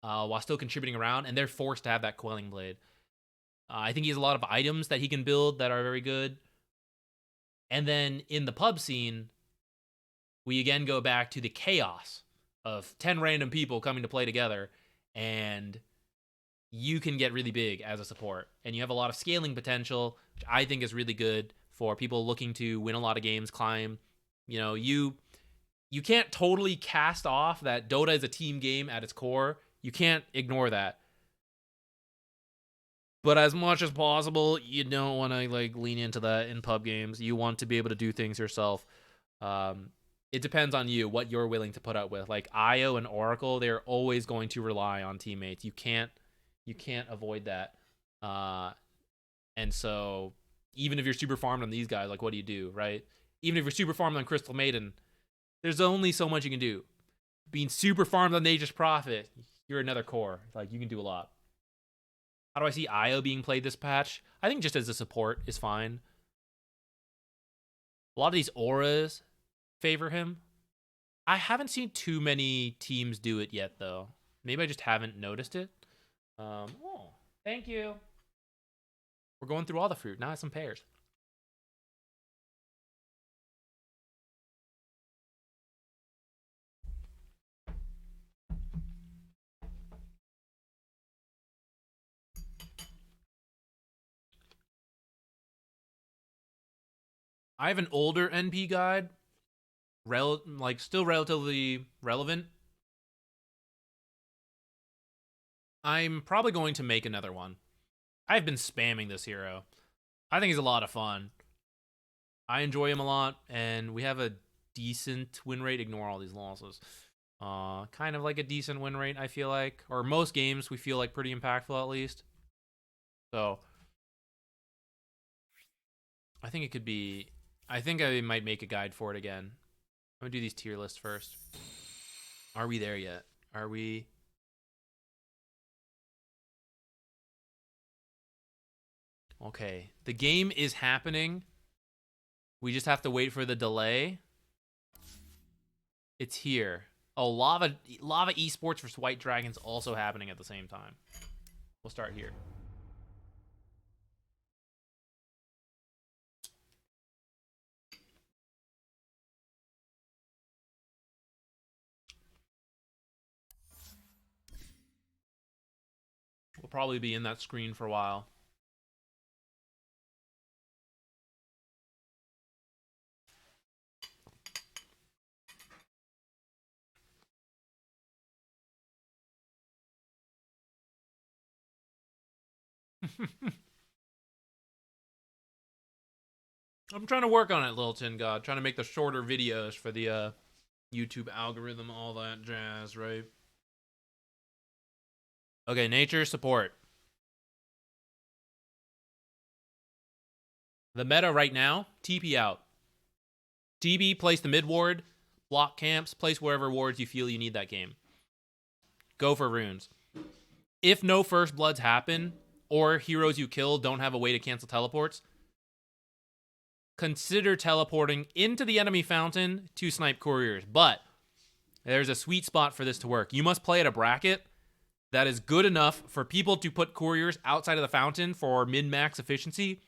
while still contributing around, and they're forced to have that Quelling Blade. I think he has a lot of items that he can build that are very good. And then in the pub scene, we again go back to the chaos of 10 random people coming to play together, and you can get really big as a support. And you have a lot of scaling potential, which I think is really good for people looking to win a lot of games, climb. You know, you can't totally cast off that Dota is a team game at its core. You can't ignore that. But as much as possible, you don't want to like lean into that in pub games. You want to be able to do things yourself. It depends on you, what you're willing to put up with. Like IO and Oracle, they're always going to rely on teammates. You can't avoid that. And so even if you're super farmed on these guys, like what do you do, right? Even if you're super farmed on Crystal Maiden, there's only so much you can do. Being super farmed on Nature's Prophet, you're another core. Like, you can do a lot. How do I see IO being played this patch? I think just as a support is fine. A lot of these auras favor him. I haven't seen too many teams do it yet, though. Maybe I just haven't noticed it. Oh, thank you. We're going through all the fruit. Now I have some pears. I have an older NP guide, still relatively relevant. I'm probably going to make another one. I've been spamming this hero. I think he's a lot of fun. I enjoy him a lot, and we have a decent win rate. Ignore all these losses. Kind of like a decent win rate, I feel like. Or most games we feel like pretty impactful at least. So I think it could be... I think I might make a guide for it again. I'm going to do these tier lists first. Are we there yet? Are we... Okay. The game is happening. We just have to wait for the delay. It's here. Oh, Lava Esports versus White Dragons also happening at the same time. We'll start here. We'll probably be in that screen for a while. I'm trying to work on it, Little Tin God. Trying to make the shorter videos for the YouTube algorithm, all that jazz, right? Okay, nature support. The meta right now, TP out. TB, place the mid ward, block camps, place wherever wards you feel you need that game. Go for runes. If no first bloods happen, or heroes you kill don't have a way to cancel teleports, consider teleporting into the enemy fountain to snipe couriers. But there's a sweet spot for this to work. You must play at a bracket that is good enough for people to put couriers outside of the fountain for min-max efficiency,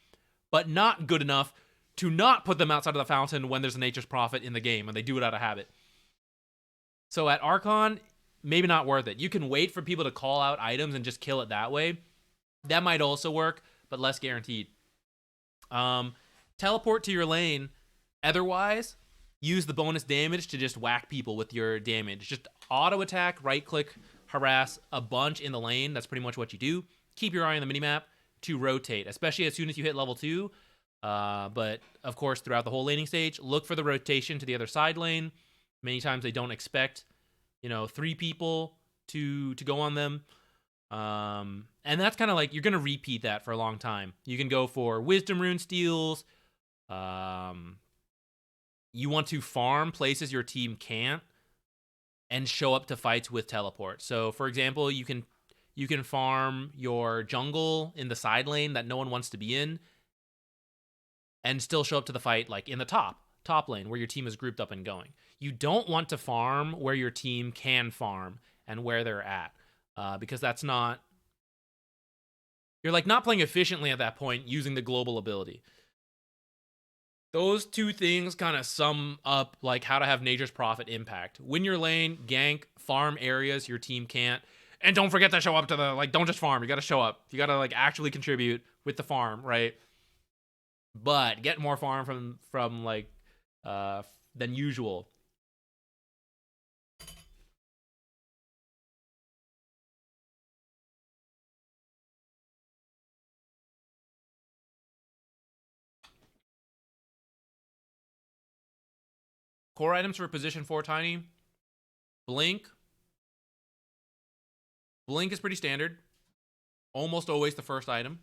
but not good enough to not put them outside of the fountain when there's a Nature's Prophet in the game, and they do it out of habit. So at Archon, maybe not worth it. You can wait for people to call out items and just kill it that way. That might also work, but less guaranteed. Teleport to your lane. Otherwise, use the bonus damage to just whack people with your damage. Just auto attack, right click, harass a bunch in the lane. That's pretty much what you do. Keep your eye on the minimap to rotate, especially as soon as you hit level 2. But of course, throughout the whole laning stage, look for the rotation to the other side lane. Many times they don't expect, 3 people to go on them. And that's kind of like, you're going to repeat that for a long time. You can go for Wisdom Rune steals. You want to farm places your team can't and show up to fights with teleport. So, for example, you can farm your jungle in the side lane that no one wants to be in and still show up to the fight like in the top lane where your team is grouped up and going. You don't want to farm where your team can farm and where they're at, because that's not... You're like not playing efficiently at that point using the global ability. Those two things kind of sum up like how to have Nature's Prophet impact. Win your lane, gank, farm areas your team can't, and don't forget to show up to the, don't just farm. You got to show up. You got to actually contribute with the farm, right? But get more farm from than usual. Core items for position 4 tiny. Blink. Blink is pretty standard. Almost always the first item.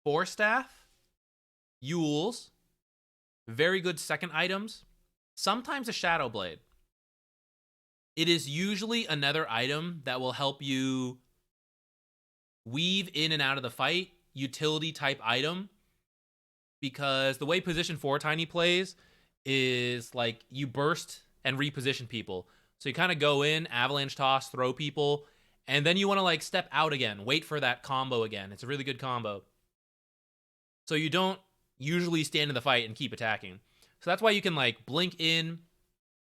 Force Staff. Yules. Very good second items. Sometimes a Shadow Blade. It is usually another item that will help you weave in and out of the fight. Utility type item. Because the way position 4 tiny plays is like you burst and reposition people. So you kind of go in, avalanche toss, throw people, and then you want to like step out again, wait for that combo again. It's a really good combo. So you don't usually stand in the fight and keep attacking. So that's why you can like blink in,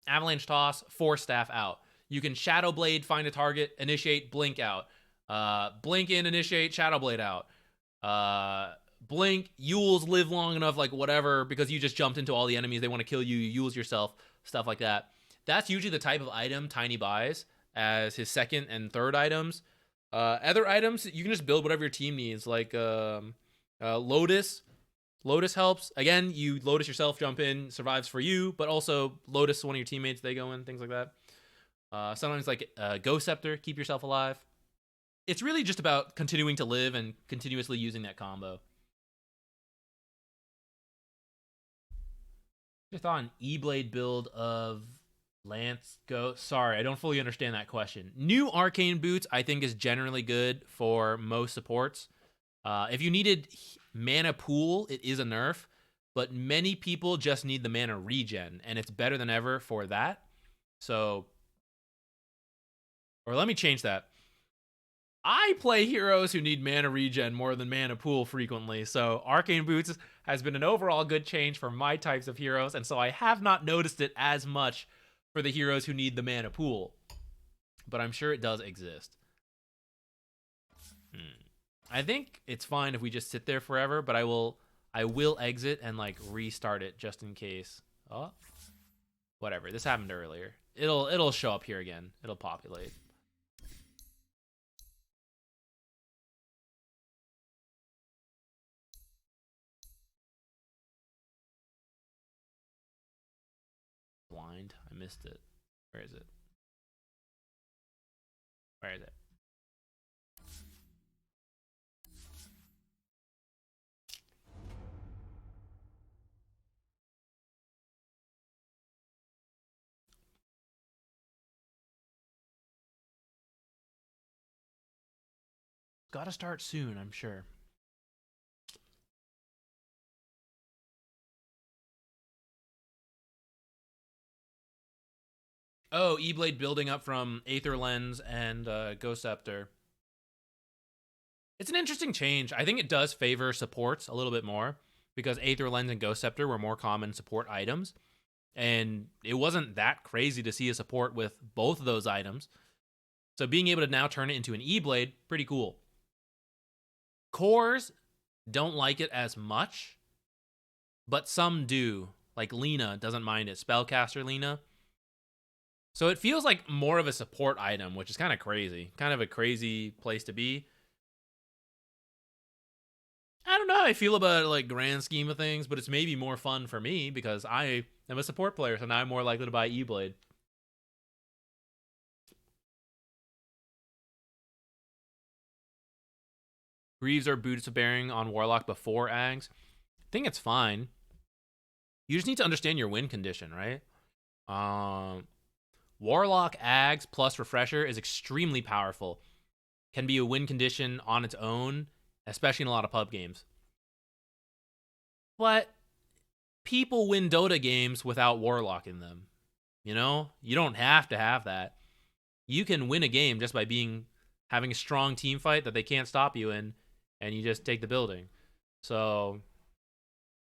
avalanche toss, force staff out. You can shadow blade, find a target, initiate, blink out. Blink in, initiate, shadow blade out. Blink, Yules live long enough, like whatever, because you just jumped into all the enemies. They want to kill you. You Yules yourself, stuff like that. That's usually the type of item Tiny buys as his second and third items. Other items, you can just build whatever your team needs, like Lotus. Lotus helps. Again, you Lotus yourself, jump in, survives for you, but also Lotus, one of your teammates, they go in, things like that. Sometimes like Ghost Scepter, keep yourself alive. It's really just about continuing to live and continuously using that combo. Just thought an E-Blade build of Lance Ghost. Sorry, I don't fully understand that question. New Arcane Boots, I think, is generally good for most supports. If you needed mana pool, it is a nerf, but many people just need the mana regen, and it's better than ever for that. So, or let me change that. I play heroes who need mana regen more than mana pool frequently, so Arcane Boots has been an overall good change for my types of heroes, and so I have not noticed it as much for the heroes who need the mana pool. But I'm sure it does exist. I think it's fine if we just sit there forever, but I will exit and like restart it just in case. Oh, whatever. This happened earlier. It'll show up here again. It'll populate. Blind. I missed it. Where is it? Where is it? Gotta start soon, I'm sure. Oh, E-Blade building up from Aether Lens and Ghost Scepter. It's an interesting change. I think it does favor supports a little bit more because Aether Lens and Ghost Scepter were more common support items. And it wasn't that crazy to see a support with both of those items. So being able to now turn it into an E-Blade, pretty cool. Cores don't like it as much, but some do. Like Lena doesn't mind it. Spellcaster Lena. So it feels like more of a support item, which is kind of crazy. Kind of a crazy place to be. I don't know how I feel about it, like grand scheme of things, but it's maybe more fun for me because I am a support player, so now I'm more likely to buy E-Blade. Greaves or Boots of Bearing on Warlock before Ags. I think it's fine. You just need to understand your win condition, right? Warlock Ags plus Refresher is extremely powerful. Can be a win condition on its own, especially in a lot of pub games. But people win Dota games without Warlock in them. You know? You don't have to have that. You can win a game just by having a strong team fight that they can't stop you in, and you just take the building. So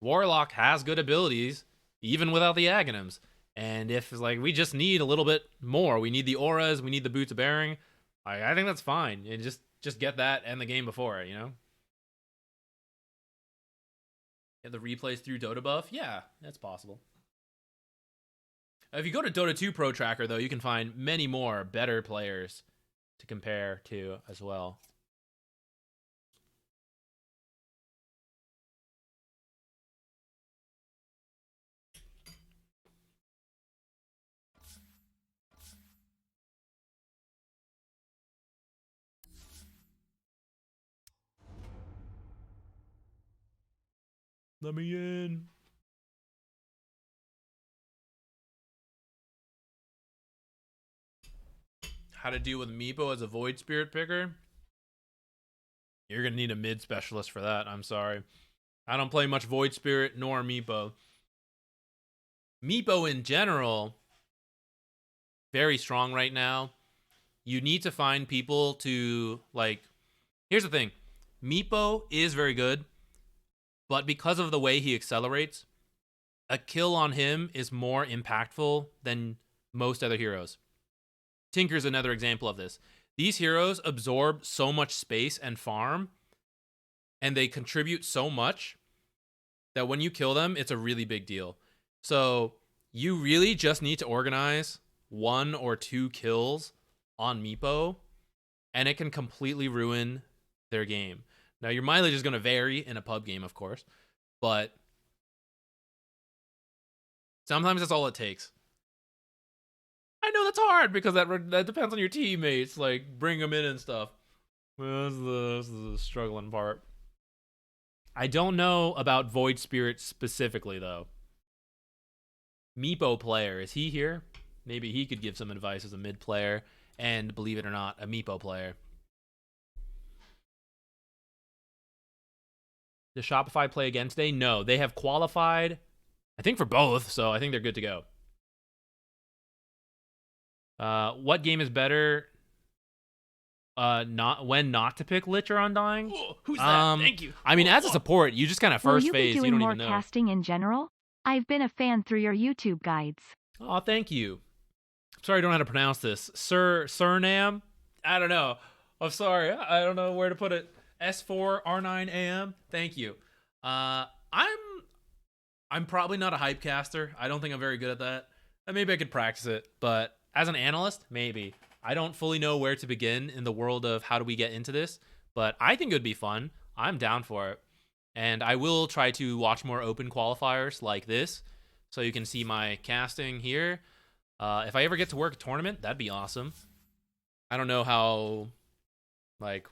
Warlock has good abilities, even without the Aghanims. And if it's like we just need a little bit more, we need the auras, we need the Boots of Bearing, I think that's fine. And just get that and the game before it, you know? Get the replays through Dota buff? Yeah, that's possible. If you go to Dota 2 Pro Tracker, though, you can find many more better players to compare to as well. Let me in. How to deal with Meepo as a Void Spirit picker? You're gonna need a mid specialist for that. I'm sorry. I don't play much Void Spirit nor Meepo. Meepo in general very strong right now. You need to find people to, like, here's the thing. Meepo is very good, but because of the way he accelerates, a kill on him is more impactful than most other heroes. Tinker's another example of this. These heroes absorb so much space and farm, and they contribute so much that when you kill them, it's a really big deal. So you really just need to organize 1 or 2 kills on Meepo, and it can completely ruin their game. Now, your mileage is going to vary in a pub game, of course, but sometimes that's all it takes. I know that's hard because that depends on your teammates, like bring them in and stuff. That's the struggling part. I don't know about Void Spirit specifically, though. Meepo player, is he here? Maybe he could give some advice as a mid player, and believe it or not, a Meepo player. Does Shopify play again today? No, they have qualified, I think, for both, so I think they're good to go. What game is better? Not to pick Lich or Undying. Ooh, who's that? Thank you. I mean, as a support, you just kind of first phase. Will you be You doing don't more even know. casting in general? I've been a fan through your YouTube guides. Oh, thank you. Sorry, I don't know how to pronounce this. Surnam? I don't know. I'm sorry. I don't know where to put it. S4R9AM. Thank you. I'm probably not a hype caster. I don't think I'm very good at that. Maybe I could practice it, but as an analyst, maybe. I don't fully know where to begin in the world of how do we get into this, but I think it would be fun. I'm down for it. And I will try to watch more open qualifiers like this so you can see my casting here. If I ever get to work a tournament, that'd be awesome. I don't know how, like,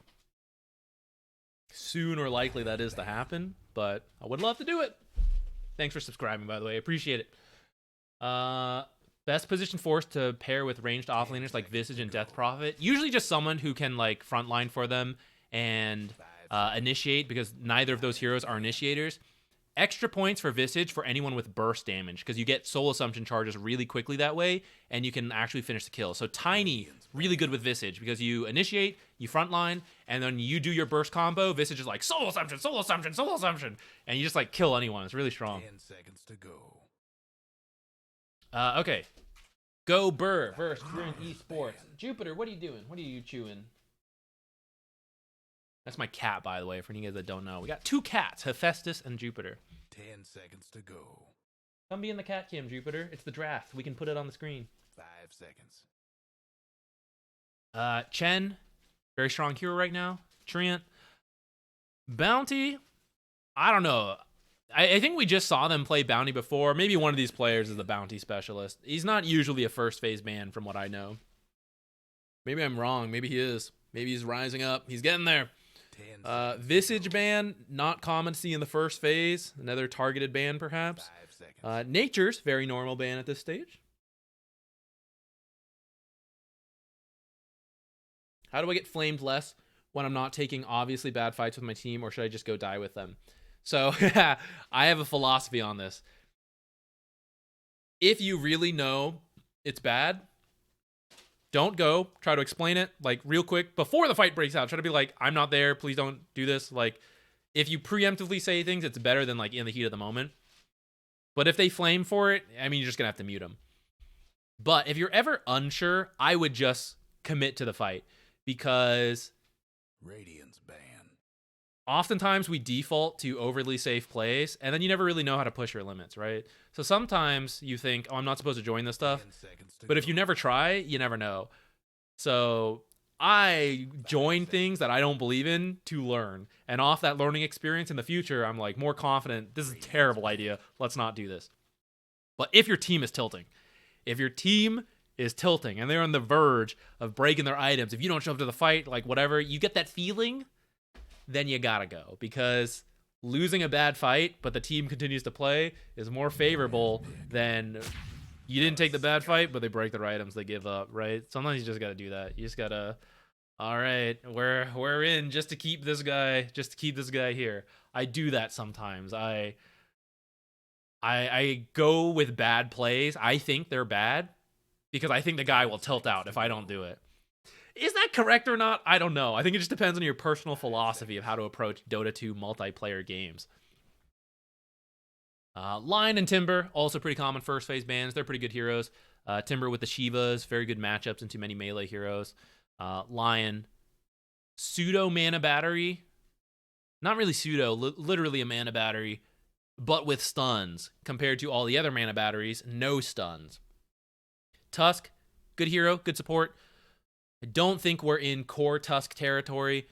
soon or likely that is to happen, but I would love to do it. Thanks for subscribing, by the way. I appreciate it. Best position force to pair with ranged offlaners like Visage and Death Prophet. Usually just someone who can, like, frontline for them and initiate, because neither of those heroes are initiators. Extra points for Visage for anyone with burst damage, because you get soul assumption charges really quickly that way, and you can actually finish the kill. So Tiny, really good with Visage, because you initiate, you frontline, and then you do your burst combo. Visage is like, soul assumption, soul assumption, soul assumption, and you just, like, kill anyone. It's really strong. 10 seconds to go. Okay. Go Burr versus Ruin Esports. Jupiter, what are you doing? What are you chewing? That's my cat, by the way, for any of you guys that don't know. We got 2 cats, Hephaestus and Jupiter. 10 seconds to go. Come be in the cat cam, Jupiter. It's the draft. We can put it on the screen. 5 seconds. Chen, very strong hero right now. Trent. Bounty, I don't know. I think we just saw them play Bounty before. Maybe one of these players is the Bounty specialist. He's not usually a first phase ban from what I know. Maybe I'm wrong. Maybe he is. Maybe he's rising up. He's getting there. Visage ban, not common to see in the first phase. Another targeted ban, perhaps. 5 seconds. Nature's very normal ban at this stage. How do I get flamed less when I'm not taking obviously bad fights with my team, or should I just go die with them? So I have a philosophy on this. If you really know it's bad, don't go. Try to explain it, like, real quick before the fight breaks out. Try to be like, I'm not there. Please don't do this. Like, if you preemptively say things, it's better than, like, in the heat of the moment. But if they flame for it, I mean, you're just going to have to mute them. But if you're ever unsure, I would just commit to the fight, because Radiance ban. oftentimes we default to overly safe plays, and then you never really know how to push your limits, right? So sometimes you think, oh, I'm not supposed to join this stuff. 10 seconds to But if go. you never try, you never know. So I join things that I don't believe in to learn. And off that learning experience in the future, I'm like more confident. This is a terrible idea. Let's not do this. But if your team is tilting, and they're on the verge of breaking their items, if you don't show up to the fight, like whatever, you get that feeling, then you gotta go. Because losing a bad fight, but the team continues to play, is more favorable than you didn't take the bad fight, but they break their items, they give up, right? Sometimes you just gotta do that. You just gotta, all right, we're in just to keep this guy here. I do that sometimes. I go with bad plays. I think they're bad, because I think the guy will tilt out if I don't do it. Is that correct or not? I don't know. I think it just depends on your personal philosophy of how to approach Dota 2 multiplayer games. Lion and Timber, also pretty common first phase bans. They're pretty good heroes. Timber with the Shivas, very good matchups into many melee heroes. Lion, pseudo mana battery. Not really pseudo, literally a mana battery, but with stuns compared to all the other mana batteries, no stuns. Tusk, good hero, good support. I don't think we're in core Tusk territory.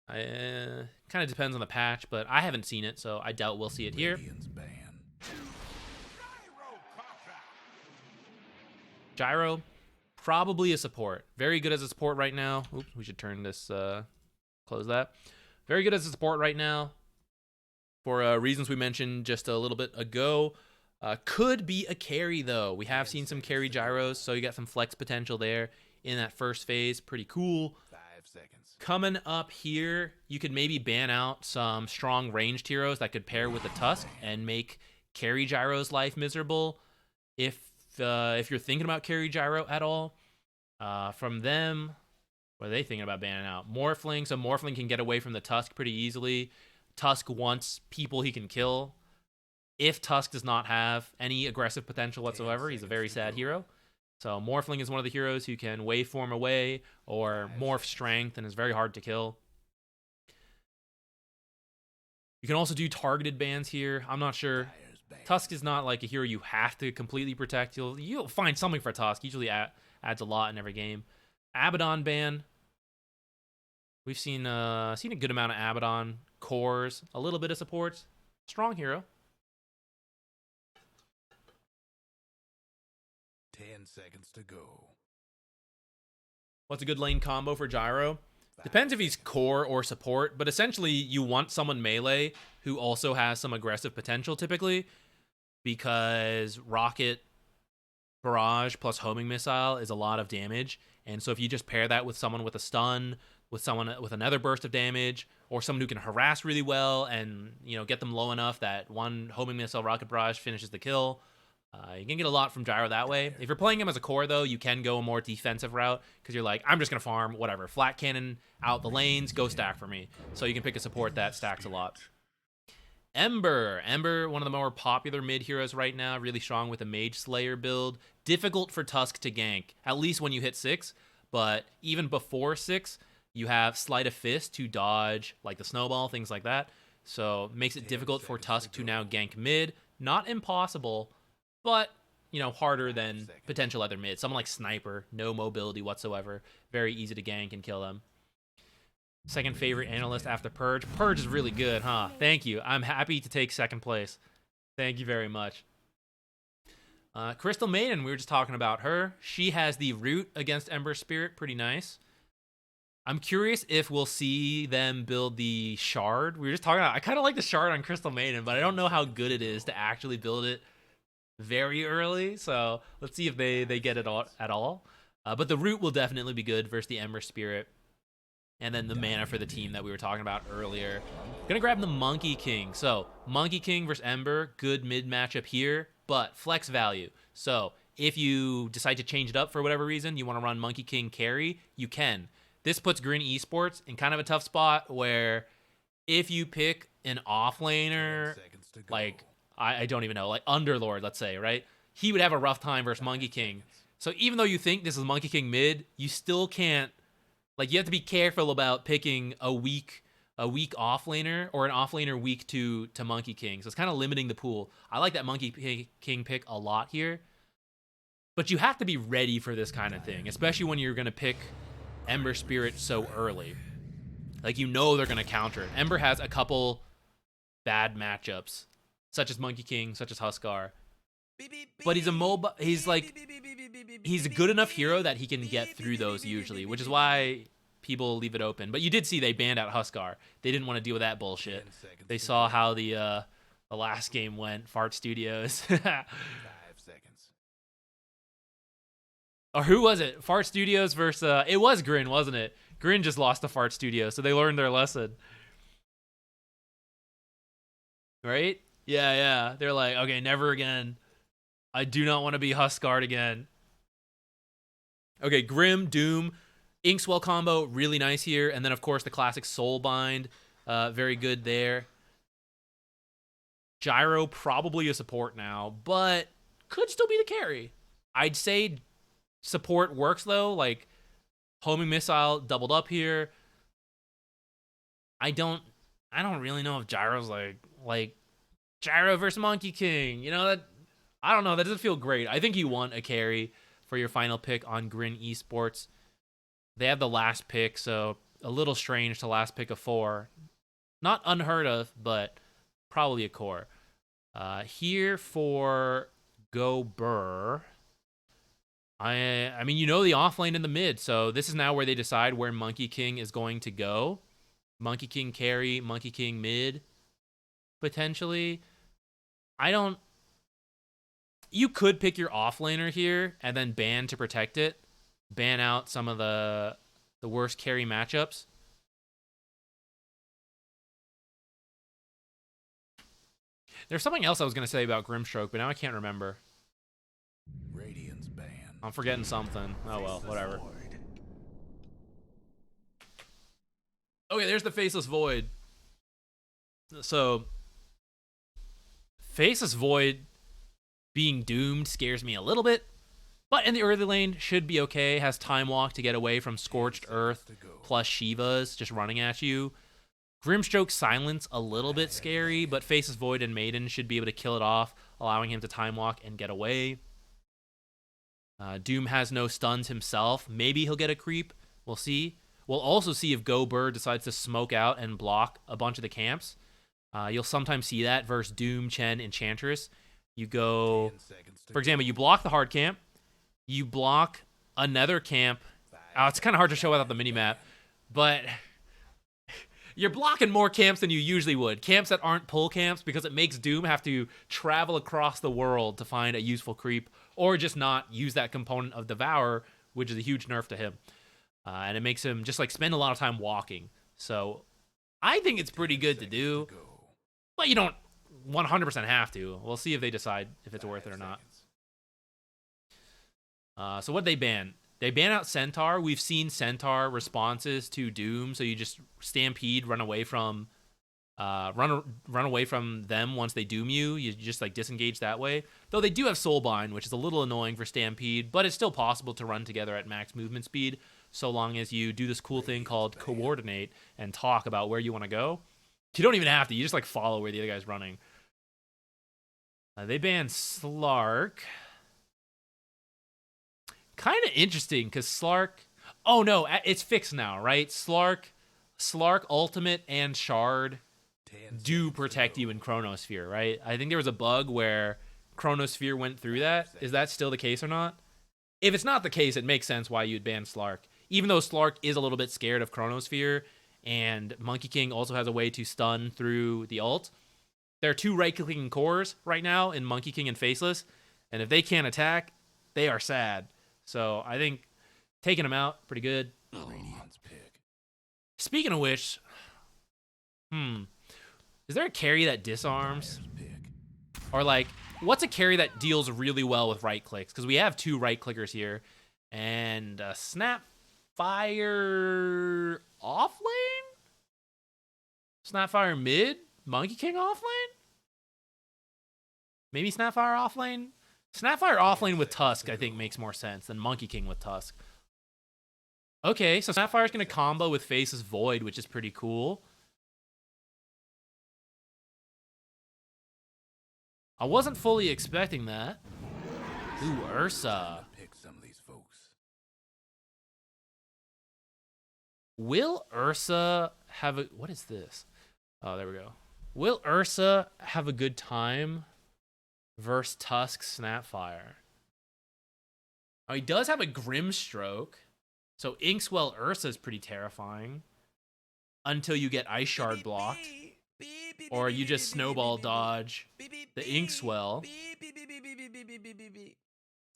Kind of depends on the patch, but I haven't seen it, so I doubt we'll see it here. Gyro, probably a support. Very good as a support right now. Oops, we should turn this, close that. Very good as a support right now for reasons we mentioned just a little bit ago. Could be a carry, though. We have seen some carry gyros, so you got some flex potential there in that first phase. Pretty cool. 5 seconds. Coming up here, you could maybe ban out some strong ranged heroes that could pair with the Tusk and make carry gyro's life miserable. If you're thinking about carry gyro at all, from them, what are they thinking about banning out? Morphling, so Morphling can get away from the Tusk pretty easily. Tusk wants people he can kill. If Tusk does not have any aggressive potential whatsoever, he's a very sad hero. So Morphling is one of the heroes who can waveform away or morph strength and is very hard to kill. You can also do targeted bans here. I'm not sure. Tusk is not like a hero you have to completely protect. You'll find something for Tusk. Usually adds a lot in every game. Abaddon ban. We've seen a good amount of Abaddon cores, a little bit of supports. Strong hero. 10 seconds to go. What's a good lane combo for Gyro? Depends if he's core or support, but essentially you want someone melee who also has some aggressive potential typically, because rocket barrage plus homing missile is a lot of damage. And so if you just pair that with someone with a stun, with someone with another burst of damage, or someone who can harass really well and, you know, get them low enough that one homing missile rocket barrage finishes the kill, you can get a lot from Gyro that way. If you're playing him as a core, though, you can go a more defensive route because you're like, I'm just going to farm, whatever. Flat cannon out the lanes, go stack for me. So you can pick a support that stacks a lot. Ember, one of the more popular mid heroes right now, really strong with a Mage Slayer build. Difficult for Tusk to gank, at least when you hit 6, but even before 6, you have Sleight of Fist to dodge like the snowball, things like that. So makes it difficult for Tusk to now gank mid. Not impossible, but, you know, harder than potential other mids. Someone like Sniper, no mobility whatsoever. Very easy to gank and kill them. Second favorite analyst after Purge. Purge is really good, huh? Thank you. I'm happy to take second place. Thank you very much. Crystal Maiden, we were just talking about her. She has the root against Ember Spirit. Pretty nice. I'm curious if we'll see them build the shard. We were just talking about, I kind of like the shard on Crystal Maiden, but I don't know how good it is to actually build it very early. So let's see if they get it at all. But the root will definitely be good versus the Ember Spirit. And then the mana for the team that we were talking about earlier. Gonna grab the Monkey King. So Monkey King versus Ember, good mid matchup here, but flex value. So if you decide to change it up for whatever reason, you want to run Monkey King carry, you can. This puts Green Esports in kind of a tough spot where if you pick an offlaner, like, I don't even know, like Underlord, let's say, right? He would have a rough time versus Monkey King. So even though you think this is Monkey King mid, you still can't, like, you have to be careful about picking a weak offlaner or an offlaner weak to Monkey King. So it's kind of limiting the pool. I like that Monkey King pick a lot here. But you have to be ready for this kind of thing, especially when you're going to pick Ember Spirit so early. Like, you know they're going to counter it. Ember has a couple bad matchups, such as Monkey King, such as Huskar. But he's he's a good enough hero that he can get through those usually, which is why people leave it open. But you did see they banned out Huskar. They didn't want to deal with that bullshit. They saw how the last game went, Fart Studios. 5 seconds. Or who was it? Fart Studios versus... it was Grin, wasn't it? Grin just lost to Fart Studios, so they learned their lesson. Right? Yeah. They're like, okay, never again. I do not want to be Huskard again. Okay, Grim, Doom, Inkswell combo, really nice here. And then, of course, the classic Soulbind. Very good there. Gyro, probably a support now, but could still be the carry. I'd say support works, though. Like, homing missile doubled up here. I don't really know if Gyro's like Gyro versus Monkey King. You know, that I don't know. That doesn't feel great. I think you want a carry for your final pick on Grin Esports. They have the last pick, so a little strange to last pick of 4. Not unheard of, but probably a core. Here for Go Burr. I mean, you know the offlane in the mid, so this is now where they decide where Monkey King is going to go. Monkey King carry, Monkey King mid, potentially. You could pick your offlaner here and then ban to protect it. Ban out some of the worst carry matchups. There's something else I was going to say about Grimstroke, but now I can't remember. Radiance ban. I'm forgetting something. Oh well, whatever. Okay, there's the Faceless Void. So, Faceless Void being doomed scares me a little bit, but in the early lane should be okay. Has Time Walk to get away from Scorched Earth plus Shivas just running at you. Grimstroke Silence a little bit scary, but Faceless Void and Maiden should be able to kill it off, allowing him to Time Walk and get away. Doom has no stuns himself. Maybe he'll get a creep. We'll see. We'll also see if Go Bird decides to smoke out and block a bunch of the camps. You'll sometimes see that versus Doom, Chen, Enchantress. You go, for example, you block the hard camp. You block another camp. It's kind of hard to show without the minimap, but you're blocking more camps than you usually would. Camps that aren't pull camps, because it makes Doom have to travel across the world to find a useful creep, or just not use that component of Devour, which is a huge nerf to him. And it makes him just like spend a lot of time walking. So I think it's pretty good to do, but you don't 100% have to. We'll see if they decide if it's worth it or not. So what they ban? They ban out Centaur. We've seen Centaur responses to Doom, so you just Stampede, run away from them once they doom you. You just like disengage that way. Though they do have Soulbind, which is a little annoying for Stampede, but it's still possible to run together at max movement speed, so long as you do this cool thing called coordinate and talk about where you want to go. You don't even have to. You just like follow where the other guy's running. They banned Slark. Kind of interesting, because Slark... Oh, no, it's fixed now, right? Slark, Ultimate, and Shard do protect you in Chronosphere, right? I think there was a bug where Chronosphere went through that. Is that still the case or not? If it's not the case, it makes sense why you'd ban Slark. Even though Slark is a little bit scared of Chronosphere, and Monkey King also has a way to stun through the ult. There are 2 right-clicking cores right now in Monkey King and Faceless, and if they can't attack, they are sad. So I think taking them out, pretty good. Speaking of which, is there a carry that disarms? Or like, what's a carry that deals really well with right clicks? Because we have 2 right clickers here, and Snapfire offlane? Snapfire mid? Monkey King offlane? Maybe Snapfire offlane? Snapfire offlane with Tusk, I think, makes more sense than Monkey King with Tusk. Okay, so Snapfire's going to combo with Faceless Void, which is pretty cool. I wasn't fully expecting that. Ooh, Ursa. Will Ursa have a... What is this? Oh, there we go. Will Ursa have a good time versus Tusk Snapfire? Oh, he does have a Grimstroke. So Inkswell Ursa is pretty terrifying. Until you get Ice Shard blocked. Or you just snowball dodge the Inkswell.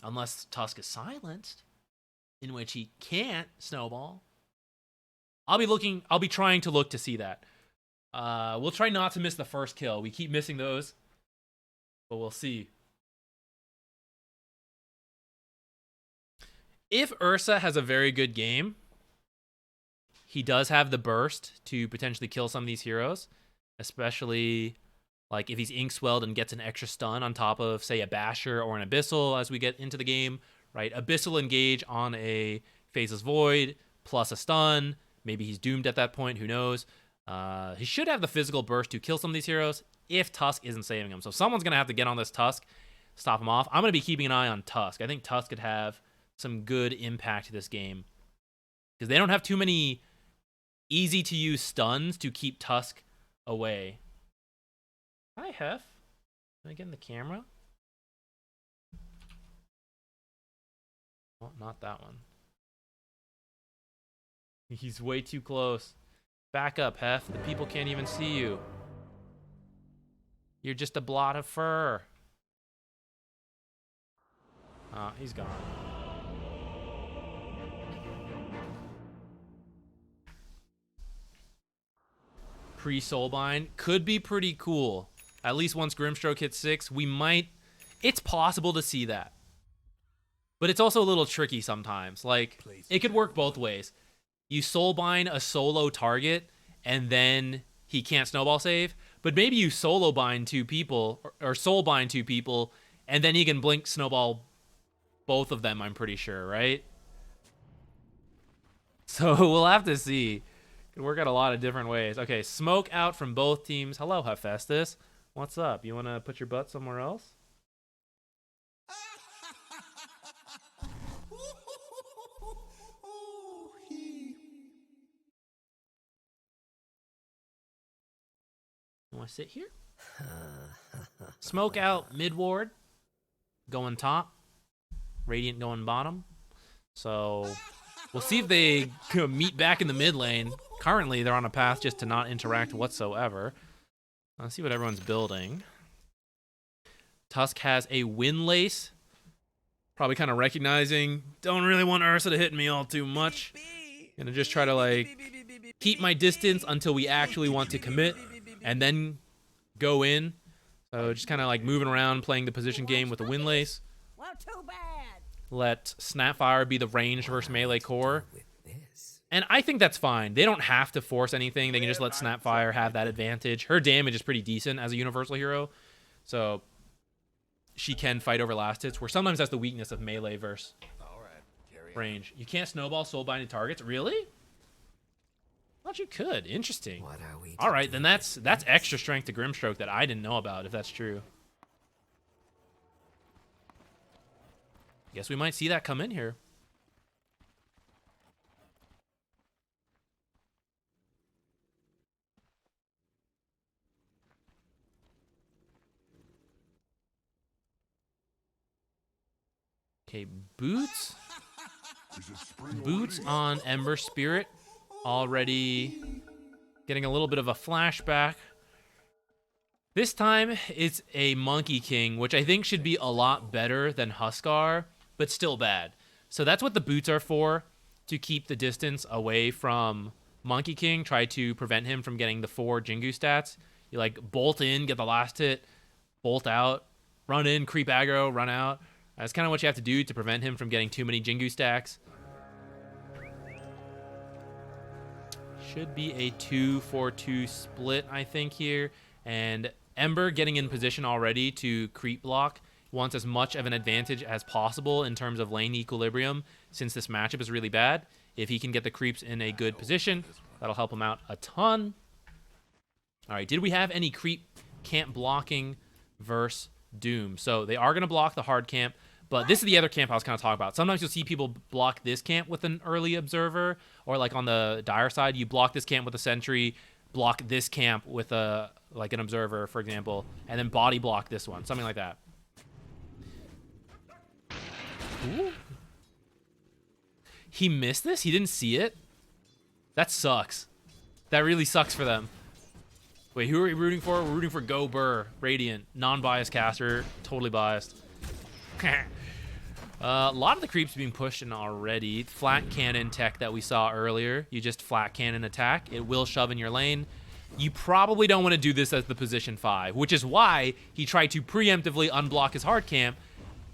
Unless Tusk is silenced. In which he can't snowball. I'll be trying to look to see that. We'll try not to miss the first kill. We keep missing those. But we'll see. If Ursa has a very good game, he does have the burst to potentially kill some of these heroes, especially like if he's Inkswelled and gets an extra stun on top of, say, a Basher or an Abyssal as we get into the game, right? Abyssal engage on a Phaseless Void plus a stun. Maybe he's doomed at that point. Who knows? He should have the physical burst to kill some of these heroes if Tusk isn't saving him. So someone's going to have to get on this Tusk, stop him off. I'm going to be keeping an eye on Tusk. I think Tusk could have some good impact to this game because they don't have too many easy-to-use stuns to keep Tusk away. Hi, Hef. Can I get in the camera? Oh, not that one. He's way too close. Back up, Hef. The people can't even see you. You're just a blot of fur. He's gone. Pre-Soulbind could be pretty cool. At least once Grimstroke hits 6, we might... It's possible to see that. But it's also a little tricky sometimes. Like, it could work both ways. You Soulbind a solo target, and then he can't snowball save. But maybe you solo bind 2 people, or Soulbind 2 people, and then he can blink snowball both of them, I'm pretty sure, right? So we'll have to see. Could work out a lot of different ways. Okay, smoke out from both teams. Hello, Hephaestus. What's up? You want to put your butt somewhere else? You want to sit here? Smoke out mid ward. Going top. Radiant going bottom. So we'll see if they meet back in the mid lane. Currently, they're on a path just to not interact whatsoever. Let's see what everyone's building. Tusk has a Windlace. Probably kind of recognizing, don't really want Ursa to hit me all too much. Gonna just try to, like, keep my distance until we actually want to commit and then go in. So just kind of like moving around, playing the position game with the Windlace. Well, too bad. Let Snapfire be the range versus melee core. And I think that's fine. They don't have to force anything. They can just let Snapfire have that advantage. Her damage is pretty decent as a universal hero. So she can fight over last hits, where sometimes that's the weakness of melee versus range. You can't snowball soul-binded targets? Really? Thought you could. Interesting. All right, then that's extra strength to Grimstroke that I didn't know about, if that's true. Guess we might see that come in here. Okay, boots. Boots on Ember Spirit. Already getting a little bit of a flashback. This time, it's a Monkey King, which I think should be a lot better than Huskar, but still bad. So that's what the boots are for, to keep the distance away from Monkey King, try to prevent him from getting the 4 Jingu stats. You like bolt in, get the last hit, bolt out, run in, creep aggro, run out. That's kind of what you have to do to prevent him from getting too many Jingu stacks. Should be a 2-4-2 split, I think, here. And Ember getting in position already to creep block. Wants as much of an advantage as possible in terms of lane equilibrium, since this matchup is really bad. If he can get the creeps in a good position, that'll help him out a ton. All right, did we have any creep camp blocking versus Doom? So they are going to block the hard camp, but this is the other camp I was kind of talking about. Sometimes you'll see people block this camp with an early observer, or like on the dire side, you block this camp with a sentry, block this camp with a like an observer, for example, and then body block this one, something like that. Ooh. He missed this? He didn't see it? That sucks. That really sucks for them. Wait, who are we rooting for? We're rooting for Go Burr, Radiant, non-biased caster, totally biased. A lot of the creeps being pushed in already. Flat cannon tech that we saw earlier. You just flat cannon attack. It will shove in your lane. You probably don't want to do this as the position 5, which is why he tried to preemptively unblock his hard camp.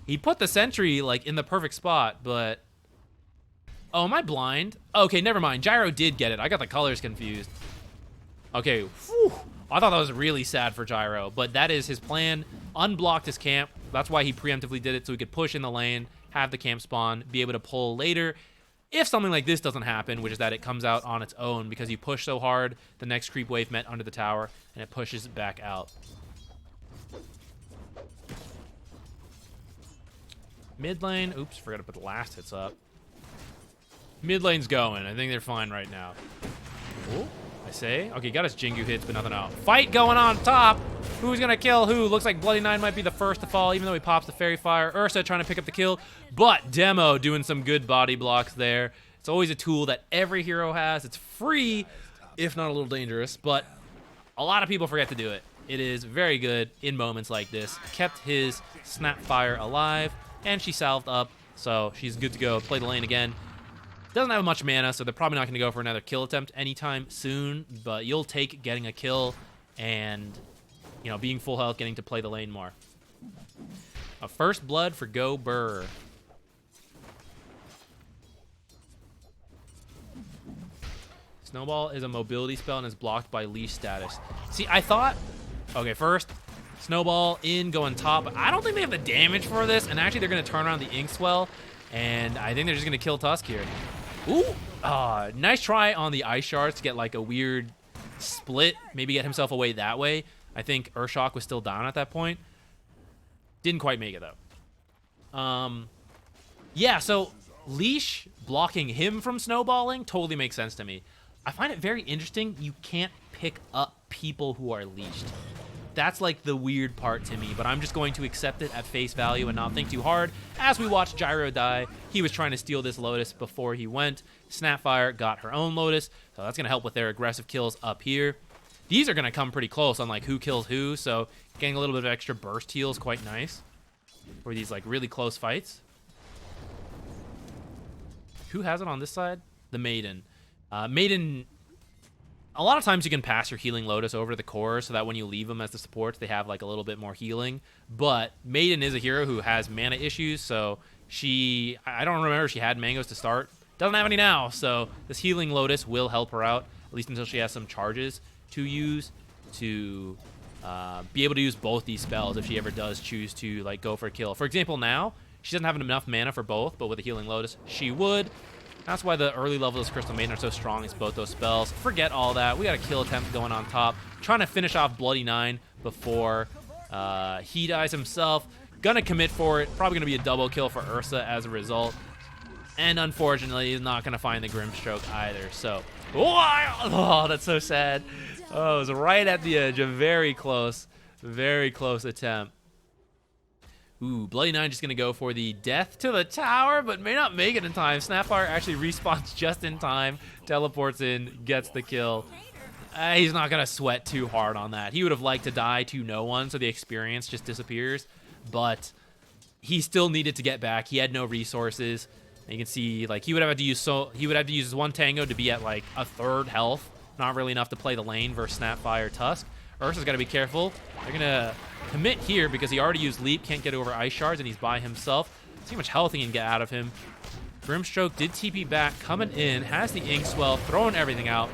He put the sentry like in the perfect spot, but Oh, am I blind? Okay, never mind. Gyro did get it. I got the colors confused. Okay, whew. I thought that was really sad for Gyro, but that is his plan. Unblocked his camp. That's why he preemptively did it, so he could push in the lane, have the camp spawn, be able to pull later. If something like this doesn't happen, which is that it comes out on its own because you push so hard, the next creep wave met under the tower, and it pushes it back out. Mid lane, oops, forgot to put the last hits up. Mid lane's going. I think they're fine right now. Oh, I say. Okay, got his Jingu hits, but nothing out. Fight going on top. Who's gonna kill who? Looks like Bloody Nine might be the first to fall, even though he pops the Fairy Fire. Ursa trying to pick up the kill, but Demo doing some good body blocks there. It's always a tool that every hero has. It's free, if not a little dangerous, but a lot of people forget to do it. It is very good in moments like this. Kept his Snapfire alive, and she salved up, so she's good to go. Play the lane again. Doesn't have much mana, so they're probably not going to go for another kill attempt anytime soon, but you'll take getting a kill and, you know, being full health, getting to play the lane more. A first blood for Go Burr. Snowball is a mobility spell and is blocked by leash status. See, I thought... Okay, first, Snowball in, going top. I don't think they have the damage for this, and actually they're going to turn around the Inkswell, and I think they're just going to kill Tusk here. Ooh, nice try on the Ice Shards to get like a weird split, maybe get himself away that way. I think Urshok was still down at that point. Didn't quite make it though. Yeah, so Leash blocking him from snowballing totally makes sense to me. I find it very interesting you can't pick up people who are leashed. That's like the weird part to me, but I'm just going to accept it at face value and not think too hard. As we watch Gyro die, he was trying to steal this Lotus before he went. Snapfire got her own Lotus, so that's going to help with their aggressive kills up here. These are going to come pretty close on like who kills who, so getting a little bit of extra burst heal is quite nice for these like really close fights. Who has it on this side? The Maiden. Maiden... A lot of times you can pass your healing Lotus over to the core so that when you leave them as the supports, they have like a little bit more healing. But Maiden is a hero who has mana issues, so I don't remember if she had mangoes to start. Doesn't have any now, so this healing Lotus will help her out, at least until she has some charges to use to be able to use both these spells if she ever does choose to like go for a kill. For example, now, she doesn't have enough mana for both, but with a healing Lotus, she would. That's why the early levels of Crystal Maiden are so strong. It's both those spells. Forget all that. We got a kill attempt going on top. Trying to finish off Bloody Nine before he dies himself. Gonna commit for it. Probably gonna be a double kill for Ursa as a result. And unfortunately, he's not gonna find the Grimstroke either. So, oh, that's so sad. Oh, it was right at the edge. A very close attempt. Ooh, Bloody Nine just going to go for the death to the tower, but may not make it in time. Snapfire actually respawns just in time, teleports in, gets the kill. He's not going to sweat too hard on that. He would have liked to die to no one, so the experience just disappears. But he still needed to get back. He had no resources. And you can see, like, he would have to use his one tango to be at like a third health. Not really enough to play the lane versus Snapfire Tusk. Ursa's got to be careful. They're going to commit here because he already used Leap, can't get over Ice Shards, and he's by himself. See how much health he can get out of him. Grimstroke did TP back, coming in, has the Inkswell, throwing everything out.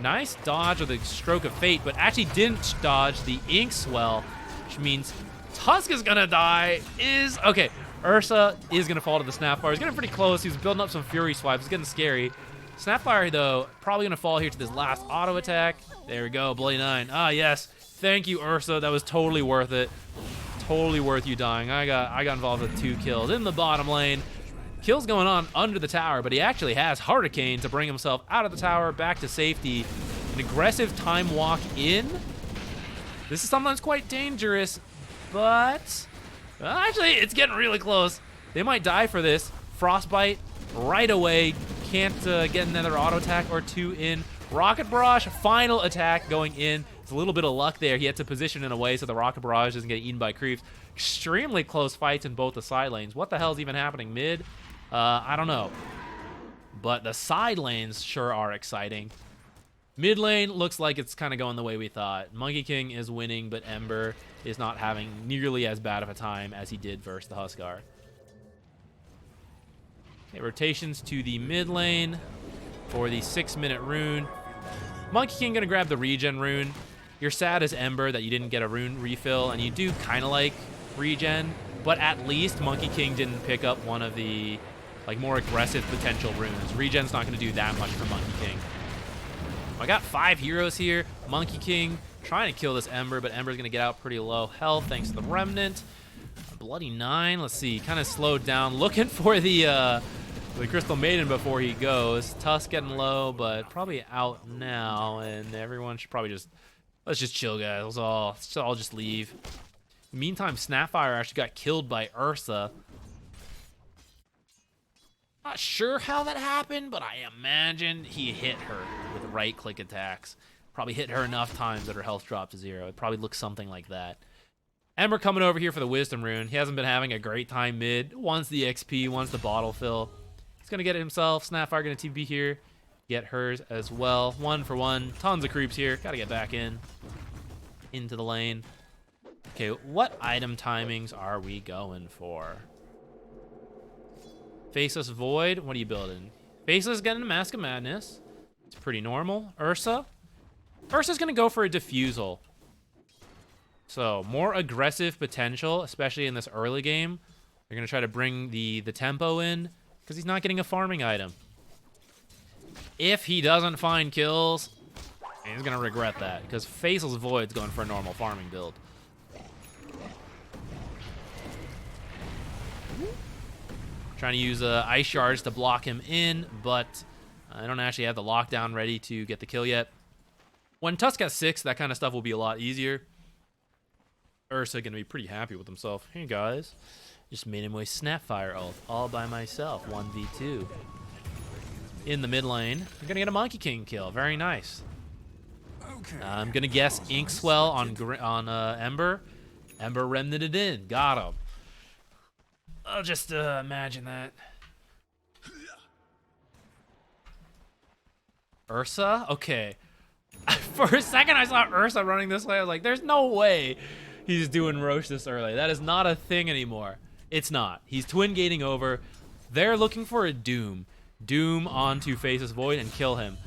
Nice dodge with the Stroke of Fate, but actually didn't dodge the Inkswell, which means Tusk is going to die. Okay, Ursa is going to fall to the Snapfire. He's getting pretty close. He was building up some Fury Swipes. It's getting scary. Snapfire, though, probably going to fall here to this last auto attack. There we go, Bloody Nine. Ah, yes. Thank you, Ursa. That was totally worth it. Totally worth you dying. I got involved with 2 kills in the bottom lane. Kills going on under the tower, but he actually has Hurricane to bring himself out of the tower, back to safety. An aggressive time walk in. This is sometimes quite dangerous, but actually, it's getting really close. They might die for this. Frostbite right away. Can't get another auto attack or 2 in. Rocket Barrage, final attack going in. It's a little bit of luck there. He had to position in a way so the Rocket Barrage doesn't get eaten by creeps. Extremely close fights in both the side lanes. What the hell is even happening mid? I don't know. But the side lanes sure are exciting. Mid lane looks like it's kind of going the way we thought. Monkey King is winning, but Ember is not having nearly as bad of a time as he did versus the Huskar. Okay, rotations to the mid lane for the 6-minute rune. Monkey King gonna grab the regen rune. You're sad as Ember that you didn't get a rune refill, and you do kind of like regen, but at least Monkey King didn't pick up one of the like more aggressive potential runes. Regen's not gonna do that much for Monkey King. I got 5 heroes here. Monkey King trying to kill this Ember, but Ember's gonna get out pretty low health thanks to the Remnant. A bloody 9. Let's see, kind of slowed down, looking for the Crystal Maiden before he goes. Tusk getting low, but probably out now, and everyone should probably let's just chill, guys. Let's all just leave. Meantime, Snapfire actually got killed by Ursa. Not sure how that happened, but I imagine he hit her with right-click attacks. Probably hit her enough times that her health dropped to 0. It probably looks something like that. Ember coming over here for the Wisdom Rune. He hasn't been having a great time mid. Wants the XP, wants the bottle fill. He's going to get it himself. Snapfire going to TP here. Get hers as well. 1 for 1. Tons of creeps here. Got to get back into the lane. Okay, what item timings are we going for? Faceless Void. What are you building? Faceless getting a Mask of Madness. It's pretty normal. Ursa. Ursa's going to go for a Diffusal. So, more aggressive potential, especially in this early game. They're going to try to bring the tempo in because he's not getting a farming item. If he doesn't find kills, he's going to regret that because Faceless Void's going for a normal farming build. Trying to use Ice Shards to block him in, but I don't actually have the lockdown ready to get the kill yet. When Tusk has 6, that kind of stuff will be a lot easier. Ursa going to be pretty happy with himself. Hey, guys. Just made him waste Snapfire ult all by myself. 1v2. In the mid lane, I'm going to get a Monkey King kill. Very nice. I'm going to guess Inkswell on Ember. Ember remnanted in. Got him. I'll just imagine that. Ursa? Okay. For a second, I saw Ursa running this way. I was like, there's no way he's doing Roche this early. That is not a thing anymore. It's not. He's twin gating over. They're looking for a Doom. Doom onto Faceless Void and kill him.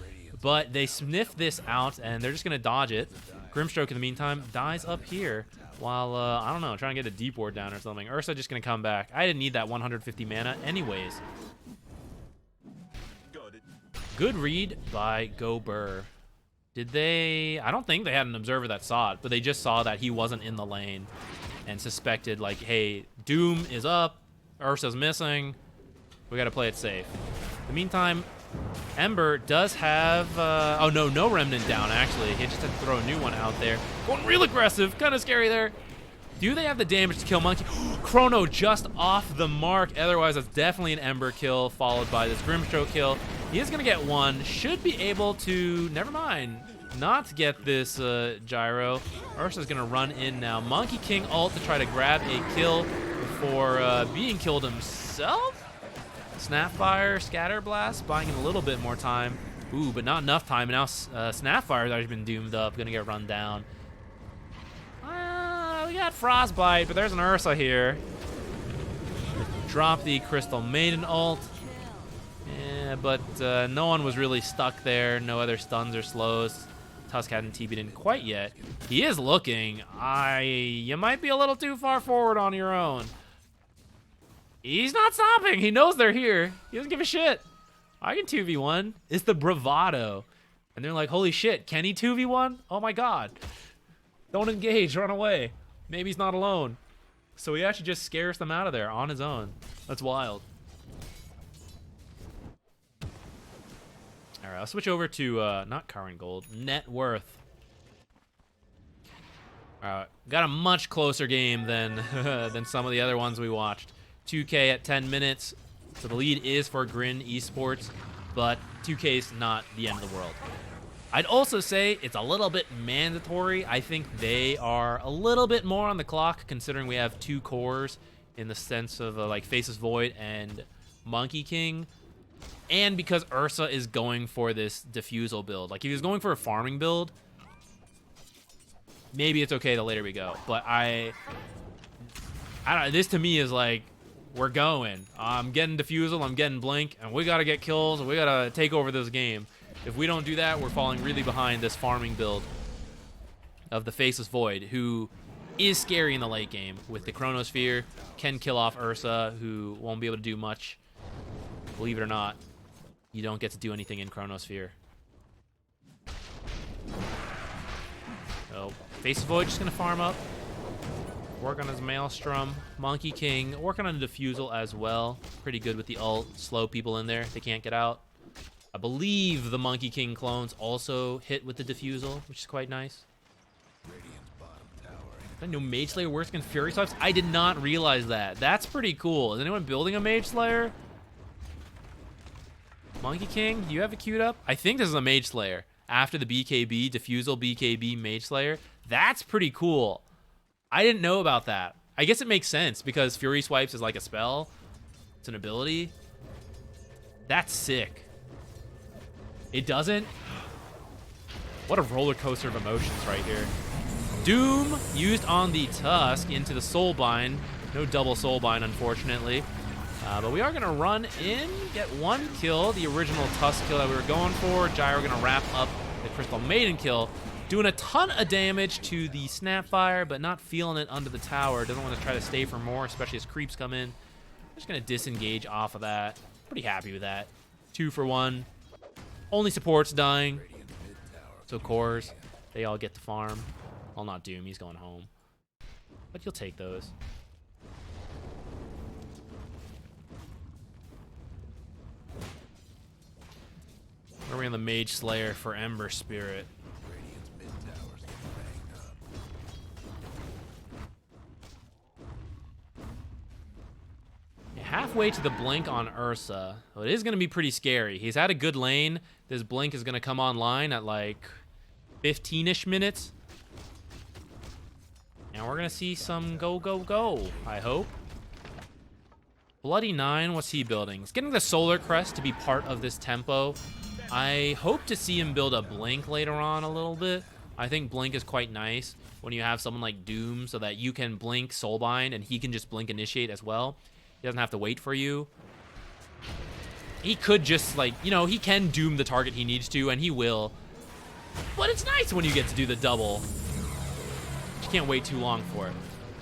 But they sniff this out, and they're just going to dodge it. Grimstroke, in the meantime, dies up here. While, I don't know, trying to get a deep ward down or something. Ursa just going to come back. I didn't need that 150 mana anyways. Good read by Gober. Did they... I don't think they had an observer that saw it, but they just saw that he wasn't in the lane and suspected, like, hey, Doom is up, Ursa's missing, we got to play it safe. In the meantime, Ember does have... oh, no Remnant down, actually. He just had to throw a new one out there. Going real aggressive. Kind of scary there. Do they have the damage to kill Monkey? Chrono just off the mark. Otherwise, that's definitely an Ember kill, followed by this Grimstroke kill. He is going to get one. Should be able to... Never mind. Not get this gyro. Ursa's going to run in now. Monkey King ult to try to grab a kill before being killed himself. Snapfire, Scatter Blast, buying him a little bit more time. Ooh, but not enough time. And now Snapfire's already been doomed up. Gonna get run down. We got Frostbite, but there's an Ursa here. Drop the Crystal Maiden ult. Yeah, but no one was really stuck there. No other stuns or slows. Tusk hadn't TP'd in quite yet. He is looking. You might be a little too far forward on your own. He's not stopping. He knows they're here. He doesn't give a shit. I can 2v1. It's the bravado. And they're like, holy shit, can he 2v1? Oh my god. Don't engage, run away. Maybe he's not alone. So he actually just scares them out of there on his own. That's wild. Alright, I'll switch over to, not current gold, net worth. Got a much closer game than, than some of the other ones we watched. 2K at 10 minutes. So the lead is for Grin Esports, but 2K is not the end of the world. I'd also say it's a little bit mandatory. I think they are a little bit more on the clock, considering we have 2 cores in the sense of like Faceless Void and Monkey King. And because Ursa is going for this Diffusal build. Like, if he was going for a farming build, maybe it's okay the later we go. But I don't know, this to me is like, We're going. I'm getting Diffusal, I'm getting Blink, and we gotta get kills, and we gotta take over this game. If we don't do that, we're falling really behind this farming build of the Faceless Void, who is scary in the late game with the Chronosphere, can kill off Ursa, who won't be able to do much. Believe it or not, you don't get to do anything in Chronosphere. So, Faceless Void just gonna farm up. Work on his Maelstrom. Monkey King working on the Diffusal as well. Pretty good with the ult. Slow people in there. They can't get out. I believe the Monkey King clones also hit with the Diffusal, which is quite nice. I know Mage Slayer works against Fury Swipes. I did not realize that. That's pretty cool. Is anyone building a Mage Slayer? Monkey King, do you have it queued up? I think this is a Mage Slayer. After the BKB, Diffusal, BKB, Mage Slayer. That's pretty cool. I didn't know about that. I guess it makes sense because Fury Swipes is like a spell. It's an ability. That's sick. It doesn't? What a roller coaster of emotions right here. Doom used on the Tusk into the Soulbind. No double Soulbind, unfortunately. But we are going to run in, get one kill, the original Tusk kill that we were going for. Gyro going to wrap up the Crystal Maiden kill. Doing a ton of damage to the Snapfire, but not feeling it under the tower. Doesn't want to try to stay for more, especially as creeps come in. Just going to disengage off of that. Pretty happy with that. 2 for 1. Only supports dying. So cores, they all get to farm. Well, not Doom, he's going home. But you'll take those. We're on the Mage Slayer for Ember Spirit. Halfway to the Blink on Ursa. So it is going to be pretty scary. He's had a good lane. This Blink is going to come online at like 15-ish minutes. And we're going to see some go, go, go, I hope. Bloody 9, what's he building? He's getting the Solar Crest to be part of this tempo. I hope to see him build a Blink later on a little bit. I think Blink is quite nice when you have someone like Doom so that you can Blink Soulbind and he can just Blink Initiate as well. He doesn't have to wait for you. He could just, like, you know, he can Doom the target he needs to, and he will. But it's nice when you get to do the double. You can't wait too long for it.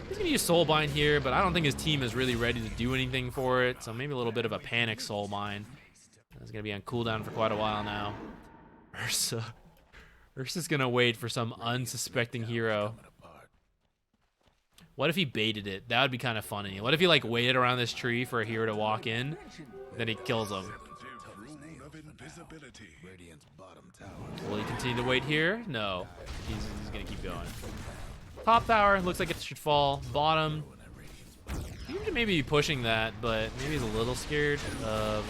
He's going to use Soulbind here, but I don't think his team is really ready to do anything for it, so maybe a little bit of a panic Soulbind. It's going to be on cooldown for quite a while now. Ursa's going to wait for some unsuspecting hero. What if he baited it? That would be kind of funny. What if he, like, waited around this tree for a hero to walk in, then he kills him? Will he continue to wait here? No. He's going to keep going. Top tower, looks like it should fall. Bottom, he should maybe be pushing that, but maybe he's a little scared of,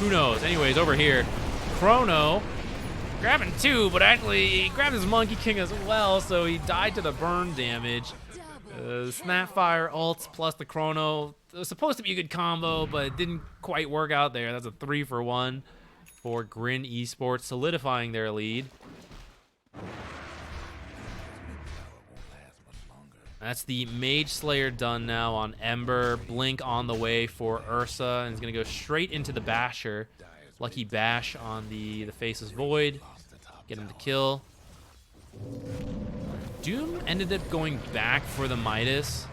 who knows? Anyways, over here, Chrono, grabbing 2, but actually he grabbed his Monkey King as well, so he died to the burn damage. Snapfire ults plus the Chrono. It was supposed to be a good combo, but it didn't quite work out there. That's a 3 for 1 for Grin Esports, solidifying their lead. That's the Mage Slayer done now on Ember. Blink on the way for Ursa, and he's going to go straight into the Basher. Lucky Bash on the Faceless Void. Get him to kill. Doom ended up going back for the Midas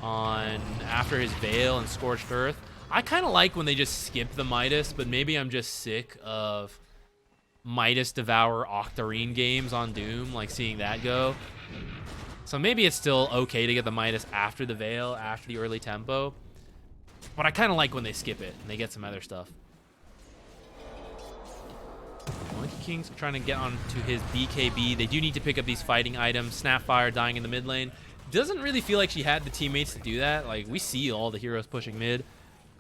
on after his Veil and Scorched Earth. I kind of like when they just skip the Midas, but maybe I'm just sick of Midas Devour Octarine games on Doom, like seeing that go. So maybe it's still okay to get the Midas after the Veil, after the early tempo. But I kind of like when they skip it and they get some other stuff. Monkey King's trying to get onto his BKB. They do need to pick up these fighting items. Snapfire dying in the mid lane. Doesn't really feel like she had the teammates to do that. Like, we see all the heroes pushing mid.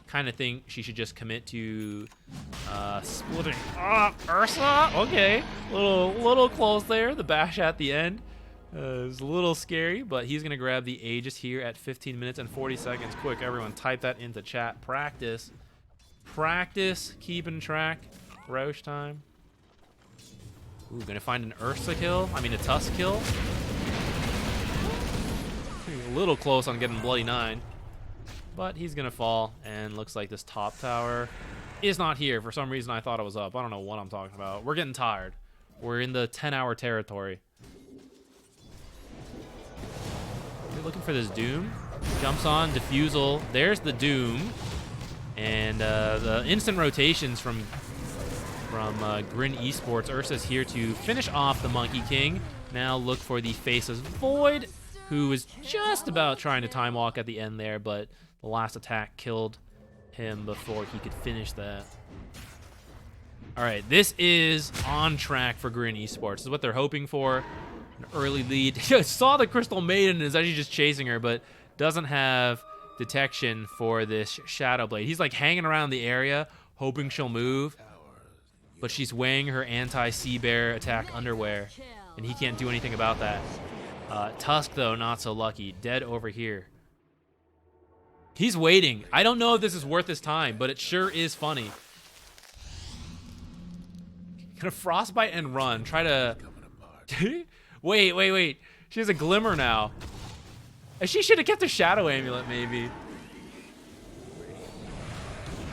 Kind of think she should just commit to splitting up Ursa. Okay, little close there. The bash at the end. It was a little scary, but he's going to grab the Aegis here at 15 minutes and 40 seconds. Quick, everyone, type that into chat. Practice. Practice keeping track. Roche time. Ooh, going to find an Ursa kill. I mean, a Tusk kill. A little close on getting Bloody 9. but he's gonna fall, and looks like this top tower is not here. For some reason, I thought it was up. I don't know what I'm talking about. We're getting tired. We're in the 10-hour territory. We're looking for this Doom. Jumps on, defusal. There's the Doom. And the instant rotations from Grin Esports. Ursa's here to finish off the Monkey King. Now look for the Faceless Void, who was just about trying to time walk at the end there, but the last attack killed him before he could finish that. All right, this is on track for Grin Esports. This is what they're hoping for. An early lead. Saw the Crystal Maiden and is actually just chasing her, but doesn't have detection for this Shadow Blade. He's like hanging around the area, hoping she'll move, but she's weighing her anti-Sea Bear attack underwear, and he can't do anything about that. Tusk, though, not so lucky. Dead over here. He's waiting. I don't know if this is worth his time, but it sure is funny. Gonna Frostbite and run. Try to... Wait. She has a Glimmer now. She should have kept a Shadow Amulet, maybe.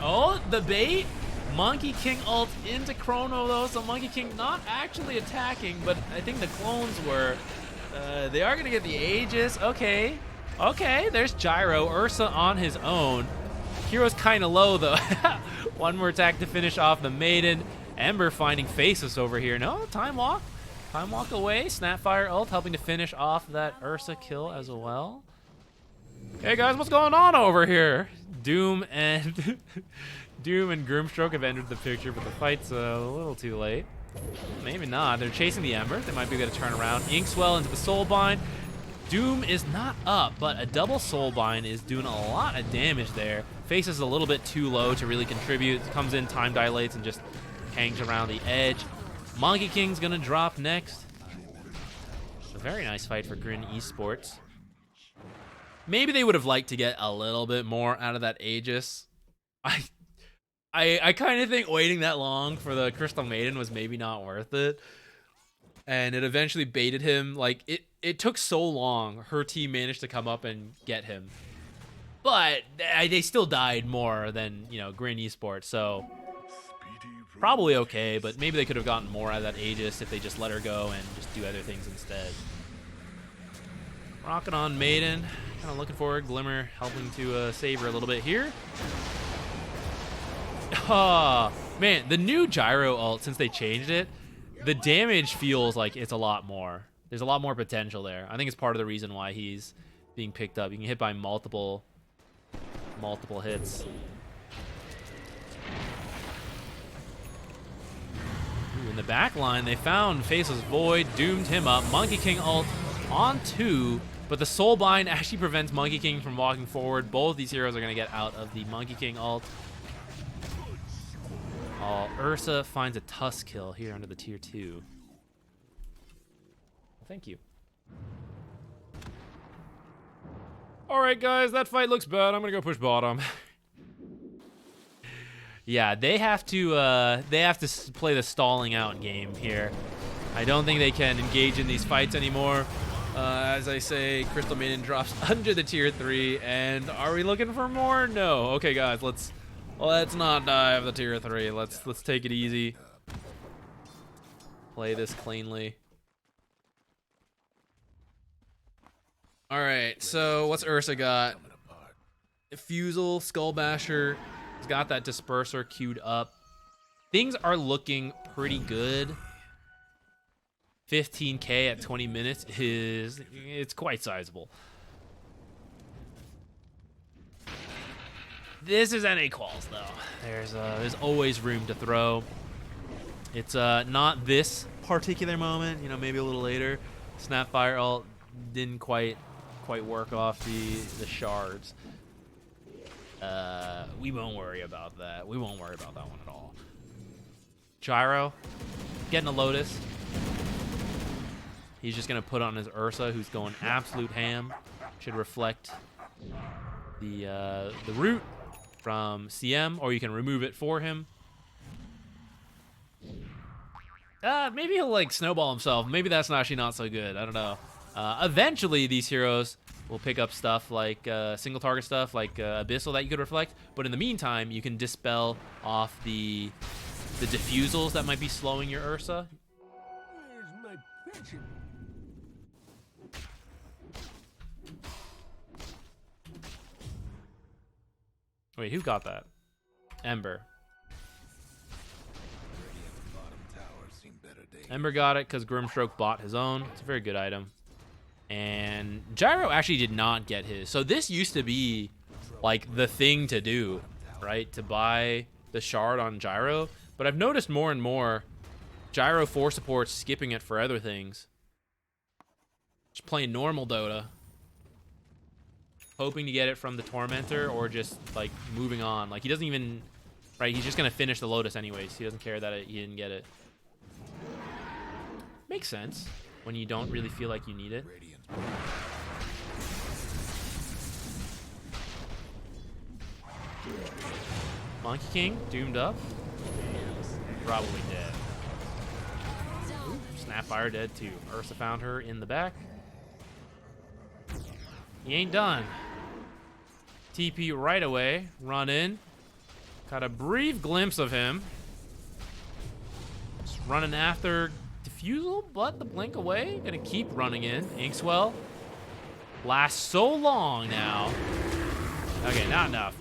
Oh, the bait? Monkey King ult into Chrono, though, so Monkey King not actually attacking, but I think the clones were. They are going to get the Aegis. Okay, there's Gyro. Ursa on his own. Hero's kind of low, though. One more attack to finish off the Maiden. Ember finding Faceless over here. No, Time Walk. Time Walk away. Snapfire ult helping to finish off that Ursa kill as well. Hey, guys, what's going on over here? Doom and Grimstroke have entered the picture, but the fight's a little too late. Maybe not. They're chasing the Ember. They might be able to turn around. Inkswell into the Soulbind. Doom is not up, but a double Soulbind is doing a lot of damage there. Face is a little bit too low to really contribute. Comes in, time dilates, and just hangs around the edge. Monkey King's gonna drop next. A very nice fight for Grin Esports. Maybe they would have liked to get a little bit more out of that Aegis. I kind of think waiting that long for the Crystal Maiden was maybe not worth it. And it eventually baited him. Like, it took so long. Her team managed to come up and get him. But they still died more than, you know, Grin Esports. So probably okay, but maybe they could have gotten more out of that Aegis if they just let her go and just do other things instead. Rocking on Maiden. Kind of looking for Glimmer helping to save her a little bit here. Oh, man, the new Gyro ult, since they changed it, the damage feels like it's a lot more. There's a lot more potential there. I think it's part of the reason why he's being picked up. You can hit by multiple hits. Ooh, in the back line, they found Faceless Void, doomed him up. Monkey King ult on 2, but the Soulbind actually prevents Monkey King from walking forward. Both these heroes are going to get out of the Monkey King ult. Ursa finds a Tusk kill here under the tier 2. Well, thank you. Alright, guys, that fight looks bad. I'm going to go push bottom. Yeah, they have to play the stalling out game here. I don't think they can engage in these fights anymore. As I say, Crystal Maiden drops under the tier 3, and are we looking for more? No. Okay, guys, let's not die of the tier 3. Let's take it easy. Play this cleanly. All right, so what's Ursa got? Fusel, Skull Basher. He's got that Disperser queued up. Things are looking pretty good. 15k at 20 minutes it's quite sizable. This is NA Quals though. There's always room to throw. It's not this particular moment, you know, maybe a little later. Snapfire ult didn't quite work off the shards. We won't worry about that. We won't worry about that one at all. Gyro getting a Lotus. He's just gonna put on his Ursa, who's going absolute ham. Should reflect the root from CM, or you can remove it for him. Maybe he'll like snowball himself. Maybe that's actually not so good. I don't know. Eventually, these heroes will pick up stuff like single target stuff like Abyssal that you could reflect. But in the meantime, you can dispel off the diffusals that might be slowing your Ursa. Where's my pension? Wait, who got that? Ember. Ember got it because Grimstroke bought his own. It's a very good item. And Gyro actually did not get his. So this used to be like the thing to do, right? To buy the shard on Gyro. But I've noticed more and more Gyro 4 supports skipping it for other things. Just playing normal Dota. Hoping to get it from the Tormentor or just like moving on. Like he doesn't even, right? He's just going to finish the Lotus anyways. He doesn't care that he didn't get it. Makes sense when you don't really feel like you need it. Monkey King doomed up. Probably dead. Ooh, Snapfire dead too. Ursa found her in the back. He ain't done. TP right away. Run in. Got a brief glimpse of him. Just running after Diffusal, but the blink away. Gonna keep running in. Inkswell. Lasts so long now. Okay, not enough.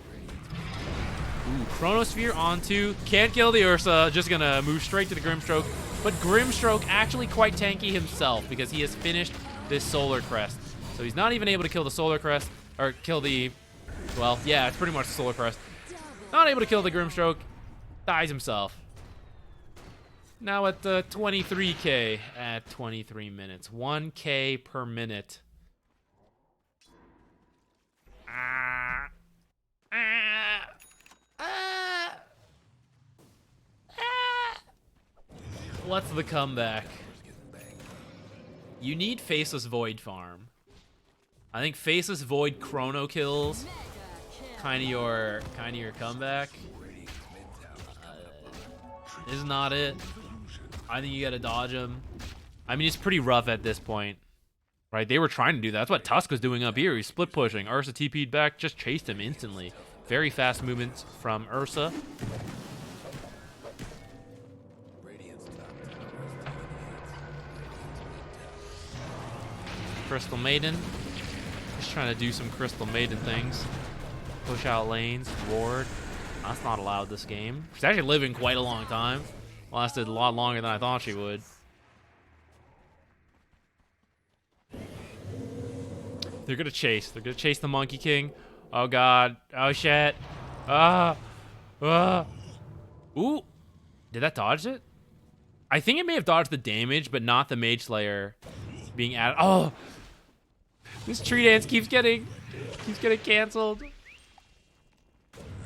Ooh, Chronosphere onto. Can't kill the Ursa. Just gonna move straight to the Grimstroke. But Grimstroke actually quite tanky himself because he has finished this Solar Crest. So he's not even able to kill the Solar Crest. Or kill the... Well, yeah, it's pretty much the Solar Crest. Not able to kill the Grimstroke. Dies himself. Now at 23k at 23 minutes. 1k per minute. What's the comeback? You need Faceless Void farm. I think Faceless Void chrono kills kind of your comeback. Is not it. I think you gotta dodge him. I mean, it's pretty rough at this point, right? They were trying to do that. That's what Tusk was doing up here. He's split pushing. Ursa TP'd back, just chased him instantly. Very fast movements from Ursa. Crystal Maiden. Just trying to do some Crystal Maiden things. Push out lanes, ward. That's not allowed this game. She's actually living quite a long time. Lasted a lot longer than I thought she would. They're gonna chase. They're gonna chase the Monkey King. Oh god. Oh shit. Ooh. Did that dodge it? I think it may have dodged the damage, but not the Mage Slayer being added. Oh! This tree dance keeps getting canceled.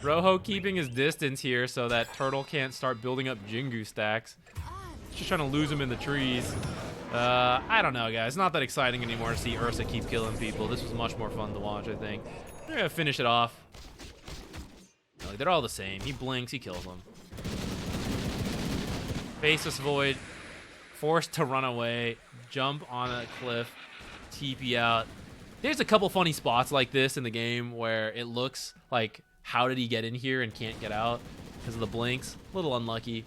Rojo keeping his distance here so that Turtle can't start building up Jingu stacks. Just trying to lose him in the trees. I don't know, guys. It's not that exciting anymore to see Ursa keep killing people. This was much more fun to watch, I think. They're gonna finish it off. Like, they're all the same. He blinks, he kills them. Faceless Void, forced to run away, jump on a cliff, TP out. There's a couple funny spots like this in the game where it looks like, how did he get in here and can't get out because of the blinks? A little unlucky.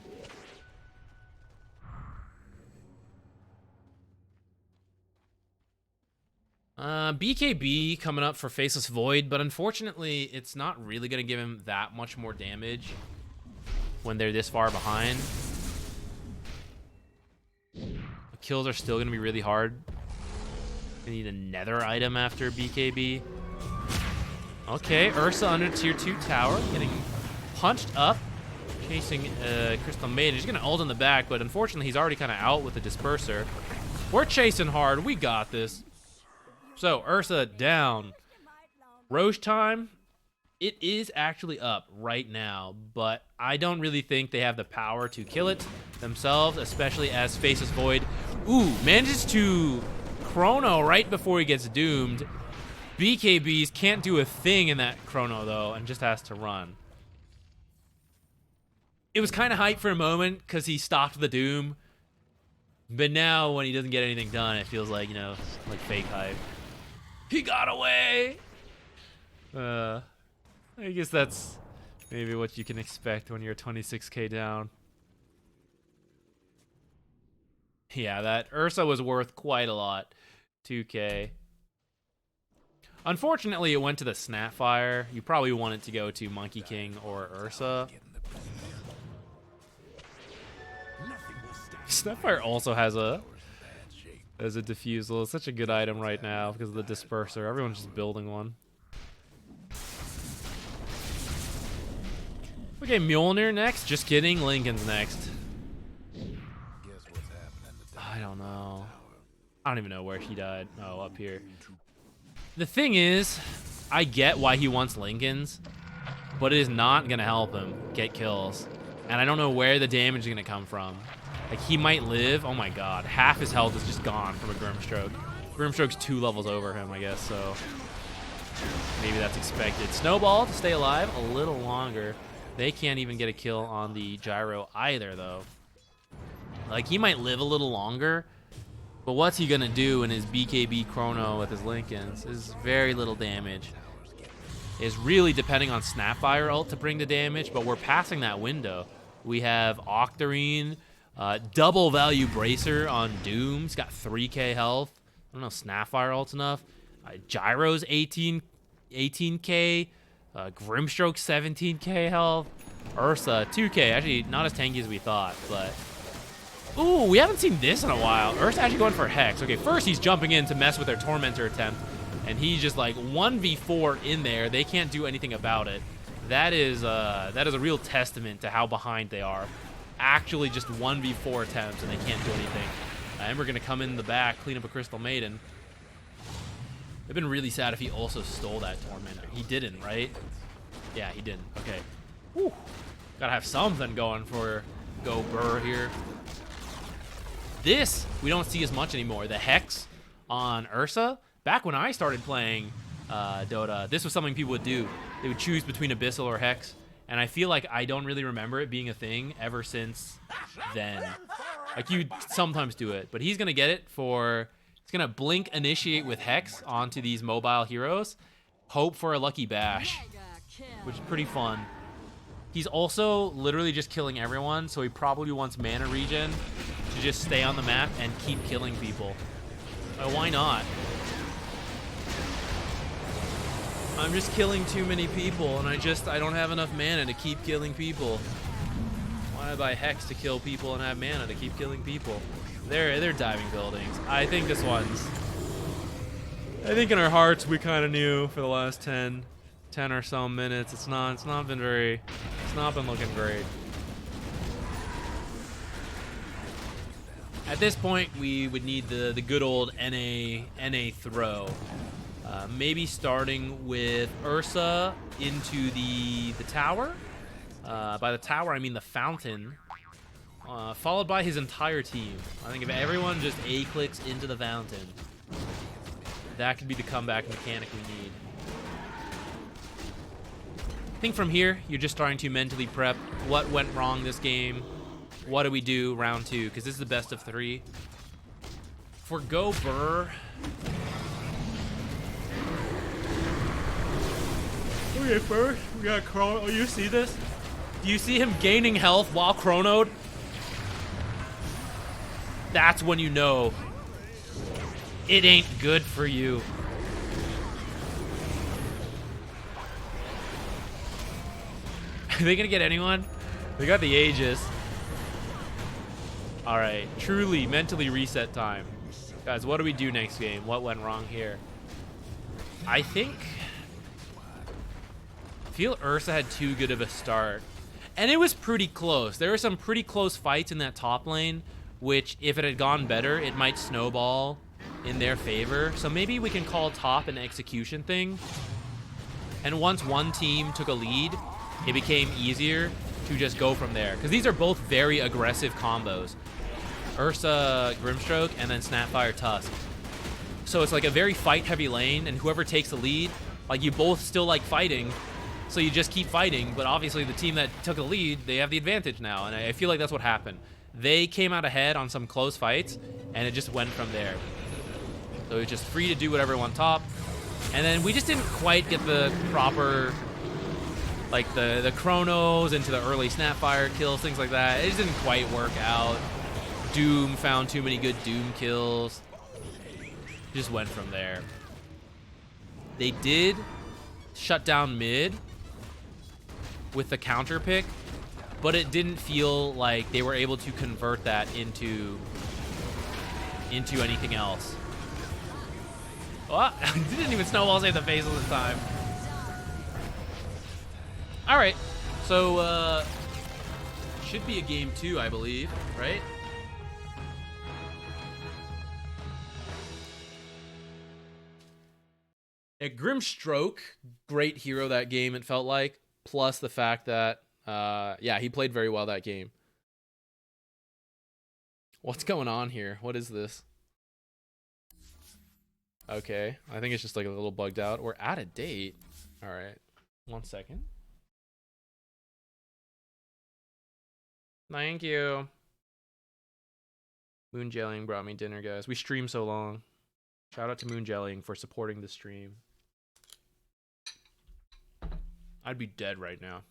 BKB coming up for Faceless Void, but unfortunately, it's not really going to give him that much more damage when they're this far behind. The kills are still going to be really hard. We need a nether item after BKB. Okay, Ursa under tier 2 tower, getting punched up, chasing Crystal Maiden. He's going to ult in the back, but unfortunately, he's already kind of out with the Disperser. We're chasing hard. We got this. So, Ursa down. Roche time, it is actually up right now, but I don't really think they have the power to kill it themselves, especially as Faceless Void, manages to chrono right before he gets doomed. BKBs can't do a thing in that chrono, though, and just has to run. It was kind of hype for a moment because he stopped the doom, but now when he doesn't get anything done, it feels like, you know, like fake hype. He got away! I guess that's maybe what you can expect when you're 26k down. Yeah, that Ursa was worth quite a lot. 2k. Unfortunately, it went to the Snapfire. You probably want it to go to Monkey King or Ursa. Snapfire also has a diffusal. It's such a good item right now because of the disperser. Everyone's just building one. Okay, Mjolnir next. Just kidding. Lincoln's next. I don't know. I don't even know where he died. Oh, up here. The thing is, I get why he wants Lincoln's, but it is not going to help him get kills. And I don't know where the damage is going to come from. Like, he might live. Oh my god. Half his health is just gone from a Grimstroke. Grimstroke's 2 levels over him, I guess, so maybe that's expected. Snowball to stay alive a little longer. They can't even get a kill on the Gyro either, though. Like, he might live a little longer, but what's he gonna do in his BKB Chrono with his Lincolns? Is very little damage. Is really depending on Snapfire ult to bring the damage, but we're passing that window. We have Octarine, double value Bracer on Doom. He's got 3k health. I don't know, Snapfire ult's enough. Gyro's 18k. Grimstroke 17k health. Ursa 2k. Actually, not as tanky as we thought, but ooh, we haven't seen this in a while. Ursa actually going for Hex. Okay, first he's jumping in to mess with their Tormentor attempt, and he's just like 1v4 in there. They can't do anything about it. That is a real testament to how behind they are. Actually just 1v4 attempts, and they can't do anything. And we're going to come in the back, clean up a Crystal Maiden. It'd been really sad if he also stole that Tormentor. He didn't, right? Yeah, he didn't. Okay. Whew. Gotta have something going for Go Burr here. This, we don't see as much anymore. The Hex on Ursa. Back when I started playing Dota, this was something people would do. They would choose between Abyssal or Hex. And I feel like I don't really remember it being a thing ever since then. Like, you sometimes do it. But he's going to get it for... He's going to blink initiate with Hex onto these mobile heroes. Hope for a lucky bash, which is pretty fun. He's also literally just killing everyone, so he probably wants mana regen to just stay on the map and keep killing people. Why not? I'm just killing too many people, and I don't have enough mana to keep killing people. Why buy Hex to kill people and have mana to keep killing people? They're diving buildings. I think this one's... I think in our hearts we kind of knew for the last 10 or so minutes. It's not been looking great. At this point, we would need the good old NA throw. Maybe starting with Ursa into the tower. By the tower, I mean the fountain. Followed by his entire team. I think if everyone just A-clicks into the fountain, that could be the comeback mechanic we need. I think from here, you're just starting to mentally prep what went wrong this game. What do we do round 2? Because this is the best of 3. For Go Burr... Okay, first, we got Chrono. Oh, you see this? Do you see him gaining health while chronoed? That's when you know it ain't good for you. Are they gonna get anyone? They got the Aegis. Alright, truly mentally reset time. Guys, what do we do next game? What went wrong here? I feel Ursa had too good of a start. And it was pretty close. There were some pretty close fights in that top lane, which if it had gone better, it might snowball in their favor. So maybe we can call top an execution thing. And once one team took a lead, it became easier to just go from there. Because these are both very aggressive combos. Ursa Grimstroke and then Snapfire Tusk. So it's like a very fight-heavy lane, and whoever takes the lead, like you both still like fighting, so you just keep fighting, but obviously the team that took the lead, they have the advantage now, and I feel like that's what happened. They came out ahead on some close fights, and it just went from there. So it's just free to do whatever on top. And then we just didn't quite get the proper, like the chronos into the early Snapfire kills, things like that. It just didn't quite work out. Doom found too many good Doom kills. Just went from there. They did shut down mid with the counter pick, but it didn't feel like they were able to convert that into anything else. Oh, didn't even snowball save the phase this time. All right, so should be a game 2, I believe, right? A Grimstroke, great hero that game, it felt like. Plus the fact that, yeah, he played very well that game. What's going on here? What is this? Okay, I think it's just like a little bugged out. We're out of date. All right, 1 second. Thank you. Moon Jellying brought me dinner, guys. We stream so long. Shout out to Moon Jellying for supporting the stream. I'd be dead right now.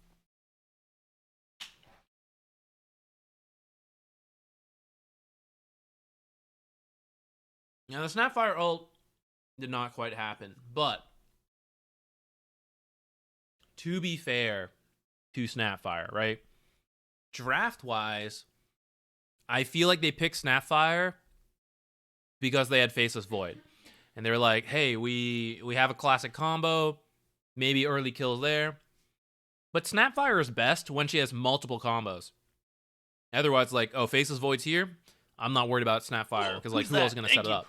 Now, the Snapfire ult did not quite happen, but to be fair to Snapfire, right? Draft-wise, I feel like they picked Snapfire because they had Faceless Void. And they were like, hey, we have a classic combo, maybe early kills there. But Snapfire is best when she has multiple combos. Otherwise, like, oh, Faceless Void's here, I'm not worried about Snapfire, because, like, who else is going to set it up?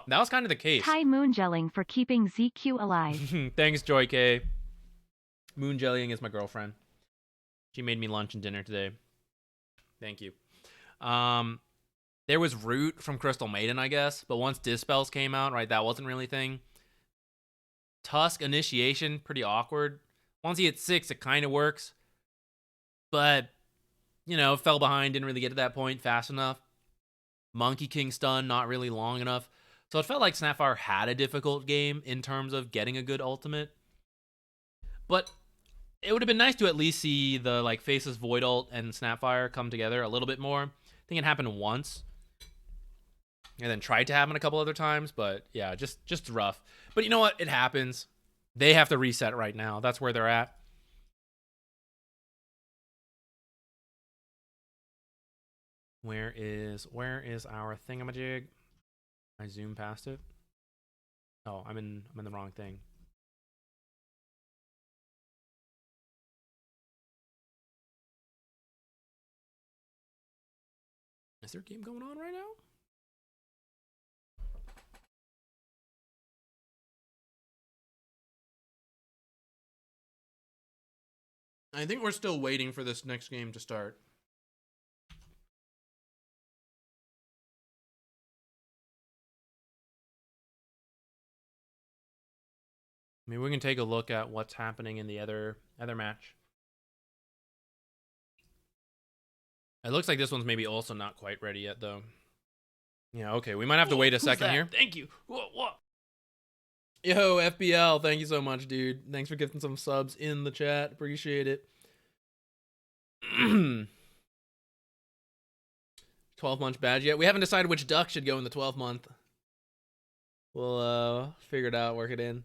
That was kind of the case. Hi Moongelling for keeping ZQ alive. Thanks, Joy K. Moon Jellying is my girlfriend. She made me lunch and dinner today. Thank you. There was Root from Crystal Maiden, I guess, but once Dispels came out, right, that wasn't really a thing. Tusk Initiation, pretty awkward. Once he hit 6, it kind of works. But, you know, fell behind, didn't really get to that point fast enough. Monkey King stun, not really long enough. So it felt like Snapfire had a difficult game in terms of getting a good ultimate. But it would have been nice to at least see the, like, Faceless Void ult and Snapfire come together a little bit more. I think it happened once. And then tried to happen a couple other times, but yeah, just rough. But you know what? It happens. They have to reset right now. That's where they're at. Where is our thingamajig? I zoom past it. Oh, I'm in the wrong thing. Is there a game going on right now? I think we're still waiting for this next game to start. Maybe we can take a look at what's happening in the other match. It looks like this one's maybe also not quite ready yet, though. Yeah, okay. We might have to wait a second here. Thank you. What? Yo, FBL, thank you so much, dude. Thanks for gifting some subs in the chat. Appreciate it. 12-month badge yet. We haven't decided which duck should go in the 12-month. We'll figure it out, work it in.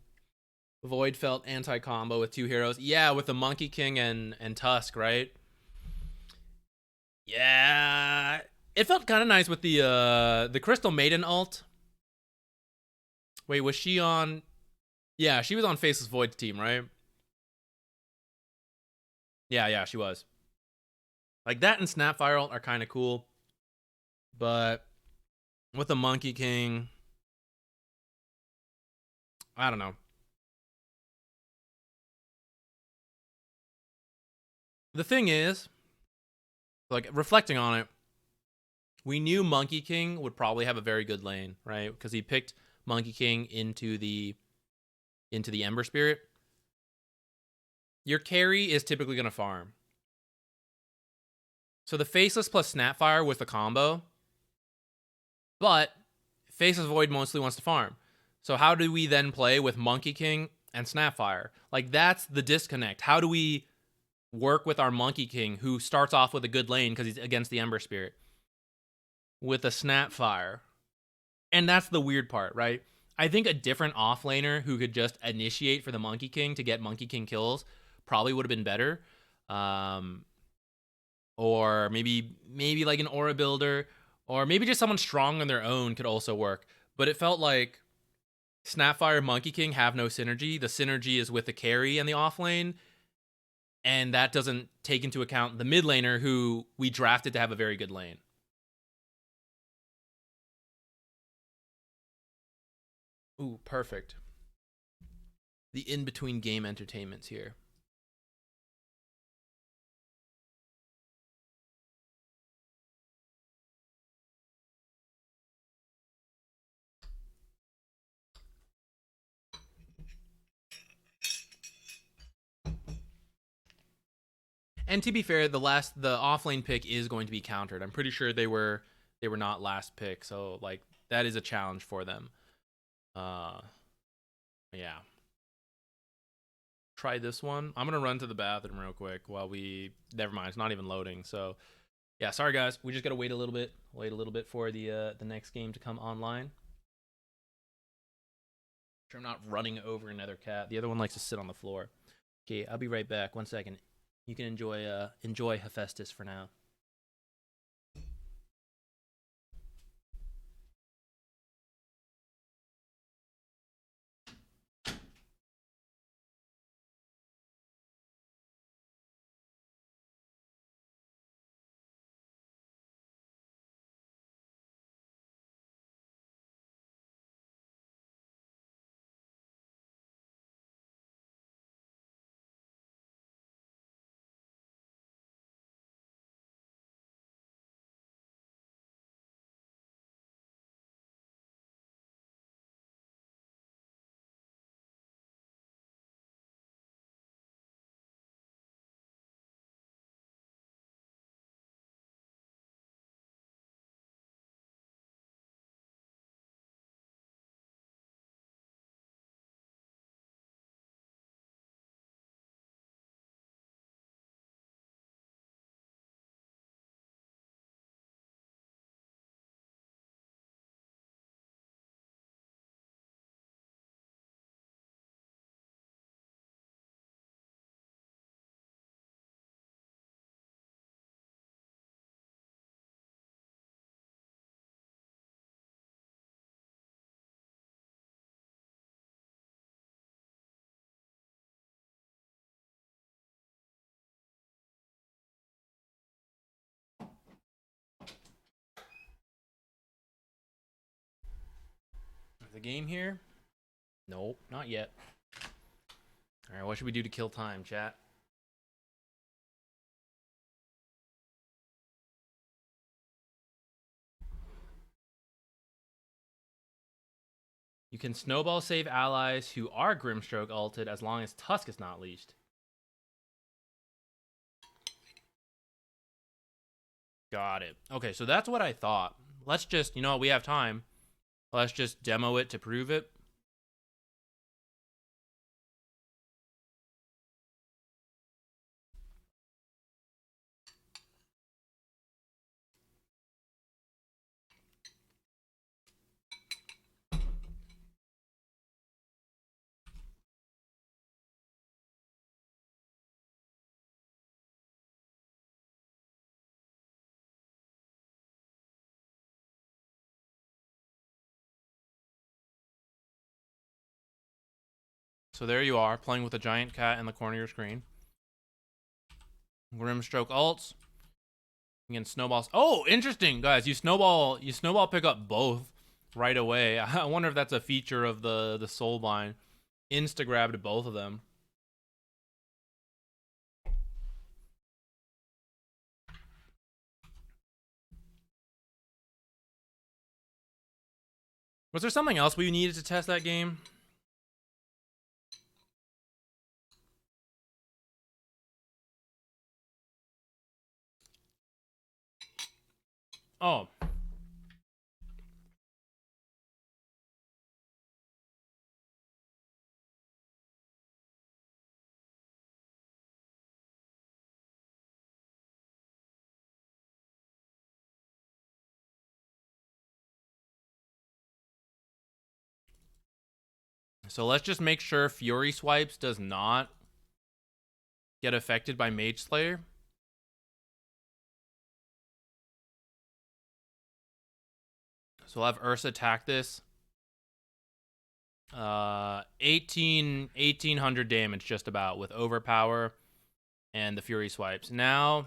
Void felt anti-combo with 2 heroes. Yeah, with the Monkey King and Tusk, right? Yeah. It felt kind of nice with the Crystal Maiden ult. Wait, was she on... Yeah, she was on Faceless Void's team, right? Yeah, she was. Like, that and Snapfire ult are kind of cool. But with the Monkey King... I don't know. The thing is, like, reflecting on it, we knew Monkey King would probably have a very good lane, right? Because he picked Monkey King into the Ember Spirit. Your carry is typically going to farm. So the Faceless plus Snapfire was the combo. But Faceless Void mostly wants to farm. So how do we then play with Monkey King and Snapfire? Like, that's the disconnect. How do we work with our Monkey King, who starts off with a good lane because he's against the Ember Spirit, with a Snapfire? And that's the weird part, right? I think a different offlaner who could just initiate for the Monkey King to get Monkey King kills probably would have been better. Or maybe like an Aura Builder, or maybe just someone strong on their own could also work. But it felt like Snapfire, Monkey King have no synergy. The synergy is with the carry and the offlane, and that doesn't take into account the mid laner who we drafted to have a very good lane. Ooh, perfect. The in-between game entertainments here. And to be fair, the offlane pick is going to be countered. I'm pretty sure they were not last pick, so like that is a challenge for them. Yeah. Try this one. I'm gonna run to the bathroom real quick while we. Never mind, it's not even loading. So, yeah, sorry guys. We just gotta wait a little bit. Wait a little bit for the next game to come online. Sure, I'm not running over another cat. The other one likes to sit on the floor. Okay, I'll be right back. 1 second. You can enjoy Hephaestus for now. The game here? Nope, not yet. All right, what should we do to kill time, chat? You can snowball save allies who are Grimstroke ulted as long as Tusk is not leashed. Got it. Okay, so that's what I thought. Let's just, you know, we have time. Let's just demo it to prove it. So there you are, playing with a giant cat in the corner of your screen. Grimstroke ults. Again, snowballs. Oh, interesting, guys. You snowball pick up both right away. I wonder if that's a feature of the Soulbind. Insta grabbed both of them. Was there something else we needed to test that game? Oh. So let's just make sure Fury Swipes does not get affected by Mage Slayer. So we'll have Ursa attack this. 1800 damage just about with Overpower and the Fury Swipes. Now,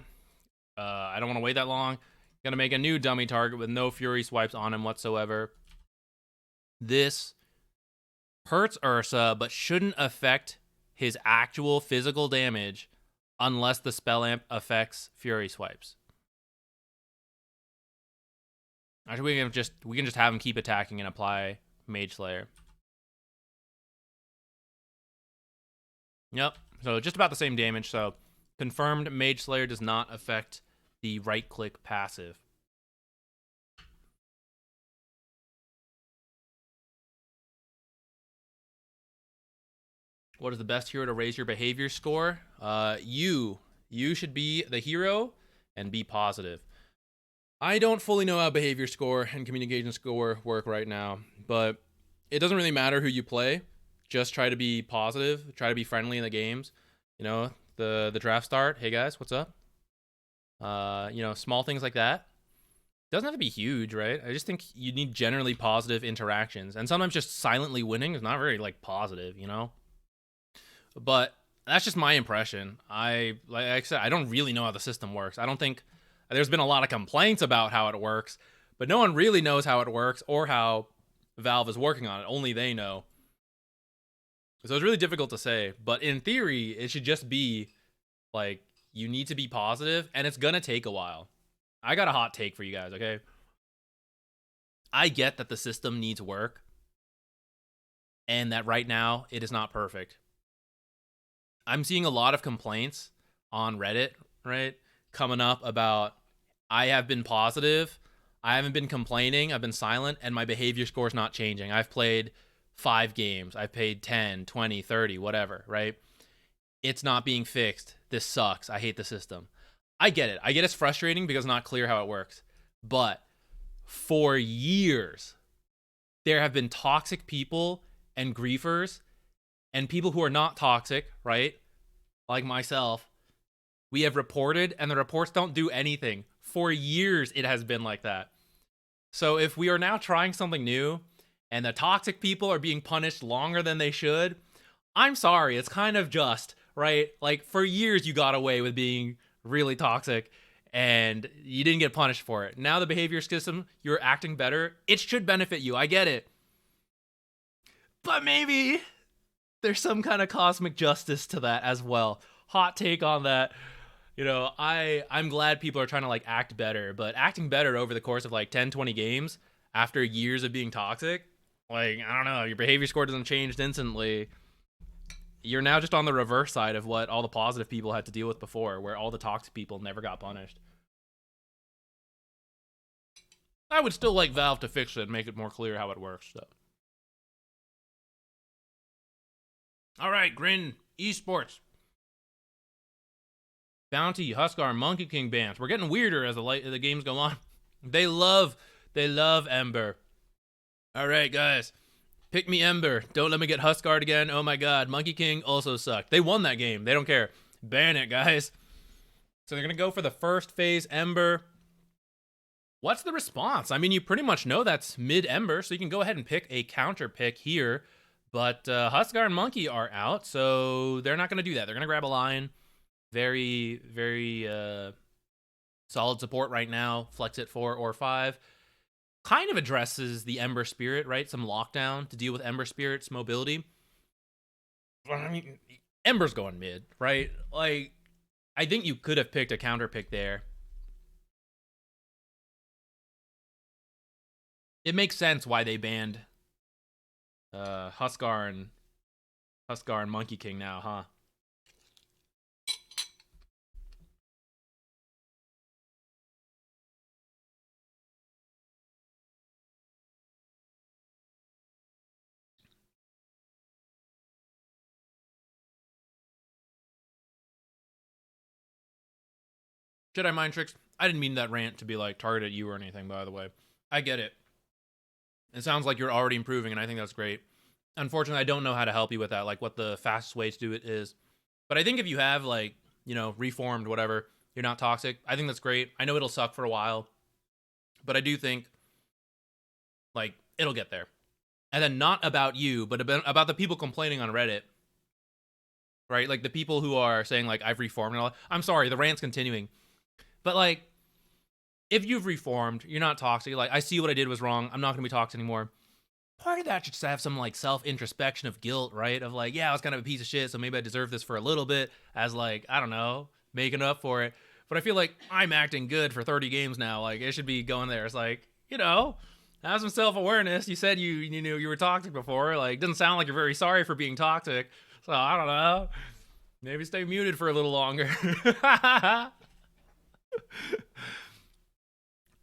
I don't want to wait that long. Gonna make a new dummy target with no Fury Swipes on him whatsoever. This hurts Ursa, but shouldn't affect his actual physical damage unless the spell amp affects Fury Swipes. Actually, we can just have him keep attacking and apply Mage Slayer. Yep. So just about the same damage. So confirmed Mage Slayer does not affect the right-click passive. What is the best hero to raise your behavior score? You should be the hero and be positive. I don't fully know how behavior score and communication score work right now, but it doesn't really matter who you play. Just try to be positive. Try to be friendly in the games. You know, the draft start. Hey guys, what's up? You know, small things like that. Doesn't have to be huge, right? I just think you need generally positive interactions, and sometimes just silently winning is not very like positive, you know. But that's just my impression. Like I said, I don't really know how the system works. I don't think there's been a lot of complaints about how it works, but no one really knows how it works or how Valve is working on it. Only they know. So it's really difficult to say. But in theory, it should just be like you need to be positive, and it's gonna take a while. I got a hot take for you guys, okay? I get that the system needs work, and that right now it is not perfect. I'm seeing a lot of complaints on Reddit, right? Coming up about, I have been positive, I haven't been complaining, I've been silent, and my behavior score is not changing. I've played 5 games, I've played 10, 20, 30, whatever, right? It's not being fixed. This sucks. I hate the system. I get it. I get it's frustrating because it's not clear how it works. But for years, there have been toxic people and griefers and people who are not toxic, right? Like myself. We have reported, and the reports don't do anything. For years, it has been like that. So if we are now trying something new, and the toxic people are being punished longer than they should, I'm sorry, it's kind of just, right? Like, for years, you got away with being really toxic, and you didn't get punished for it. Now the behavior system, you're acting better. It should benefit you. I get it. But maybe there's some kind of cosmic justice to that as well. Hot take on that. You know, I'm glad people are trying to, like, act better, but acting better over the course of, like, 10, 20 games after years of being toxic, like, I don't know, your behavior score doesn't change instantly. You're now just on the reverse side of what all the positive people had to deal with before, where all the toxic people never got punished. I would still like Valve to fix it and make it more clear how it works, so. All right, Grin Esports. Bounty, Huskar, Monkey King bans. We're getting weirder as the games go on. They love Ember. All right, guys. Pick me Ember. Don't let me get Huskard again. Oh my god. Monkey King also sucked. They won that game. They don't care. Ban it, guys. So they're going to go for the first phase Ember. What's the response? I mean, you pretty much know that's mid-Ember, so you can go ahead and pick a counter pick here. But Huskar and Monkey are out, so they're not going to do that. They're going to grab a line. Very, very solid support right now. Flex it 4 or 5. Kind of addresses the Ember Spirit, right? Some lockdown to deal with Ember Spirit's mobility. I mean, Ember's going mid, right? Like, I think you could have picked a counter pick there. It makes sense why they banned Huskar and Monkey King now, huh? Jedi Mind Tricks, I didn't mean that rant to be like targeted at you or anything, by the way. I get it. It sounds like you're already improving, and I think that's great. unfortunately, I don't know how to help you with that, like what the fastest way to do it is. But I think if you have, like, you know, reformed, whatever, you're not toxic, I think that's great. I know it'll suck for a while, but I do think, like, it'll get there. And then not about you, but about the people complaining on Reddit, right? Like, the people who are saying, like, I've reformed and all. I'm sorry, the rant's continuing. But, like, if you've reformed, you're not toxic. Like, I see what I did was wrong. I'm not going to be toxic anymore. Part of that should just have some, like, self-introspection of guilt, right? Of, like, yeah, I was kind of a piece of shit, so maybe I deserve this for a little bit as, like, I don't know, making up for it. But I feel like I'm acting good for 30 games now. Like, it should be going there. It's like, you know, have some self-awareness. You said you knew you were toxic before. Like, doesn't sound like you're very sorry for being toxic. So, I don't know. Maybe stay muted for a little longer.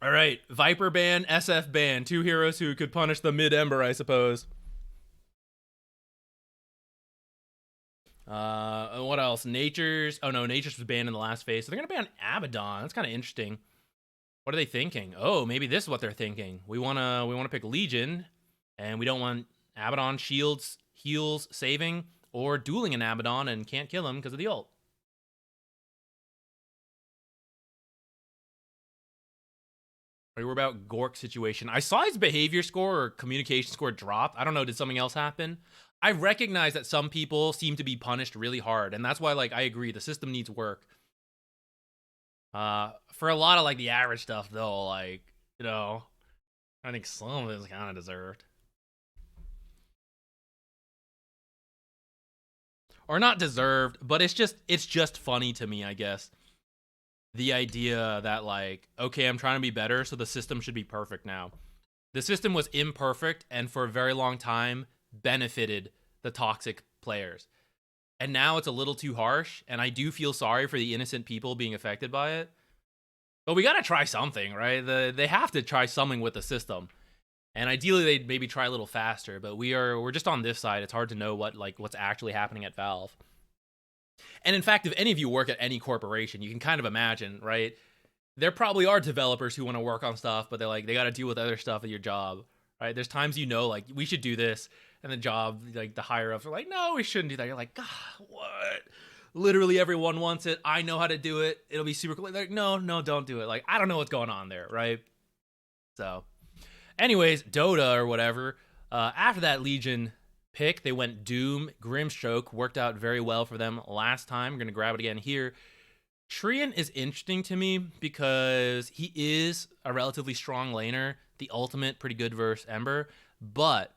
All right, Viper ban, SF ban. 2 heroes who could punish the mid-Ember, I suppose. What else? Nature's. Oh no, Nature's was banned in the last phase. So they're gonna ban Abaddon. That's kind of interesting. What are they thinking? Oh, maybe this is what they're thinking. We wanna pick Legion, and we don't want Abaddon shields, heals, saving, or dueling an Abaddon and can't kill him because of the ult. Are you worried about Gork's situation? I saw his behavior score or communication score drop. I don't know. Did something else happen? I recognize that some people seem to be punished really hard, and that's why, like, I agree, the system needs work. For a lot of, like, the average stuff, though, like, you know, I think some of it is kind of deserved. Or not deserved, but it's just funny to me, I guess. The idea that, like, okay, I'm trying to be better, so the system should be perfect now. The system was imperfect and for a very long time benefited the toxic players. And now it's a little too harsh, and I do feel sorry for the innocent people being affected by it. But we gotta try something, right? They have to try something with the system. And ideally they'd maybe try a little faster, but we're just on this side. It's hard to know what's actually happening at Valve. And in fact, if any of you work at any corporation, you can kind of imagine, right? There probably are developers who want to work on stuff, but they got to deal with other stuff at your job, right? There's times, like, we should do this, and the job, like, the higher ups are like, no, we shouldn't do that. You're like, God, what? Literally everyone wants it. I know how to do it. It'll be super cool. They're like, no, don't do it. Like, I don't know what's going on there, right? So, anyways, Dota or whatever. After that Legion pick, they went Doom. Grimstroke worked out very well for them last time. We're going to grab it again here. Treant is interesting to me because he is a relatively strong laner. The ultimate, pretty good versus Ember. But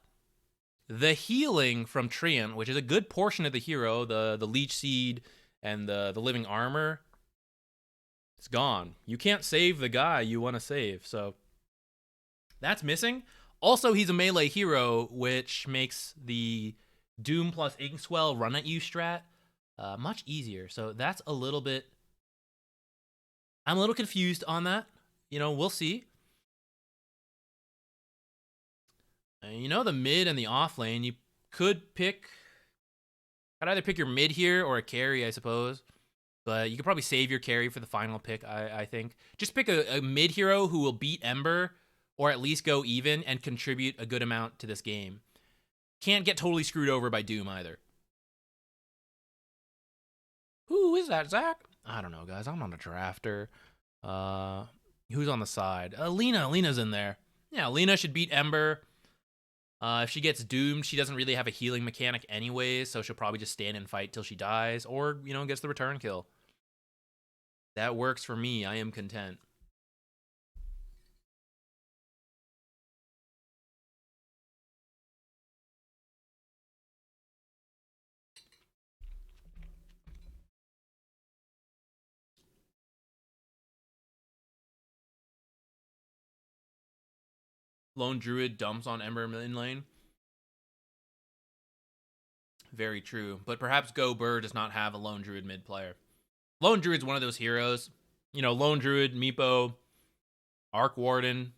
the healing from Treant, which is a good portion of the hero, the Leech Seed and the Living Armor, it's gone. You can't save the guy you want to save. So that's missing. Also, he's a melee hero, which makes the Doom plus Inkswell run at you strat much easier. So that's a little bit... I'm a little confused on that. You know, we'll see. You know, the mid and the off lane, you could pick... I'd either pick your mid here or a carry, I suppose. But you could probably save your carry for the final pick, I think. Just pick a mid hero who will beat Ember, or at least go even and contribute a good amount to this game. Can't get totally screwed over by Doom either. Who is that, Zach? I don't know, guys. I'm not a drafter. Who's on the side? Lena's in there. Yeah, Lena should beat Ember. If she gets doomed, she doesn't really have a healing mechanic anyways, so she'll probably just stand and fight till she dies, or, you know, gets the return kill. That works for me. I am content. Lone Druid dumps on Ember in lane. Very true. But perhaps Go Burr does not have a Lone Druid mid player. Lone Druid's one of those heroes. You know, Lone Druid, Meepo, Arc Warden.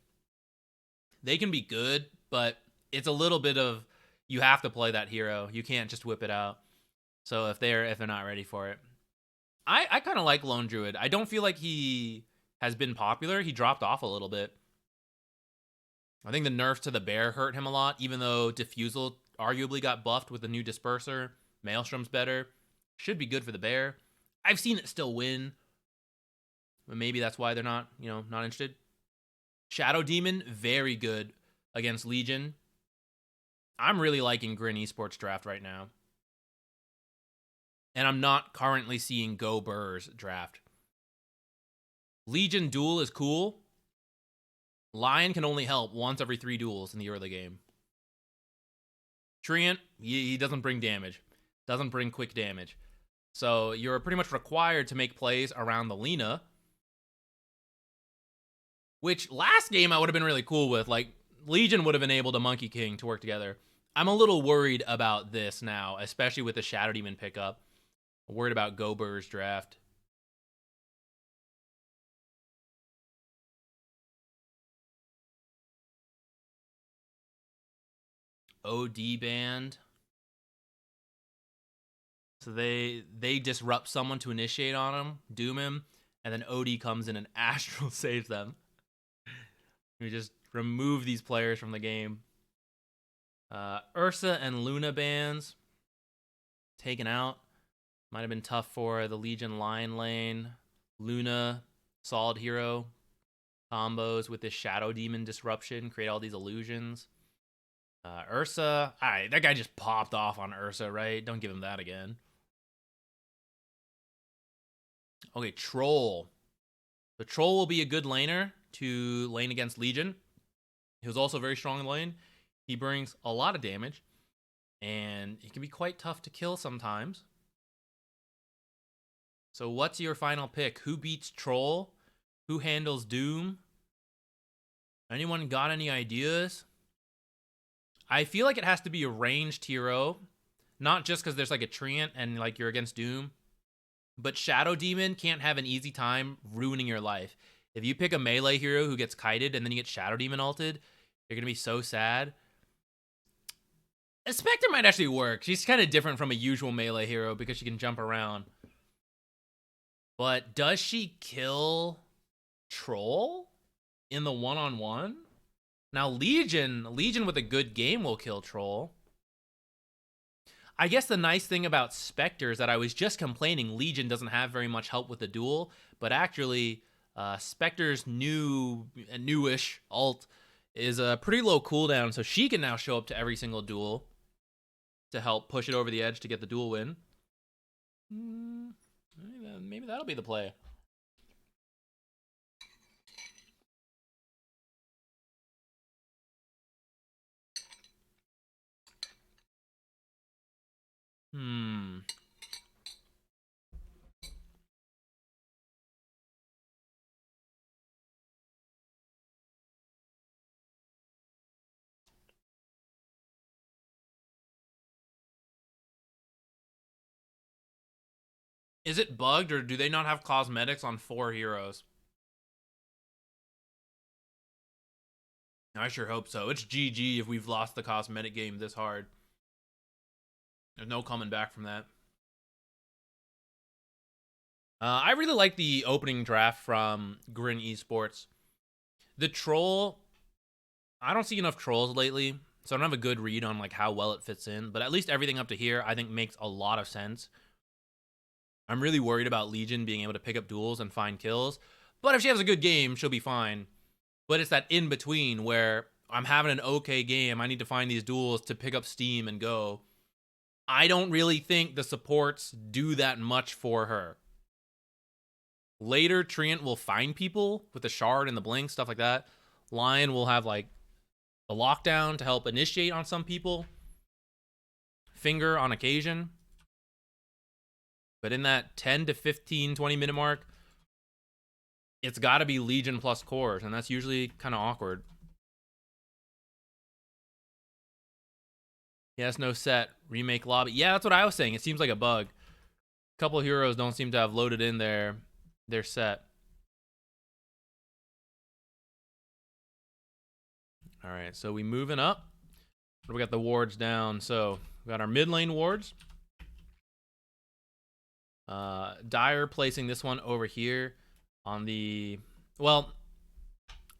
They can be good, but it's a little bit of, you have to play that hero. You can't just whip it out. So if they're not ready for it. I kind of like Lone Druid. I don't feel like he has been popular. He dropped off a little bit. I think the nerfs to the bear hurt him a lot, even though Diffusal arguably got buffed with the new Disperser. Maelstrom's better. Should be good for the Bear. I've seen it still win. But maybe that's why they're not, not interested. Shadow Demon, very good against Legion. I'm really liking Grin Esports draft right now. And I'm not currently seeing Go Burrs draft. Legion duel is cool. Lion can only help once every 3 duels in the early game. Treant, he doesn't bring damage. Doesn't bring quick damage. So you're pretty much required to make plays around the Lina. Which last game I would have been really cool with. Like, Legion would have enabled a Monkey King to work together. I'm a little worried about this now, especially with the Shadow Demon pickup. I'm worried about Go Burrs draft. OD band. So they disrupt someone to initiate on him, doom him, and then OD comes in and Astral saves them. We just remove these players from the game. Ursa and Luna bans taken out. Might have been tough for the Legion Lion lane. Luna, solid hero. Combos with this Shadow Demon disruption, create all these illusions. Ursa, alright, that guy just popped off on Ursa, right? Don't give him that again. Okay, Troll. The Troll will be a good laner to lane against Legion. He was also very strong in lane. He brings a lot of damage, and he can be quite tough to kill sometimes. So what's your final pick? Who beats Troll? Who handles Doom? Anyone got any ideas? I feel like it has to be a ranged hero. Not just because there's like a Treant and like you're against Doom. But Shadow Demon can't have an easy time ruining your life. If you pick a melee hero who gets kited and then you get Shadow Demon ulted, you're going to be so sad. A Spectre might actually work. She's kind of different from a usual melee hero because she can jump around. But does she kill Troll in the one-on-one? Now, Legion with a good game will kill Troll. I guess the nice thing about Spectre is that I was just complaining Legion doesn't have very much help with the duel, but actually, Spectre's newish ult is a pretty low cooldown, so she can now show up to every single duel to help push it over the edge to get the duel win. Maybe that'll be the play. Is it bugged, or do they not have cosmetics on 4 heroes? I sure hope so. It's GG if we've lost the cosmetic game this hard. There's no coming back from that. I really like the opening draft from Grin Esports. The Troll, I don't see enough Trolls lately, so I don't have a good read on like how well it fits in, but at least everything up to here I think makes a lot of sense. I'm really worried about Legion being able to pick up duels and find kills, but if she has a good game, she'll be fine. But it's that in-between where I'm having an okay game, I need to find these duels to pick up steam and go. I don't really think the supports do that much for her. Later, Treant will find people with the shard and the blink, stuff like that. Lion will have like a lockdown to help initiate on some people. Finger on occasion. But in that 10 to 15, 20 minute mark, it's got to be Legion plus cores, and that's usually kind of awkward. Yes, no set. Remake lobby. Yeah, that's what I was saying. It seems like a bug. A couple heroes don't seem to have loaded in their set. All right, so we moving up. We got the wards down. So we got our mid lane wards. Dire placing this one over here on the, well,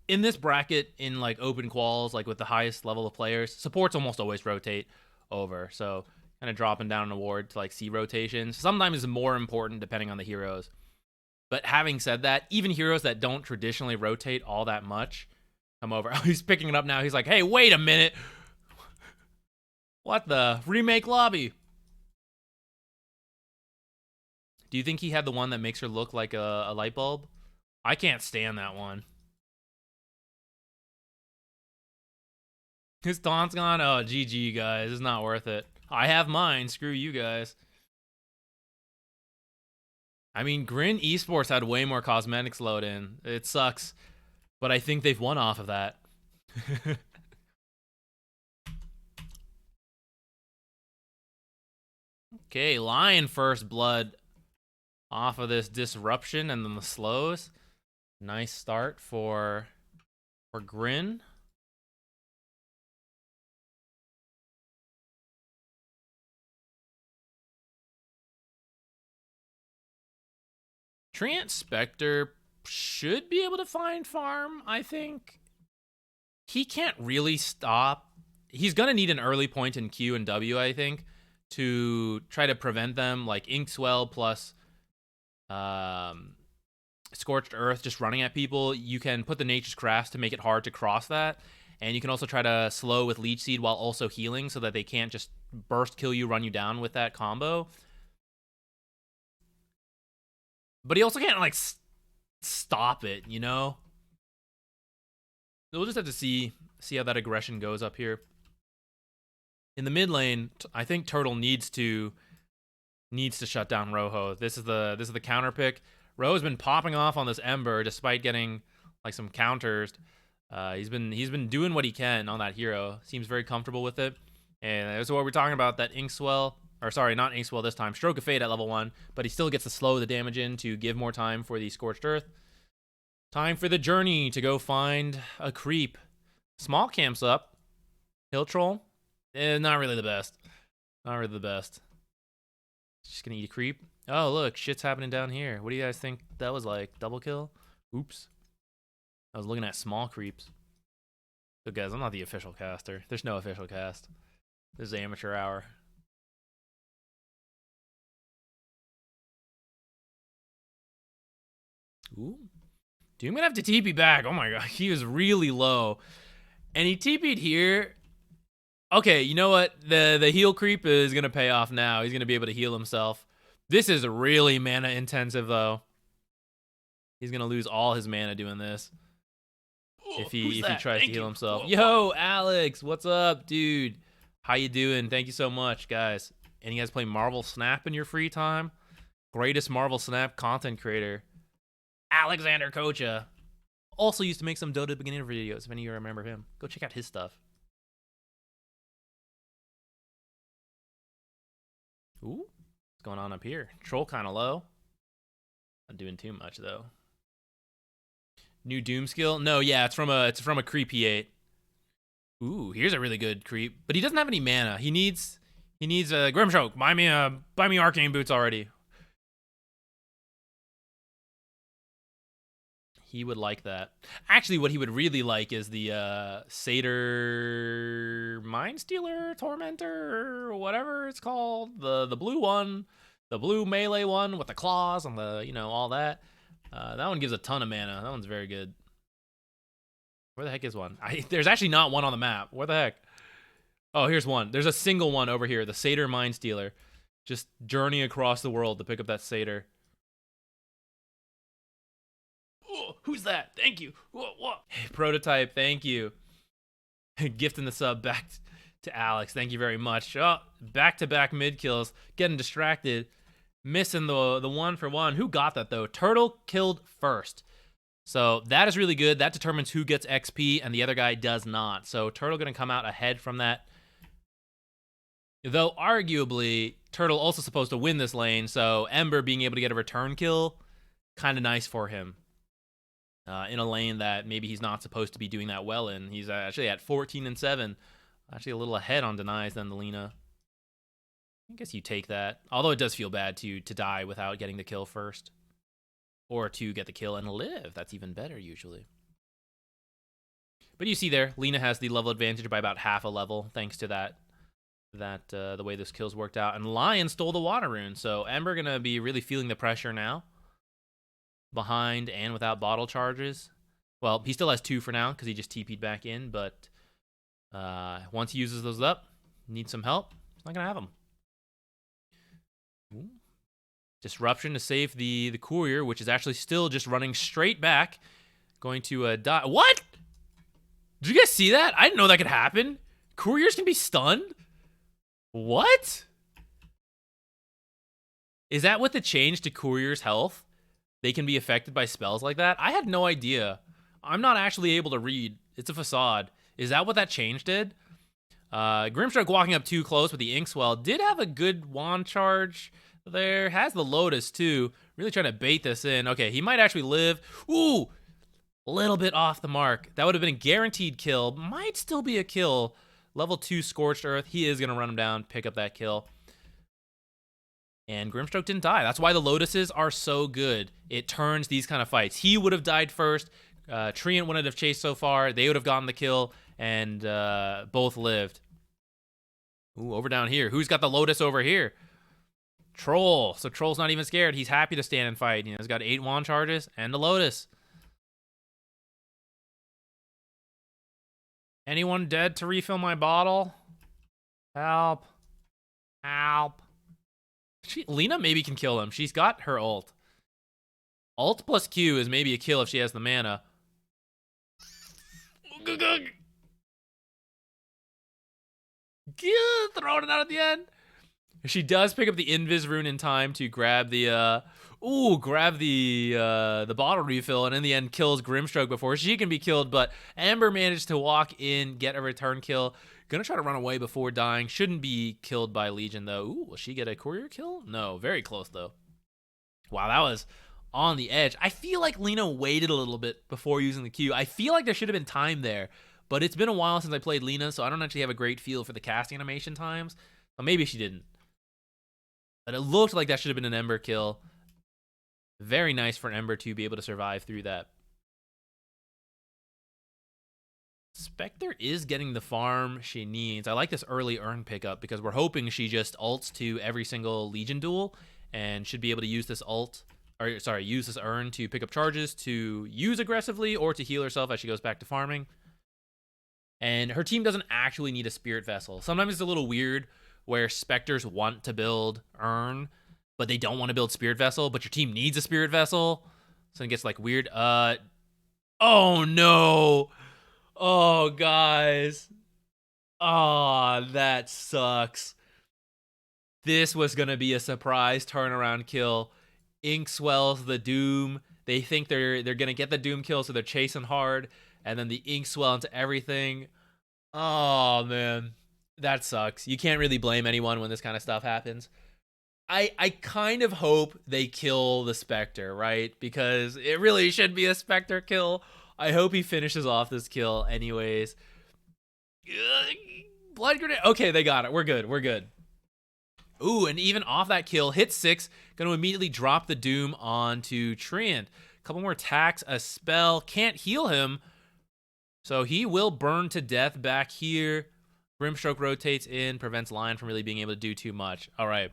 in this bracket in like open quals, like with the highest level of players, supports almost always rotate over. So kind of dropping down an award to like C rotations. Sometimes it's more important depending on the heroes. But having said that, even heroes that don't traditionally rotate all that much come over. Oh, he's picking it up now. He's like, hey, wait a minute. What the? Remake lobby. Do you think he had the one that makes her look like a light bulb? I can't stand that one. His taunt's gone? Oh, GG, guys. It's not worth it. I have mine. Screw you guys. I mean, Grin Esports had way more cosmetics load in. It sucks. But I think they've won off of that. Okay, Lion first blood off of this disruption and then the slows. Nice start for Grin. Treant Spectre should be able to find farm, I think. He can't really stop. He's going to need an early point in Q and W, I think, to try to prevent them, like Inkswell plus Scorched Earth just running at people. You can put the Nature's Crafts to make it hard to cross that. And you can also try to slow with Leech Seed while also healing so that they can't just burst kill you, run you down with that combo. But he also can't, like, stop it, you know? We'll just have to see how that aggression goes up here. In the mid lane, I think Turtle needs to shut down Rojo. This is the counter pick. Rojo's been popping off on this Ember despite getting like some counters. He's been doing what he can on that hero. Seems very comfortable with it. And that's what we're talking about. That Inkswell, or sorry, not Inkswell this time. Stroke of Fate at level 1, but he still gets to slow the damage in to give more time for the Scorched Earth. Time for the journey to go find a creep. Small camps up. Hill Troll. Not really the best. Not really the best. Just gonna eat a creep. Oh, look, shit's happening down here. What do you guys think that was like? Double kill? Oops. I was looking at small creeps. So guys, I'm not the official caster. There's no official cast. This is amateur hour. Ooh. Doom gonna have to TP back. Oh my god, he was really low. And he TP'd here. Okay, you know what? The heal creep is gonna pay off now. He's gonna be able to heal himself. This is really mana intensive though. He's gonna lose all his mana doing this. If he tries to heal himself. Yo, Alex, what's up, dude? How you doing? Thank you so much, guys. And you guys play Marvel Snap in your free time? Greatest Marvel Snap content creator. Alexander Kocha. Also used to make some Dota beginner videos, if any of you remember him. Go check out his stuff. Ooh, what's going on up here? Troll kind of low. Not doing too much though. New Doom skill? No, yeah, it's from a creep he ate. Ooh, here's a really good creep, but he doesn't have any mana. He needs a Grimstroke. Buy me Arcane Boots already. He would like that. Actually, what he would really like is the Satyr Mindstealer Tormentor or whatever it's called. The blue one, the blue melee one with the claws and the all that. That one gives a ton of mana. That one's very good. Where the heck is one? There's actually not one on the map. Where the heck? Oh, here's one. There's a single one over here. The Satyr Mindstealer. Just journey across the world to pick up that Satyr. Oh, who's that? Thank you. Whoa. Hey, Prototype, thank you. Gifting the sub back to Alex. Thank you very much. Oh, back-to-back mid kills. Getting distracted. Missing the 1-for-1. Who got that, though? Turtle killed first. So that is really good. That determines who gets XP, and the other guy does not. So Turtle going to come out ahead from that. Though, arguably, Turtle also supposed to win this lane, so Ember being able to get a return kill, kind of nice for him. In a lane that maybe he's not supposed to be doing that well in. He's actually at 14-7. Actually a little ahead on denies than the Lina. I guess you take that. Although it does feel bad to die without getting the kill first. Or to get the kill and live. That's even better usually. But you see there, Lina has the level advantage by about half a level thanks to that the way those kills worked out. And Lion stole the water rune, so Ember gonna be really feeling the pressure now. Behind and without bottle charges. Well, he still has 2 for now because he just TP'd back in, but once he uses those up, needs some help. He's not gonna have them. Ooh. Disruption to save the courier, which is actually still just running straight back. Going to die. What? Did you guys see that? I didn't know that could happen. Couriers can be stunned? What? Is that what the change to courier's health? They can be affected by spells like that? I had no idea. I'm not actually able to read. It's a facade. Is that what that change did? Grimstroke walking up too close with the Inkswell. Did have a good wand charge there. Has the Lotus too. Really trying to bait this in. Okay, he might actually live. Ooh! A little bit off the mark. That would have been a guaranteed kill. Might still be a kill. Level 2 Scorched Earth. He is going to run him down, pick up that kill. And Grimstroke didn't die. That's why the Lotuses are so good. It turns these kind of fights. He would have died first. Treant wouldn't have chased so far. They would have gotten the kill, and both lived. Ooh, over down here. Who's got the Lotus over here? Troll. So Troll's not even scared. He's happy to stand and fight. You know, he's got 8 wand charges and the Lotus. Anyone dead to refill my bottle? Help. Help. Lena maybe can kill him. She's got her ult. Ult plus Q is maybe a kill if she has the mana. Throwing it out at the end. She does pick up the Invis rune in time to grab the the bottle refill, and in the end kills Grimstroke before she can be killed, but Amber managed to walk in, get a return kill. Gonna try to run away before dying. Shouldn't be killed by Legion, though. Ooh, will she get a courier kill? No, very close, though. Wow, that was on the edge. I feel like Lena waited a little bit before using the Q. I feel like there should have been time there, but it's been a while since I played Lena, so I don't actually have a great feel for the casting animation times. Or maybe she didn't. But it looked like that should have been an Ember kill. Very nice for an Ember to be able to survive through that. Spectre is getting the farm she needs. I like this early Urn pickup because we're hoping she just ults to every single Legion duel and should be able to use this use this Urn to pick up charges to use aggressively or to heal herself as she goes back to farming. And her team doesn't actually need a Spirit Vessel. Sometimes it's a little weird where Spectres want to build Urn, but they don't want to build Spirit Vessel, but your team needs a Spirit Vessel. So it gets like weird. Oh no. Oh, guys. Oh, that sucks. This was going to be a surprise turnaround kill. Ink swells the Doom. They think they're going to get the Doom kill, so they're chasing hard. And then the ink swell into everything. Oh, man. That sucks. You can't really blame anyone when this kind of stuff happens. I kind of hope they kill the Spectre, right? Because it really should be a Spectre kill. I hope he finishes off this kill anyways. Blood grenade. Okay, they got it. We're good. We're good. Ooh, and even off that kill, hit 6. Going to immediately drop the Doom onto Treant. A couple more attacks, a spell. Can't heal him. So he will burn to death back here. Grimstroke rotates in, prevents Lion from really being able to do too much. All right.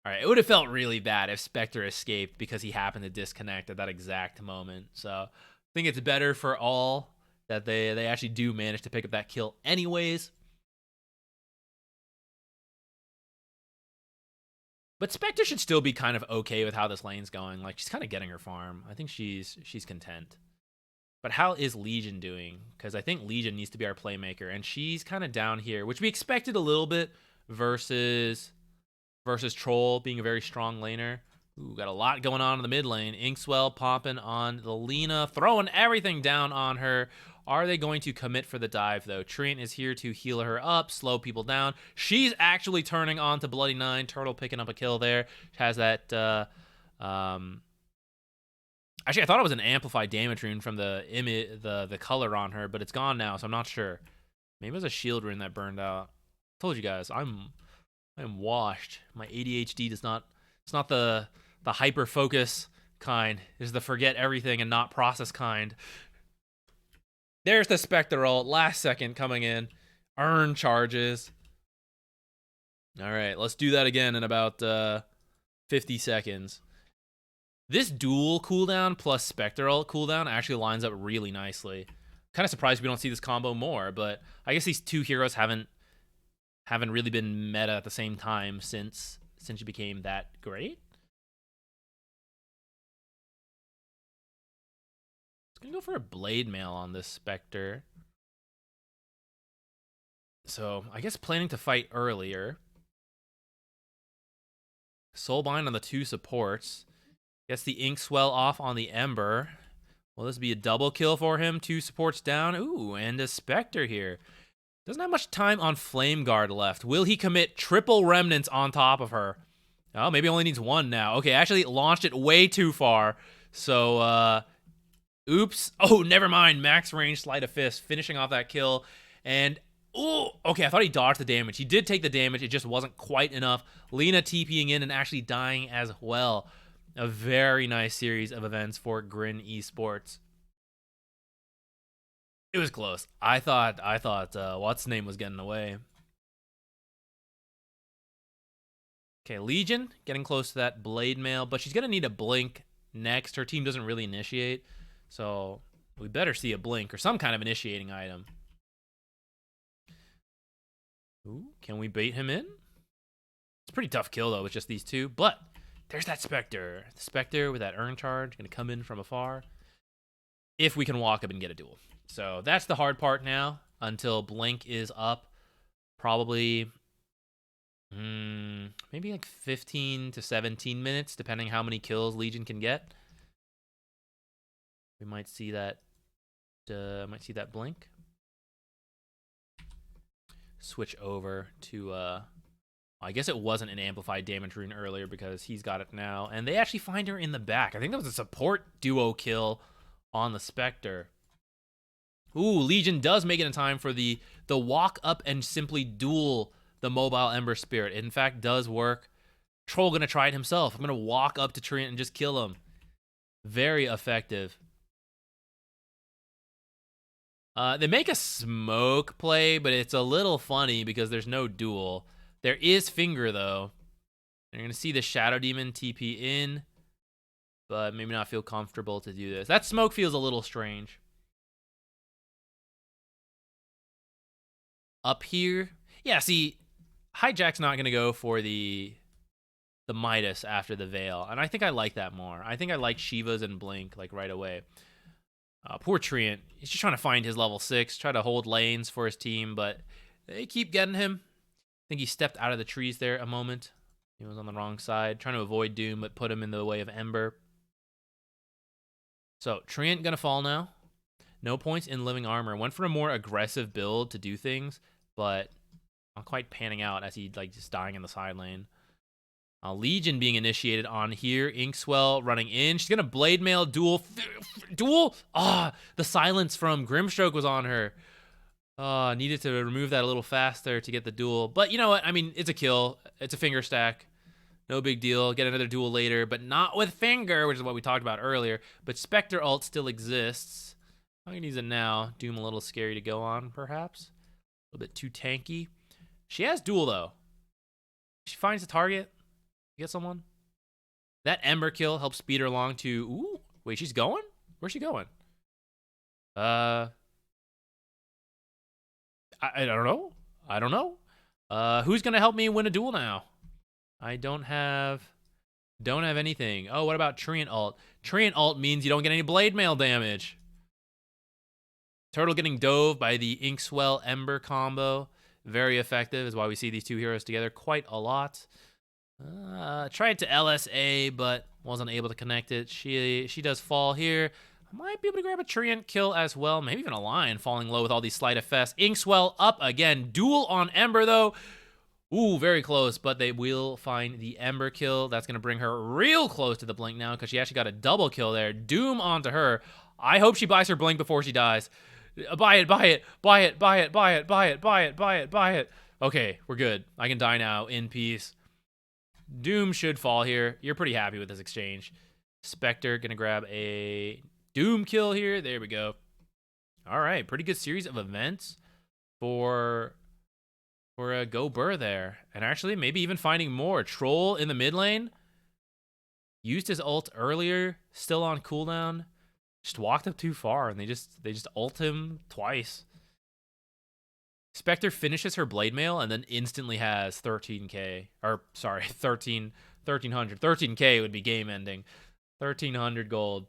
All right, it would have felt really bad if Spectre escaped because he happened to disconnect at that exact moment. So I think it's better for all that they actually do manage to pick up that kill anyways. But Spectre should still be kind of okay with how this lane's going. Like, she's kind of getting her farm. I think she's content. But how is Legion doing? Because I think Legion needs to be our playmaker, and she's kind of down here, which we expected a little bit versus Troll being a very strong laner. Ooh, got a lot going on in the mid lane. Inkswell popping on the Lena, throwing everything down on her. Are they going to commit for the dive, though? Treant is here to heal her up, slow people down. She's actually turning on to Bloody 9. Turtle picking up a kill there. Has that... Actually, I thought it was an amplified damage rune from the color on her, but it's gone now, so I'm not sure. Maybe it was a shield rune that burned out. Told you guys, I'm washed. My ADHD does not. It's not the hyper focus kind. It's the forget everything and not process kind. There's the Spectre ult. Last second coming in. Earn charges. All right, let's do that again in about 50 seconds. This dual cooldown plus Spectral cooldown actually lines up really nicely. Kind of surprised we don't see this combo more, but I guess these two heroes haven't really been meta at the same time since you became that great. It's gonna go for a blade mail on this Spectre. So I guess planning to fight earlier. Soulbind on the two supports. Gets the Ink Swell off on the Ember. Will this be a double kill for him? Two supports down. Ooh, and a Spectre here. Doesn't have much time on Flame Guard left. Will he commit triple Remnants on top of her? Oh, maybe only needs one now. Okay, actually launched it way too far. So, oops. Oh, never mind. Max range Sleight of Fist, finishing off that kill. And, oh, okay, I thought he dodged the damage. He did take the damage. It just wasn't quite enough. Lena TPing in and actually dying as well. A very nice series of events for Grin Esports. It was close. I thought what's name was getting away. Okay, Legion getting close to that blade mail, but she's gonna need a blink next. Her team doesn't really initiate, so we better see a blink or some kind of initiating item. Ooh, can we bait him in? It's a pretty tough kill though with just these two, but there's that Spectre. The Spectre with that earn charge gonna come in from afar. If we can walk up and get a duel. So that's the hard part now until Blink is up. Probably maybe like 15 to 17 minutes, depending how many kills Legion can get. We might see that Blink. Switch over to I guess it wasn't an amplified damage rune earlier because he's got it now. And they actually find her in the back. I think that was a support duo kill on the Spectre. Ooh, Legion does make it in time for the walk up and simply duel the mobile Ember Spirit. It in fact does work. Troll gonna try it himself. I'm gonna walk up to Treant and just kill him. Very effective. They make a smoke play, but it's a little funny because there's no duel. There is Finger, though. You're going to see the Shadow Demon TP in, but maybe not feel comfortable to do this. That smoke feels a little strange. Up here. Yeah, see, Hijack's not going to go for the Midas after the Veil, and I think I like that more. I think I like Shiva's and Blink, like, right away. Poor Treant. He's just trying to find his level 6, try to hold lanes for his team, but they keep getting him. I think he stepped out of the trees there a moment. He was on the wrong side, trying to avoid Doom, but put him in the way of Ember. So, Treant gonna fall now. No points in Living Armor. Went for a more aggressive build to do things, but not quite panning out as he just dying in the side lane. Legion being initiated on here. Inkswell running in. She's gonna Blade Mail duel. Duel? The silence from Grimstroke was on her. Needed to remove that a little faster to get the duel. But you know what? I mean, it's a kill. It's a finger stack. No big deal. Get another duel later, but not with Finger, which is what we talked about earlier. But Spectre ult still exists. I'm gonna use it now. Doom a little scary to go on, perhaps. A little bit too tanky. She has duel, though. She finds the target. Get someone. That Ember kill helps speed her along to... Ooh, wait, she's going? Where's she going? I don't know. I don't know. Who's gonna help me win a duel now? I don't have anything. Oh, what about Treant ult? Treant ult means you don't get any blade mail damage. Turtle getting dove by the Inkswell Ember combo. Very effective is why we see these two heroes together quite a lot. Tried to LSA, but wasn't able to connect it. She does fall here. I might be able to grab a Treant kill as well. Maybe even a Lion falling low with all these Sleight of Fest. Inkswell up again. Duel on Ember, though. Ooh, very close, but they will find the Ember kill. That's going to bring her real close to the Blink now because she actually got a double kill there. Doom onto her. I hope she buys her Blink before she dies. Buy it, buy it, buy it, buy it, buy it, buy it, buy it, buy it, buy it. Okay, we're good. I can die now in peace. Doom should fall here. You're pretty happy with this exchange. Spectre gonna grab a Doom kill here. There we go. All right, pretty good series of events for for Go Burr there. And actually, maybe even finding more. Troll in the mid lane. Used his ult earlier, still on cooldown. Just walked up too far, and they just ult him twice. Spectre finishes her blade mail and then instantly has 13k. Or, sorry, 1300. 13k would be game ending. 1300 gold.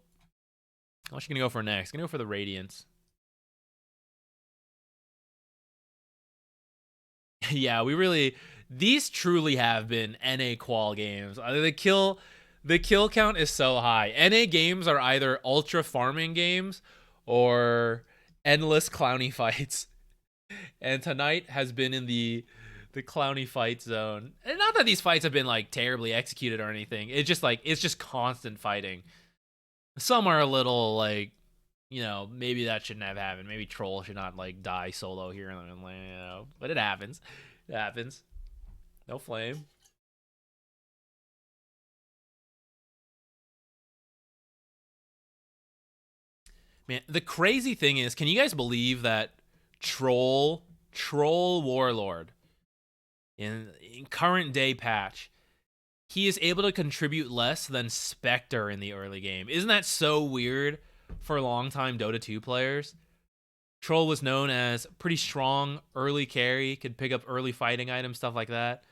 What's she going to go for next? Going to go for the Radiance. Yeah, these truly have been NA qual games. The kill count is so high. NA games are either ultra farming games or endless clowny fights. And tonight has been in the clowny fight zone. And not that these fights have been like terribly executed or anything. It's just constant fighting. Some are a little like, maybe that shouldn't have happened. Maybe Troll should not like die solo here in the lane, but it happens. It happens. No flame. Man, the crazy thing is, can you guys believe that Troll Warlord in current day patch, he is able to contribute less than Spectre in the early game? Isn't that so weird for longtime Dota 2 players? Troll was known as pretty strong early carry, could pick up early fighting items, stuff like that.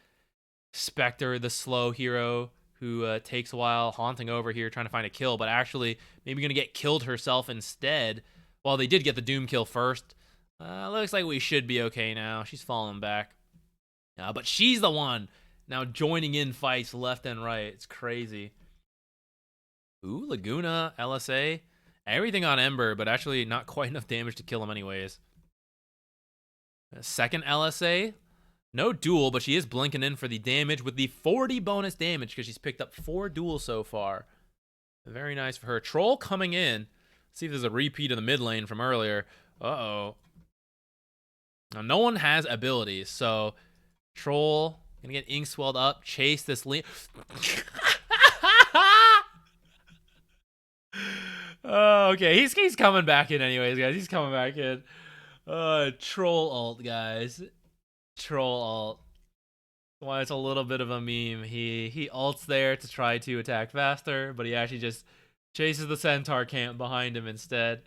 Spectre, the slow hero who takes a while haunting over here trying to find a kill, but actually maybe going to get killed herself instead. Well, they did get the Doom kill first. Looks like we should be okay now. She's falling back. But she's the one now joining in fights left and right. It's crazy. Ooh, Laguna, LSA. Everything on Ember, but actually not quite enough damage to kill him anyways. Second LSA. No duel, but she is blinking in for the damage with the 40 bonus damage because she's picked up 4 duels so far. Very nice for her. Troll coming in. Let's see if there's a repeat of the mid lane from earlier. Uh-oh. Now, no one has abilities, so Troll gonna get ink swelled up, chase this lane. Oh, okay. He's coming back in anyways, guys. He's coming back in. Troll ult, guys. Troll ult. Why it's a little bit of a meme. He ults there to try to attack faster, but he actually just chases the centaur camp behind him instead.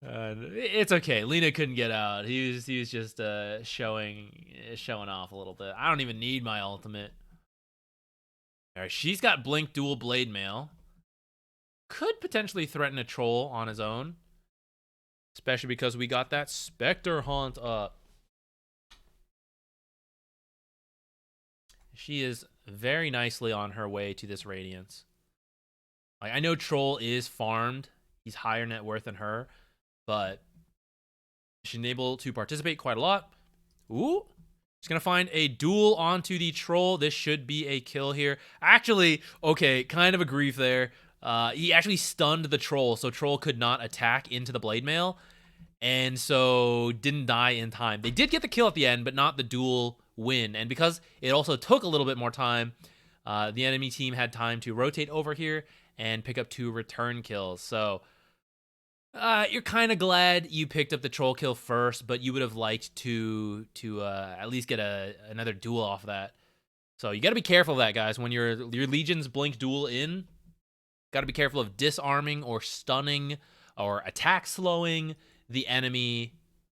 It's okay. Lina couldn't get out. He was just showing off a little bit. I don't even need my ultimate. All right, she's got blink dual blade mail. Could potentially threaten a Troll on his own, especially because we got that Spectre haunt up. She is very nicely on her way to this Radiance. Like, I know Troll is farmed. He's higher net worth than her, but she's able to participate quite a lot. Ooh. She's going to find a duel onto the Troll. This should be a kill here. Actually, okay, kind of a grief there. He actually stunned the Troll, so Troll could not attack into the blade mail, and so didn't die in time. They did get the kill at the end, but not the duel win. And because it also took a little bit more time, the enemy team had time to rotate over here and pick up 2 return kills. So you're kind of glad you picked up the Troll kill first, but you would have liked to at least get another duel off of that. So you got to be careful of that, guys. When your Legion's blink duel in, got to be careful of disarming or stunning or attack slowing the enemy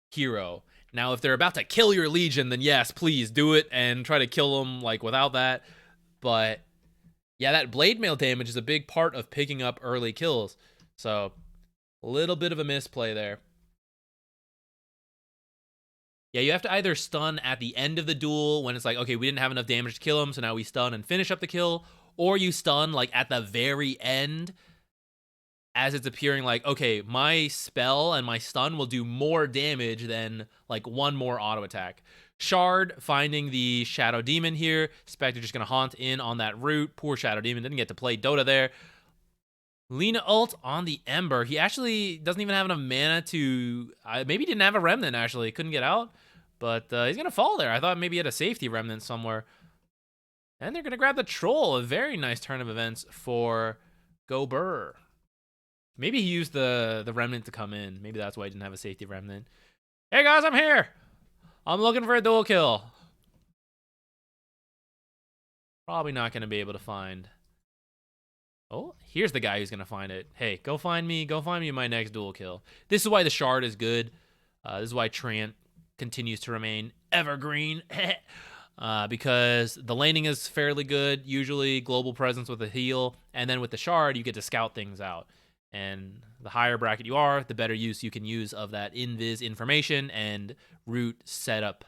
hero. Now, if they're about to kill your Legion, then yes, please do it and try to kill them like without that. But yeah, that blade mail damage is a big part of picking up early kills. So a little bit of a misplay there. Yeah, you have to either stun at the end of the duel when it's like, okay, we didn't have enough damage to kill him, so now we stun and finish up the kill. Or you stun like at the very end as it's appearing like, okay, my spell and my stun will do more damage than like 1 more auto attack. Shard finding the Shadow Demon here. Spectre just going to haunt in on that route. Poor Shadow Demon didn't get to play Dota there. Lina ult on the Ember. He actually doesn't even have enough mana to... maybe he didn't have a Remnant, actually. Couldn't get out. But he's going to fall there. I thought maybe he had a safety Remnant somewhere. And they're going to grab the Troll. A very nice turn of events for Go Burr. Maybe he used the Remnant to come in. Maybe that's why he didn't have a safety Remnant. Hey, guys, I'm here. I'm looking for a dual kill. Probably not going to be able to find. Oh, here's the guy who's going to find it. Hey, go find me my next dual kill. This is why the shard is good. This is why Trant continues to remain evergreen. Because the laning is fairly good, usually global presence with a heal, and then with the shard, you get to scout things out. And the higher bracket you are, the better use you can use of that invis information and route setup.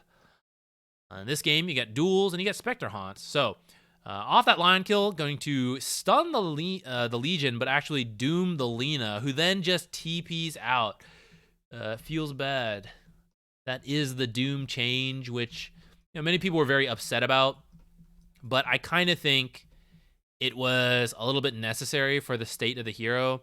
In this game, you get duels and you get Spectre Haunts. So, off that line kill, going to stun the Legion, but actually doom the Lina, who then just TPs out. Feels bad. That is the doom change, which many people were very upset about, but I kind of think it was a little bit necessary for the state of the hero.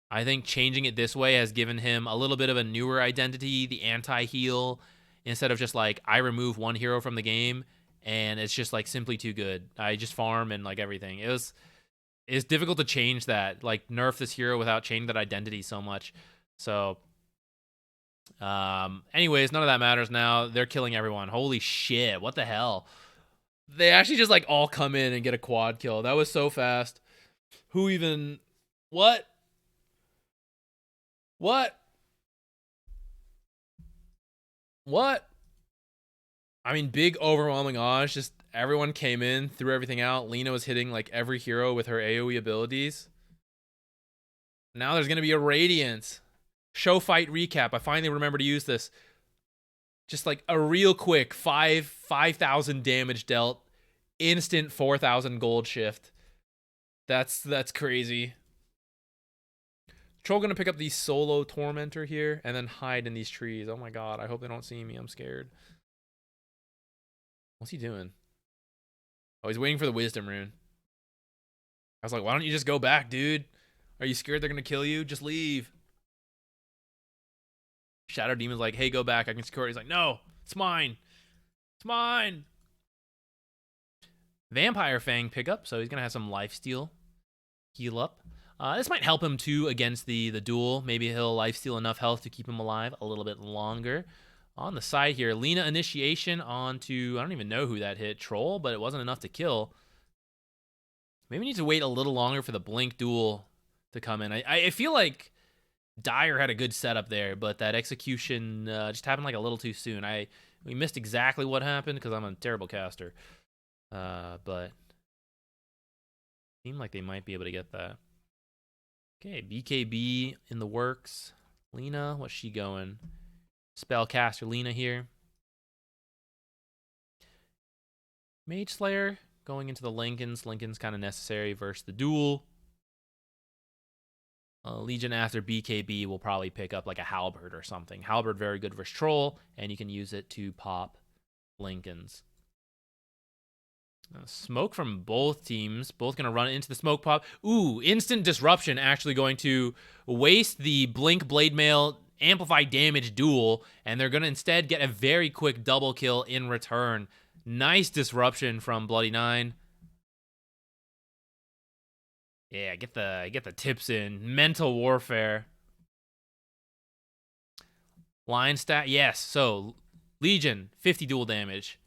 I think changing it this way has given him a little bit of a newer identity, the anti-heal, instead of just like, I remove one hero from the game, and it's just like simply too good. I just farm and like everything. It's difficult to change that, like nerf this hero without changing that identity so much. So, anyways, none of that matters now. They're killing everyone. Holy shit, what the hell? They actually just like all come in and get a quad kill. That was so fast. Who even... What? I mean, big overwhelming odds. Just everyone came in, threw everything out. Lina was hitting like every hero with her AoE abilities. Now there's going to be a Radiance. Show fight recap. I finally remember to use this. Just like a real quick 5,000 damage dealt. Instant 4,000 gold shift. That's crazy. Troll gonna pick up the solo tormentor here and then hide in these trees. Oh my god, I hope they don't see me. I'm scared. What's he doing? Oh, he's waiting for the wisdom rune. I was like, why don't you just go back, dude? Are you scared they're gonna kill you? Just leave. Shadow Demon's like, hey, go back. I can secure it. He's like, no, it's mine. It's mine. Vampire Fang pickup, so he's gonna have some lifesteal. Heal up. This might help him too against the duel. Maybe he'll lifesteal enough health to keep him alive a little bit longer. On the side here, Lina initiation onto, I don't even know who that hit, Troll, but it wasn't enough to kill. Maybe we need to wait a little longer for the Blink duel to come in. I feel like Dyer had a good setup there, but that execution just happened like a little too soon. We missed exactly what happened because I'm a terrible caster. But seemed like they might be able to get that. Okay, BKB in the works. Lina, what's she going? Spellcaster Lina here. Mage Slayer going into the Lincolns. Lincoln's kind of necessary versus the duel. Legion after BKB will probably pick up like a Halberd or something. Halberd very good versus Troll, and you can use it to pop Lincolns. Smoke from both teams. Both going to run into the smoke pop. Ooh, instant disruption actually going to waste the Blink Blade Mail amplified damage duel, and they're going to instead get a very quick double kill in return. Nice disruption from Bloody Nine. Yeah, get the tips in. Mental warfare. Line stat, yes. So Legion, 50 duel damage.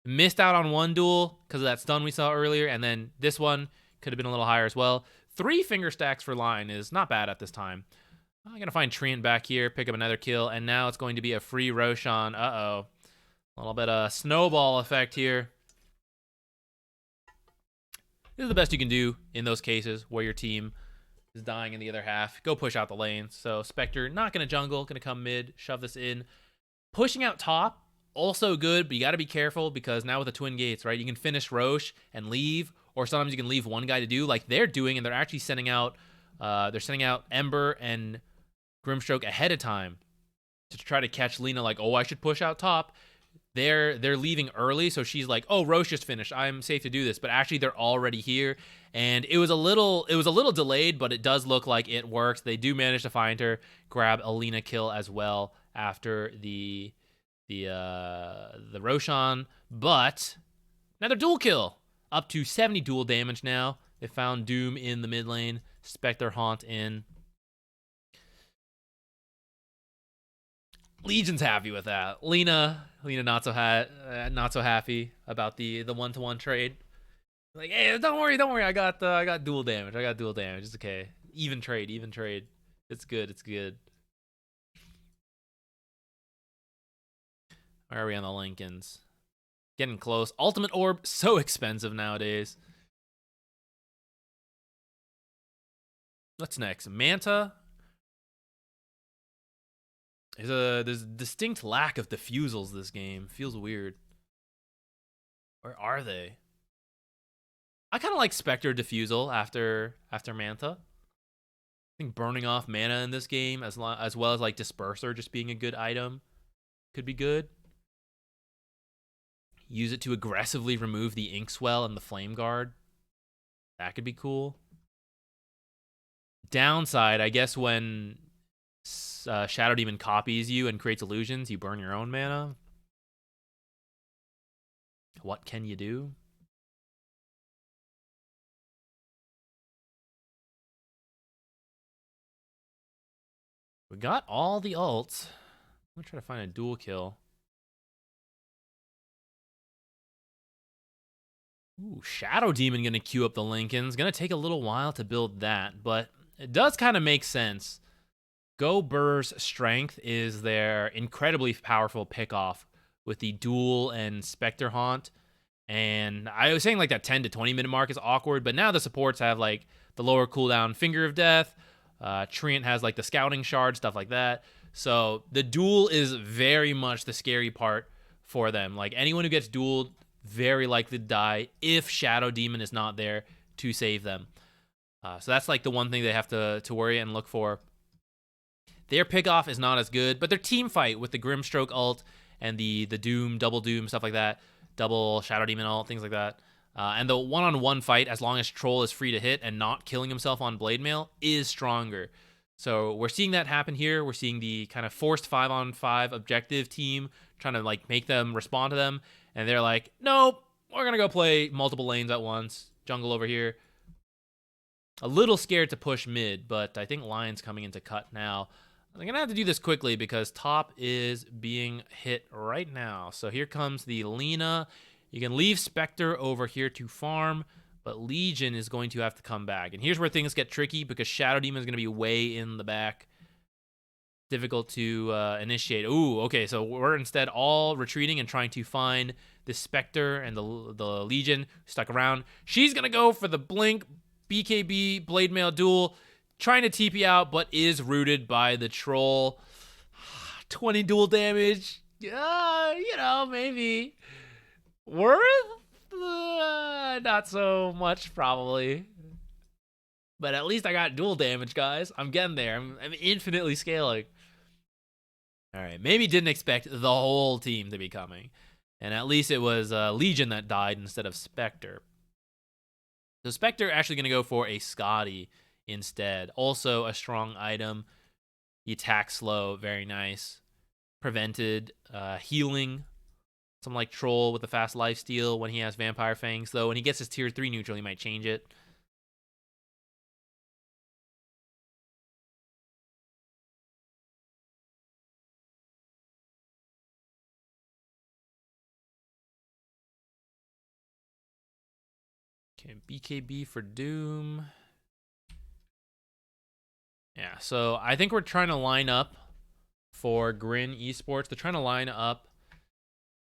Missed out on one duel because of that stun we saw earlier, and then this one could have been a little higher as well. 3 finger stacks for Line is not bad at this time. I'm going to find Treant back here, pick up another kill, and now it's going to be a free Roshan. Uh-oh. A little bit of snowball effect here. This is the best you can do in those cases where your team is dying in the other half. Go push out the lanes. So Spectre not going to jungle, going to come mid, shove this in. Pushing out top, also good, but you got to be careful because now with the twin gates, right, you can finish Roche and leave, or sometimes you can leave one guy to do like they're doing, and they're actually sending out Ember and Grimstroke ahead of time to try to catch Lina. Like, oh, I should push out top. They're leaving early, so she's like, oh, Roche just finished. I'm safe to do this, but actually they're already here, and it was a little delayed, but it does look like it works. They do manage to find her, grab a Lina kill as well after the Roshan, but another dual kill, up to 70 dual damage now. They found Doom in the mid lane, Spectre Haunt in. Legion's happy with that. Lena not so happy about the 1-to-1 trade. Like, hey, don't worry. I got dual damage. It's okay. Even trade. It's good. Where are we on the Lincolns? Getting close. Ultimate Orb, so expensive nowadays. What's next? Manta. There's a distinct lack of diffusals this game. Feels weird. Where are they? I kind of like Spectre Diffusal after Manta. I think burning off mana in this game, as well as like Disperser just being a good item, could be good. Use it to aggressively remove the Inkswell and the Flame Guard. That could be cool. Downside, I guess, when Shadow Demon copies you and creates illusions, you burn your own mana. What can you do? We got all the ults. I'm gonna try to find a dual kill. Ooh, Shadow Demon gonna queue up the Lincolns. Gonna take a little while to build that, but it does kind of make sense. Go Burr's strength is their incredibly powerful pickoff with the duel and Spectre Haunt. And I was saying like that 10 to 20 minute mark is awkward, but now the supports have like the lower cooldown Finger of Death. Treant has like the Scouting Shard, stuff like that. So the duel is very much the scary part for them. Like anyone who gets dueled, very likely to die if Shadow Demon is not there to save them. So that's like the one thing they have to worry and look for. Their pickoff is not as good, but their team fight with the Grimstroke ult and the Doom, double Doom, stuff like that, double Shadow Demon ult, things like that. And the one-on-one fight, as long as Troll is free to hit and not killing himself on Blade Mail, is stronger. So we're seeing that happen here. We're seeing the kind of forced 5-on-5 objective team trying to like make them respond to them. And they're like, nope, we're going to go play multiple lanes at once. Jungle over here. A little scared to push mid, but I think Lion's coming into cut now. I'm going to have to do this quickly because top is being hit right now. So here comes the Lina. You can leave Spectre over here to farm, but Legion is going to have to come back. And here's where things get tricky because Shadow Demon is going to be way in the back. Difficult to initiate. Ooh, okay, so we're instead all retreating and trying to find the Spectre and the Legion stuck around. She's going to go for the Blink BKB Blade Mail duel. Trying to TP out, but is rooted by the Troll. 20 dual damage. Maybe. Worth? Not so much, probably. But at least I got dual damage, guys. I'm getting there. I'm infinitely scaling. All right, maybe didn't expect the whole team to be coming. And at least it was Legion that died instead of Spectre. So Spectre actually going to go for a Scotty instead. Also a strong item. The attack slow, very nice. Prevented healing. Some like Troll with a fast lifesteal when he has Vampire Fangs, though. When he gets his tier 3 neutral, he might change it. Okay, BKB for Doom. Yeah, so I think we're trying to line up for Grin Esports. They're trying to line up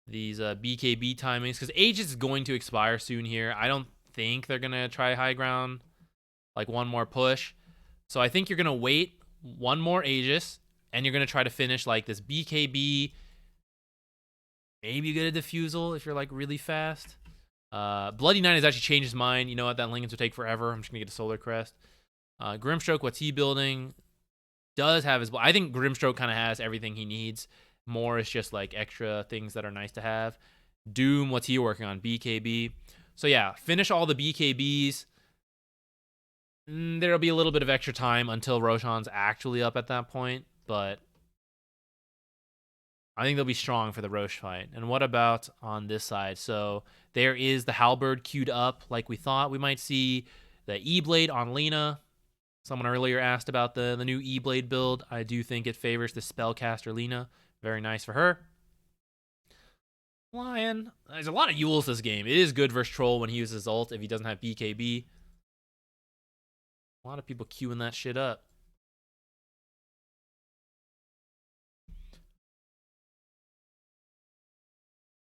these BKB timings because Aegis is going to expire soon here. I don't think they're going to try high ground, like one more push. So I think you're going to wait one more Aegis and you're going to try to finish like this BKB. Maybe you get a Diffusal if you're like really fast. Bloody Knight has actually changed his mind. You know what? That Lincolns will take forever. I'm just going to get a Solar Crest. Grimstroke, what's he building? Does have his... I think Grimstroke kind of has everything he needs. More is just like extra things that are nice to have. Doom, what's he working on? BKB. So yeah, finish all the BKBs. There'll be a little bit of extra time until Roshan's actually up at that point. But I think they'll be strong for the Roche fight. And what about on this side? So there is the Halberd queued up like we thought. We might see the E-Blade on Lena. Someone earlier asked about the new E-Blade build. I do think it favors the Spellcaster Lena Very nice for her. Lion. There's a lot of Yules this game. It is good versus Troll when he uses ult if he doesn't have BKB. A lot of people queuing that shit up.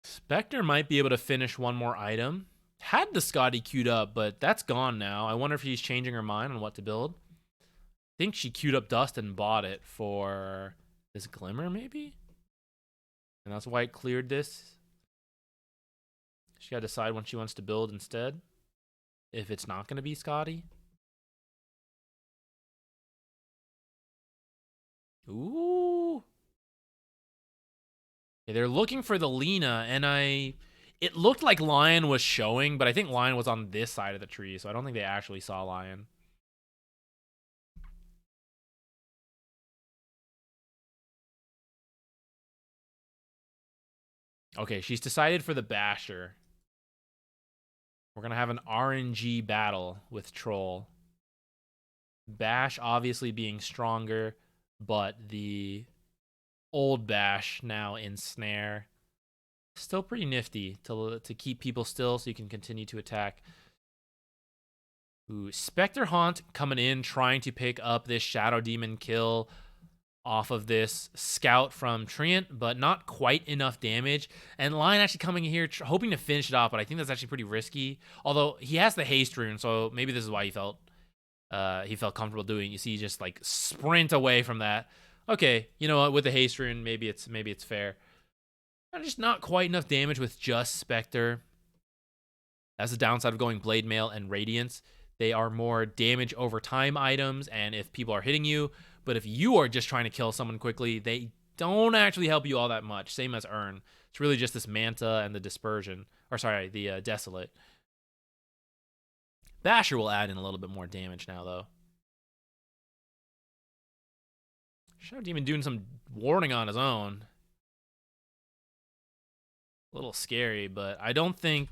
Spectre might be able to finish one more item. Had the Scotty queued up, but that's gone now. I wonder if she's changing her mind on what to build. I think she queued up Dust and bought it for this Glimmer, maybe? And that's why it cleared this. She got to decide what she wants to build instead. If it's not going to be Scotty. Ooh. Yeah, they're looking for the Lina, and it looked like Lion was showing, but I think Lion was on this side of the tree, so I don't think they actually saw Lion. Okay, she's decided for the Basher. We're going to have an RNG battle with Troll. Bash obviously being stronger, but the old Bash now in Snare. Still pretty nifty to keep people still so you can continue to attack. Ooh, Spectre Haunt coming in, trying to pick up this Shadow Demon kill off of this Scout from Treant, but not quite enough damage. And Lion actually coming in here, hoping to finish it off, but I think that's actually pretty risky. Although he has the haste rune, so maybe this is why he felt comfortable doing. You see, he just like sprint away from that. Okay, you know what? With the haste rune, maybe it's fair. Just not quite enough damage with just Spectre. That's the downside of going Blade Mail and Radiance. They are more damage over time items, and if people are hitting you, but if you are just trying to kill someone quickly, they don't actually help you all that much. Same as Urn. It's really just this Manta and the Dispersion. Or sorry, the Desolate. Basher will add in a little bit more damage now, though. Shadow Demon doing some warding on his own. A little scary, but I don't think...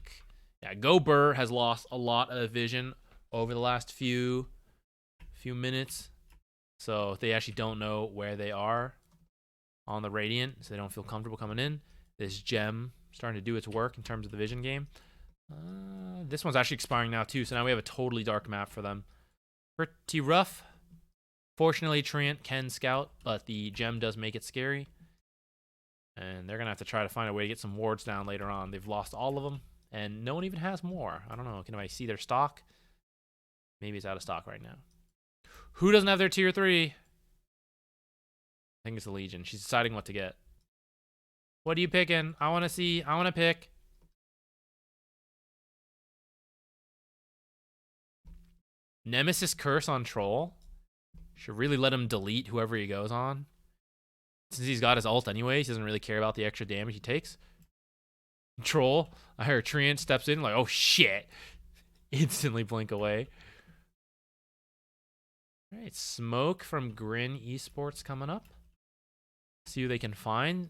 Yeah, Go Burr has lost a lot of vision over the last few minutes. So they actually don't know where they are on the Radiant, so they don't feel comfortable coming in. This gem starting to do its work in terms of the vision game. This one's actually expiring now too, so now we have a totally dark map for them. Pretty rough. Fortunately, Treant can scout, but the gem does make it scary. And they're going to have to try to find a way to get some wards down later on. They've lost all of them, and no one even has more. I don't know. Can I see their stock? Maybe it's out of stock right now. Who doesn't have their tier 3? I think it's the Legion. She's deciding what to get. What are you picking? I want to see. I want to pick. Nemesis Curse on Troll. Should really let him delete whoever he goes on. Since he's got his ult anyways, he doesn't really care about the extra damage he takes. Troll. I heard Treant steps in like, oh shit. Instantly blink away. All right, Smoke from Grin Esports coming up. See who they can find.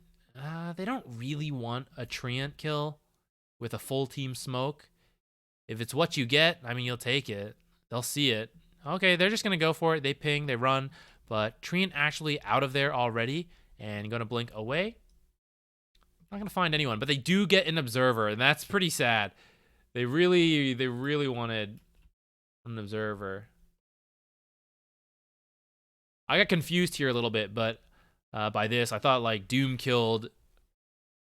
They don't really want a Treant kill with a full team Smoke. If it's what you get, I mean, you'll take it. They'll see it. Okay, they're just going to go for it. They ping, they run. But Treant actually out of there already and going to blink away. Not going to find anyone, but they do get an Observer, and that's pretty sad. They really wanted an Observer. I got confused here a little bit, but by this, I thought like Doom killed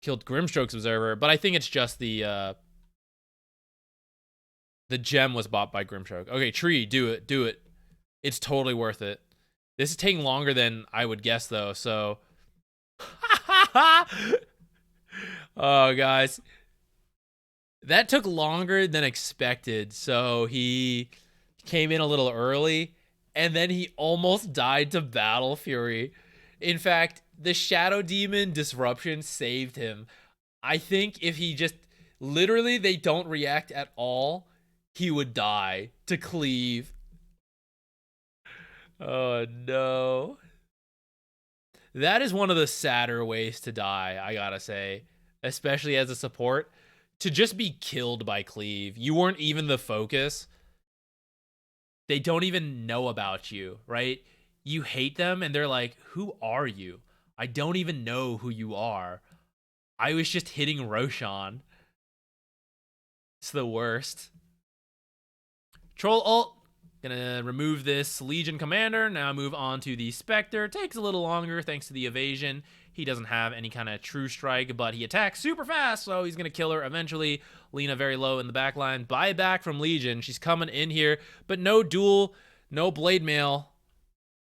Grimstroke's Observer, but I think it's just the gem was bought by Grimstroke. Okay, Tree, do it. It's totally worth it. This is taking longer than I would guess, though, so... Oh, guys. That took longer than expected, so he came in a little early, and then he almost died to Battle Fury. In fact, the Shadow Demon Disruption saved him. I think if he just... Literally, they don't react at all, he would die to Cleave. Oh, no. That is one of the sadder ways to die, I gotta say. Especially as a support. To just be killed by Cleave. You weren't even the focus. They don't even know about you, right? You hate them, and they're like, who are you? I don't even know who you are. I was just hitting Roshan. It's the worst. Troll ult. Gonna remove this Legion Commander. Now move on to the Spectre. Takes a little longer thanks to the evasion. He doesn't have any kind of true strike, but he attacks super fast, so he's gonna kill her eventually. Lina very low in the back line. Buyback from Legion. She's coming in here, but no duel, no Blade Mail.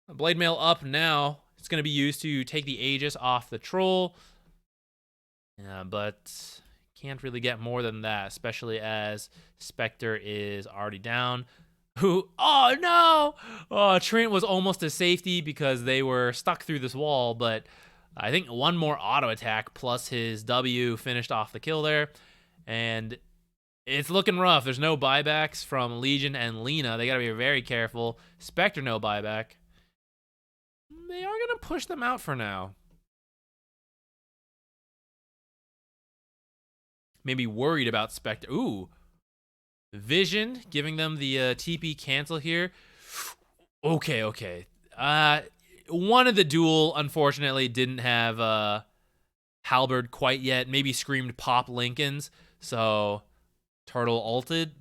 Blade Mail up now. It's gonna be used to take the Aegis off the Troll. But can't really get more than that, especially as Spectre is already down. Oh no! Oh, Trent was almost a safety because they were stuck through this wall, but I think one more auto attack plus his W finished off the kill there. And it's looking rough. There's no buybacks from Legion and Lina. They gotta be very careful. Spectre no buyback. They are gonna push them out for now. Maybe worried about Spectre. Ooh. Vision giving them the TP cancel here. Okay. One of the duel, unfortunately, didn't have Halberd quite yet. Maybe screamed pop Lincolns, so Turtle ulted.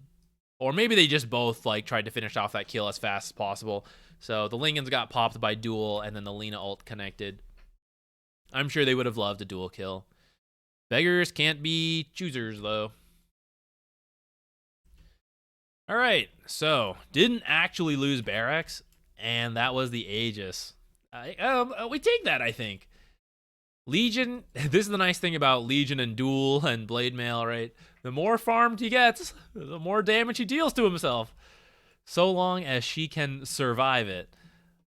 Or maybe they just both like tried to finish off that kill as fast as possible. So the Lincolns got popped by duel, and then the Lina ult connected. I'm sure they would have loved a duel kill. Beggars can't be choosers, though. All right, so didn't actually lose Barracks, and that was the Aegis. We take that, I think. Legion, this is the nice thing about Legion and Duel and Blade Mail, right? The more farmed he gets, the more damage he deals to himself. So long as she can survive it,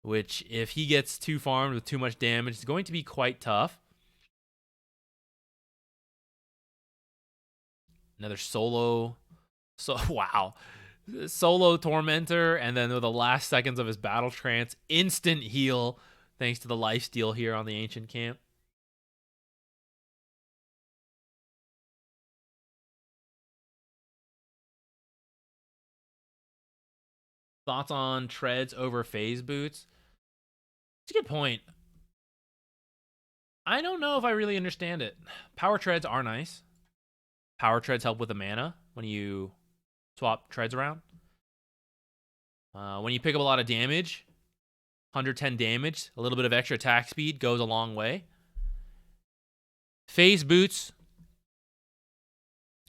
which if he gets too farmed with too much damage, it's going to be quite tough. Another solo. So, wow. Solo Tormentor, and then with the last seconds of his battle trance, instant heal thanks to the lifesteal here on the Ancient Camp. Thoughts on treads over phase boots? It's a good point. I don't know if I really understand it. Power treads are nice. Power treads help with the mana when you swap treads around. When you pick up a lot of damage, 110 damage, a little bit of extra attack speed goes a long way. Phase boots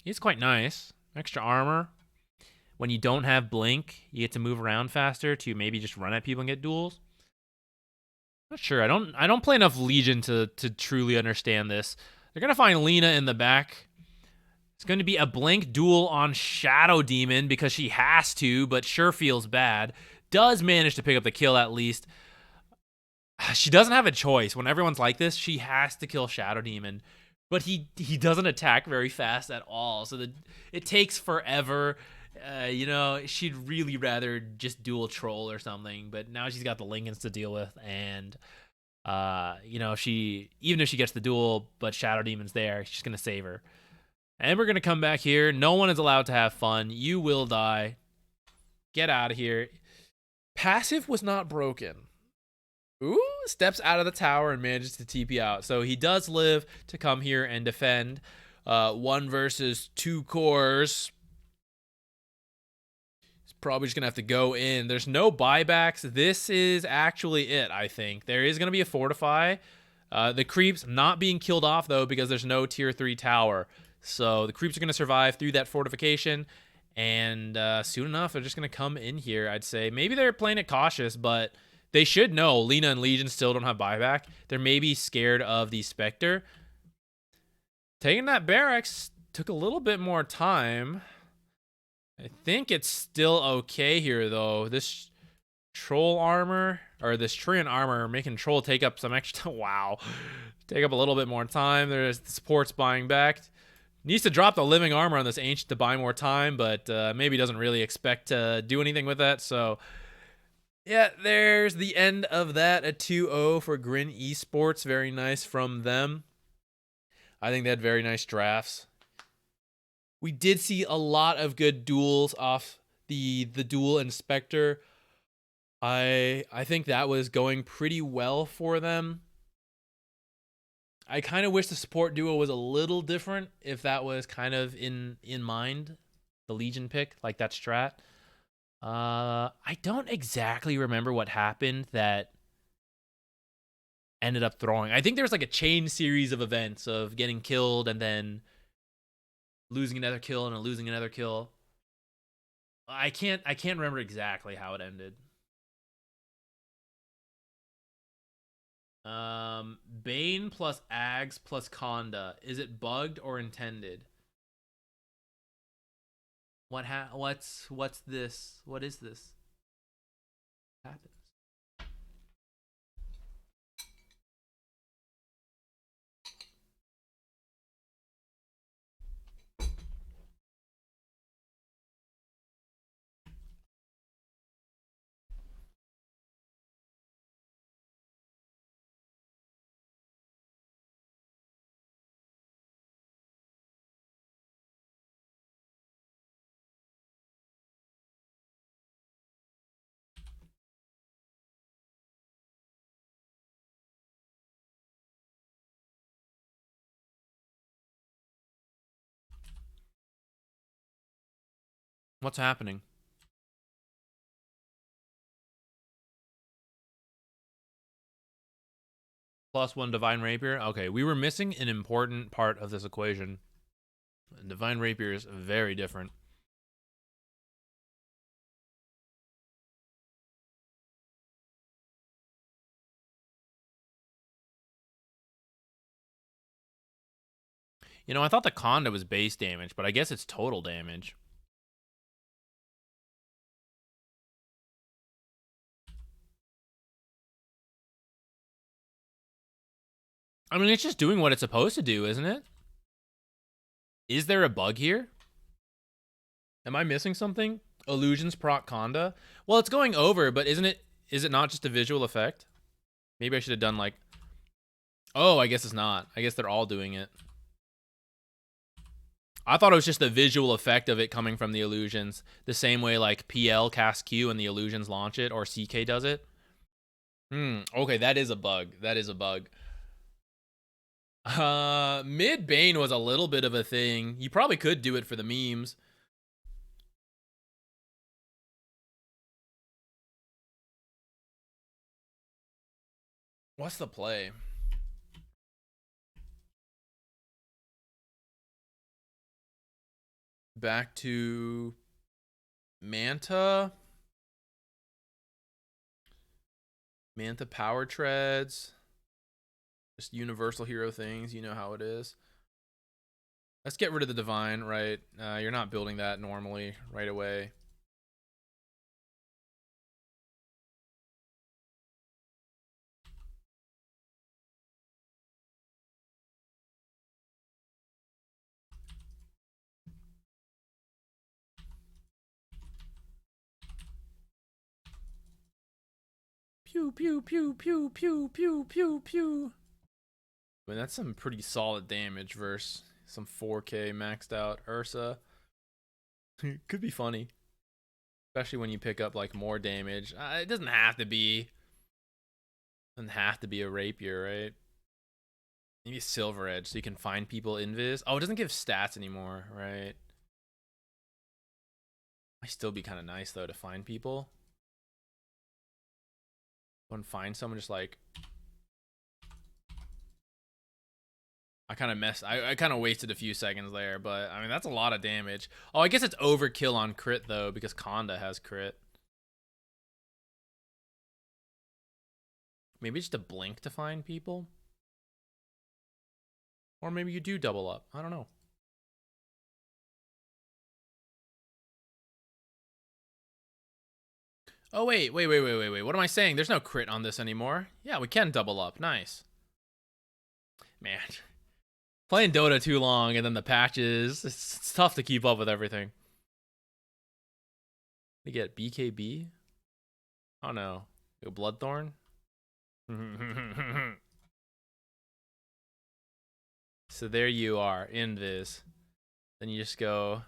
is quite nice. Extra armor. When you don't have blink, you get to move around faster to maybe just run at people and get duels. Not sure. I don't play enough Legion to truly understand this. They're gonna find Lina in the back. It's going to be a blink duel on Shadow Demon because she has to, but sure feels bad. Does manage to pick up the kill at least. She doesn't have a choice. When everyone's like this, she has to kill Shadow Demon. But he doesn't attack very fast at all. So it takes forever. She'd really rather just duel Troll or something. But now she's got the Lincolns to deal with. And, even if she gets the duel, but Shadow Demon's there, she's going to save her. And we're going to come back here. No one is allowed to have fun. You will die. Get out of here. Passive was not broken. Ooh, steps out of the tower and manages to TP out. So he does live to come here and defend. 1 versus 2 cores. He's probably just going to have to go in. There's no buybacks. This is actually it, I think. There is going to be a fortify. The creeps not being killed off, though, because there's no tier 3 tower. So the creeps are going to survive through that fortification, and soon enough, they're just going to come in here, I'd say. Maybe they're playing it cautious, but they should know Lina and Legion still don't have buyback. They're maybe scared of the Spectre. Taking that Barracks took a little bit more time. I think it's still okay here, though. This Troll armor, or this Treant armor, making Troll take up some extra... Wow. Take up a little bit more time. There's the supports buying back. Needs to drop the living armor on this Ancient to buy more time, but maybe doesn't really expect to do anything with that. So, yeah, there's the end of that. A 2-0 for Grin Esports. Very nice from them. I think they had very nice drafts. We did see a lot of good duels off the Duel and Spectre. I think that was going pretty well for them. I kind of wish the support duo was a little different if that was kind of in mind, the Legion pick, like that strat. I don't exactly remember what happened that ended up throwing. I think there's like a chain series of events of getting killed and then losing another kill and then losing another kill. I can't remember exactly how it ended. Bane plus Ags plus Conda. Is it bugged or intended? What's this? What is this? What happens? What's happening? +1 Divine Rapier. Okay, we were missing an important part of this equation. Divine Rapier is very different. You know, I thought the Conda was base damage, but I guess it's total damage. I mean, it's just doing what it's supposed to do, isn't it? Is there a bug here? Am I missing something? Illusions proc Conda? Well, it's going over, but is it not just a visual effect? Maybe I should have done like... Oh, I guess it's not. I guess they're all doing it. I thought it was just the visual effect of it coming from the illusions. The same way like PL casts Q and the illusions launch it, or CK does it. Okay, that is a bug. That is a bug. Mid Bane was a little bit of a thing. You probably could do it for the memes. What's the play? Back to Manta. Manta power treads. Just universal hero things. You know how it is. Let's get rid of the divine, right? You're not building that normally right away. Pew, pew, pew, pew, pew, pew, pew, pew. I mean, that's some pretty solid damage versus some 4K maxed out Ursa. Could be funny. Especially when you pick up like more damage. It doesn't have to be a rapier, right? Maybe Silver Edge so you can find people invis. Oh, it doesn't give stats anymore, right? Might still be kind of nice though to find people. Go and find someone just like... I kind of messed... I kind of wasted a few seconds there, but I mean, that's a lot of damage. Oh, I guess it's overkill on crit though, because Conda has crit. Maybe just a blink to find people? Or maybe you do double up. I don't know. Oh, wait. What am I saying? There's no crit on this anymore. Yeah, we can double up. Nice. Man. Playing Dota too long and then the patches, it's tough to keep up with everything. We get BKB? Oh no. Go Bloodthorn? So there you are, invis. Then you just go...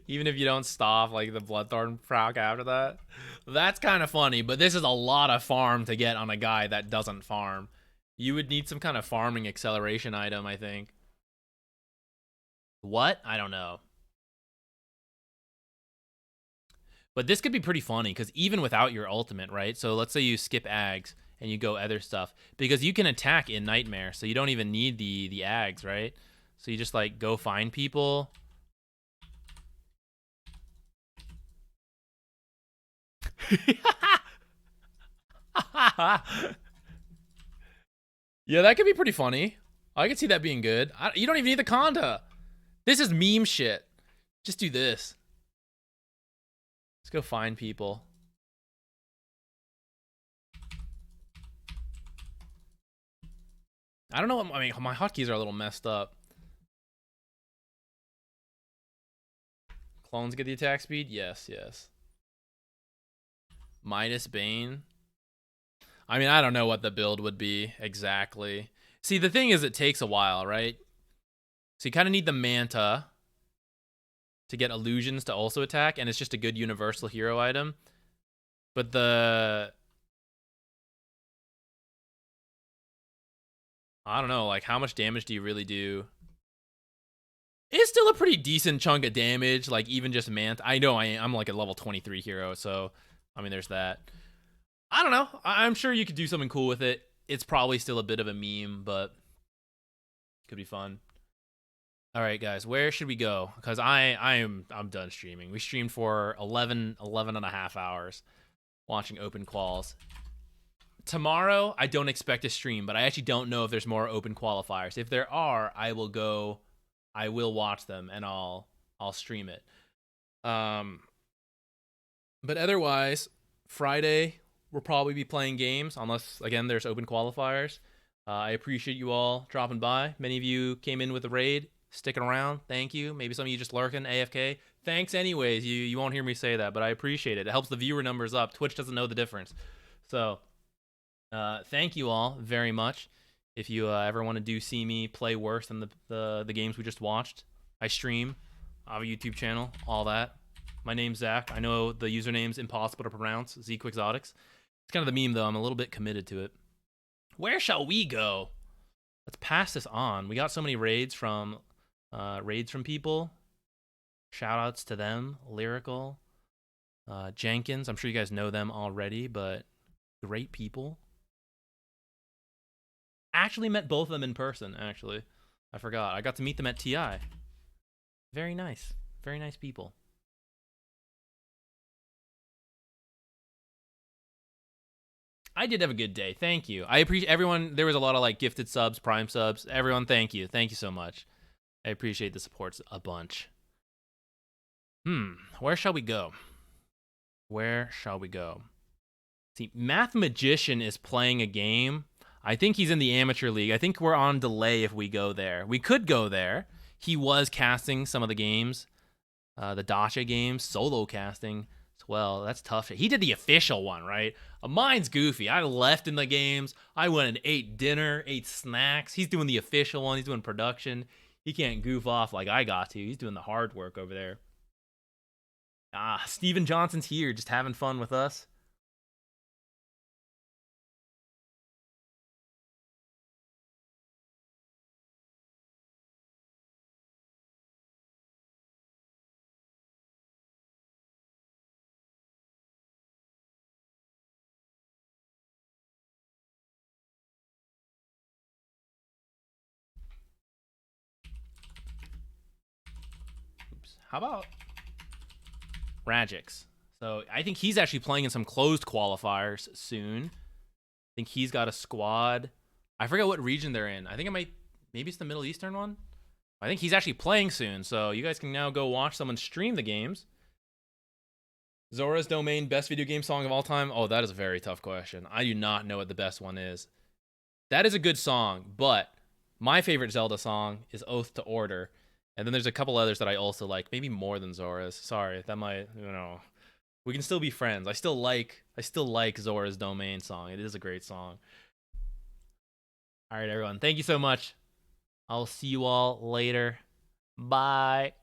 Even if you don't stop like the Bloodthorn proc after that. That's kind of funny, but this is a lot of farm to get on a guy that doesn't farm. You would need some kind of farming acceleration item, I think. What? I don't know. But this could be pretty funny, because even without your ultimate, right? So let's say you skip Ags and you go other stuff. Because you can attack in Nightmare, so you don't even need the Ags, right? So you just, like, go find people. Yeah, that could be pretty funny. I could see that being good. You don't even need the Conda. This is meme shit. Just do this. Let's go find people. I don't know what, I mean, my hotkeys are a little messed up. Clones get the attack speed? Yes, yes. Midas Bane. I mean, I don't know what the build would be exactly. See, the thing is, it takes a while, right? So you kind of need the Manta to get illusions to also attack, and it's just a good universal hero item. But I don't know, like, how much damage do you really do? It's still a pretty decent chunk of damage, like, even just Manta. I know I'm like a level 23 hero, so, I mean, there's that. I don't know. I'm sure you could do something cool with it. It's probably still a bit of a meme, but could be fun. All right, guys, where should we go? Because I'm done streaming. We streamed for 11 and a half hours watching open quals. Tomorrow, I don't expect to stream, but I actually don't know if there's more open qualifiers. If there are, I will watch them and I'll stream it. But otherwise, Friday we'll probably be playing games unless, again, there's open qualifiers. I appreciate you all dropping by. Many of you came in with a raid, sticking around. Thank you. Maybe some of you just lurking, AFK. Thanks anyways. You won't hear me say that, but I appreciate it. It helps the viewer numbers up. Twitch doesn't know the difference. So, thank you all very much. If you ever want to see me play worse than the games we just watched, I stream. I have a YouTube channel, all that. My name's Zach. I know the username's impossible to pronounce, ZQuixotics. It's kind of the meme, though. I'm a little bit committed to it. Where shall we go? Let's pass this on. We got so many raids from people. Shoutouts to them. Lyrical. Jenkins. I'm sure you guys know them already, but great people. Actually met both of them in person, actually. I forgot. I got to meet them at TI. Very nice. Very nice people. I did have a good day. Thank you. I appreciate everyone. There was a lot of like gifted subs, prime subs. Everyone, thank you. Thank you so much. I appreciate the supports a bunch. Where shall we go? Where shall we go? See, Math Magician is playing a game. I think he's in the amateur league. I think we're on delay if we go there. We could go there. He was casting some of the games, the Dacha games, solo casting. Well, that's tough. He did the official one, right? Mine's goofy. I left in the games. I went and ate dinner, ate snacks. He's doing the official one. He's doing production. He can't goof off like I got to. He's doing the hard work over there. Steven Johnson's here, just having fun with us. How about Rajix? So I think he's actually playing in some closed qualifiers soon. I think he's got a squad. I forget what region they're in. I think maybe it's the Middle Eastern one. I think he's actually playing soon, so you guys can now go watch someone stream the games. Zora's Domain, best video game song of all time? Oh, that is a very tough question. I do not know what the best one is. That is a good song, but my favorite Zelda song is Oath to Order. And then there's a couple others that I also like, maybe more than Zora's. Sorry, that might, we can still be friends. I still like Zora's Domain song. It is a great song. All right, everyone. Thank you so much. I'll see you all later. Bye.